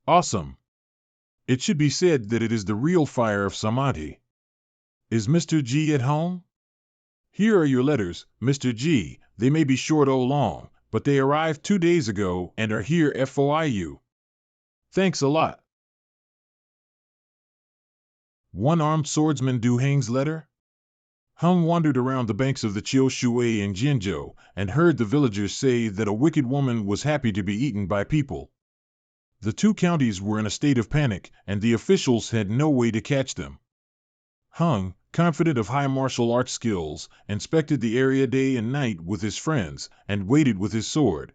Awesome. It should be said that it is the real fire of Samadhi. Is Mr. G at home? Here are your letters, Mr. G. They may be short or long, but they arrived 2 days ago and are here for you. Thanks a lot. One-armed swordsman Du Heng's letter? Hung wandered around the banks of the Chiu Shui in Jinzhou and heard the villagers say that a wicked woman was happy to be eaten by people. The 2 counties were in a state of panic, and the officials had no way to catch them. Hung, confident of high martial arts skills, inspected the area day and night with his friends, and waited with his sword.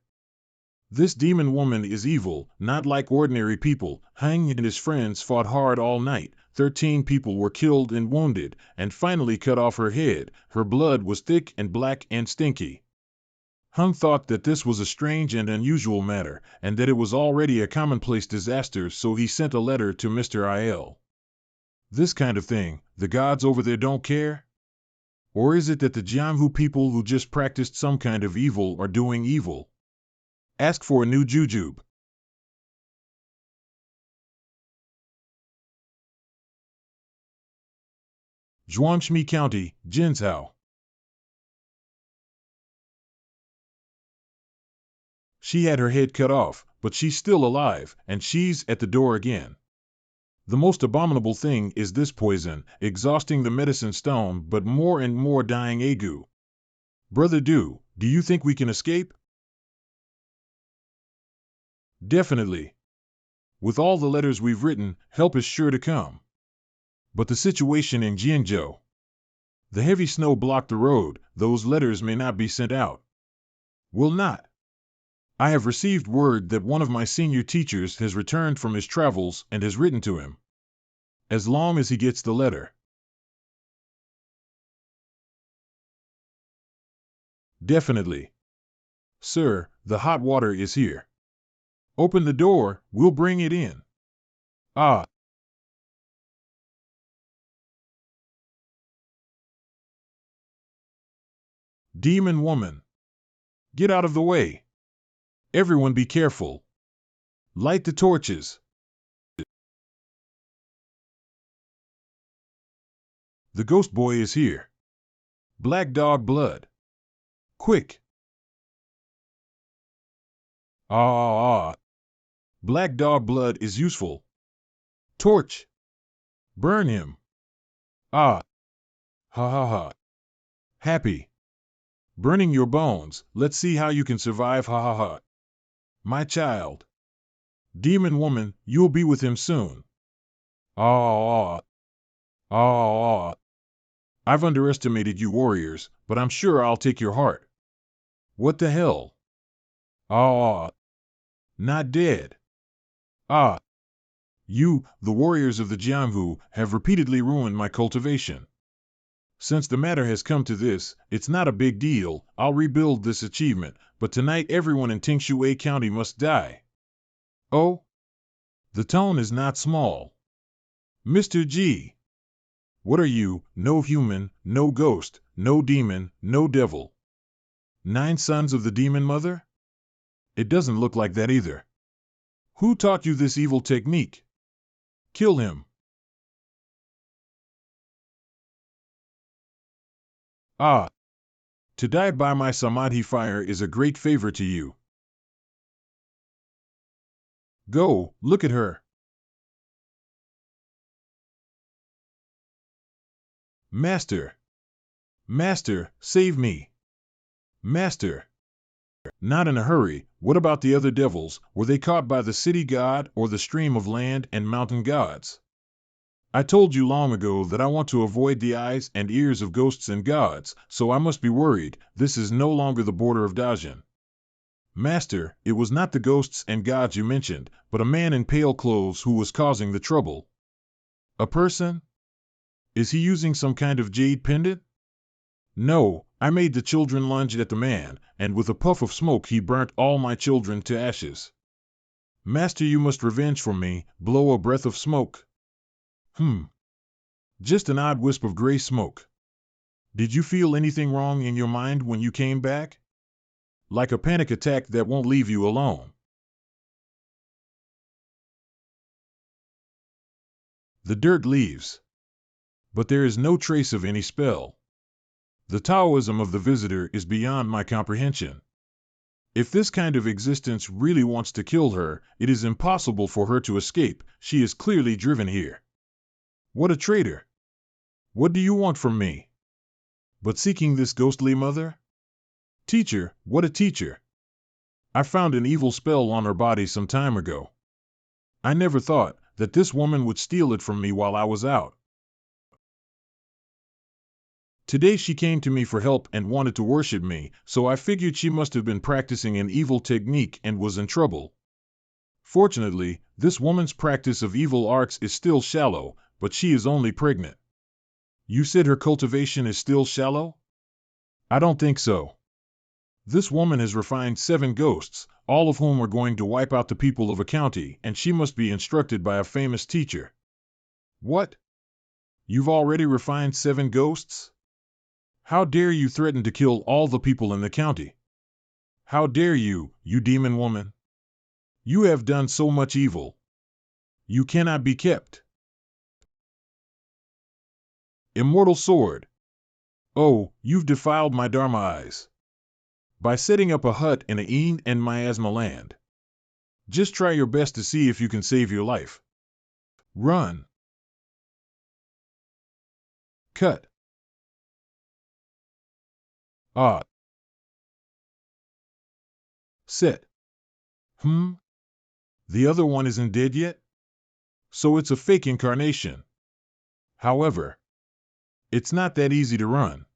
This demon woman is evil, not like ordinary people. Hang and his friends fought hard all night. 13 people were killed and wounded, and finally cut off her head. Her blood was thick and black and stinky. Hung thought that this was a strange and unusual matter, and that it was already a commonplace disaster, so he sent a letter to Mr. Il. This kind of thing, the gods over there don't care? Or is it that the Jianghu people who just practiced some kind of evil are doing evil? Ask for a new jujube. Zhuangmi County, Jinzhou. She had her head cut off, but she's still alive, and she's at the door again. The most abominable thing is this poison, exhausting the medicine stone, but more and more dying agu. Brother do you think we can escape? Definitely. With all the letters we've written, help is sure to come. But the situation in Jiangzhou. The heavy snow blocked the road, those letters may not be sent out. Will not. I have received word that one of my senior teachers has returned from his travels and has written to him. As long as he gets the letter. Definitely. Sir, the hot water is here. Open the door, we'll bring it in. Ah. Demon woman. Get out of the way. Everyone be careful. Light the torches. The ghost boy is here. Black dog blood. Quick. Ah. Black dog blood is useful. Torch. Burn him. Ah. Ha ha ha. Happy. Burning your bones, let's see how you can survive, ha ha ha. My child. Demon woman, you'll be with him soon. Ah. Ah. I've underestimated you warriors, but I'm sure I'll take your heart. What the hell? Ah. Not dead. Ah. You, the warriors of the Jianghu, have repeatedly ruined my cultivation. Since the matter has come to this, it's not a big deal, I'll rebuild this achievement, but tonight everyone in Tingshui County must die. Oh? The tone is not small. Mr. G. What are you? No human, no ghost, no demon, no devil. 9 sons of the demon mother? It doesn't look like that either. Who taught you this evil technique? Kill him. Ah. To die by my samadhi fire is a great favor to you. Go, look at her. Master. Master, save me. Master. Not in a hurry, what about the other devils? Were they caught by the city god or the stream of land and mountain gods? I told you long ago that I want to avoid the eyes and ears of ghosts and gods, so I must be worried. This is no longer the border of Dajin. Master, it was not the ghosts and gods you mentioned, but a man in pale clothes who was causing the trouble. A person? Is he using some kind of jade pendant? No, I made the children lunge at the man, and with a puff of smoke he burnt all my children to ashes. Master, you must revenge for me, blow a breath of smoke. Just an odd wisp of gray smoke. Did you feel anything wrong in your mind when you came back? Like a panic attack that won't leave you alone. The dirt leaves. But there is no trace of any spell. The Taoism of the visitor is beyond my comprehension. If this kind of existence really wants to kill her, it is impossible for her to escape. She is clearly driven here. What a traitor! What do you want from me? But seeking this ghostly mother? Teacher, what a teacher! I found an evil spell on her body some time ago. I never thought that this woman would steal it from me while I was out. Today she came to me for help and wanted to worship me, so I figured she must have been practicing an evil technique and was in trouble. Fortunately, this woman's practice of evil arts is still shallow, but she is only pregnant. You said her cultivation is still shallow? I don't think so. This woman has refined 7 ghosts, all of whom are going to wipe out the people of a county, and she must be instructed by a famous teacher. What? You've already refined 7 ghosts? How dare you threaten to kill all the people in the county? How dare you, you demon woman? You have done so much evil. You cannot be kept. Immortal sword. Oh, you've defiled my Dharma eyes. By setting up a hut in Ain and Miasma land. Just try your best to see if you can save your life. Run. Cut. Ah. Set. The other one isn't dead yet? So it's a fake incarnation. However, it's not that easy to run.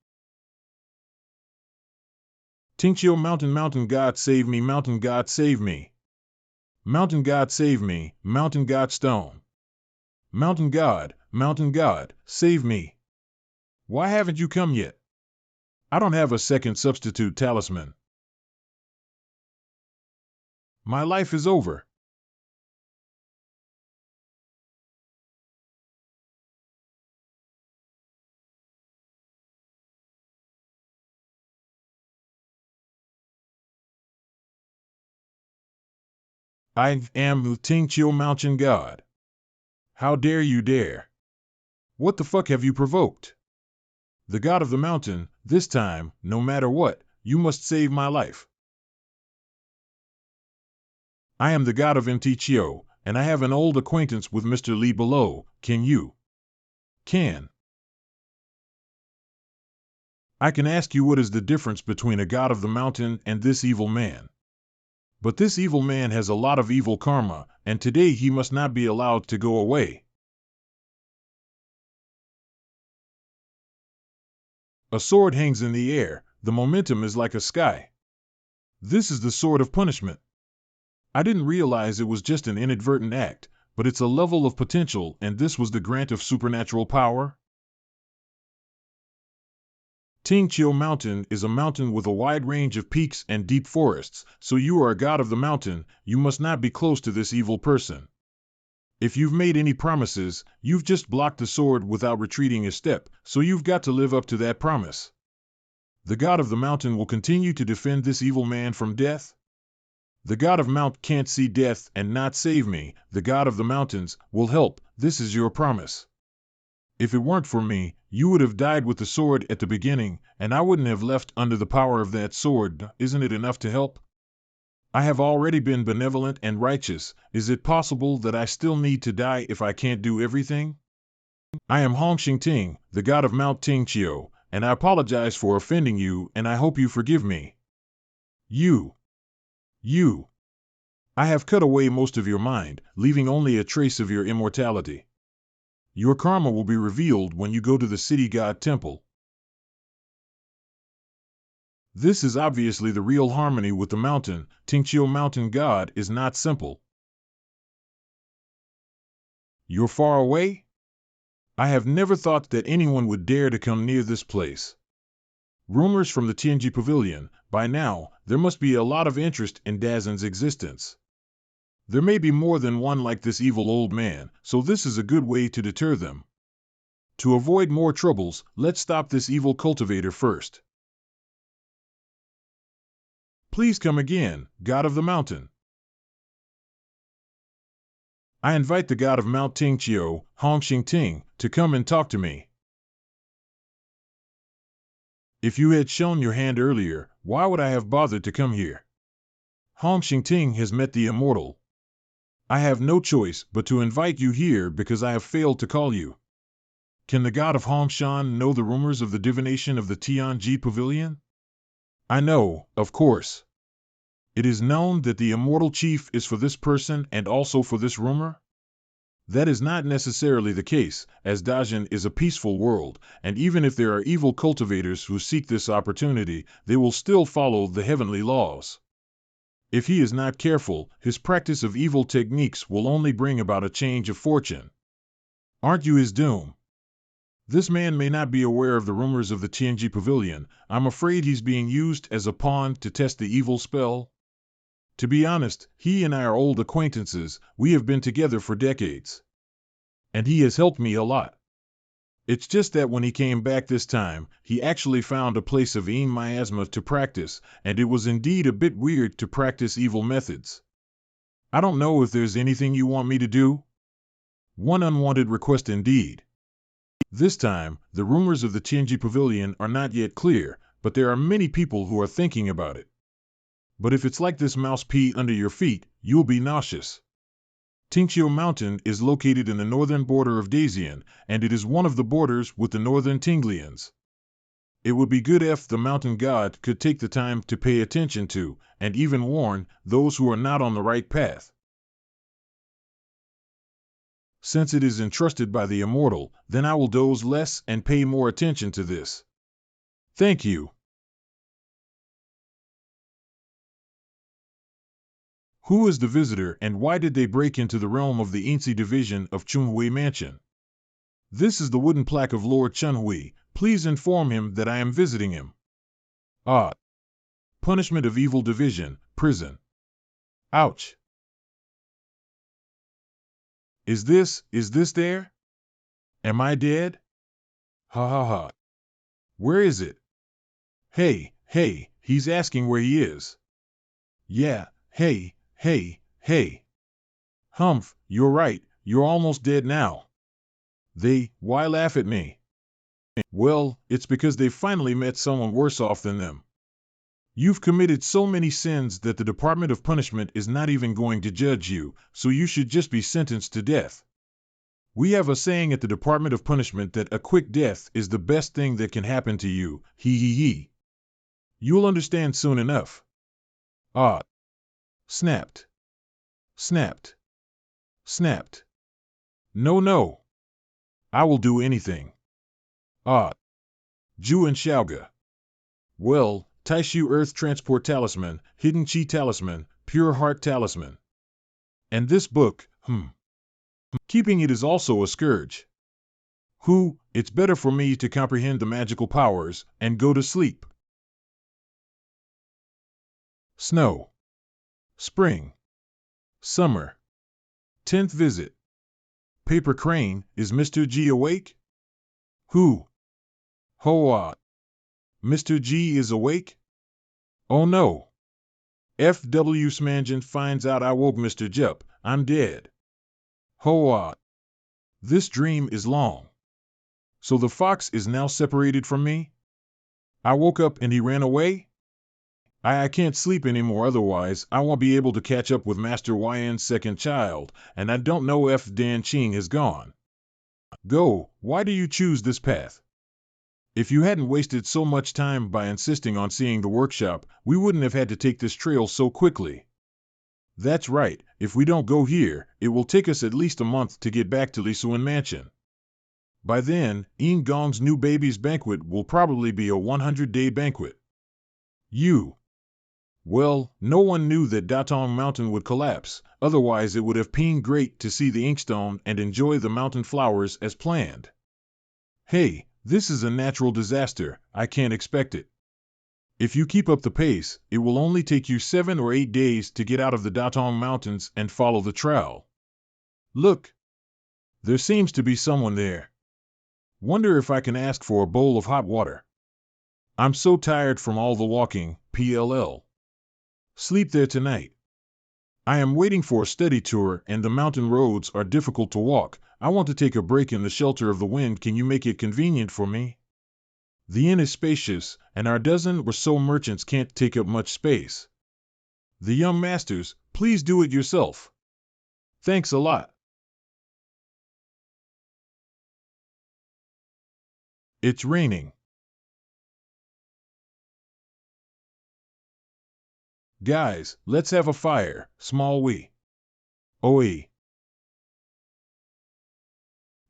Tinctio mountain god save me, mountain god save me. Mountain god save me, mountain god stone. Mountain god, save me. Why haven't you come yet? I don't have a second substitute talisman. My life is over. I am the Tinctio mountain god. How dare you dare? What the fuck have you provoked? The god of the mountain, this time, no matter what, you must save my life. I am the god of Tinctio, and I have an old acquaintance with Mr. Lee below. Can you? Can. I can ask you what is the difference between a god of the mountain and this evil man. But this evil man has a lot of evil karma, and today he must not be allowed to go away. A sword hangs in the air, the momentum is like a sky. This is the sword of punishment. I didn't realize it was just an inadvertent act, but it's a level of potential, and this was the grant of supernatural power? Tinctio Mountain is a mountain with a wide range of peaks and deep forests, so you are a god of the mountain, you must not be close to this evil person. If you've made any promises, you've just blocked the sword without retreating a step, so you've got to live up to that promise. The god of the mountain will continue to defend this evil man from death? The god of Mount can't see death and not save me, the god of the mountains will help, this is your promise. If it weren't for me, you would have died with the sword at the beginning, and I wouldn't have left under the power of that sword. Isn't it enough to help? I have already been benevolent and righteous. Is it possible that I still need to die if I can't do everything? I am Hong Ting, the god of Mount Tinctio, and I apologize for offending you, and I hope you forgive me. You. I have cut away most of your mind, leaving only a trace of your immortality. Your karma will be revealed when you go to the city god temple. This is obviously the real harmony with the mountain. Tinctio mountain god is not simple. You're far away? I have never thought that anyone would dare to come near this place. Rumors from the Tianji Pavilion. By now, there must be a lot of interest in Dazin's existence. There may be more than one like this evil old man, so this is a good way to deter them. To avoid more troubles, let's stop this evil cultivator first. Please come again, god of the mountain. I invite the god of Mount Tinctio, Hong Ting, to come and talk to me. If you had shown your hand earlier, why would I have bothered to come here? Hong Ting has met the immortal. I have no choice but to invite you here because I have failed to call you. Can the god of Hongshan know the rumors of the divination of the Tianji Pavilion? I know, of course. It is known that the immortal chief is for this person and also for this rumor? That is not necessarily the case, as Dajin is a peaceful world, and even if there are evil cultivators who seek this opportunity, they will still follow the heavenly laws. If he is not careful, his practice of evil techniques will only bring about a change of fortune. Aren't you his doom? This man may not be aware of the rumors of the Tianji Pavilion. I'm afraid he's being used as a pawn to test the evil spell. To be honest, he and I are old acquaintances, we have been together for decades. And he has helped me a lot. It's just that when he came back this time, he actually found a place of miasma to practice, and it was indeed a bit weird to practice evil methods. I don't know if there's anything you want me to do? One unwanted request indeed. This time, the rumors of the Tianji Pavilion are not yet clear, but there are many people who are thinking about it. But if it's like this mouse pee under your feet, you'll be nauseous. Tincture Mountain is located in the northern border of Daisian, and it is one of the borders with the northern Tinglians. It would be good if the mountain god could take the time to pay attention to, and even warn, those who are not on the right path. Since it is entrusted by the immortal, then I will doze less and pay more attention to this. Thank you. Who is the visitor and why did they break into the realm of the Ainsi division of Chunhui Mansion? This is the wooden plaque of Lord Chunhui. Please inform him that I am visiting him. Ah. Punishment of Evil Division, prison. Ouch. Is this there? Am I dead? Ha ha ha. Where is it? Hey, he's asking where he is. Yeah, hey. Humph, you're right, you're almost dead now. Why laugh at me? Well, it's because they've finally met someone worse off than them. You've committed so many sins that the Department of Punishment is not even going to judge you, so you should just be sentenced to death. We have a saying at the Department of Punishment that a quick death is the best thing that can happen to you, he. You'll understand soon enough. Ah. Snapped. No. I will do anything. Ah. Ju and Xiaoga. Well, Taishu Earth Transport Talisman, Hidden Chi Talisman, Pure Heart Talisman. And this book, Keeping it is also a scourge. It's better for me to comprehend the magical powers and go to sleep. Snow. Spring. Summer. 10th visit. Paper Crane, is Mr. G awake? Hoa. Mr. G is awake? Oh no. F.W. Smangen finds out I woke Mr. Jup, I'm dead. Hoa. This dream is long. So the fox is now separated from me? I woke up and he ran away? I can't sleep anymore, otherwise I won't be able to catch up with Master Yuan's second child, and I don't know if Dan Qing has gone. Go, why do you choose this path? If you hadn't wasted so much time by insisting on seeing the workshop, we wouldn't have had to take this trail so quickly. That's right, if we don't go here, it will take us at least a month to get back to Lisuan Mansion. By then, Yin Gong's new baby's banquet will probably be a 100-day banquet. Well, no one knew that Datong Mountain would collapse, otherwise it would have been great to see the Inkstone and enjoy the mountain flowers as planned. Hey, this is a natural disaster, I can't expect it. If you keep up the pace, it will only take you 7 or 8 days to get out of the Datong Mountains and follow the trail. Look! There seems to be someone there. Wonder if I can ask for a bowl of hot water. I'm so tired from all the walking, PLL. Sleep there tonight. I am waiting for a study tour and the mountain roads are difficult to walk. I want to take a break in the shelter of the wind. Can you make it convenient for me? The inn is spacious, and our dozen or so merchants can't take up much space. The young masters, please do it yourself. Thanks a lot. It's raining. Guys, let's have a fire, small we. Oi.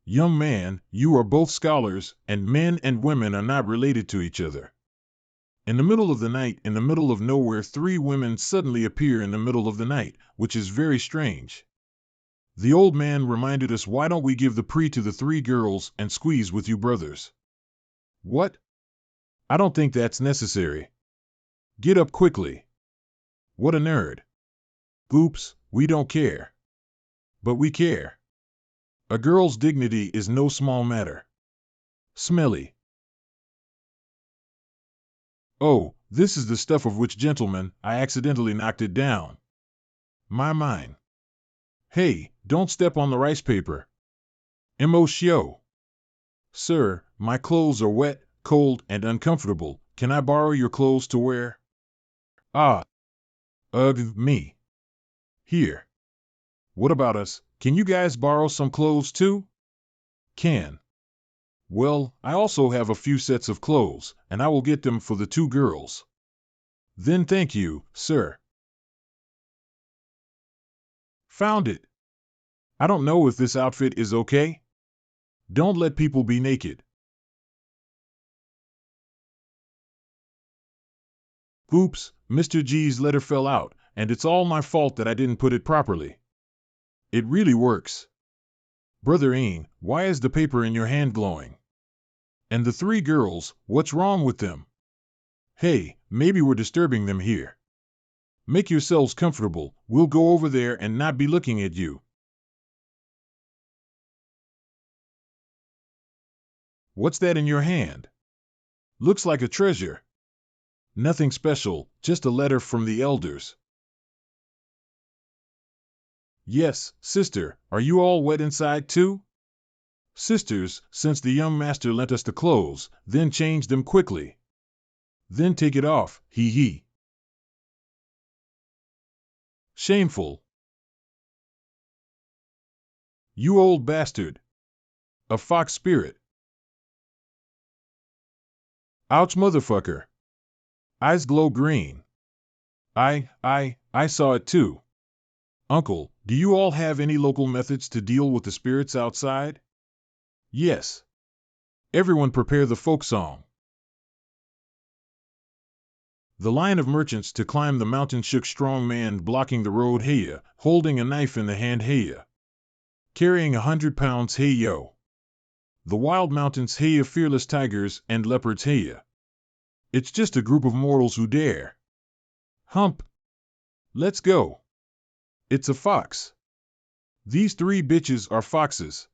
Young man, you are both scholars, and men and women are not related to each other. In the middle of the night, in the middle of nowhere, 3 women suddenly appear in the middle of the night, which is very strange. The old man reminded us, why don't we give the pre to the 3 girls and squeeze with you brothers? What? I don't think that's necessary. Get up quickly. What a nerd. Oops, we don't care. But we care. A girl's dignity is no small matter. Smelly. Oh, this is the stuff of which, gentlemen, I accidentally knocked it down. Mine. Hey, don't step on the rice paper. Emotion. Sir, my clothes are wet, cold, and uncomfortable. Can I borrow your clothes to wear? Ah. Me. Here. What about us? Can you guys borrow some clothes too? Can. Well, I also have a few sets of clothes, and I will get them for the two girls. Then thank you, sir. Found it. I don't know if this outfit is okay. Don't let people be naked. Oops, Mr. G's letter fell out, and it's all my fault that I didn't put it properly. It really works. Brother Ian, why is the paper in your hand glowing? And the three girls, what's wrong with them? Hey, maybe we're disturbing them here. Make yourselves comfortable, we'll go over there and not be looking at you. What's that in your hand? Looks like a treasure. Nothing special, just a letter from the elders. Yes, sister, are you all wet inside too? Sisters, since the young master lent us the clothes, then change them quickly. Then take it off, hee hee. Shameful. You old bastard. A fox spirit. Ouch motherfucker. Eyes glow green. I saw it too. Uncle, do you all have any local methods to deal with the spirits outside? Yes. Everyone prepare the folk song. The line of merchants to climb the mountain shook strong man blocking the road heya, holding a knife in the hand heya. Carrying 100 pounds heyo. The wild mountains heya fearless tigers and leopards heya. It's just a group of mortals who dare. Hump. Let's go. It's a fox. These three bitches are foxes.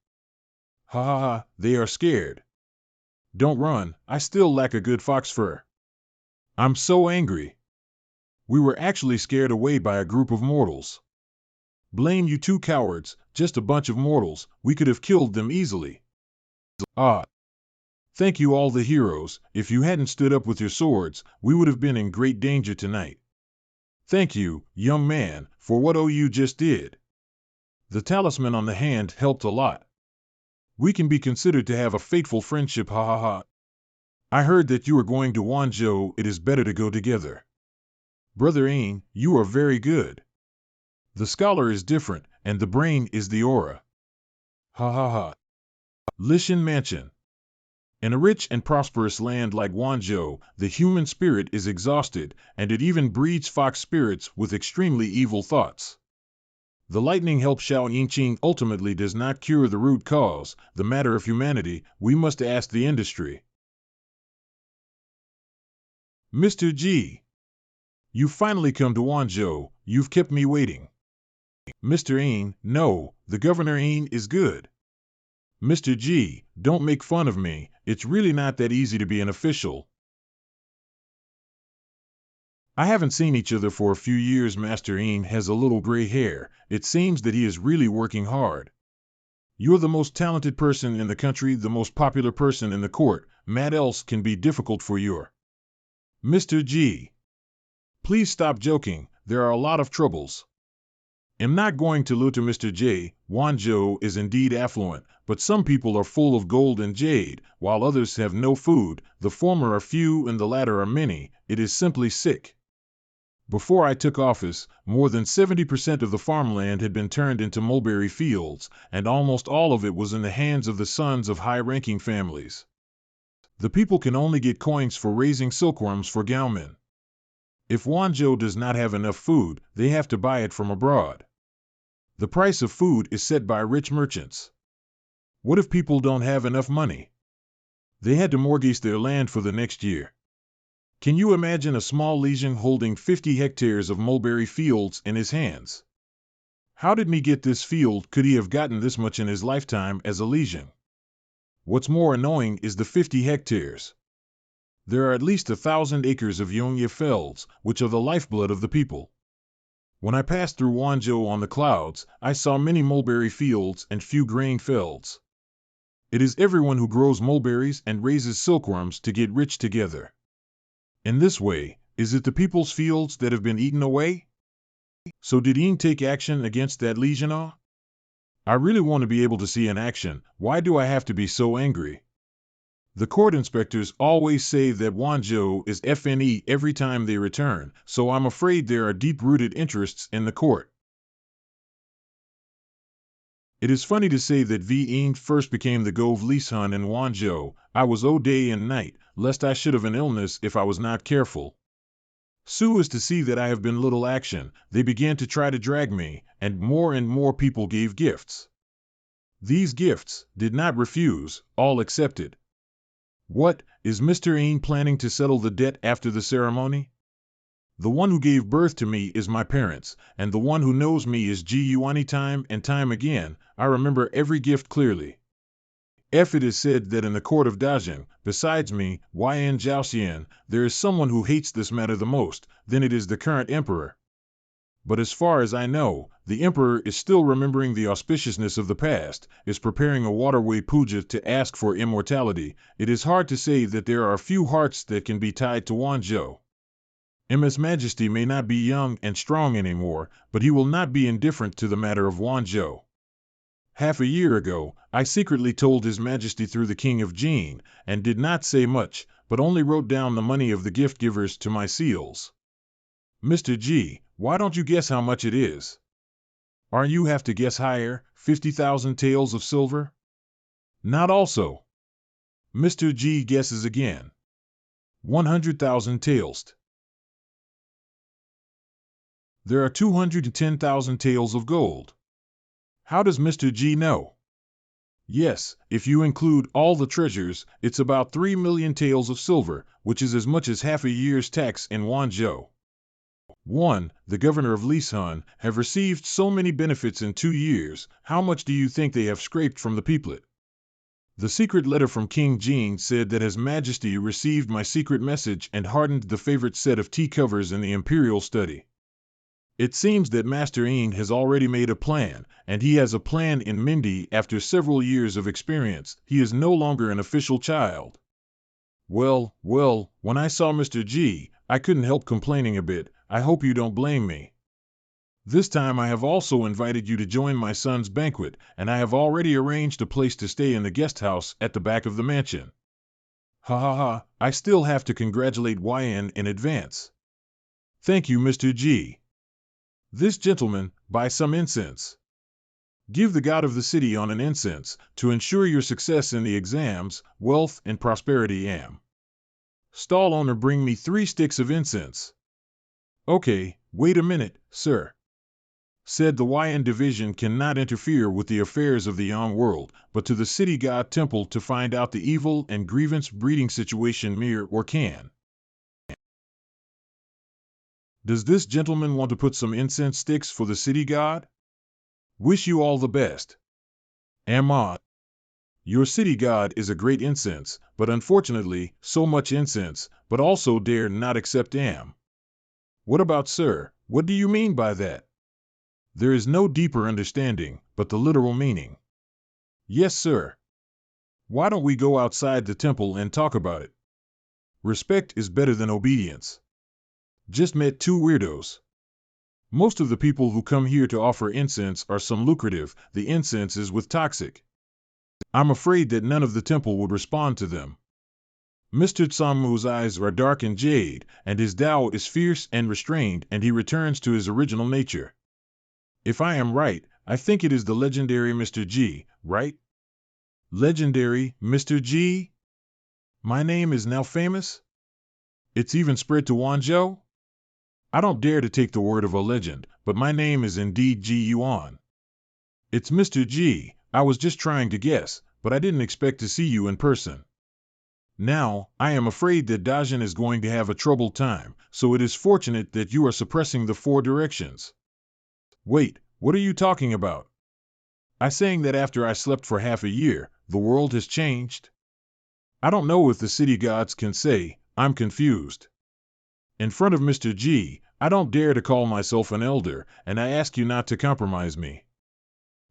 Ha ha ha, they are scared. Don't run, I still lack a good fox fur. I'm so angry. We were actually scared away by a group of mortals. Blame you two cowards, just a bunch of mortals, we could have killed them easily. Ah. Thank you all the heroes, if you hadn't stood up with your swords, we would have been in great danger tonight. Thank you, young man, for what you just did. The talisman on the hand helped a lot. We can be considered to have a fateful friendship, ha ha ha. I heard that you are going to Wanzhou, it is better to go together. Brother Ian, you are very good. The scholar is different, and the brain is the aura. Ha ha ha. Lishan Mansion. In a rich and prosperous land like Wanzhou, the human spirit is exhausted, and it even breeds fox spirits with extremely evil thoughts. The lightning helps Xiao Yingqing ultimately does not cure the root cause, the matter of humanity, we must ask the industry. Mr. G. You finally come to Wanzhou, you've kept me waiting. Mr. Ian, no, the Governor Ian is good. Mr. G, don't make fun of me, it's really not that easy to be an official. I haven't seen each other for a few years. Master Ian has a little gray hair, it seems that he is really working hard. You're the most talented person in the country, the most popular person in the court, what else can be difficult for you? Mr. G. Please stop joking, there are a lot of troubles. I'm not going to lie to Mr. J. Wanzhou is indeed affluent, but some people are full of gold and jade, while others have no food, the former are few and the latter are many, it is simply sick. Before I took office, more than 70% of the farmland had been turned into mulberry fields, and almost all of it was in the hands of the sons of high-ranking families. The people can only get coins for raising silkworms for Gaomen. If Wanzhou does not have enough food, they have to buy it from abroad. The price of food is set by rich merchants. What if people don't have enough money? They had to mortgage their land for the next year. Can you imagine a small legion holding 50 hectares of mulberry fields in his hands? How did me get this field? Could he have gotten this much in his lifetime as a legion? What's more annoying is the 50 hectares. There are at least 1,000 acres of Yongye fells, which are the lifeblood of the people. When I passed through Wanzhou on the clouds, I saw many mulberry fields and few grain fields. It is everyone who grows mulberries and raises silkworms to get rich together. In this way, is it the people's fields that have been eaten away? So did Ian take action against that Legionnaire? I really want to be able to see an action. Why do I have to be so angry? The court inspectors always say that Wanzhou is FNE every time they return, so I'm afraid there are deep-rooted interests in the court. It is funny to say that V. first became the Gove Lisun in Wanzhou. I was day and night, lest I should have an illness if I was not careful. So as to see that I have been little action, they began to try to drag me, and more people gave gifts. These gifts did not refuse, all accepted. What, is Mr. Ain planning to settle the debt after the ceremony? The one who gave birth to me is my parents, and the one who knows me is Yuan. Time and time again, I remember every gift clearly. If it is said that in the court of Dajing, besides me, Yuan Zhaoxian, there is someone who hates this matter the most, then it is the current emperor. But as far as I know, the emperor is still remembering the auspiciousness of the past, is preparing a waterway puja to ask for immortality. It is hard to say that there are a few hearts that can be tied to Wanzhou. His Majesty may not be young and strong anymore, but he will not be indifferent to the matter of Wanzhou. Half a year ago, I secretly told His Majesty through the King of Jin, and did not say much, but only wrote down the money of the gift givers to my seals. Mr. G, why don't you guess how much it is? Or you have to guess higher, 50,000 taels of silver? Not also. Mr. G guesses again. 100,000 taels. There are 210,000 taels of gold. How does Mr. G know? Yes, if you include all the treasures, it's about 3 million taels of silver, which is as much as half a year's tax in Wanzhou. 1. The governor of Lisun have received so many benefits in 2 years, how much do you think they have scraped from the peoplet? The secret letter from King Jin said that His Majesty received my secret message and hardened the favorite set of tea covers in the imperial study. It seems that Master Ying has already made a plan, and he has a plan in Mindy. After several years of experience, he is no longer an official child. Well, when I saw Mr. G, I couldn't help complaining a bit. I hope you don't blame me. This time I have also invited you to join my son's banquet, and I have already arranged a place to stay in the guest house at the back of the mansion. Ha ha ha, I still have to congratulate Yuan in advance. Thank you, Mr. G. This gentleman, buy some incense. Give the god of the city on an incense, to ensure your success in the exams, wealth and prosperity am. Stall owner, bring me 3 sticks of incense. Okay, wait a minute, sir. Said the Yuan division cannot interfere with the affairs of the Yang world, but to the city god temple to find out the evil and grievance breeding situation mere or can. Does this gentleman want to put some incense sticks for the city god? Wish you all the best. Amma. Your city god is a great incense, but unfortunately, so much incense, but also dare not accept am. What about sir, what do you mean by that? There is no deeper understanding, but the literal meaning. Yes, sir. Why don't we go outside the temple and talk about it? Respect is better than obedience. Just met 2 weirdos. Most of the people who come here to offer incense are some lucrative, the incense is with toxic. I'm afraid that none of the temple would respond to them. Mr. Tsamu's eyes are dark and jade, and his Tao is fierce and restrained, and he returns to his original nature. If I am right, I think it is the legendary Mr. G, right? Legendary Mr. G? My name is now famous? It's even spread to Wanzhou? I don't dare to take the word of a legend, but my name is indeed G Yuan. It's Mr. G, I was just trying to guess, but I didn't expect to see you in person. Now, I am afraid that Dajin is going to have a troubled time, so it is fortunate that you are suppressing the 4 directions. Wait, what are you talking about? I saying that after I slept for half a year, the world has changed? I don't know if the city gods can say, I'm confused. In front of Mr. G, I don't dare to call myself an elder, and I ask you not to compromise me.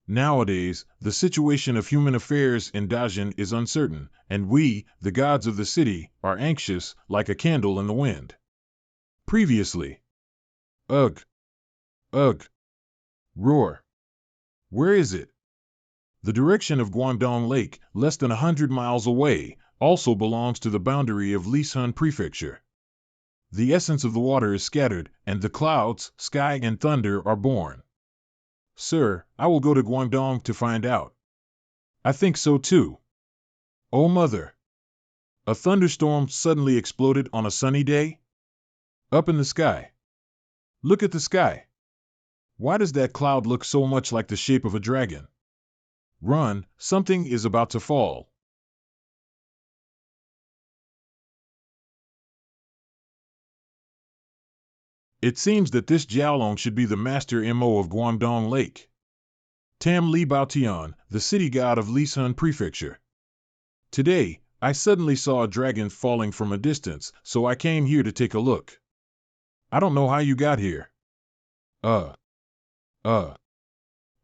Nowadays, the situation of human affairs in Dajin is uncertain, and we, the gods of the city, are anxious, like a candle in the wind. Previously. Ugh. Ugh! Roar! Where is it? The direction of Guangdong Lake, less than 100 miles away, also belongs to the boundary of Lisan Prefecture. The essence of the water is scattered, and the clouds, sky, and thunder are born. Sir, I will go to Guangdong to find out. I think so too. Oh mother! A thunderstorm suddenly exploded on a sunny day? Up in the sky. Look at the sky. Why does that cloud look so much like the shape of a dragon? Run, something is about to fall. It seems that this Jiaolong should be the master Mo of Guangdong Lake. Tam Li Baotian, the city god of Lisan Prefecture. Today, I suddenly saw a dragon falling from a distance, so I came here to take a look. I don't know how you got here.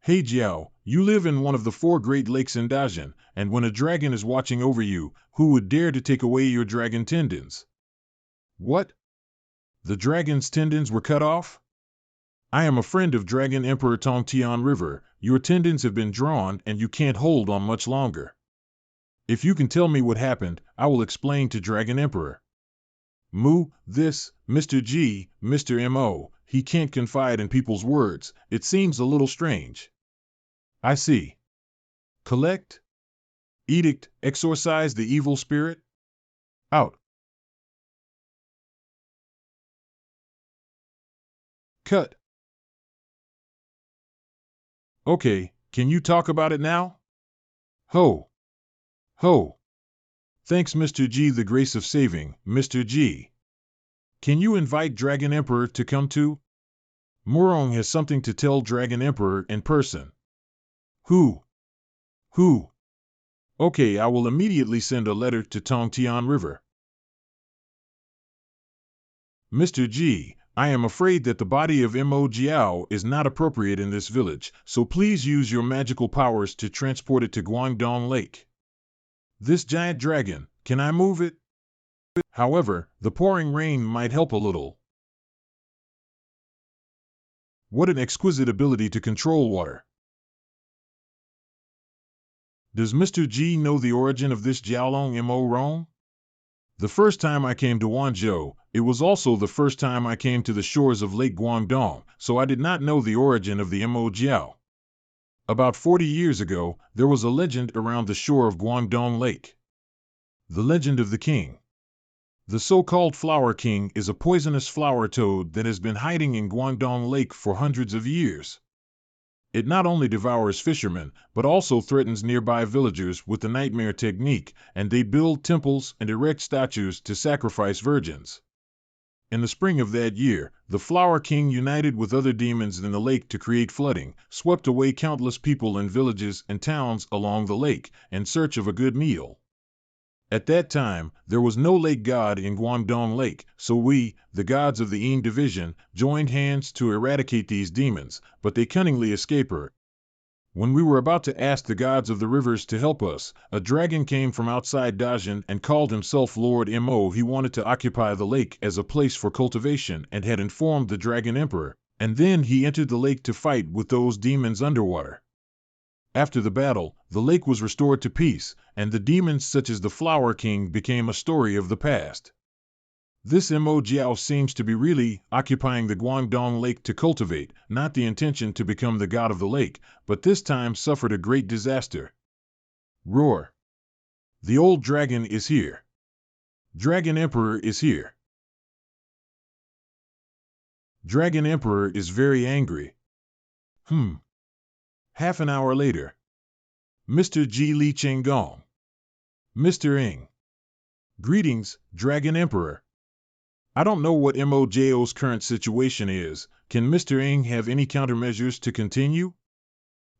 Hey Jiao, you live in one of the 4 great lakes in Dajin, and when a dragon is watching over you, who would dare to take away your dragon tendons? What? The dragon's tendons were cut off? I am a friend of Dragon Emperor Tongtian River. Your tendons have been drawn and you can't hold on much longer. If you can tell me what happened, I will explain to Dragon Emperor. This, Mr. G, Mr. Mo, he can't confide in people's words. It seems a little strange. I see. Collect? Edict, exorcise the evil spirit? Out. Cut. Okay, can you talk about it now? Ho. Ho. Thanks Mr. G, the grace of saving, Mr. G. Can you invite Dragon Emperor to come too? Murong has something to tell Dragon Emperor in person. Who? Okay, I will immediately send a letter to Tongtian River. Mr. G, I am afraid that the body of Mo Jiao is not appropriate in this village, so please use your magical powers to transport it to Guangdong Lake. This giant dragon, can I move it? However, the pouring rain might help a little. What an exquisite ability to control water. Does Mr. G know the origin of this Jiaolong Mo Rong? The first time I came to Wanzhou, it was also the first time I came to the shores of Lake Guangdong, so I did not know the origin of the Mo Jiao. About 40 years ago, there was a legend around the shore of Guangdong Lake. The legend of the king. The so-called Flower King is a poisonous flower toad that has been hiding in Guangdong Lake for hundreds of years. It not only devours fishermen, but also threatens nearby villagers with the nightmare technique, and they build temples and erect statues to sacrifice virgins. In the spring of that year, the Flower King united with other demons in the lake to create flooding, swept away countless people in villages and towns along the lake, in search of a good meal. At that time, there was no lake god in Guangdong Lake, so we, the gods of the Yin division, joined hands to eradicate these demons, but they cunningly escaped her. When we were about to ask the gods of the rivers to help us, a dragon came from outside Dajin and called himself Lord Mo. He wanted to occupy the lake as a place for cultivation and had informed the Dragon Emperor, and then he entered the lake to fight with those demons underwater. After the battle, the lake was restored to peace, and the demons such as the Flower King became a story of the past. This Mo Jiao seems to be really occupying the Guangdong Lake to cultivate, not the intention to become the god of the lake, but this time suffered a great disaster. Roar! The old dragon is here. Dragon Emperor is here. Dragon Emperor is very angry. Half an hour later. Mr. Ji Li Chenggong. Mr. Ing. Greetings, Dragon Emperor. I don't know what MOJO's current situation is. Can Mr. Ing have any countermeasures to continue?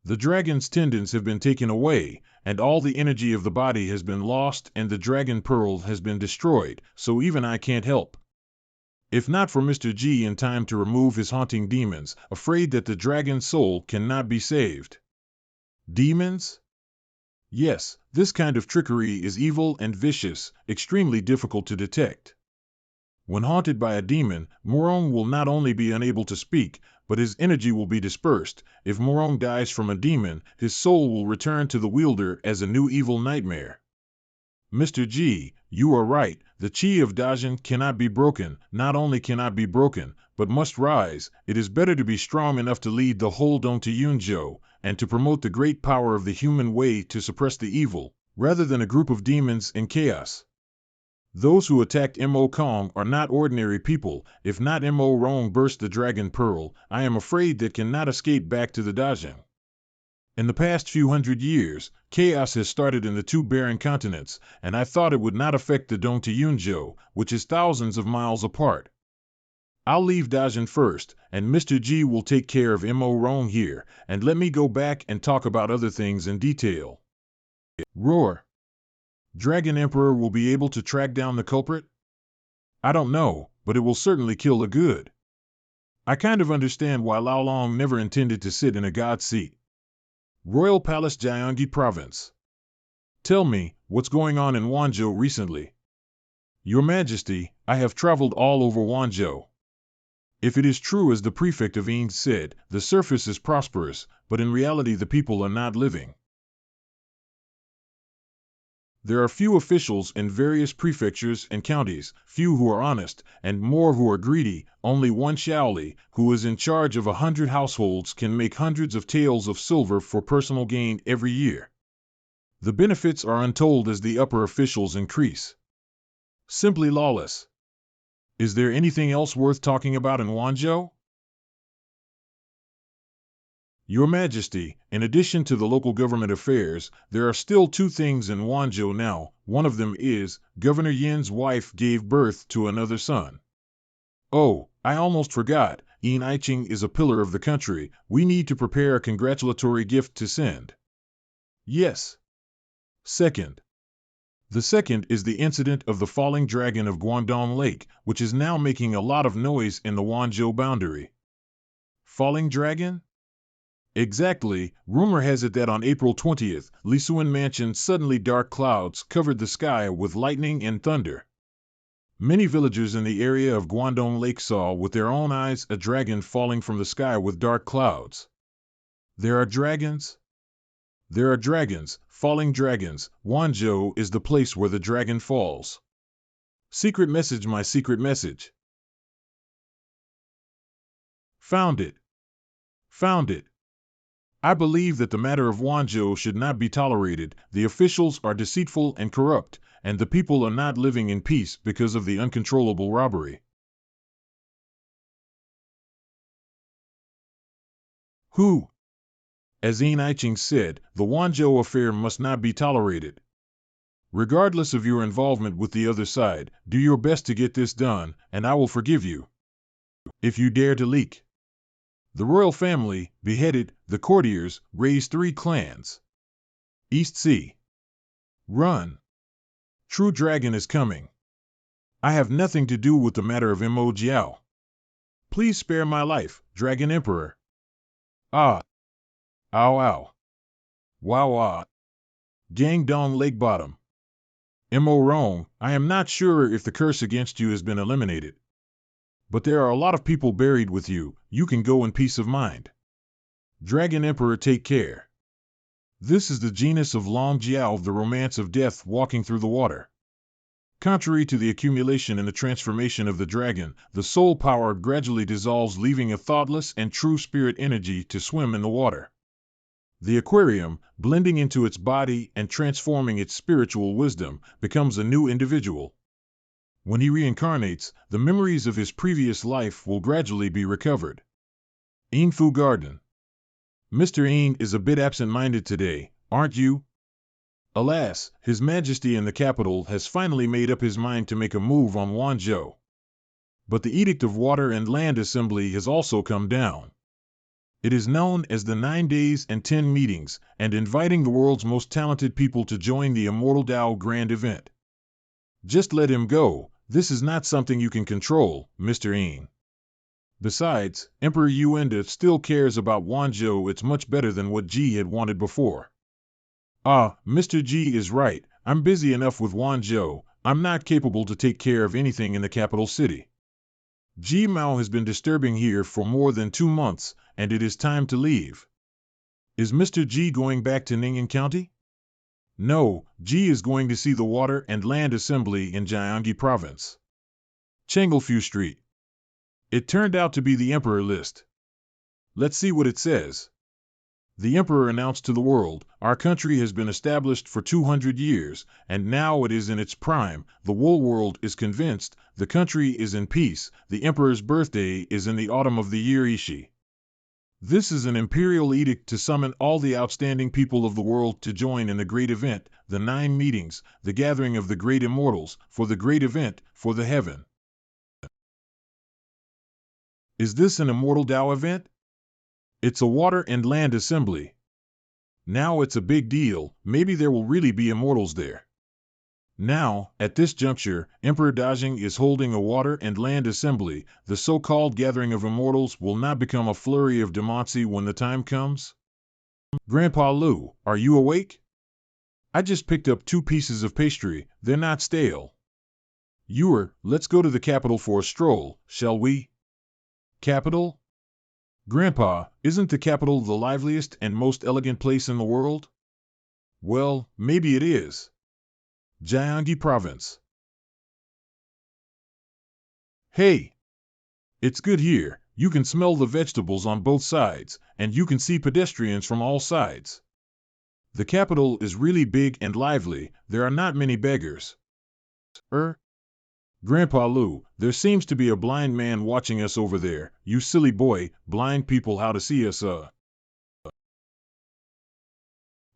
The dragon's tendons have been taken away, and all the energy of the body has been lost, and the dragon pearl has been destroyed, so even I can't help. If not for Mr. G in time to remove his haunting demons, afraid that the dragon's soul cannot be saved. Demons? Yes, this kind of trickery is evil and vicious, extremely difficult to detect. When haunted by a demon, Murong will not only be unable to speak, but his energy will be dispersed. If Morong dies from a demon, his soul will return to the wielder as a new evil nightmare. Mr. G, you are right. The chi of Dajin cannot be broken. Not only cannot be broken, but must rise. It is better to be strong enough to lead the whole Dong to Yunzhou, and to promote the great power of the human way to suppress the evil, rather than a group of demons in chaos. Those who attacked Mo Kong are not ordinary people. If not Mo Rong burst the dragon pearl, I am afraid that cannot escape back to the Dajin. In the past few hundred years, chaos has started in the two barren continents, and I thought it would not affect the Dong to Yunzhou, which is thousands of miles apart. I'll leave Dajin first, and Mr. G will take care of Mo Rong here, and let me go back and talk about other things in detail. Roar. Dragon Emperor will be able to track down the culprit? I don't know, but it will certainly kill the good. I kind of understand why Lao Long never intended to sit in a god seat. Royal Palace, Gyeonggi Province. Tell me, what's going on in Wanzhou recently? Your Majesty, I have traveled all over Wanzhou. If it is true as the prefect of Yin said, the surface is prosperous, but in reality the people are not living. There are few officials in various prefectures and counties, few who are honest, and more who are greedy. Only one Shaoli, who is in charge of 100 households, can make hundreds of taels of silver for personal gain every year. The benefits are untold as the upper officials increase. Simply lawless. Is there anything else worth talking about in Wanzhou? Your Majesty, in addition to the local government affairs, there are still two things in Wanzhou now. One of them is, Governor Yin's wife gave birth to another son. Oh, I almost forgot, Yin Aiqing is a pillar of the country. We need to prepare a congratulatory gift to send. Yes. Second. The second is the incident of the falling dragon of Guangdong Lake, which is now making a lot of noise in the Wanzhou boundary. Falling dragon? Exactly. Rumor has it that on April 20th, Lisuan Mansion suddenly dark clouds covered the sky with lightning and thunder. Many villagers in the area of Guangdong Lake saw with their own eyes a dragon falling from the sky with dark clouds. There are dragons? There are dragons, falling dragons. Wanzhou is the place where the dragon falls. Secret message, my secret message. Found it. Found it. I believe that the matter of Wanzhou should not be tolerated. The officials are deceitful and corrupt, and the people are not living in peace because of the uncontrollable robbery. Who? As Yin Aiqing said, the Wanzhou affair must not be tolerated. Regardless of your involvement with the other side, do your best to get this done, and I will forgive you. If you dare to leak. The royal family, beheaded, the courtiers, raised 3 clans. East Sea. Run. True dragon is coming. I have nothing to do with the matter of Mo Jiao. Please spare my life, Dragon Emperor. Ah. Ow ow. Wow wow. Guangdong Lake Bottom. Mo Rong, I am not sure if the curse against you has been eliminated. But there are a lot of people buried with you. You can go in peace of mind. Dragon Emperor, take care. This is the genus of Long Jiao, the romance of death walking through the water. Contrary to the accumulation and the transformation of the dragon, the soul power gradually dissolves, leaving a thoughtless and true spirit energy to swim in the water. The aquarium, blending into its body and transforming its spiritual wisdom, becomes a new individual. When he reincarnates, the memories of his previous life will gradually be recovered. Yingfu Garden. Mr. Ying is a bit absent-minded today, aren't you? Alas, His Majesty in the capital has finally made up his mind to make a move on Wanzhou. But the Edict of Water and Land Assembly has also come down. It is known as the 9 days and 10 meetings, and inviting the world's most talented people to join the Immortal Tao Grand Event. Just let him go. This is not something you can control, Mr. Ying. Besides, Emperor Yuan still cares about Wanzhou. It's much better than what Ji had wanted before. Ah, Mr. Ji is right. I'm busy enough with Wanzhou. I'm not capable to take care of anything in the capital city. G Mao has been disturbing here for more than 2 months, and it is time to leave. Is Mr. G going back to Ning'an County? No, G is going to see the Water and Land Assembly in Gyeonggi Province. Chengalfu Street. It turned out to be the Emperor list. Let's see what it says. The Emperor announced to the world, our country has been established for 200 years, and now it is in its prime. The whole world is convinced, the country is in peace. The Emperor's birthday is in the autumn of the year Ishi. This is an imperial edict to summon all the outstanding people of the world to join in the great event, the 9 meetings, the gathering of the great immortals, for the great event, for the heaven. Is this an immortal Tao event? It's a Water and Land Assembly. Now it's a big deal, maybe there will really be immortals there. Now, at this juncture, Emperor Dajing is holding a Water and Land Assembly. The so-called gathering of immortals will not become a flurry of demoncy when the time comes? Grandpa Lu, are you awake? I just picked up 2 pieces of pastry, they're not stale. Yuan, let's go to the capital for a stroll, shall we? Capital? Grandpa, isn't the capital the liveliest and most elegant place in the world? Well, maybe it is. Gyeonggi Province. Hey! It's good here, you can smell the vegetables on both sides, and you can see pedestrians from all sides. The capital is really big and lively, there are not many beggars. Grandpa Lu, there seems to be a blind man watching us over there. You silly boy, blind people how to see us,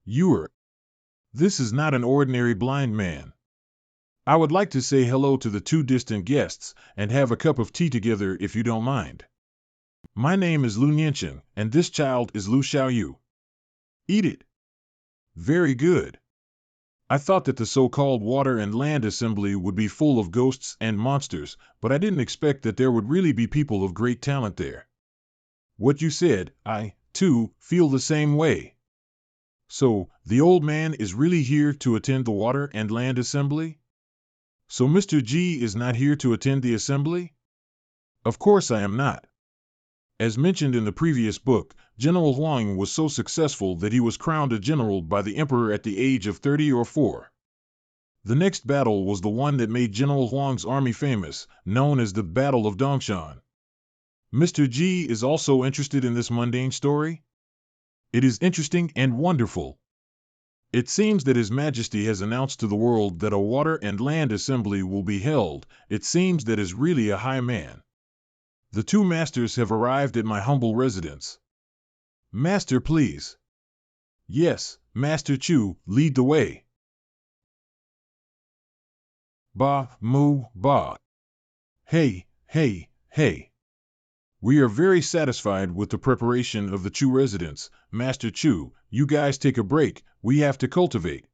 Yuan. This is not an ordinary blind man. I would like to say hello to the 2 distant guests, and have a cup of tea together if you don't mind. My name is Lu Nianchen, and this child is Lu Xiaoyu. Eat it. Very good. I thought that the so-called Water and Land Assembly would be full of ghosts and monsters, but I didn't expect that there would really be people of great talent there. What you said, I, too, feel the same way. So, the old man is really here to attend the Water and Land Assembly? So Mr. G is not here to attend the assembly? Of course I am not. As mentioned in the previous book, General Huang was so successful that he was crowned a general by the emperor at the age of 30 or 4. The next battle was the one that made General Huang's army famous, known as the Battle of Dongshan. Mr. G is also interested in this mundane story? It is interesting and wonderful. It seems that His Majesty has announced to the world that a Water and Land Assembly will be held. It seems that is really a high man. The 2 masters have arrived at my humble residence. Master, please. Yes, Master Chu, lead the way. Ba, mu, ba. Hey, hey, hey. We are very satisfied with the preparation of the Chu residence. Master Chu, you guys take a break, we have to cultivate.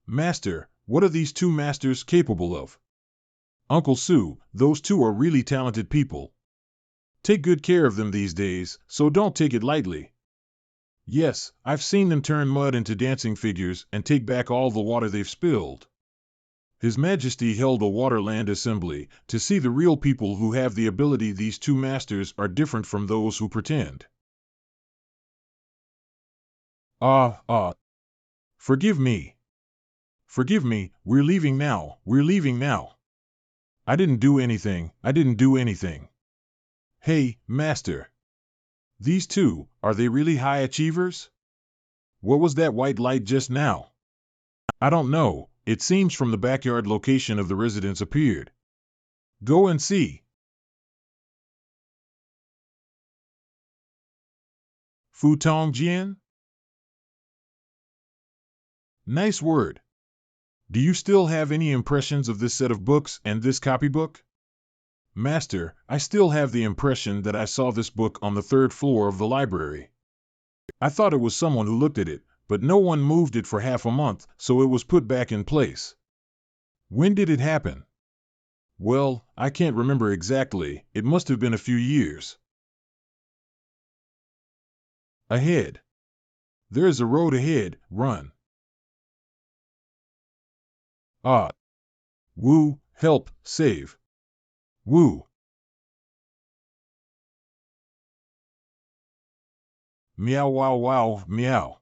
Master, what are these 2 masters capable of? Uncle Su, those 2 are really talented people. Take good care of them these days, so don't take it lightly. Yes, I've seen them turn mud into dancing figures and take back all the water they've spilled. His Majesty held a Waterland Assembly to see the real people who have the ability. These 2 masters are different from those who pretend. Forgive me. Forgive me, we're leaving now, we're leaving now. I didn't do anything, I didn't do anything. Hey, Master. These 2, are they really high achievers? What was that white light just now? I don't know, it seems from the backyard location of the residence appeared. Go and see. Futong Jian? Nice word. Do you still have any impressions of this set of books and this copybook? Master, I still have the impression that I saw this book on the 3rd floor of the library. I thought it was someone who looked at it, but no one moved it for half a month, so it was put back in place. When did it happen? Well, I can't remember exactly, it must have been a few years. Ahead. There is a road ahead, run. Woo, help, save. Woo. Meow wow wow meow.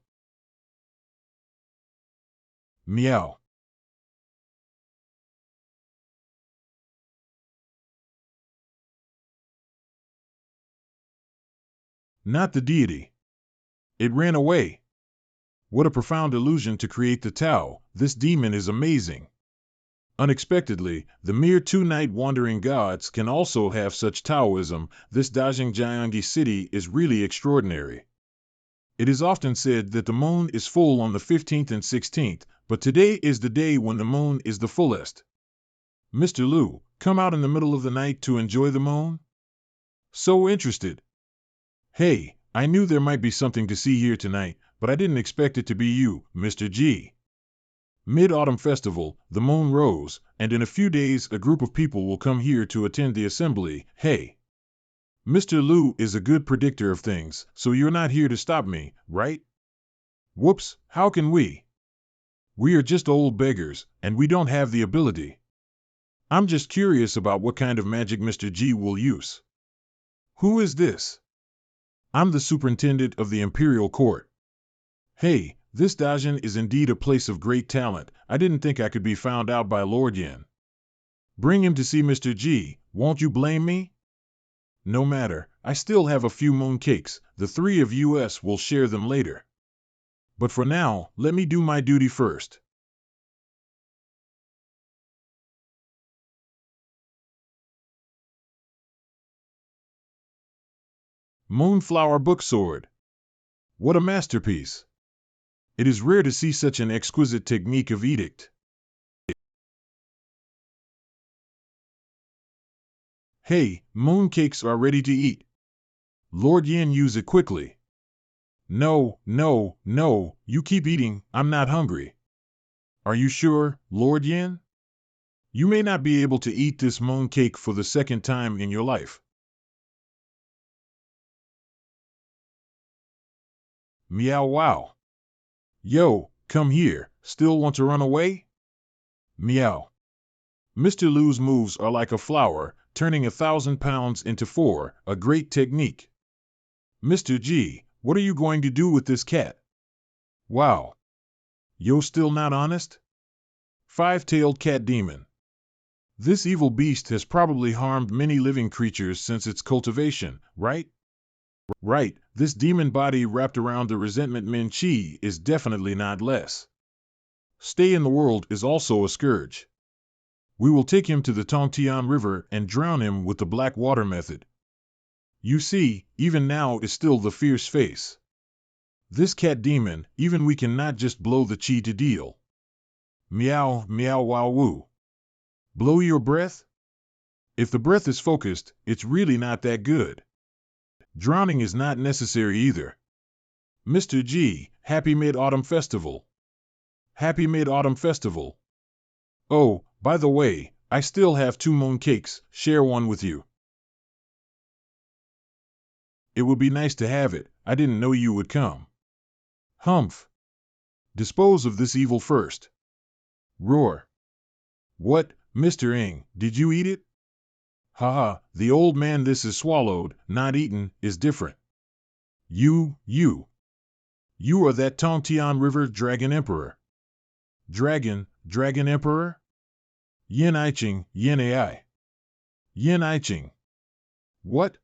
Meow. Not the deity. It ran away. What a profound illusion to create the Tao. This demon is amazing. Unexpectedly, the mere two-night wandering gods can also have such Taoism. This Dajingjiangi city is really extraordinary. It is often said that the moon is full on the 15th and 16th, but today is the day when the moon is the fullest. Mr. Liu, come out in the middle of the night to enjoy the moon? So interested. Hey, I knew there might be something to see here tonight, but I didn't expect it to be you, Mr. G. Mid-Autumn Festival, the moon rose, and in a few days a group of people will come here to attend the assembly. Hey, Mr. Liu is a good predictor of things, so you're not here to stop me, right? Whoops, how can we? We are just old beggars, and we don't have the ability. I'm just curious about what kind of magic Mr. G will use. Who is this? I'm the superintendent of the Imperial Court. Hey, this Dajin is indeed a place of great talent. I didn't think I could be found out by Lord Yuan. Bring him to see Mr. G, won't you blame me? No matter, I still have a few moon cakes. The three of us will share them later. But for now, let me do my duty first. Moonflower Book Sword. What a masterpiece! It is rare to see such an exquisite technique of edict. Hey, mooncakes are ready to eat. Lord Yin, use it quickly. No, no, no, you keep eating, I'm not hungry. Are you sure, Lord Yin? You may not be able to eat this mooncake for the second time in your life. Meow wow. Yo, come here, still want to run away? Meow. Mr. Liu's moves are like a flower, turning 1,000 pounds into 4, a great technique. Mr. G, what are you going to do with this cat? Wow. Yo, still not honest? Five-tailed cat demon. This evil beast has probably harmed many living creatures since its cultivation, right? Right, this demon body wrapped around the resentment Min Chi is definitely not less. Stay in the world is also a scourge. We will take him to the Tongtian River and drown him with the black water method. You see, even now is still the fierce face. This cat demon, even we cannot just blow the chi to deal. Meow, meow, wow, woo. Blow your breath? If the breath is focused, it's really not that good. Drowning is not necessary either. Mr. G, happy Mid-Autumn Festival. Happy Mid-Autumn Festival. Oh, by the way, I still have 2 moon cakes, share one with you. It would be nice to have it, I didn't know you would come. Humph. Dispose of this evil first. Roar. What, Mr. Ing, did you eat it? Haha, the old man, this is swallowed, not eaten, is different. You are that Tongtian River Dragon Emperor. Dragon Emperor? Yin Aiching, Yin Ai. Yin Aiching. What?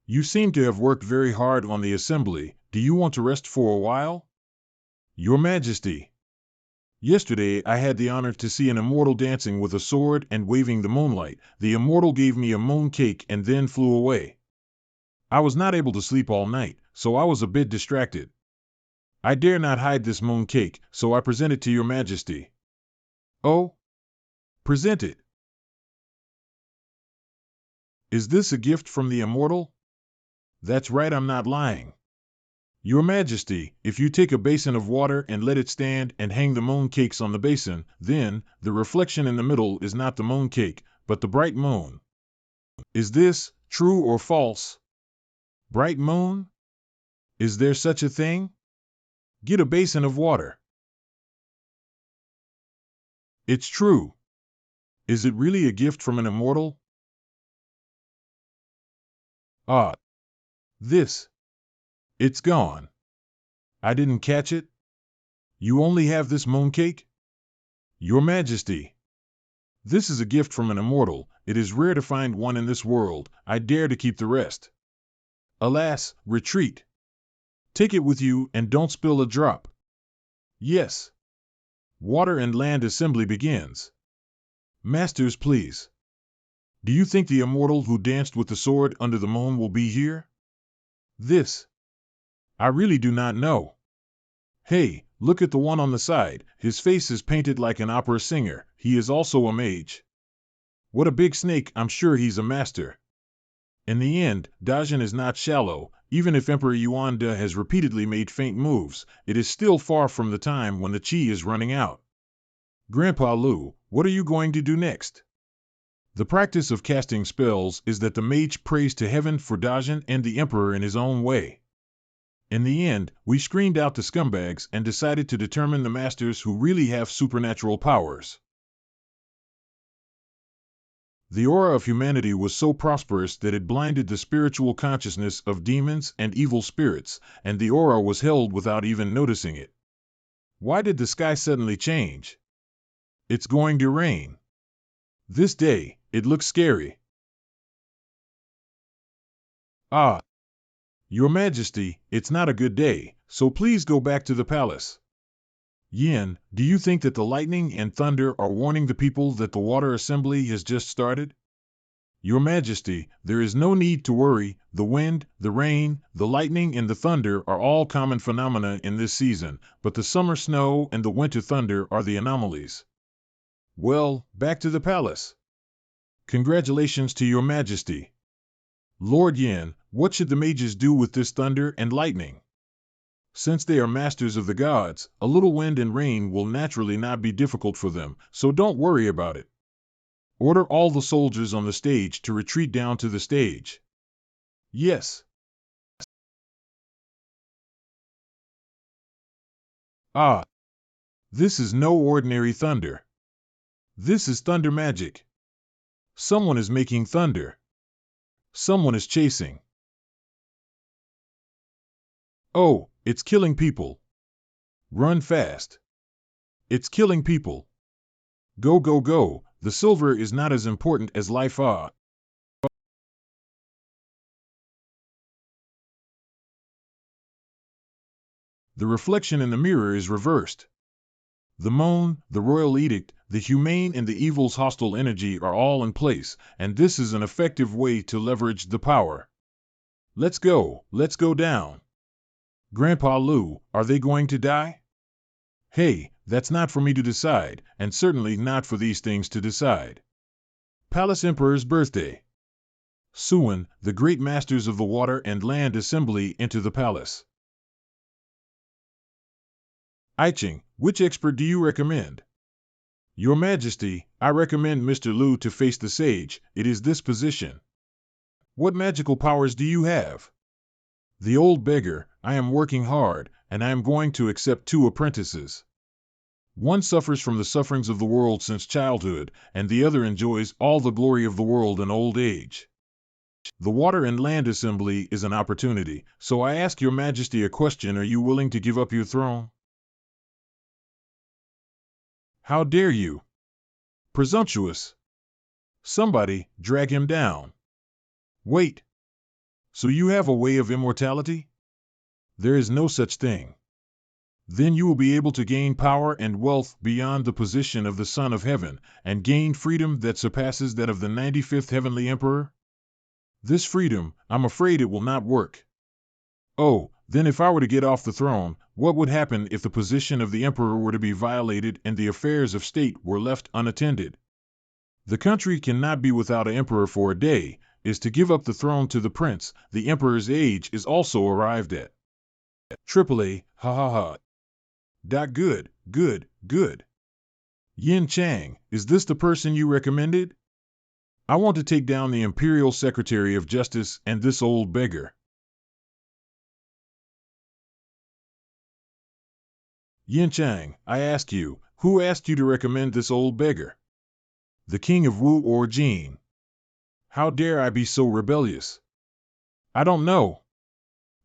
You seem to have worked very hard on the assembly, do you want to rest for a while? Your Majesty. Yesterday I had the honor to see an immortal dancing with a sword and waving the moonlight. The immortal gave me a moon cake and then flew away. I was not able to sleep all night, so I was a bit distracted. I dare not hide this moon cake, so I present it to your Majesty. Oh? Present it. Is this a gift from the immortal? That's right, I'm not lying. Your Majesty, if you take a basin of water and let it stand and hang the moon cakes on the basin, then the reflection in the middle is not the moon cake, but the bright moon. Is this true or false? Bright moon? Is there such a thing? Get a basin of water. It's true. Is it really a gift from an immortal? Ah. This. It's gone. I didn't catch it? You only have this mooncake? Your Majesty, this is a gift from an immortal. It is rare to find one in this world. I dare to keep the rest. Alas, retreat. Take it with you and don't spill a drop. Yes. Water and land assembly begins. Masters, please. Do you think the immortal who danced with the sword under the moon will be here? This. I really do not know. Hey, look at the one on the side. His face is painted like an opera singer. He is also a mage. What a big snake. I'm sure he's a master. In the end, Dajin is not shallow. Even if Emperor Yuan has repeatedly made faint moves, it is still far from the time when the chi is running out. Grandpa Lu, what are you going to do next? The practice of casting spells is that the mage prays to heaven for Dajin and the emperor in his own way. In the end, we screened out the scumbags and decided to determine the masters who really have supernatural powers. The aura of humanity was so prosperous that it blinded the spiritual consciousness of demons and evil spirits, and the aura was held without even noticing it. Why did the sky suddenly change? It's going to rain. This day, it looks scary. Ah, Your Majesty, it's not a good day, so please go back to the palace. Yin, do you think that the lightning and thunder are warning the people that the water assembly has just started? Your Majesty, there is no need to worry. The wind, the rain, the lightning, and the thunder are all common phenomena in this season, but the summer snow and the winter thunder are the anomalies. Well, back to the palace. Congratulations to Your Majesty. Lord Yin, what should the mages do with this thunder and lightning? Since they are masters of the gods, a little wind and rain will naturally not be difficult for them, so don't worry about it. Order all the soldiers on the stage to retreat down to the stage. Yes. Ah, this is no ordinary thunder. This is thunder magic. Someone is making thunder. Someone is chasing. Oh, it's killing people. Run fast. It's killing people. Go, go, go. The silver is not as important as life. The reflection in the mirror is reversed. The moon, the royal edict, the humane and the evil's hostile energy are all in place, and this is an effective way to leverage the power. Let's go down. Grandpa Lu, are they going to die? Hey, that's not for me to decide, and certainly not for these things to decide. Palace Emperor's birthday. Suan, the great masters of the water and land assembly enter the palace. Aiching, which expert do you recommend? Your Majesty, I recommend Mr. Lu to face the sage. It is this position. What magical powers do you have? The old beggar, I am working hard, and I am going to accept 2 apprentices. One suffers from the sufferings of the world since childhood, and the other enjoys all the glory of the world in old age. The Water and Land Assembly is an opportunity, so I ask Your Majesty a question. Are you willing to give up your throne? How dare you? Presumptuous. Somebody, drag him down. Wait. So you have a way of immortality? There is no such thing. Then you will be able to gain power and wealth beyond the position of the Son of Heaven, and gain freedom that surpasses that of the 95th Heavenly Emperor? This freedom, I'm afraid it will not work. Oh, then if I were to get off the throne, what would happen if the position of the Emperor were to be violated and the affairs of state were left unattended? The country cannot be without an emperor for a day. Is to give up the throne to the prince. The emperor's age is also arrived at. AAA, ha ha ha. Good, good, good. Yin Chang, is this the person you recommended? I want to take down the Imperial Secretary of Justice and this old beggar. Yin Chang, I ask you, who asked you to recommend this old beggar? The King of Wu or Jin? How dare I be so rebellious? I don't know.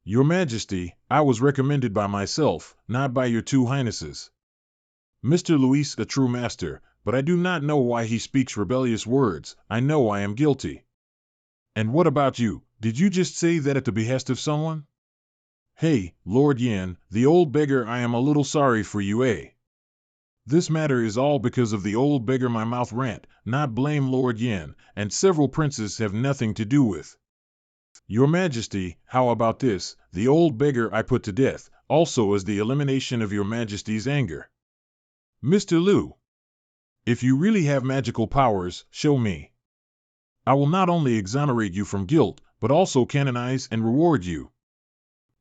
Your Majesty, I was recommended by myself, not by your two highnesses. Mr. Luis, a true master, but I do not know why he speaks rebellious words. I know I am guilty. And what about you? Did you just say that at the behest of someone? Hey, Lord Yen, the old beggar, I am a little sorry for you, eh? This matter is all because of the old beggar my mouth rant, not blame Lord Yen, and several princes have nothing to do with. Your Majesty, how about this, the old beggar I put to death, also as the elimination of your Majesty's anger. Mr. Liu, if you really have magical powers, show me. I will not only exonerate you from guilt, but also canonize and reward you.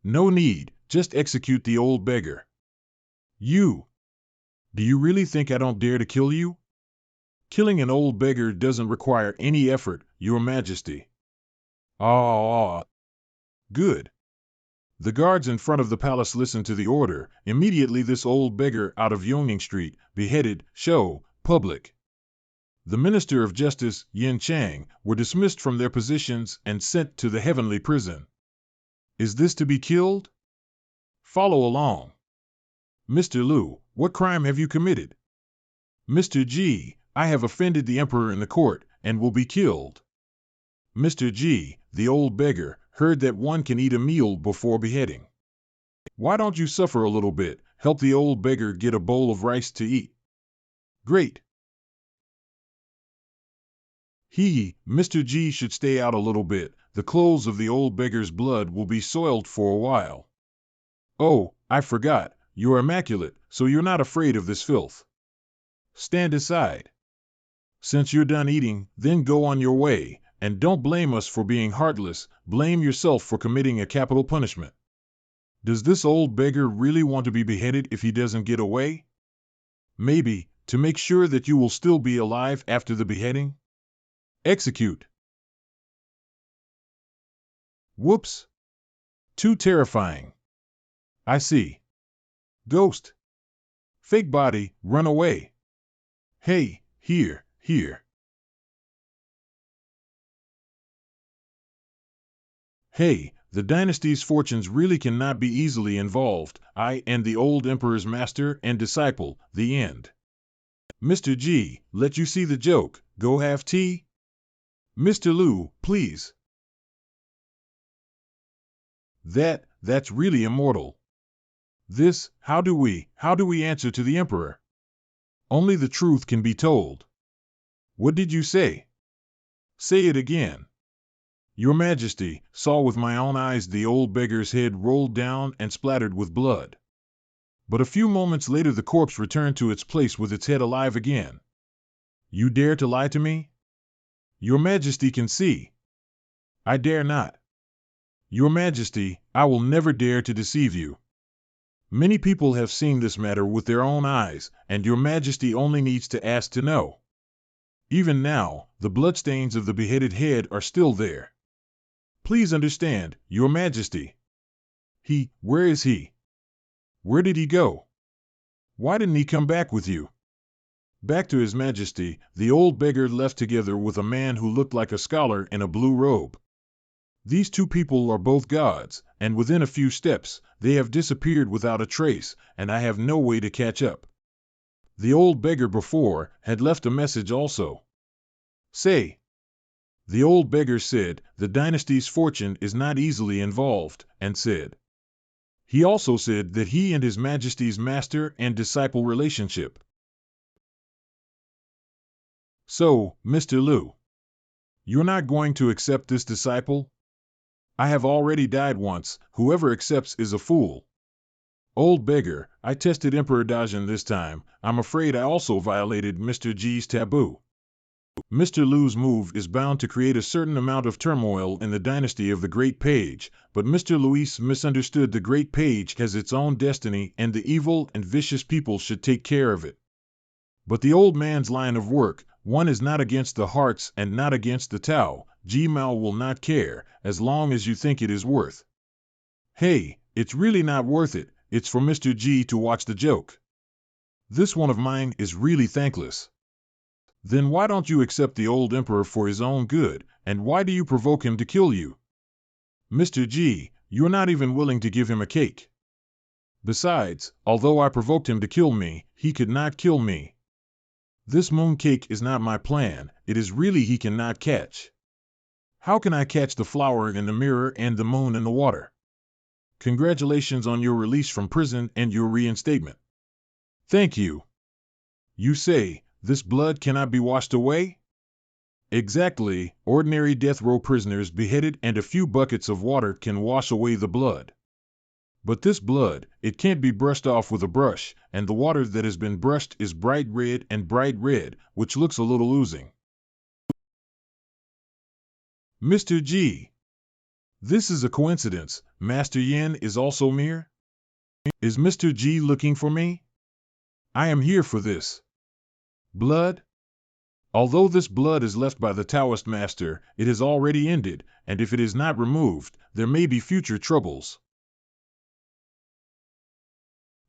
No need, just execute the old beggar. You. Do you really think I don't dare to kill you? Killing an old beggar doesn't require any effort, Your Majesty. Ah, good. The guards in front of the palace listened to the order. Immediately this old beggar out of Yongning Street, beheaded, show, public. The Minister of Justice, Yin Chang, were dismissed from their positions and sent to the heavenly prison. Is this to be killed? Follow along. Mr. Liu, what crime have you committed? Mr. G, I have offended the emperor in the court, and will be killed. Mr. G, the old beggar, heard that one can eat a meal before beheading. Why don't you suffer a little bit, help the old beggar get a bowl of rice to eat? Great. Mr. G should stay out a little bit, the clothes of the old beggar's blood will be soiled for a while. Oh, I forgot, you're immaculate, so you're not afraid of this filth. Stand aside. Since you're done eating, then go on your way, and don't blame us for being heartless, blame yourself for committing a capital punishment. Does this old beggar really want to be beheaded if he doesn't get away? Maybe, to make sure that you will still be alive after the beheading? Execute. Whoops. Too terrifying. I see. Ghost. Fake body, run away. Hey, here. Hey, the dynasty's fortunes really cannot be easily involved. I and the old emperor's master and disciple, the end. Mr. G, let you see the joke, go have tea? Mr. Liu, please. That's really immortal. This, how do we answer to the emperor? Only the truth can be told. What did you say? Say it again. Your Majesty, saw with my own eyes the old beggar's head rolled down and splattered with blood. But a few moments later the corpse returned to its place with its head alive again. You dare to lie to me? Your Majesty can see. I dare not. Your Majesty, I will never dare to deceive you. Many people have seen this matter with their own eyes, and Your Majesty only needs to ask to know. Even now, the bloodstains of the beheaded head are still there. Please understand, Your Majesty. Where is he? Where did he go? Why didn't he come back with you? Back to His Majesty, the old beggar left together with a man who looked like a scholar in a blue robe. These two people are both gods, and within a few steps, they have disappeared without a trace, and I have no way to catch up. The old beggar before had left a message also. Say. The old beggar said, the dynasty's fortune is not easily involved, and said. He also said that he and His Majesty's master and disciple relationship. So, Mr. Liu, you're not going to accept this disciple? I have already died once, whoever accepts is a fool. Old beggar, I tested Emperor Dajin this time, I'm afraid I also violated Mr. G's taboo. Mr. Liu's move is bound to create a certain amount of turmoil in the dynasty of the Great Page, but Mr. Luis misunderstood the Great Page has its own destiny and the evil and vicious people should take care of it. But the old man's line of work, one is not against the hearts and not against the Tao, G Mao will not care, as long as you think it is worth. Hey, it's really not worth it, it's for Mr. G to watch the joke. This one of mine is really thankless. Then why don't you accept the old emperor for his own good, and why do you provoke him to kill you? Mr. G, You're not even willing to give him a cake. Besides, although I provoked him to kill me, he could not kill me. This moon cake is not my plan, it is really he cannot catch. How can I catch the flower in the mirror and the moon in the water? Congratulations on your release from prison and your reinstatement. Thank you. You say, this blood cannot be washed away? Exactly, ordinary death row prisoners beheaded and a few buckets of water can wash away the blood. But this blood, it can't be brushed off with a brush, and the water that has been brushed is bright red, which looks a little oozing. Mr. G. This is a coincidence. Master Yin is also mere? Is Mr. G looking for me? I am here for this. Blood? Although this blood is left by the Taoist master, it has already ended, and if it is not removed, there may be future troubles.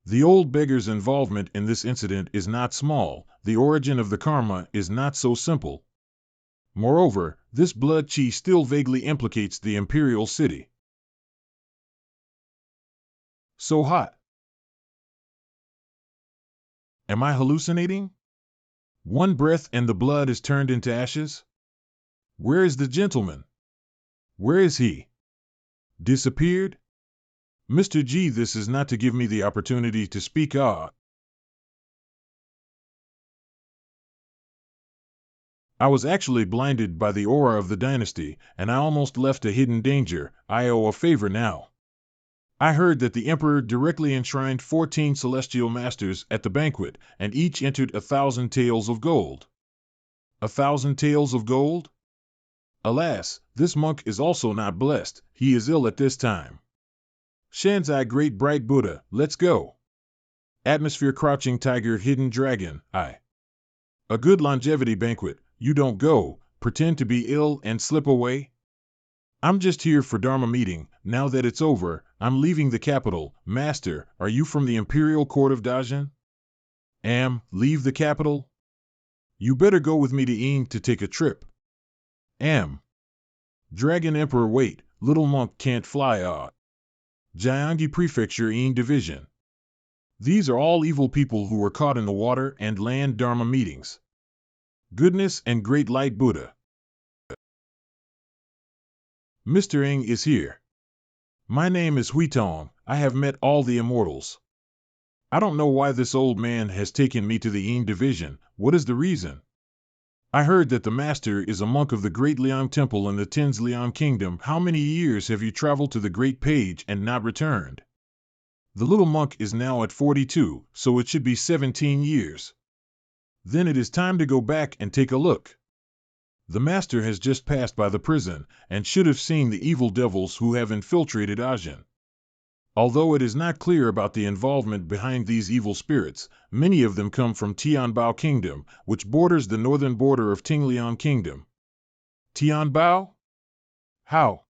The old beggar's involvement in this incident is not small, the origin of the karma is not so simple. Moreover, this blood chi still vaguely implicates the imperial city. So hot. Am I hallucinating? One breath and the blood is turned into ashes? Where is the gentleman? Where is he? Disappeared? Mr. G, this is not to give me the opportunity to speak. I was actually blinded by the aura of the dynasty, and I almost left a hidden danger. I owe a favor now. I heard that the emperor directly enshrined 14 celestial masters at the banquet, and each entered 1,000 taels of gold. 1,000 taels of gold? Alas, this monk is also not blessed, he is ill at this time. Shanzai Great Bright Buddha, let's go. Atmosphere Crouching Tiger Hidden Dragon, I. A good longevity banquet, you don't go, pretend to be ill and slip away? I'm just here for Dharma meeting, now that it's over, I'm leaving the capital. Master, are you from the Imperial Court of Dajin? Leave the capital? You better go with me to Ying to take a trip. Dragon Emperor wait, little monk can't fly. Jiangyi Prefecture Ying Division. These are all evil people who were caught in the water and land Dharma meetings. Goodness and Great Light Buddha. Mr. Ng is here. My name is Huitong, I have met all the immortals. I don't know why this old man has taken me to the Ying Division, what is the reason? I heard that the master is a monk of the Great Liang Temple in the Tens Liang Kingdom. How many years have you traveled to the Great Page and not returned? The little monk is now at 42, so it should be 17 years. Then it is time to go back and take a look. The master has just passed by the prison, and should have seen the evil devils who have infiltrated Ajin. Although it is not clear about the involvement behind these evil spirits, many of them come from Tianbao Kingdom, which borders the northern border of Tingliang Kingdom. Tianbao? How?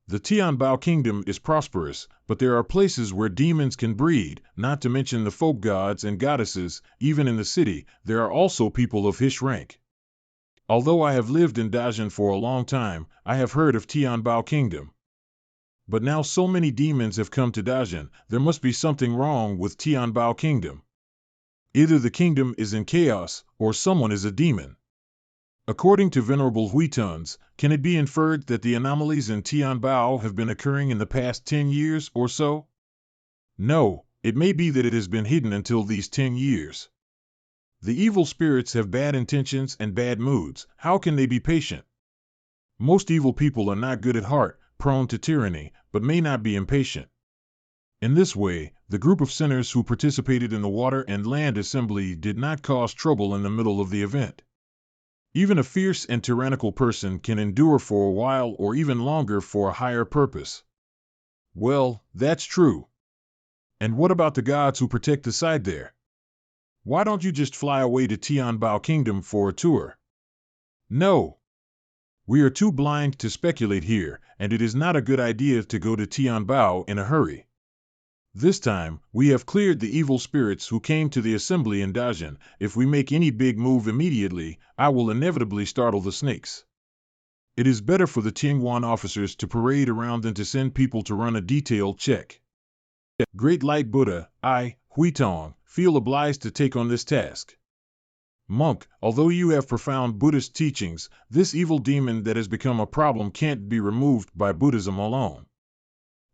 The Tianbao Kingdom is prosperous, but there are places where demons can breed, not to mention the folk gods and goddesses. Even in the city, there are also people of Hish rank. Although I have lived in Dajin for a long time, I have heard of Tianbao Kingdom. But now so many demons have come to Dajin, there must be something wrong with Tianbao Kingdom. Either the kingdom is in chaos, or someone is a demon. According to Venerable Huitons, can it be inferred that the anomalies in Tianbao have been occurring in the past 10 years or so? No, it may be that it has been hidden until these 10 years. The evil spirits have bad intentions and bad moods, how can they be patient? Most evil people are not good at heart, prone to tyranny, but may not be impatient. In this way, the group of sinners who participated in the water and land assembly did not cause trouble in the middle of the event. Even a fierce and tyrannical person can endure for a while or even longer for a higher purpose. Well, that's true. And what about the gods who protect the side there? Why don't you just fly away to Tianbao Kingdom for a tour? No. We are too blind to speculate here, and it is not a good idea to go to Tianbao in a hurry. This time, we have cleared the evil spirits who came to the assembly in Dajin. If we make any big move immediately, I will inevitably startle the snakes. It is better for the Yuan officers to parade around than to send people to run a detailed check. Great Light Buddha, I, Huitong, feel obliged to take on this task. Monk, although you have profound Buddhist teachings, this evil demon that has become a problem can't be removed by Buddhism alone.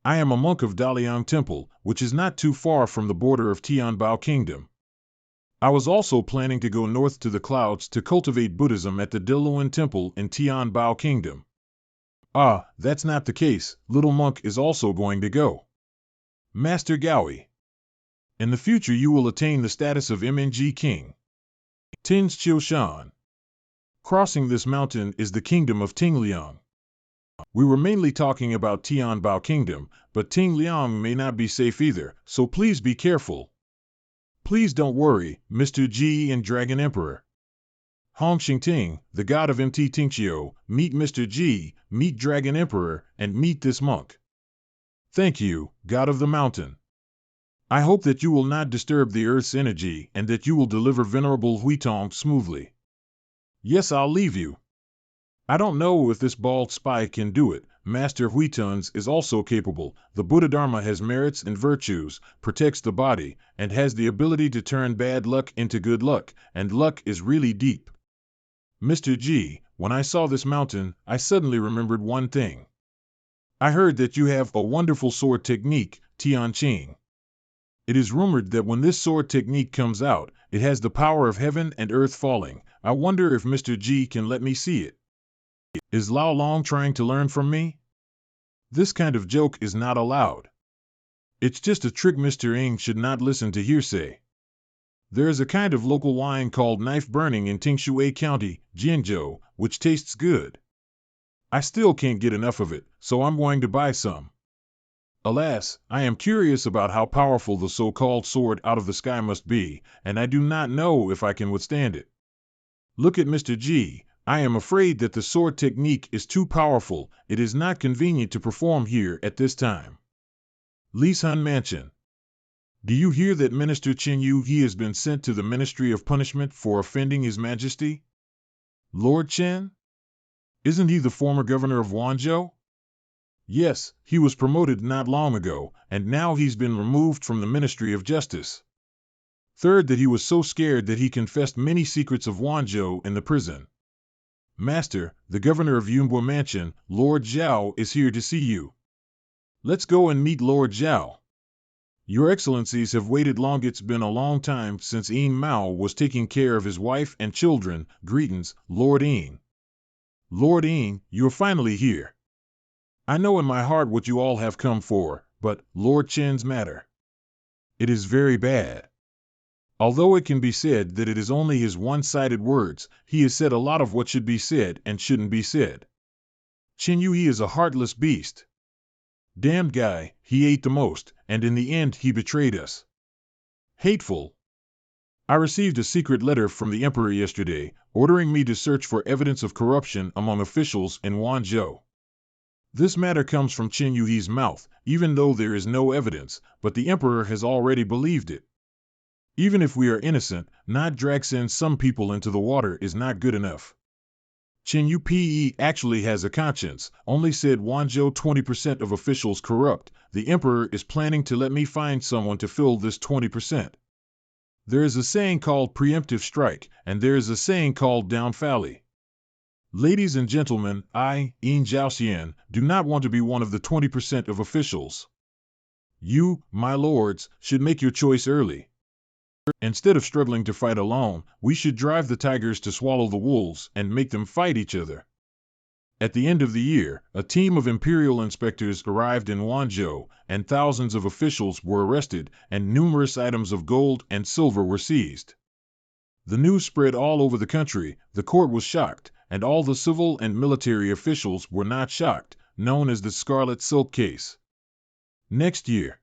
I am a monk of Daliang Temple, which is not too far from the border of Tianbao Kingdom. I was also planning to go north to the clouds to cultivate Buddhism at the Diluan Temple in Tianbao Kingdom. Ah, that's not the case. Little Monk is also going to go. Master Gaoi. In the future you will attain the status of MNG King. Tins Chiu-shan. Crossing this mountain is the kingdom of Tingliang. We were mainly talking about Tianbao Kingdom, but Tingliang may not be safe either, so please be careful. Please don't worry, Mr. Ji and Dragon Emperor. Hong Xingting, the god of MT Tingqiu, meet Mr. Ji, meet Dragon Emperor, and meet this monk. Thank you, God of the Mountain. I hope that you will not disturb the Earth's energy and that you will deliver Venerable Huitong smoothly. Yes, I'll leave you. I don't know if this bald spy can do it. Master Huitong's is also capable. The Buddha Dharma has merits and virtues, protects the body, and has the ability to turn bad luck into good luck, and luck is really deep. Mr. G, when I saw this mountain, I suddenly remembered one thing. I heard that you have a wonderful sword technique, Tianqing. It is rumored that when this sword technique comes out, it has the power of heaven and earth falling. I wonder if Mr. G can let me see it. Is Lao Long trying to learn from me? This kind of joke is not allowed. It's just a trick. Mr. Ng should not listen to hearsay. There is a kind of local wine called knife burning in Tingshui County, Jianzhou, which tastes good. I still can't get enough of it, so I'm going to buy some. Alas, I am curious about how powerful the so-called sword out of the sky must be, and I do not know if I can withstand it. Look at Mr. G. I am afraid that the sword technique is too powerful. It is not convenient to perform here at this time. Li Sun Mansion. Do you hear that Minister Chen Yu He has been sent to the Ministry of Punishment for offending His Majesty? Lord Chen? Isn't he the former governor of Guangzhou? Yes, he was promoted not long ago, and now he's been removed from the Ministry of Justice. Third, that he was so scared that he confessed many secrets of Guangzhou in the prison. Master, the governor of Yunbo Mansion, Lord Zhao, is here to see you. Let's go and meet Lord Zhao. Your Excellencies have waited long. It's been a long time since Yin Mao was taking care of his wife and children. Greetings, Lord Yin. Lord Yin, you're finally here. I know in my heart what you all have come for, but Lord Chen's matter. It is very bad. Although it can be said that it is only his one-sided words, he has said a lot of what should be said and shouldn't be said. Chen Yui is a heartless beast. Damned guy, he ate the most, and in the end he betrayed us. Hateful. I received a secret letter from the Emperor yesterday, ordering me to search for evidence of corruption among officials in Guangzhou. This matter comes from Chen Yui's mouth, even though there is no evidence, but the Emperor has already believed it. Even if we are innocent, not drag some people into the water is not good enough. Chen Yu actually has a conscience, only said Guangzhou 20% of officials corrupt. The Emperor is planning to let me find someone to fill this 20%. There is a saying called preemptive strike, and there is a saying called down valley. Ladies and gentlemen, I, Yin Zhaoxian, do not want to be one of the 20% of officials. You, my lords, should make your choice early. Instead of struggling to fight alone, we should drive the tigers to swallow the wolves and make them fight each other. At the end of the year, a team of imperial inspectors arrived in Guangzhou, and thousands of officials were arrested, and numerous items of gold and silver were seized. The news spread all over the country. The court was shocked, and all the civil and military officials were not shocked, known as the Scarlet Silk Case. Next year,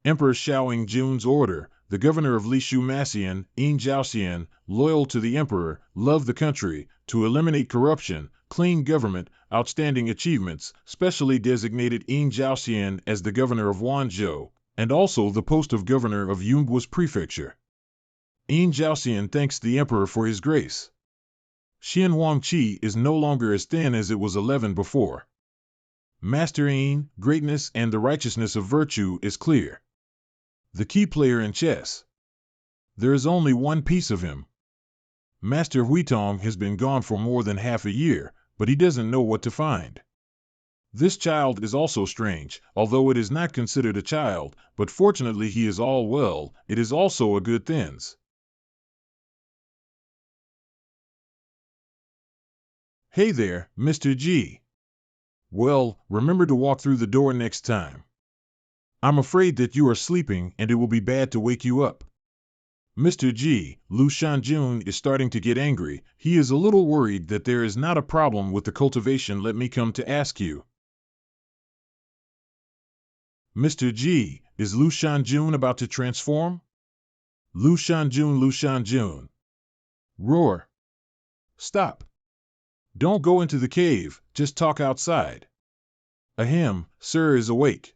Emperor Xiao Jun's order, the governor of Lishu Massian, Yin Zhaoxian, loyal to the emperor, loved the country, to eliminate corruption, clean government, outstanding achievements, specially designated Yin Zhaoxian as the governor of Guangzhou, and also the post of governor of Yunguo's prefecture. Yin Zhaoxian thanks the emperor for his grace. Xian Huang Qi is no longer as thin as it was 11 before. Master Yin, greatness and the righteousness of virtue is clear. The key player in chess. There is only one piece of him. Master Huitong has been gone for more than half a year, but he doesn't know what to find. This child is also strange, although it is not considered a child, but fortunately he is all well, it is also a good things. Hey there, Mr. G. Well, remember to walk through the door next time. I'm afraid that you are sleeping and it will be bad to wake you up. Mr. G. Lu Shanjun is starting to get angry. He is a little worried that there is not a problem with the cultivation. Let me come to ask you. Mr. G. Is Lu Shanjun about to transform? Lu Shanjun, Lu Shanjun. Roar. Stop. Don't go into the cave, just talk outside. Ahem, sir is awake.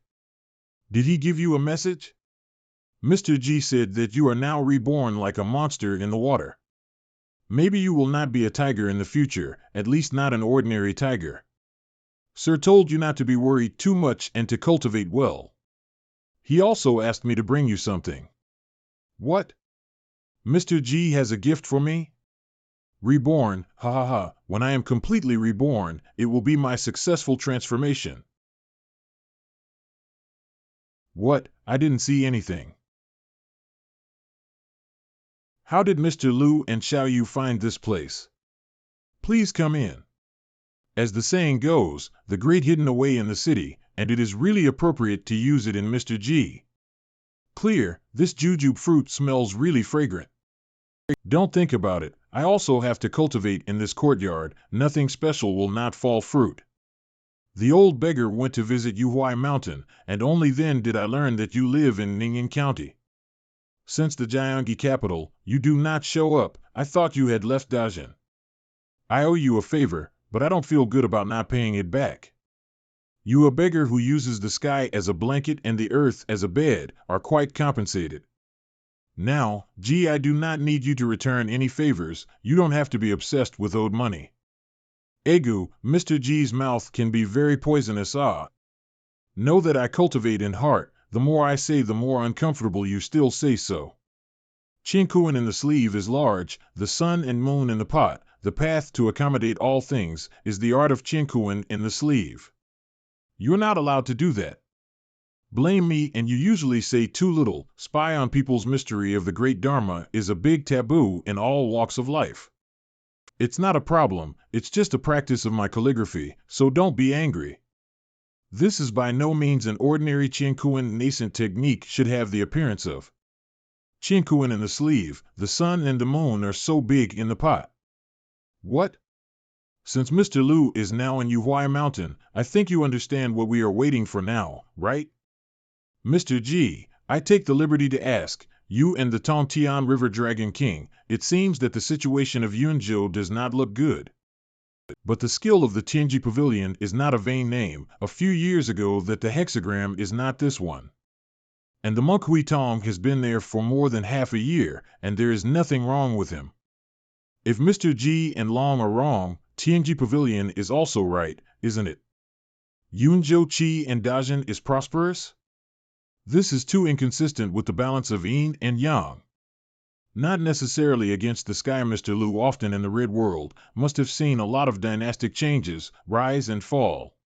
Did he give you a message? Mr. G said that you are now reborn like a monster in the water. Maybe you will not be a tiger in the future, at least not an ordinary tiger. Sir told you not to be worried too much and to cultivate well. He also asked me to bring you something. What? Mr. G has a gift for me? Reborn, ha ha ha, when I am completely reborn, it will be my successful transformation. What? I didn't see anything. How did Mr. Lu and Xiao Yu find this place? Please come in. As the saying goes, the great hidden away in the city, and it is really appropriate to use it in Mr. G. Clear, this jujube fruit smells really fragrant. Don't think about it, I also have to cultivate in this courtyard, nothing special will not fall fruit. The old beggar went to visit Yuhuai Mountain, and only then did I learn that you live in Ningyan County. Since the Jiangxi capital, you do not show up, I thought you had left Dajin. I owe you a favor, but I don't feel good about not paying it back. You, a beggar who uses the sky as a blanket and the earth as a bed, are quite compensated. Now, gee, I do not need you to return any favors, you don't have to be obsessed with owed money. Egu, Mr. G's mouth can be very poisonous. Know that I cultivate in heart, the more I say the more uncomfortable you still say so. Qinkuan in the sleeve is large, the sun and moon in the pot, the path to accommodate all things, is the art of Qinkuan in the sleeve. You're not allowed to do that. Blame me and you usually say too little, spy on people's mystery of the great Dharma is a big taboo in all walks of life. It's not a problem, it's just a practice of my calligraphy, so don't be angry. This is by no means an ordinary Qinkuan nascent technique should have the appearance of. Qinkuan in the sleeve, the sun and the moon are so big in the pot. What? Since Mr. Lu is now in Yuhuai Mountain, I think you understand what we are waiting for now, right? Mr. G, I take the liberty to ask, you and the Tongtian River Dragon King, it seems that the situation of Yunzhou does not look good. But the skill of the Tianji Pavilion is not a vain name, a few years ago that the hexagram is not this one. And the monk Huitong has been there for more than half a year, and there is nothing wrong with him. If Mr. G and Long are wrong, Tianji Pavilion is also right, isn't it? Yunzhou Qi and Dajin is prosperous? This is too inconsistent with the balance of yin and yang. Not necessarily against the sky. Mr. Lu, often in the red world, must have seen a lot of dynastic changes, rise and fall.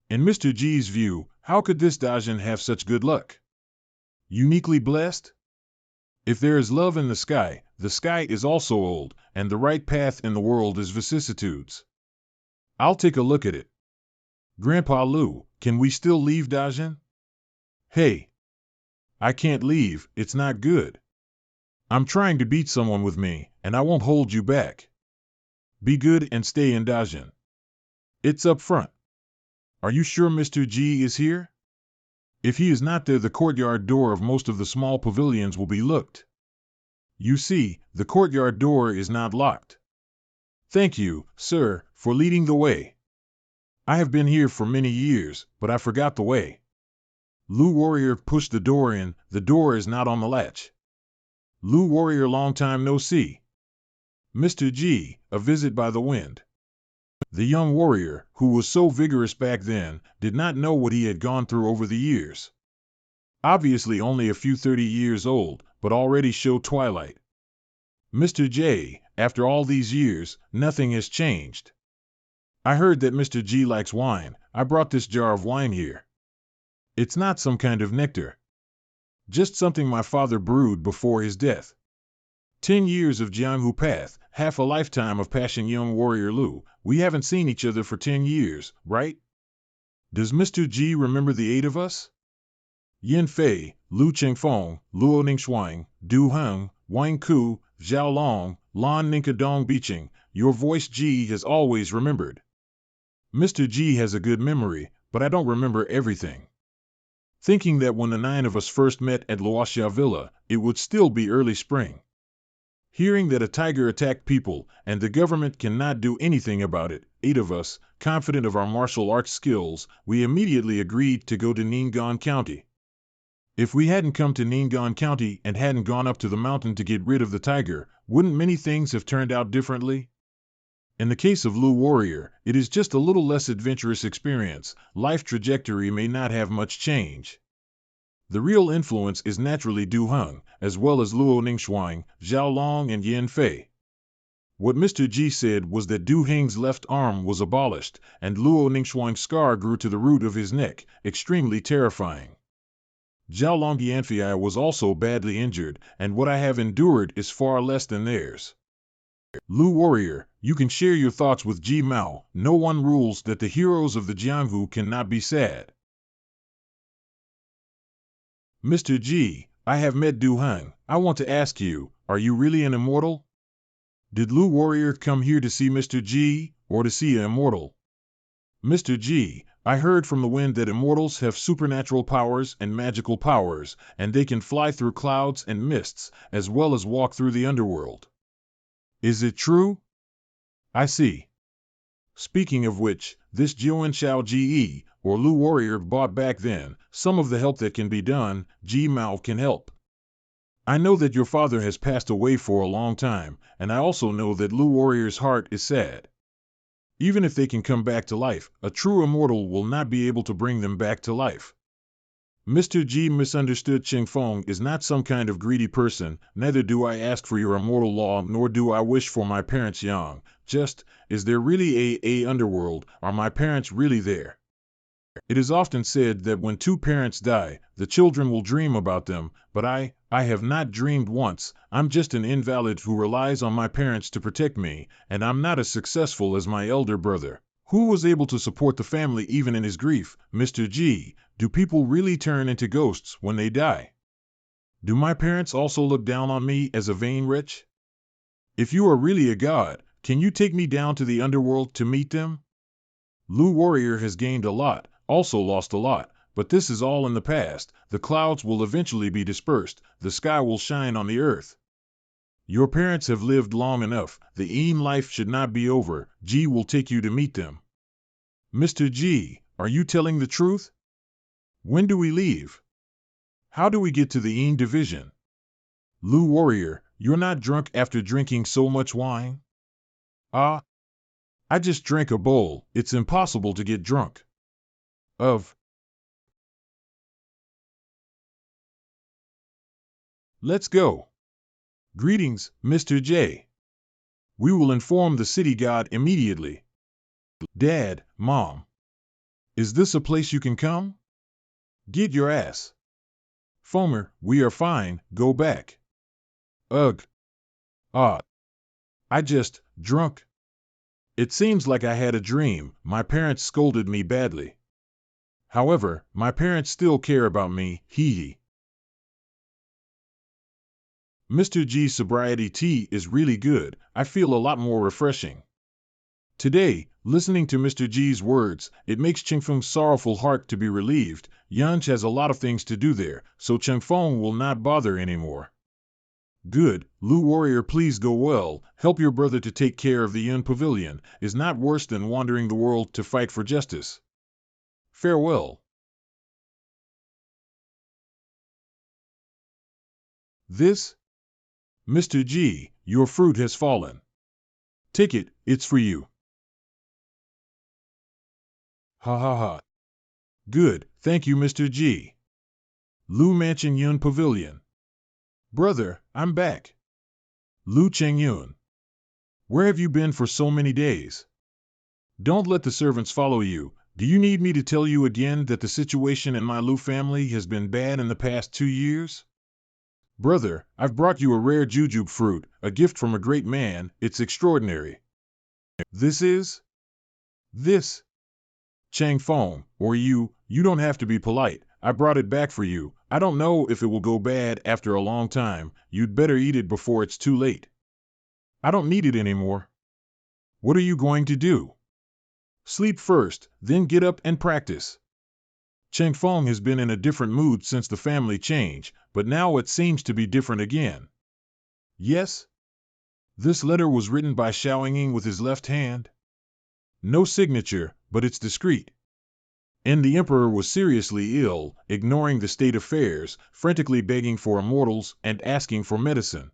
In Mr. G's view, how could this Dajin have such good luck? Uniquely blessed? If there is love in the sky is also old, and the right path in the world is vicissitudes. I'll take a look at it. Grandpa Lu, can we still leave Dajin? Hey! I can't leave, it's not good. I'm trying to beat someone with me, and I won't hold you back. Be good and stay in Dajin. It's up front. Are you sure Mr. G is here? If he is not there, the courtyard door of most of the small pavilions will be locked. You see, the courtyard door is not locked. Thank you, sir, for leading the way. I have been here for many years, but I forgot the way. Lu Warrior pushed the door in, the door is not on the latch. Lu Warrior, long time no see. Mr. G, a visit by the wind. The young warrior, who was so vigorous back then, did not know what he had gone through over the years. Obviously only a few 30 years old, but already showed twilight. Mr. J, after all these years, nothing has changed. I heard that Mr. G likes wine. I brought this jar of wine here. It's not some kind of nectar. Just something my father brewed before his death. 10 years of Jianghu path, half a lifetime of passion. Young warrior Lu, we haven't seen each other for 10 years, right? Does Mr. G remember the 8 of us? Yin Fei, Lu Chengfeng, Luo Ningxuang, Du Heng, Wang Ku, Zhao Long, Lan Ninka Dong Biching, your voice G has always remembered. Mr. G has a good memory, but I don't remember everything. Thinking that when the 9 of us first met at Luoxia Villa, it would still be early spring. Hearing that a tiger attacked people, and the government cannot do anything about it, 8 of us, confident of our martial arts skills, we immediately agreed to go to Ning'an County. If we hadn't come to Ning'an County and hadn't gone up to the mountain to get rid of the tiger, wouldn't many things have turned out differently? In the case of Lu Warrior, it is just a little less adventurous experience. Life trajectory may not have much change. The real influence is naturally Du Heng, as well as Luo Ningxuang, Zhao Long and Yin Fei. What Mr. G said was that Du Heng's left arm was abolished, and Luo Ningxuang's scar grew to the root of his neck, extremely terrifying. Zhao Long Yanfei was also badly injured, and what I have endured is far less than theirs. Lu Warrior, you can share your thoughts with Ji Mao. No one rules that the heroes of the Jianghu cannot be sad. Mr. G, I have met Du Heng. I want to ask you, are you really an immortal? Did Lu Warrior come here to see Mr. G, or to see an immortal? Mr. G, I heard from the wind that immortals have supernatural powers and magical powers, and they can fly through clouds and mists, as well as walk through the underworld. Is it true? I see. Speaking of which, this Yuan Xiao Ge, or Lu Warrior bought back then, some of the help that can be done, Ji Mao can help. I know that your father has passed away for a long time, and I also know that Lu Warrior's heart is sad. Even if they can come back to life, a true immortal will not be able to bring them back to life. Mr. G misunderstood. Chengfeng is not some kind of greedy person, neither do I ask for your immortal law, nor do I wish for my parents' yang. Just, is there really a underworld? Are my parents really there? It is often said that when 2 parents die, the children will dream about them, but I have not dreamed once. I'm just an invalid who relies on my parents to protect me, and I'm not as successful as my elder brother, who was able to support the family even in his grief. Mr. G, do people really turn into ghosts when they die? Do my parents also look down on me as a vain wretch? If you are really a god, can you take me down to the underworld to meet them? Lu Warrior has gained a lot, also lost a lot, but this is all in the past. The clouds will eventually be dispersed, the sky will shine on the earth. Your parents have lived long enough, the Eam life should not be over. G will take you to meet them. Mr. G, are you telling the truth? When do we leave? How do we get to the Eam division? Lu Warrior, you're not drunk after drinking so much wine? I just drank a bowl. It's impossible to get drunk. Let's go. Greetings, Mr. J. We will inform the city god immediately. Dad, Mom. Is this a place you can come? Get your ass. Fomer, we are fine, go back. Ugh. I just, drunk. It seems like I had a dream. My parents scolded me badly. However, my parents still care about me, hee hee. Mr. G's sobriety tea is really good. I feel a lot more refreshing. Today, listening to Mr. G's words, it makes Chengfeng's sorrowful heart to be relieved. Yanch has a lot of things to do there, so Chengfeng will not bother anymore. Good, Lu Warrior, please go well. Help your brother to take care of the Yuan Pavilion. Is not worse than wandering the world to fight for justice. Farewell. This? Mr. G, your fruit has fallen. Take it, it's for you. Ha ha ha. Good, thank you, Mr. G. Lu Mansion Yun Pavilion. Brother, I'm back. Lu Cheng Yun. Where have you been for so many days? Don't let the servants follow you. Do you need me to tell you again that the situation in my Lu family has been bad in the past 2 years? Brother, I've brought you a rare jujube fruit, a gift from a great man. It's extraordinary. This is? This? Chang Fong, or you don't have to be polite. I brought it back for you. I don't know if it will go bad after a long time. You'd better eat it before it's too late. I don't need it anymore. What are you going to do? Sleep first, then get up and practice. Chang Fong has been in a different mood since the family change, but now it seems to be different again. Yes? This letter was written by Xiaoying with his left hand. No signature, but it's discreet. And the emperor was seriously ill, ignoring the state affairs, frantically begging for immortals and asking for medicine.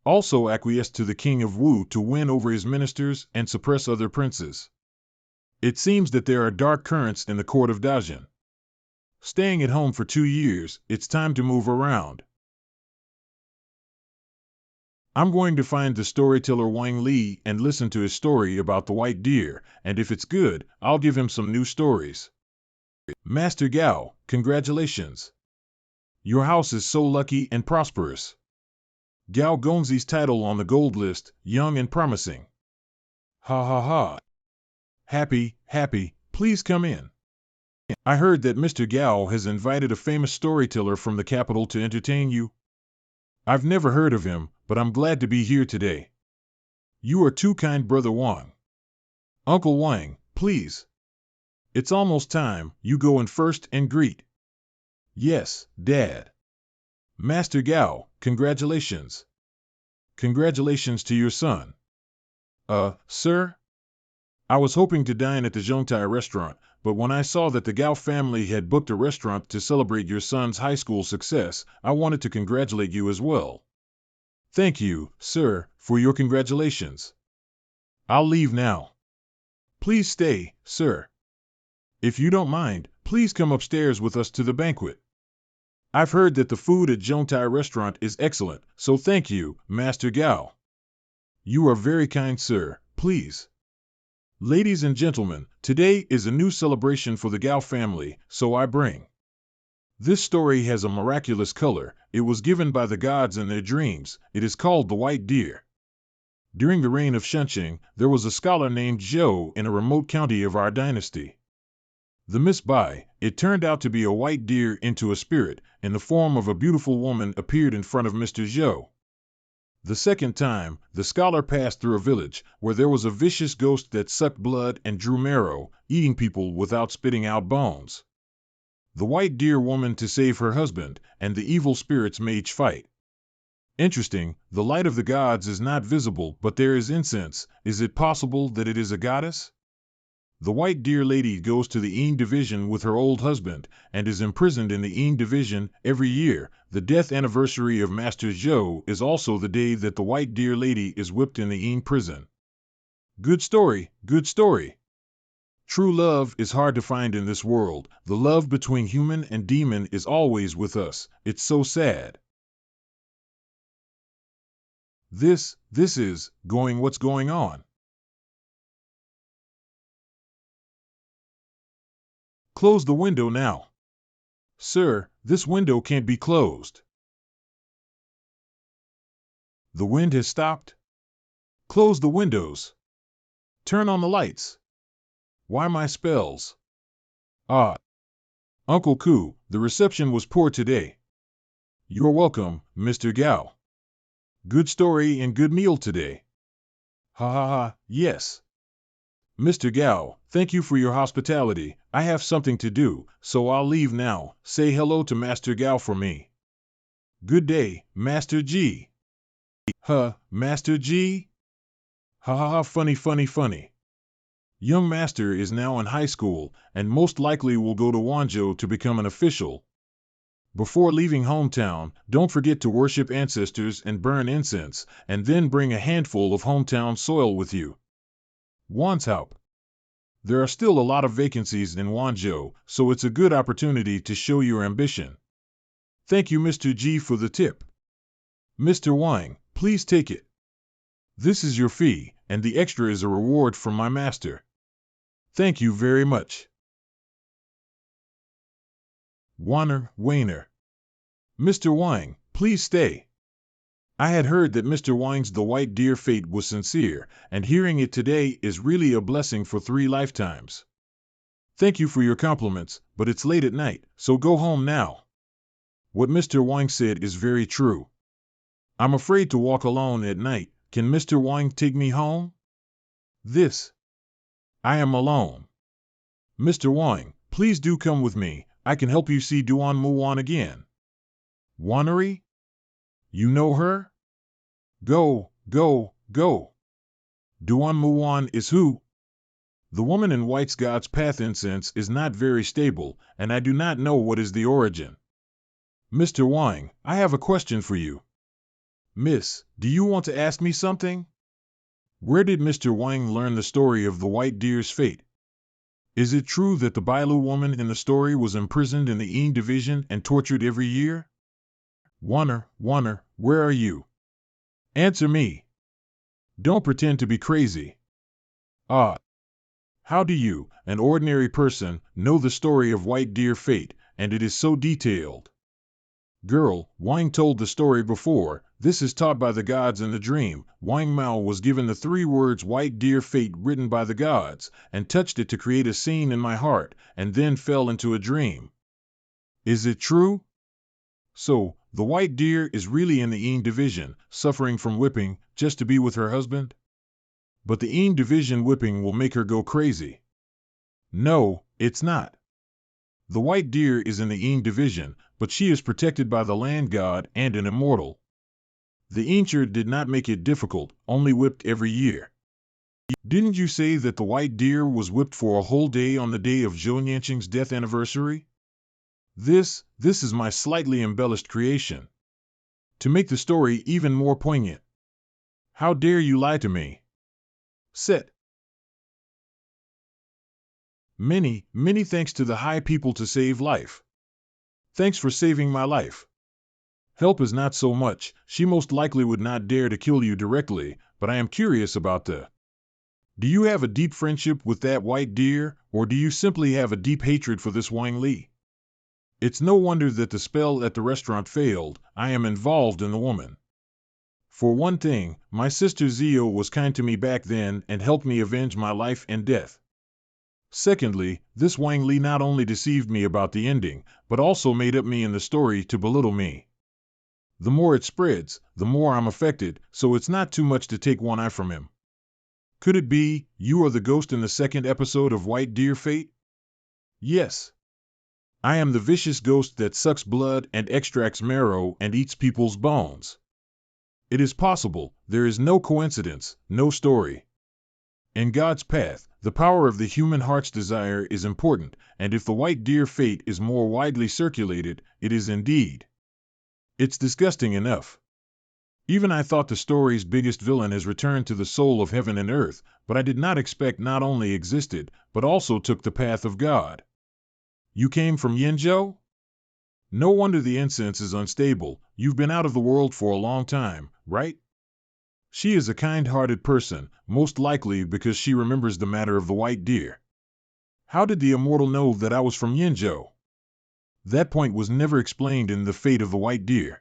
Also acquiesced to the king of Wu to win over his ministers and suppress other princes. It seems that there are dark currents in the court of Dajin. Staying at home for 2 years, it's time to move around. I'm going to find the storyteller Wang Li and listen to his story about the white deer, and if it's good, I'll give him some new stories. Master Gao, congratulations. Your house is so lucky and prosperous. Gao Gongzi's title on the gold list, young and promising. Ha ha ha. Happy, please come in. I heard that Mr. Gao has invited a famous storyteller from the capital to entertain you. I've never heard of him, but I'm glad to be here today. You are too kind, Brother Wang. Uncle Wang, please. It's almost time, you go in first and greet. Yes, Dad. Master Gao, congratulations. Congratulations to your son. Sir? I was hoping to dine at the Zhongtai restaurant, but when I saw that the Gao family had booked a restaurant to celebrate your son's high school success, I wanted to congratulate you as well. Thank you, sir, for your congratulations. I'll leave now. Please stay, sir. If you don't mind, please come upstairs with us to the banquet. I've heard that the food at Zhongtai restaurant is excellent, so thank you, Master Gao. You are very kind, sir. Please. Ladies and gentlemen, today is a new celebration for the Gao family, so I bring. This story has a miraculous color. It was given by the gods in their dreams. It is called the white deer. During the reign of Shenqing, there was a scholar named Zhou in a remote county of our dynasty. The Miss Bai, it turned out to be a white deer into a spirit, in the form of a beautiful woman appeared in front of Mr. Zhou. The second time, the scholar passed through a village, where there was a vicious ghost that sucked blood and drew marrow, eating people without spitting out bones. The white deer woman to save her husband, and the evil spirits mage fight. Interesting, the light of the gods is not visible, but there is incense. Is it possible that it is a goddess? The white deer lady goes to the Ying division with her old husband, and is imprisoned in the Ying division. Every year, the death anniversary of Master Zhou is also the day that the white deer lady is whipped in the Ying prison. Good story, good story. True love is hard to find in this world. The love between human and demon is always with us. It's so sad. This is what's going on. Close the window now. Sir, this window can't be closed. The wind has stopped. Close the windows. Turn on the lights. Why my spells? Ah. Uncle Ku, the reception was poor today. You're welcome, Mr. Gao. Good story and good meal today. Ha ha ha, yes. Mr. Gao, thank you for your hospitality. I have something to do, so I'll leave now. Say hello to Master Gao for me. Good day, Master G. Master G? Ha ha ha, funny. Young Master is now in high school, and most likely will go to Wanzhou to become an official. Before leaving hometown, don't forget to worship ancestors and burn incense, and then bring a handful of hometown soil with you. Yuan's help. There are still a lot of vacancies in Wanzhou, so it's a good opportunity to show your ambition. Thank you, Mr. G, for the tip. Mr. Wang, please take it. This is your fee, and the extra is a reward from my master. Thank you very much. Wainer. Mr. Wang, please stay. I had heard that Mr. Wang's the white deer fate was sincere, and hearing it today is really a blessing for 3 lifetimes. Thank you for your compliments, but it's late at night, so go home now. What Mr. Wang said is very true. I'm afraid to walk alone at night. Can Mr. Wang take me home? I am alone. Mr. Wang, please do come with me. I can help you see Duan Muwan again. Wanery? You know her? Go. Duan Muwan is who? The woman in white's God's path incense is not very stable, and I do not know what is the origin. Mr. Wang, I have a question for you. Miss, do you want to ask me something? Where did Mr. Wang learn the story of the white deer's fate? Is it true that the Bailu woman in the story was imprisoned in the Ying division and tortured every year? Warner, where are you? Answer me. Don't pretend to be crazy. How do you, an ordinary person, know the story of white deer fate, and it is so detailed? Girl, Wang told the story before. This is taught by the gods in the dream. Wang Mao was given the 3 words white deer fate written by the gods, and touched it to create a scene in my heart, and then fell into a dream. Is it true? So, the white deer is really in the Ying division, suffering from whipping, just to be with her husband? But the Ying division whipping will make her go crazy. No, it's not. The white deer is in the Ying division, but she is protected by the land god and an immortal. The Incher did not make it difficult, only whipped every year. Didn't you say that the white deer was whipped for a whole day on the day of Zhou Nianqing's death anniversary? This is my slightly embellished creation. To make the story even more poignant. How dare you lie to me? Set. Many thanks to the high people to save life. Thanks for saving my life. Help is not so much. She most likely would not dare to kill you directly, but I am curious about the... Do you have a deep friendship with that white deer, or do you simply have a deep hatred for this Wang Li? It's no wonder that the spell at the restaurant failed. I am involved in the woman. For one thing, my sister Zio was kind to me back then and helped me avenge my life and death. Secondly, this Wang Li not only deceived me about the ending, but also made up me in the story to belittle me. The more it spreads, the more I'm affected, so it's not too much to take one eye from him. Could it be, you are the ghost in the 2nd episode of White Deer Fate? Yes. I am the vicious ghost that sucks blood and extracts marrow and eats people's bones. It is possible, there is no coincidence, no story. In God's path, the power of the human heart's desire is important, and if the white deer fate is more widely circulated, it is indeed. It's disgusting enough. Even I thought the story's biggest villain has returned to the soul of heaven and earth, but I did not expect not only existed, but also took the path of God. You came from Yinzhou? No wonder the incense is unstable. You've been out of the world for a long time, right? She is a kind-hearted person, most likely because she remembers the matter of the white deer. How did the immortal know that I was from Yinzhou? That point was never explained in the fate of the white deer.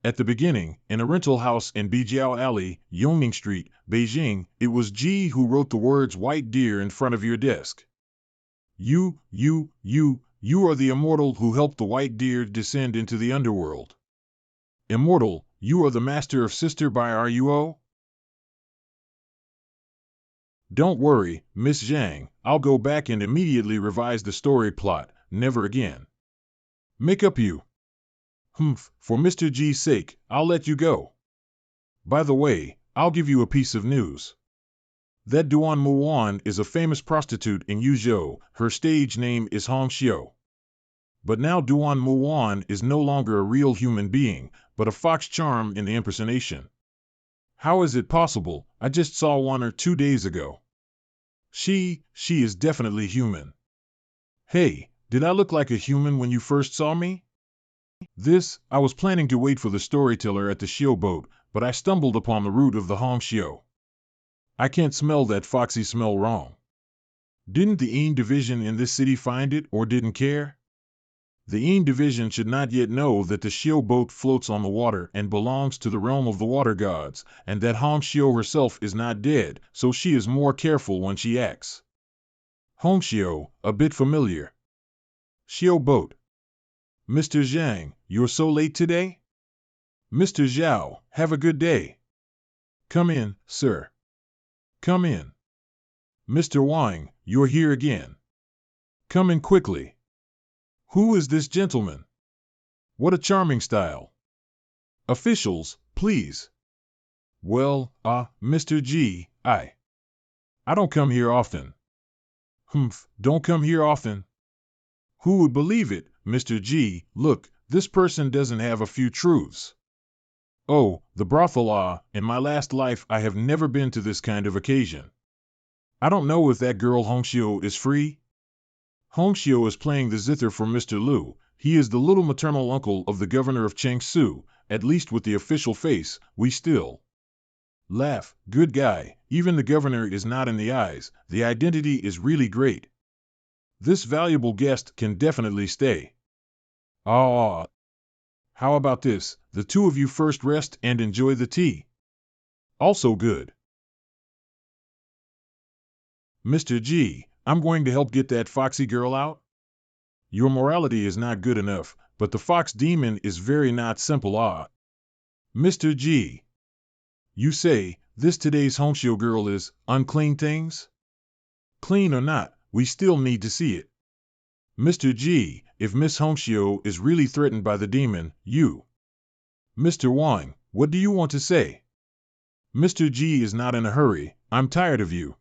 At the beginning, in a rental house in Bijiao Alley, Yongning Street, Beijing, it was Ji who wrote the words white deer in front of your desk. You are the immortal who helped the white deer descend into the underworld. Immortal, you are the master of Sister by Ruo? Don't worry, Miss Zhang, I'll go back and immediately revise the story plot, never again. Make up you. For Mr. G's sake, I'll let you go. By the way, I'll give you a piece of news. That Duan Muwan is a famous prostitute in Yuzhou. Her stage name is Hong Xiu. But now Yuan is no longer a real human being, but a fox charm in the impersonation. How is it possible? I just saw one or 2 days ago. She is definitely human. Hey, did I look like a human when you first saw me? I was planning to wait for the storyteller at the Shio boat, but I stumbled upon the route of the Hong Shio. I can't smell that foxy smell wrong. Didn't the Yin division in this city find it or didn't care? The Yin division should not yet know that the Shio boat floats on the water and belongs to the realm of the water gods, and that Hong Shio herself is not dead, so she is more careful when she acts. Hong Shio, a bit familiar. Shio boat. Mr. Zhang, you're so late today? Mr. Zhao, have a good day. Come in, sir. Come in. Mr. Wang, you're here again. Come in quickly. Who is this gentleman? What a charming style. Officials, please. Well, Mr. G, I don't come here often. Don't come here often? Who would believe it, Mr. G? Look, this person doesn't have a few truths. Oh, the brothel, in my last life I have never been to this kind of occasion. I don't know if that girl Hongxiu is free. Hongxiu is playing the zither for Mr. Liu. He is the little maternal uncle of the governor of Chengsu, at least with the official face, we still laugh. Good guy, even the governor is not in the eyes, the identity is really great. This valuable guest can definitely stay. How about this, the two of you first rest and enjoy the tea. Also good. Mr. G, I'm going to help get that foxy girl out. Your morality is not good enough, but the fox demon is very not simple. Mr. G, you say, this today's Hongxiu girl is unclean things? Clean or not, we still need to see it. Mr. G, if Miss Hongxiu is really threatened by the demon, you. Mr. Wang, what do you want to say? Mr. G is not in a hurry, I'm tired of you.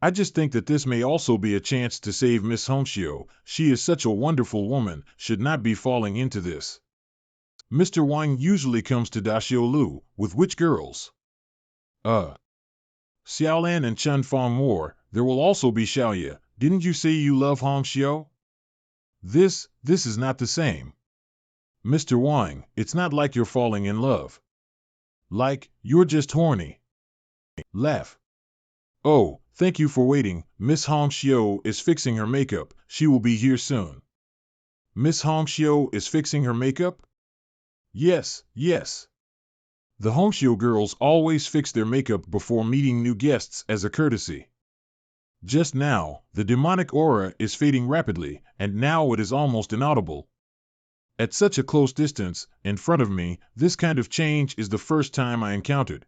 I just think that this may also be a chance to save Miss Hongxiu. She is such a wonderful woman, should not be falling into this. Mr. Wang usually comes to Daxiu Lu, with which girls? Xiaolan and Chen Fong War, there will also be Xiaoye. Didn't you say you love Hongxiu? This is not the same. Mr. Wang, it's not like you're falling in love. Like, you're just horny. Laugh. Oh, thank you for waiting. Miss Hongxiu is fixing her makeup. She will be here soon. Miss Hongxiu is fixing her makeup? Yes. The Hongxiu girls always fix their makeup before meeting new guests as a courtesy. Just now, the demonic aura is fading rapidly, and now it is almost inaudible. At such a close distance, in front of me, this kind of change is the first time I encountered.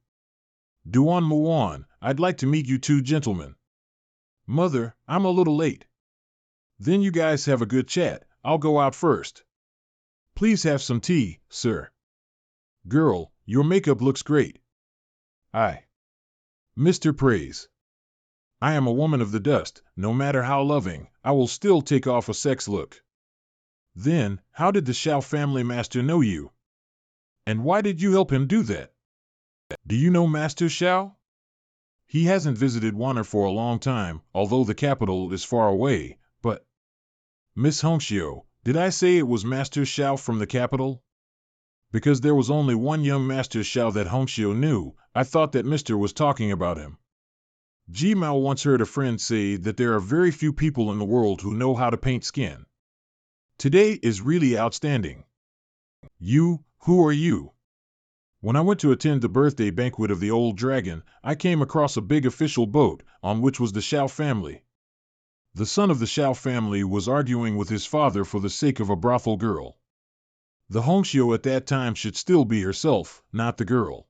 Yuan, I'd like to meet you two gentlemen. Mother, I'm a little late. Then you guys have a good chat, I'll go out first. Please have some tea, sir. Girl, your makeup looks great. Mr. Praise. I am a woman of the dust, no matter how loving, I will still take off a sex look. Then, how did the Xiao family master know you? And why did you help him do that? Do you know Master Xiao? He hasn't visited Wanner for a long time, although the capital is far away, but… Miss Hongxiu, did I say it was Master Xiao from the capital? Because there was only one young Master Xiao that Hongxiu knew, I thought that Mr. was talking about him. Ji Mao once heard a friend say that there are very few people in the world who know how to paint skin. Today is really outstanding. Who are you? When I went to attend the birthday banquet of the old dragon, I came across a big official boat, on which was the Xiao family. The son of the Xiao family was arguing with his father for the sake of a brothel girl. The Hongxiu at that time should still be herself, not the girl.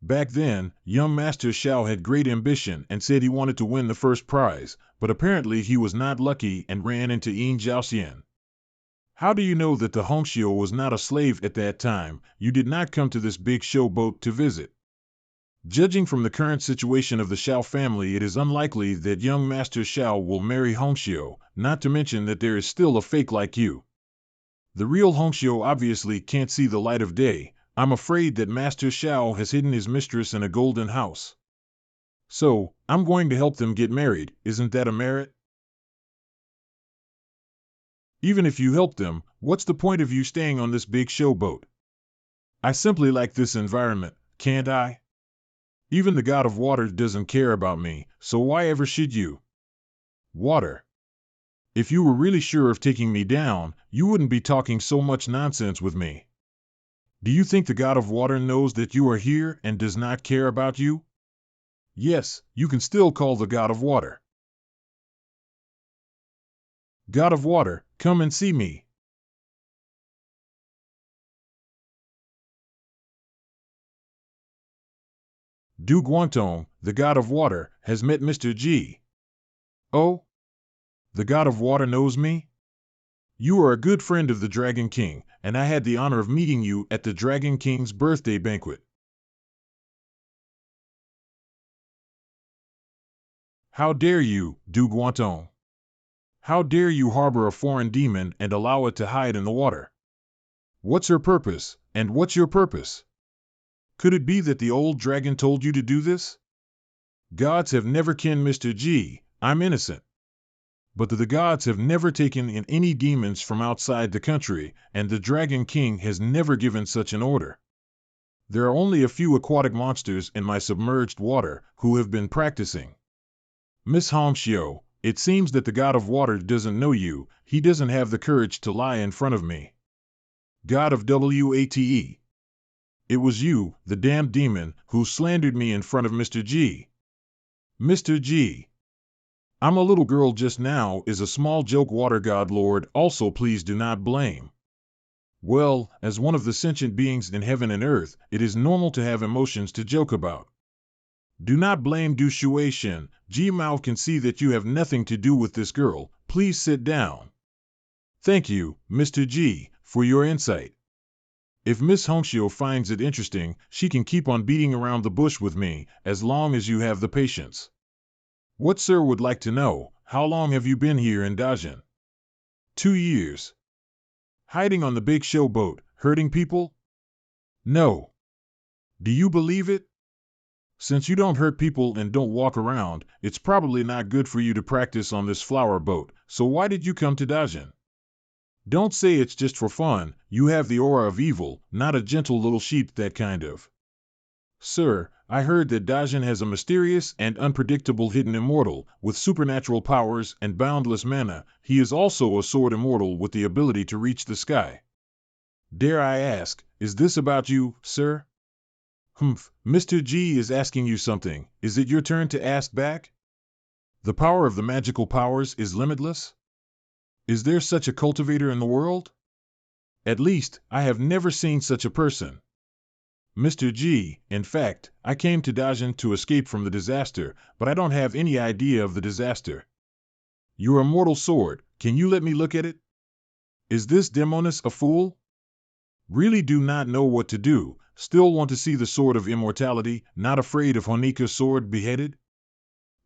Back then, young Master Xiao had great ambition and said he wanted to win the first prize, but apparently he was not lucky and ran into Yin Jiaoxian. How do you know that the Hongxiu was not a slave at that time? You did not come to this big show boat to visit. Judging from the current situation of the Xiao family, it is unlikely that young Master Xiao will marry Hongxiu. not to mention that there is still a fake like you. The real Hongxiu obviously can't see the light of day. I'm afraid that Master Xiao has hidden his mistress in a golden house. So, I'm going to help them get married. Isn't that a merit? Even if you help them, what's the point of you staying on this big showboat? I simply like this environment, can't I? Even the god of water doesn't care about me, so why ever should you? Water. If you were really sure of taking me down, you wouldn't be talking so much nonsense with me. Do you think the god of water knows that you are here and does not care about you? Yes, you can still call the god of water. God of water, come and see me. Du Guangtong, the god of water, has met Mr. G. Oh? The god of water knows me? You are a good friend of the Dragon King, and I had the honor of meeting you at the Dragon King's birthday banquet. How dare you, Du Guangtong? How dare you harbor a foreign demon and allow it to hide in the water? What's her purpose, and what's your purpose? Could it be that the old dragon told you to do this? Gods have never kenned Mr. G. I'm innocent. But the gods have never taken in any demons from outside the country, and the Dragon King has never given such an order. There are only a few aquatic monsters in my submerged water who have been practicing. Miss Hongxiu, it seems that the god of water doesn't know you. He doesn't have the courage to lie in front of me. God of Wate. It was you, the damned demon, who slandered me in front of Mr. G. Mr. G. I'm a little girl just now is a small joke water god lord, also please do not blame. Well, as one of the sentient beings in heaven and earth, it is normal to have emotions to joke about. Do not blame Du Shuai-shen. Ji Mao can see that you have nothing to do with this girl. Please sit down. Thank you, Mr. G, for your insight. If Miss Hongxiu finds it interesting, she can keep on beating around the bush with me, as long as you have the patience. What sir would like to know, how long have you been here in Dajin? 2 years. Hiding on the big show boat, hurting people? No. Do you believe it? Since you don't hurt people and don't walk around, it's probably not good for you to practice on this flower boat, so why did you come to Dajin? Don't say it's just for fun. You have the aura of evil, not a gentle little sheep, that kind of. Sir, I heard that Dajin has a mysterious and unpredictable hidden immortal with supernatural powers and boundless mana. He is also a sword immortal with the ability to reach the sky. Dare I ask, is this about you, sir? Humph, Mr. G is asking you something. Is it your turn to ask back? The power of the magical powers is limitless? Is there such a cultivator in the world? At least, I have never seen such a person. Mr. G, in fact, I came to Dajin to escape from the disaster, but I don't have any idea of the disaster. Your immortal sword, can you let me look at it? Is this Demonis a fool? Really do not know what to do, still want to see the sword of immortality, not afraid of Honika's sword beheaded?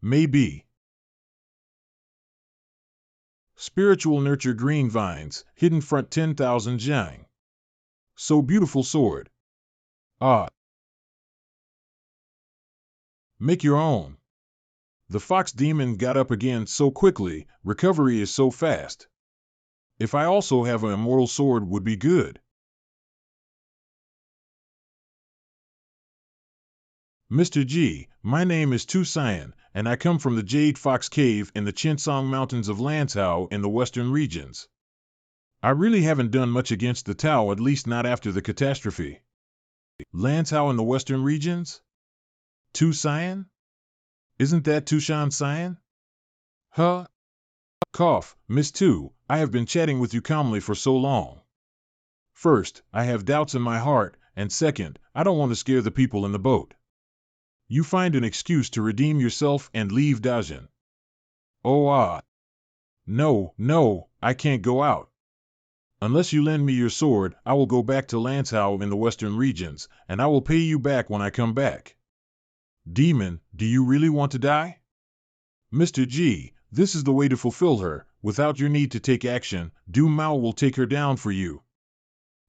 Maybe. Spiritual nurture green vines, hidden front 10,000 zhang. So beautiful sword. Ah. Make your own. The fox demon got up again so quickly, recovery is so fast. If I also have an immortal sword would be good. Mr. G, my name is Tu Cyan, and I come from the Jade Fox Cave in the Qinsong Mountains of Lanzhou in the western regions. I really haven't done much against the Tao, at least not after the catastrophe. Lanzhou in the western regions? Tu Cyan? Isn't that Tushan Cyan? Huh? Cough, Miss Tu, I have been chatting with you calmly for so long. First, I have doubts in my heart, and second, I don't want to scare the people in the boat. You find an excuse to redeem yourself and leave Dajin. Oh. No, I can't go out. Unless you lend me your sword, I will go back to Lanzhou in the western regions, and I will pay you back when I come back. Demon, do you really want to die? Mr. G, this is the way to fulfill her. without your need to take action, Du Mao will take her down for you.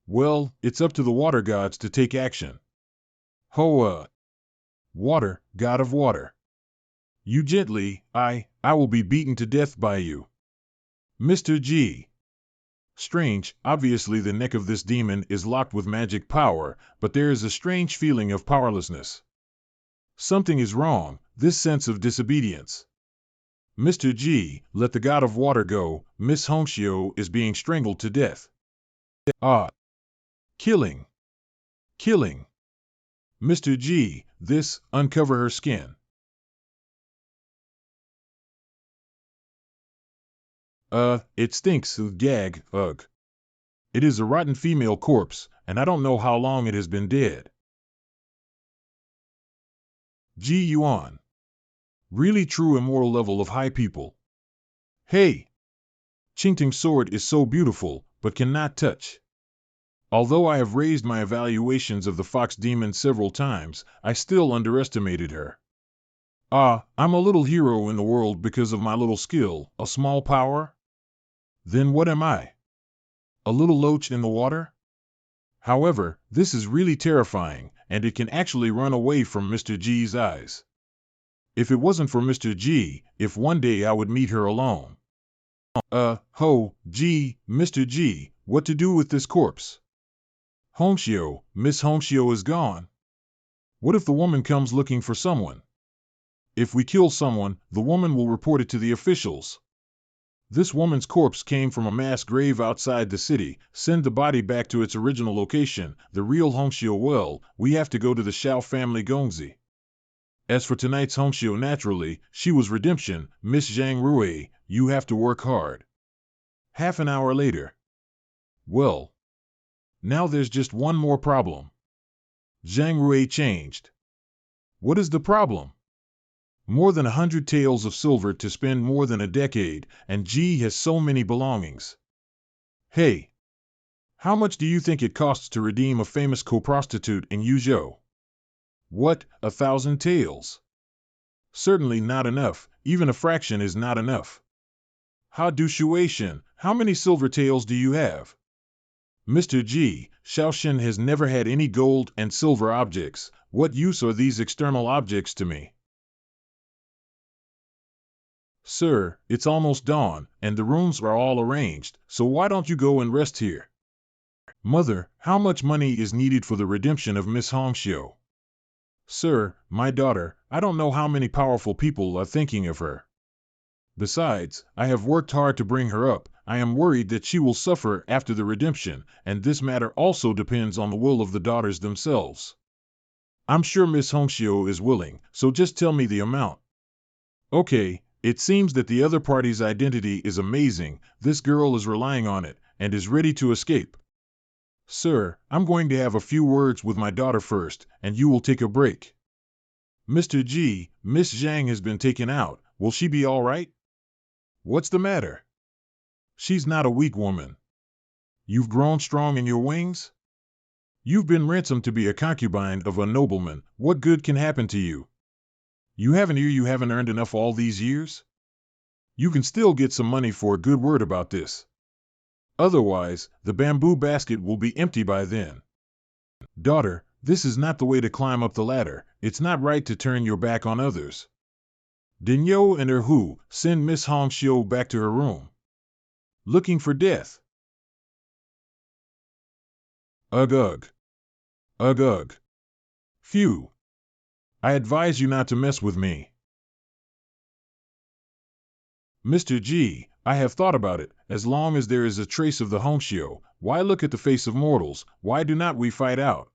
Well, it's up to the water gods to take action. Hoa. Water, god of water. You gently, I will be beaten to death by you. Mr. G. Strange, obviously the neck of this demon is locked with magic power, but there is a strange feeling of powerlessness. Something is wrong, this sense of disobedience. Mr. G, let the god of water go, Miss Hongxiu is being strangled to death. Ah! Killing! Killing! Mr. G, this, uncover her skin. It stinks, gag, ugh. It is a rotten female corpse, and I don't know how long it has been dead. G. Yuan. Really true immoral level of high people. Hey! Qingting's sword is so beautiful, but cannot touch. Although I have raised my evaluations of the fox demon several times, I still underestimated her. I'm a little hero in the world because of my little skill, a small power? Then what am I? A little loach in the water? However, this is really terrifying, and it can actually run away from Mr. G's eyes. If it wasn't for Mr. G, if one day I would meet her alone. Mr. G, what to do with this corpse? Hongxiu, Miss Hongxiu is gone. What if the woman comes looking for someone? If we kill someone, the woman will report it to the officials. This woman's corpse came from a mass grave outside the city. Send the body back to its original location, the real Hongxiu. Well, we have to go to the Xiao family Gongzi. As for tonight's Hongxiu, naturally, she was redemption. Miss Zhang Rui, you have to work hard. Half an hour later. Well, now there's just one more problem. Zhang Rui changed. What is the problem? More than 100 taels of silver to spend more than a decade, and G has so many belongings. Hey! How much do you think it costs to redeem a famous co-prostitute in Yuzhou? What, 1,000 taels? Certainly not enough, even a fraction is not enough. How do Shueishan, how many silver taels do you have? Mr. G, Shaoshan has never had any gold and silver objects. What use are these external objects to me? Sir, it's almost dawn, and the rooms are all arranged, so why don't you go and rest here? Mother, how much money is needed for the redemption of Miss Hongxiu? Sir, my daughter, I don't know how many powerful people are thinking of her. Besides, I have worked hard to bring her up. I am worried that she will suffer after the redemption, and this matter also depends on the will of the daughters themselves. I'm sure Miss Hongxiu is willing, so just tell me the amount. Okay. It seems that the other party's identity is amazing. This girl is relying on it, and is ready to escape. Sir, I'm going to have a few words with my daughter first, and you will take a break. Mr. G, Miss Zhang has been taken out. Will she be all right? What's the matter? She's not a weak woman. You've grown strong in your wings? You've been ransomed to be a concubine of a nobleman. What good can happen to you? You haven't earned enough all these years? You can still get some money for a good word about this. Otherwise, the bamboo basket will be empty by then. Daughter, this is not the way to climb up the ladder. It's not right to turn your back on others. Dinyo and Erhu, send Miss Hongxiu back to her room. Looking for death. Ugh ugh. Ugh ugh. Phew. I advise you not to mess with me. Mr. G, I have thought about it. As long as there is a trace of the Hongxiu, why look at the face of mortals? Why do not we fight out?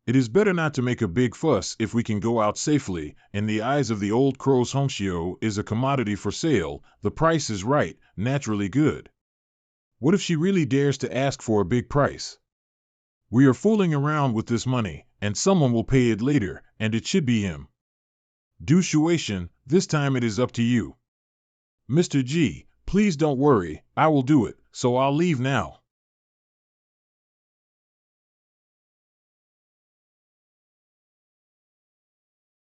It is better not to make a big fuss if we can go out safely. In the eyes of the old crows, Hongxiu is a commodity for sale. The price is right, naturally good. What if she really dares to ask for a big price? We are fooling around with this money, and someone will pay it later, and it should be him. Du Shueishan, this time it is up to you. Mr. G, please don't worry, I will do it, so I'll leave now.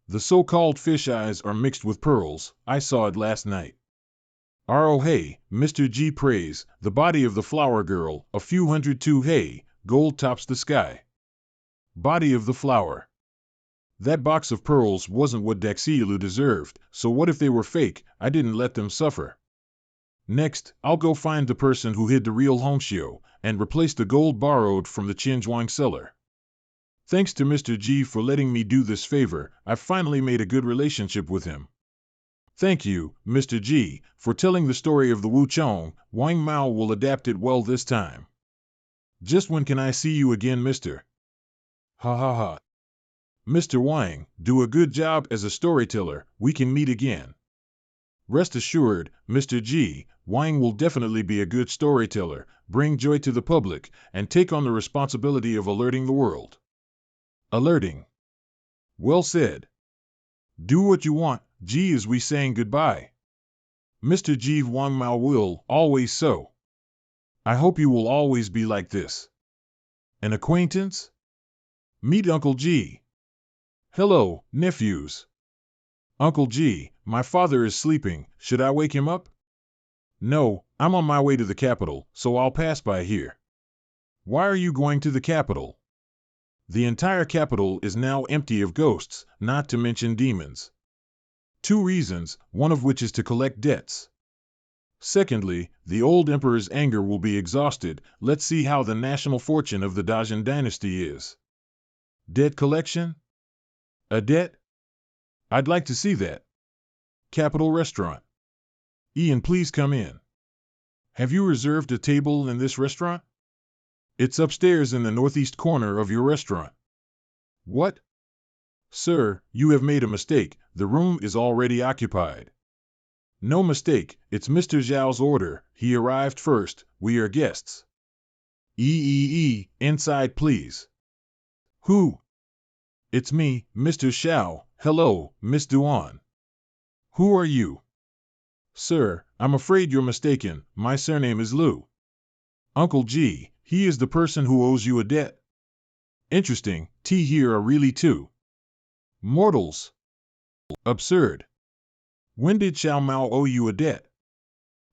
The so-called fish eyes are mixed with pearls. I saw it last night. R.O. Hey, Mr. G prays, the body of the flower girl, a few hundred to hey, gold tops the sky. Body of the flower. That box of pearls wasn't what Daxilu deserved, so what if they were fake? I didn't let them suffer. Next, I'll go find the person who hid the real Hongxiu, and replace the gold borrowed from the Qinzhuang seller. Thanks to Mr. G for letting me do this favor, I've finally made a good relationship with him. Thank you, Mr. G, for telling the story of the Wuchong. Wang Mao will adapt it well this time. Just when can I see you again, Mr.? Ha ha ha. Mr. Wang, do a good job as a storyteller. We can meet again. Rest assured, Mr. G, Wang will definitely be a good storyteller, bring joy to the public, and take on the responsibility of alerting the world. Alerting. Well said. Do what you want, G, as we saying goodbye. Mr. G, Wang Mao will, always so. I hope you will always be like this. An acquaintance? Meet Uncle G. Hello, nephews. Uncle G, my father is sleeping. Should I wake him up? No, I'm on my way to the capital, so I'll pass by here. Why are you going to the capital? The entire capital is now empty of ghosts, not to mention demons. 2 reasons, one of which is to collect debts. Secondly, the old emperor's anger will be exhausted. Let's see how the national fortune of the Dajin dynasty is. Debt collection? A debt? I'd like to see that. Capital Restaurant. Ian, please come in. Have you reserved a table in this restaurant? It's upstairs in the northeast corner of your restaurant. What? Sir, you have made a mistake. The room is already occupied. No mistake, it's Mr. Zhao's order. He arrived first. We are guests. Inside please. Who? It's me, Mr. Xiao. Hello, Miss Duan. Who are you? Sir, I'm afraid you're mistaken. My surname is Lu. Uncle G, he is the person who owes you a debt. Interesting, T here are really 2. Mortals. Absurd. When did Xiao Mao owe you a debt?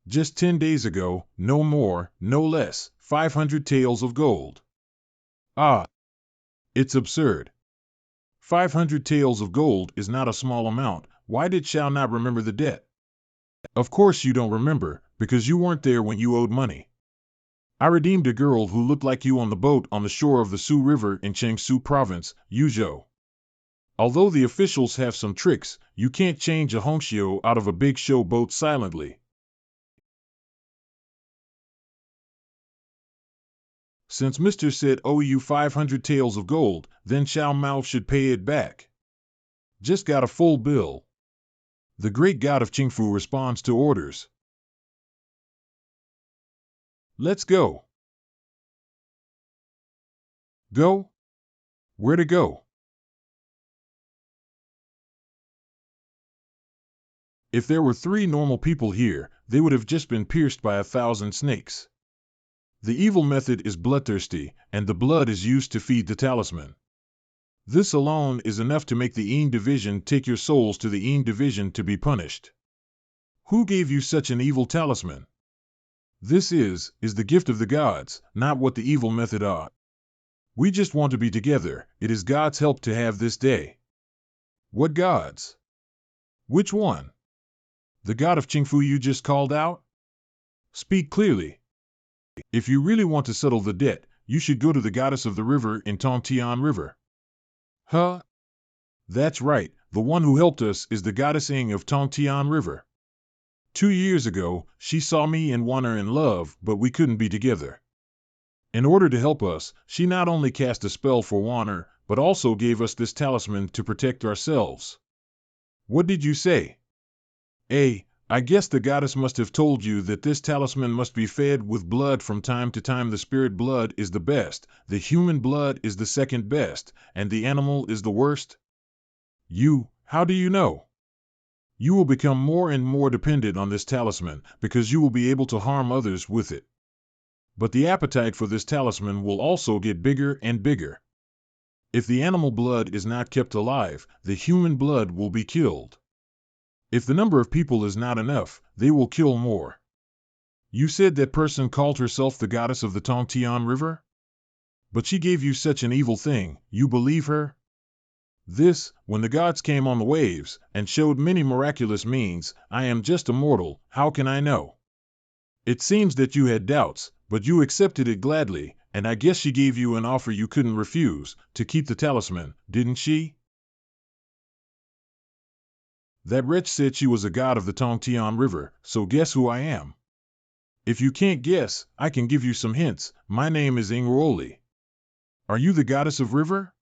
Just 10 days ago, no more, no less, 500 taels of gold. Ah. It's absurd. 500 taels of gold is not a small amount. Why did Xiao not remember the debt? Of course you don't remember, because you weren't there when you owed money. I redeemed a girl who looked like you on the boat on the shore of the Su River in Jiangsu Province, Yuzhou. Although the officials have some tricks, you can't change a Hongxiu out of a big show boat silently. Since Mr. said owe you 500 taels of gold, then Xiao Mao should pay it back. Just got a full bill. The great god of Qingfu responds to orders. Let's go. Go? Where to go? If there were 3 normal people here, they would have just been pierced by 1,000 snakes. The evil method is bloodthirsty, and the blood is used to feed the talisman. This alone is enough to make the Yin division take your souls to the Yin division to be punished. Who gave you such an evil talisman? This is the gift of the gods, not what the evil method ought. We just want to be together. It is God's help to have this day. What gods? Which one? The god of Qingfu you just called out? Speak clearly. If you really want to settle the debt, you should go to the goddess of the river in Tongtian River. Huh? That's right, the one who helped us is the goddess Ying of Tongtian River. 2 years ago, she saw me and Yuan in love, but we couldn't be together. In order to help us, she not only cast a spell for Yuan, but also gave us this talisman to protect ourselves. What did you say? I guess the goddess must have told you that this talisman must be fed with blood from time to time. The spirit blood is the best, the human blood is the second best, and the animal is the worst. How do you know? You will become more and more dependent on this talisman, because you will be able to harm others with it. But the appetite for this talisman will also get bigger and bigger. If the animal blood is not kept alive, the human blood will be killed. If the number of people is not enough, they will kill more. You said that person called herself the goddess of the Tongtian River? But she gave you such an evil thing, you believe her? This, when the gods came on the waves, and showed many miraculous means, I am just a mortal, how can I know? It seems that you had doubts, but you accepted it gladly, and I guess she gave you an offer you couldn't refuse, to keep the talisman, didn't she? That wretch said she was a god of the Tongtian River, so guess who I am? If you can't guess, I can give you some hints. My name is Ingruoli. Are you the goddess of river?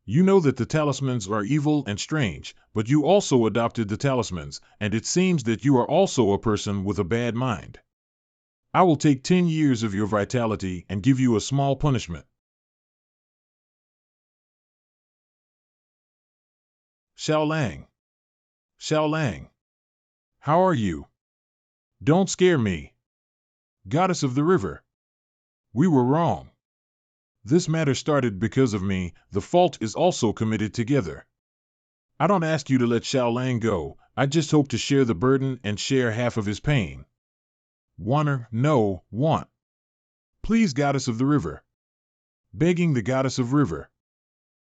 You know that the talismans are evil and strange, but you also adopted the talismans, and it seems that you are also a person with a bad mind. I will take 10 years of your vitality and give you a small punishment. Xiaolang. Xiaolang. How are you? Don't scare me. Goddess of the river. We were wrong. This matter started because of me, the fault is also committed together. I don't ask you to let Xiaolang go, I just hope to share the burden and share half of his pain. Want. Please, goddess of the river. Begging the goddess of river.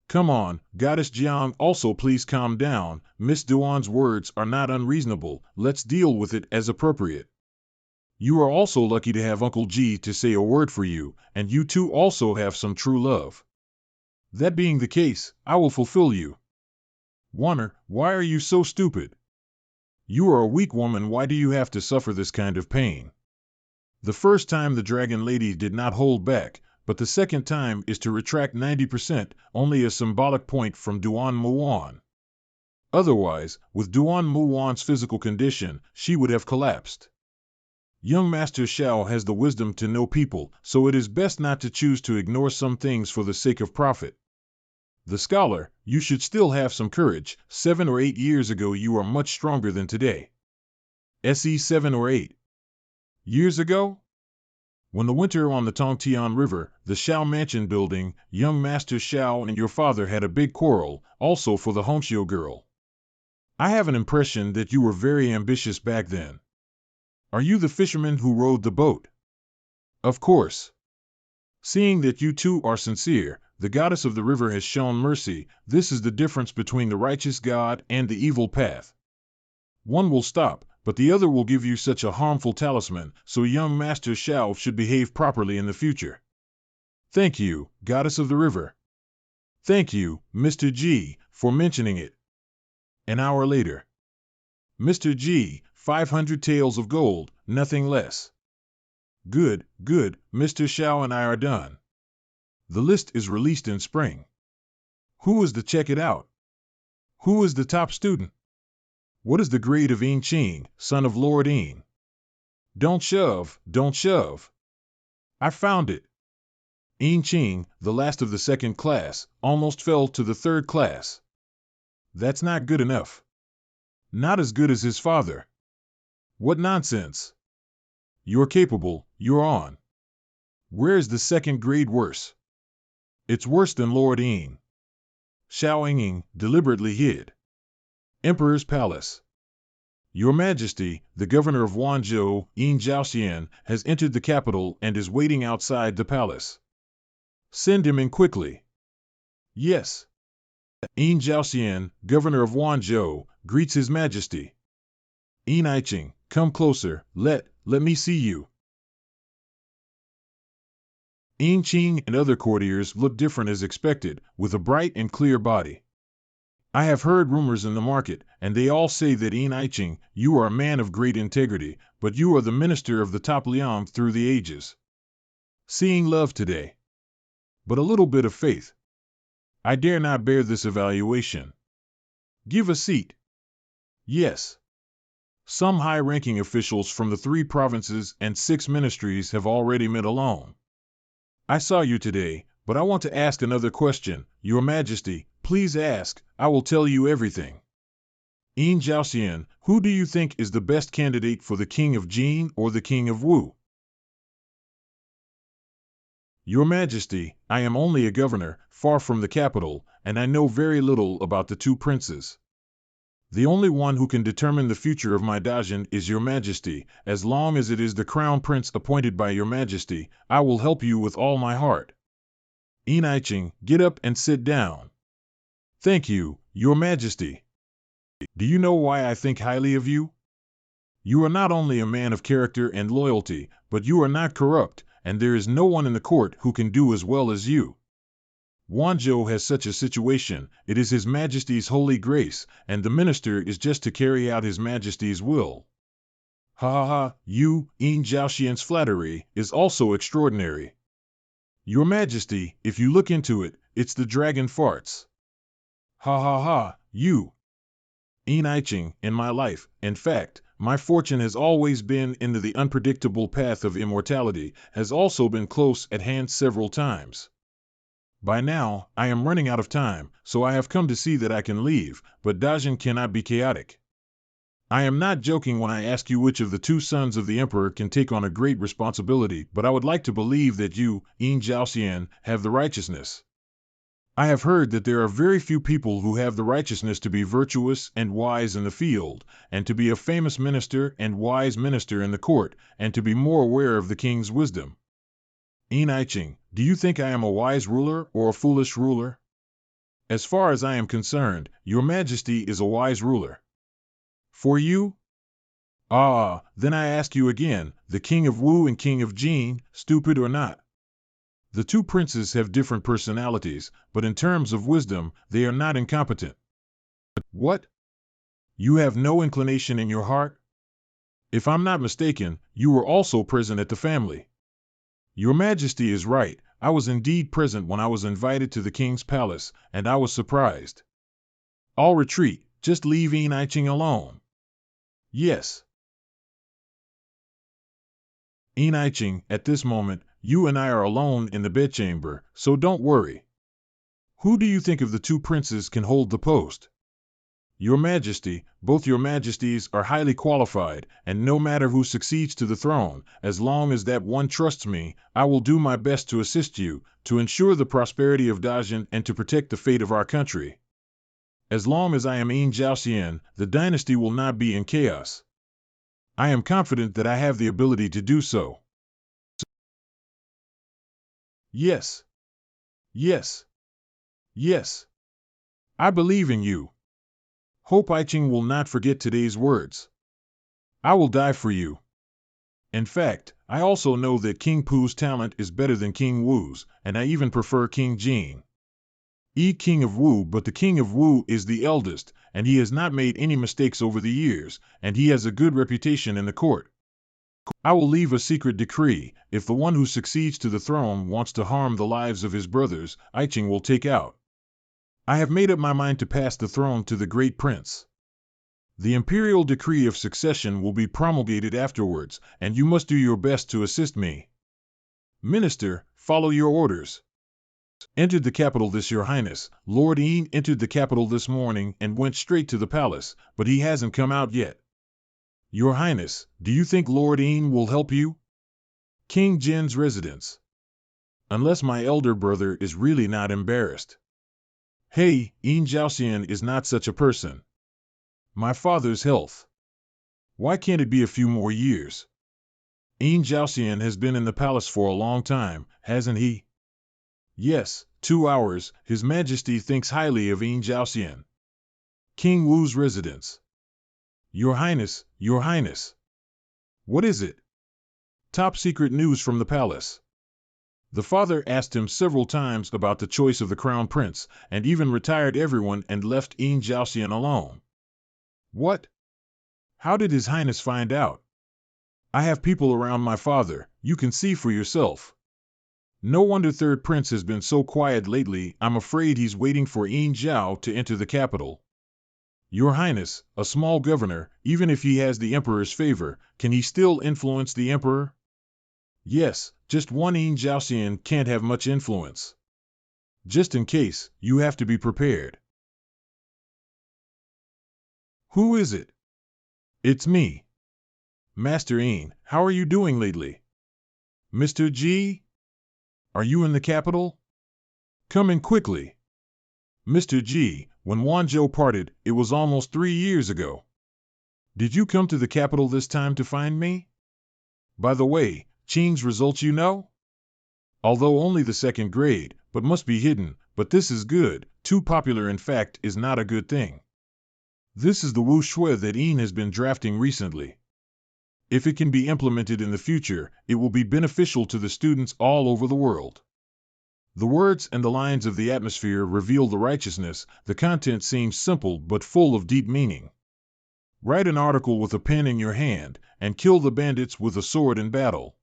Come on, goddess Jiang, also please calm down, Miss Duan's words are not unreasonable, let's deal with it as appropriate. You are also lucky to have Uncle G to say a word for you, and you too also have some true love. That being the case, I will fulfill you. Warner, why are you so stupid? You are a weak woman, why do you have to suffer this kind of pain? The first time the Dragon Lady did not hold back, but the second time is to retract 90%, only a symbolic point from Duan Muan. Otherwise, with Duan Muan's physical condition, she would have collapsed. Young Master Xiao has the wisdom to know people, so it is best not to choose to ignore some things for the sake of profit. The scholar, you should still have some courage. 7 or 8 years ago you are much stronger than today. Se 7 or 8 years ago? When the winter on the Tongtian River, the Xiao Mansion building, young Master Xiao and your father had a big quarrel, also for the Hongxiu girl. I have an impression that you were very ambitious back then. Are you the fisherman who rowed the boat? Of course. Seeing that you two are sincere, the goddess of the river has shown mercy. This is the difference between the righteous god and the evil path. One will stop, but the other will give you such a harmful talisman, so young Master Xiao should behave properly in the future. Thank you, goddess of the river. Thank you, Mr. G, for mentioning it. An hour later. Mr. G, 500 taels of gold, nothing less. Good, Mr. Xiao and I are done. The list is released in spring. Who is to check it out? Who is the top student? What is the grade of Yin Qing, son of Lord Yin? Don't shove. I found it. Yin Qing, the last of the second class, almost fell to the third class. That's not good enough. Not as good as his father. What nonsense. You're capable, you're on. Where is the second grade worse? It's worse than Lord Yin. Xiao Ying deliberately hid. Emperor's Palace. Your Majesty, the governor of Wanzhou, Yin Jiaoxian, has entered the capital and is waiting outside the palace. Send him in quickly. Yes. Yin Jiaoxian, governor of Wanzhou, greets His Majesty. Yin Aiqing, come closer, let me see you. Yin Qing and other courtiers look different as expected, with a bright and clear body. I have heard rumors in the market, and they all say that Yin Aiqing, you are a man of great integrity, but you are the minister of the top Liang through the ages. Seeing love today. But a little bit of faith. I dare not bear this evaluation. Give a seat. Yes. Some high-ranking officials from the 3 provinces and 6 ministries have already met alone. I saw you today, but I want to ask another question. Your Majesty, please ask, I will tell you everything. Yin Jiaoxian, who do you think is the best candidate for the King of Jin or the King of Wu? Your Majesty, I am only a governor, far from the capital, and I know very little about the 2 princes. The only one who can determine the future of my Dajin is your majesty. As long as it is the crown prince appointed by your majesty, I will help you with all my heart. Yin, get up and sit down. Thank you, your majesty. Do you know why I think highly of you? You are not only a man of character and loyalty, but you are not corrupt, and there is no one in the court who can do as well as you. Wanzhou has such a situation, it is His Majesty's holy grace, and the minister is just to carry out His Majesty's will. Ha ha ha, you, Yin Zhaoxian's flattery, is also extraordinary. Your Majesty, if you look into it, it's the dragon farts. Ha ha ha, you. Yin, in my life, in fact, my fortune has always been into the unpredictable path of immortality, has also been close at hand several times. By now, I am running out of time, so I have come to see that I can leave, but Dajin cannot be chaotic. I am not joking when I ask you which of the two sons of the emperor can take on a great responsibility, but I would like to believe that you, Yin Zhaoxian, have the righteousness. I have heard that there are very few people who have the righteousness to be virtuous and wise in the field, and to be a famous minister and wise minister in the court, and to be more aware of the king's wisdom. Yin, do you think I am a wise ruler or a foolish ruler? As far as I am concerned, your majesty is a wise ruler. For you? Ah, then I ask you again, the king of Wu and king of Jin, stupid or not? The two princes have different personalities, but in terms of wisdom, they are not incompetent. What? You have no inclination in your heart? If I'm not mistaken, you were also present at the family. Your Majesty is right, I was indeed present when I was invited to the king's palace, and I was surprised. I'll retreat, just leave Yin alone. Yes. Yin, at this moment, you and I are alone in the bedchamber, so don't worry. Who do you think of the two princes can hold the post? Your Majesty, both your Majesties are highly qualified, and no matter who succeeds to the throne, as long as that one trusts me, I will do my best to assist you, to ensure the prosperity of Dajin and to protect the fate of our country. As long as I am Yin Zhaoxian, the dynasty will not be in chaos. I am confident that I have the ability to do so. Yes. Yes. Yes. I believe in you. Hope Iching will not forget today's words. I will die for you. In fact, I also know that King Pu's talent is better than King Wu's, and I even prefer King Jin. King of Wu, but the King of Wu is the eldest, and he has not made any mistakes over the years, and he has a good reputation in the court. I will leave a secret decree, if the one who succeeds to the throne wants to harm the lives of his brothers, Iching will take out. I have made up my mind to pass the throne to the great prince. The imperial decree of succession will be promulgated afterwards, and you must do your best to assist me. Minister, follow your orders. Entered the capital this your highness. Lord Yin entered the capital this morning and went straight to the palace, but he hasn't come out yet. Your highness, do you think Lord Yin will help you? King Jin's residence. Unless my elder brother is really not embarrassed. Hey, Yin Zhaoxian is not such a person. My father's health. Why can't it be a few more years? Yin Zhaoxian has been in the palace for a long time, hasn't he? Yes, 2 hours. His Majesty thinks highly of Yin Zhaoxian. King Wu's residence. Your Highness, Your Highness. What is it? Top secret news from the palace. The father asked him several times about the choice of the crown prince, and even retired everyone and left Yin Zhaoxian alone. What? How did His Highness find out? I have people around my father, you can see for yourself. No wonder third prince has been so quiet lately. I'm afraid he's waiting for Yin Zhao to enter the capital. Your Highness, a small governor, even if he has the emperor's favor, can he still influence the emperor? Yes, just one Yin Zhaoxian can't have much influence. Just in case, you have to be prepared. Who is it? It's me. Master Yin, how are you doing lately? Mr. G? Are you in the capital? Come in quickly. Mr. G, When Wanzhou parted, it was almost 3 years ago. Did you come to the capital this time to find me? By the way, Qing's results you know? Although only the second grade, but must be hidden, but this is good. Too popular in fact is not a good thing. This is the Wu Shui that Yin has been drafting recently. If it can be implemented in the future, it will be beneficial to the students all over the world. The words and the lines of the atmosphere reveal the righteousness. The content seems simple but full of deep meaning. Write an article with a pen in your hand, and kill the bandits with a sword in battle.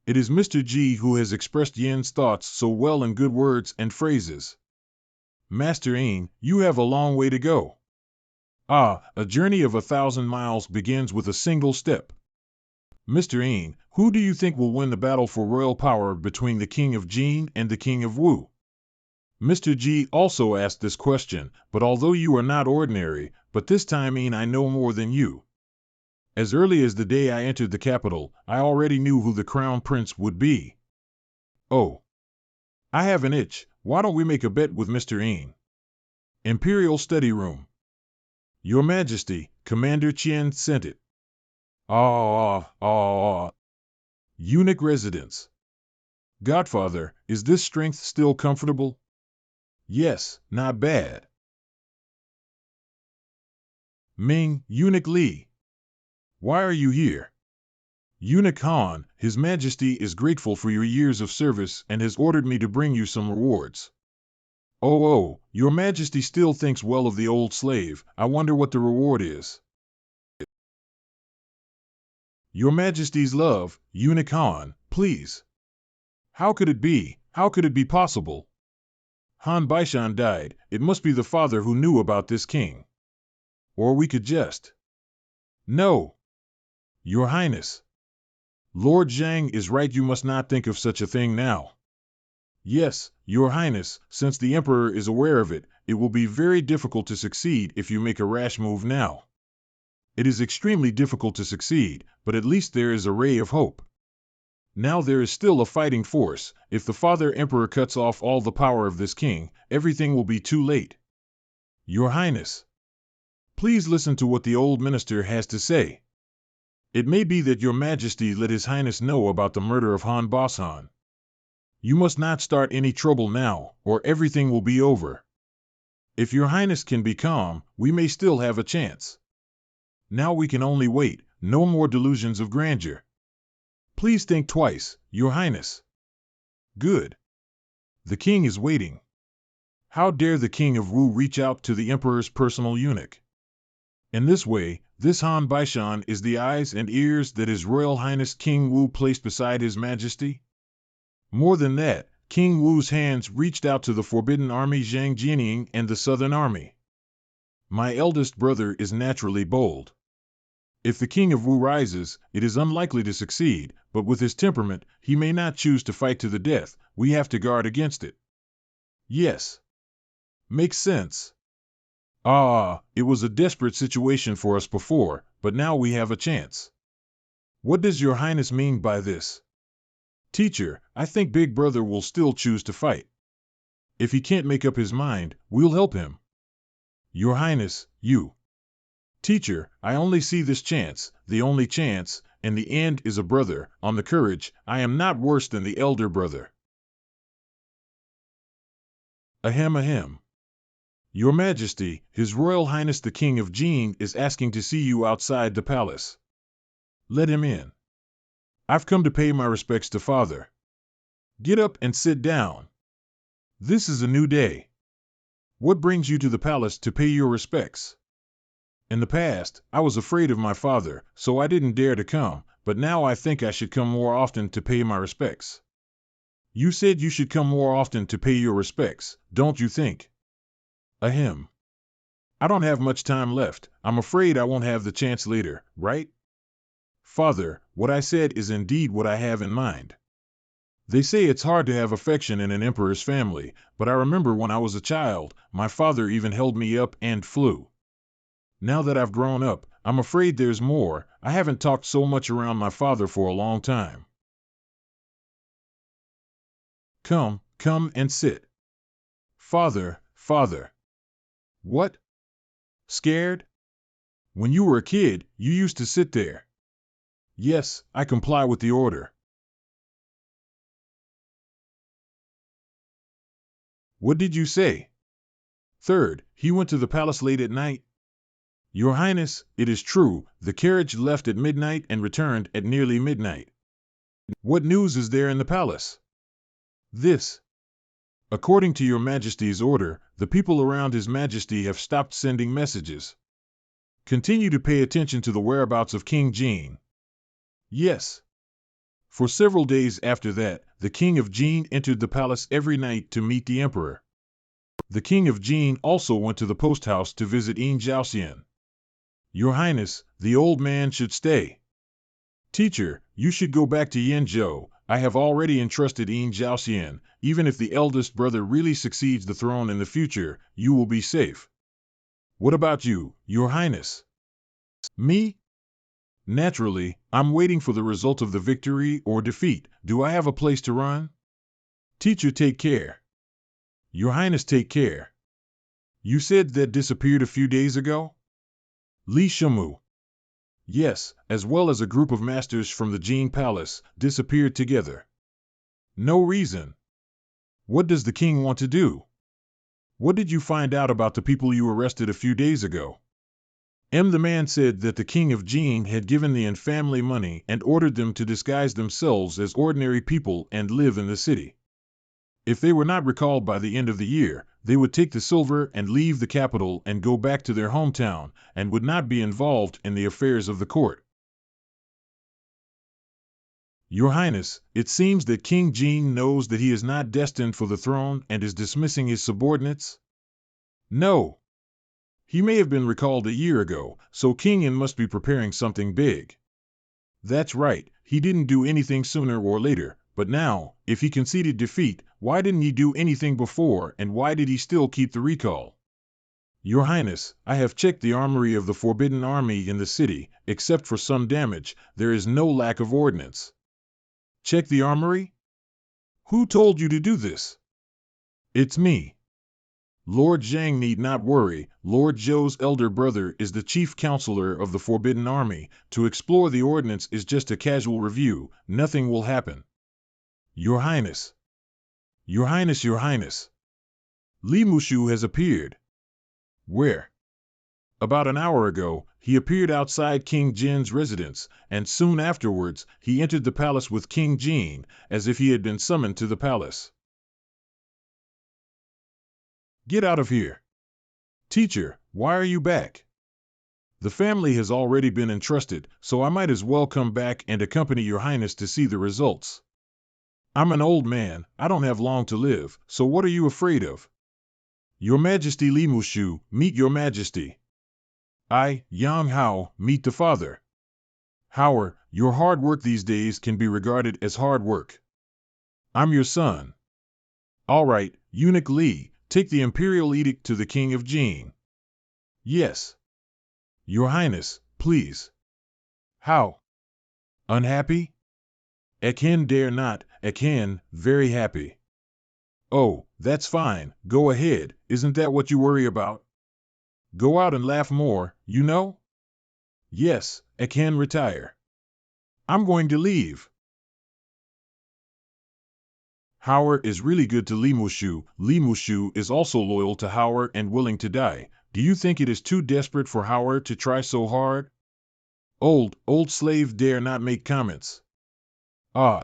It is Mr. G who has expressed Yen's thoughts so well in good words and phrases. Master Yin, you have a long way to go. A journey of 1,000 miles begins with a single step. Mr. Yin, who do you think will win the battle for royal power between the King of Jin and the King of Wu? Mr. G also asked this question, but although you are not ordinary, but this time Yin I know more than you. As early as the day I entered the capital, I already knew who the crown prince would be. Oh. I have an itch. Why don't we make a bet with Mr. Yin? Imperial Study Room. Your Majesty, Commander Qian sent it. Eunuch Residence. Godfather, is this strength still comfortable? Yes, not bad. Ming, Eunuch Li. Why are you here? Eunuch Han, His Majesty is grateful for your years of service and has ordered me to bring you some rewards. Oh, Your Majesty still thinks well of the old slave. I wonder what the reward is. Your Majesty's love, Eunuch Han, please. How could it be? How could it be possible? Han Baishan died. It must be the father who knew about this king. Or we could just. No. Your Highness. Lord Zhang is right, you must not think of such a thing now. Yes, Your Highness, since the Emperor is aware of it, it will be very difficult to succeed if you make a rash move now. It is extremely difficult to succeed, but at least there is a ray of hope. Now there is still a fighting force. If the Father Emperor cuts off all the power of this king, everything will be too late. Your Highness. Please listen to what the old minister has to say. It may be that Your Majesty let His Highness know about the murder of Han Boshan. You must not start any trouble now, or everything will be over. If Your Highness can be calm, we may still have a chance. Now we can only wait, no more delusions of grandeur. Please think twice, Your Highness. Good. The king is waiting. How dare the King of Wu reach out to the Emperor's personal eunuch? In this way, this Han Baishan is the eyes and ears that His Royal Highness King Wu placed beside His Majesty? More than that, King Wu's hands reached out to the Forbidden Army Zhang Jining and the Southern Army. My eldest brother is naturally bold. If the King of Wu rises, it is unlikely to succeed, but with his temperament, he may not choose to fight to the death. We have to guard against it. Yes. Makes sense. It was a desperate situation for us before, but now we have a chance. What does Your Highness mean by this? Teacher, I think Big Brother will still choose to fight. If he can't make up his mind, we'll help him. Your Highness, you. Teacher, I only see this chance, the only chance, and the end is a brother. On the courage, I am not worse than the elder brother. Ahem. Your Majesty, His Royal Highness the King of Jin is asking to see you outside the palace. Let him in. I've come to pay my respects to Father. Get up and sit down. This is a new day. What brings you to the palace to pay your respects? In the past, I was afraid of my father, so I didn't dare to come, but now I think I should come more often to pay my respects. You said you should come more often to pay your respects, don't you think? Ahem. I don't have much time left. I'm afraid I won't have the chance later, right? Father, what I said is indeed what I have in mind. They say it's hard to have affection in an emperor's family, but I remember when I was a child, my father even held me up and flew. Now that I've grown up, I'm afraid there's more. I haven't talked so much around my father for a long time. Come and sit. Father. What? Scared? When you were a kid, you used to sit there. Yes, I comply with the order. What did you say? Third, he went to the palace late at night. Your Highness, it is true, the carriage left at midnight and returned at nearly midnight. What news is there in the palace? This. According to your Majesty's order, the people around His Majesty have stopped sending messages. Continue to pay attention to the whereabouts of King Jin. Yes. For several days after that, the King of Jin entered the palace every night to meet the Emperor. The King of Jin also went to the post house to visit Yin Jiaoxian. Your Highness, the old man should stay. Teacher, you should go back to Yenzhou. I have already entrusted Yin Jiaoxian. Even if the eldest brother really succeeds the throne in the future, you will be safe. What about you, Your Highness? Me? Naturally, I'm waiting for the result of the victory or defeat. Do I have a place to run? Teacher, take care. Your Highness, take care. You said that disappeared a few days ago? Li Shimu. Yes, as well as a group of masters from the Jin Palace, disappeared together. No reason. What does the king want to do? What did you find out about the people you arrested a few days ago? The man said that the King of Jin had given the family money and ordered them to disguise themselves as ordinary people and live in the city. If they were not recalled by the end of the year, they would take the silver and leave the capital and go back to their hometown, and would not be involved in the affairs of the court. Your Highness, it seems that King Jin knows that he is not destined for the throne and is dismissing his subordinates? No. He may have been recalled a year ago, so King Yin must be preparing something big. That's right, he didn't do anything sooner or later, but now, if he conceded defeat, why didn't he do anything before, and why did he still keep the recall? Your Highness, I have checked the armory of the Forbidden Army in the city. Except for some damage, there is no lack of ordnance. Check the armory? Who told you to do this? It's me. Lord Zhang need not worry. Lord Zhou's elder brother is the chief counselor of the Forbidden Army. To explore the ordnance is just a casual review. Nothing will happen. Your Highness. Your Highness, Your Highness. Li Mushu has appeared. Where? About an hour ago, he appeared outside King Jin's residence, and soon afterwards, he entered the palace with King Jin, as if he had been summoned to the palace. Get out of here. Teacher, why are you back? The family has already been entrusted, so I might as well come back and accompany Your Highness to see the results. I'm an old man, I don't have long to live, so what are you afraid of? Your Majesty Li Mushu, meet Your Majesty. I, Yang Hao, meet the father. Howard, your hard work these days can be regarded as hard work. I'm your son. All right, Eunuch Li, take the imperial edict to the King of Jin. Yes. Your Highness, please. How? Unhappy? Ekin dare not, Ekin, very happy. Oh, that's fine, go ahead, isn't that what you worry about? Go out and laugh more, you know? Yes, Ekin retire. I'm going to leave. Howard is really good to Li Mushu. Li Mushu is also loyal to Howard and willing to die. Do you think it is too desperate for Howard to try so hard? Old slave dare not make comments. Ah.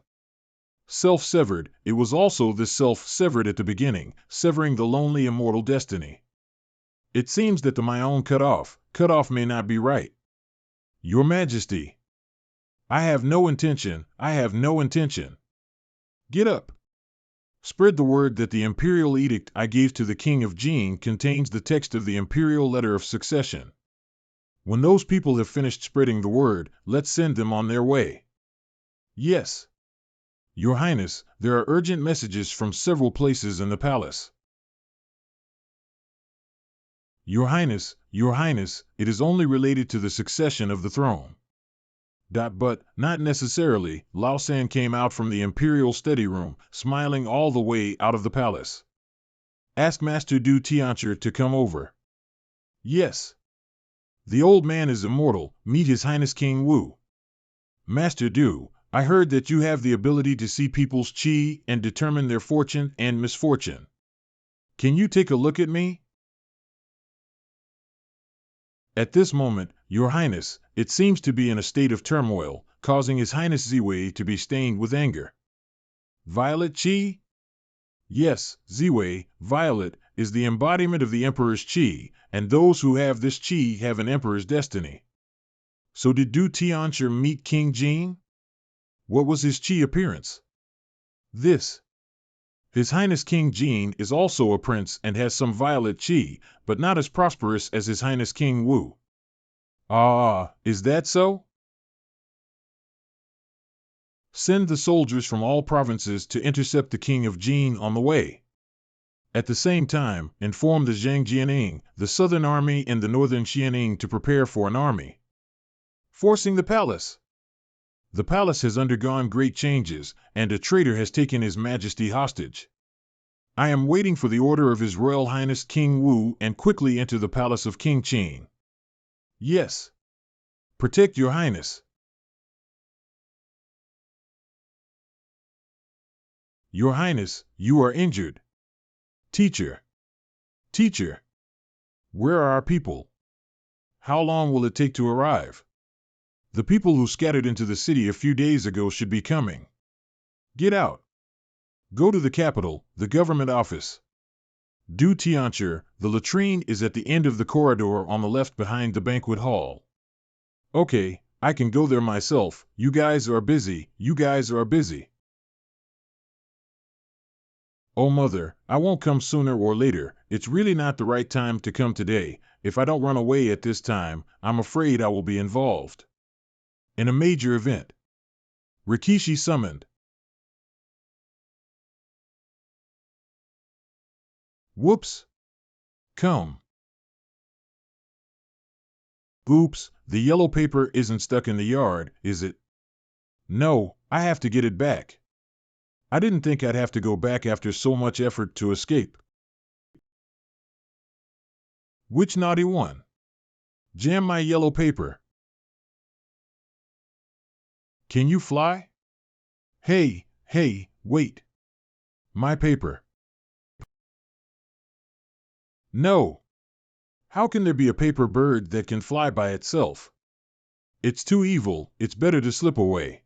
Self-severed, it was also this self-severed at the beginning, severing the lonely immortal destiny. It seems that the my own cut off may not be right. Your Majesty. I have no intention. Get up. Spread the word that the imperial edict I gave to the King of Jin contains the text of the imperial letter of succession. When those people have finished spreading the word, let's send them on their way. Yes. Your Highness, there are urgent messages from several places in the palace. Your Highness, it is only related to the succession of the throne. But, not necessarily. Lao San came out from the imperial study room, smiling all the way out of the palace. Ask Master Du Tiancher to come over. Yes. The old man is immortal. Meet His Highness King Wu. Master Du, I heard that you have the ability to see people's qi and determine their fortune and misfortune. Can you take a look at me? At this moment, Your Highness, it seems to be in a state of turmoil, causing His Highness Ziwei to be stained with anger. Violet qi? Yes, Ziwei, violet, is the embodiment of the Emperor's qi, and those who have this qi have an Emperor's destiny. So did Du Tianxia meet King Jin? What was his qi appearance? This. His Highness King Jin is also a prince and has some violet qi, but not as prosperous as His Highness King Wu. Ah, is that so? Send the soldiers from all provinces to intercept the King of Jin on the way. At the same time, inform the Zhangjianing, the southern army and the northern Xianing to prepare for an army. Forcing the palace. The palace has undergone great changes, and a traitor has taken His Majesty hostage. I am waiting for the order of His Royal Highness King Wu and quickly enter the palace of King Qin. Yes. Protect Your Highness. Your Highness, you are injured. Teacher. Teacher. Where are our people? How long will it take to arrive? The people who scattered into the city a few days ago should be coming. Get out. Go to the capital, the government office. Du Tianxia, the latrine is at the end of the corridor on the left behind the banquet hall. Okay, I can go there myself. You guys are busy. Oh mother, I won't come sooner or later. It's really not the right time to come today. If I don't run away at this time, I'm afraid I will be involved in a major event. Rikishi summoned. Whoops. Come. Oops, the yellow paper isn't stuck in the yard, is it? No, I have to get it back. I didn't think I'd have to go back after so much effort to escape. Which naughty one? Jam my yellow paper. Can you fly? Hey, wait. My paper. No. How can there be a paper bird that can fly by itself? It's too evil, it's better to slip away.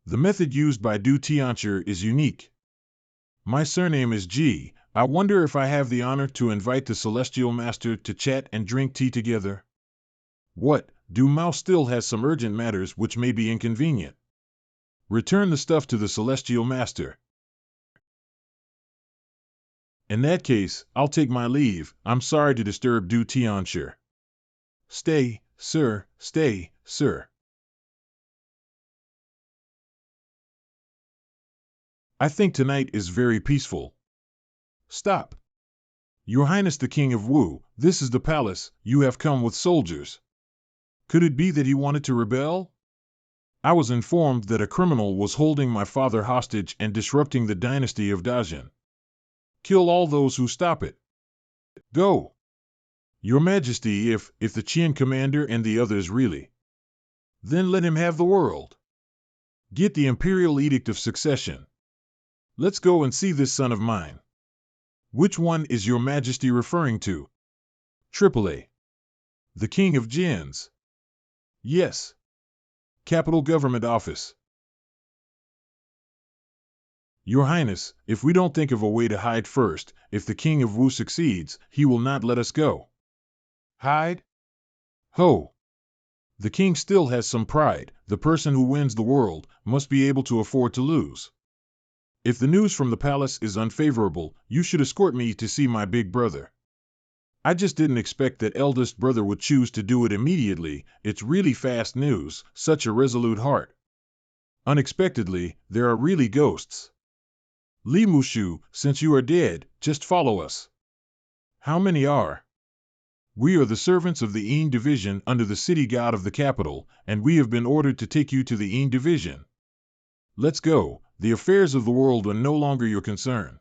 The method used by Du Tianxia is unique. My surname is Ji. I wonder if I have the honor to invite the Celestial Master to chat and drink tea together? What? Du Mao still has some urgent matters which may be inconvenient. Return the stuff to the Celestial Master. In that case, I'll take my leave. I'm sorry to disturb Du Tianxia. Stay, sir, stay, sir. I think tonight is very peaceful. Stop. Your Highness the King of Wu, this is the palace. You have come with soldiers. Could it be that he wanted to rebel? I was informed that a criminal was holding my father hostage and disrupting the dynasty of Dajin. Kill all those who stop it. Go. Your Majesty, if the Qian commander and the others really. Then let him have the world. Get the imperial edict of succession. Let's go and see this son of mine. Which one is Your Majesty referring to? AAA. The King of Jinns. Yes. Capital Government Office. Your Highness, if we don't think of a way to hide first, if the King of Wu succeeds, he will not let us go. Hide? Ho! The king still has some pride. The person who wins the world must be able to afford to lose. If the news from the palace is unfavorable, you should escort me to see my big brother. I just didn't expect that eldest brother would choose to do it immediately. It's really fast news, such a resolute heart. Unexpectedly, there are really ghosts. Li Mushu, since you are dead, just follow us. How many are? We are the servants of the Yin Division under the city god of the capital, and we have been ordered to take you to the Yin Division. Let's go. The affairs of the world are no longer your concern.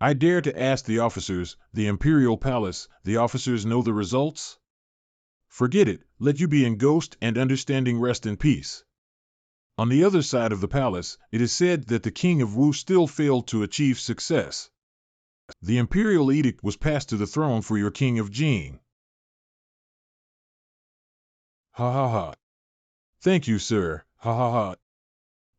I dare to ask the officers, the Imperial Palace, the officers know the results? Forget it, let you be in ghost and understanding rest in peace. On the other side of the palace, it is said that the king of Wu still failed to achieve success. The imperial edict was passed to the throne for your king of Jing. Ha ha ha. Thank you, sir. Ha ha ha.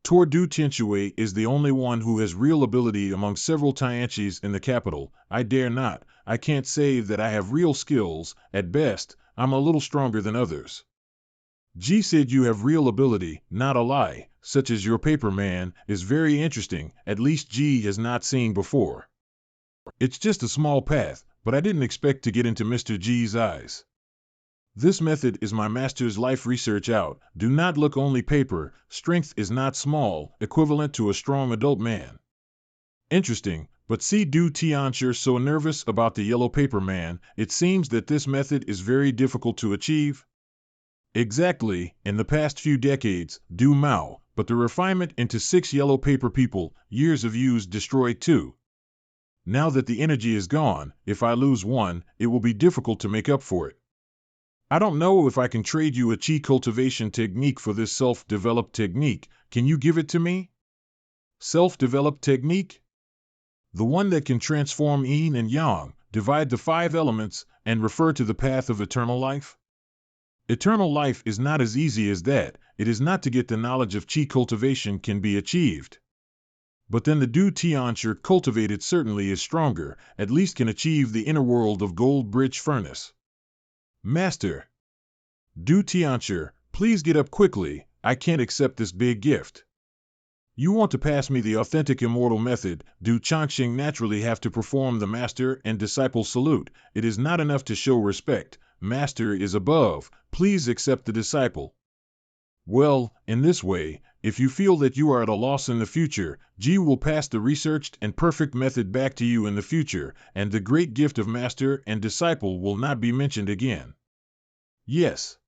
Tordu Tianshui is the only one who has real ability among several Tianchis in the capital. I dare not. I can't say that I have real skills. At best, I'm a little stronger than others. G said you have real ability, not a lie, such as your paper man, is very interesting, at least G has not seen before. It's just a small path, but I didn't expect to get into Mr. G's eyes. This method is my master's life research out. Do not look only paper, strength is not small, equivalent to a strong adult man. Interesting, but see Du Tianchi so nervous about the yellow paper man, it seems that this method is very difficult to achieve. Exactly, in the past few decades, Du Mao, but the refinement into 6 yellow paper people, years of use destroyed 2. Now that the energy is gone, if I lose 1, it will be difficult to make up for it. I don't know if I can trade you a chi cultivation technique for this self-developed technique. Can you give it to me? Self-developed technique? The one that can transform yin and yang, divide the 5 elements, and refer to the path of eternal life? Eternal life is not as easy as that. It is not to get the knowledge of chi cultivation can be achieved. But then the Du Tianchi cultivated certainly is stronger, at least can achieve the inner world of Gold Bridge Furnace. Master. Du Tianchi, please get up quickly, I can't accept this big gift. You want to pass me the authentic immortal method. Du Changxing naturally have to perform the master and disciple salute. It is not enough to show respect. Master is above, please accept the disciple. Well, in this way, if you feel that you are at a loss in the future, G will pass the researched and perfect method back to you in the future, and the great gift of master and disciple will not be mentioned again. Yes.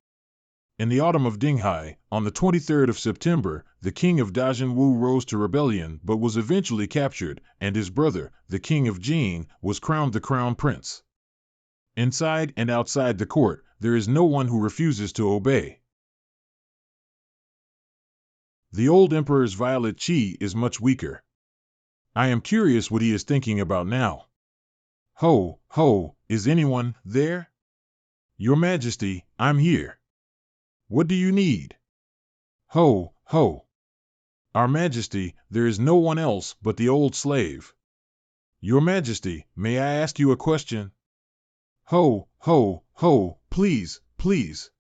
In the autumn of Dinghai, on the 23rd of September, the king of Dajin Wu rose to rebellion but was eventually captured, and his brother, the king of Jing, was crowned the crown prince. Inside and outside the court, there is no one who refuses to obey. The old emperor's violet chi is much weaker. I am curious what he is thinking about now. Ho, ho, is anyone there? Your Majesty, I'm here. What do you need? Ho, ho. Our Majesty, there is no one else but the old slave. Your Majesty, may I ask you a question? Ho, ho, ho, please, please.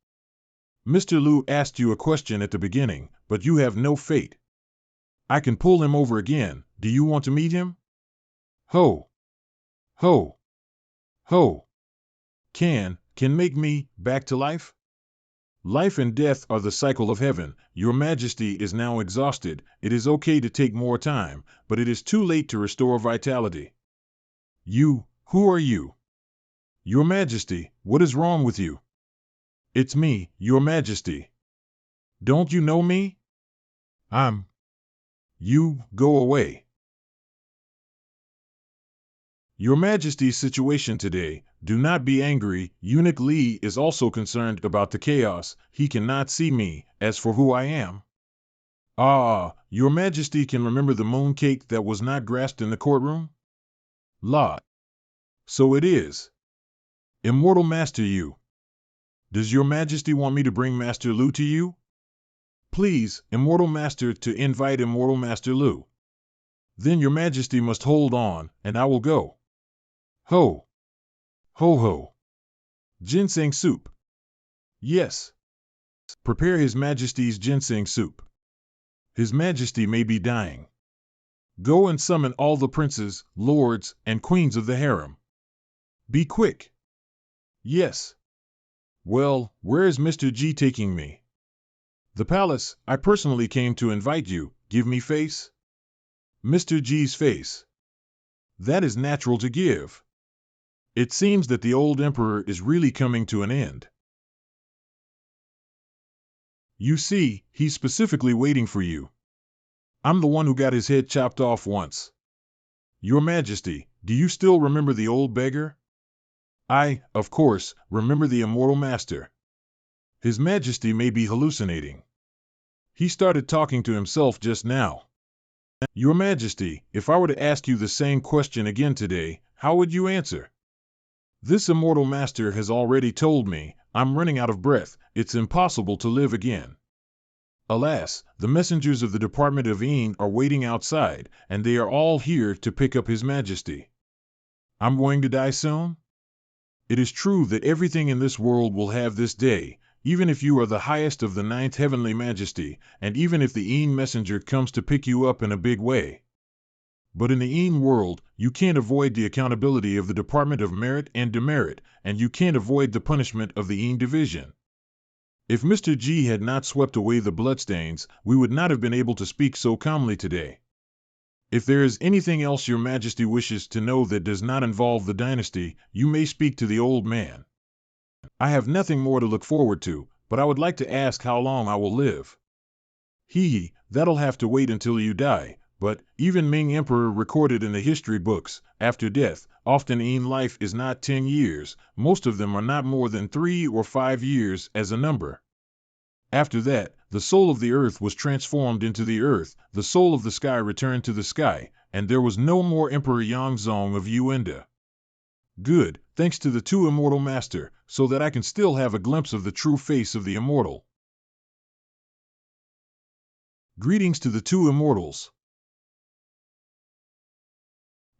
Mr. Liu asked you a question at the beginning, but you have no fate. I can pull him over again. Do you want to meet him? Ho, ho, ho. Can make me back to life? Life and death are the cycle of heaven. Your Majesty is now exhausted. It is okay to take more time, but it is too late to restore vitality. You, who are you? Your Majesty, what is wrong with you? It's me, Your Majesty. Don't you know me? You, go away. Your Majesty's situation today, do not be angry. Eunuch Li is also concerned about the chaos. He cannot see me. As for who I am. Your Majesty can remember the mooncake that was not grasped in the courtroom? La. So it is. Immortal Master Yu. Does Your Majesty want me to bring Master Liu to you? Please, Immortal Master, to invite Immortal Master Liu. Then Your Majesty must hold on, and I will go. Ho. Ho ho. Ginseng soup. Yes. Prepare His Majesty's ginseng soup. His Majesty may be dying. Go and summon all the princes, lords, and queens of the harem. Be quick. Yes. Well, where is Mr. G taking me? The palace. I personally came to invite you. Give me face? Mr. G's face. That is natural to give. It seems that the old emperor is really coming to an end. You see, he's specifically waiting for you. I'm the one who got his head chopped off once. Your Majesty, Do you still remember the old beggar? I, of course, remember the immortal master. His Majesty may be hallucinating. He started talking to himself just now. Your Majesty, if I were to ask you the same question again today, how would you answer? This immortal master has already told me, I'm running out of breath, it's impossible to live again. Alas, the messengers of the Department of Yuan are waiting outside, and they are all here to pick up His Majesty. I'm going to die soon? It is true that everything in this world will have this day, even if you are the highest of the ninth heavenly majesty, and even if the Yuan messenger comes to pick you up in a big way. But in the Yuan world, you can't avoid the accountability of the Department of Merit and Demerit, and you can't avoid the punishment of the Yuan division. If Mr. G had not swept away the bloodstains, we would not have been able to speak so calmly today. If there is anything else your Majesty wishes to know that does not involve the dynasty, you may speak to the old man. I have nothing more to look forward to, but I would like to ask how long I will live. That'll have to wait until you die, but, even Ming Emperor recorded in the history books, after death, often Yuan life is not 10 years, most of them are not more than 3 or 5 years as a number. After that, the soul of the earth was transformed into the earth, the soul of the sky returned to the sky, and there was no more Emperor Yongzong of Yuanda. Good, thanks to the two immortal master, so that I can still have a glimpse of the true face of the immortal. Greetings to the two immortals.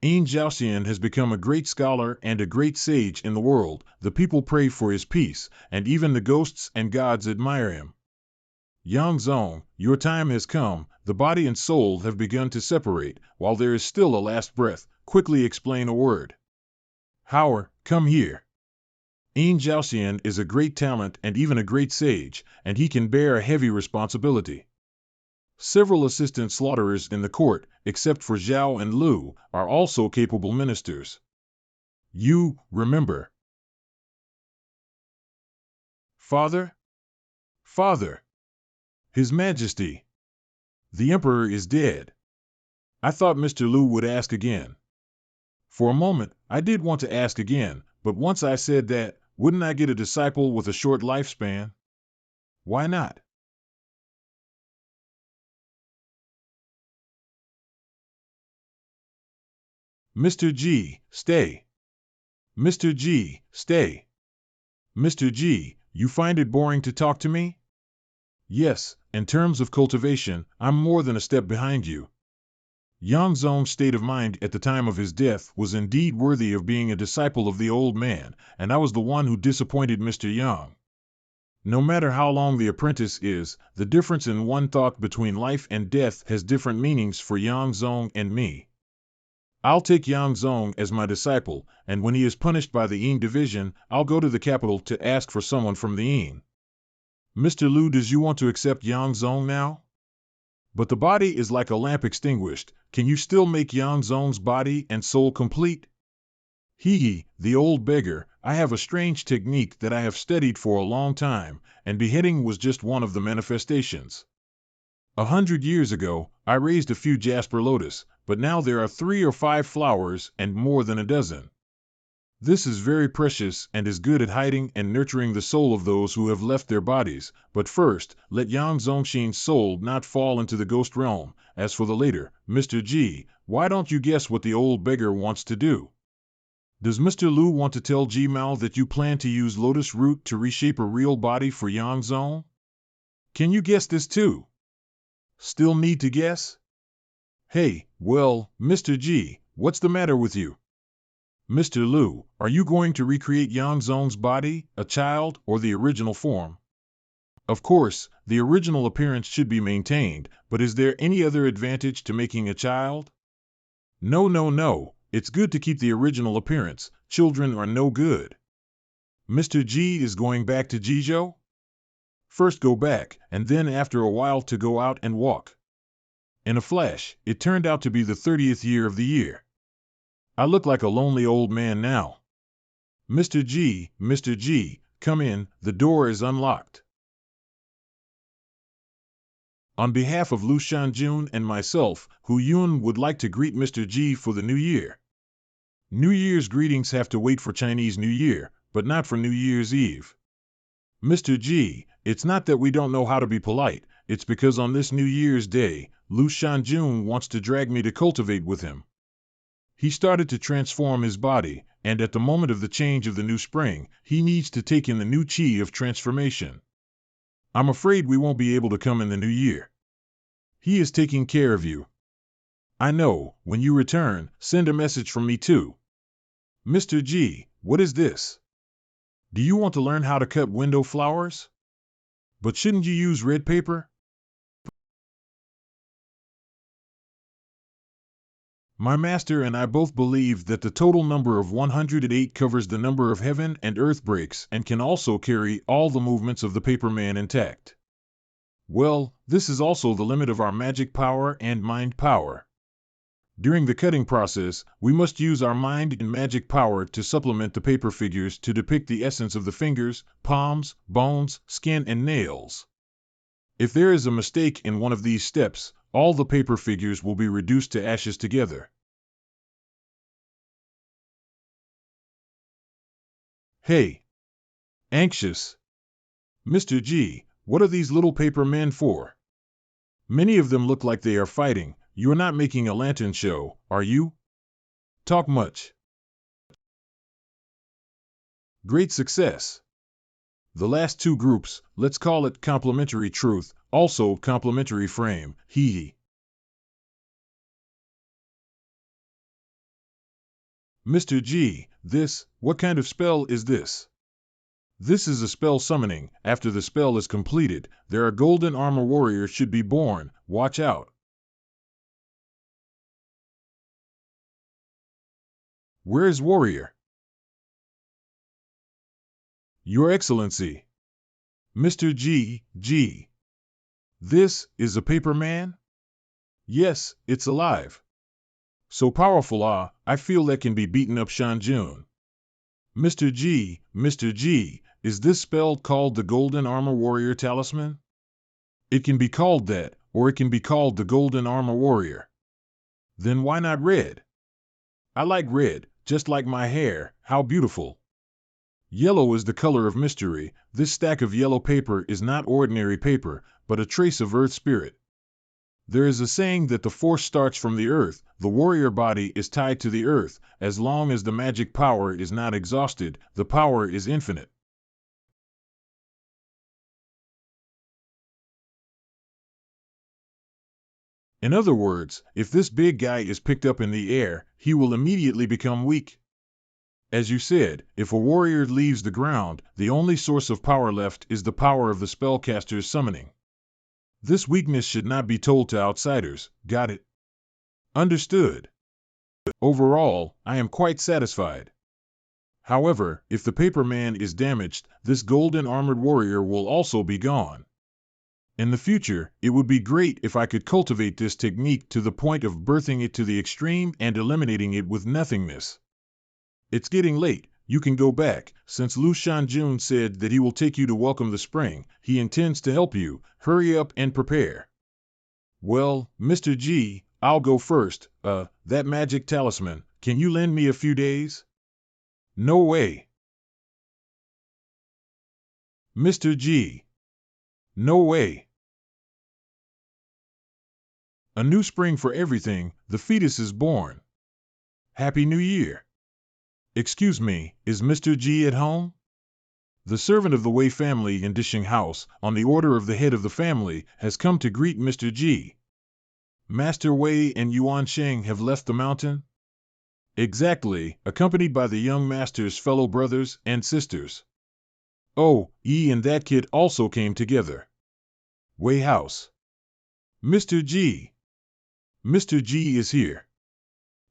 Yuan Zhaoxian has become a great scholar and a great sage in the world, the people pray for his peace, and even the ghosts and gods admire him. Yongzong, your time has come, the body and soul have begun to separate, while there is still a last breath, quickly explain a word. Howard, come here. Yuan Zhaoxian is a great talent and even a great sage, and he can bear a heavy responsibility. Several assistant slaughterers in the court, except for Zhao and Lu, are also capable ministers. You, remember. Father? Father! His Majesty! The Emperor is dead. I thought Mr. Lu would ask again. For a moment, I did want to ask again, but once I said that, wouldn't I get a disciple with a short lifespan? Why not? Mr. G, stay. Mr. G, stay. Mr. G, you find it boring to talk to me? Yes, in terms of cultivation, I'm more than a step behind you. Yongzong's state of mind at the time of his death was indeed worthy of being a disciple of the old man, and I was the one who disappointed Mr. Yang. No matter how long the apprentice is, the difference in one thought between life and death has different meanings for Yongzong and me. I'll take Yongzong as my disciple, and when he is punished by the Yuan division, I'll go to the capital to ask for someone from the Yuan. Mr. Lu, does you want to accept Yongzong now? But the body is like a lamp extinguished. Can you still make Yongzong's body and soul complete? The old beggar, I have a strange technique that I have studied for a long time, and beheading was just one of the manifestations. 100 years ago, I raised a few jasper lotus, but now there are 3 or 5 flowers and more than a dozen. This is very precious and is good at hiding and nurturing the soul of those who have left their bodies, but first, let Yang Zongxin's soul not fall into the ghost realm. As for the later, Mr. G, why don't you guess what the old beggar wants to do? Does Mr. Lu want to tell Ji Mao that you plan to use lotus root to reshape a real body for Yang Zong? Can you guess this too? Still need to guess? Hey, well, Mr. G, what's the matter with you? Mr. Lu, are you going to recreate Yang Zong's body, a child, or the original form? Of course, the original appearance should be maintained, but is there any other advantage to making a child? No, it's good to keep the original appearance, children are no good. Mr. G is going back to Jizhou? First go back, and then after a while to go out and walk. In a flash, it turned out to be the 30th year of the year. I look like a lonely old man now. Mr. G, come in, the door is unlocked. On behalf of Lu Shanjun and myself, Hu Yun would like to greet Mr. G for the new year. New Year's greetings have to wait for Chinese New Year, but not for New Year's Eve. Mr. G, it's not that we don't know how to be polite, it's because on this New Year's Day, Lu Shanjun wants to drag me to cultivate with him. He started to transform his body, and at the moment of the change of the new spring, he needs to take in the new chi of transformation. I'm afraid we won't be able to come in the new year. He is taking care of you. I know, when you return, send a message from me too. Mr. G, what is this? Do you want to learn how to cut window flowers? But shouldn't you use red paper? My master and I both believe that the total number of 108 covers the number of heaven and earth breaks and can also carry all the movements of the paperman intact. Well, this is also the limit of our magic power and mind power. During the cutting process, we must use our mind and magic power to supplement the paper figures to depict the essence of the fingers, palms, bones, skin, and nails. If there is a mistake in one of these steps, all the paper figures will be reduced to ashes together. Hey! Anxious! Mr. G, what are these little paper men for? Many of them look like they are fighting. You are not making a lantern show, are you? Talk much. Great success. The last two groups, let's call it complementary truth, also complementary frame, hee. Mr. G, what kind of spell is this? This is a spell summoning. After the spell is completed, there are golden armor warriors should be born. Watch out. Where is warrior? Your Excellency. Mr. G. This is a paper man? Yes, it's alive. So powerful, I feel that can be beaten up Shanjun. Mr. G, is this spell called the Golden Armor Warrior Talisman? It can be called that, or it can be called the Golden Armor Warrior. Then why not red? I like red, just like my hair, how beautiful. Yellow is the color of mystery. This stack of yellow paper is not ordinary paper, but a trace of earth spirit. There is a saying that the force starts from the earth. The warrior body is tied to the earth. As long as the magic power is not exhausted, the power is infinite. In other words, if this big guy is picked up in the air, he will immediately become weak. As you said, if a warrior leaves the ground, the only source of power left is the power of the spellcaster's summoning. This weakness should not be told to outsiders, got it? Understood. Overall, I am quite satisfied. However, if the paper man is damaged, this golden armored warrior will also be gone. In the future, it would be great if I could cultivate this technique to the point of birthing it to the extreme and eliminating it with nothingness. It's getting late, you can go back. Since Lu Shanjun said that he will take you to welcome the spring, he intends to help you. Hurry up and prepare. Well, Mr. G, I'll go first. That magic talisman, can you lend me a few days? No way. Mr. G. No way. A new spring for everything, the fetus is born. Happy New Year. Excuse me, is Mr. G at home? The servant of the Wei family in Dishing House, on the order of the head of the family, has come to greet Mr. G. Master Wei and Yuan Sheng have left the mountain? Exactly, accompanied by the young master's fellow brothers and sisters. Oh, Yi and that kid also came together. Wei House. Mr. G. Mr. G is here.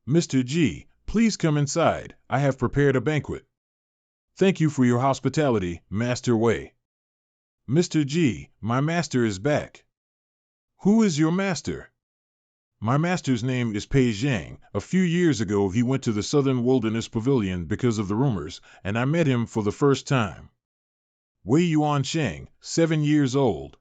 Mr. G, please come inside, I have prepared a banquet. Thank you for your hospitality, Master Wei. Mr. G, my master is back. Who is your master? My master's name is Pei Zhang. A few years ago he went to the Southern Wilderness Pavilion because of the rumors, and I met him for the first time. Wei Yuan Sheng, 7 years old.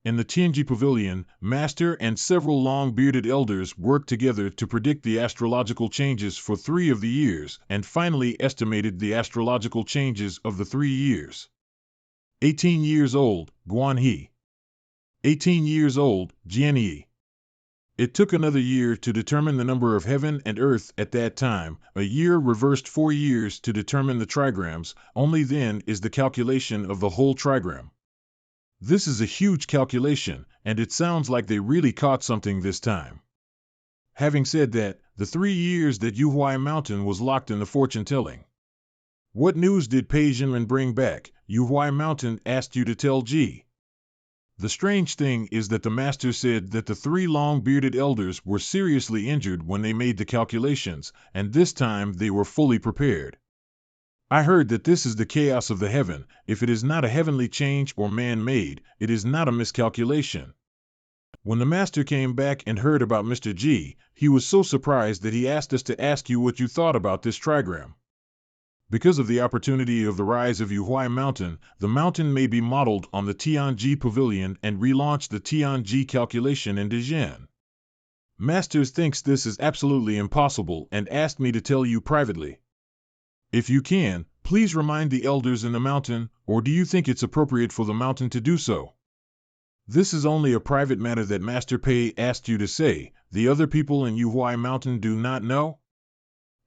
In the Tianji Pavilion, Master and several long-bearded elders worked together to predict the astrological changes for 3 of the years and finally estimated the astrological changes of the 3 years. 18 years old, Guan He. 18 years old, Jian Yi. It took another year to determine the number of heaven and earth at that time. A year reversed 4 years to determine the trigrams. Only then is the calculation of the whole trigram. This is a huge calculation, and it sounds like they really caught something this time. Having said that, the 3 years that Yuhuai Mountain was locked in the fortune-telling. What news did Pei Jinren bring back? Yuhuai Mountain asked you to tell Ji. The strange thing is that the master said that the 3 long-bearded elders were seriously injured when they made the calculations, and this time they were fully prepared. I heard that this is the chaos of the heaven. If it is not a heavenly change or man-made, it is not a miscalculation. When the master came back and heard about Mr. G, he was so surprised that he asked us to ask you what you thought about this trigram. Because of the opportunity of the rise of Yuhuai Mountain, the mountain may be modeled on the Tianji Pavilion and relaunch the Tianji calculation in Dezhen. Masters thinks this is absolutely impossible and asked me to tell you privately. If you can, please remind the elders in the mountain, or do you think it's appropriate for the mountain to do so? This is only a private matter that Master Pei asked you to say. The other people in Yuhuai Mountain do not know?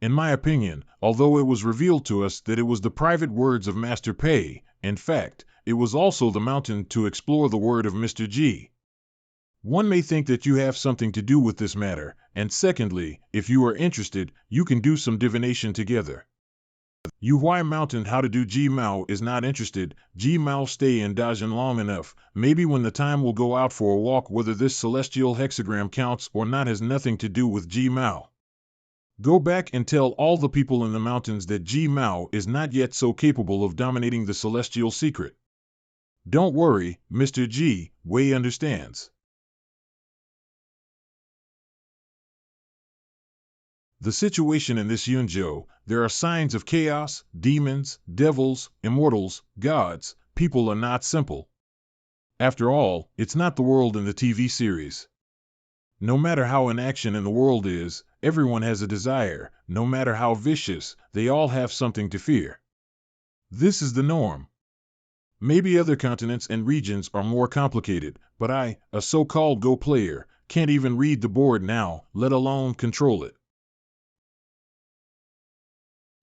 In my opinion, although it was revealed to us that it was the private words of Master Pei, in fact, it was also the mountain to explore the word of Mr. G. One may think that you have something to do with this matter, and secondly, if you are interested, you can do some divination together. Yuhuai Mountain how to do Ji Mao is not interested. Ji Mao stay in Dajin long enough. Maybe when the time will go out for a walk, whether this celestial hexagram counts or not has nothing to do with Ji Mao. Go back and tell all the people in the mountains that Ji Mao is not yet so capable of dominating the celestial secret. Don't worry, Mr. G, Wei understands. The situation in this Yunzhou, there are signs of chaos, demons, devils, immortals, gods. People are not simple. After all, it's not the world in the TV series. No matter how inaction in the world is, everyone has a desire. No matter how vicious, they all have something to fear. This is the norm. Maybe other continents and regions are more complicated, but I, a so-called Go player, can't even read the board now, let alone control it.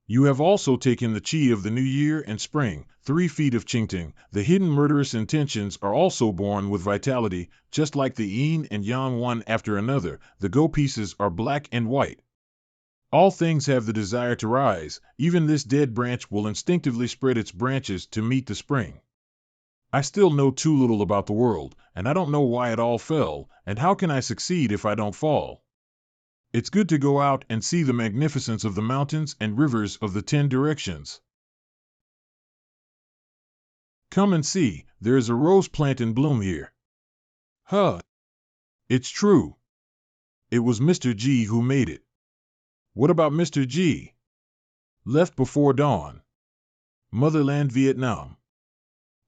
You have also taken the chi of the new year and spring, 3 feet of Qingting. The hidden murderous intentions are also born with vitality, just like the yin and yang one after another. The go pieces are black and white. All things have the desire to rise. Even this dead branch will instinctively spread its branches to meet the spring. I still know too little about the world, and I don't know why it all fell, and how can I succeed if I don't fall? It's good to go out and see the magnificence of the mountains and rivers of the 10 directions. Come and see, there is a rose plant in bloom here. Huh. It's true. It was Mr. G who made it. What about Mr. G? Left before dawn. Motherland Vietnam.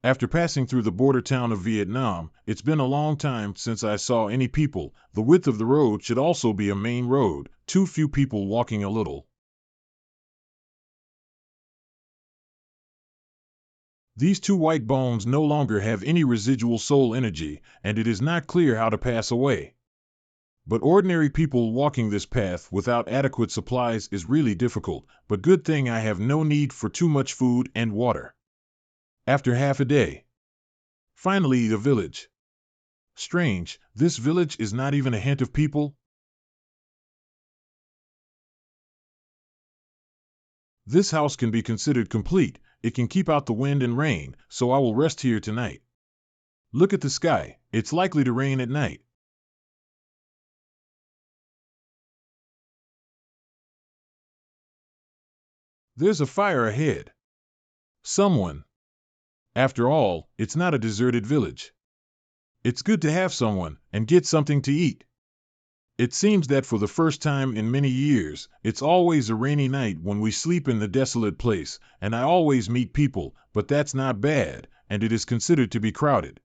After passing through the border town of Vietnam, it's been a long time since I saw any people. The width of the road should also be a main road, too few people walking a little. These 2 white bones no longer have any residual soul energy, and it is not clear how to pass away. But ordinary people walking this path without adequate supplies is really difficult, but good thing I have no need for too much food and water. After half a day. Finally, the village. Strange, this village is not even a hint of people. This house can be considered complete. It can keep out the wind and rain, so I will rest here tonight. Look at the sky, it's likely to rain at night. There's a fire ahead. Someone. After all, it's not a deserted village. It's good to have someone and get something to eat. It seems that for the first time in many years, it's always a rainy night when we sleep in the desolate place, and I always meet people, but that's not bad, and it is considered to be crowded.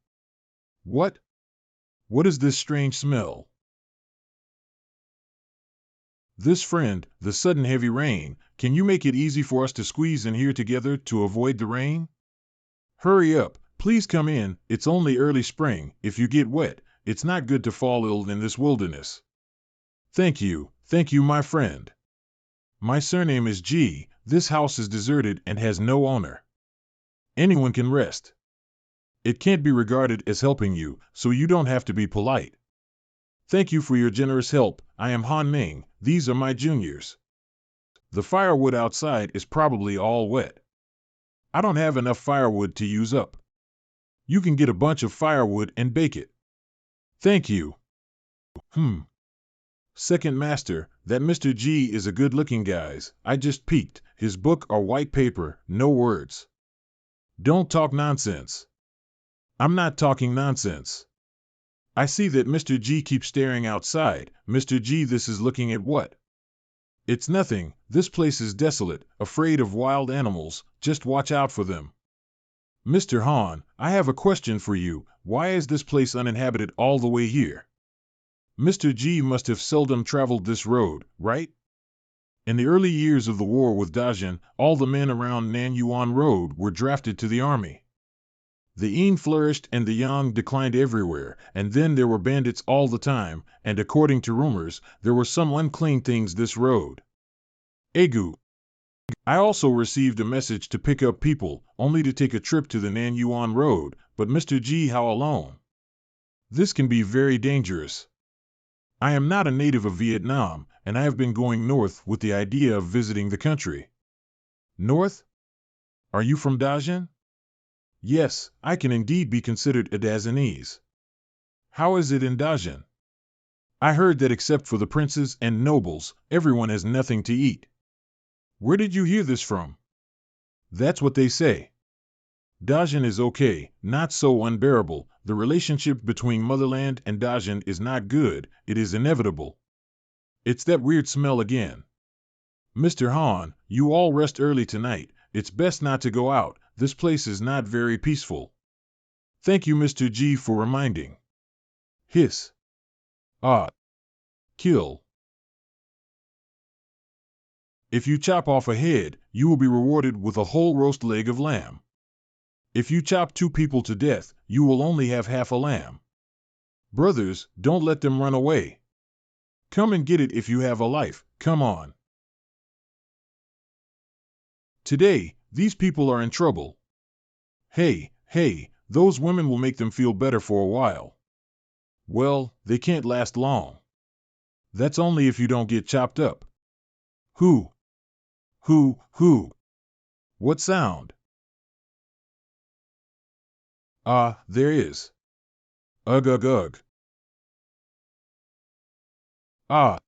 What? What is this strange smell? This friend, the sudden heavy rain. Can you make it easy for us to squeeze in here together to avoid the rain? Hurry up, please come in, it's only early spring. If you get wet, it's not good to fall ill in this wilderness. Thank you, my friend. My surname is G. This house is deserted and has no owner. Anyone can rest. It can't be regarded as helping you, so you don't have to be polite. Thank you for your generous help. I am Han Ming. These are my juniors. The firewood outside is probably all wet. I don't have enough firewood to use up. You can get a bunch of firewood and bake it. Thank you. Second master, that Mr. G is a good-looking guy. I just peeked. His book or white paper, no words. Don't talk nonsense. I'm not talking nonsense. I see that Mr. G keeps staring outside. Mr. G, this is looking at what? It's nothing. This place is desolate, afraid of wild animals. Just watch out for them. Mr. Han, I have a question for you. Why is this place uninhabited all the way here? Mr. G must have seldom traveled this road, right? In the early years of the war with Dajin, all the men around Yuan Road were drafted to the army. The Yin flourished and the Yang declined everywhere, and then there were bandits all the time, and according to rumors, there were some unclean things this road. Egu. I also received a message to pick up people, only to take a trip to the Yuan Road, but Mr. G, how alone? This can be very dangerous. I am not a native of Vietnam, and I have been going north with the idea of visiting the country. North? Are you from Dajin? Yes, I can indeed be considered a Dajanese. How is it in Dajin? I heard that except for the princes and nobles, everyone has nothing to eat. Where did you hear this from? That's what they say. Dajin is okay, not so unbearable. The relationship between motherland and Dajin is not good, it is inevitable. It's that weird smell again. Mr. Han, you all rest early tonight. It's best not to go out. This place is not very peaceful. Thank you, Mr. G, for reminding. Hiss. Ah. Kill. If you chop off a head, you will be rewarded with a whole roast leg of lamb. If you chop 2 people to death, you will only have half a lamb. Brothers, don't let them run away. Come and get it if you have a life, come on. Today, these people are in trouble. Hey, those women will make them feel better for a while. Well, they can't last long. That's only if you don't get chopped up. Who? What sound? Ah, there is. Ugh.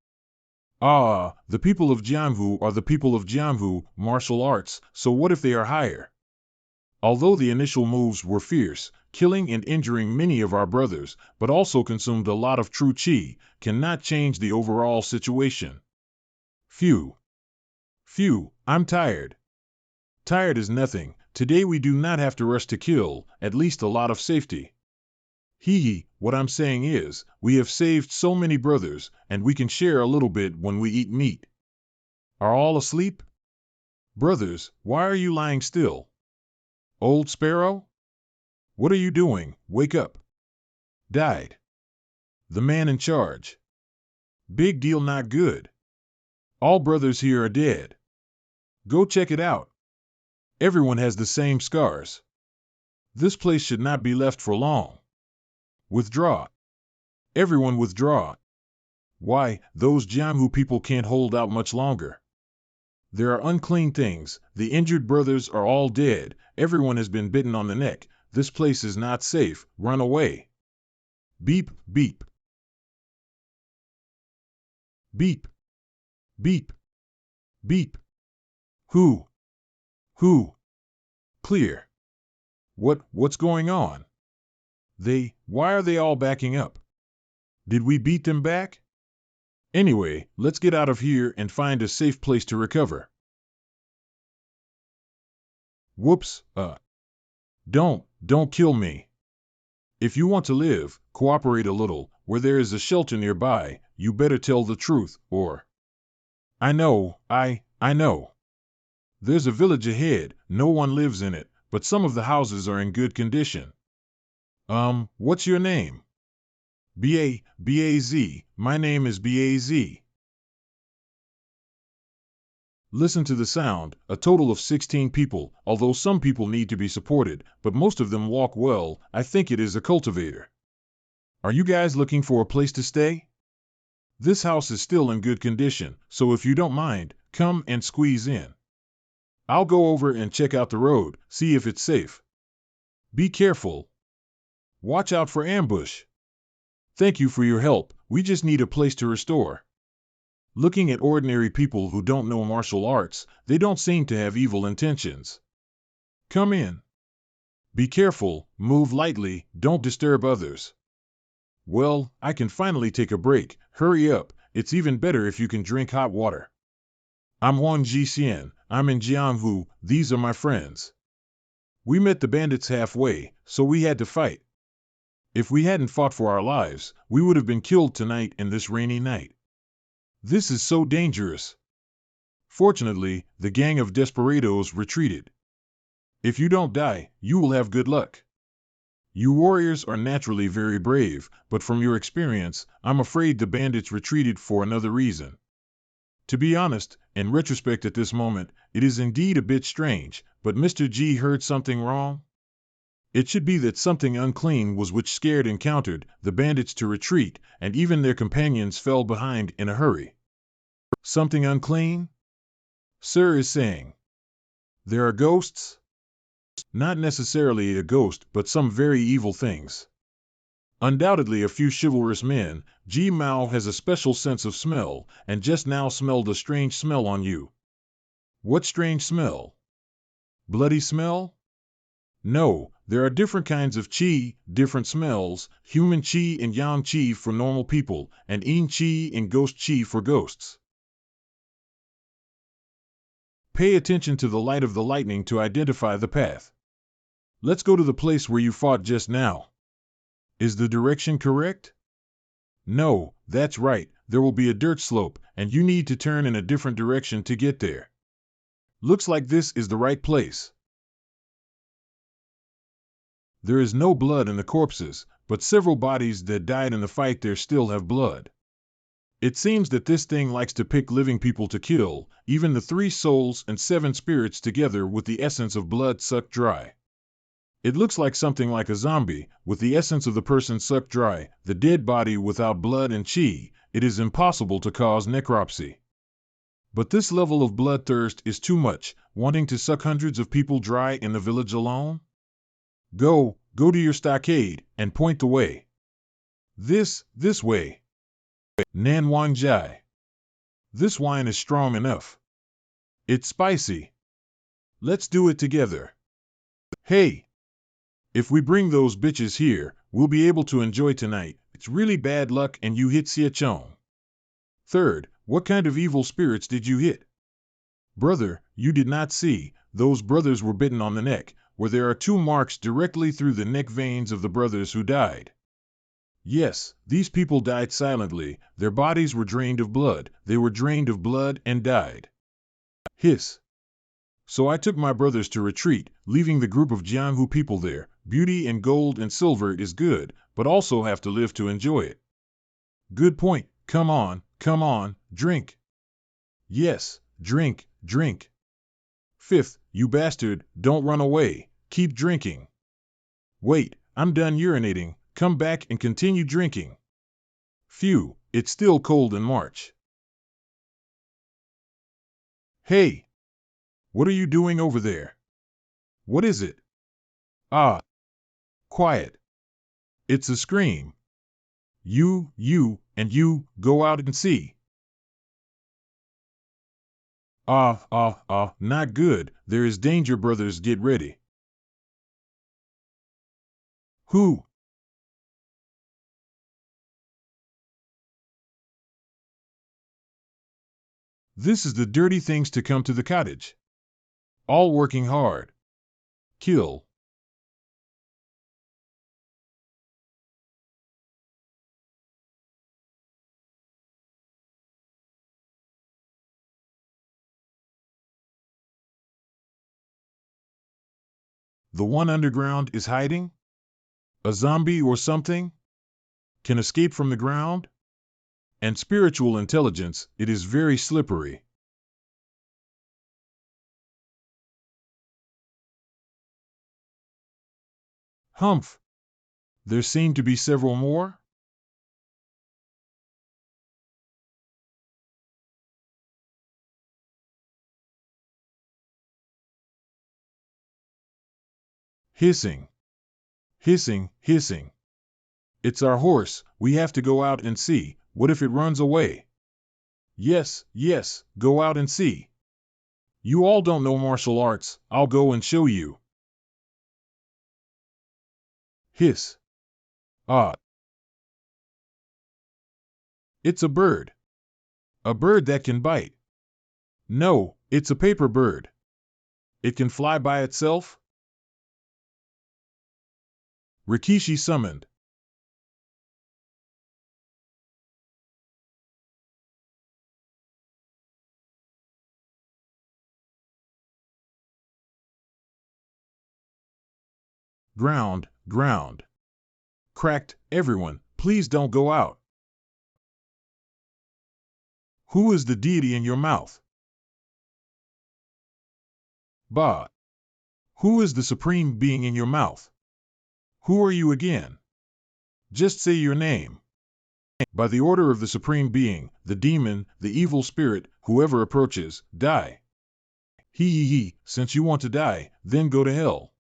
The people of Jianwu are the people of Jianwu, martial arts, so what if they are higher? Although the initial moves were fierce, killing and injuring many of our brothers, but also consumed a lot of true chi, cannot change the overall situation. Phew, I'm tired. Tired is nothing. Today we do not have to rush to kill, at least a lot of safety. What I'm saying is, we have saved so many brothers, and we can share a little bit when we eat meat. Are all asleep? Brothers, why are you lying still? Old Sparrow? What are you doing? Wake up. Died. The man in charge. Big deal, not good. All brothers here are dead. Go check it out. Everyone has the same scars. This place should not be left for long. Withdraw. Everyone withdraw. Why, those Jianwu people can't hold out much longer. There are unclean things. The injured brothers are all dead. Everyone has been bitten on the neck. This place is not safe. Run away. Beep. Beep. Who? Clear. What's going on? Why are they all backing up? Did we beat them back? Anyway, let's get out of here and find a safe place to recover. Whoops, don't kill me. If you want to live, cooperate a little. Where there is a shelter nearby, you better tell the truth, or... I know, I know. There's a village ahead, no one lives in it, but some of the houses are in good condition. What's your name? B-A-Z. My name is B-A-Z. Listen to the sound, a total of 16 people, although some people need to be supported, but most of them walk well. I think it is a cultivator. Are you guys looking for a place to stay? This house is still in good condition, so if you don't mind, come and squeeze in. I'll go over and check out the road, see if it's safe. Be careful. Watch out for ambush. Thank you for your help, we just need a place to restore. Looking at ordinary people who don't know martial arts, they don't seem to have evil intentions. Come in. Be careful, move lightly, don't disturb others. Well, I can finally take a break. Hurry up, it's even better if you can drink hot water. I'm Wang Jixian, I'm in Jianghu, these are my friends. We met the bandits halfway, so we had to fight. If we hadn't fought for our lives, we would have been killed tonight in this rainy night. This is so dangerous. Fortunately, the gang of desperados retreated. If you don't die, you will have good luck. You warriors are naturally very brave, but from your experience, I'm afraid the bandits retreated for another reason. To be honest, in retrospect at this moment, it is indeed a bit strange, but Mr. G heard something wrong? It should be that something unclean was which scared and countered the bandits to retreat, and even their companions fell behind in a hurry. Something unclean? Sir is saying. There are ghosts? Not necessarily a ghost, but some very evil things. Undoubtedly a few chivalrous men. Ji Mao has a special sense of smell, and just now smelled a strange smell on you. What strange smell? Bloody smell? No, there are different kinds of qi, different smells, human qi and yang qi for normal people, and yin qi and ghost qi for ghosts. Pay attention to the light of the lightning to identify the path. Let's go to the place where you fought just now. Is the direction correct? No, that's right, there will be a dirt slope, and you need to turn in a different direction to get there. Looks like this is the right place. There is no blood in the corpses, but several bodies that died in the fight there still have blood. It seems that this thing likes to pick living people to kill, even the 3 souls and 7 spirits together with the essence of blood sucked dry. It looks like something like a zombie, with the essence of the person sucked dry, the dead body without blood and chi. It is impossible to cause necropsy. But this level of bloodthirst is too much, wanting to suck hundreds of people dry in the village alone? Go to your stockade, and point the way. This way. Nan Wang Jai. This wine is strong enough. It's spicy. Let's do it together. Hey! If we bring those bitches here, we'll be able to enjoy tonight. It's really bad luck and you hit Xie Chong. Third, what kind of evil spirits did you hit? Brother, you did not see, those brothers were bitten on the neck, where there are 2 marks directly through the neck veins of the brothers who died. Yes, these people died silently, their bodies were drained of blood, they were drained of blood and died. Hiss. So I took my brothers to retreat, leaving the group of Jianghu people there. Beauty and gold and silver is good, but also have to live to enjoy it. Good point, come on, drink. Yes, drink. Fifth, you bastard, don't run away, keep drinking. Wait, I'm done urinating, come back and continue drinking. Phew, it's still cold in March. Hey! What are you doing over there? What is it? Ah! Quiet. It's a scream. You, go out and see. Not good, there is danger, brothers, get ready. Who? This is the dirty things to come to the cottage. All working hard. Kill. The one underground is hiding? A zombie or something? Can escape from the ground? And spiritual intelligence, it is very slippery. Humph! There seem to be several more? Hissing. Hissing, hissing. It's our horse, we have to go out and see. What if it runs away? Yes, yes, go out and see. You all don't know martial arts, I'll go and show you. Hiss. Ah. It's a bird. A bird that can bite. No, it's a paper bird. It can fly by itself? Rikishi summoned. Ground, ground. Cracked, everyone, please don't go out. Who is the deity in your mouth? Ba. Who is the supreme being in your mouth? Who are you again? Just say your name. By the order of the supreme being, the demon, the evil spirit, whoever approaches, die. He, since you want to die, then go to hell.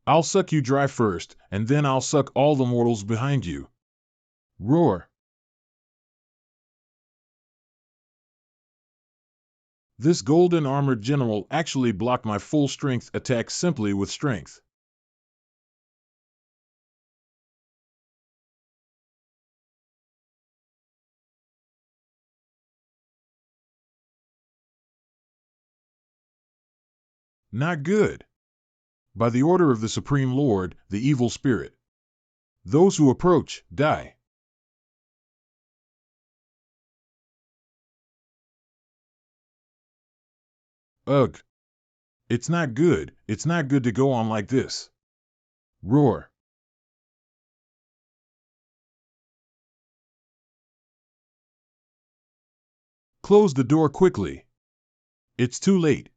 I'll suck you dry first, and then I'll suck all the mortals behind you. Roar. This golden armored general actually blocked my full strength attack simply with strength. Not good. By the order of the Supreme Lord, the evil spirit. Those who approach, die. Ugh. It's not good to go on like this. Roar. Close the door quickly. It's too late.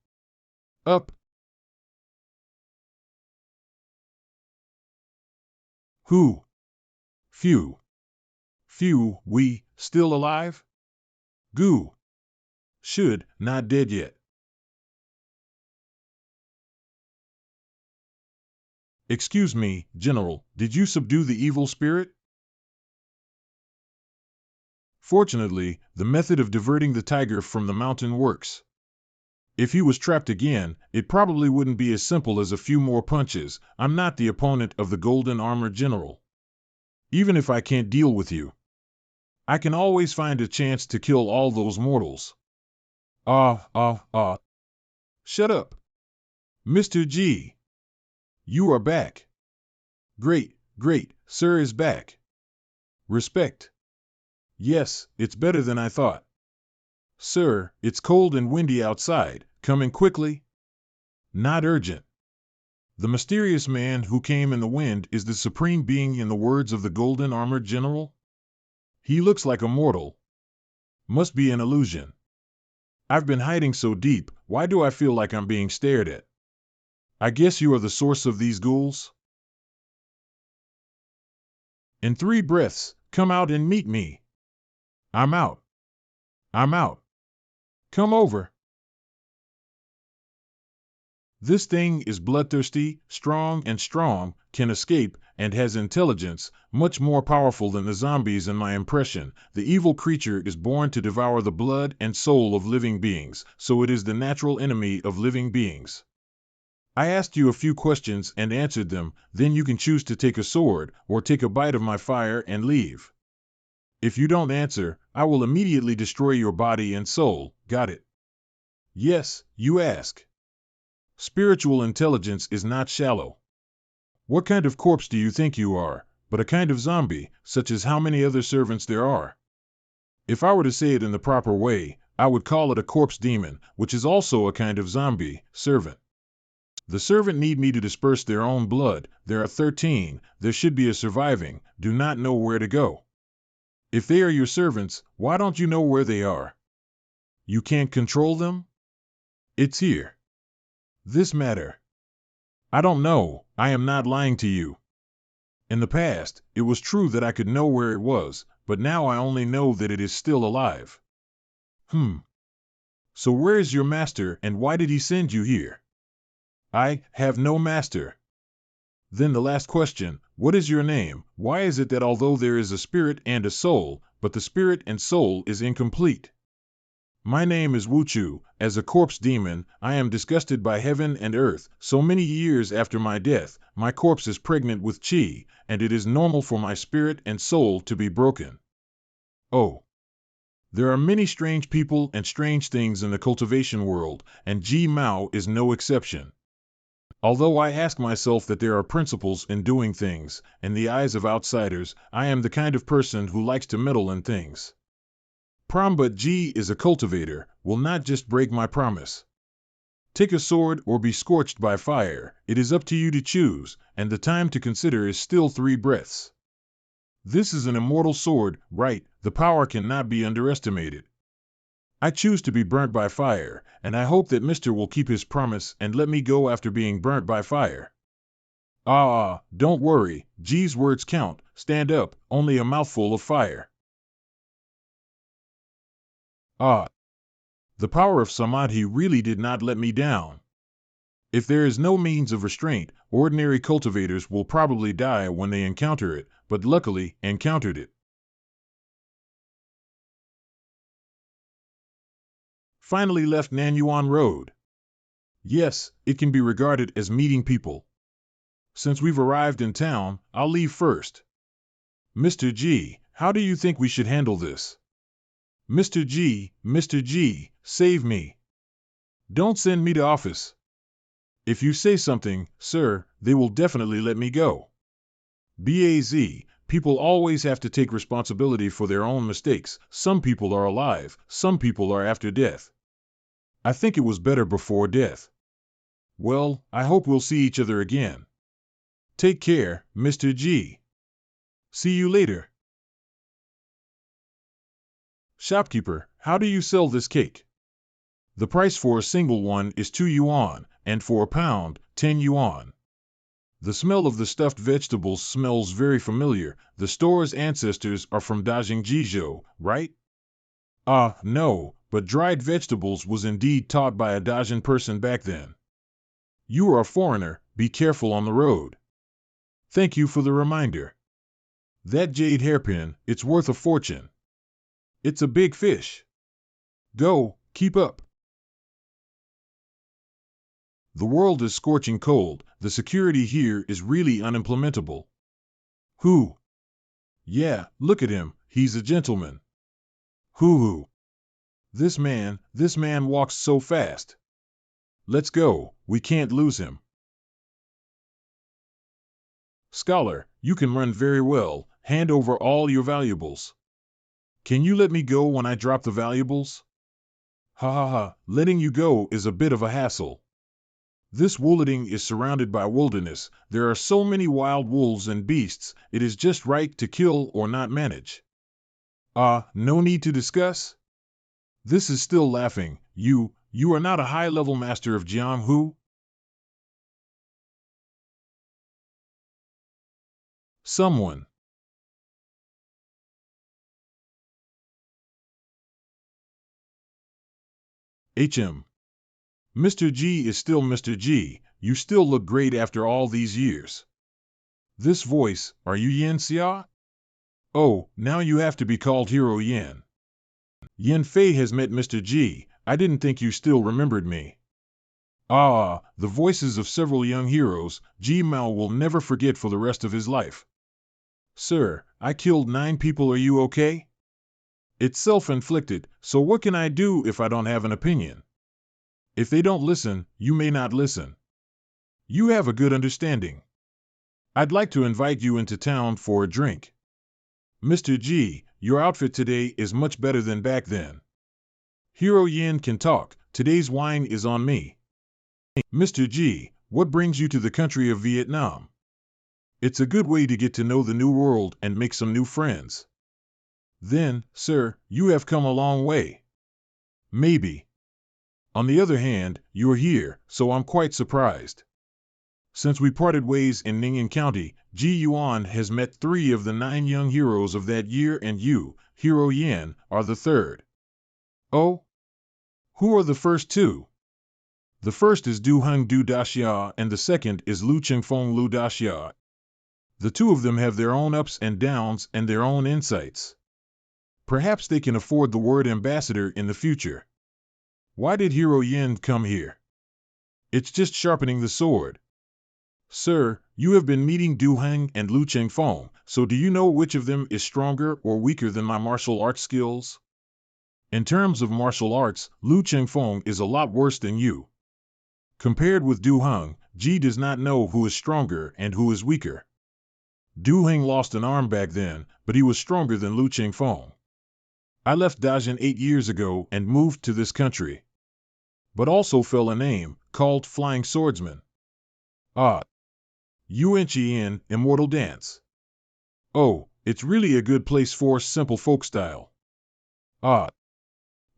Up. Who? Phew. Phew, we, still alive? Goo. Should, not dead yet. Excuse me, General, did you subdue the evil spirit? Fortunately, the method of diverting the tiger from the mountain works. If he was trapped again, it probably wouldn't be as simple as a few more punches. I'm not the opponent of the golden armored general. Even if I can't deal with you, I can always find a chance to kill all those mortals. Shut up. Mr. G. You are back. Great, sir is back. Respect. Yes, it's better than I thought. Sir, it's cold and windy outside. Coming quickly? Not urgent. The mysterious man who came in the wind is the supreme being in the words of the golden armored general? He looks like a mortal. Must be an illusion. I've been hiding so deep, why do I feel like I'm being stared at? I guess you are the source of these ghouls? In 3 breaths, come out and meet me. I'm out. I'm out. Come over. This thing is bloodthirsty, strong, can escape, and has intelligence, much more powerful than the zombies in my impression. The evil creature is born to devour the blood and soul of living beings, so it is the natural enemy of living beings. I asked you a few questions and answered them, then you can choose to take a sword, or take a bite of my fire and leave. If you don't answer, I will immediately destroy your body and soul, got it? Yes, you ask. Spiritual intelligence is not shallow. What kind of corpse do you think you are, but a kind of zombie, such as how many other servants there are? If I were to say it in the proper way, I would call it a corpse demon, which is also a kind of zombie, servant. The servant need me to disperse their own blood. There are 13. There should be a surviving. Do not know where to go. If they are your servants, why don't you know where they are? You can't control them? It's here. This matter. I don't know. I am not lying to you. In the past, it was true that I could know where it was, but now I only know that it is still alive. So where is your master and why did he send you here? I have no master. Then the last question, what is your name? Why is it that although there is a spirit and a soul, but the spirit and soul is incomplete? My name is Wuchu. As a corpse demon, I am disgusted by heaven and earth. So many years after my death, my corpse is pregnant with chi, and it is normal for my spirit and soul to be broken. Oh. There are many strange people and strange things in the cultivation world, and Ji Mao is no exception. Although I ask myself that there are principles in doing things, in the eyes of outsiders, I am the kind of person who likes to meddle in things. But Ji is a cultivator, will not just break my promise. Take a sword or be scorched by fire, it is up to you to choose, and the time to consider is still 3 breaths. This is an immortal sword, right? The power cannot be underestimated. I choose to be burnt by fire, and I hope that Mr. will keep his promise and let me go after being burnt by fire. Don't worry, Ji's words count, stand up, only a mouthful of fire. The power of Samadhi really did not let me down. If there is no means of restraint, ordinary cultivators will probably die when they encounter it, but luckily encountered it. Finally left Nanyuan Road. Yes, it can be regarded as meeting people. Since we've arrived in town, I'll leave first. Mr. G, how do you think we should handle this? Mr. G, save me. Don't send me to office. If you say something, sir, they will definitely let me go. Baz, people always have to take responsibility for their own mistakes. Some people are alive, some people are after death. I think it was better before death. Well, I hope we'll see each other again. Take care, Mr. G. See you later. Shopkeeper, how do you sell this cake? The price for a single one is 2 yuan, and for a pound, 10 yuan. The smell of the stuffed vegetables smells very familiar. The store's ancestors are from Dajing right? No, but dried vegetables was indeed taught by a Dajin person back then. You are a foreigner, be careful on the road. Thank you for the reminder. That jade hairpin, it's worth a fortune. It's a big fish. Go, keep up. The world is scorching cold, the security here is really unimplementable. Who? Yeah, look at him, he's a gentleman. Who? This man walks so fast. Let's go, we can't lose him. Scholar, you can run very well, hand over all your valuables. Can you let me go when I drop the valuables? Letting you go is a bit of a hassle. This Woolading is surrounded by wilderness, there are so many wild wolves and beasts, it is just right to kill or not manage. No need to discuss? This is still laughing, you are not a high-level master of Jianghu? Someone. Mr. G is still Mr. G, you still look great after all these years. This voice, are you Yen Xia? Oh, now you have to be called Hero Yen. Yen Fei has met Mr. G, I didn't think you still remembered me. The voices of several young heroes, Ji Mao will never forget for the rest of his life. Sir, I killed 9 people, are you okay? It's self-inflicted, so what can I do if I don't have an opinion? If they don't listen, you may not listen. You have a good understanding. I'd like to invite you into town for a drink. Mr. G, your outfit today is much better than back then. Hero Yin can talk, today's wine is on me. Mr. G, What brings you to the country of Vietnam? It's a good way to get to know the new world and make some new friends. Then, sir, you have come a long way. Maybe. On the other hand, you're here, so I'm quite surprised. Since we parted ways in Ning'an County, Yuan has met 3 of the 9 young heroes of that year, and you, Hero Yin, are the 3rd. Oh? Who are the first 2? The first is Du Heng Du Daxia and the second is Lu Chengfeng Lu Daxia. The 2 of them have their own ups and downs and their own insights. Perhaps they can afford the word ambassador in the future. Why did Hero Yin come here? It's just sharpening the sword. Sir, you have been meeting Du Heng and Lu Chengfeng, so do you know which of them is stronger or weaker than my martial arts skills? In terms of martial arts, Lu Chengfeng is a lot worse than you. Compared with Du Heng, Ji does not know who is stronger and who is weaker. Du Heng lost an arm back then, but he was stronger than Lu Chengfeng. I left Dajin 8 years ago and moved to this country. But also fell a name, called Flying Swordsman. Ah. Yuan Qian, Immortal Dance. Oh, it's really a good place for simple folk style. Ah.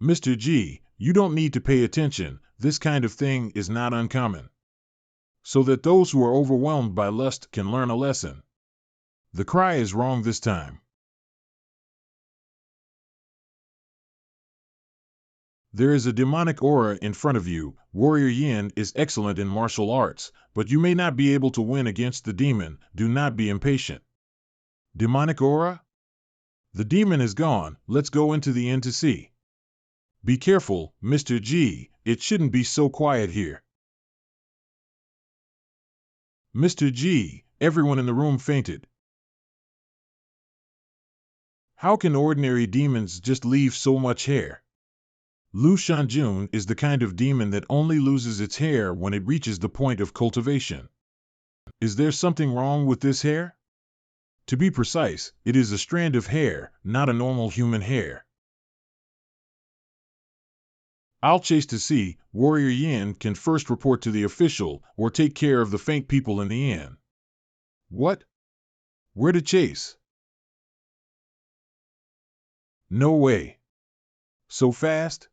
Mr. G, you don't need to pay attention, this kind of thing is not uncommon. So that those who are overwhelmed by lust can learn a lesson. The cry is wrong this time. There is a demonic aura in front of you. Warrior Yin is excellent in martial arts, but you may not be able to win against the demon. Do not be impatient. Demonic aura? The demon is gone. Let's go into the inn to see. Be careful, Mr. G. It shouldn't be so quiet here. Mr. G. Everyone in the room fainted. How can ordinary demons just leave so much hair? Lu Shanjun is the kind of demon that only loses its hair when it reaches the point of cultivation. Is there something wrong with this hair? To be precise, it is a strand of hair, not a normal human hair. I'll chase to see. Warrior Yin can first report to the official or take care of the faint people in the inn. What? Where to chase? No way. So fast?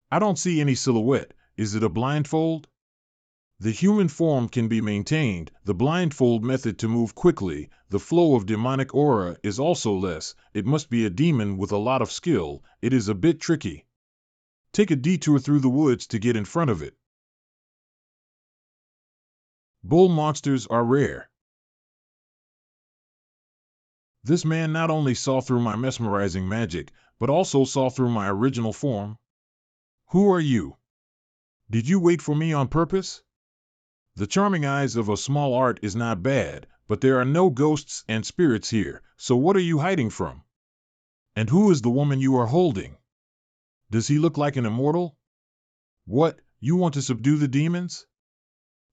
I don't see any silhouette. Is it a blindfold? The human form can be maintained, the blindfold method to move quickly, the flow of demonic aura is also less, it must be a demon with a lot of skill, it is a bit tricky. Take a detour through the woods to get in front of it. Bull monsters are rare. This man not only saw through my mesmerizing magic, but also saw through my original form. Who are you? Did you wait for me on purpose? The charming eyes of a small art is not bad, but there are no ghosts and spirits here, so what are you hiding from? And who is the woman you are holding? Does he look like an immortal? What, you want to subdue the demons?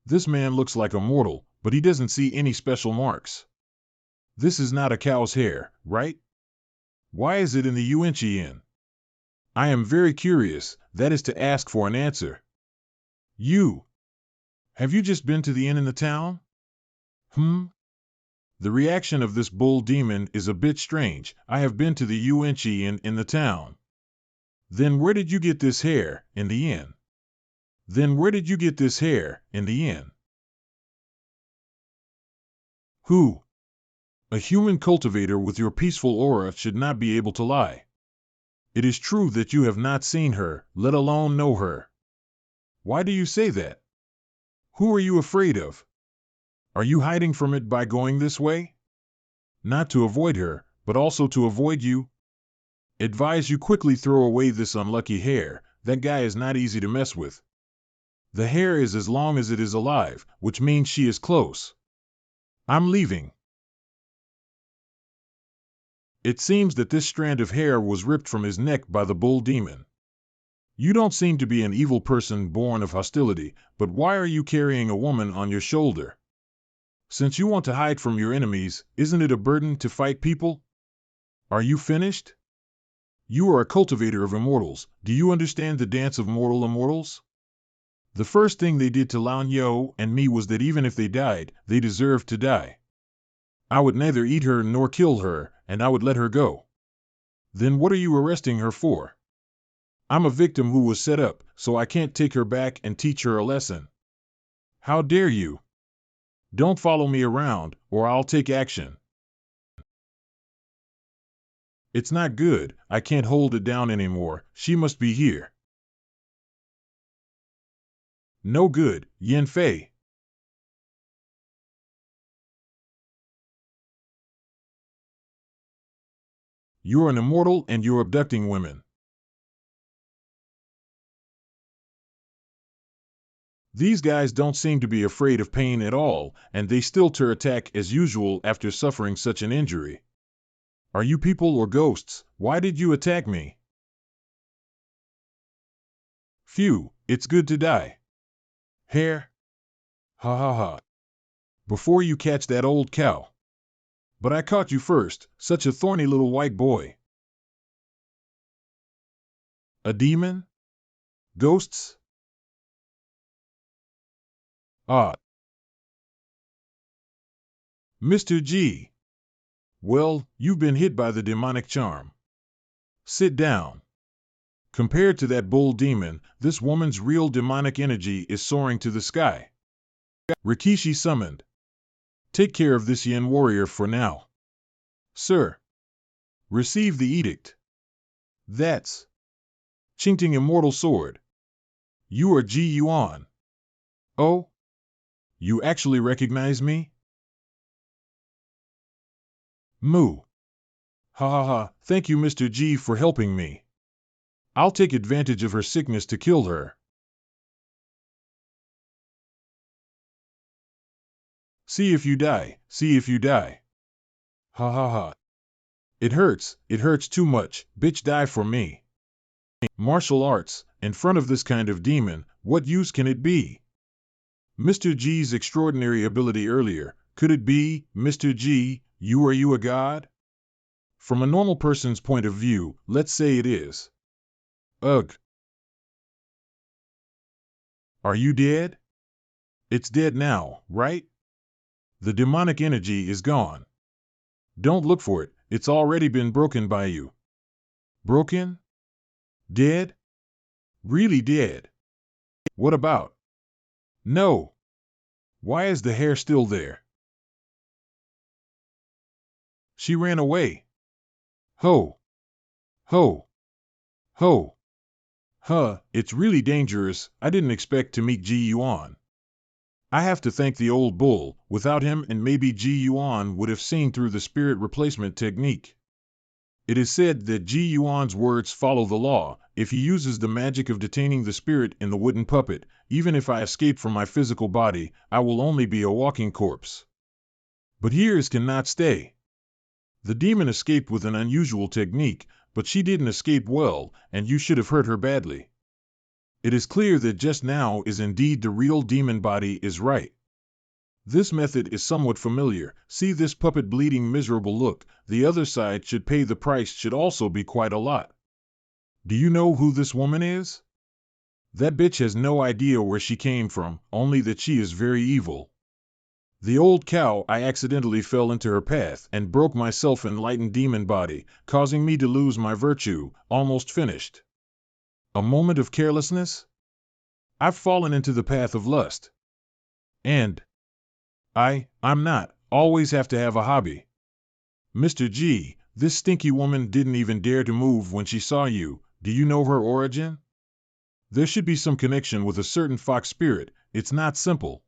This man looks like a mortal, but he doesn't see any special marks. This is not a cow's hair, right? Why is it in the Yuanchi Inn? I am very curious, that is to ask for an answer. You. Have you just been to the inn in the town? The reaction of this bull demon is a bit strange. I have been to the Yuanchi Inn in the town. Then where did you get this hair, in the inn? Then where did you get this hair, in the inn? Who? A human cultivator with your peaceful aura should not be able to lie. It is true that you have not seen her, let alone know her. Why do you say that? Who are you afraid of? Are you hiding from it by going this way? Not to avoid her, but also to avoid you? Advise you quickly throw away this unlucky hair, that guy is not easy to mess with. The hair is as long as it is alive, which means she is close. I'm leaving. It seems that this strand of hair was ripped from his neck by the bull demon. You don't seem to be an evil person born of hostility, but why are you carrying a woman on your shoulder? Since you want to hide from your enemies, isn't it a burden to fight people? Are you finished? You are a cultivator of immortals. Do you understand the dance of mortal immortals? The first thing they did to Lan Yo and me was that even if they died, they deserved to die. I would neither eat her nor kill her, and I would let her go. Then what are you arresting her for? I'm a victim who was set up, so I can't take her back and teach her a lesson. How dare you? Don't follow me around, or I'll take action. It's not good, I can't hold it down anymore, she must be here. No good, Yin Fei. You're an immortal and you're abducting women. These guys don't seem to be afraid of pain at all, and they still attack as usual after suffering such an injury. Are you people or ghosts? Why did you attack me? Phew, it's good to die. Hair? Ha ha ha. Before you catch that old cow. But I caught you first, such a thorny little white boy. A demon? Ghosts? Ah. Mr. G. Well, you've been hit by the demonic charm. Sit down. Compared to that bull demon, this woman's real demonic energy is soaring to the sky. Rikishi summoned. Take care of this Yin warrior for now. Sir. Receive the edict. That's Qingting Immortal Sword. You are Ji Yuan. Oh? You actually recognize me? Moo. Ha ha ha, thank you Mr. G for helping me. I'll take advantage of her sickness to kill her. See if you die, see if you die. Ha ha ha. It hurts too much, bitch die for me. Martial arts, in front of this kind of demon, what use can it be? Mr. G's extraordinary ability earlier, could it be, Mr. G, you a god? From a normal person's point of view, let's say it is. Ugh. Are you dead? It's dead now, right? The demonic energy is gone. Don't look for it, it's already been broken by you. Broken? Dead? Really dead? What about? No. Why is the hair still there? She ran away. Ho. Ho. Ho. Huh, it's really dangerous, I didn't expect to meet Ji Yuan. I have to thank the old bull, without him and maybe Ji Yuan would have seen through the spirit replacement technique. It is said that Ji Yuan's words follow the law. If he uses the magic of detaining the spirit in the wooden puppet, even if I escape from my physical body, I will only be a walking corpse. But Years cannot stay. The demon escaped with an unusual technique, but she didn't escape well, and you should have hurt her badly. It is clear that just now is indeed the real demon body is right. This method is somewhat familiar. See this puppet bleeding miserable look, the other side should pay the price should also be quite a lot. Do you know who this woman is? That bitch has no idea where she came from, only that she is very evil. The old cow I accidentally fell into her path and broke my self-enlightened demon body, causing me to lose my virtue, almost finished. A moment of carelessness? I've fallen into the path of lust. And I'm not, always have to have a hobby. Mr. G, this stinky woman didn't even dare to move when she saw you, do you know her origin? There should be some connection with a certain fox spirit, it's not simple.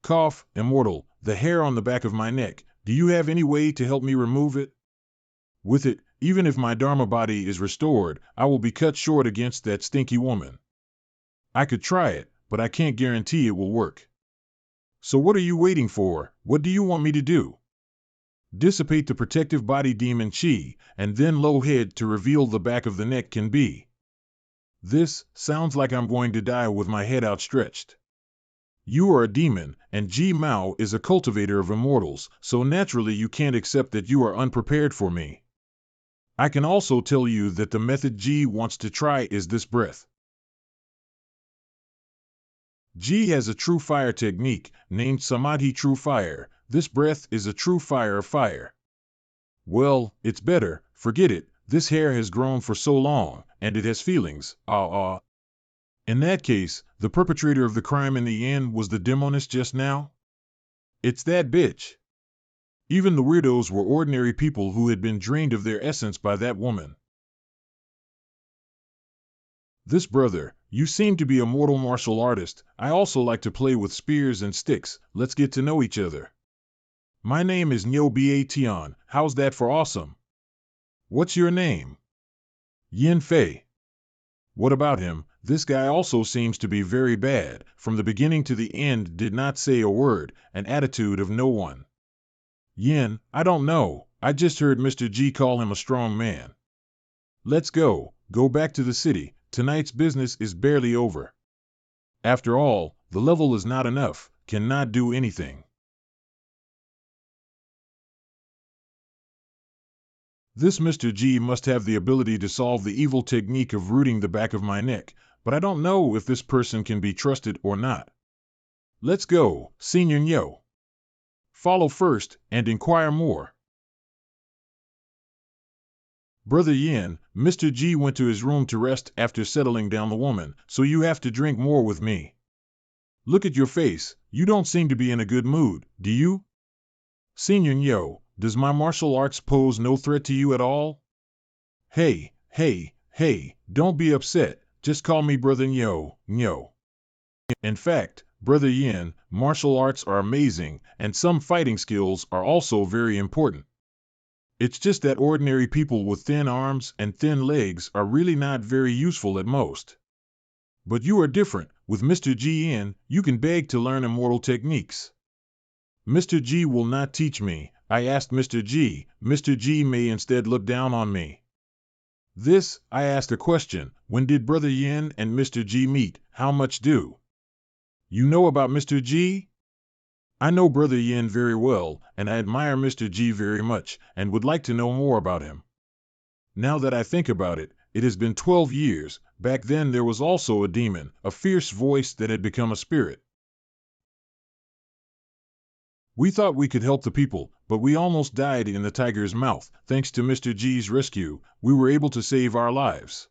Cough, immortal, the hair on the back of my neck, do you have any way to help me remove it? With it, even if my Dharma body is restored, I will be cut short against that stinky woman. I could try it, but I can't guarantee it will work. So what are you waiting for? What do you want me to do? Dissipate the protective body demon chi, and then low head to reveal the back of the neck can be. This sounds like I'm going to die with my head outstretched. You are a demon, and Ji Mao is a cultivator of immortals, so naturally you can't accept that you are unprepared for me. I can also tell you that the method G wants to try is this breath. G has a true fire technique named Samadhi True Fire. This breath is a true fire of fire. Well, it's better, forget it, this hair has grown for so long, and it has feelings, In that case, the perpetrator of the crime in the end was the demonist just now? It's that bitch. Even the weirdos were ordinary people who had been drained of their essence by that woman. This brother, you seem to be a mortal martial artist. I also like to play with spears and sticks. Let's get to know each other. My name is Nobi. How's that for awesome? What's your name? Yin Fei. What about him? This guy also seems to be very bad. From the beginning to the end did not say a word, an attitude of no one. Yin, I don't know. I just heard Mr. G call him a strong man. Let's go back to the city. Tonight's business is barely over. After all, the level is not enough, cannot do anything. This Mr. G must have the ability to solve the evil technique of rooting the back of my neck, but I don't know if this person can be trusted or not. Let's go, Senior Nyo. Follow first and inquire more. Brother Yin, Mr. G went to his room to rest after settling down the woman, so you have to drink more with me. Look at your face, you don't seem to be in a good mood, do you? Senior Nyo, does my martial arts pose no threat to you at all? Hey, don't be upset, just call me Brother Nyo. In fact, Brother Yin, martial arts are amazing, and some fighting skills are also very important. It's just that ordinary people with thin arms and thin legs are really not very useful at most. But you are different. With Mr. G in, you can beg to learn immortal techniques. Mr. G will not teach me. I asked Mr. G. Mr. G may instead look down on me. I asked a question. When did Brother Yin and Mr. G meet? How much do you know about Mr. G? I know Brother Yin very well, and I admire Mr. G very much, and would like to know more about him. Now that I think about it, it has been 12 years. Back then there was also a demon, a fierce voice that had become a spirit. We thought we could help the people, but we almost died in the tiger's mouth. Thanks to Mr. G's rescue, we were able to save our lives.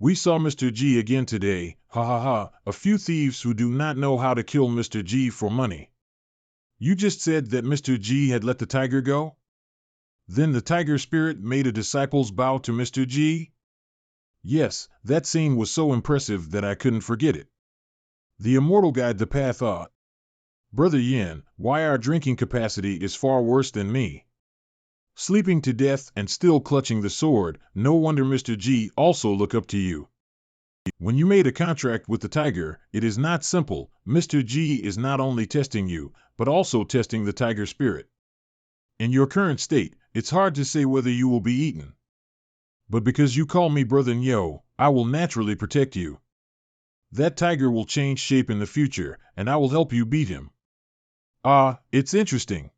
We saw Mr. G again today, a few thieves who do not know how to kill Mr. G for money. You just said that Mr. G had let the tiger go? Then the tiger spirit made a disciple's bow to Mr. G? Yes, that scene was so impressive that I couldn't forget it. The immortal guide the path. Brother Yin, why our drinking capacity is far worse than me. Sleeping to death and still clutching the sword, no wonder Mr. G also look up to you. When you made a contract with the tiger, it is not simple. Mr. G is not only testing you, but also testing the tiger spirit. In your current state, it's hard to say whether you will be eaten. But because you call me Brother Nyo, I will naturally protect you. That tiger will change shape in the future, and I will help you beat him. It's interesting.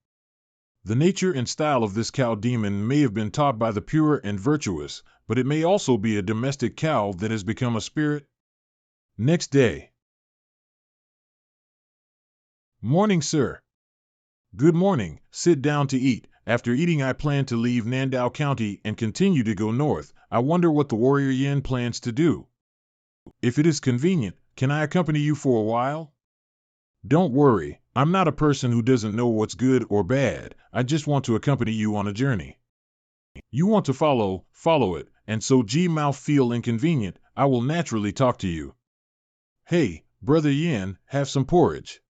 The nature and style of this cow demon may have been taught by the pure and virtuous, but it may also be a domestic cow that has become a spirit. Next day. Morning, sir. Good morning. Sit down to eat. After eating I plan to leave Nandao County and continue to go north. I wonder what the warrior Yin plans to do. If it is convenient, can I accompany you for a while? Don't worry, I'm not a person who doesn't know what's good or bad. I just want to accompany you on a journey. You want to follow it, and so G-mouth feel inconvenient, I will naturally talk to you. Hey, Brother Yin, have some porridge.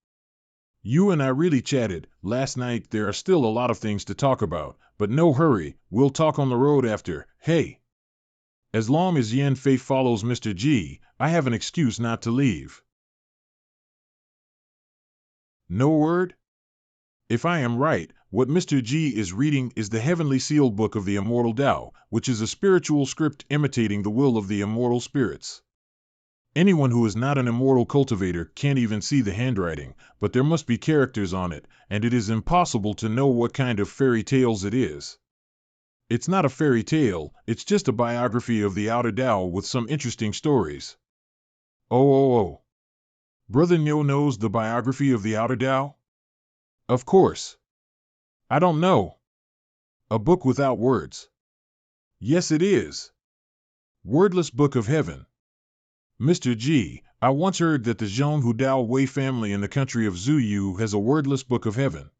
You and I really chatted last night. There are still a lot of things to talk about, but no hurry, we'll talk on the road after. Hey. As long as Yin Fei follows Mr. G, I have an excuse not to leave. No word? If I am right, what Mr. G is reading is the heavenly sealed book of the immortal Tao, which is a spiritual script imitating the will of the immortal spirits. Anyone who is not an immortal cultivator can't even see the handwriting, but there must be characters on it, and it is impossible to know what kind of fairy tales it is. It's not a fairy tale, it's just a biography of the Outer Tao with some interesting stories. Oh. Brother Nyo knows the biography of the Outer Tao? Of course. I don't know. A book without words. Yes, it is. Wordless Book of Heaven. Mr. G, I once heard that the Zhonghu Dao Wei family in the country of Zuyu has a wordless Book of Heaven.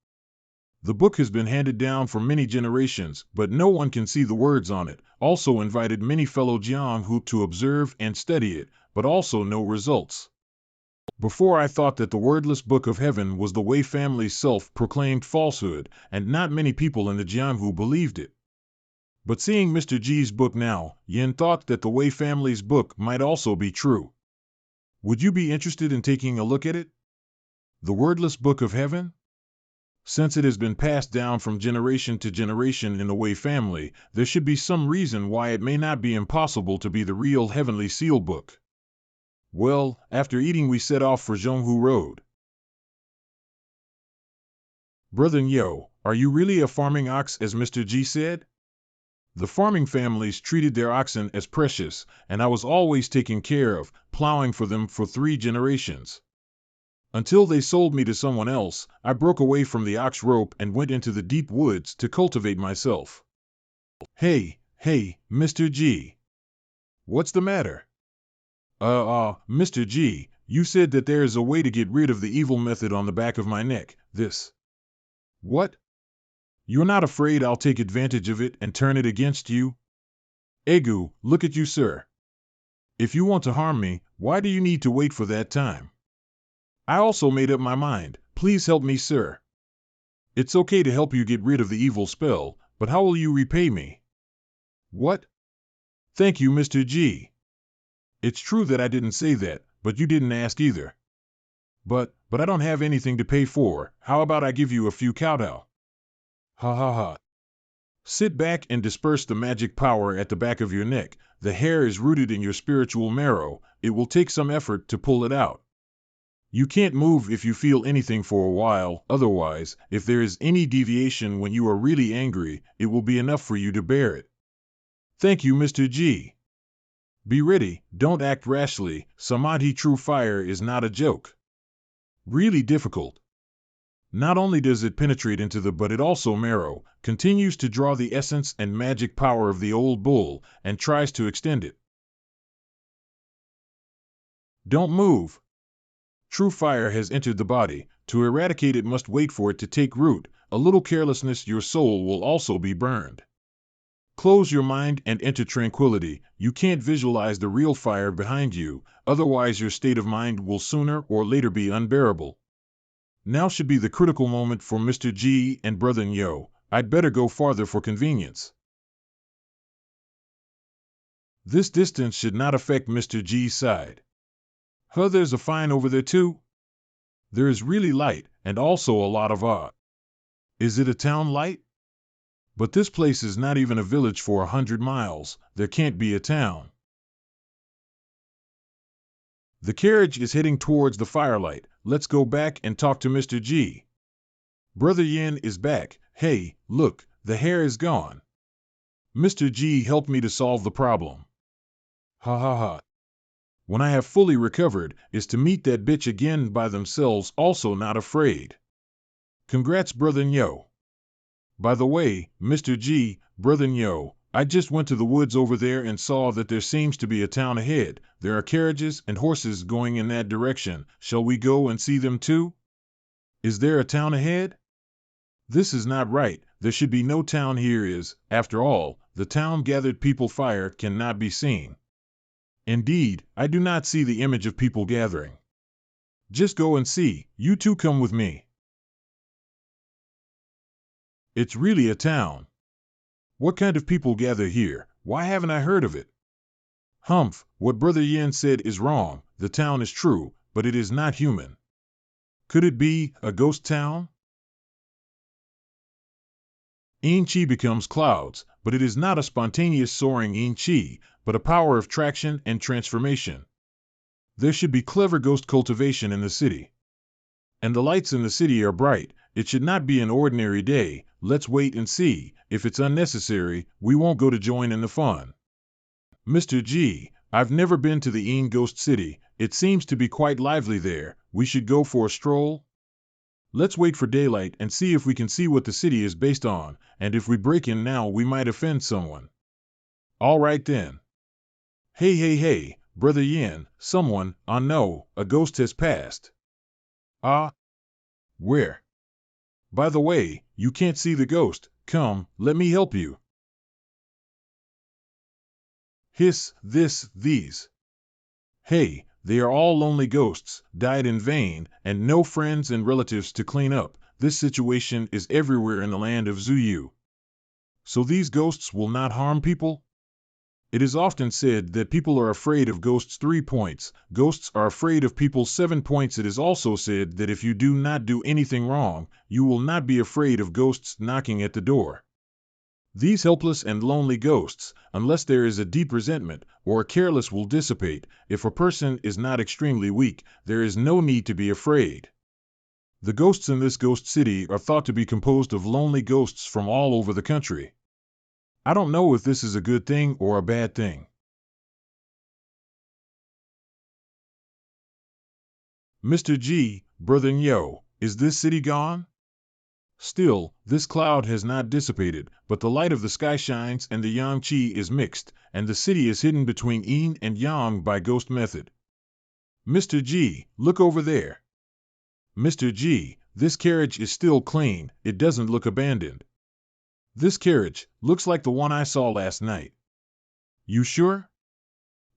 The book has been handed down for many generations, but no one can see the words on it. Also invited many fellow Jianghu to observe and study it, but also no results. Before I thought that the wordless Book of Heaven was the Wei family's self-proclaimed falsehood, and not many people in the Jianghu believed it. But seeing Mr. G's book now, Yin thought that the Wei family's book might also be true. Would you be interested in taking a look at it? The wordless Book of Heaven? Since it has been passed down from generation to generation in the Wei family, there should be some reason why it may not be impossible to be the real heavenly seal book. Well, after eating we set off for Zhonghu Road. Brother Nyo, are you really a farming ox as Mr. G said? The farming families treated their oxen as precious, and I was always taken care of, plowing for them for 3 generations. Until they sold me to someone else, I broke away from the ox rope and went into the deep woods to cultivate myself. Hey, Mr. G. What's the matter? Mr. G, you said that there is a way to get rid of the evil method on the back of my neck, this. What? You're not afraid I'll take advantage of it and turn it against you? Egu, look at you, sir. If you want to harm me, why do you need to wait for that time? I also made up my mind. Please help me, sir. It's okay to help you get rid of the evil spell, but how will you repay me? What? Thank you, Mr. G. It's true that I didn't say that, but you didn't ask either. But I don't have anything to pay for. How about I give you a few kowtow? Ha. Sit back and disperse the magic power at the back of your neck. The hair is rooted in your spiritual marrow. It will take some effort to pull it out. You can't move if you feel anything for a while. Otherwise, if there is any deviation when you are really angry, it will be enough for you to bear it. Thank you, Mr. G. Be ready, don't act rashly. Samadhi true fire is not a joke. Really difficult. Not only does it penetrate into the but it also marrow, continues to draw the essence and magic power of the old bull, and tries to extend it. Don't move. True fire has entered the body. To eradicate it must wait for it to take root. A little carelessness, your soul will also be burned. Close your mind and enter tranquility. You can't visualize the real fire behind you, otherwise your state of mind will sooner or later be unbearable. Now should be the critical moment for Mr. G and Brother Nyo. I'd better go farther for convenience. This distance should not affect Mr. G's side. There's a fine over there too? There is really light, and also a lot of art. Is it a town light? But this place is not even a village for 100 miles. There can't be a town. The carriage is heading towards the firelight. Let's go back and talk to Mr. G. Brother Yin is back. Hey, look, the hair is gone. Mr. G helped me to solve the problem. Ha. When I have fully recovered, is to meet that bitch again by themselves, also not afraid. Congrats, Brother Nyo. By the way, Mr. G, Brother Nyo, I just went to the woods over there and saw that there seems to be a town ahead. There are carriages and horses going in that direction. Shall we go and see them too? Is there a town ahead? This is not right. There should be no town here is, after all, the town gathered people fire cannot be seen. Indeed, I do not see the image of people gathering. Just go and see. You two come with me. It's really a town. What kind of people gather here? Why haven't I heard of it? Humph, what Brother Yin said is wrong. The town is true, but it is not human. Could it be a ghost town? Yin Qi becomes clouds, but it is not a spontaneous soaring Yin Qi, but a power of traction and transformation. There should be clever ghost cultivation in the city. And the lights in the city are bright, It should not be an ordinary day. Let's wait and see. If it's unnecessary, we won't go to join in the fun. Mr. G, I've never been to the Een Ghost City. It seems to be quite lively there. We should go for a stroll? Let's wait for daylight and see if we can see what the city is based on, and if we break in now we might offend someone. All right then. Hey, hey, hey, Brother Yin, someone, no, a ghost has passed. Ah? Where? By the way, you can't see the ghost. Come, let me help you. Hiss, these. Hey, they are all lonely ghosts, died in vain, and no friends and relatives to clean up. This situation is everywhere in the land of Zuyu. So these ghosts will not harm people? It is often said that people are afraid of ghosts 3 points. Ghosts are afraid of people 7 points. It is also said that if you do not do anything wrong, you will not be afraid of ghosts knocking at the door. These helpless and lonely ghosts, unless there is a deep resentment or careless, will dissipate. If a person is not extremely weak, there is no need to be afraid. The ghosts in this ghost city are thought to be composed of lonely ghosts from all over the country. I don't know if this is a good thing or a bad thing. Mr. G, Brother Nyo, is this city gone? Still, this cloud has not dissipated, but the light of the sky shines and the yang qi is mixed, and the city is hidden between yin and yang by ghost method. Mr. G, look over there. Mr. G, this carriage is still clean, it doesn't look abandoned. This carriage looks like the one I saw last night. You sure?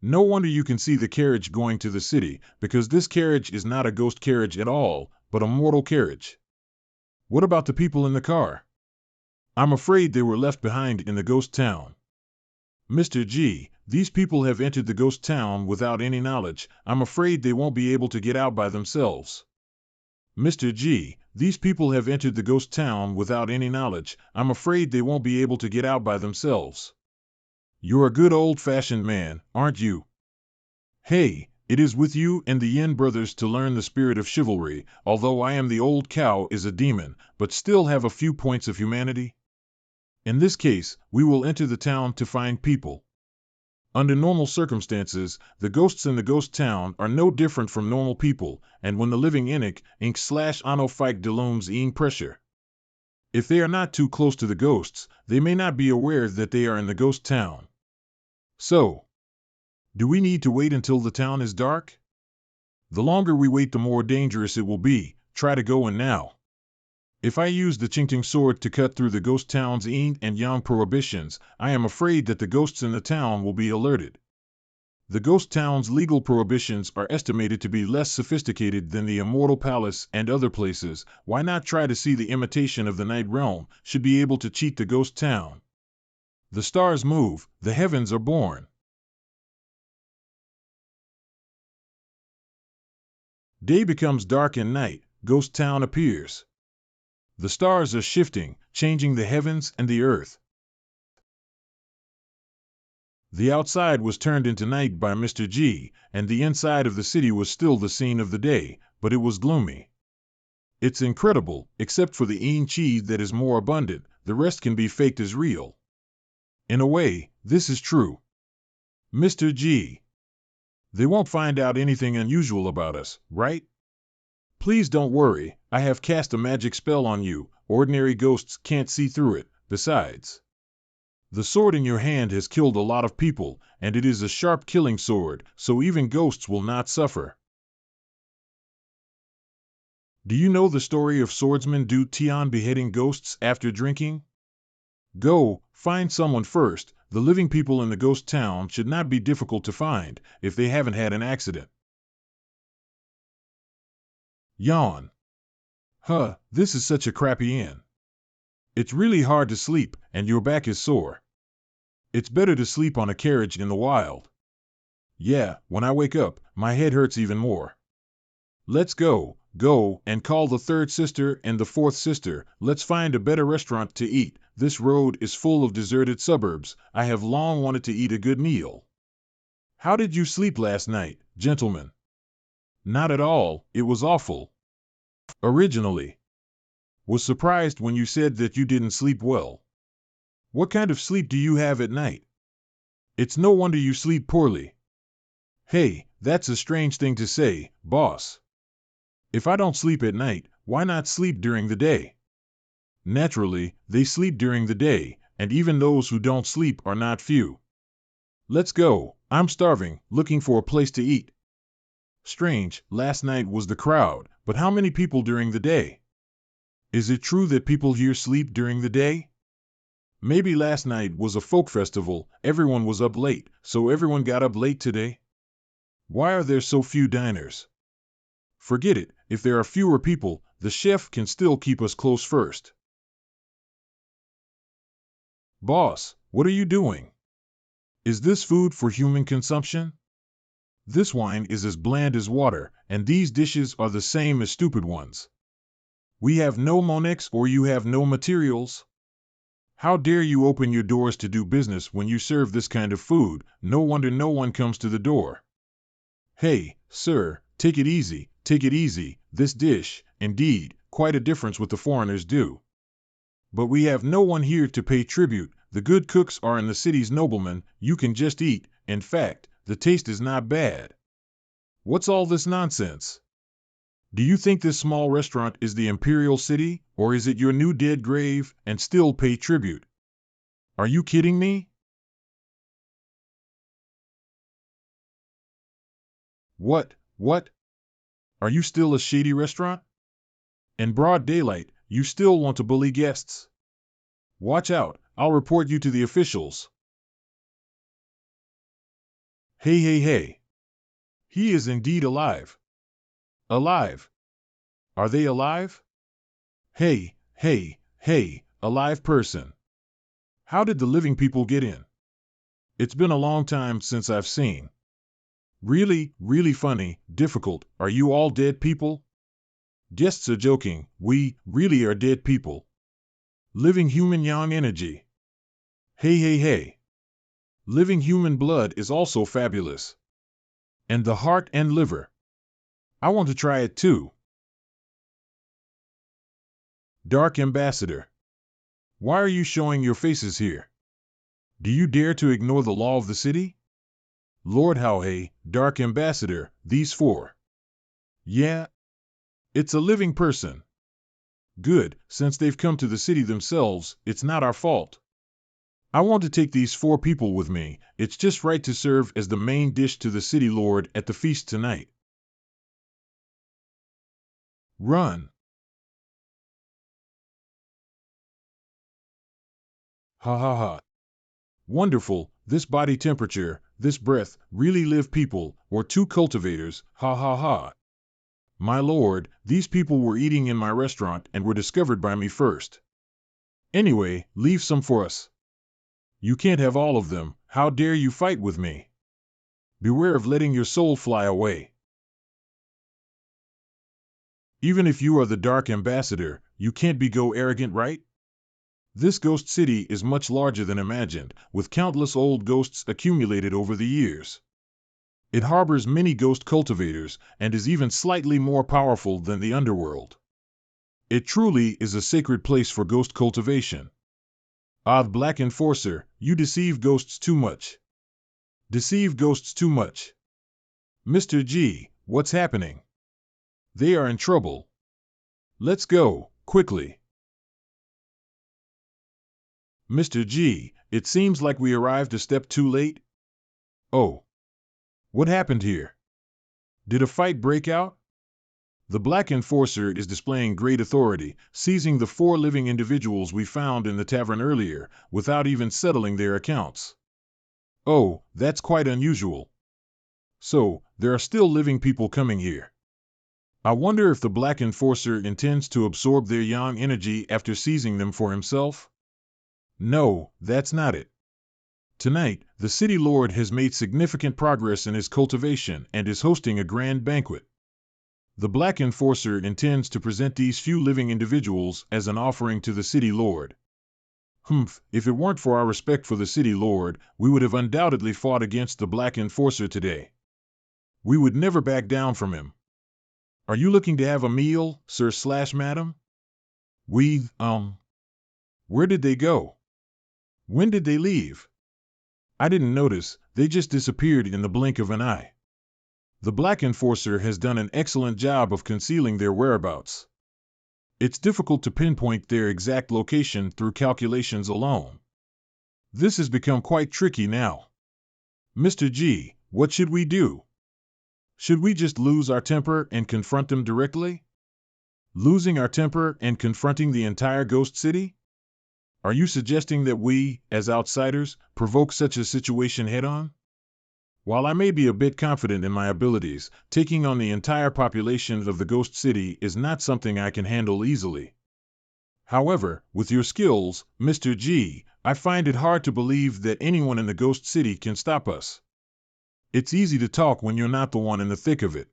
No wonder you can see the carriage going to the city, because this carriage is not a ghost carriage at all, but a mortal carriage. What about the people in the car? I'm afraid they were left behind in the ghost town. Mr. G, these people have entered the ghost town without any knowledge. I'm afraid they won't be able to get out by themselves. Mr. G, these people have entered the ghost town without any knowledge. I'm afraid they won't be able to get out by themselves. You're a good old-fashioned man, aren't you? Hey, it is with you and the Yin brothers to learn the spirit of chivalry, although I am the old cow is a demon, but still have a few points of humanity. In this case, we will enter the town to find people. Under normal circumstances, the ghosts in the ghost town are no different from normal people, and when the living /ano fight delooms ing pressure. If they are not too close to the ghosts, they may not be aware that they are in the ghost town. So, do we need to wait until the town is dark? The longer we wait, the more dangerous it will be. Try to go in now. If I use the Qingting sword to cut through the ghost town's yin and yang prohibitions, I am afraid that the ghosts in the town will be alerted. The ghost town's legal prohibitions are estimated to be less sophisticated than the Immortal Palace and other places. Why not try to see the imitation of the Night Realm? Should be able to cheat the ghost town. The stars move, the heavens are born. Day becomes dark and night, ghost town appears. The stars are shifting, changing the heavens and the earth. The outside was turned into night by Mr. G, and the inside of the city was still the scene of the day, but it was gloomy. It's incredible, except for the yin qi that is more abundant, the rest can be faked as real. In a way, this is true. Mr. G. They won't find out anything unusual about us, right? Please don't worry, I have cast a magic spell on you. Ordinary ghosts can't see through it. Besides, the sword in your hand has killed a lot of people, and it is a sharp killing sword, so even ghosts will not suffer. Do you know the story of swordsman Du Tian beheading ghosts after drinking? Go, find someone first. The living people in the ghost town should not be difficult to find if they haven't had an accident. Yawn. This is such a crappy inn. It's really hard to sleep, and your back is sore. It's better to sleep on a carriage in the wild. Yeah, when I wake up, my head hurts even more. Let's go, and call the third sister and the fourth sister. Let's find a better restaurant to eat. This road is full of deserted suburbs. I have long wanted to eat a good meal. How did you sleep last night, gentlemen? Not at all, it was awful. Originally. Was surprised when you said that you didn't sleep well. What kind of sleep do you have at night? It's no wonder you sleep poorly. Hey, that's a strange thing to say, boss. If I don't sleep at night, why not sleep during the day? Naturally, they sleep during the day, and even those who don't sleep are not few. Let's go, I'm starving, looking for a place to eat. Strange, last night was the crowd, but how many people during the day? Is it true that people here sleep during the day? Maybe last night was a folk festival, everyone was up late, so everyone got up late today? Why are there so few diners? Forget it, if there are fewer people, the chef can still keep us close first. Boss, what are you doing? Is this food for human consumption? This wine is as bland as water, and these dishes are the same as stupid ones. We have no Monex or you have no materials? How dare you open your doors to do business when you serve this kind of food? No wonder no one comes to the door. Hey, sir, take it easy, this dish, indeed, quite a difference what the foreigners do. But we have no one here to pay tribute, the good cooks are in the city's noblemen, you can just eat, in fact, the taste is not bad. What's all this nonsense? Do you think this small restaurant is the imperial city, or is it your new dead grave, and still pay tribute? Are you kidding me? What? Are you still a shady restaurant? In broad daylight, you still want to bully guests? Watch out, I'll report you to the officials. Hey. He is indeed alive. Alive? Are they alive? Hey, alive person. How did the living people get in? It's been a long time since I've seen. Really funny, difficult, are you all dead people? Guests are joking, we really are dead people. Living human yang energy. Hey. Living human blood is also fabulous. And the heart and liver. I want to try it too. Dark Ambassador. Why are you showing your faces here? Do you dare to ignore the law of the city? Lord Howhey, Dark Ambassador, these four. Yeah? It's a living person. Good, since they've come to the city themselves, it's not our fault. I want to take these 4 people with me, it's just right to serve as the main dish to the city lord at the feast tonight. Run. Ha. Wonderful, this body temperature, this breath, really live people, or 2 cultivators, ha. My lord, these people were eating in my restaurant and were discovered by me first. Anyway, leave some for us. You can't have all of them, how dare you fight with me? Beware of letting your soul fly away. Even if you are the Dark Ambassador, you can't be go arrogant, right? This ghost city is much larger than imagined, with countless old ghosts accumulated over the years. It harbors many ghost cultivators, and is even slightly more powerful than the underworld. It truly is a sacred place for ghost cultivation. Ah, Black Enforcer, you deceive ghosts too much. Mr. G, what's happening? They are in trouble. Let's go, quickly. Mr. G, it seems like we arrived a step too late. Oh. What happened here? Did a fight break out? The Black Enforcer is displaying great authority, seizing the 4 living individuals we found in the tavern earlier, without even settling their accounts. Oh, that's quite unusual. So, there are still living people coming here. I wonder if the Black Enforcer intends to absorb their yang energy after seizing them for himself? No, that's not it. Tonight, the city lord has made significant progress in his cultivation and is hosting a grand banquet. The Black Enforcer intends to present these few living individuals as an offering to the city lord. If it weren't for our respect for the city lord, we would have undoubtedly fought against the Black Enforcer today. We would never back down from him. Are you looking to have a meal, sir/madam? We, where did they go? When did they leave? I didn't notice, they just disappeared in the blink of an eye. The black enforcer has done an excellent job of concealing their whereabouts. It's difficult to pinpoint their exact location through calculations alone. This has become quite tricky now. Mr. G, what should we do? Should we just lose our temper and confront them directly? Losing our temper and confronting the entire ghost city? Are you suggesting that we, as outsiders, provoke such a situation head-on? While I may be a bit confident in my abilities, taking on the entire population of the ghost city is not something I can handle easily. However, with your skills, Mr. G, I find it hard to believe that anyone in the ghost city can stop us. It's easy to talk when you're not the one in the thick of it.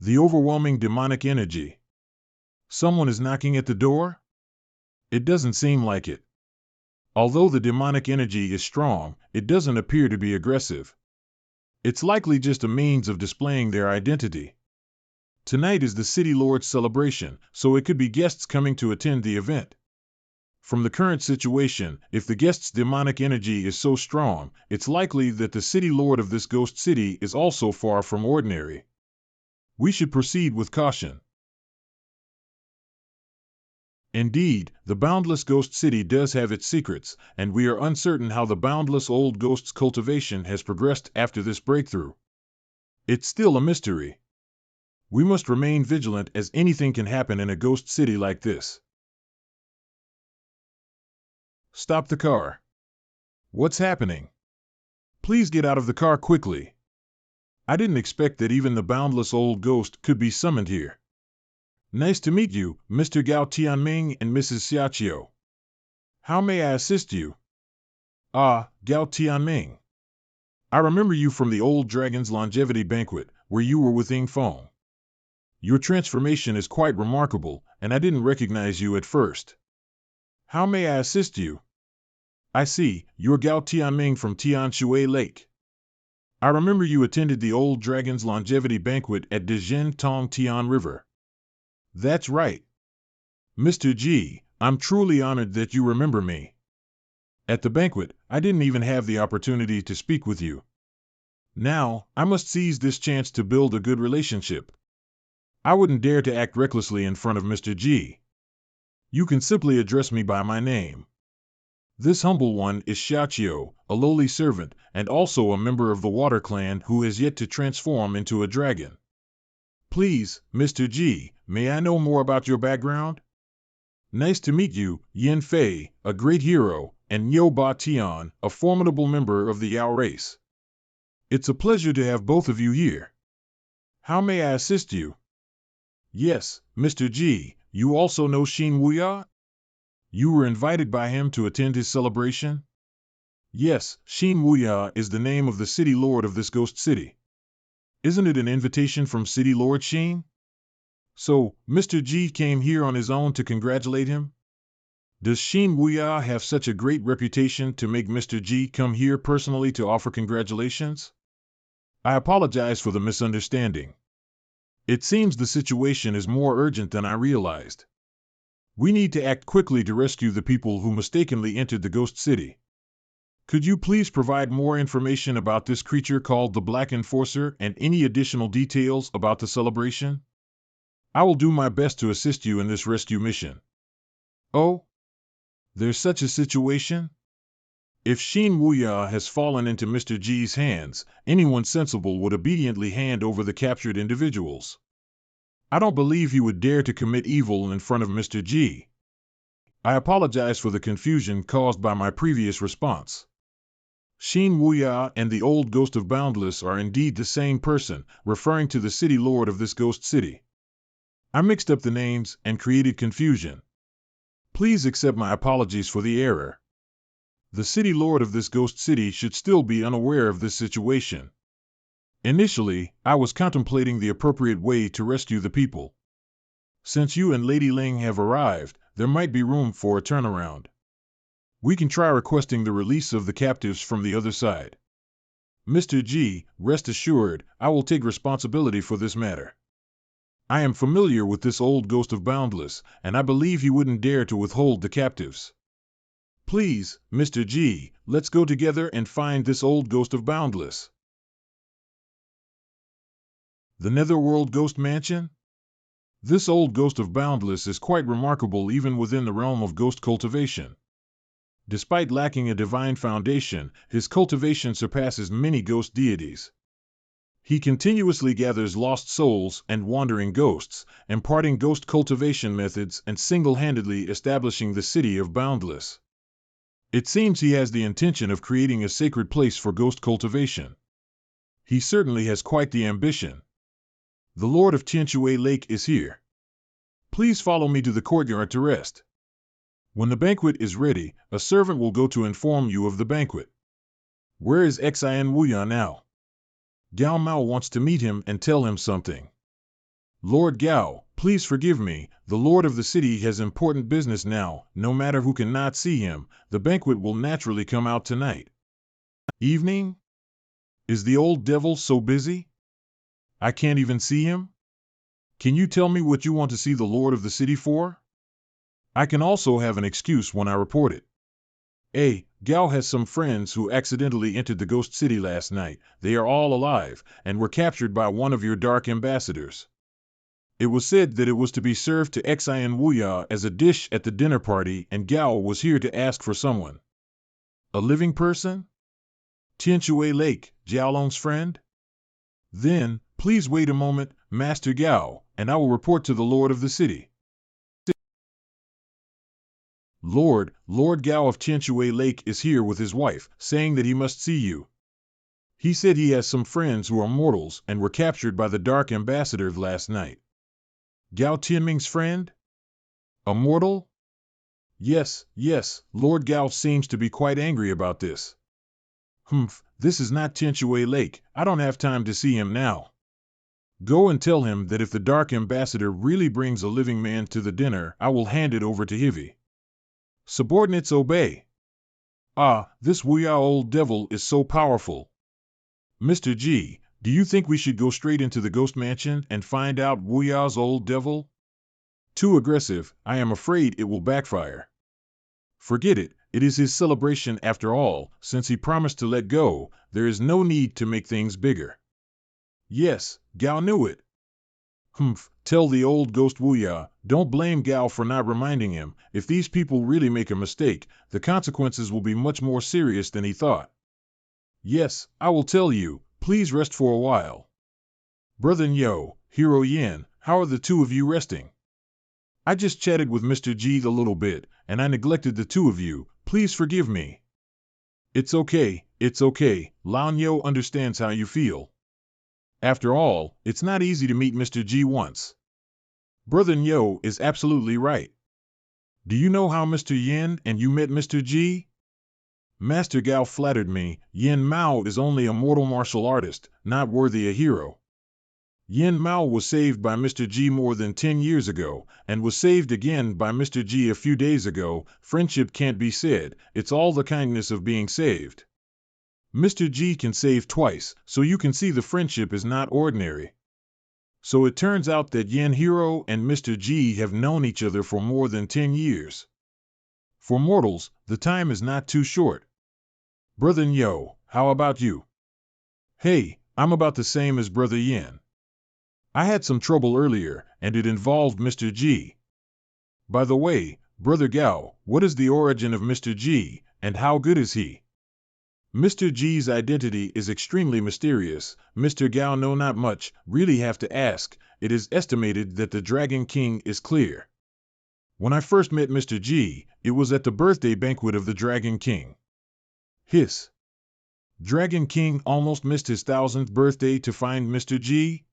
The overwhelming demonic energy. Someone is knocking at the door? It doesn't seem like it. Although the demonic energy is strong, it doesn't appear to be aggressive. It's likely just a means of displaying their identity. Tonight is the City Lord's celebration, so it could be guests coming to attend the event. From the current situation, if the guest's demonic energy is so strong, it's likely that the City Lord of this ghost city is also far from ordinary. We should proceed with caution. Indeed, the boundless ghost city does have its secrets, and we are uncertain how the boundless old ghost's cultivation has progressed after this breakthrough. It's still a mystery. We must remain vigilant as anything can happen in a ghost city like this. Stop the car. What's happening? Please get out of the car quickly. I didn't expect that even the boundless old ghost could be summoned here. Nice to meet you, Mr. Gao Tianming and Mrs. Xiaqiu. How may I assist you? Ah, Gao Tianming. I remember you from the old Dragon's Longevity Banquet, where you were with Ying Feng. Your transformation is quite remarkable, and I didn't recognize you at first. How may I assist you? I see, you're Gao Tianming from Tianshui Lake. I remember you attended the old Dragon's Longevity Banquet at Dezhen Tong Tian River. That's right. Mr. G, I'm truly honored that you remember me. At the banquet, I didn't even have the opportunity to speak with you. Now, I must seize this chance to build a good relationship. I wouldn't dare to act recklessly in front of Mr. G. You can simply address me by my name. This humble one is Xiaqiu, a lowly servant, and also a member of the Water Clan who has yet to transform into a dragon. Please, Mr. G, may I know more about your background? Nice to meet you, Yin Fei, a great hero, and Niu Ba Tian, a formidable member of the Yao race. It's a pleasure to have both of you here. How may I assist you? Yes, Mr. G, you also know Xin Wuya? You were invited by him to attend his celebration? Yes, Xin Wuya is the name of the city lord of this ghost city. Isn't it an invitation from City Lord Xin? So, Mr. G came here on his own to congratulate him? Does Xin Wuya have such a great reputation to make Mr. G come here personally to offer congratulations? I apologize for the misunderstanding. It seems the situation is more urgent than I realized. We need to act quickly to rescue the people who mistakenly entered the ghost city. Could you please provide more information about this creature called the Black Enforcer and any additional details about the celebration? I will do my best to assist you in this rescue mission. Oh? There's such a situation? If Xin Wuya has fallen into Mr. G's hands, anyone sensible would obediently hand over the captured individuals. I don't believe he would dare to commit evil in front of Mr. G. I apologize for the confusion caused by my previous response. Xin Wuya and the old ghost of Boundless are indeed the same person, referring to the city lord of this ghost city. I mixed up the names and created confusion. Please accept my apologies for the error. The city lord of this ghost city should still be unaware of this situation. Initially, I was contemplating the appropriate way to rescue the people. Since you and Lady Ling have arrived, there might be room for a turnaround. We can try requesting the release of the captives from the other side. Mr. G, rest assured, I will take responsibility for this matter. I am familiar with this old ghost of Boundless, and I believe he wouldn't dare to withhold the captives. Please, Mr. G, let's go together and find this old ghost of Boundless. The Netherworld Ghost Mansion? This old ghost of Boundless is quite remarkable even within the realm of ghost cultivation. Despite lacking a divine foundation, his cultivation surpasses many ghost deities. He continuously gathers lost souls and wandering ghosts, imparting ghost cultivation methods and single-handedly establishing the city of Boundless. It seems he has the intention of creating a sacred place for ghost cultivation. He certainly has quite the ambition. The Lord of Tianchuan Lake is here. Please follow me to the courtyard to rest. When the banquet is ready, a servant will go to inform you of the banquet. Where is Xian Wuya now? Gao Mao wants to meet him and tell him something. Lord Gao, please forgive me, the lord of the city has important business now, no matter who cannot see him, the banquet will naturally come out tonight. Evening? Is the old devil so busy? I can't even see him? Can you tell me what you want to see the lord of the city for? I can also have an excuse when I report it. Gao has some friends who accidentally entered the ghost city last night. They are all alive, and were captured by one of your dark ambassadors. It was said that it was to be served to Xian Wuya as a dish at the dinner party, and Gao was here to ask for someone. A living person? Tianchuan Lake, Jiaolong's friend? Then, please wait a moment, Master Gao, and I will report to the lord of the city. Lord Gao of Tianchuan Lake is here with his wife, saying that he must see you. He said he has some friends who are mortals and were captured by the Dark Ambassador last night. Gao Tianming's friend? A mortal? Yes, Lord Gao seems to be quite angry about this. This is not Tianchuan Lake, I don't have time to see him now. Go and tell him that if the Dark Ambassador really brings a living man to the dinner, I will hand it over to Hivi. Subordinates obey. This Wuya old devil is so powerful. Mr. G, do you think we should go straight into the ghost mansion and find out Wuya's old devil? Too aggressive, I am afraid it will backfire. Forget it, it is his celebration after all, since he promised to let go, there is no need to make things bigger. Yes, Gao knew it. Tell the old ghost Wuya, don't blame Gao for not reminding him, if these people really make a mistake, the consequences will be much more serious than he thought. Yes, I will tell you, please rest for a while. Brother Nyo, Hero Yin, how are the two of you resting? I just chatted with Mr. G a little bit, and I neglected the two of you, please forgive me. It's okay, Lao Nyo understands how you feel. After all, it's not easy to meet Mr. G once. Brother Nyo is absolutely right. Do you know how Mr. Yin and you met Mr. G? Master Gao flattered me, Yin Mao is only a mortal martial artist, not worthy a hero. Yin Mao was saved by Mr. G more than 10 years ago, and was saved again by Mr. G a few days ago. Friendship can't be said, it's all the kindness of being saved. Mr. G can save twice, so you can see the friendship is not ordinary. So it turns out that Yin Hero and Mr. G have known each other for more than 10 years. For mortals, the time is not too short. Brother Nyo, how about you? Hey, I'm about the same as Brother Yin. I had some trouble earlier, and it involved Mr. G. By the way, Brother Gao, what is the origin of Mr. G, and how good is he? Mr. G's identity is extremely mysterious. Mr. Gao know not much, really have to ask. It is estimated that the Dragon King is clear. When I first met Mr. G, it was at the birthday banquet of the Dragon King. Hiss. Dragon King almost missed his 1000th birthday to find Mr. G?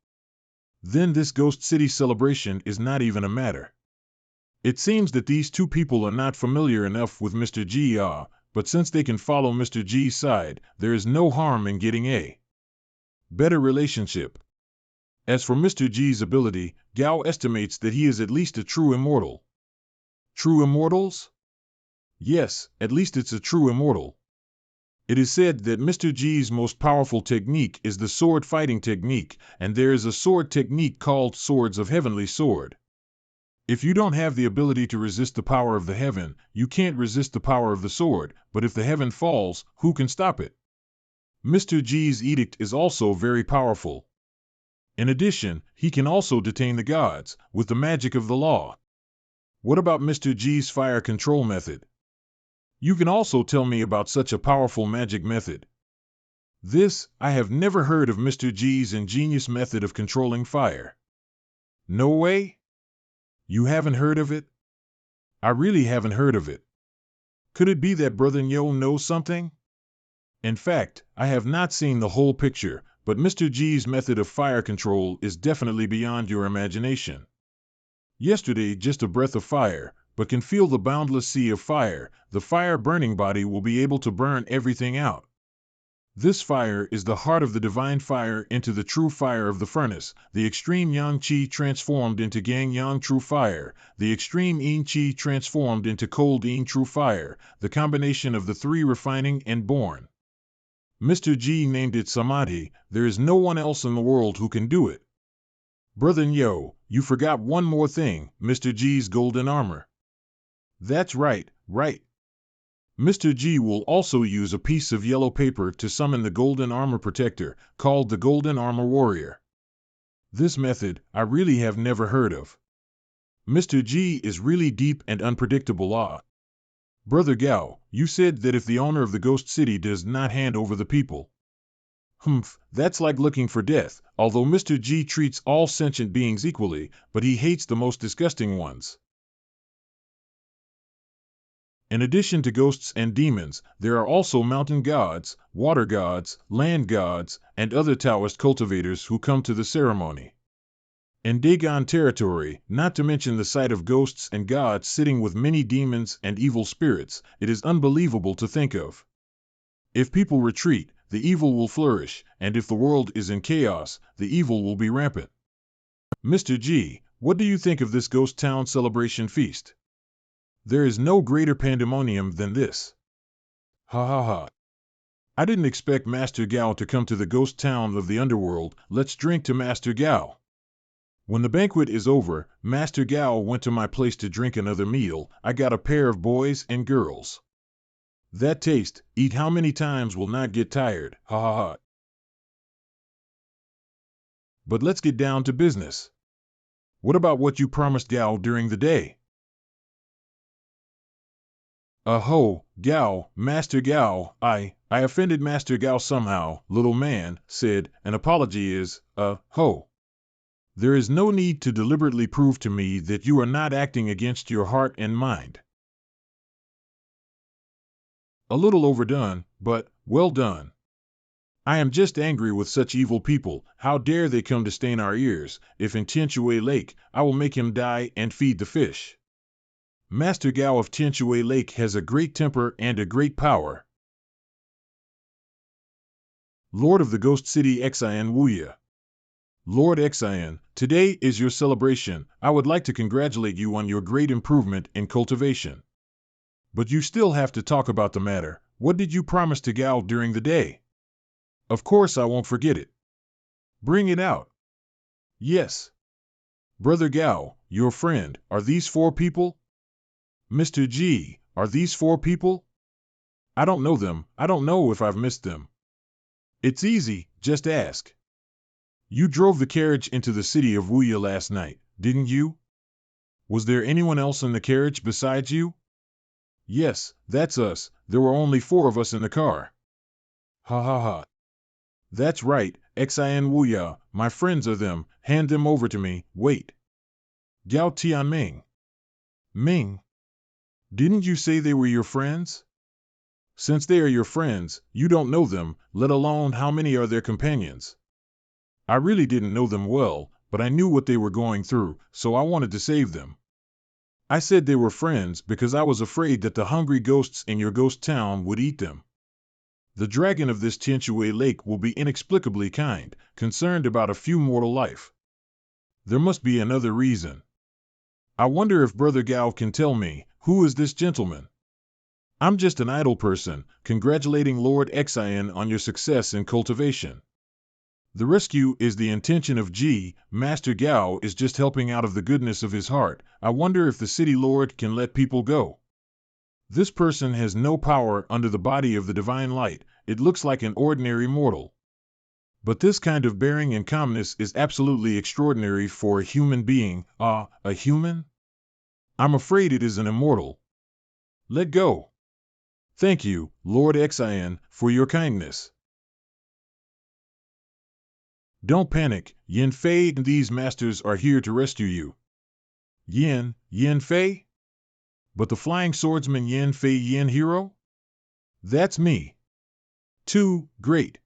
Then this Ghost City celebration is not even a matter. It seems that these two people are not familiar enough with Mr. G, but since they can follow Mr. G's side, there is no harm in getting a better relationship. As for Mr. G's ability, Gao estimates that he is at least a true immortal. True immortals? Yes, at least it's a true immortal. It is said that Mr. G's most powerful technique is the sword fighting technique, and there is a sword technique called Swords of Heavenly Sword. If you don't have the ability to resist the power of the heaven, you can't resist the power of the sword, but if the heaven falls, who can stop it? Mr. G's edict is also very powerful. In addition, he can also detain the gods with the magic of the law. What about Mr. G's fire control method? You can also tell me about such a powerful magic method. I have never heard of Mr. G's ingenious method of controlling fire. No way? You haven't heard of it? I really haven't heard of it. Could it be that Brother Yo knows something? In fact, I have not seen the whole picture, but Mr. G's method of fire control is definitely beyond your imagination. Yesterday, just a breath of fire, but can feel the boundless sea of fire. The fire burning body will be able to burn everything out. This fire is the heart of the divine fire into the true fire of the furnace, the extreme yang qi transformed into gang yang true fire, the extreme yin qi transformed into cold yin true fire, the combination of the three refining and born. Mr. G named it Samadhi. There is no one else in the world who can do it. Brother Yo, you forgot one more thing, Mr. G's golden armor. That's right. Mr. G will also use a piece of yellow paper to summon the golden armor protector, called the Golden Armor Warrior. This method, I really have never heard of. Mr. G is really deep and unpredictable. Brother Gao, you said that if the owner of the ghost city does not hand over the people. That's like looking for death, although Mr. G treats all sentient beings equally, but he hates the most disgusting ones. In addition to ghosts and demons, there are also mountain gods, water gods, land gods, and other Taoist cultivators who come to the ceremony. In Dagon territory, not to mention the sight of ghosts and gods sitting with many demons and evil spirits, it is unbelievable to think of. If people retreat, the evil will flourish, and if the world is in chaos, the evil will be rampant. Mr. G, what do you think of this ghost town celebration feast? There is no greater pandemonium than this. Ha ha ha. I didn't expect Master Gao to come to the ghost town of the underworld. Let's drink to Master Gao. When the banquet is over, Master Gao went to my place to drink another meal. I got a pair of boys and girls. That taste, eat how many times will not get tired, ha ha ha. But let's get down to business. What about what you promised Gao during the day? Gao, Master Gao, I offended Master Gao somehow, little man, said, an apology is, There is no need to deliberately prove to me that you are not acting against your heart and mind. A little overdone, but well done. I am just angry with such evil people. How dare they come to stain our ears? If in Tianchuan Lake, I will make him die and feed the fish. Master Gao of Tianchuan Lake has a great temper and a great power. Lord of the Ghost City Xian Wuya. Lord Xian, today is your celebration. I would like to congratulate you on your great improvement in cultivation. But you still have to talk about the matter. What did you promise to Gao during the day? Of course I won't forget it. Bring it out. Yes. Brother Gao, your friend, are these 4 people? Mr. G, are these 4 people? I don't know them. I don't know if I've missed them. It's easy, just ask. You drove the carriage into the city of Wuya last night, didn't you? Was there anyone else in the carriage besides you? Yes, that's us. There were only 4 of us in the car. Ha ha ha. That's right, Xian Wuya, my friends are them. Hand them over to me. Wait. Gao Tianming. Ming. Didn't you say they were your friends? Since they are your friends, you don't know them, let alone how many are their companions. I really didn't know them well, but I knew what they were going through, so I wanted to save them. I said they were friends because I was afraid that the hungry ghosts in your ghost town would eat them. The dragon of this Tianchuan Lake will be inexplicably kind, concerned about a few mortal life. There must be another reason. I wonder if Brother Gao can tell me, who is this gentleman? I'm just an idle person, congratulating Lord Xian on your success in cultivation. The rescue is the intention of G. Master Gao is just helping out of the goodness of his heart. I wonder if the city lord can let people go. This person has no power under the body of the divine light. It looks like an ordinary mortal. But this kind of bearing and calmness is absolutely extraordinary for a human being. A human? I'm afraid it is an immortal. Let go. Thank you, Lord Xian, for your kindness. Don't panic, Yin Fei and these masters are here to rescue you. Yin Fei? But the flying swordsman Yin Fei Yin hero? That's me. Too great.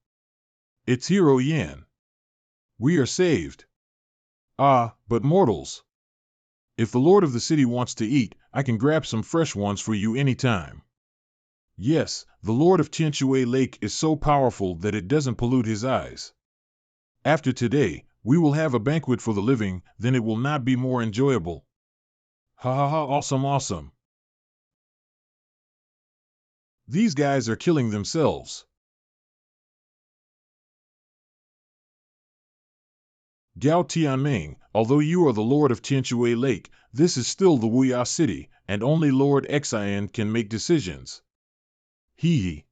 It's Hero Yin. We are saved. But mortals. If the lord of the city wants to eat, I can grab some fresh ones for you anytime. Yes, the lord of Tianshui Lake is so powerful that it doesn't pollute his eyes. After today, we will have a banquet for the living, then it will not be more enjoyable. Ha ha ha, awesome. These guys are killing themselves. Gao Tianming, although you are the lord of Tianshui Lake, this is still the Wuya city, and only Lord Xian can make decisions. Hee.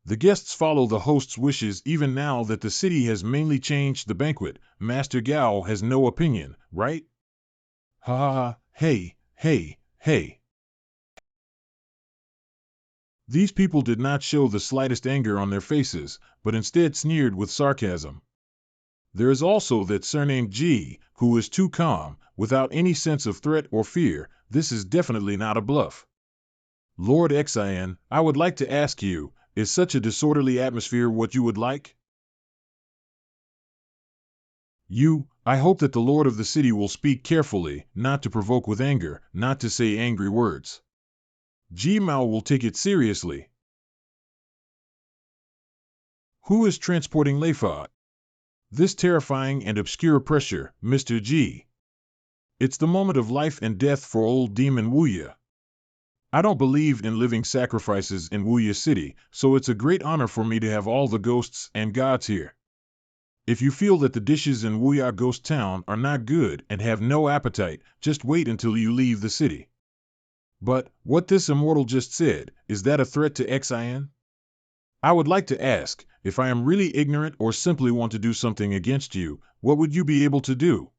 The guests follow the host's wishes even now that the city has mainly changed the banquet. Master Gao has no opinion, right? Ha ha ha, hey. These people did not show the slightest anger on their faces, but instead sneered with sarcasm. There is also that surnamed G, who is too calm, without any sense of threat or fear. This is definitely not a bluff. Lord Xian, I would like to ask you, is such a disorderly atmosphere what you would like? I hope that the lord of the city will speak carefully, not to provoke with anger, not to say angry words. Ji Mao will take it seriously. Who is transporting Leifa? This terrifying and obscure pressure, Mr. G. It's the moment of life and death for old demon Wuya. I don't believe in living sacrifices in Wuya City, so it's a great honor for me to have all the ghosts and gods here. If you feel that the dishes in Wuya Ghost Town are not good and have no appetite, just wait until you leave the city. But, what this immortal just said, is that a threat to Xian? I would like to ask, if I am really ignorant or simply want to do something against you, what would you be able to do?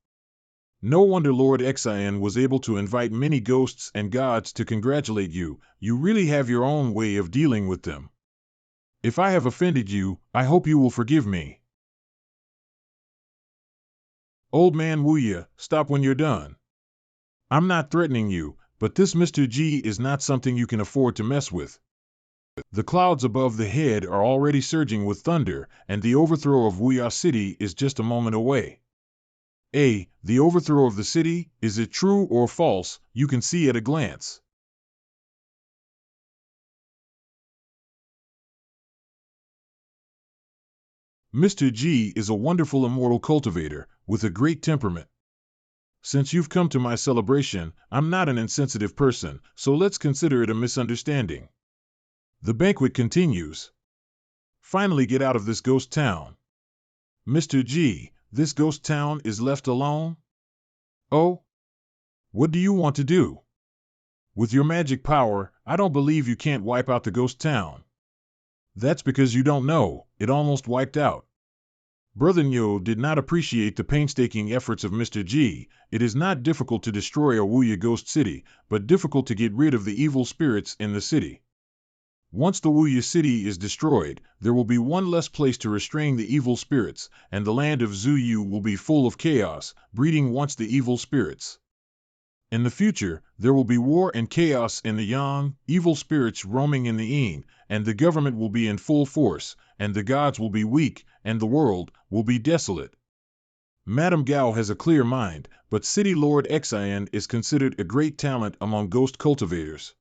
No wonder Lord Xian was able to invite many ghosts and gods to congratulate you. You really have your own way of dealing with them. If I have offended you, I hope you will forgive me. Old man Wuya, stop when you're done. I'm not threatening you, but this Mr. G is not something you can afford to mess with. The clouds above the head are already surging with thunder, and the overthrow of Wuya City is just a moment away. The overthrow of the city, is it true or false? You can see at a glance. Mr. G is a wonderful immortal cultivator, with a great temperament. Since you've come to my celebration, I'm not an insensitive person, so let's consider it a misunderstanding. The banquet continues. Finally get out of this ghost town. Mr. G, this ghost town is left alone? Oh? What do you want to do? With your magic power, I don't believe you can't wipe out the ghost town. That's because you don't know, it almost wiped out. Brother Nyo did not appreciate the painstaking efforts of Mr. G. It is not difficult to destroy a Wuya ghost city, but difficult to get rid of the evil spirits in the city. Once the Wuya city is destroyed, there will be one less place to restrain the evil spirits, and the land of Zuyu will be full of chaos, breeding once the evil spirits. In the future, there will be war and chaos in the Yang, evil spirits roaming in the Yin, and the government will be in full force, and the gods will be weak, and the world will be desolate. Madame Gao has a clear mind, but City Lord Xian is considered a great talent among ghost cultivators.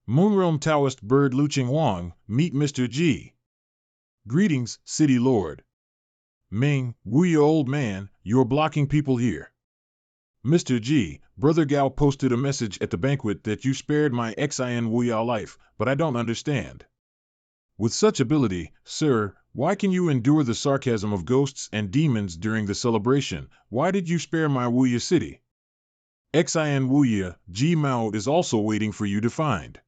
Moonrealm Taoist bird Luching Wang, meet Mr. G. Greetings, City Lord. Ming, Wuya old man, you're blocking people here. Mr. G, Brother Gao posted a message at the banquet that you spared my Xin Wuya life, but I don't understand. With such ability, sir, why can you endure the sarcasm of ghosts and demons during the celebration? Why did you spare my Wuya city? Xin Wuya, Ji Mao is also waiting for you to find.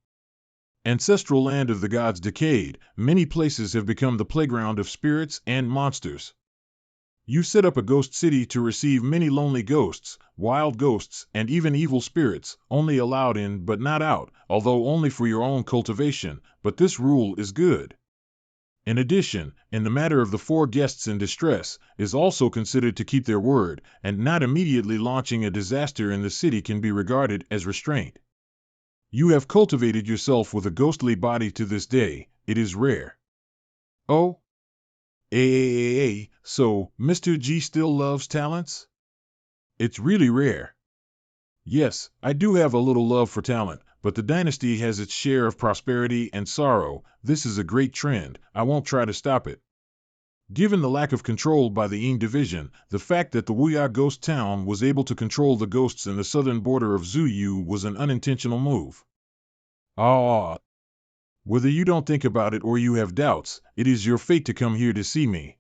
Ancestral land of the gods decayed, many places have become the playground of spirits and monsters. You set up a ghost city to receive many lonely ghosts, wild ghosts, and even evil spirits, only allowed in but not out, although only for your own cultivation, but this rule is good. In addition, in the matter of the 4 guests in distress, is also considered to keep their word, and not immediately launching a disaster in the city can be regarded as restraint. You have cultivated yourself with a ghostly body to this day, it is rare. Oh? So, Mr. G still loves talents? It's really rare. Yes, I do have a little love for talent, but the dynasty has its share of prosperity and sorrow. This is a great trend, I won't try to stop it. Given the lack of control by the Ying division, the fact that the Wuya ghost town was able to control the ghosts in the southern border of Zuyu was an unintentional move. Ah, whether you don't think about it or you have doubts, it is your fate to come here to see me.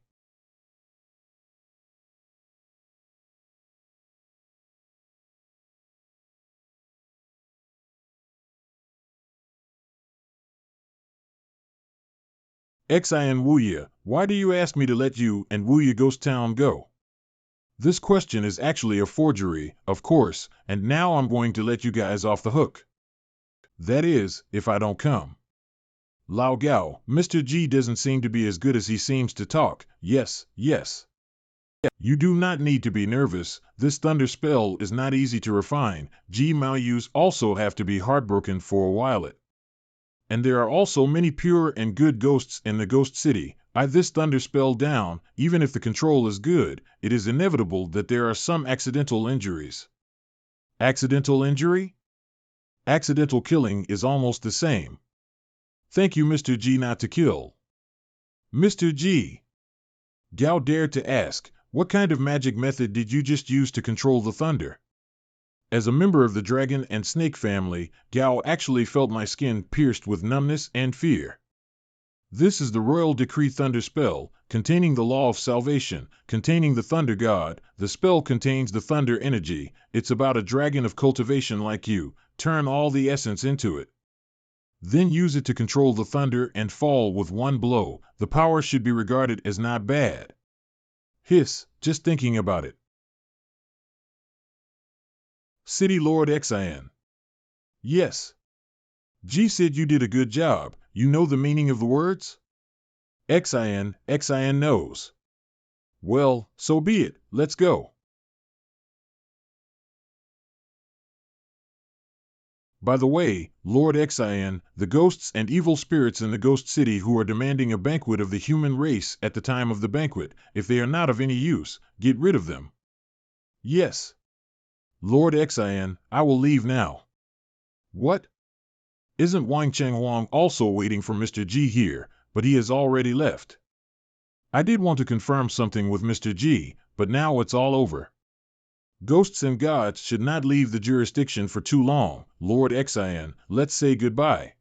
Xin Wuya, why do you ask me to let you and Wuya Ghost Town go? This question is actually a forgery, of course, and now I'm going to let you guys off the hook. That is, if I don't come. Lao Gao, Mr. G doesn't seem to be as good as he seems to talk. Yes. You do not need to be nervous. This thunder spell is not easy to refine. Ji Maoyus also have to be heartbroken for a while it. And there are also many pure and good ghosts in the ghost city. This thunder spell down, even if the control is good, it is inevitable that there are some accidental injuries. Accidental injury? Accidental killing is almost the same. Thank you, Mr. G, not to kill. Mr. G. Gao dared to ask, what kind of magic method did you just use to control the thunder? As a member of the dragon and snake family, Gao actually felt my skin pierced with numbness and fear. This is the royal decree thunder spell, containing the law of salvation, containing the thunder god. The spell contains the thunder energy. It's about a dragon of cultivation like you. Turn all the essence into it. Then use it to control the thunder and fall with one blow. The power should be regarded as not bad. Hiss, just thinking about it. City Lord Xin. Yes. G said you did a good job. You know the meaning of the words? Xin knows. Well, so be it. Let's go. By the way, Lord Xin, the ghosts and evil spirits in the ghost city who are demanding a banquet of the human race at the time of the banquet, if they are not of any use, get rid of them. Yes. Lord Xin, I will leave now. What? Isn't Wang Chenghuang also waiting for Mr. G here, but he has already left? I did want to confirm something with Mr. G, but now it's all over. Ghosts and gods should not leave the jurisdiction for too long. Lord Xin, let's say goodbye.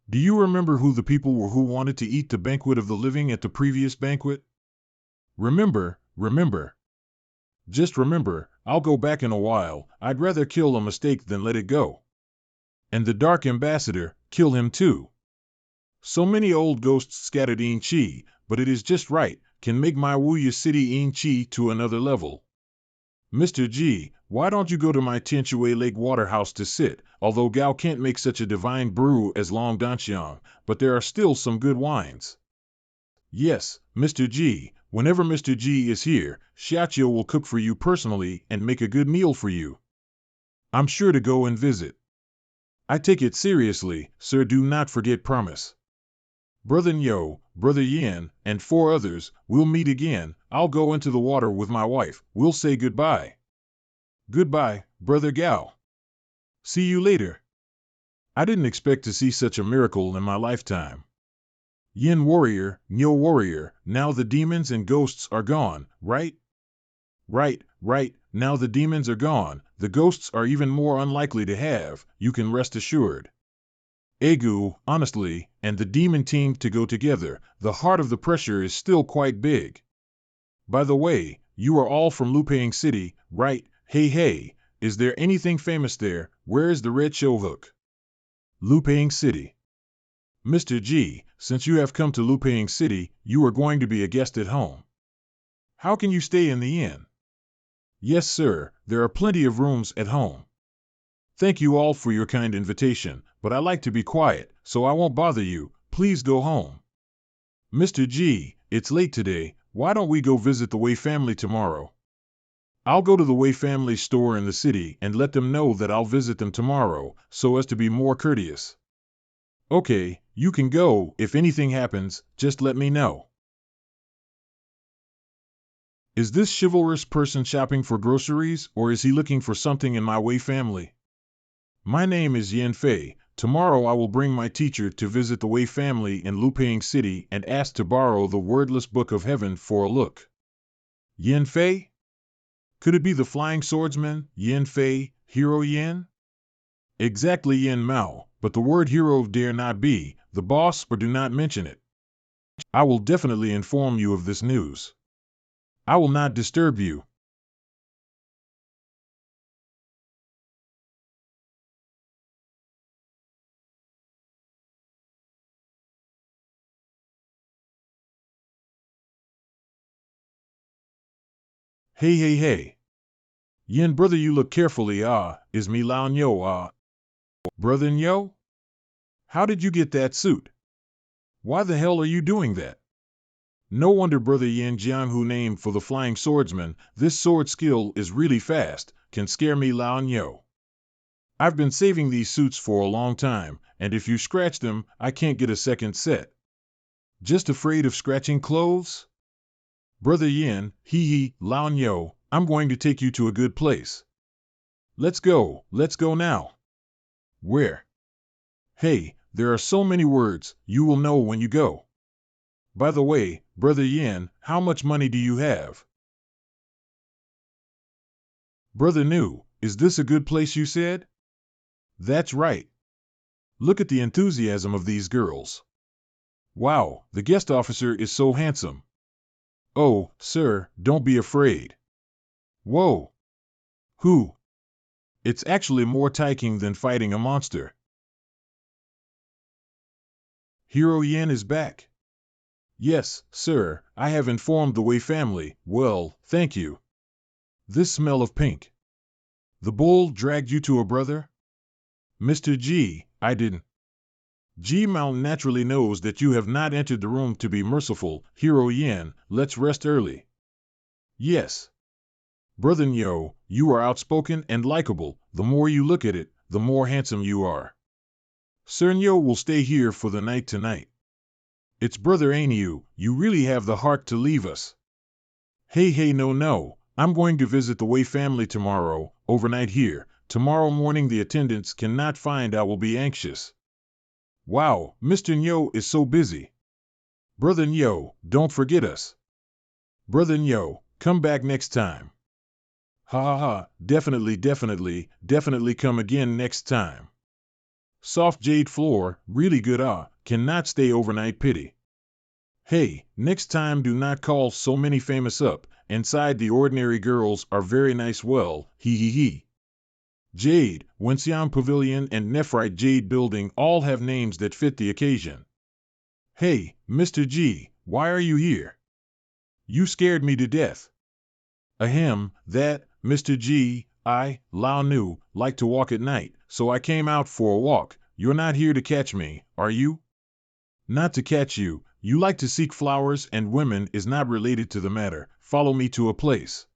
Do you remember who the people were who wanted to eat the banquet of the living at the previous banquet? Remember. Just remember, I'll go back in a while. I'd rather kill a mistake than let it go. And the Dark Ambassador, kill him too. So many old ghosts scattered in Qi, but it is just right, can make my Wuya city in Qi to another level. Mr. G, why don't you go to my Tianshui Lake Waterhouse to sit, although Gao can't make such a divine brew as Long Danxiang, but there are still some good wines. Yes, Mr. G, whenever Mr. G is here, Xiaqiu will cook for you personally and make a good meal for you. I'm sure to go and visit. I take it seriously, sir, do not forget promise. Brother Nyo, Brother Yin, and 4 others, we'll meet again. I'll go into the water with my wife. We'll say goodbye. Goodbye, Brother Gao. See you later. I didn't expect to see such a miracle in my lifetime. Yin warrior, Nyo warrior, now the demons and ghosts are gone, right? Right, right, now the demons are gone, the ghosts are even more unlikely to have, you can rest assured. Egu, honestly, and the demon team to go together, the heart of the pressure is still quite big. By the way, you are all from Lupang City, right? Hey hey, is there anything famous there? Where is the red show hook? Lupang City. Mr. G, since you have come to Lupang City, you are going to be a guest at home. How can you stay in the inn? Yes, sir, there are plenty of rooms at home. Thank you all for your kind invitation, but I like to be quiet, so I won't bother you. Please go home. Mr. G, it's late today. Why don't we go visit the Wei family tomorrow? I'll go to the Wei family store in the city and let them know that I'll visit them tomorrow, so as to be more courteous. Okay, you can go. If anything happens, just let me know. Is this chivalrous person shopping for groceries, or is he looking for something in my Wei family? My name is Yan Fei. Tomorrow I will bring my teacher to visit the Wei family in Lupang City and ask to borrow the wordless book of heaven for a look. Yan Fei? Could it be the flying swordsman, Yan Fei, Hero Yan? Exactly, Yan Mao, but the word hero dare not be, the boss, or do not mention it. I will definitely inform you of this news. I will not disturb you. Hey hey hey. Yin brother, you look carefully, is me Lao Nyo, Brother Nyo? How did you get that suit? Why the hell are you doing that? No wonder Brother Yin Jianghu named for the flying swordsman, this sword skill is really fast, can scare me Lao Nyo. I've been saving these suits for a long time, and if you scratch them, I can't get a second set. Just afraid of scratching clothes? Brother Yin, Lao Nyo, I'm going to take you to a good place. Let's go now. Where? Hey, there are so many words, you will know when you go. By the way, Brother Yin, how much money do you have? Brother Nu, is this a good place you said? That's right. Look at the enthusiasm of these girls. Wow, the guest officer is so handsome. Oh, sir, don't be afraid. Whoa. Who? It's actually more taking than fighting a monster. Hero Yan is back. Yes, sir, I have informed the Wei family. Well, thank you. This smell of pink. The bull dragged you to a brother? Mr. G, I didn't. G Mao naturally knows that you have not entered the room to be merciful. Hero Yan, let's rest early. Yes. Brother Nyo, you are outspoken and likable. The more you look at it, the more handsome you are. Sir Nyo will stay here for the night tonight. It's brother ain't you really have the heart to leave us. Hey no, I'm going to visit the Wei family tomorrow, overnight here. Tomorrow morning the attendants cannot find I will be anxious. Wow, Mr. Nyo is so busy. Brother Nyo, don't forget us. Brother Nyo, come back next time. Ha ha ha, definitely come again next time. Soft jade floor, really good cannot stay overnight pity. Hey, next time do not call so many famous up, inside the ordinary girls are very nice well, he. Jade, Wenxian Pavilion and Nephrite Jade Building all have names that fit the occasion. Hey, Mr. G, why are you here? You scared me to death. Ahem, that, Mr. G, I, Lao Nu, like to walk at night, so I came out for a walk. You're not here to catch me, are you? Not to catch you, you like to seek flowers and women is not related to the matter. Follow me to a place.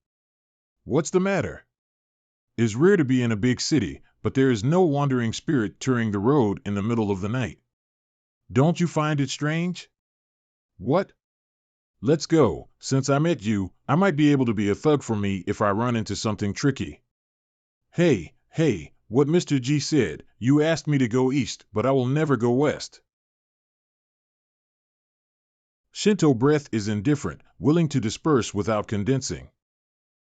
What's the matter? It's rare to be in a big city, but there is no wandering spirit touring the road in the middle of the night. Don't you find it strange? What? Let's go. Since I met you, I might be able to be a thug for me if I run into something tricky. Hey, what Mr. G said, you asked me to go east, but I will never go west. Shinto breath is indifferent, willing to disperse without condensing.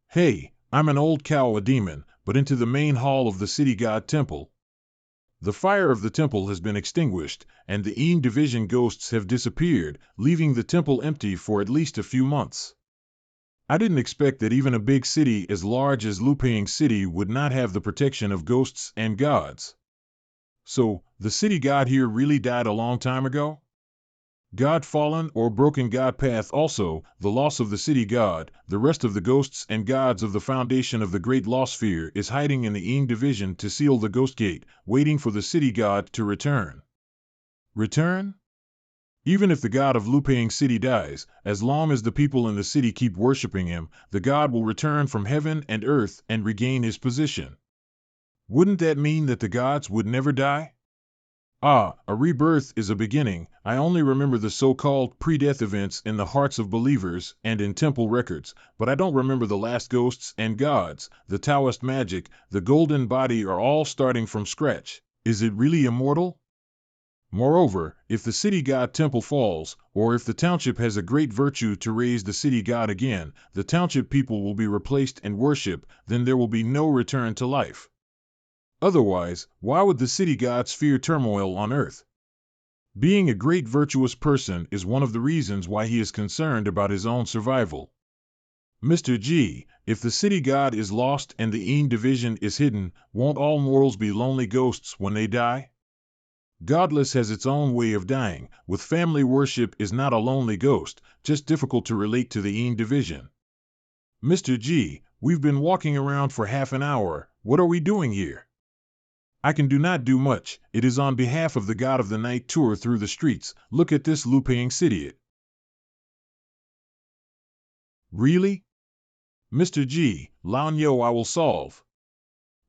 Hey, I'm an old cow, a demon, but into the main hall of the city god temple. The fire of the temple has been extinguished, and the Yin division ghosts have disappeared, leaving the temple empty for at least a few months. I didn't expect that even a big city as large as Lupang City would not have the protection of ghosts and gods. So, the city god here really died a long time ago? God fallen or broken God path also, the loss of the city god, the rest of the ghosts and gods of the foundation of the great law sphere is hiding in the Ying division to seal the ghost gate, waiting for the city god to return. Return? Even if the god of Lupang City dies, as long as the people in the city keep worshipping him, the god will return from heaven and earth and regain his position. Wouldn't that mean that the gods would never die? Ah, a rebirth is a beginning. I only remember the so-called pre-death events in the hearts of believers and in temple records, but I don't remember the last ghosts and gods, the Taoist magic, the golden body are all starting from scratch. Is it really immortal? Moreover, if the city god temple falls, or if the township has a great virtue to raise the city god again, the township people will be replaced and worship, then there will be no return to life. Otherwise, why would the city gods fear turmoil on earth? Being a great virtuous person is one of the reasons why he is concerned about his own survival. Mr. G, if the city god is lost and the Yin division is hidden, won't all mortals be lonely ghosts when they die? Godless has its own way of dying. With family worship is not a lonely ghost, just difficult to relate to the Yin division. Mr. G, we've been walking around for half an hour. What are we doing here? I can do not do much. It is on behalf of the god of the night tour through the streets. Look at this Lupang City. Really? Mr. G, Laon Yo I will solve.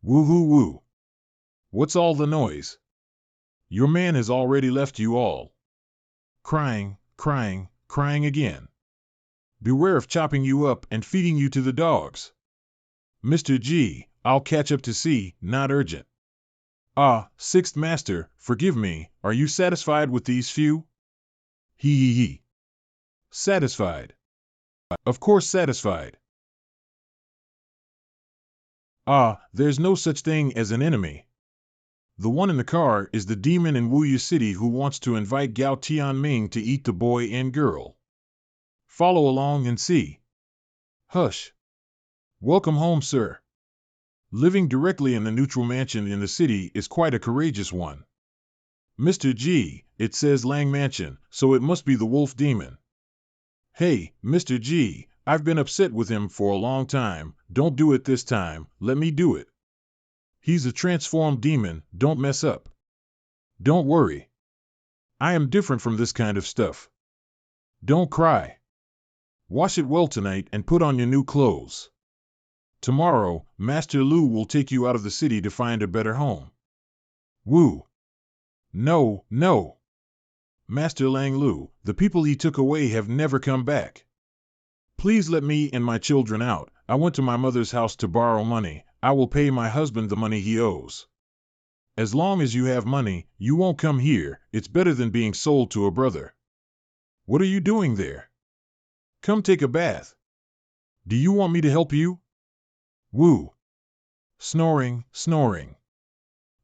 Woo-hoo woo. What's all the noise? Your man has already left you all. Crying, crying, crying again. Beware of chopping you up and feeding you to the dogs. Mr. G, I'll catch up to see, not urgent. Ah, Sixth Master, forgive me, are you satisfied with these few? He. Satisfied. Of course satisfied. Ah, there's no such thing as an enemy. The one in the car is the demon in Wuyu City who wants to invite Gao Tianming to eat the boy and girl. Follow along and see. Hush. Welcome home, sir. Living directly in the neutral mansion in the city is quite a courageous one. Mr. G, it says Lang Mansion, so it must be the wolf demon. Hey, Mr. G, I've been upset with him for a long time. Don't do it this time, let me do it. He's a transformed demon, don't mess up. Don't worry. I am different from this kind of stuff. Don't cry. Wash it well tonight and put on your new clothes. Tomorrow, Master Lu will take you out of the city to find a better home. Woo. No. Master Lang Lu, the people he took away have never come back. Please let me and my children out. I went to my mother's house to borrow money. I will pay my husband the money he owes. As long as you have money, you won't come here. It's better than being sold to a brother. What are you doing there? Come take a bath. Do you want me to help you? Woo. Snoring.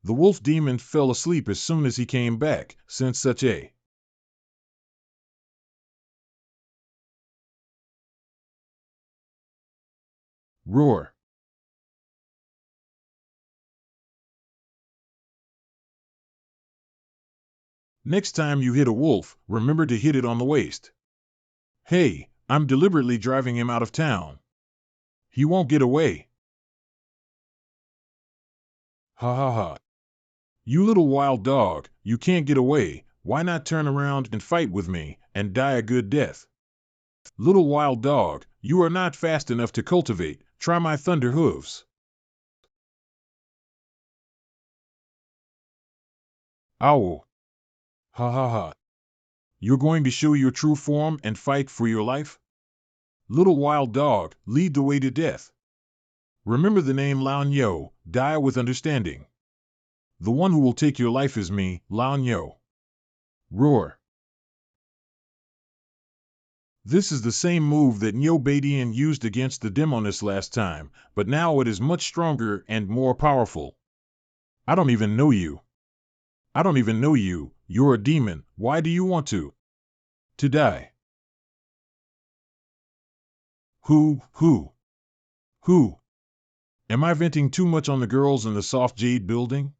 The wolf demon fell asleep as soon as he came back, since such a roar. Next time you hit a wolf, remember to hit it on the waist. Hey, I'm deliberately driving him out of town. He won't get away. Ha ha ha. You little wild dog, you can't get away. Why not turn around and fight with me, and die a good death? Little wild dog, you are not fast enough to cultivate. Try my thunder hooves. Ow. Ha ha ha. You're going to show your true form and fight for your life? Little wild dog, lead the way to death. Remember the name Laon Yo, die with understanding. The one who will take your life is me, Laon Yo. Roar. This is the same move that Nobi used against the Demoness last time, but now it is much stronger and more powerful. I don't even know you. I don't even know you. You're a demon. Why do you want to die? Who? Am I venting too much on the girls in the soft jade building?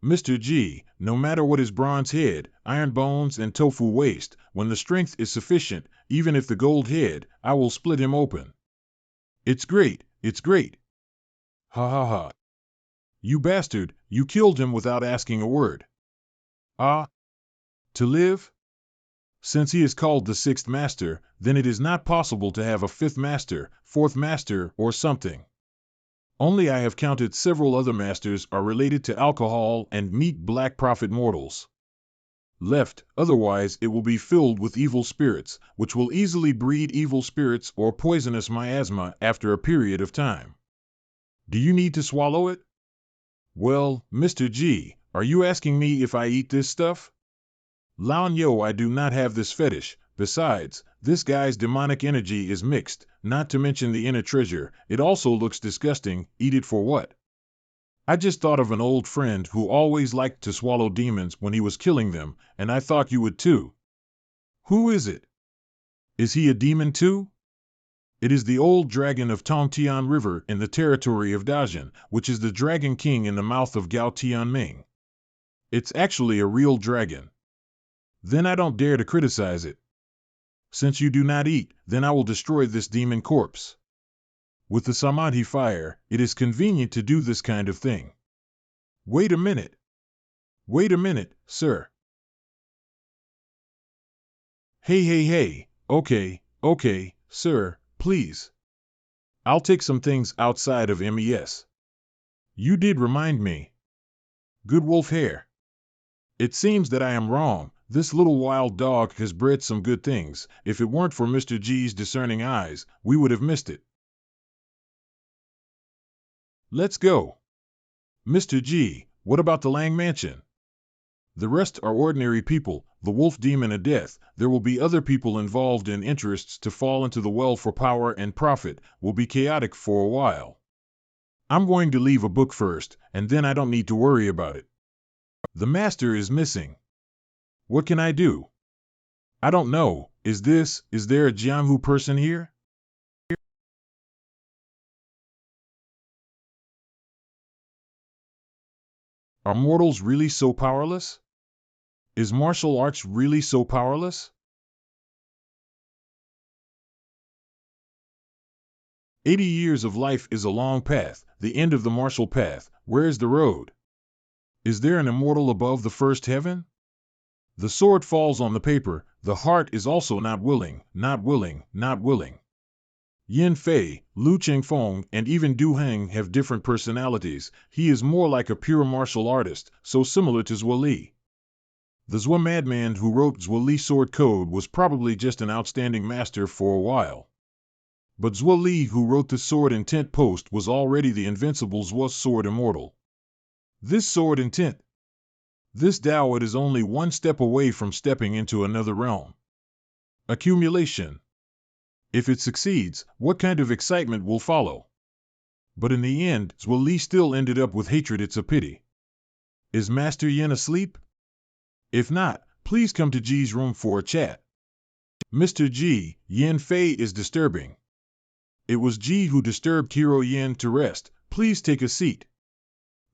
Mr. G, no matter what his bronze head, iron bones, and tofu waist, when the strength is sufficient, even if the gold head, I will split him open. It's great, it's great. Ha ha ha. You bastard, you killed him without asking a word. Ah? To live? Since he is called the sixth master, then it is not possible to have a fifth master, fourth master, or something. Only I have counted several other masters are related to alcohol and meat black prophet mortals. Left, otherwise it will be filled with evil spirits, which will easily breed evil spirits or poisonous miasma after a period of time. Do you need to swallow it? Well, Mr. G, are you asking me if I eat this stuff? Laon Yo, I do not have this fetish. Besides, this guy's demonic energy is mixed, not to mention the inner treasure. It also looks disgusting. Eat it for what? I just thought of an old friend who always liked to swallow demons when he was killing them, and I thought you would too. Who is it? Is he a demon too? It is the old dragon of Tongtian River in the territory of Dajin, which is the Dragon King in the mouth of Gao Tianming. It's actually a real dragon. Then I don't dare to criticize it. Since you do not eat, then I will destroy this demon corpse. With the Samadhi fire, it is convenient to do this kind of thing. Wait a minute. Wait a minute, sir. Hey, okay, sir, please. I'll take some things outside of MES. You did remind me. Good wolf hair. It seems that I am wrong. This little wild dog has bred some good things. If it weren't for Mr. G's discerning eyes, we would have missed it. Let's go. Mr. G, what about the Lang Mansion? The rest are ordinary people, the wolf demon of death. There will be other people involved in interests to fall into the well for power and profit, will be chaotic for a while. I'm going to leave a book first, and then I don't need to worry about it. The master is missing. What can I do? I don't know. Is there a Jianghu person here? Are mortals really so powerless? Is martial arts really so powerless? 80 years of life is a long path, the end of the martial path. Where is the road? Is there an immortal above the first heaven? The sword falls on the paper, the heart is also not willing. Yin Fei, Lu Chengfeng, and even Du Heng have different personalities. He is more like a pure martial artist, so similar to Zhuo Li. The Zhuo madman who wrote Zhuo Li Sword Code was probably just an outstanding master for a while. But Zhuo Li who wrote the Sword Intent Post was already the invincible Zhuo Sword Immortal. This Sword Intent, this Tao, it is only one step away from stepping into another realm. Accumulation. If it succeeds, what kind of excitement will follow? But in the end, Zhuo Li still ended up with hatred. It's a pity. Is Master Yin asleep? If not, please come to G's room for a chat. Mr. G, Yin Fei is disturbing. It was G who disturbed Hero Yin to rest. Please take a seat.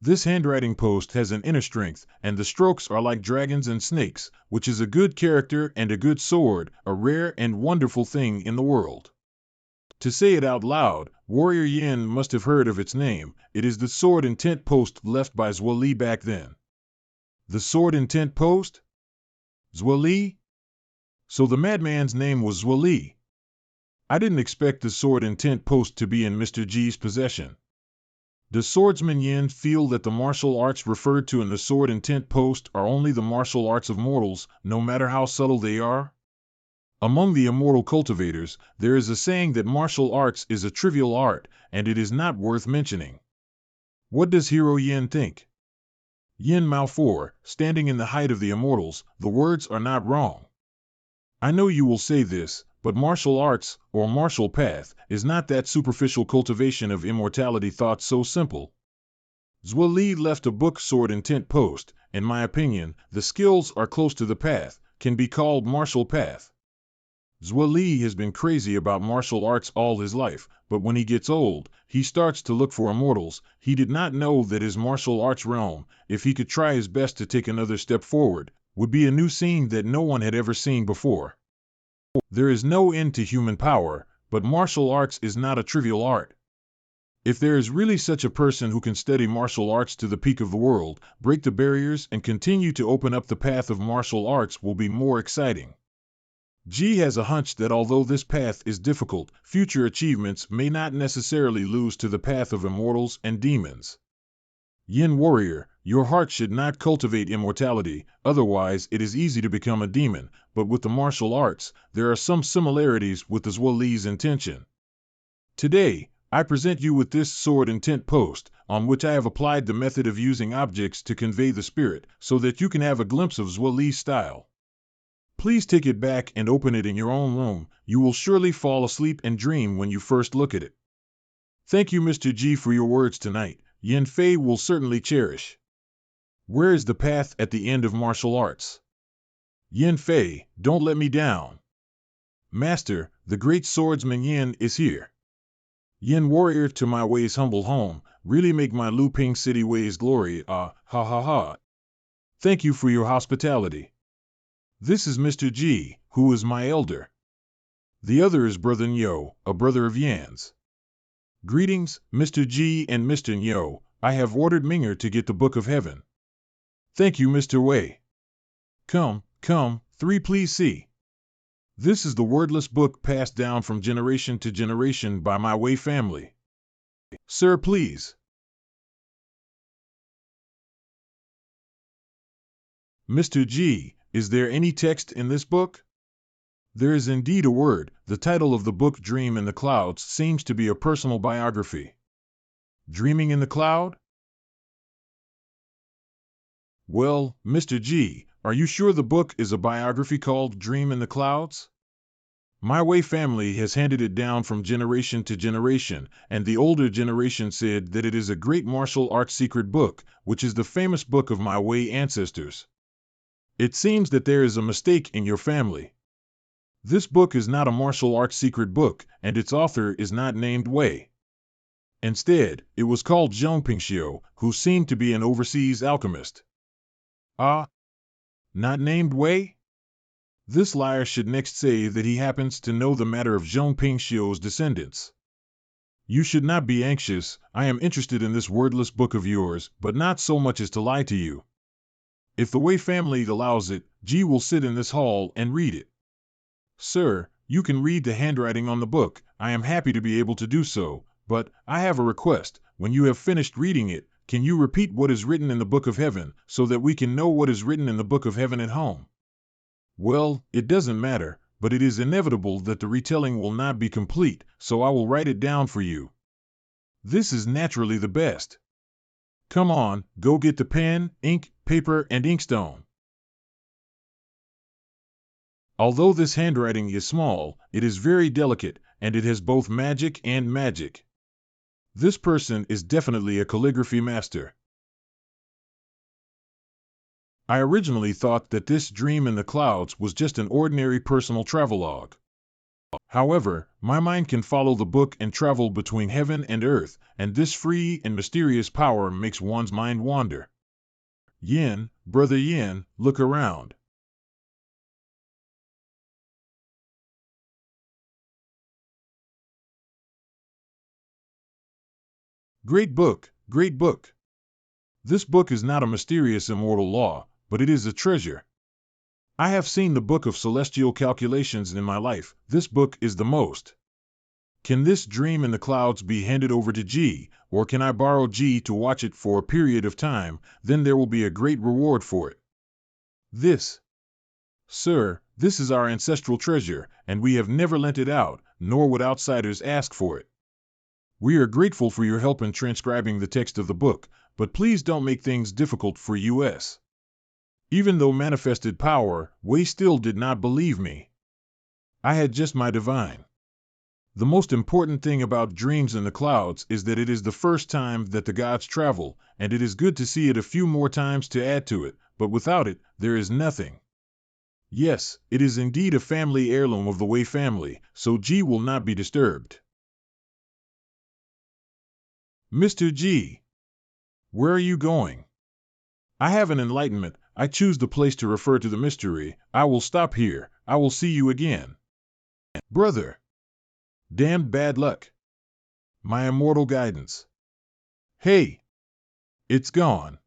This handwriting post has an inner strength, and the strokes are like dragons and snakes, which is a good character and a good sword, a rare and wonderful thing in the world. To say it out loud, Warrior Yin must have heard of its name. It is the Sword Intent Post left by Zhuo Li back then. The Sword Intent Post? Zhuo Li? So the madman's name was Zhuo Li. I didn't expect the Sword Intent Post to be in Mr. G's possession. Does Swordsman Yin feel that the martial arts referred to in the Sword Intent Post are only the martial arts of mortals, no matter how subtle they are? Among the immortal cultivators, there is a saying that martial arts is a trivial art, and it is not worth mentioning. What does Hero Yin think? Yin Mao 4, standing in the height of the immortals, the words are not wrong. I know you will say this, But martial arts, or martial path, is not that superficial cultivation of immortality thought so simple. Zhuo Li left a book sword intent post. In my opinion, the skills are close to the path, can be called martial path. Zhuo Li has been crazy about martial arts all his life, but when he gets old, he starts to look for immortals. He did not know that his martial arts realm, if he could try his best to take another step forward, would be a new scene that no one had ever seen before. There is no end to human power, but martial arts is not a trivial art. If there is really such a person who can study martial arts to the peak of the world, break the barriers, and continue to open up the path of martial arts will be more exciting. G has a hunch that although this path is difficult, future achievements may not necessarily lose to the path of immortals and demons. Yin warrior, your heart should not cultivate immortality, otherwise it is easy to become a demon, but with the martial arts, there are some similarities with the Zhuo Li's intention. Today, I present you with this sword intent post, on which I have applied the method of using objects to convey the spirit, so that you can have a glimpse of Zhuo Li's style. Please take it back and open it in your own room. You will surely fall asleep and dream when you first look at it. Thank you, Mr. G, for your words tonight. Yin Fei will certainly cherish. Where is the path at the end of martial arts? Yin Fei, don't let me down. Master, the great swordsman Yin is here. Yin warrior, to my ways humble home, really make my Lu Ping city ways glory, ha ha ha. Thank you for your hospitality. This is Mr. G, who is my elder. The other is Brother Nyo, a brother of Yan's. Greetings, Mr. G and Mr. Nyo. I have ordered Minger to get the Book of Heaven. Thank you, Mr. Wei. Come, 3 please see. This is the wordless book passed down from generation to generation by my Wei family. Sir, please. Mr. G, is there any text in this book? There is indeed a word. The title of the book, Dream in the Clouds, seems to be a personal biography. Dreaming in the Cloud? Well, Mr. G, are you sure the book is a biography called Dream in the Clouds? My Wei family has handed it down from generation to generation, and the older generation said that it is a great martial arts secret book, which is the famous book of my Wei ancestors. It seems that there is a mistake in your family. This book is not a martial arts secret book, and its author is not named Wei. Instead, it was called Zheng Pingxiu, who seemed to be an overseas alchemist. Ah? Not named Wei? This liar should next say that he happens to know the matter of Zheng Pingxiu's descendants. You should not be anxious. I am interested in this wordless book of yours, but not so much as to lie to you. If the Wei family allows it, Ji will sit in this hall and read it. Sir, you can read the handwriting on the book. I am happy to be able to do so, but I have a request. When you have finished reading it, can you repeat what is written in the Book of Heaven, so that we can know what is written in the Book of Heaven at home? Well, it doesn't matter, but it is inevitable that the retelling will not be complete, so I will write it down for you. This is naturally the best. Come on, go get the pen, ink, paper, and inkstone. Although this handwriting is small, it is very delicate, and it has both magic and magic. This person is definitely a calligraphy master. I originally thought that this Dream in the Clouds was just an ordinary personal travelogue. However, my mind can follow the book and travel between heaven and earth, and this free and mysterious power makes one's mind wander. Yin, brother Yin, look around. Great book, great book. This book is not a mysterious immortal law, but it is a treasure. I have seen the book of celestial calculations in my life. This book is the most. Can this Dream in the Clouds be handed over to G, or can I borrow G to watch it for a period of time? Then there will be a great reward for it. This. Sir, this is our ancestral treasure, and we have never lent it out, nor would outsiders ask for it. We are grateful for your help in transcribing the text of the book, but please don't make things difficult for us. Even though manifested power, Wei still did not believe me. I had just my divine. The most important thing about dreams in the clouds is that it is the first time that the gods travel, and it is good to see it a few more times to add to it, but without it, there is nothing. Yes, it is indeed a family heirloom of the Wei family, so G will not be disturbed. Mr. G, where are you going? I have an enlightenment. I choose the place to refer to the mystery. I will stop here. I will see you again. Brother, damned bad luck. My immortal guidance. Hey, it's gone.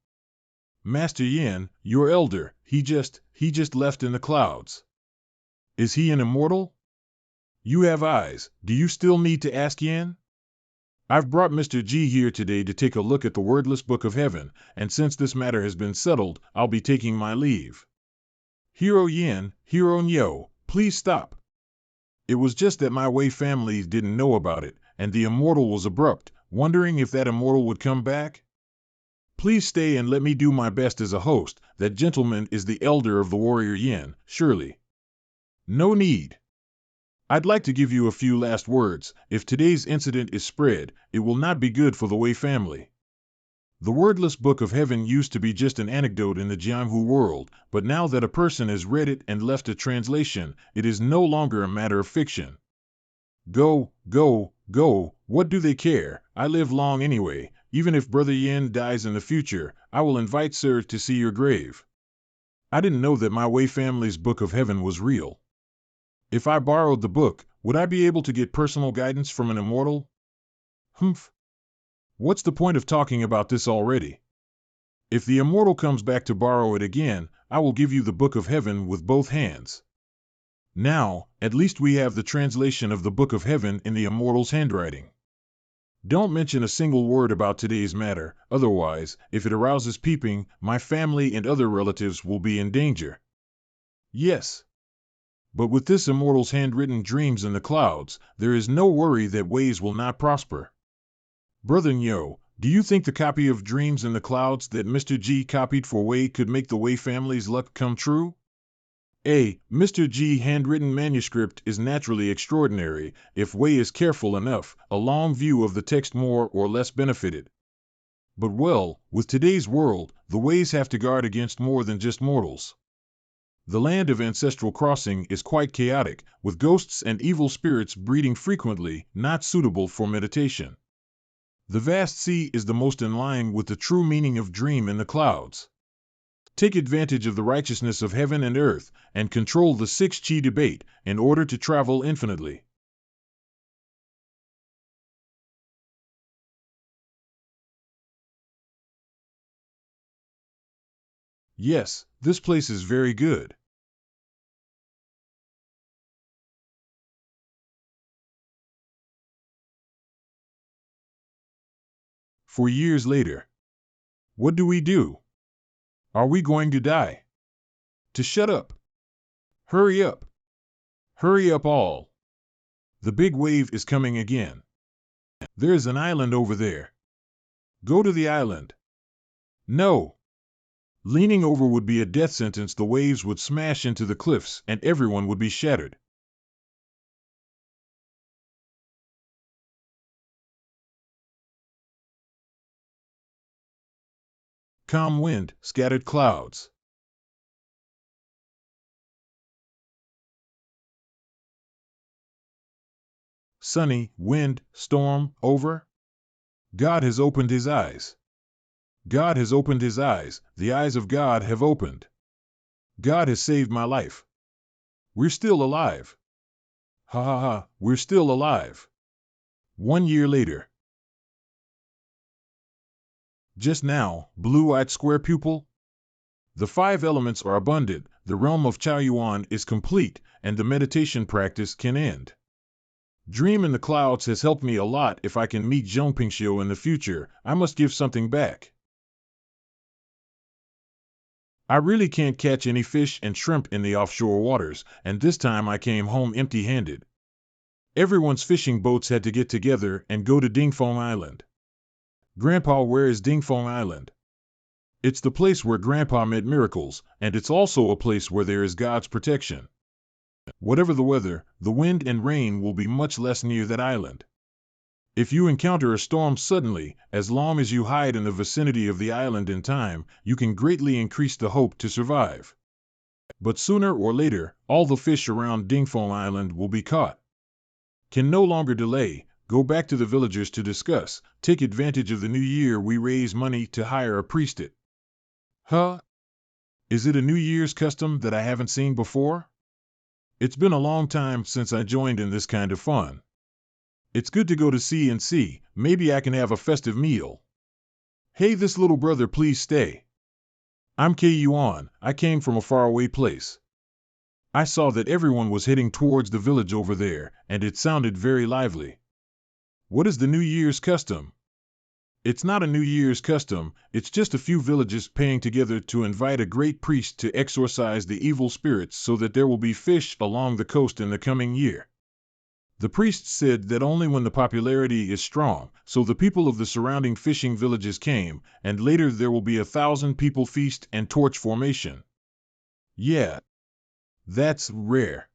Master Yin, your elder, he just left in the clouds. Is he an immortal? You have eyes. Do you still need to ask Yin? I've brought Mr. G here today to take a look at the wordless book of heaven, and since this matter has been settled, I'll be taking my leave. Hero Yin, Hero Nyo, please stop. It was just that my Wei family didn't know about it, and the immortal was abrupt, wondering if that immortal would come back. Please stay and let me do my best as a host. That gentleman is the elder of the warrior Yin, surely. No need. I'd like to give you a few last words. If today's incident is spread, it will not be good for the Wei family. The wordless book of heaven used to be just an anecdote in the Jianghu world, but now that a person has read it and left a translation, it is no longer a matter of fiction. Go, go, go, what do they care? I live long anyway. Even if Brother Yin dies in the future, I will invite Sir to see your grave. I didn't know that my Wei family's book of heaven was real. If I borrowed the book, would I be able to get personal guidance from an immortal? Humph. What's the point of talking about this already? If the immortal comes back to borrow it again, I will give you the book of heaven with both hands. Now, at least we have the translation of the book of heaven in the immortal's handwriting. Don't mention a single word about today's matter, otherwise, if it arouses peeping, my family and other relatives will be in danger. Yes. But with this immortal's handwritten dreams in the clouds, there is no worry that ways will not prosper. Brother Nyo, do you think the copy of Dreams in the Clouds that Mr. G copied for Wei could make the Wei family's luck come true? Mr. G handwritten manuscript is naturally extraordinary. If Wei is careful enough, a long view of the text more or less benefited. But well, with today's world, the Weis have to guard against more than just mortals. The land of ancestral crossing is quite chaotic, with ghosts and evil spirits breeding frequently, not suitable for meditation. The vast sea is the most in line with the true meaning of dream in the clouds. Take advantage of the righteousness of heaven and earth, and control the 6 chi debate, in order to travel infinitely. Yes, this place is very good. For years later. What do we do? Are we going to die? To shut up. Hurry up. Hurry up all. The big wave is coming again. There's an island over there. Go to the island. No. Leaning over would be a death sentence. The waves would smash into the cliffs and everyone would be shattered. Calm wind, scattered clouds. Sunny, wind, storm, over. God has opened his eyes. God has opened his eyes. The eyes of God have opened. God has saved my life. We're still alive. Ha ha ha, we're still alive. 1 year later. Just now, blue-eyed square pupil? The 5 elements are abundant, the realm of Chao Yuan is complete, and the meditation practice can end. Dream in the Clouds has helped me a lot. If I can meet Zhongpingxiu in the future, I must give something back. I really can't catch any fish and shrimp in the offshore waters, and this time I came home empty-handed. Everyone's fishing boats had to get together and go to Dingfeng Island. Grandpa, where is Dingfeng Island? It's the place where Grandpa met miracles, and it's also a place where there is God's protection. Whatever the weather, the wind and rain will be much less near that island. If you encounter a storm suddenly, as long as you hide in the vicinity of the island in time, you can greatly increase the hope to survive. But sooner or later, all the fish around Dingfong Island will be caught. Can no longer delay, go back to the villagers to discuss, take advantage of the new year we raise money to hire a priesthood. Huh? Is it a New Year's custom that I haven't seen before? It's been a long time since I joined in this kind of fun. It's good to go to sea and see, maybe I can have a festive meal. Hey, this little brother, please stay. I'm Yuan, I came from a faraway place. I saw that everyone was heading towards the village over there, and it sounded very lively. What is the New Year's custom? It's not a New Year's custom, it's just a few villages paying together to invite a great priest to exorcise the evil spirits so that there will be fish along the coast in the coming year. The priest said that only when the popularity is strong, so the people of the surrounding fishing villages came, and later there will be 1,000 people feast and torch formation. Yeah, that's rare.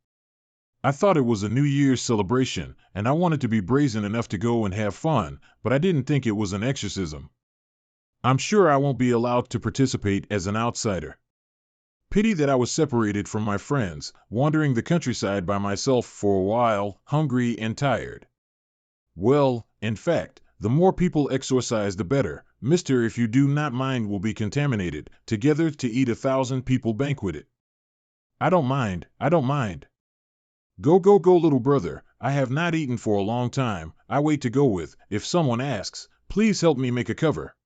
I thought it was a New Year's celebration, and I wanted to be brazen enough to go and have fun, but I didn't think it was an exorcism. I'm sure I won't be allowed to participate as an outsider. Pity that I was separated from my friends, wandering the countryside by myself for a while, hungry and tired. Well, in fact, the more people exorcise the better. Mister, if you do not mind, will be contaminated, together to eat 1,000 people banqueted. I don't mind, I don't mind. Go, go, go, little brother, I have not eaten for a long time, I wait to go with, if someone asks, please help me make a cover.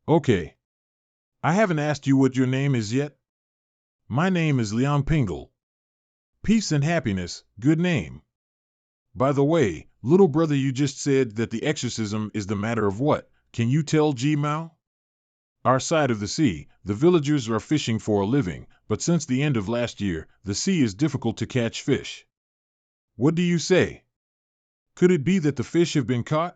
Okay. I haven't asked you what your name is yet? My name is Liang Pingle. Peace and happiness, good name. By the way, little brother, you just said that the exorcism is the matter of what? Can you tell, Ji Mao? Our side of the sea, the villagers are fishing for a living, but since the end of last year, the sea is difficult to catch fish. What do you say? Could it be that the fish have been caught?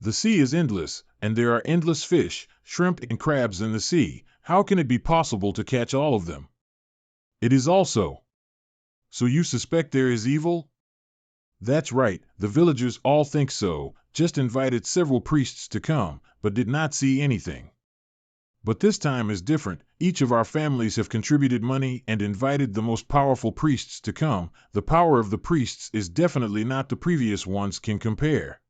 The sea is endless, and there are endless fish, shrimp and crabs in the sea. How can it be possible to catch all of them? It is also. So you suspect there is evil? That's right, the villagers all think so, just invited several priests to come, but did not see anything. But this time is different, each of our families have contributed money and invited the most powerful priests to come. The power of the priests is definitely not the previous ones can compare.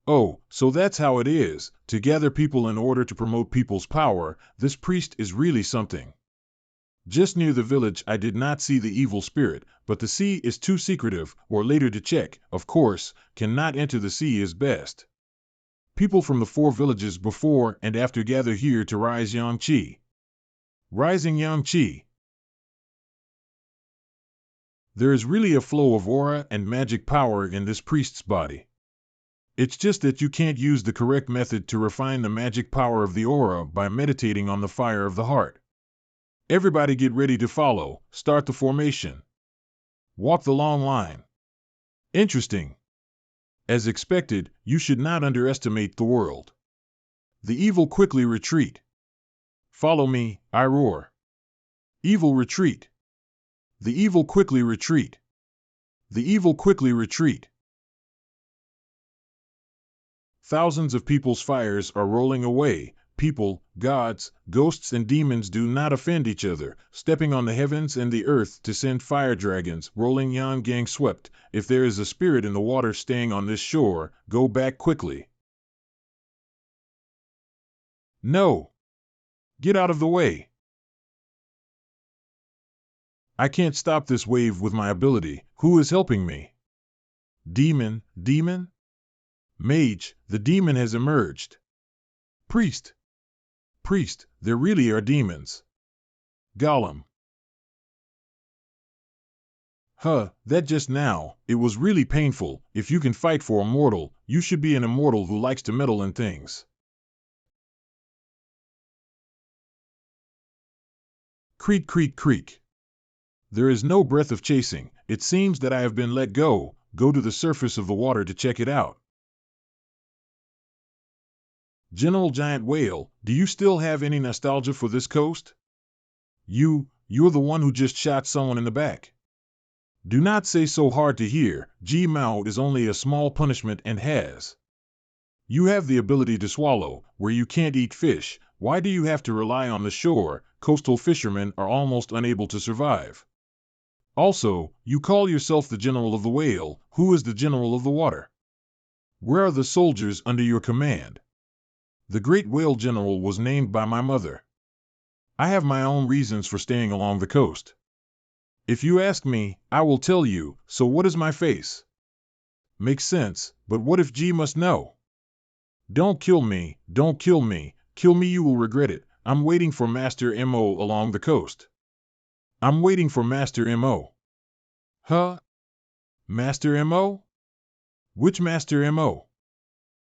Oh, so that's how it is, to gather people in order to promote people's power. This priest is really something. Just near the village I did not see the evil spirit, but the sea is too secretive, or later to check, of course, cannot enter the sea is best. People from the 4 villages before and after gather here to rise Yang Qi. Rising Yang Qi. There is really a flow of aura and magic power in this priest's body. It's just that you can't use the correct method to refine the magic power of the aura by meditating on the fire of the heart. Everybody get ready to follow, start the formation. Walk the long line. Interesting. As expected, you should not underestimate the world. The evil quickly retreat. Follow me, I roar. Evil retreat. The evil quickly retreat. The evil quickly retreat. Thousands of people's fires are rolling away. People, gods, ghosts and demons do not offend each other, stepping on the heavens and the earth to send fire dragons, rolling Yang Gang swept. If there is a spirit in the water staying on this shore, go back quickly. No! Get out of the way! I can't stop this wave with my ability. Who is helping me? Demon, demon? Mage, the demon has emerged. Priest. Priest, there really are demons. Golem. Huh, that just now, it was really painful. If you can fight for a mortal, you should be an immortal who likes to meddle in things. Creak, creak, creak. There is no breath of chasing. It seems that I have been let go. Go to the surface of the water to check it out. General Giant Whale, do you still have any nostalgia for this coast? You're the one who just shot someone in the back. Do not say so hard to hear. Ji Mao is only a small punishment and has. You have the ability to swallow, where you can't eat fish. Why do you have to rely on the shore? Coastal fishermen are almost unable to survive. Also, you call yourself the general of the whale. Who is the general of the water? Where are the soldiers under your command? The great whale general was named by my mother. I have my own reasons for staying along the coast. If you ask me, I will tell you. So what is my face? Makes sense, but what if G must know? Don't kill me, don't kill me. Kill me, you will regret it. I'm waiting for Master M.O. along the coast. I'm waiting for Master M.O. Huh? Master M.O.? Which Master M.O.?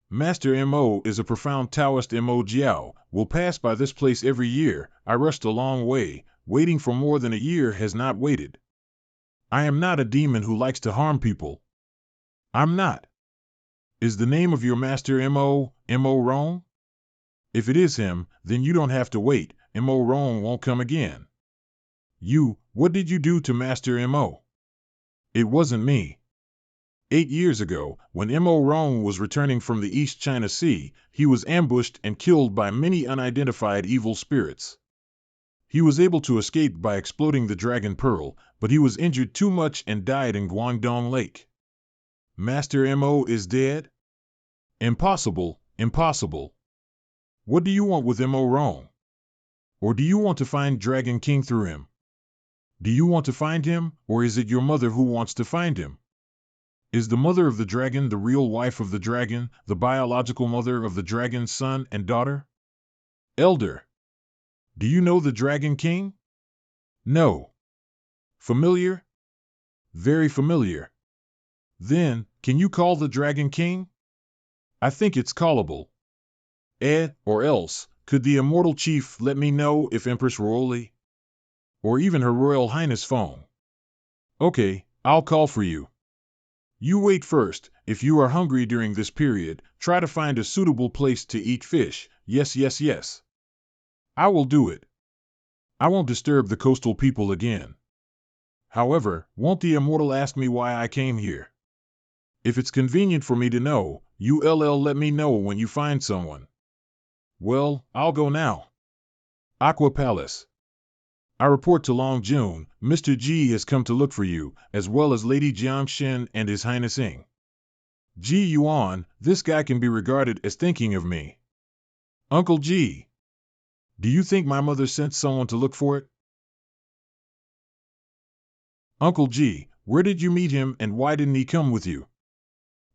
Master M.O. is a profound Taoist. M.O. Jiao will pass by this place every year. I rushed a long way. Waiting for more than a year has not waited. I am not a demon who likes to harm people. I'm not. Is the name of your master M.O. wrong? If it is him, then you don't have to wait. M.O. wrong won't come again. What did you do to Master M.O.? It wasn't me. 8 years ago, when M.O. Rong was returning from the East China Sea, he was ambushed and killed by many unidentified evil spirits. He was able to escape by exploding the Dragon Pearl, but he was injured too much and died in Guangdong Lake. Master M.O. is dead? Impossible, impossible. What do you want with M.O. Rong? Or do you want to find Dragon King through him? Do you want to find him, or is it your mother who wants to find him? Is the mother of the dragon the real wife of the dragon, the biological mother of the dragon's son and daughter? Elder. Do you know the Dragon King? No. Familiar? Very familiar. Then, can you call the Dragon King? I think it's callable. Or else, could the immortal chief let me know if Empress Roly? Or even Her Royal Highness phone? Okay, I'll call for you. You wait first. If you are hungry during this period, try to find a suitable place to eat fish. Yes, yes, yes. I will do it. I won't disturb the coastal people again. However, won't the immortal ask me why I came here? If it's convenient for me to know, you'll let me know when you find someone. Well, I'll go now. Aqua Palace. I report to Long Jun. Mr. G has come to look for you, as well as Lady Jiangxin and His Highness Ing. G Yuan, this guy can be regarded as thinking of me. Uncle G. Do you think my mother sent someone to look for it? Uncle G, where did you meet him and why didn't he come with you?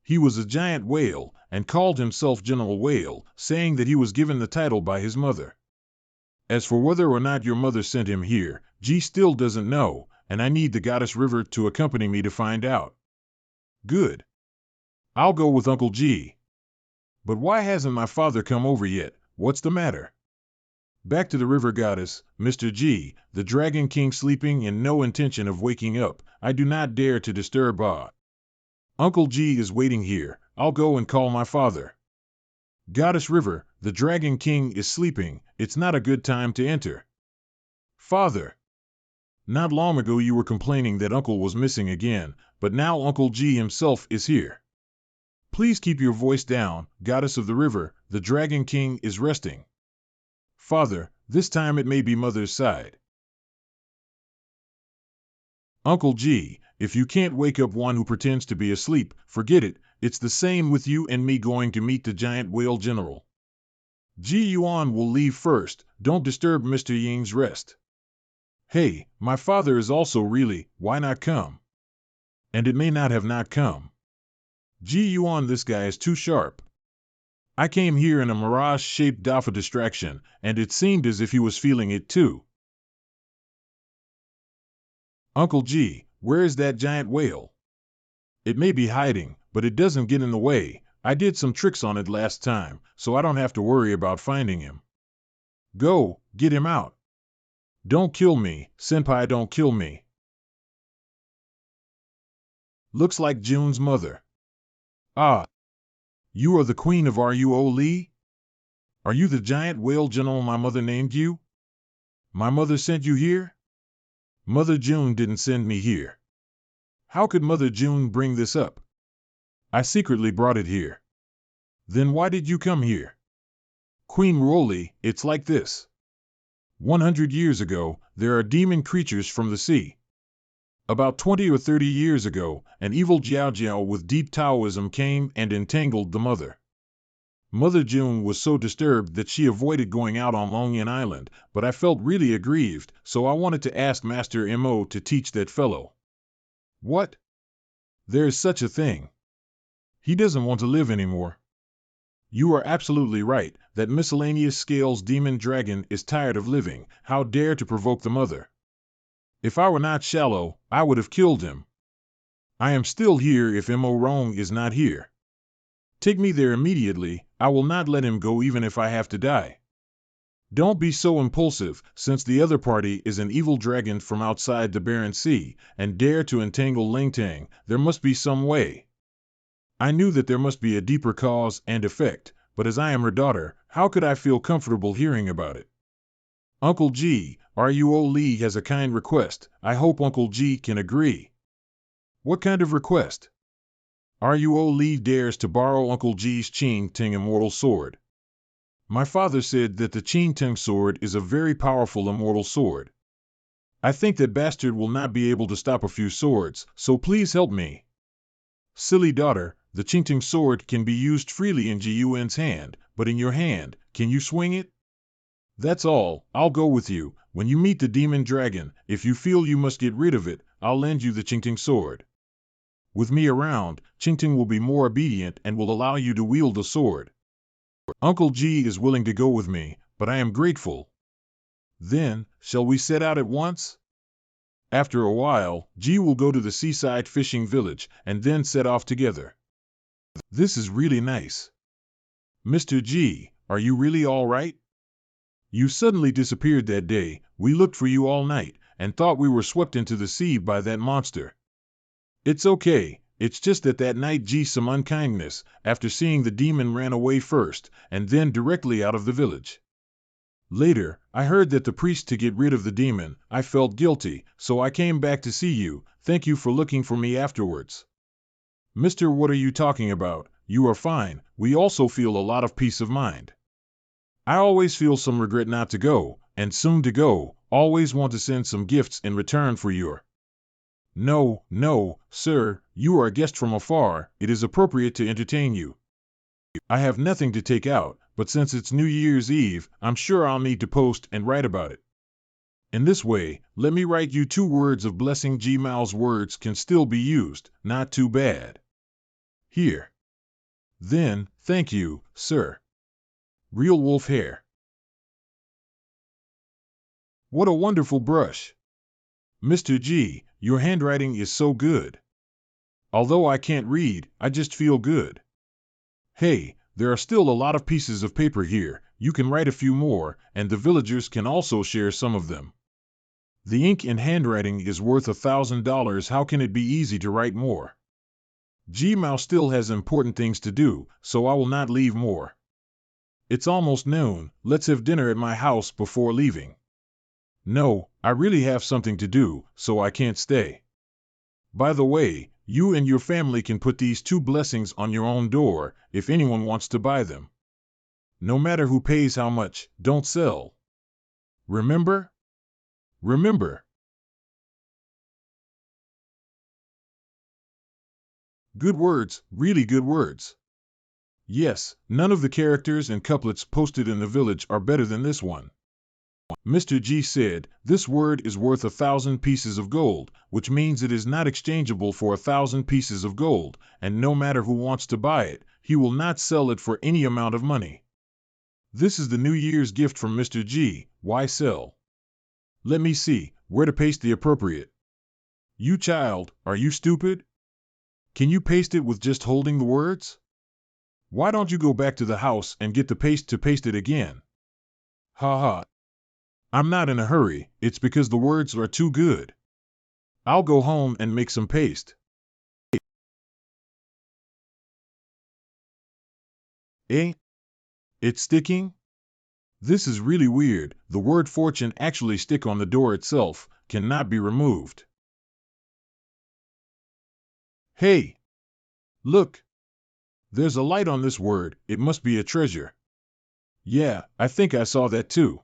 He was a giant whale and called himself General Whale, saying that he was given the title by his mother. As for whether or not your mother sent him here, G still doesn't know, and I need the Goddess River to accompany me to find out. Good. I'll go with Uncle G. But why hasn't my father come over yet? What's the matter? Back to the river goddess, Mr. G, the Dragon King sleeping and no intention of waking up. I do not dare to disturb Uncle G is waiting here. I'll go and call my father. Goddess River, the Dragon King is sleeping. It's not a good time to enter. Father. Not long ago you were complaining that Uncle was missing again, but now Uncle G himself is here. Please keep your voice down, Goddess of the River, the Dragon King is resting. Father, this time it may be Mother's side. Uncle G, if you can't wake up one who pretends to be asleep, forget it. It's the same with you and me going to meet the giant whale general. Ji Yuan will leave first. Don't disturb Mr. Ying's rest. Hey, my father is also really, why not come? And it may not have not come. Ji Yuan, this guy is too sharp. I came here in a mirage-shaped Dafa distraction, and it seemed as if he was feeling it too. Uncle G, where is that giant whale? It may be hiding, but it doesn't get in the way. I did some tricks on it last time, so I don't have to worry about finding him. Go, get him out. Don't kill me, Senpai, don't kill me. Looks like Jun's mother. Ah. You are the queen of Ruo Li? Are you the giant whale general my mother named you? My mother sent you here? Mother Jun didn't send me here. How could Mother June bring this up? I secretly brought it here. Then why did you come here? Queen Rolly, it's like this. 100 years ago, there are demon creatures from the sea. About 20 or 30 years ago, an evil Jiao Jiao with deep Taoism came and entangled the mother. Mother June was so disturbed that she avoided going out on Longyan Island, but I felt really aggrieved, so I wanted to ask Master Mo to teach that fellow. What? There is such a thing. He doesn't want to live anymore. You are absolutely right, that miscellaneous scales demon dragon is tired of living. How dare to provoke the mother? If I were not shallow, I would have killed him. I am still here if Mo Rong is not here. Take me there immediately. I will not let him go even if I have to die. Don't be so impulsive, since the other party is an evil dragon from outside the Barren Sea, and dare to entangle Lingtang. There must be some way. I knew that there must be a deeper cause and effect, but as I am her daughter, how could I feel comfortable hearing about it? Uncle G, Ruo Li has a kind request. I hope Uncle G can agree. What kind of request? Ruo Li dares to borrow Uncle G's Qing Ting immortal sword. My father said that the Qing Ting sword is a very powerful immortal sword. I think that bastard will not be able to stop a few swords, so please help me. Silly daughter, the Qing Ting sword can be used freely in Yuan's hand, but in your hand, can you swing it? That's all. I'll go with you. When you meet the demon dragon, if you feel you must get rid of it, I'll lend you the Qing Ting sword. With me around, Qing Ting will be more obedient and will allow you to wield the sword. Uncle G is willing to go with me, but I am grateful. Then, shall we set out at once? After a while, G will go to the seaside fishing village, and then set off together. This is really nice. Mr. G, are you really all right? You suddenly disappeared that day. We looked for you all night, and thought we were swept into the sea by that monster. It's okay, it's just that night G some unkindness, after seeing the demon ran away first, and then directly out of the village. Later, I heard that the priest to get rid of the demon. I felt guilty, so I came back to see you. Thank you for looking for me afterwards. Mister, what are you talking about? You are fine. We also feel a lot of peace of mind. I always feel some regret not to go, and soon to go. Always want to send some gifts in return for your... No, sir, you are a guest from afar. It is appropriate to entertain you. I have nothing to take out, but since it's New Year's Eve, I'm sure I'll need to post and write about it. In this way, let me write you 2 words of blessing. G Mao's words can still be used, not too bad. Here. Then, thank you, sir. Real wolf hair. What a wonderful brush. Mr. G, your handwriting is so good. Although I can't read, I just feel good. Hey, there are still a lot of pieces of paper here. You can write a few more, and the villagers can also share some of them. The ink and handwriting is worth $1,000. How can it be easy to write more? G Mao still has important things to do, so I will not leave more. It's almost noon. Let's have dinner at my house before leaving. No, I really have something to do, so I can't stay. By the way, you and your family can put these 2 blessings on your own door, if anyone wants to buy them. No matter who pays how much, don't sell. Remember? Remember. Good words, really good words. Yes, none of the characters and couplets posted in the village are better than this one. Mr. G said, this word is worth 1,000 pieces of gold, which means it is not exchangeable for 1,000 pieces of gold, and no matter who wants to buy it, he will not sell it for any amount of money. This is the New Year's gift from Mr. G. Why sell? Let me see, where to paste the appropriate. You child, are you stupid? Can you paste it with just holding the words? Why don't you go back to the house and get the paste to paste it again? Ha ha. I'm not in a hurry, it's because the words are too good. I'll go home and make some paste. Eh? It's sticking? This is really weird. The word fortune actually stick on the door itself, cannot be removed. Hey, look, there's a light on this word, it must be a treasure. Yeah, I think I saw that too.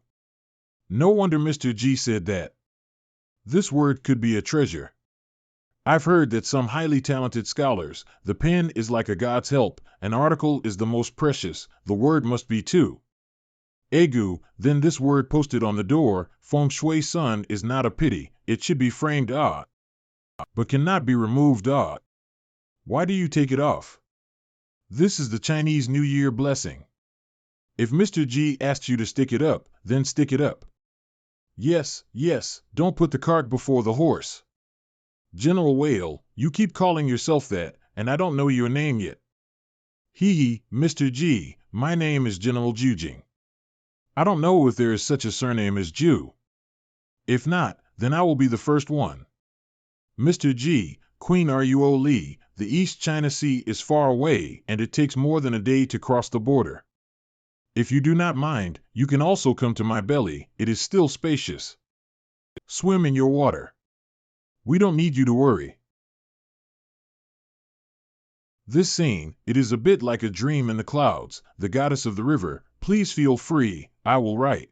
No wonder Mr. G said that. This word could be a treasure. I've heard that some highly talented scholars, the pen is like a god's help, an article is the most precious, the word must be too. Egu, then this word posted on the door, feng shui sun is not a pity, it should be framed but cannot be removed Why do you take it off? This is the Chinese New Year blessing. If Mr. G asked you to stick it up, then stick it up. Yes, yes, don't put the cart before the horse. General Whale, you keep calling yourself that, and I don't know your name yet. Hee, Mr. G, my name is General Jujing. I don't know if there is such a surname as Ju. If not, then I will be the first one. Mr. G, Queen Ruo Li, the East China Sea is far away and it takes more than a day to cross the border. If you do not mind, you can also come to my belly, it is still spacious. Swim in your water. We don't need you to worry. This scene, it is a bit like a dream in the clouds, the goddess of the river, please feel free, I will write.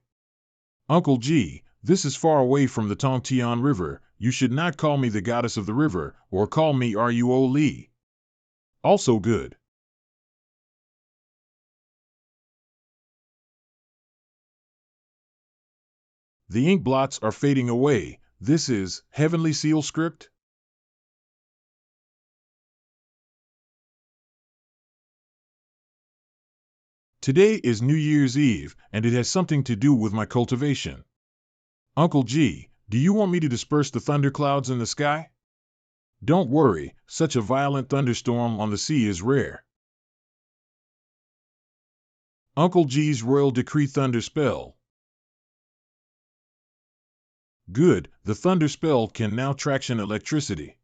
Uncle G, this is far away from the Tongtian River, you should not call me the goddess of the river, or call me Ruo Li. Also good. The ink blots are fading away, this is Heavenly Seal script? Today is New Year's Eve, and it has something to do with my cultivation. Uncle G, do you want me to disperse the thunderclouds in the sky? Don't worry, such a violent thunderstorm on the sea is rare. Uncle G's Royal Decree Thunder Spell. Good, the thunder spell can now traction electricity.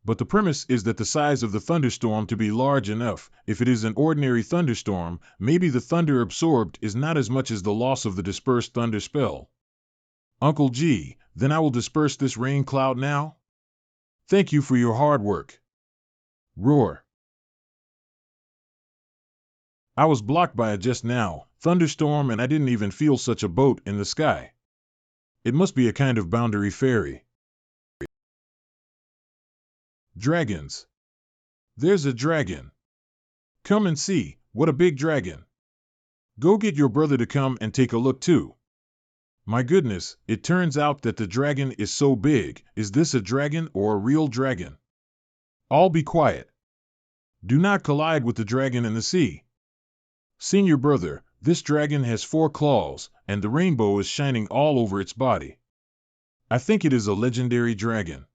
But the premise is that the size of the thunderstorm to be large enough, if it is an ordinary thunderstorm, maybe the thunder absorbed is not as much as the loss of the dispersed thunder spell. Uncle G, then I will disperse this rain cloud now? Thank you for your hard work. Roar. I was blocked by it just now, thunderstorm, and I didn't even feel such a boat in the sky. It must be a kind of boundary fairy. Dragons. There's a dragon. Come and see, what a big dragon. Go get your brother to come and take a look too. My goodness, it turns out that the dragon is so big, is this a dragon or a real dragon? All be quiet. Do not collide with the dragon in the sea. Senior brother, this dragon has 4 claws, and the rainbow is shining all over its body. I think it is a legendary dragon.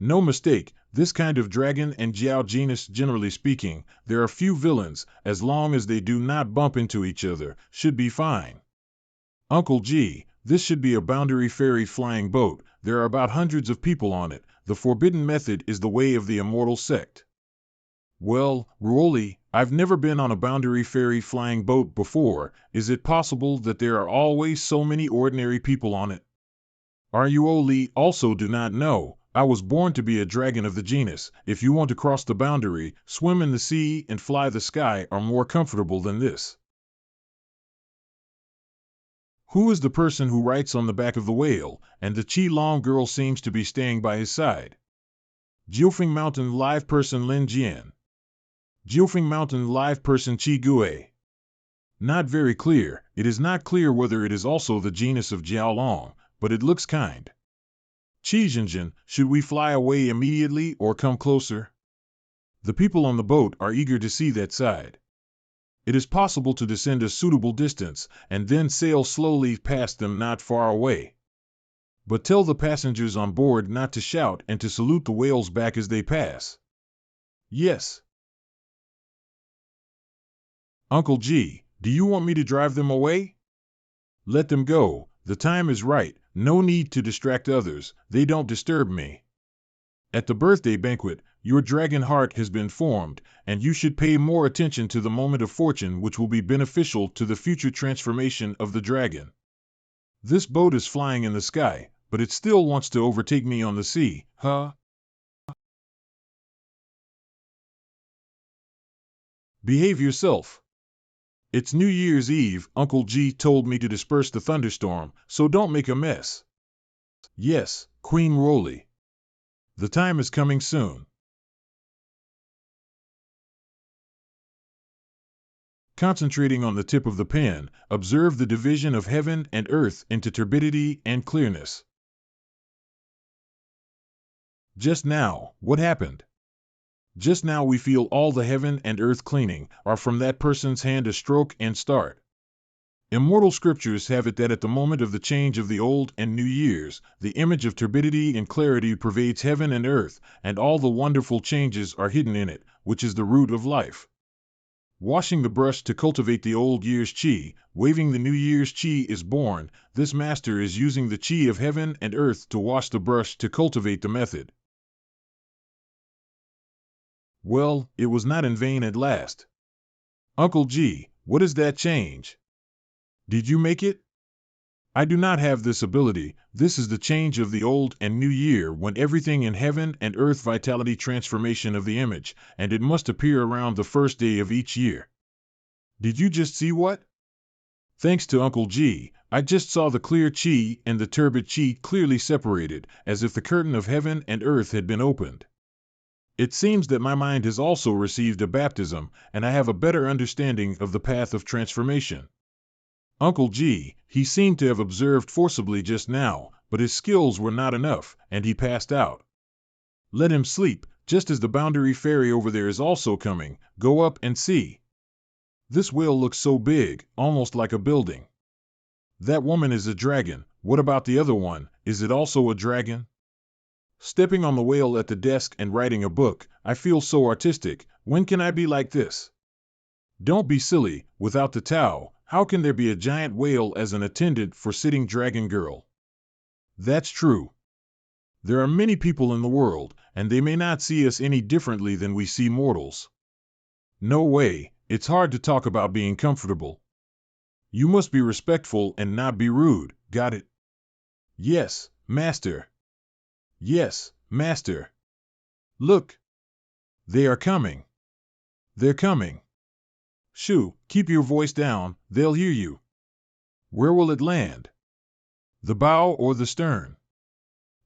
No mistake, this kind of dragon and Jiao genus, generally speaking, there are few villains, as long as they do not bump into each other, should be fine. Uncle G, this should be a boundary fairy flying boat, there are about hundreds of people on it, the forbidden method is the way of the immortal sect. Well, Ruoli, I've never been on a boundary fairy flying boat before, is it possible that there are always so many ordinary people on it? Ruoli also do not know, I was born to be a dragon of the genus, if you want to cross the boundary, swim in the sea and fly the sky are more comfortable than this. Who is the person who writes on the back of the whale, and the Qi-Long girl seems to be staying by his side? Jiufeng Mountain live person Lin Jian. Jiufeng Mountain live person Qi Gue. Not very clear, it is not clear whether it is also the genus of Jiaolong, but it looks kind. Qi Jinjin, should we fly away immediately or come closer? The people on the boat are eager to see that side. It is possible to descend a suitable distance, and then sail slowly past them not far away. But tell the passengers on board not to shout and to salute the whales back as they pass. Yes. Uncle G, do you want me to drive them away? Let them go, the time is right, no need to distract others, they don't disturb me. At the birthday banquet, your dragon heart has been formed, and you should pay more attention to the moment of fortune which will be beneficial to the future transformation of the dragon. This boat is flying in the sky, but it still wants to overtake me on the sea, huh? Behave yourself. It's New Year's Eve. Uncle G told me to disperse the thunderstorm, so don't make a mess. Yes, Queen Rolly. The time is coming soon. Concentrating on the tip of the pen, observe the division of heaven and earth into turbidity and clearness. Just now, what happened? Just now we feel all the heaven and earth cleaning, or from that person's hand a stroke and start. Immortal scriptures have it that at the moment of the change of the old and new years, the image of turbidity and clarity pervades heaven and earth, and all the wonderful changes are hidden in it, which is the root of life. Washing the brush to cultivate the old year's chi, waving the new year's chi is born. This master is using the chi of heaven and earth to wash the brush to cultivate the method. Well, it was not in vain at last. Uncle G, what is that change? Did you make it? I do not have this ability. This is the change of the old and new year, when everything in heaven and earth vitality transformation of the image, and it must appear around the first day of each year. Did you just see what? Thanks to Uncle G, I just saw the clear chi and the turbid chi clearly separated, as if the curtain of heaven and earth had been opened. It seems that my mind has also received a baptism, and I have a better understanding of the path of transformation. Uncle G, he seemed to have observed forcibly just now, but his skills were not enough, and he passed out. Let him sleep, just as the boundary fairy over there is also coming. Go up and see. This whale looks so big, almost like a building. That woman is a dragon. What about the other one? Is it also a dragon? Stepping on the whale at the desk and writing a book, I feel so artistic. When can I be like this? Don't be silly. Without the Tao, how can there be a giant whale as an attendant for sitting dragon girl? That's true. There are many people in the world, and they may not see us any differently than we see mortals. No way, it's hard to talk about being comfortable. You must be respectful and not be rude, got it? Yes, master. Yes, master. Look. They are coming. They're coming. Shoo, keep your voice down, they'll hear you. Where will it land? The bow or the stern?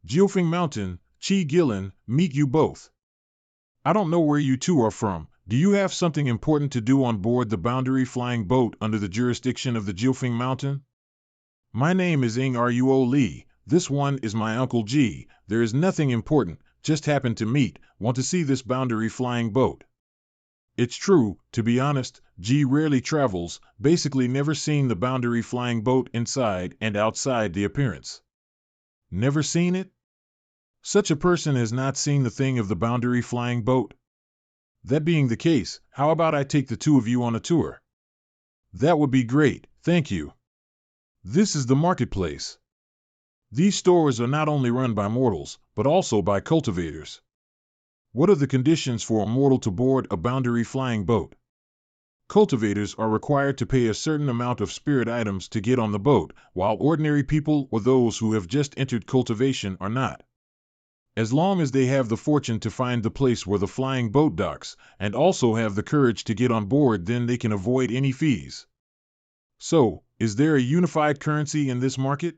Jiufeng Mountain, Chi Gillen, meet you both. I don't know where you two are from. Do you have something important to do on board the boundary flying boat under the jurisdiction of the Jiufeng Mountain? My name is Ng Ruo Li. This one is my Uncle G. There is nothing important, just happened to meet, want to see this boundary flying boat. It's true, to be honest, G rarely travels, basically never seen the boundary flying boat inside and outside the appearance. Never seen it? Such a person has not seen the thing of the boundary flying boat? That being the case, how about I take the two of you on a tour? That would be great, thank you. This is the marketplace. These stores are not only run by mortals, but also by cultivators. What are the conditions for a mortal to board a boundary flying boat? Cultivators are required to pay a certain amount of spirit items to get on the boat, while ordinary people or those who have just entered cultivation are not. As long as they have the fortune to find the place where the flying boat docks, and also have the courage to get on board, then they can avoid any fees. So, is there a unified currency in this market?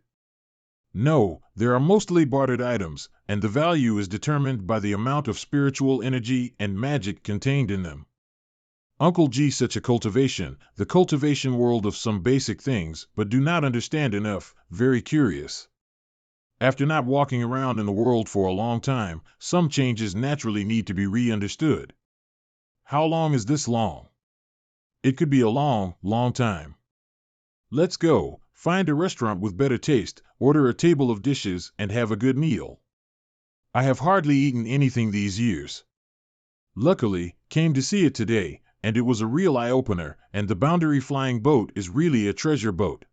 No, there are mostly bartered items, and the value is determined by the amount of spiritual energy and magic contained in them. Uncle G such a cultivation, the cultivation world of some basic things, but do not understand enough, very curious. After not walking around in the world for a long time, some changes naturally need to be re-understood. How long is this long? It could be a long, long time. Let's go. Find a restaurant with better taste, order a table of dishes, and have a good meal. I have hardly eaten anything these years. Luckily, came to see it today, and it was a real eye-opener, and the boundary flying boat is really a treasure boat.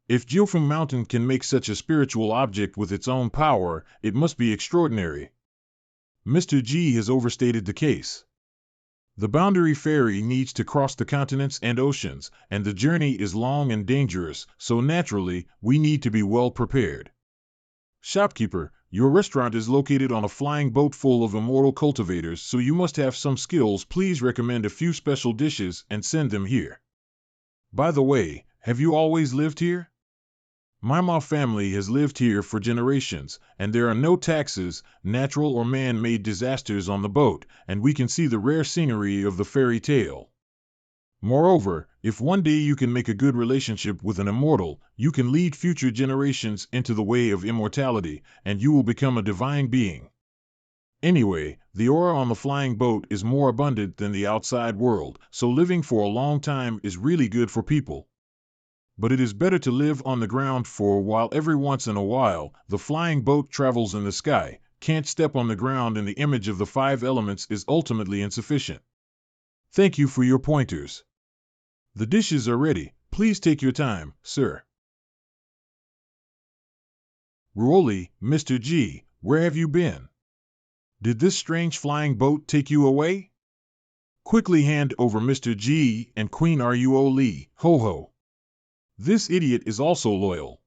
If Jiufeng Mountain can make such a spiritual object with its own power, it must be extraordinary. Mr. G has overstated the case. The boundary ferry needs to cross the continents and oceans, and the journey is long and dangerous, so naturally, we need to be well prepared. Shopkeeper, Your restaurant is located on a flying boat full of immortal cultivators, so you must have some skills. Please recommend a few special dishes and send them here. By the way, have you always lived here? My Ma family has lived here for generations, and there are no taxes, natural or man-made disasters on the boat, and we can see the rare scenery of the fairy tale. Moreover, if one day you can make a good relationship with an immortal, you can lead future generations into the way of immortality, and you will become a divine being. Anyway, the aura on the flying boat is more abundant than the outside world, so living for a long time is really good for people. But it is better to live on the ground for a while. Every once in a while, the flying boat travels in the sky, can't step on the ground, and the image of the five elements is ultimately insufficient. Thank you for your pointers. The dishes are ready. Please take your time, sir. Ruoli, Mr. G, where have you been? Did this strange flying boat take you away? Quickly hand over Mr. G and Queen Ruoli, ho ho. This idiot is also loyal.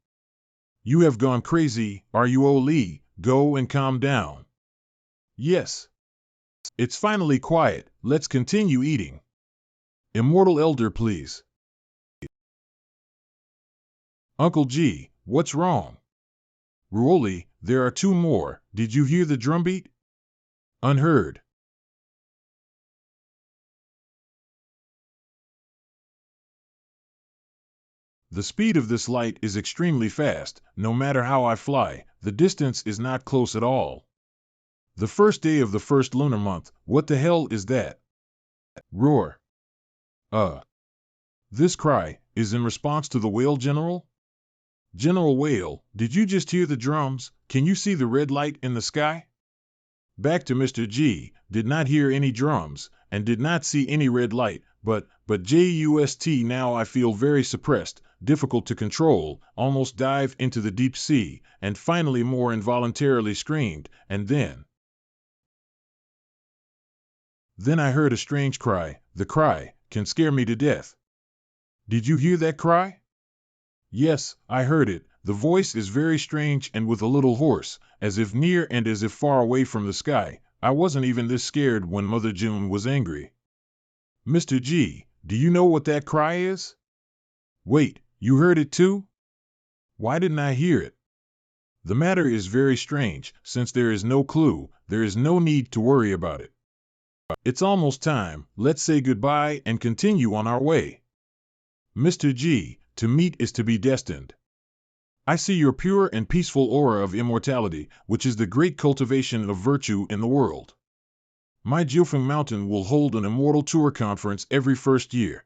You have gone crazy, Ruoli, go and calm down. Yes. It's finally quiet, let's continue eating. Immortal Elder, please. Uncle G, what's wrong? Ruoli, there are two more. Did you hear the drumbeat? Unheard. The speed of this light is extremely fast. No matter how I fly, the distance is not close at all. The first day of the first lunar month, what the hell is that? Roar. This cry is in response to the whale general? General Whale, did you just hear the drums? Can you see the red light in the sky? Back to Mr. G, did not hear any drums, and did not see any red light, but just now I feel very suppressed, difficult to control, almost dive into the deep sea, and finally more involuntarily screamed, and then I heard a strange cry. The cry can scare me to death. Did you hear that cry? Yes, I heard it. The voice is very strange and with a little hoarse, as if near and as if far away from the sky. I wasn't even this scared when Mother June was angry. Mr. G, do you know what that cry is? Wait, you heard it too? Why didn't I hear it? The matter is very strange. Since there is no clue, there is no need to worry about it. It's almost time. Let's say goodbye and continue on our way. Mr. G, to meet is to be destined. I see your pure and peaceful aura of immortality, which is the great cultivation of virtue in the world. My Jiufeng Mountain will hold an immortal tour conference every first year.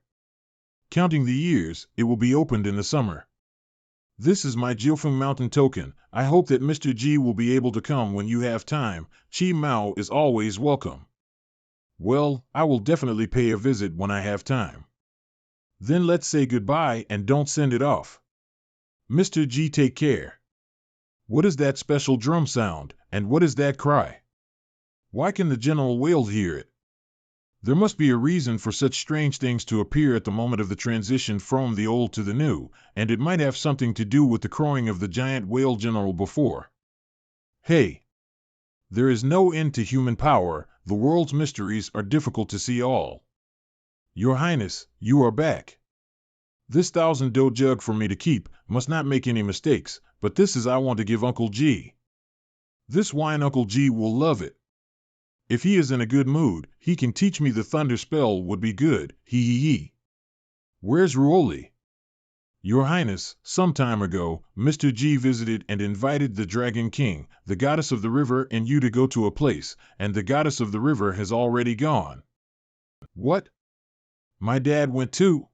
Counting the years, it will be opened in the summer. This is my Jiufeng Mountain token. I hope that Mr. G will be able to come when you have time. Chi Mao is always welcome. Well, I will definitely pay a visit when I have time. Then let's say goodbye and don't send it off. Mr. G, take care. What is that special drum sound, and what is that cry? Why can the General Whale hear it? There must be a reason for such strange things to appear at the moment of the transition from the old to the new, and it might have something to do with the crowing of the giant whale general before. Hey! There is no end to human power. The world's mysteries are difficult to see all. Your Highness, you are back. This 1,000-do jug for me to keep, must not make any mistakes, but this is I want to give Uncle G. This wine Uncle G will love it. If he is in a good mood, he can teach me the thunder spell would be good, hee. Where's Ruoli? Your Highness, some time ago, Mr. G visited and invited the Dragon King, the goddess of the river, and you to go to a place, and the goddess of the river has already gone. What? My dad went too?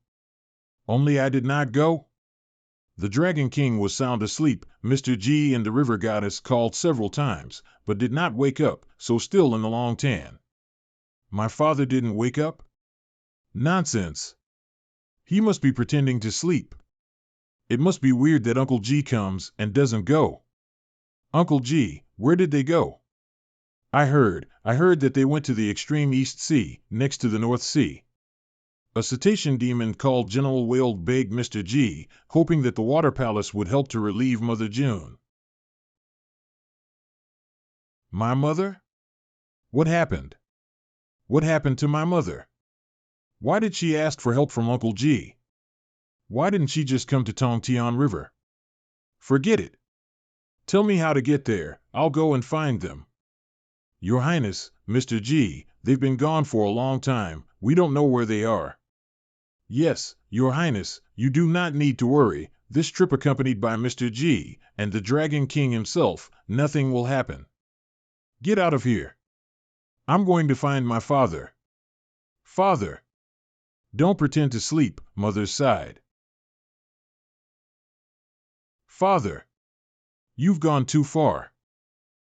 Only I did not go? The Dragon King was sound asleep. Mr. G and the river goddess called several times, but did not wake up, so still in the long tan. My father didn't wake up? Nonsense. He must be pretending to sleep. It must be weird that Uncle G comes and doesn't go. Uncle G, where did they go? I heard that they went to the extreme East Sea, next to the North Sea. A cetacean demon called General Whale begged Mr. G, hoping that the water palace would help to relieve Mother June. My mother? What happened? What happened to my mother? Why did she ask for help from Uncle G? Why didn't she just come to Tongtian River? Forget it. Tell me how to get there. I'll go and find them. Your Highness, Mr. G, they've been gone for a long time. We don't know where they are. Yes, Your Highness, you do not need to worry. This trip accompanied by Mr. G and the Dragon King himself, nothing will happen. Get out of here. I'm going to find my father. Father! Don't pretend to sleep, Mother sighed. Father! You've gone too far.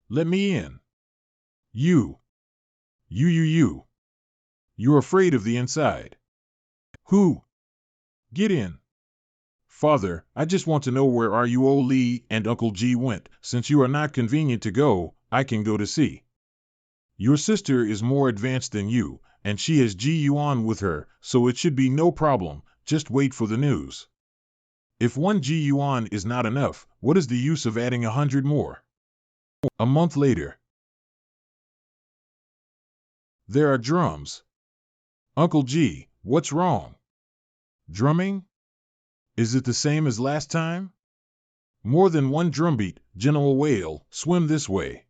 Let me in. You. You're afraid of the inside. Who? Get in. Father, I just want to know where Ruo Li and Uncle G went. Since you are not convenient to go, I can go to see. Your sister is more advanced than you, and she has Ji Yuan with her, so it should be no problem. Just wait for the news. If one Ji Yuan is not enough, what is the use of adding 100 more? A month later. There are drums. Uncle G, what's wrong? Drumming? Is it the same as last time? More than one drumbeat, General Whale, swim this way.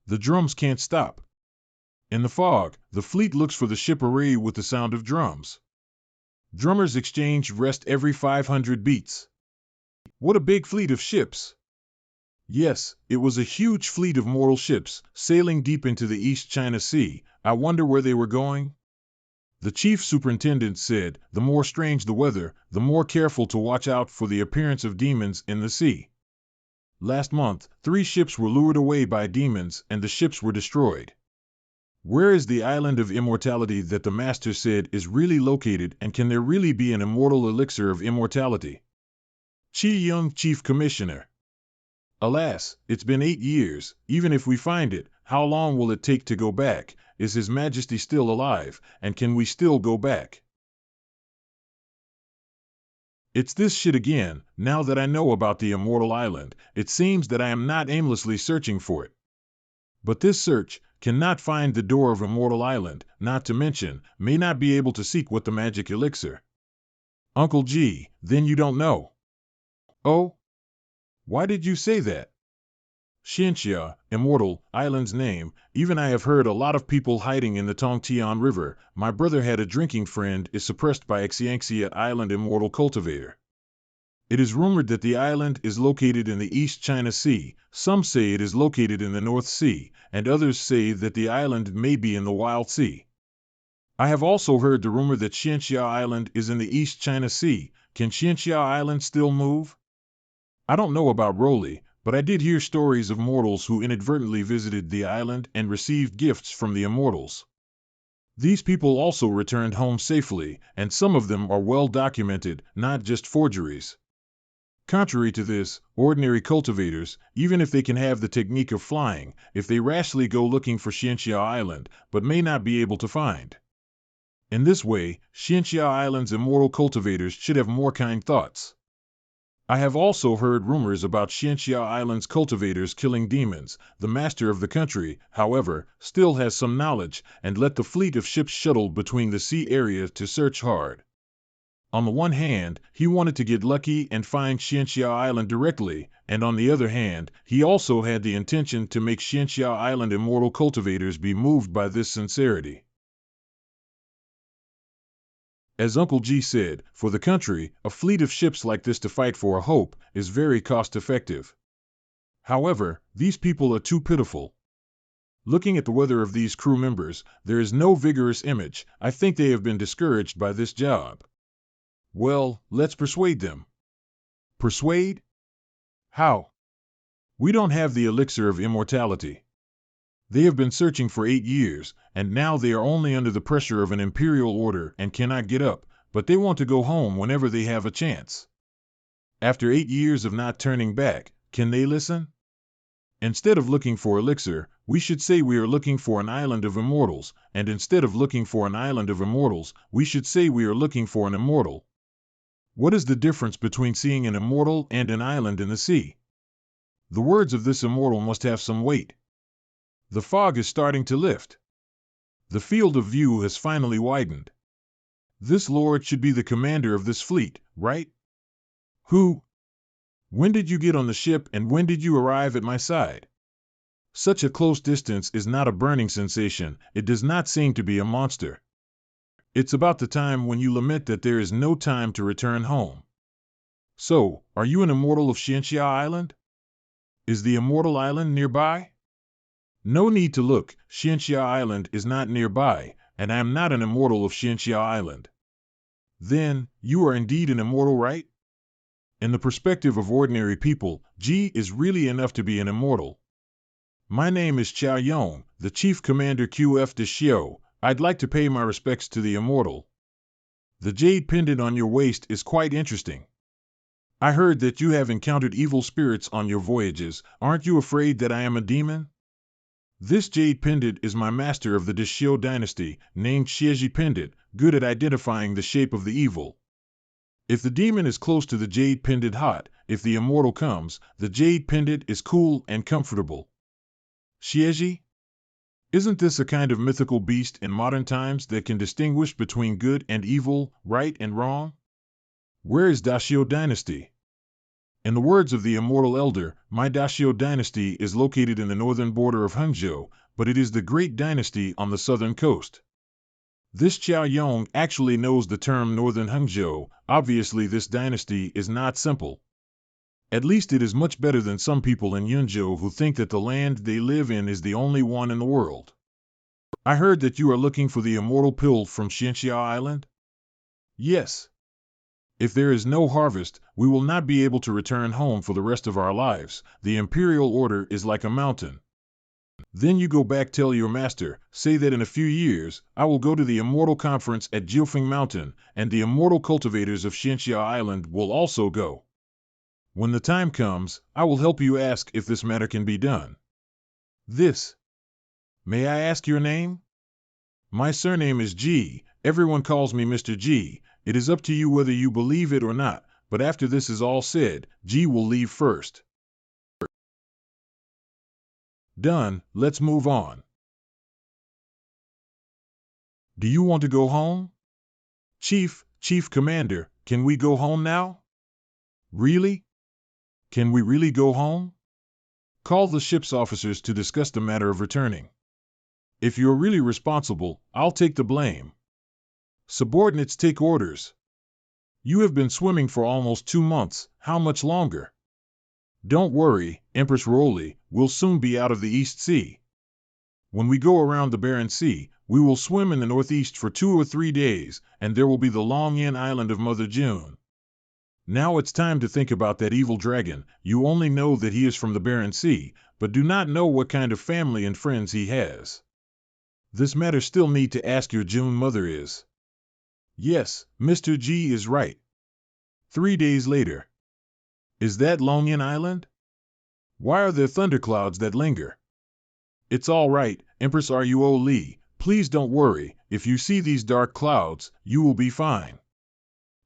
The drums can't stop. In the fog, the fleet looks for the ship array with the sound of drums. Drummers exchange rest every 500 beats. What a big fleet of ships! Yes, it was a huge fleet of mortal ships, sailing deep into the East China Sea. I wonder where they were going? The chief superintendent said, the more strange the weather, the more careful to watch out for the appearance of demons in the sea. Last month, 3 ships were lured away by demons and the ships were destroyed. Where is the island of immortality that the master said is really located, and can there really be an immortal elixir of immortality? Chi Young, Chief Commissioner. Alas, it's been 8 years. Even if we find it, how long will it take to go back? Is His Majesty still alive, and can we still go back? It's this shit again. Now that I know about the immortal island, it seems that I am not aimlessly searching for it. But this search cannot find the door of Immortal Island, not to mention, may not be able to seek what the magic elixir. Uncle G, then you don't know. Oh? Why did you say that? Xianxia, Immortal Island's name. Even I have heard a lot of people hiding in the Tongtian River. My brother had a drinking friend is suppressed by Xianxia Island Immortal Cultivator. It is rumored that the island is located in the East China Sea. Some say it is located in the North Sea, and others say that the island may be in the Wild Sea. I have also heard the rumor that Xianxia Island is in the East China Sea. Can Xianxia Island still move? I don't know about Roly, but I did hear stories of mortals who inadvertently visited the island and received gifts from the immortals. These people also returned home safely, and some of them are well documented, not just forgeries. Contrary to this, ordinary cultivators, even if they can have the technique of flying, if they rashly go looking for Xianxia Island, but may not be able to find. In this way, Xianxia Island's immortal cultivators should have more kind thoughts. I have also heard rumors about Xianxia Island's cultivators killing demons. The master of the country, however, still has some knowledge, and let the fleet of ships shuttle between the sea areas to search hard. On the one hand, he wanted to get lucky and find Xianxia Island directly, and on the other hand, he also had the intention to make Xianxia Island immortal cultivators be moved by this sincerity. As Uncle G said, for the country, a fleet of ships like this to fight for a hope is very cost-effective. However, these people are too pitiful. Looking at the weather of these crew members, there is no vigorous image. I think they have been discouraged by this job. Well, let's persuade them. Persuade? How? We don't have the elixir of immortality. They have been searching for 8 years, and now they are only under the pressure of an imperial order and cannot get up, but they want to go home whenever they have a chance. After 8 years of not turning back, can they listen? Instead of looking for elixir, we should say we are looking for an island of immortals, and instead of looking for an island of immortals, we should say we are looking for an immortal. What is the difference between seeing an immortal and an island in the sea? The words of this immortal must have some weight. The fog is starting to lift. The field of view has finally widened. This lord should be the commander of this fleet, right? Who? When did you get on the ship and when did you arrive at my side? Such a close distance is not a burning sensation. It does not seem to be a monster. It's about the time when you lament that there is no time to return home. So, are you an immortal of Xianxia Island? Is the immortal island nearby? No need to look, Xianxia Island is not nearby, and I am not an immortal of Xianxia Island. Then, you are indeed an immortal, right? In the perspective of ordinary people, G is really enough to be an immortal. My name is Chao Yong, the Chief Commander QF de Xiao. I'd like to pay my respects to the immortal. The jade pendant on your waist is quite interesting. I heard that you have encountered evil spirits on your voyages. Aren't you afraid that I am a demon? This jade pendant is my master of the Deshio dynasty, named Xieji Pendant, good at identifying the shape of the evil. If the demon is close to the jade pendant hot, if the immortal comes, the jade pendant is cool and comfortable. Xieji? Isn't this a kind of mythical beast in modern times that can distinguish between good and evil, right and wrong? Where is Dashio dynasty? In the words of the immortal elder, my Dashio dynasty is located in the northern border of Hangzhou, but it is the great dynasty on the southern coast. This Chao Yong actually knows the term northern Hangzhou. Obviously this dynasty is not simple. At least it is much better than some people in Yunzhou who think that the land they live in is the only one in the world. I heard that you are looking for the immortal pill from Xianxia Island? Yes. If there is no harvest, we will not be able to return home for the rest of our lives. The imperial order is like a mountain. Then you go back, tell your master, say that in a few years, I will go to the immortal conference at Jiufeng Mountain, and the immortal cultivators of Xianxia Island will also go. When the time comes, I will help you ask if this matter can be done. This. May I ask your name? My surname is G. Everyone calls me Mr. G. It is up to you whether you believe it or not, but after this is all said, G will leave first. Done, let's move on. Do you want to go home? Chief Commander, can we go home now? Really? Can we really go home? Call the ship's officers to discuss the matter of returning. If you're really responsible, I'll take the blame. Subordinates take orders. You have been swimming for almost 2 months, how much longer? Don't worry, Empress Roly, we'll soon be out of the East Sea. When we go around the Barren Sea, we will swim in the northeast for 2 or 3 days, and there will be the Long Yin Island of Mother June. Now it's time to think about that evil dragon. You only know that he is from the Barren Sea, but do not know what kind of family and friends he has. This matter still need to ask your June mother is. Yes, Mr. G is right. 3 days later. Is that Longyan Island? Why are there thunderclouds that linger? It's all right, Empress Ruo Li, please don't worry. If you see these dark clouds, you will be fine.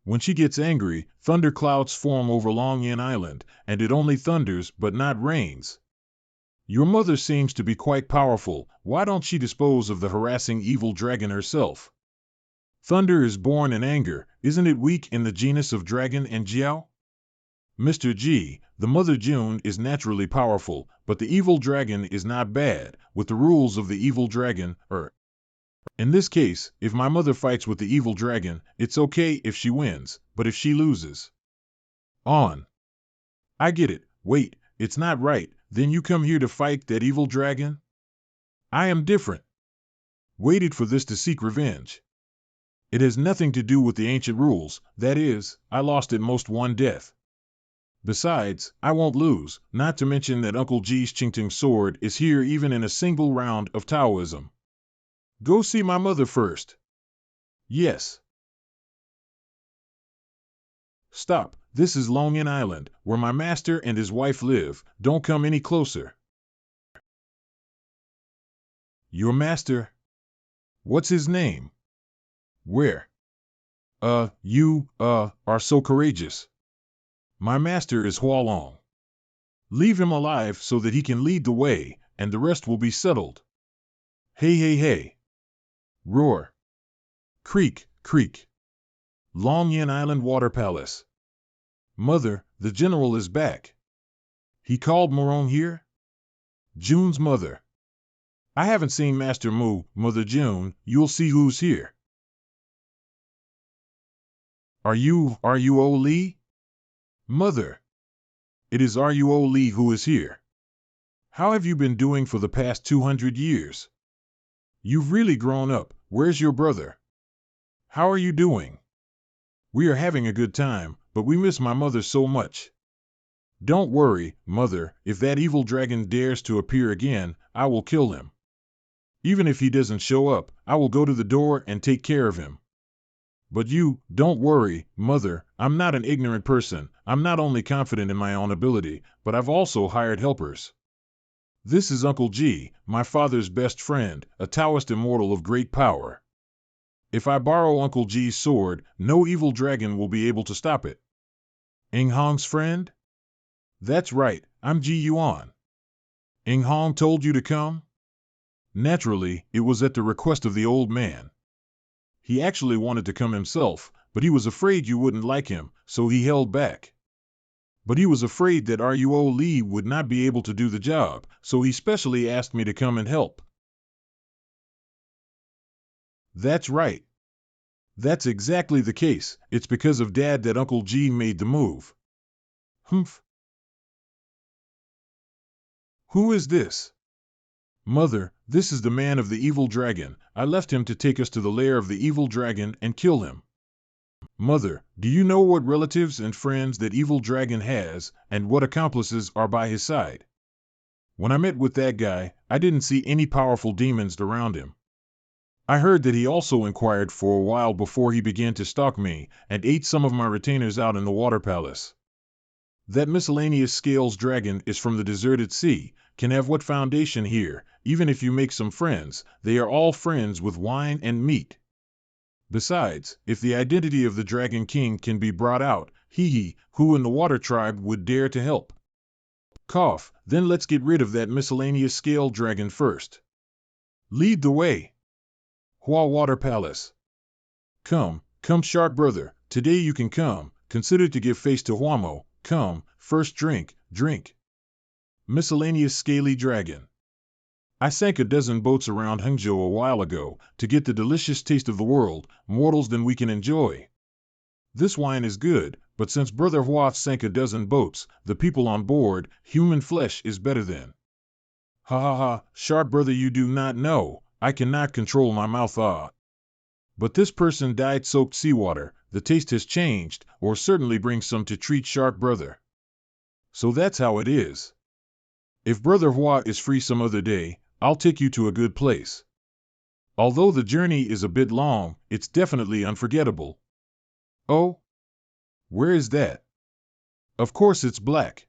When she gets angry, thunderclouds form over Longyan Island, and it only thunders but not rains. Your mother seems to be quite powerful. Why don't she dispose of the harassing evil dragon herself? Thunder is born in anger. Isn't it weak in the genus of dragon and Jiao? Mr. G, the Mother June is naturally powerful, but the evil dragon is not bad, with the rules of the evil dragon, In this case, if my mother fights with the evil dragon, it's okay if she wins, but if she loses. On. I get it. Wait, it's not right. Then you come here to fight that evil dragon? I am different. Waited for this to seek revenge. It has nothing to do with the ancient rules, that is, I lost at most 1 death. Besides, I won't lose, not to mention that Uncle G's Qingting sword is here even in a single round of Taoism. Go see my mother first. Yes. Stop, this is Longyan Island, where my master and his wife live. Don't come any closer. Your master? What's his name? Where? You are so courageous. My master is Hualong. Leave him alive so that he can lead the way, and the rest will be settled. Hey, hey, hey. Roar. Creak, creak. Long Yin Island Water Palace. Mother, the general is back. He called Morone here? June's mother. I haven't seen Master Mu, Mother June, you'll see who's here. Are you Lee? Mother. It is Ruo Lee who is here. How have you been doing for the past 200 years? You've really grown up. Where's your brother? How are you doing? We are having a good time, but we miss my mother so much. Don't worry, Mother, if that evil dragon dares to appear again, I will kill him. Even if he doesn't show up, I will go to the door and take care of him. But don't worry, Mother, I'm not an ignorant person. I'm not only confident in my own ability, but I've also hired helpers. This is Uncle G, my father's best friend, a Taoist immortal of great power. If I borrow Uncle G's sword, no evil dragon will be able to stop it. Ing Hong's friend? That's right, I'm Ji Yuan. Ing Hong told you to come? Naturally, it was at the request of the old man. He actually wanted to come himself, but he was afraid you wouldn't like him, so he held back. But he was afraid that Ruo Lee would not be able to do the job, so he specially asked me to come and help. That's right. That's exactly the case. It's because of Dad that Uncle G made the move. Humph. Who is this? Mother, this is the man of the evil dragon. I left him to take us to the lair of the evil dragon and kill him. Mother, do you know what relatives and friends that evil dragon has, and what accomplices are by his side? When I met with that guy, I didn't see any powerful demons around him. I heard that he also inquired for a while before he began to stalk me, and ate some of my retainers out in the water palace. That miscellaneous scales dragon is from the deserted sea, can have what foundation here, even if you make some friends, they are all friends with wine and meat. Besides, if the identity of the Dragon King can be brought out, who in the water tribe would dare to help? Cough, then let's get rid of that miscellaneous scale dragon first. Lead the way. Hua Water Palace. Come, shark brother, today you can come, consider to give face to Huamo, come, first drink. Miscellaneous scaly dragon. I sank a dozen boats around Hangzhou a while ago to get the delicious taste of the world, mortals than we can enjoy. This wine is good, but since Brother Hua sank a dozen boats, the people on board, human flesh is better than. Ha ha ha, sharp brother, you do not know, I cannot control my mouth But this person died soaked seawater, the taste has changed, or certainly bring some to treat shark brother. So that's how it is. If Brother Hua is free some other day, I'll take you to a good place. Although the journey is a bit long, it's definitely unforgettable. Oh? Where is that? Of course it's black.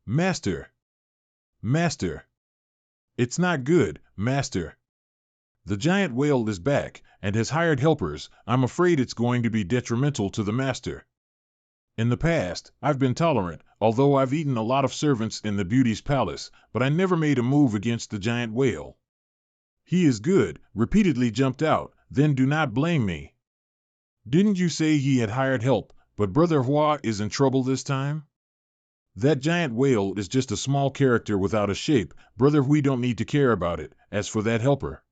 Master. It's not good, Master. The giant whale is back, and has hired helpers. I'm afraid it's going to be detrimental to the Master. In the past, I've been tolerant, although I've eaten a lot of servants in the beauty's palace, but I never made a move against the giant whale. He is good, repeatedly jumped out, then do not blame me. Didn't you say he had hired help, but Brother Hua is in trouble this time? That giant whale is just a small character without a shape, Brother Hui don't need to care about it, as for that helper.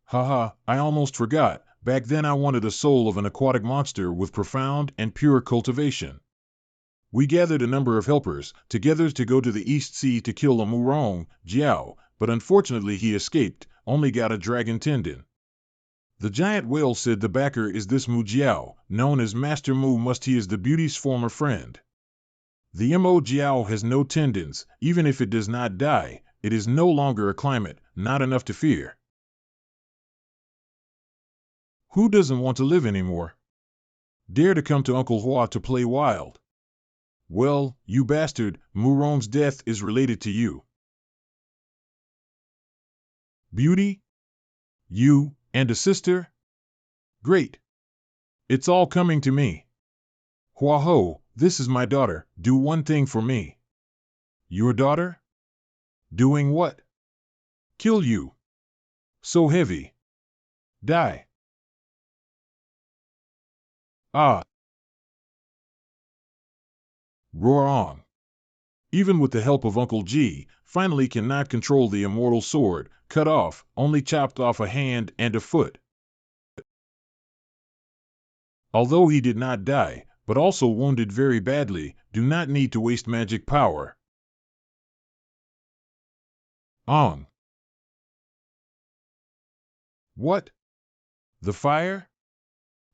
Haha, I almost forgot. Back then I wanted a soul of an aquatic monster with profound and pure cultivation. We gathered a number of helpers, together to go to the East Sea to kill a Murong, Jiao, but unfortunately he escaped, only got a dragon tendon. The giant whale said the backer is this Mu Jiao, known as Master Mu must he is the beauty's former friend. The Mo Jiao has no tendons, even if it does not die, it is no longer a climate, not enough to fear. Who doesn't want to live anymore? Dare to come to Uncle Hua to play wild. Well, you bastard, Murong's death is related to you. Beauty? You, and a sister? Great. It's all coming to me. Hua Ho, this is my daughter, do one thing for me. Your daughter? Doing what? Kill you. So heavy. Die. Ah. Roar on. Even with the help of Uncle G, finally cannot control the immortal sword, cut off, only chopped off a hand and a foot. Although he did not die, but also wounded very badly, do not need to waste magic power. On. What? The fire?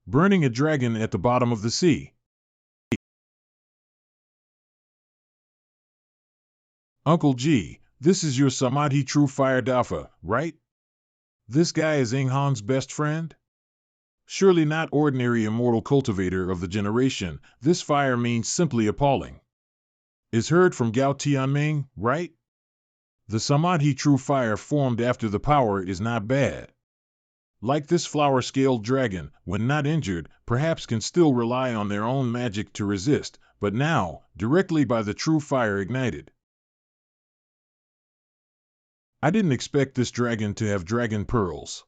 Burning a dragon at the bottom of the sea. Uncle G, this is your Samadhi True Fire Dafa, right? This guy is Inghan's best friend? Surely not ordinary immortal cultivator of the generation, this fire means simply appalling. Is heard from Gao Tianming, right? The Samadhi True Fire formed after the power is not bad. Like this flower-scaled dragon, when not injured, perhaps can still rely on their own magic to resist, but now, directly by the true fire ignited. I didn't expect this dragon to have dragon pearls.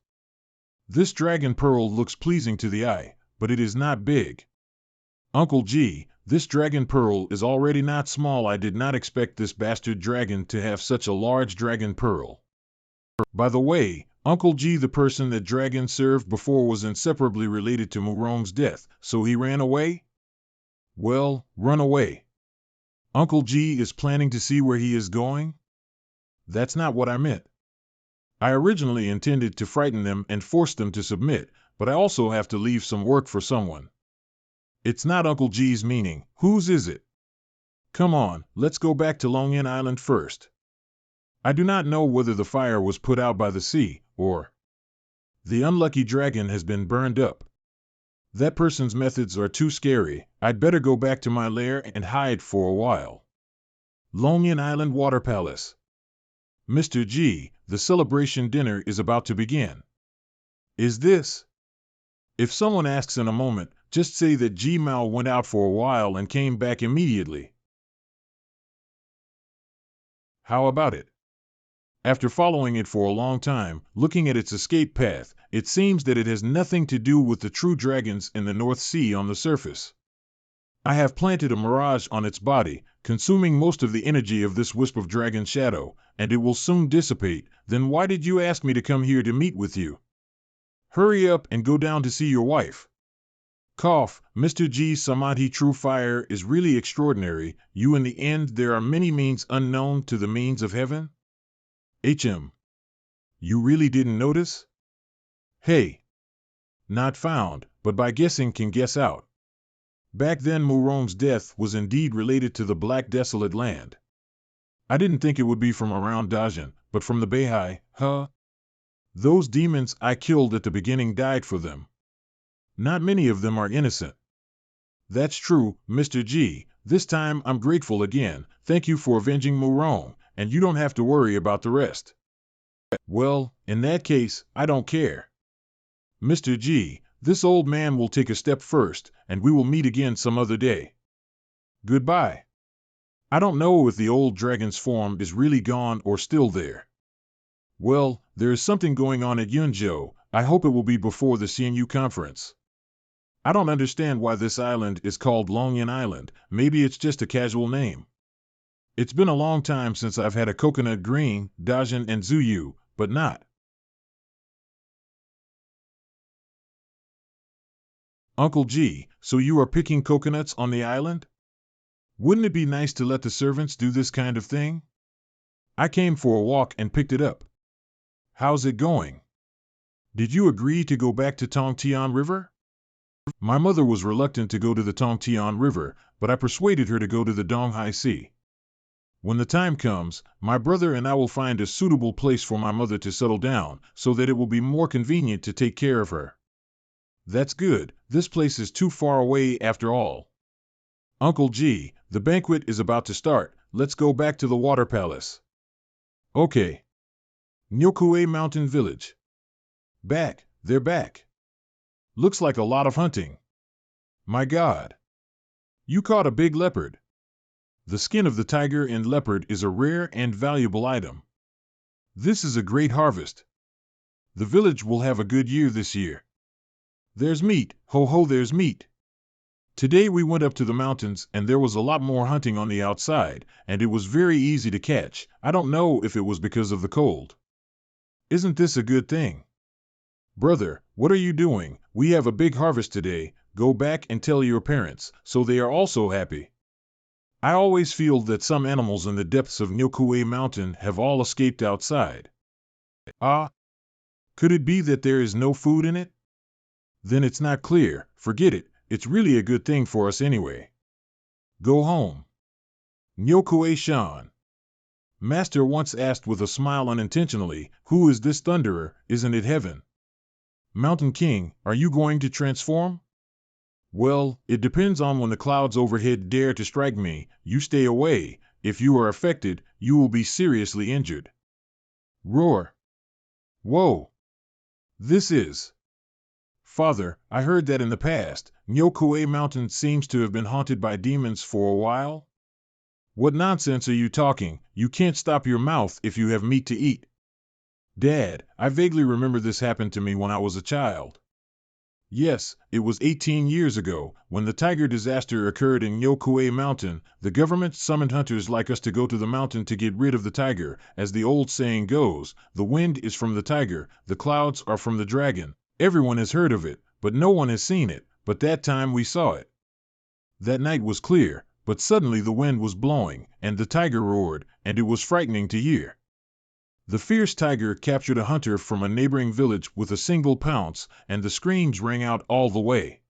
This dragon pearl looks pleasing to the eye, but it is not big. Uncle G, this dragon pearl is already not small. I did not expect this bastard dragon to have such a large dragon pearl. By the way, Uncle G, the person that dragon served before, was inseparably related to Murong's death, so he ran away? Well, run away. Uncle G is planning to see where he is going? That's not what I meant. I originally intended to frighten them and force them to submit, but I also have to leave some work for someone. It's not Uncle G's meaning. Whose is it? Come on, let's go back to Long Yin Island first. I do not know whether the fire was put out by the sea, or the unlucky dragon has been burned up. That person's methods are too scary. I'd better go back to my lair and hide for a while. Long Yin Island Water Palace. Mr. G, the celebration dinner is about to begin. Is this? If someone asks in a moment, just say that G Mao went out for a while and came back immediately. How about it? After following it for a long time, looking at its escape path, it seems that it has nothing to do with the true dragons in the North Sea on the surface. I have planted a mirage on its body, consuming most of the energy of this wisp of dragon shadow, and it will soon dissipate. Then why did you ask me to come here to meet with you? Hurry up and go down to see your wife. Cough, Mr. G's Samadhi True Fire is really extraordinary. You in the end, there are many means unknown to the means of heaven? HM. You really didn't notice? Hey. Not found, but by guessing can guess out. Back then Murong's death was indeed related to the Black Desolate Land. I didn't think it would be from around Dajan, but from the Beihai, huh? Those demons I killed at the beginning died for them. Not many of them are innocent. That's true, Mr. G. This time I'm grateful again. Thank you for avenging Murong, and you don't have to worry about the rest. Well, in that case, I don't care. Mr. G, this old man will take a step first, and we will meet again some other day. Goodbye. I don't know if the old dragon's form is really gone or still there. Well, there is something going on at Yunzhou. I hope it will be before the CNU conference. I don't understand why this island is called Long Yin Island. Maybe it's just a casual name. It's been a long time since I've had a coconut green, Dajan and Zuyu, but not. Uncle G, so you are picking coconuts on the island? Wouldn't it be nice to let the servants do this kind of thing? I came for a walk and picked it up. How's it going? Did you agree to go back to Tongtian River? My mother was reluctant to go to the Tongtian River, but I persuaded her to go to the Donghai Sea. When the time comes, my brother and I will find a suitable place for my mother to settle down, so that it will be more convenient to take care of her. That's good. This place is too far away after all. Uncle G, the banquet is about to start. Let's go back to the water palace. Okay. Nyokue Mountain Village. Back. They're back. Looks like a lot of hunting. My God. You caught a big leopard. The skin of the tiger and leopard is a rare and valuable item. This is a great harvest. The village will have a good year this year. There's meat, ho ho, there's meat. Today we went up to the mountains and there was a lot more hunting on the outside, and it was very easy to catch. I don't know if it was because of the cold. Isn't this a good thing? Brother, what are you doing? We have a big harvest today. Go back and tell your parents, so they are also happy. I always feel that some animals in the depths of Nyokue Mountain have all escaped outside. Ah, could it be that there is no food in it? Then it's not clear. Forget it. It's really a good thing for us anyway. Go home. Nyokue-shan. Master once asked with a smile unintentionally, who is this thunderer? Isn't it heaven? Mountain King, are you going to transform? Well, it depends on when the clouds overhead dare to strike me. You stay away. If you are affected, you will be seriously injured. Roar. Whoa. This is... Father, I heard that in the past, Nyokue Mountain seems to have been haunted by demons for a while. What nonsense are you talking? You can't stop your mouth if you have meat to eat. Dad, I vaguely remember this happened to me when I was a child. Yes, it was 18 years ago, when the tiger disaster occurred in Nyokue Mountain. The government summoned hunters like us to go to the mountain to get rid of the tiger. As the old saying goes, the wind is from the tiger, the clouds are from the dragon. Everyone has heard of it, but no one has seen it. But that time we saw it. That night was clear, but suddenly the wind was blowing, and the tiger roared, and it was frightening to hear. The fierce tiger captured a hunter from a neighboring village with a single pounce, and the screams rang out all the way.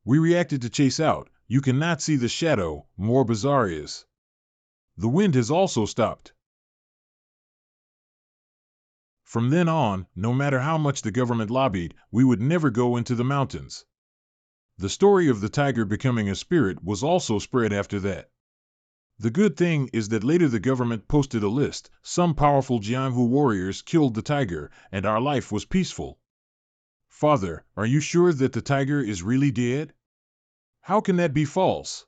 We reacted to chase out. You cannot see the shadow, more bizarre is. The wind has also stopped. From then on, no matter how much the government lobbied, we would never go into the mountains. The story of the tiger becoming a spirit was also spread after that. The good thing is that later the government posted a list. Some powerful Jianhu warriors killed the tiger, and our life was peaceful. Father, are you sure that the tiger is really dead? How can that be false?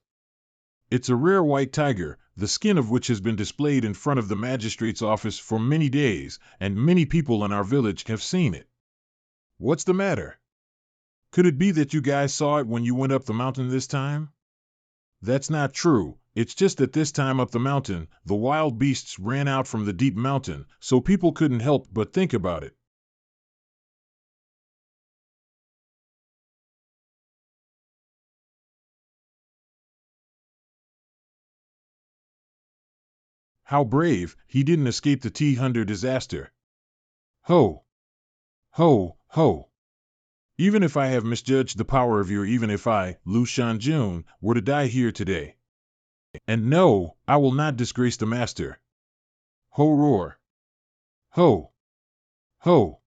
It's a rare white tiger, the skin of which has been displayed in front of the magistrate's office for many days, and many people in our village have seen it. What's the matter? Could it be that you guys saw it when you went up the mountain this time? That's not true. It's just that this time up the mountain, the wild beasts ran out from the deep mountain, so people couldn't help but think about it. How brave, he didn't escape the T-Hunter disaster. Ho! Ho! Ho! Even if I have misjudged the power of your, even if I, Lu Shanjun, were to die here today. And no, I will not disgrace the master. Ho roar! Ho! Ho!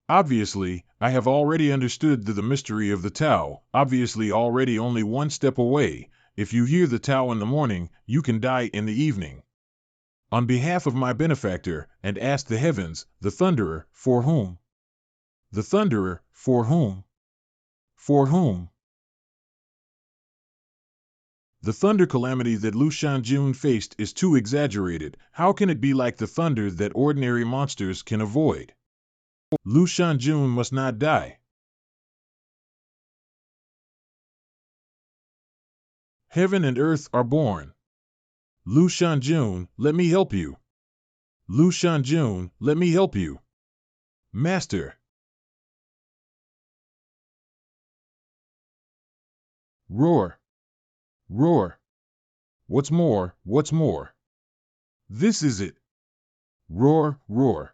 Obviously, I have already understood the mystery of the Tao, obviously already only one step away. If you hear the Tao in the morning, you can die in the evening. On behalf of my benefactor, and ask the heavens, the Thunderer, for whom? The Thunderer, for whom? For whom? The thunder calamity that Lu Shanjun faced is too exaggerated. How can it be like the thunder that ordinary monsters can avoid? Lu Shanjun must not die. Heaven and earth are born. Lu Shanjun, let me help you. Lu Shanjun, let me help you. Master. Roar. Roar. What's more, what's more? This is it. Roar, roar.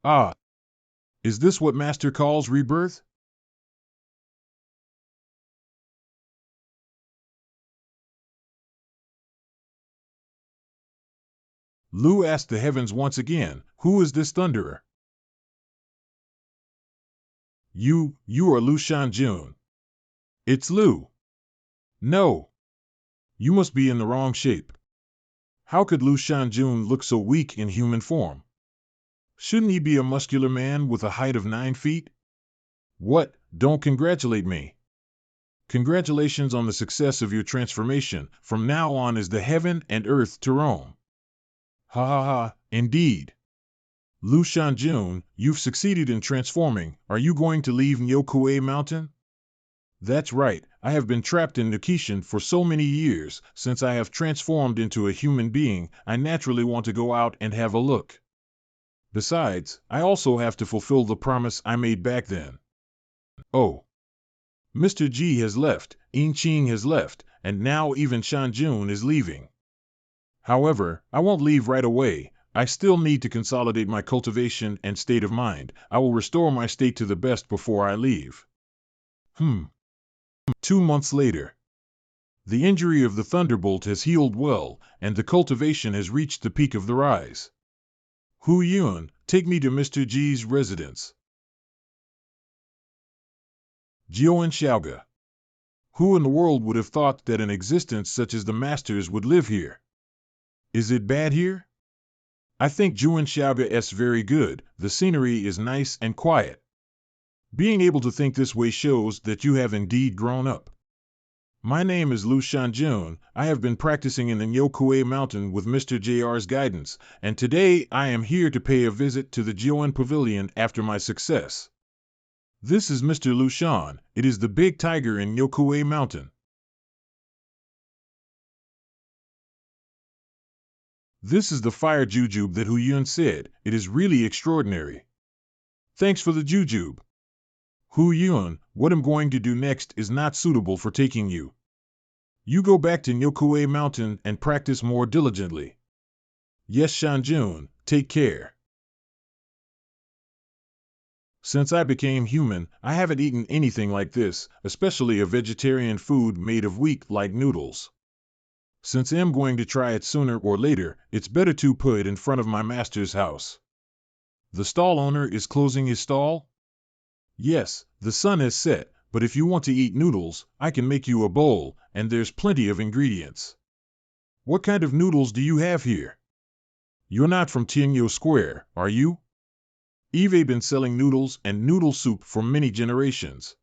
Ah. Is this what Master calls rebirth? Lu asked the heavens once again, who is this thunderer? You are Lu Shanjun. It's Lu. No. You must be in the wrong shape. How could Lu Shanjun look so weak in human form? Shouldn't he be a muscular man with a height of 9 feet? What? Don't congratulate me. Congratulations on the success of your transformation. From now on is the heaven and earth to Rome. Ha ha ha, indeed. Lu Shanjun, you've succeeded in transforming. Are you going to leave Nyokue Mountain? That's right, I have been trapped in Nikishin for so many years. Since I have transformed into a human being, I naturally want to go out and have a look. Besides, I also have to fulfill the promise I made back then. Oh. Mr. G has left, Yin Qing has left, and now even Shanjun is leaving. However, I won't leave right away. I still need to consolidate my cultivation and state of mind. I will restore my state to the best before I leave. 2 months later. The injury of the thunderbolt has healed well, and the cultivation has reached the peak of the rise. Yuan, take me to Mr. G's residence. Jiuan Xiaoga. Who in the world would have thought that an existence such as the Master's would live here? Is it bad here? I think Jiuan Xiaoga is very good. The scenery is nice and quiet. Being able to think this way shows that you have indeed grown up. My name is Lu Shanjun. I have been practicing in the Nyokue Mountain with Mr. JR's guidance, and today I am here to pay a visit to the Jiuan Pavilion after my success. This is Mr. Lu Shan. It is the big tiger in Nyokue Mountain. This is the fire jujube that Yuan said. It is really extraordinary. Thanks for the jujube. Yuan, what I'm going to do next is not suitable for taking you. You go back to Nyokue Mountain and practice more diligently. Yes, Shanjun, take care. Since I became human, I haven't eaten anything like this, especially a vegetarian food made of wheat like noodles. Since I'm going to try it sooner or later, it's better to put it in front of my master's house. The stall owner is closing his stall? Yes, the sun has set, but if you want to eat noodles, I can make you a bowl, and there's plenty of ingredients. What kind of noodles do you have here? You're not from Tianyo Square, are you? I've been selling noodles and noodle soup for many generations.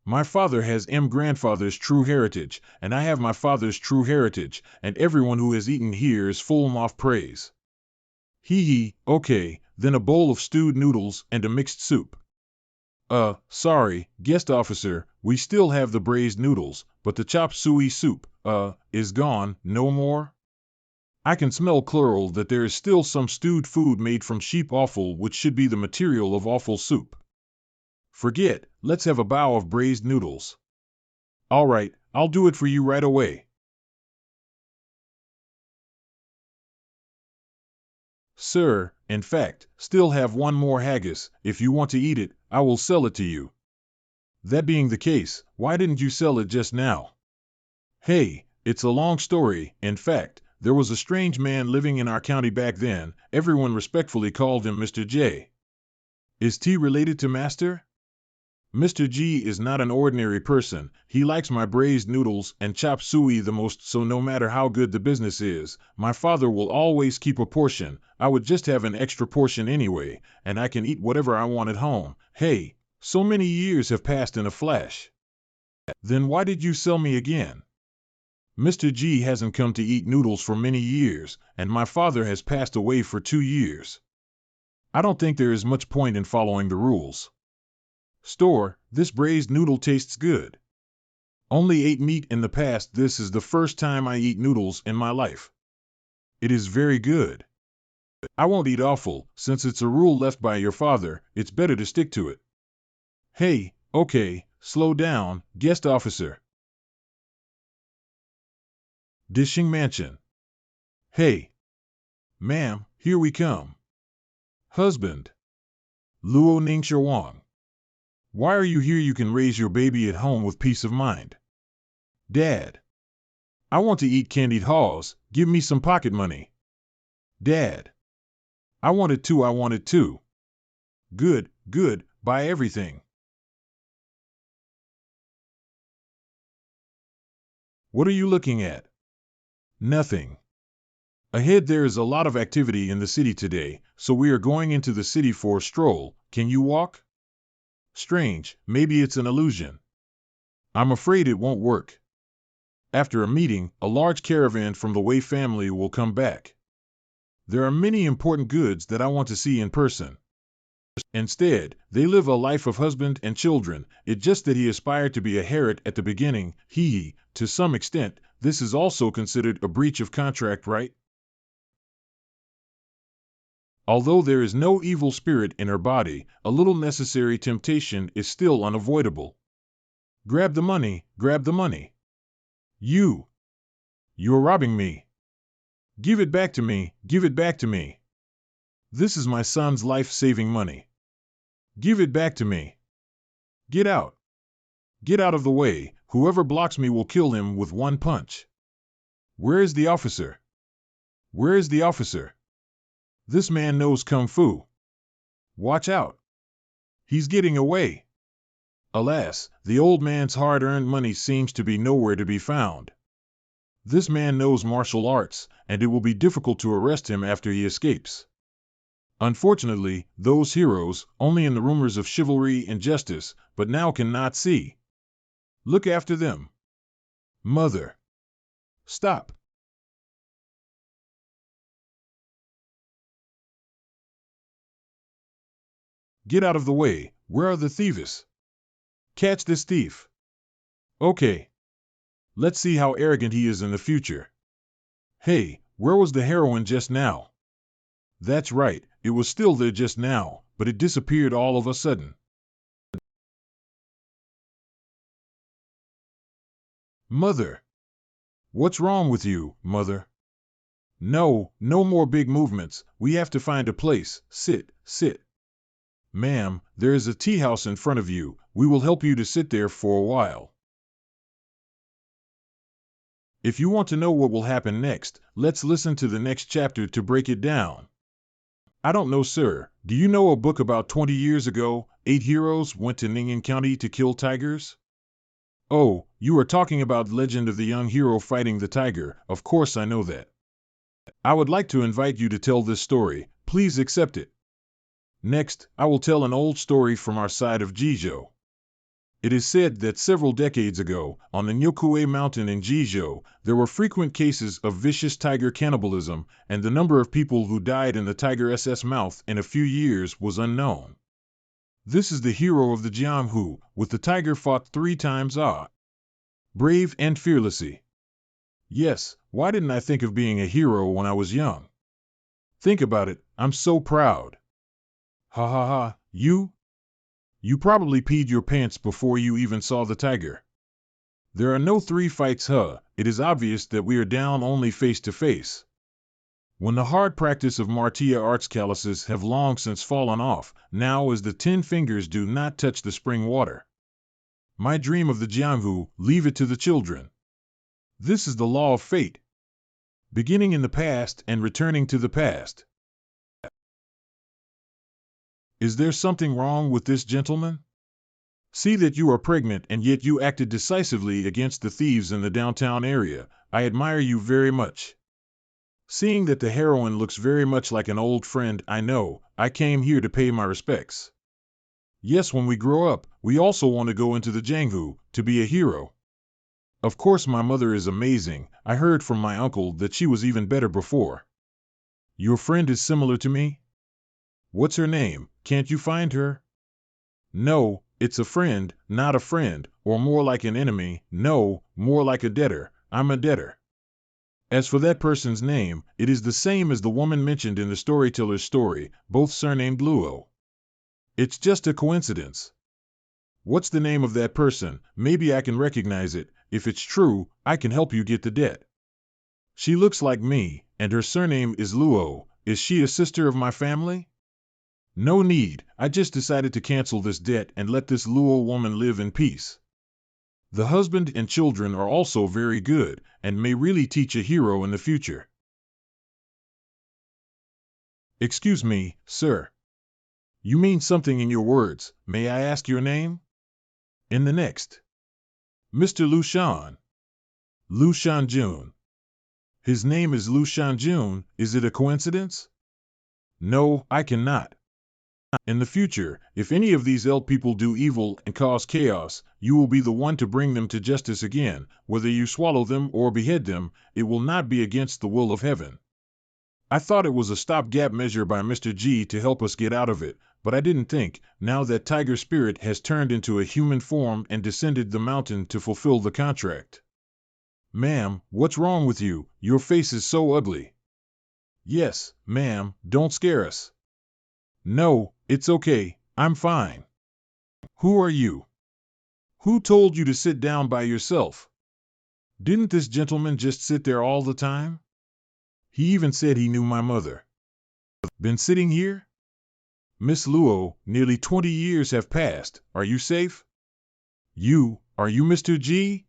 My father has grandfather's true heritage, and I have my father's true heritage, and everyone who has eaten here is full of praise. Okay, then a bowl of stewed noodles and a mixed soup. Sorry, guest officer, we still have the braised noodles, but the chop suey soup, is gone, no more? I can smell clearly that there is still some stewed food made from sheep offal which should be the material of offal soup. Forget, let's have a bowl of braised noodles. All right, I'll do it for you right away. Sir, in fact, still have one more haggis. If you want to eat it, I will sell it to you. That being the case, why didn't you sell it just now? Hey, it's a long story. In fact, there was a strange man living in our county back then. Everyone respectfully called him Mr. J. Is T related to Master? Mr. G is not an ordinary person. He likes my braised noodles and chop suey the most, so no matter how good the business is, my father will always keep a portion. I would just have an extra portion anyway, and I can eat whatever I want at home. Hey, so many years have passed in a flash. Then why did you sell me again? Mr. G hasn't come to eat noodles for many years, and my father has passed away for 2 years. I don't think there is much point in following the rules. Store, this braised noodle tastes good. Only ate meat in the past. This is the first time I eat noodles in my life. It is very good. I won't eat offal. Since it's a rule left by your father, it's better to stick to it. Hey, okay, slow down, guest officer. Dishing Mansion. Hey. Ma'am, here we come. Husband. Luo Ningxia Wang. Why are you here? You can raise your baby at home with peace of mind. Dad. I want to eat candied haws. Give me some pocket money. Dad. I want it too. Good, buy everything. What are you looking at? Nothing. Ahead there is a lot of activity in the city today, so we are going into the city for a stroll. Can you walk? Strange, maybe it's an illusion. I'm afraid it won't work. After a meeting, a large caravan from the Wei family will come back. There are many important goods that I want to see in person. Instead, they live a life of husband and children. It's just that he aspired to be a Herod at the beginning. To some extent, this is also considered a breach of contract, right? Although there is no evil spirit in her body, a little necessary temptation is still unavoidable. Grab the money, grab the money. You're robbing me. Give it back to me, give it back to me. This is my son's life-saving money. Give it back to me. Get out. Get out of the way. Whoever blocks me will kill him with one punch. Where is the officer? Where is the officer? This man knows kung fu. Watch out. He's getting away. Alas, the old man's hard-earned money seems to be nowhere to be found. This man knows martial arts, and it will be difficult to arrest him after he escapes. Unfortunately, those heroes, only in the rumors of chivalry and justice, but now cannot see. Look after them. Mother. Stop. Get out of the way. Where are the thieves? Catch this thief. Okay. Let's see how arrogant he is in the future. Hey, where was the heroine just now? That's right, it was still there just now, but it disappeared all of a sudden. Mother. What's wrong with you, Mother? No more big movements. We have to find a place. Sit. Ma'am, there is a tea house in front of you. We will help you to sit there for a while. If you want to know what will happen next, let's listen to the next chapter to break it down. I don't know, sir. Do you know a book about 20 years ago, 8 heroes went to Ning'an County to kill tigers? Oh, you are talking about Legend of the Young Hero Fighting the Tiger. Of course I know that. I would like to invite you to tell this story. Please accept it. Next, I will tell an old story from our side of Jizhou. It is said that several decades ago, on the Nyokue mountain in Jizhou, there were frequent cases of vicious tiger cannibalism, and the number of people who died in the tiger's mouth in a few years was unknown. This is the hero of the Jianghu, with the tiger fought 3 times. Brave and fearlessly. Yes, why didn't I think of being a hero when I was young? Think about it, I'm so proud. Ha ha ha, you? You probably peed your pants before you even saw the tiger. There are no 3 fights, it is obvious that we are down only face to face. When the hard practice of martial arts calluses have long since fallen off, now as the 10 fingers do not touch the spring water. My dream of the Jianghu, leave it to the children. This is the law of fate. Beginning in the past and returning to the past. Is there something wrong with this gentleman? See that you are pregnant and yet you acted decisively against the thieves in the downtown area. I admire you very much. Seeing that the heroine looks very much like an old friend I know, I came here to pay my respects. Yes, when we grow up, we also want to go into the Jianghu, to be a hero. Of course my mother is amazing. I heard from my uncle that she was even better before. Your friend is similar to me? What's her name? Can't you find her? No, it's a friend, not a friend, or more like an enemy. No, more like a debtor. I'm a debtor. As for that person's name, it is the same as the woman mentioned in the storyteller's story, both surnamed Luo. It's just a coincidence. What's the name of that person? Maybe I can recognize it. If it's true, I can help you get the debt. She looks like me, and her surname is Luo. Is she a sister of my family? No need, I just decided to cancel this debt and let this Luo woman live in peace. The husband and children are also very good, and may really teach a hero in the future. Excuse me, sir. You mean something in your words. May I ask your name? In the next. Mr. Lu Shan. Lu Shanjun. His name is Lu Shanjun. Is it a coincidence? No, I cannot. In the future, if any of these ill people do evil and cause chaos, you will be the one to bring them to justice again. Whether you swallow them or behead them, it will not be against the will of heaven. I thought it was a stopgap measure by Mr. G to help us get out of it, but I didn't think, now that Tiger Spirit has turned into a human form and descended the mountain to fulfill the contract. Ma'am, what's wrong with you? Your face is so ugly. Yes, ma'am, don't scare us. No, it's okay, I'm fine. Who are you? Who told you to sit down by yourself? Didn't this gentleman just sit there all the time? He even said he knew my mother. Been sitting here? Miss Luo, nearly 20 years have passed. Are you safe? Are you Mr. G?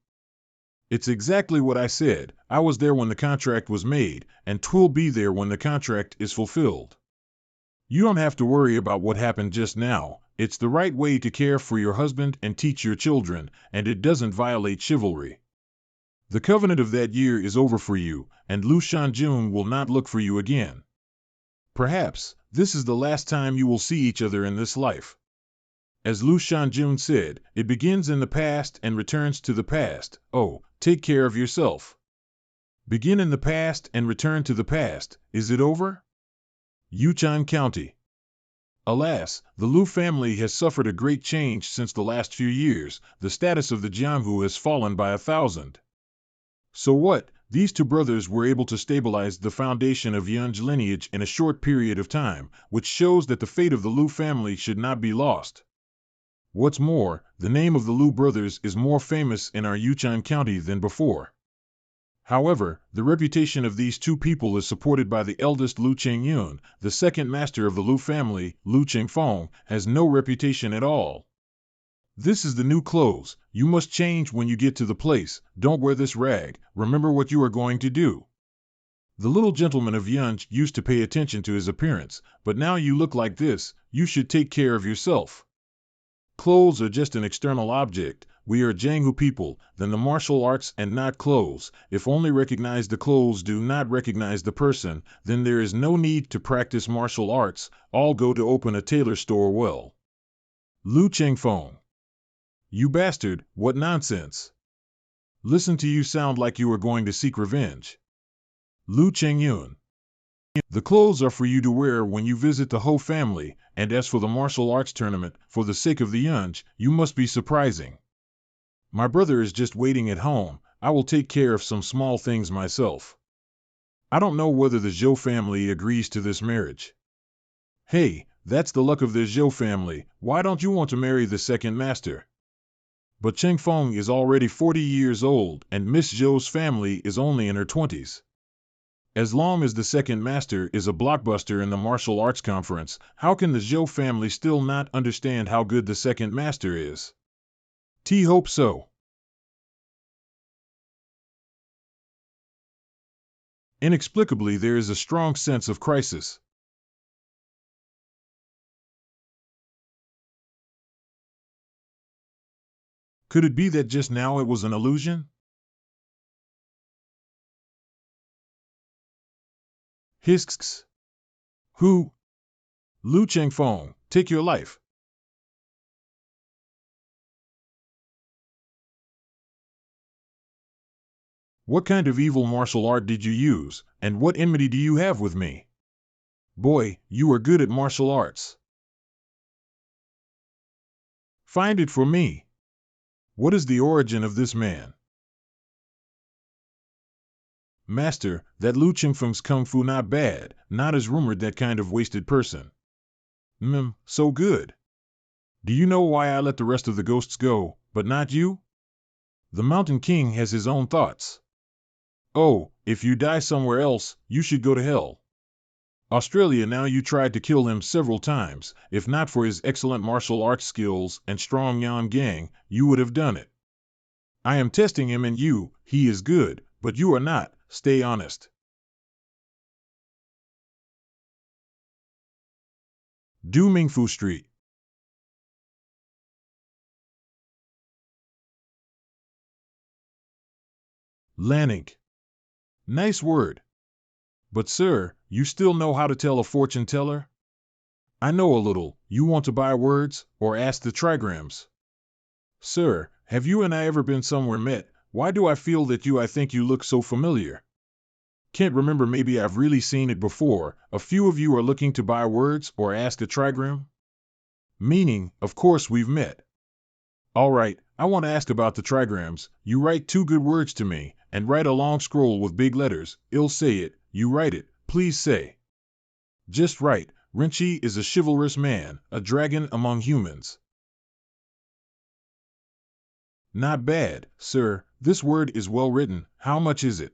It's exactly what I said. I was there when the contract was made, and 'twill be there when the contract is fulfilled. You don't have to worry about what happened just now. It's the right way to care for your husband and teach your children, and it doesn't violate chivalry. The covenant of that year is over for you, and Lu Shanjun will not look for you again. Perhaps this is the last time you will see each other in this life. As Lu Shanjun said, it begins in the past and returns to the past. Oh, take care of yourself. Begin in the past and return to the past. Is it over? Yuan County. Alas, the Lu family has suffered a great change since the last few years. The status of the Jianghu has fallen by 1,000. So what? These two brothers were able to stabilize the foundation of Yuan's lineage in a short period of time, which shows that the fate of the Lu family should not be lost. What's more, the name of the Lu brothers is more famous in our Yuan County than before. However, the reputation of these two people is supported by the eldest Lu Chengyun. The second master of the Lu family, Lu Chengfeng, has no reputation at all. This is the new clothes. You must change when you get to the place. Don't wear this rag. Remember what you are going to do. The little gentleman of Yunj used to pay attention to his appearance, but now you look like this. You should take care of yourself. Clothes are just an external object. We are Jianghu people, then the martial arts and not clothes. If only recognize the clothes do not recognize the person, then there is no need to practice martial arts. All go to open a tailor store well. Lu Chengfeng. You bastard, what nonsense. Listen to you sound like you are going to seek revenge. Lu Chengyun. The clothes are for you to wear when you visit the Ho family, and as for the martial arts tournament, for the sake of the Yunj, you must be surprising. My brother is just waiting at home. I will take care of some small things myself. I don't know whether the Zhou family agrees to this marriage. Hey, that's the luck of the Zhou family. Why don't you want to marry the second master? But Chengfeng is already 40 years old, and Miss Zhou's family is only in her 20s. As long as the second master is a blockbuster in the martial arts conference, how can the Zhou family still not understand how good the second master is? Hope so. Inexplicably, there is a strong sense of crisis. Could it be that just now it was an illusion? Hisks. Who? Lu Chengfeng, take your life. What kind of evil martial art did you use, and what enmity do you have with me? Boy, you are good at martial arts. Find it for me. What is the origin of this man? Master, that Lu Chengfeng's kung fu not bad, not as rumored that kind of wasted person. So good. Do you know why I let the rest of the ghosts go, but not you? The Mountain King has his own thoughts. Oh, if you die somewhere else, you should go to hell. Australia, now you tried to kill him several times. If not for his excellent martial arts skills and strong Yan gang, you would have done it. I am testing him and you. He is good, but you are not. Stay honest. Du Mingfu Street. Lanink. Nice word. But sir, you still know how to tell a fortune teller? I know a little. You want to buy words, or ask the trigrams? Sir, have you and I ever been somewhere met? Why do I feel that I think you look so familiar? Can't remember, maybe I've really seen it before. A few of you are looking to buy words or ask a trigram? Meaning, of course we've met. All right, I want to ask about the trigrams. You write 2 good words to me, and write a long scroll with big letters. I'll say it, you write it, please say. Just right, Rinchi is a chivalrous man, a dragon among humans. Not bad, sir, this word is well written. How much is it?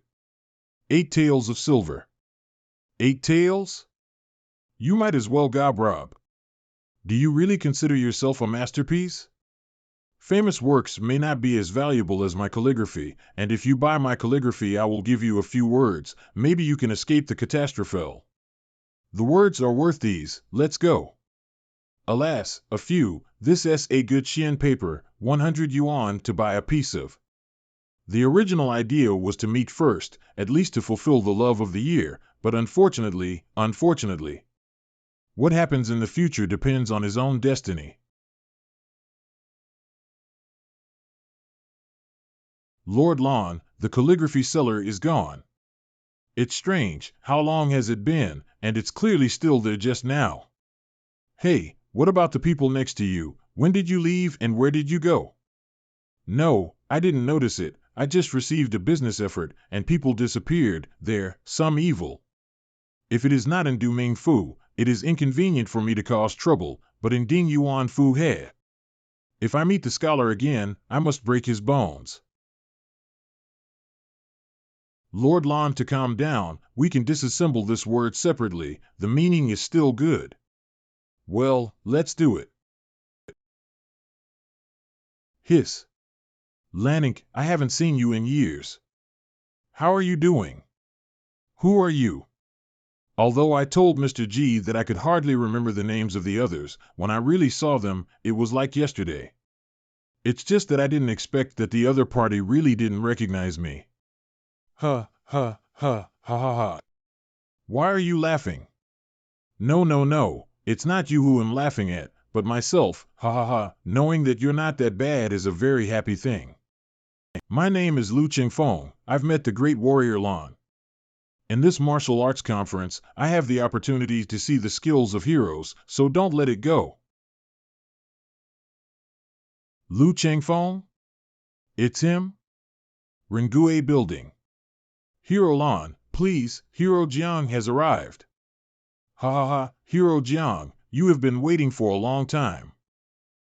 8 taels of silver. 8 taels? You might as well gob rob. Do you really consider yourself a masterpiece? Famous works may not be as valuable as my calligraphy, and if you buy my calligraphy I will give you a few words, maybe you can escape the catastrophe. The words are worth these, let's go. Alas, a few, this is a good Xian paper, 100 yuan to buy a piece of. The original idea was to meet first, at least to fulfill the love of the year, but unfortunately, what happens in the future depends on his own destiny. Lord Lon, the calligraphy seller is gone. It's strange, how long has it been, and it's clearly still there just now. Hey, what about the people next to you? When did you leave and where did you go? No, I didn't notice it. I just received a business effort, and people disappeared. There, some evil. If it is not in Du Ming Fu, it is inconvenient for me to cause trouble, but in Ding Yuan Fu He. If I meet the scholar again, I must break his bones. Lord Lon, to calm down, we can disassemble this word separately, the meaning is still good. Well, let's do it. Hiss. Lanink, I haven't seen you in years. How are you doing? Who are you? Although I told Mr. G that I could hardly remember the names of the others, when I really saw them, it was like yesterday. It's just that I didn't expect that the other party really didn't recognize me. Ha, ha, ha, ha, ha, ha. Why are you laughing? No, it's not you who I'm laughing at, but myself, ha ha ha, knowing that you're not that bad is a very happy thing. My name is Lu Qingfeng, I've met the great warrior Lon. In this martial arts conference, I have the opportunity to see the skills of heroes, so don't let it go. Lu Qingfeng? It's him? Rengue Building. Hero Lon, please, Hero Jiang has arrived. Ha ha ha, Hero Jiang, you have been waiting for a long time.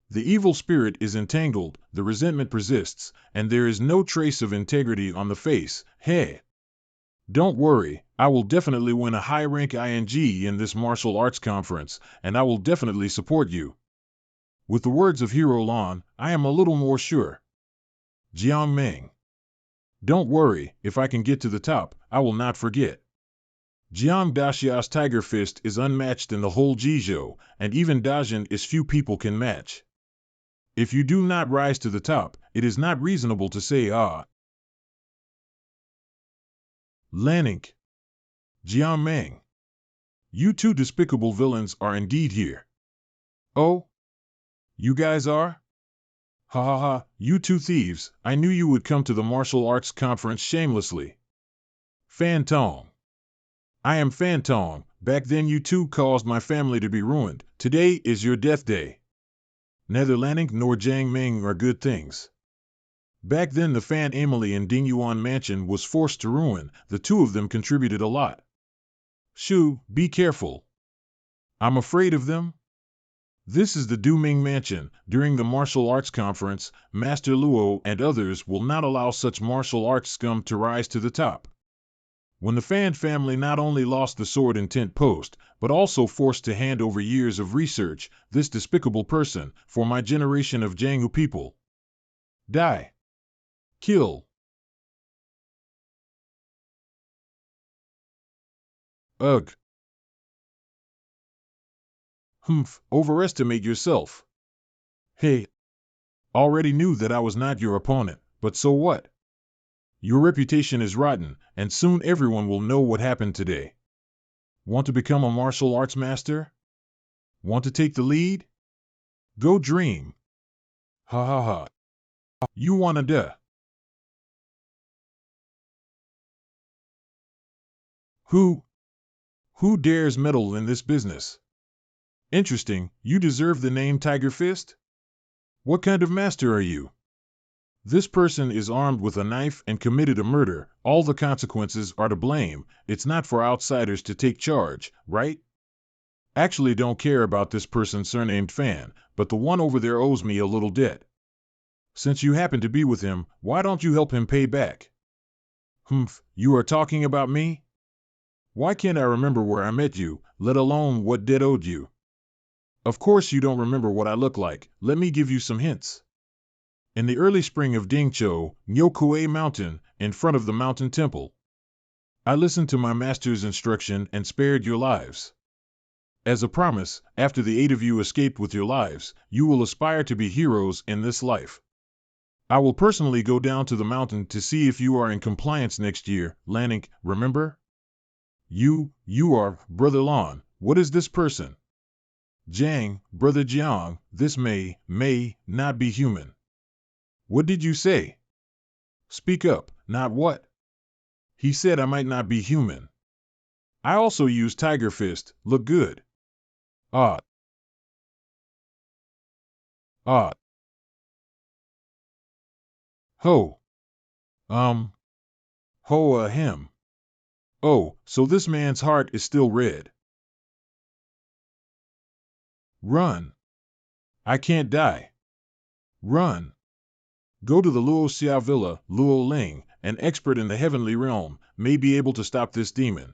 The evil spirit is entangled, the resentment persists, and there is no trace of integrity on the face. Hey! Don't worry, I will definitely win a high rank ING in this martial arts conference, and I will definitely support you. With the words of Hero Lon, I am a little more sure. Jiang Ming. Don't worry, if I can get to the top, I will not forget. Jiang Daxia's Tiger Fist is unmatched in the whole Jizhou, and even Dajin is few people can match. If you do not rise to the top, it is not reasonable to say ah. Lanink. Jiang Meng. You 2 despicable villains are indeed here. Oh? You guys are? Ha ha ha, you 2 thieves, I knew you would come to the martial arts conference shamelessly. Fan Tong. I am Fan Tong, back then you 2 caused my family to be ruined, today is your death day. Neither Lanink nor Jiang Ming are good things. Back then the Fan Emily in Dingyuan Mansion was forced to ruin, the 2 of them contributed a lot. Shu, be careful. I'm afraid of them? This is the Du Ming Mansion. During the martial arts conference, Master Luo and others will not allow such martial arts scum to rise to the top. When the Fan family not only lost the sword and tent post, but also forced to hand over years of research, this despicable person, for my generation of Jianghu people. Die. Kill. Ugh. Humph, overestimate yourself. Hey. Already knew that I was not your opponent, but so what? Your reputation is rotten, and soon everyone will know what happened today. Want to become a martial arts master? Want to take the lead? Go dream. Ha ha ha. You wanna duh. Who? Who dares meddle in this business? Interesting, you deserve the name Tiger Fist? What kind of master are you? This person is armed with a knife and committed a murder. All the consequences are to blame. It's not for outsiders to take charge, right? Actually don't care about this person surnamed Fan, but the one over there owes me a little debt. Since you happen to be with him, why don't you help him pay back? Humph, you are talking about me? Why can't I remember where I met you, let alone what debt owed you? Of course you don't remember what I look like. Let me give you some hints. In the early spring of Dingcho, Nyokue Mountain, in front of the mountain temple, I listened to my master's instruction and spared your lives. As a promise, after the 8 of you escaped with your lives, you will aspire to be heroes in this life. I will personally go down to the mountain to see if you are in compliance next year, Lanink, remember? You are, Brother Lon. What is this person? Jiang, Brother Jiang, this may not be human. What did you say? Speak up, not what? He said I might not be human. I also use Tiger Fist, look good. Ah. Ah. Ho. Him. Oh, so this man's heart is still red. Run. I can't die. Run. Go to the Luo Xia Villa, Luo Ling, an expert in the heavenly realm, may be able to stop this demon.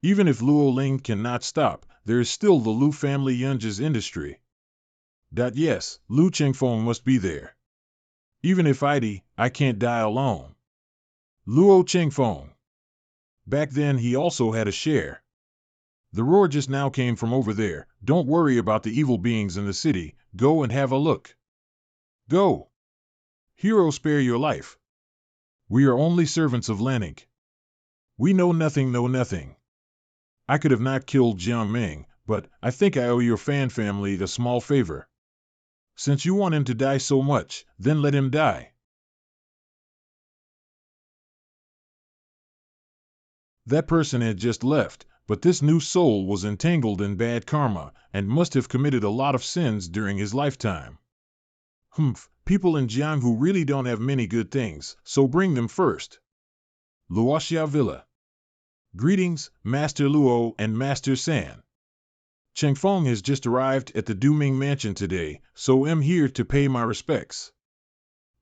Even if Luo Ling cannot stop, there is still the Lu family Yunji's industry. Yes, Lu Chengfeng must be there. Even if I can't die alone. Luo Chengfeng. Back then he also had a share. The roar just now came from over there. Don't worry about the evil beings in the city. Go and have a look. Go. Hero, spare your life. We are only servants of Lanink. We know nothing. I could have not killed Jiang Ming, but I think I owe your Fan family a small favor. Since you want him to die so much, then let him die. That person had just left, but this new soul was entangled in bad karma and must have committed a lot of sins during his lifetime. Humph, people in Jianghu really don't have many good things, so bring them first. Luoxia Villa. Greetings, Master Luo and Master San. Chengfeng has just arrived at the Duming Mansion today, so am here to pay my respects.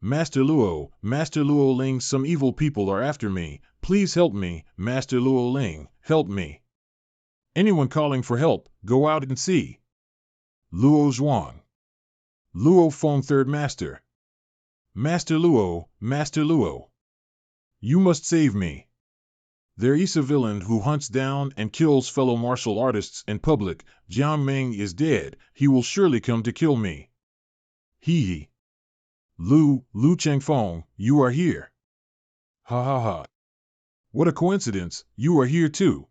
Master Luo Ling, some evil people are after me. Please help me, Master Luo Ling, help me. Anyone calling for help, go out and see. Luo Zhuang. Luo Feng, Third Master. Master Luo. You must save me. There is a villain who hunts down and kills fellow martial artists in public. Jiang Ming is dead. He will surely come to kill me. Hee. Lu Chengfeng, you are here. Ha ha ha. What a coincidence, you are here too.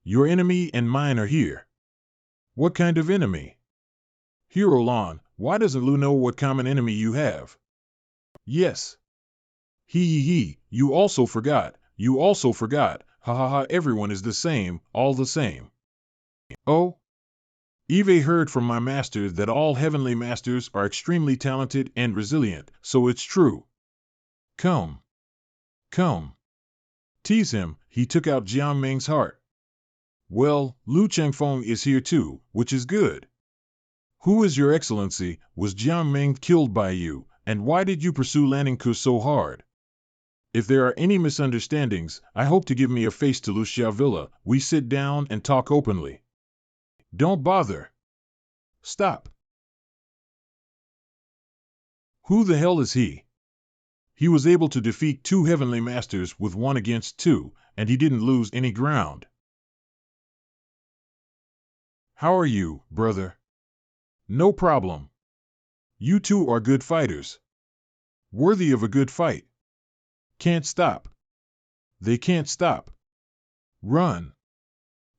Your enemy and mine are here. What kind of enemy? Hero Lon, why doesn't Lu know what common enemy you have? Yes. He, you also forgot. Ha ha ha, everyone is the same, all the same. Oh? Eve heard from my master that all heavenly masters are extremely talented and resilient, so it's true. Come. Tease him, he took out Jiang Ming's heart. Well, Lu Chengfeng is here too, which is good. Who is your excellency? Was Jiang Ming killed by you, and why did you pursue Laningku so hard? If there are any misunderstandings, I hope to give me a face to Luxia Villa. We sit down and talk openly. Don't bother. Stop. Who the hell is he? He was able to defeat 2 heavenly masters with 1 against 2, and he didn't lose any ground. How are you, brother? No problem. You two are good fighters. Worthy of a good fight. Can't stop. They can't stop. Run.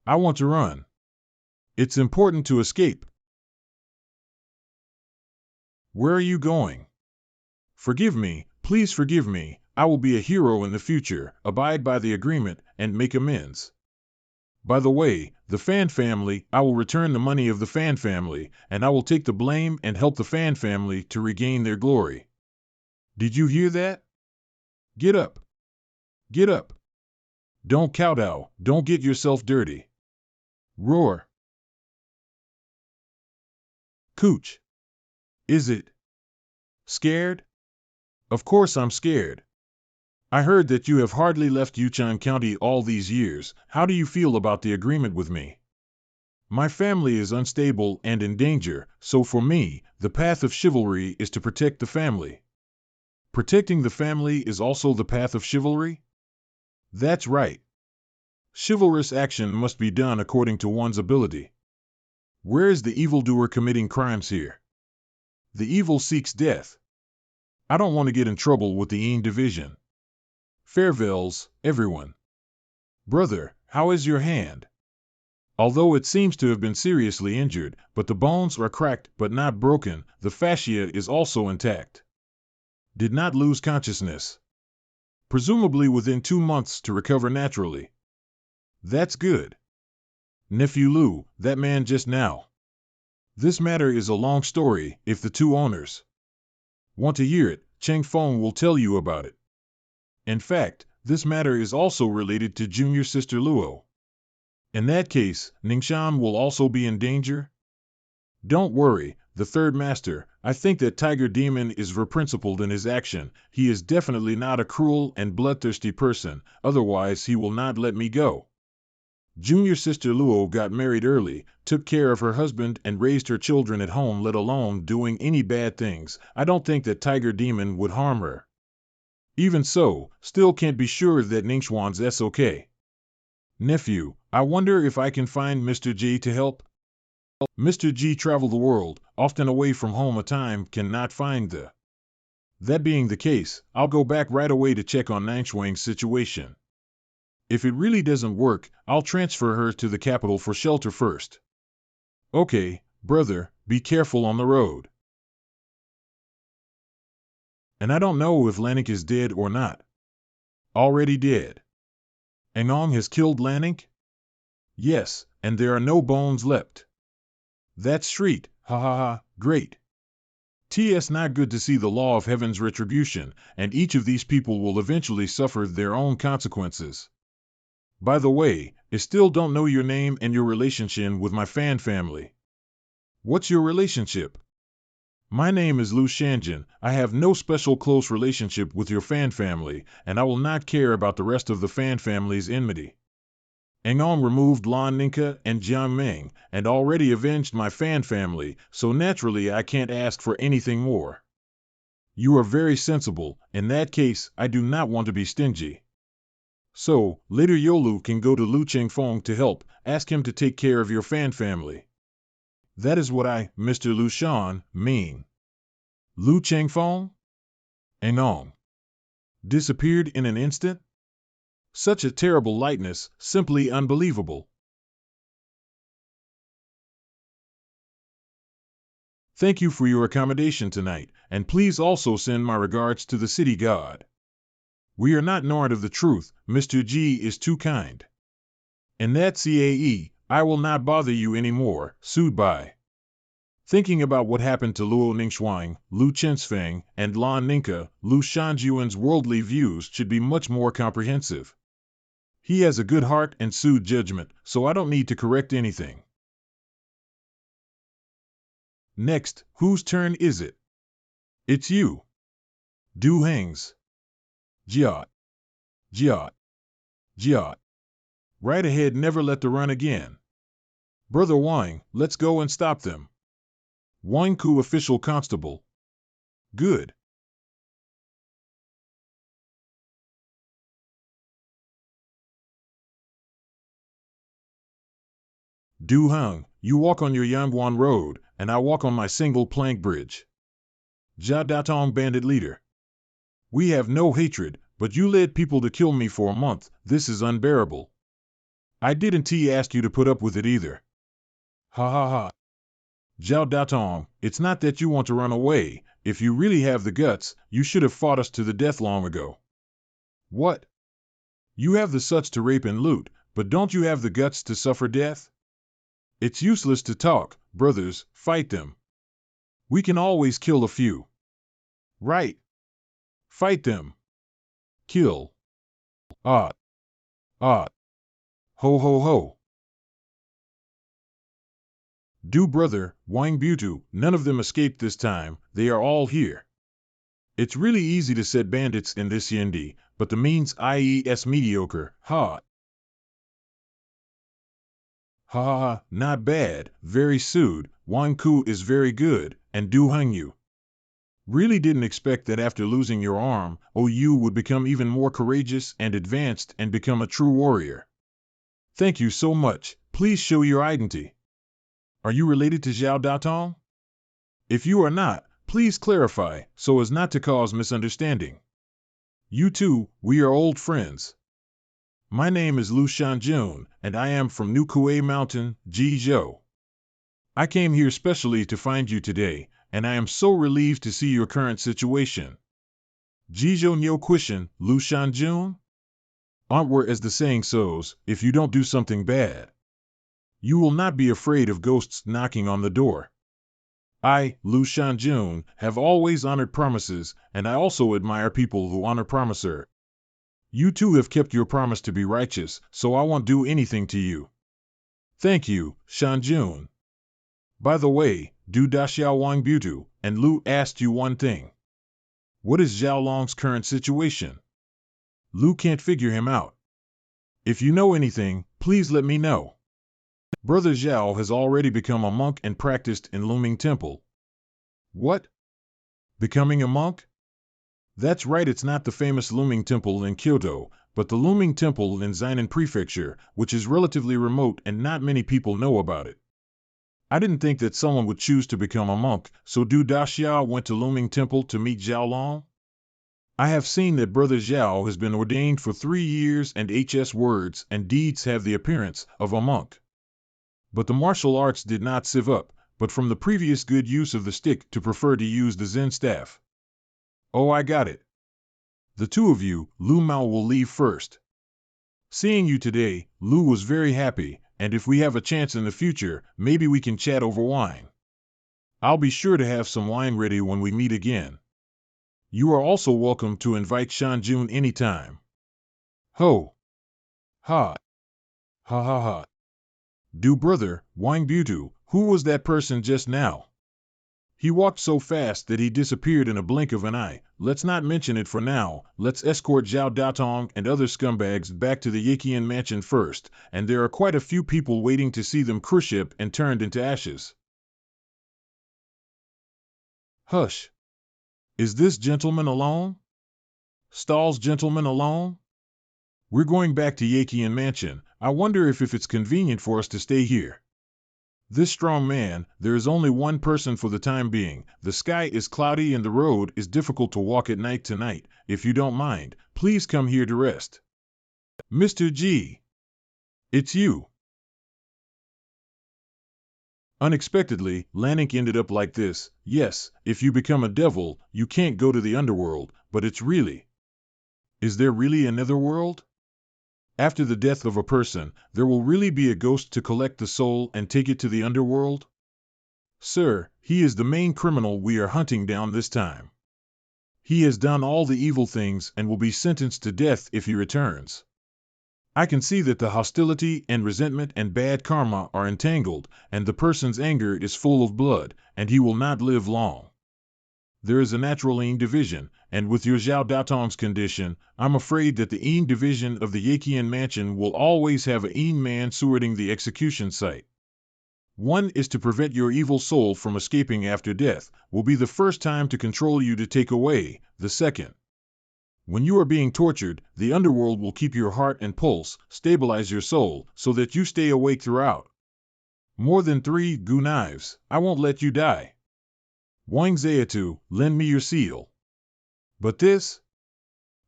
I want to run. It's important to escape. Where are you going? Forgive me, please forgive me. I will be a hero in the future, abide by the agreement, and make amends. By the way, the Fan family, I will return the money of the Fan family, and I will take the blame and help the Fan family to regain their glory. Did you hear that? Get up. Get up. Don't kowtow, don't get yourself dirty. Roar. Cooch. Is it? Scared? Of course I'm scared. I heard that you have hardly left Yuchan County all these years. How do you feel about the agreement with me? My family is unstable and in danger, so for me, the path of chivalry is to protect the family. Protecting the family is also the path of chivalry? That's right. Chivalrous action must be done according to one's ability. Where is the evildoer committing crimes here? The evil seeks death. I don't want to get in trouble with the Yin division. Farewells, everyone. Brother, how is your hand? Although it seems to have been seriously injured, but the bones are cracked but not broken, the fascia is also intact. Did not lose consciousness. Presumably within 2 months to recover naturally. That's good. Nephew Lu, that man just now. This matter is a long story, if the two owners want to hear it, Cheng Feng will tell you about it. In fact, this matter is also related to junior sister Luo. In that case, Ningxian will also be in danger? Don't worry, the third master, I think that Tiger Demon is very-principled in his action. He is definitely not a cruel and bloodthirsty person, otherwise he will not let me go. Junior sister Luo got married early, took care of her husband and raised her children at home, let alone doing any bad things. I don't think that Tiger Demon would harm her. Even so, still can't be sure that Ningxuan's S-okay. Nephew, I wonder if I can find Mr. G to help? Mr. G travel the world, often away from home a time, cannot find the. That being the case, I'll go back right away to check on Nangxuang's situation. If it really doesn't work, I'll transfer her to the capital for shelter first. Okay, brother, be careful on the road. And I don't know if Lanik is dead or not. Already dead. Anong has killed Lanik? Yes, and there are no bones left. That's street, ha ha ha, great. T.S. not good to see the law of heaven's retribution, and each of these people will eventually suffer their own consequences. By the way, I still don't know your name and your relationship with my Fan family. What's your relationship? My name is Lu Shanjin. I have no special close relationship with your Fan family, and I will not care about the rest of the Fan family's enmity. Angon removed Lan Ninka and Jiang Meng, and already avenged my Fan family, so naturally I can't ask for anything more. You are very sensible. In that case, I do not want to be stingy. So, later Yolu can go to Lu Chengfeng to help, ask him to take care of your Fan family. That is what I, Mr. Lu Shan, mean. Lu Chengfeng? Anong. Disappeared in an instant? Such a terrible lightness, simply unbelievable. Thank you for your accommodation tonight, and please also send my regards to the city god. We are not ignorant of the truth, Mr. G is too kind. In that CAE, I will not bother you anymore, sued by. Thinking about what happened to Luo Ningxuang, Lu Chenfeng, and Lan Ninka, Lu Shanjuan's worldly views should be much more comprehensive. He has a good heart and sound judgment, so I don't need to correct anything. Next, whose turn is it? It's you. Du Heng's. Jiat. Jiat. Jiat. Right ahead, never let the run again. Brother Wang, let's go and stop them. Wang Ku official constable. Good. Du Heng, you walk on your Yanguan road, and I walk on my single plank bridge. Jia Datong bandit leader. We have no hatred, But you led people to kill me for a month. This is unbearable. I didn't ask you to put up with it either. Ha ha ha. Zhao Datong, it's not that you want to run away. If you really have the guts, you should have fought us to the death long ago. What? You have the guts to rape and loot, but don't you have the guts to suffer death? It's useless to talk, brothers, fight them. We can always kill a few. Right. Fight them. Kill. Ah. Ah. Ho ho ho. Do brother, Wang Butu, none of them escaped this time, they are all here. It's really easy to set bandits in this Yendi, but the means is mediocre, ha. Ha ha ha, not bad, very soon, Wang Ku is very good, and do hang you. Really didn't expect that after losing your arm, you would become even more courageous and advanced and become a true warrior. Thank you so much, please show your identity. Are you related to Zhao Datong? If you are not, please clarify, so as not to cause misunderstanding. You too, we are old friends. My name is Lu Shanjun, and I am from New Kuei Mountain, Jizhou. I came here specially to find you today, and I am so relieved to see your current situation. Jizhou Nyo Quishan, Lu Shanjun? Aren't we as the saying goes, if you don't do something bad, you will not be afraid of ghosts knocking on the door. I, Lu Shanjun, have always honored promises, and I also admire people who honor promiser. You too have kept your promise to be righteous, so I won't do anything to you. Thank you, Shanjun. By the way, do Daxiao Wang Butu, and Lu asked you one thing. What is Zhao Long's current situation? Lu can't figure him out. If you know anything, please let me know. Brother Zhao has already become a monk and practiced in Looming Temple. What? Becoming a monk? That's right, it's not the famous Looming Temple in Kyoto, but the Looming Temple in Zainan Prefecture, which is relatively remote and not many people know about it. I didn't think that someone would choose to become a monk, so Du Daxia went to Looming Temple to meet Zhao Long? I have seen that Brother Zhao has been ordained for 3 years and his words and deeds have the appearance of a monk. But the martial arts did not sieve up, but from the previous good use of the stick to prefer to use the Zen staff. Oh, I got it. The two of you, Lu Mao will leave first. Seeing you today, Lu was very happy, and if we have a chance in the future, maybe we can chat over wine. I'll be sure to have some wine ready when we meet again. You are also welcome to invite Shanjun anytime. Ho! Ha! Ha ha ha! Do brother, Wang Butu, who was that person just now? He walked so fast that he disappeared in a blink of an eye. Let's not mention it for now. Let's escort Zhao Datong and other scumbags back to the Yiqian mansion first, and there are quite a few people waiting to see them cruship and turned into ashes. Hush! Is this gentleman alone? Stall's gentleman alone? We're going back to Yiqian mansion. I wonder if it's convenient for us to stay here. This strong man, there is only one person for the time being. The sky is cloudy and the road is difficult to walk at night tonight. If you don't mind, please come here to rest. Mr. G. It's you. Unexpectedly, Lanik ended up like this. Yes, if you become a devil, you can't go to the underworld, but it's really... Is there really another world? After the death of a person, there will really be a ghost to collect the soul and take it to the underworld? Sir, he is the main criminal we are hunting down this time. He has done all the evil things and will be sentenced to death if he returns. I can see that the hostility and resentment and bad karma are entangled, and the person's anger is full of blood, and he will not live long. There is a natural yin division, and with your Zhao Datong's condition, I'm afraid that the yin division of the Yiqian mansion will always have a yin man stewarding the execution site. One is to prevent your evil soul from escaping after death, will be the first time to control you to take away, the second. When you are being tortured, the underworld will keep your heart and pulse, stabilize your soul, so that you stay awake throughout. More than 3 gu knives, I won't let you die. Wang Zayatu, lend me your seal. But this?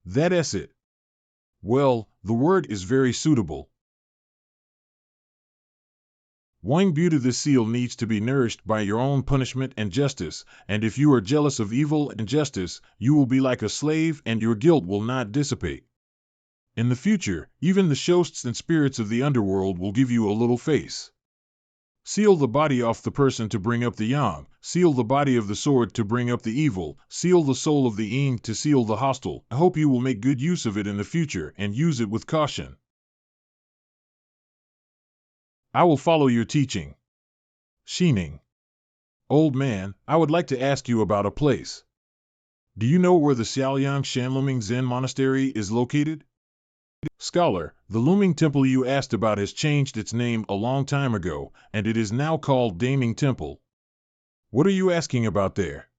That's it. Well, the word is very suitable. Wang Beauty the seal needs to be nourished by your own punishment and justice, and if you are jealous of evil and justice, you will be like a slave and your guilt will not dissipate. In the future, even the ghosts and spirits of the underworld will give you a little face. Seal the body off the person to bring up the yang, seal the body of the sword to bring up the evil, seal the soul of the ying to seal the hostile. I hope you will make good use of it in the future and use it with caution. I will follow your teaching. Shining. Old man, I would like to ask you about a place. Do you know where the Xiaoliang Shanluming Zen Monastery is located? Scholar, the Looming Temple you asked about has changed its name a long time ago, and it is now called Daming Temple. What are you asking about there?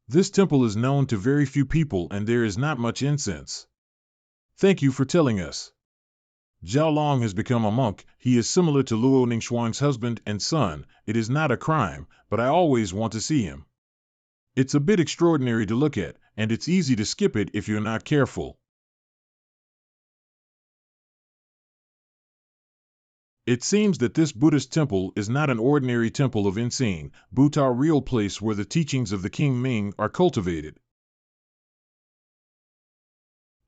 This temple is known to very few people and there is not much incense. Thank you for telling us. Zhao Long has become a monk. He is similar to Luo Ningxuang's husband and son. It is not a crime, but I always want to see him. It's a bit extraordinary to look at, and it's easy to skip it if you're not careful. It seems that this Buddhist temple is not an ordinary temple of insane, but a real place where the teachings of the King Ming are cultivated.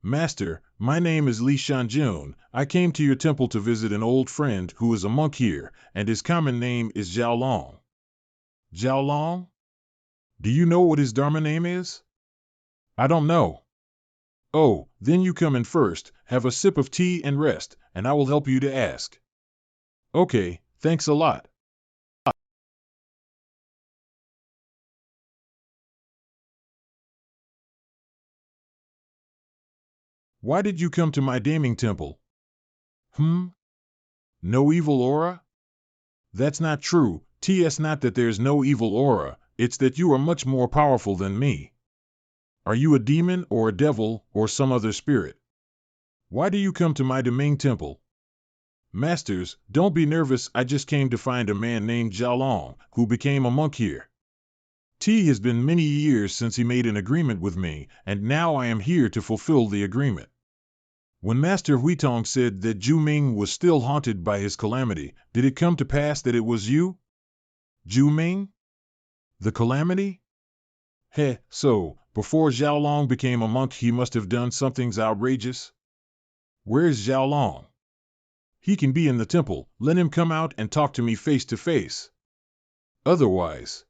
Master, my name is Li Shanjun. I came to your temple to visit an old friend who is a monk here, and his common name is Zhao Long. Zhao Long? Do you know what his Dharma name is? I don't know. Oh, then you come in first, have a sip of tea and rest, and I will help you to ask. Okay, thanks a lot. Why did you come to my damning temple? No evil aura? That's not true. It's not that there's no evil aura, it's that you are much more powerful than me. Are you a demon or a devil or some other spirit? Why do you come to my Deming temple? Masters, don't be nervous, I just came to find a man named Xiaolong, who became a monk here. Has been many years since he made an agreement with me, and now I am here to fulfill the agreement. When Master Huitong said that Zhu Ming was still haunted by his calamity, did it come to pass that it was you? Zhu Ming? The calamity? So, before Xiaolong became a monk he must have done something outrageous? Where's Xiaolong? He can be in the temple, let him come out and talk to me face to face. Otherwise,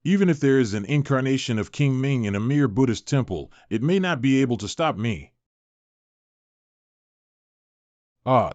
even if there is an incarnation of King Ming in a mere Buddhist temple, it may not be able to stop me. Ah,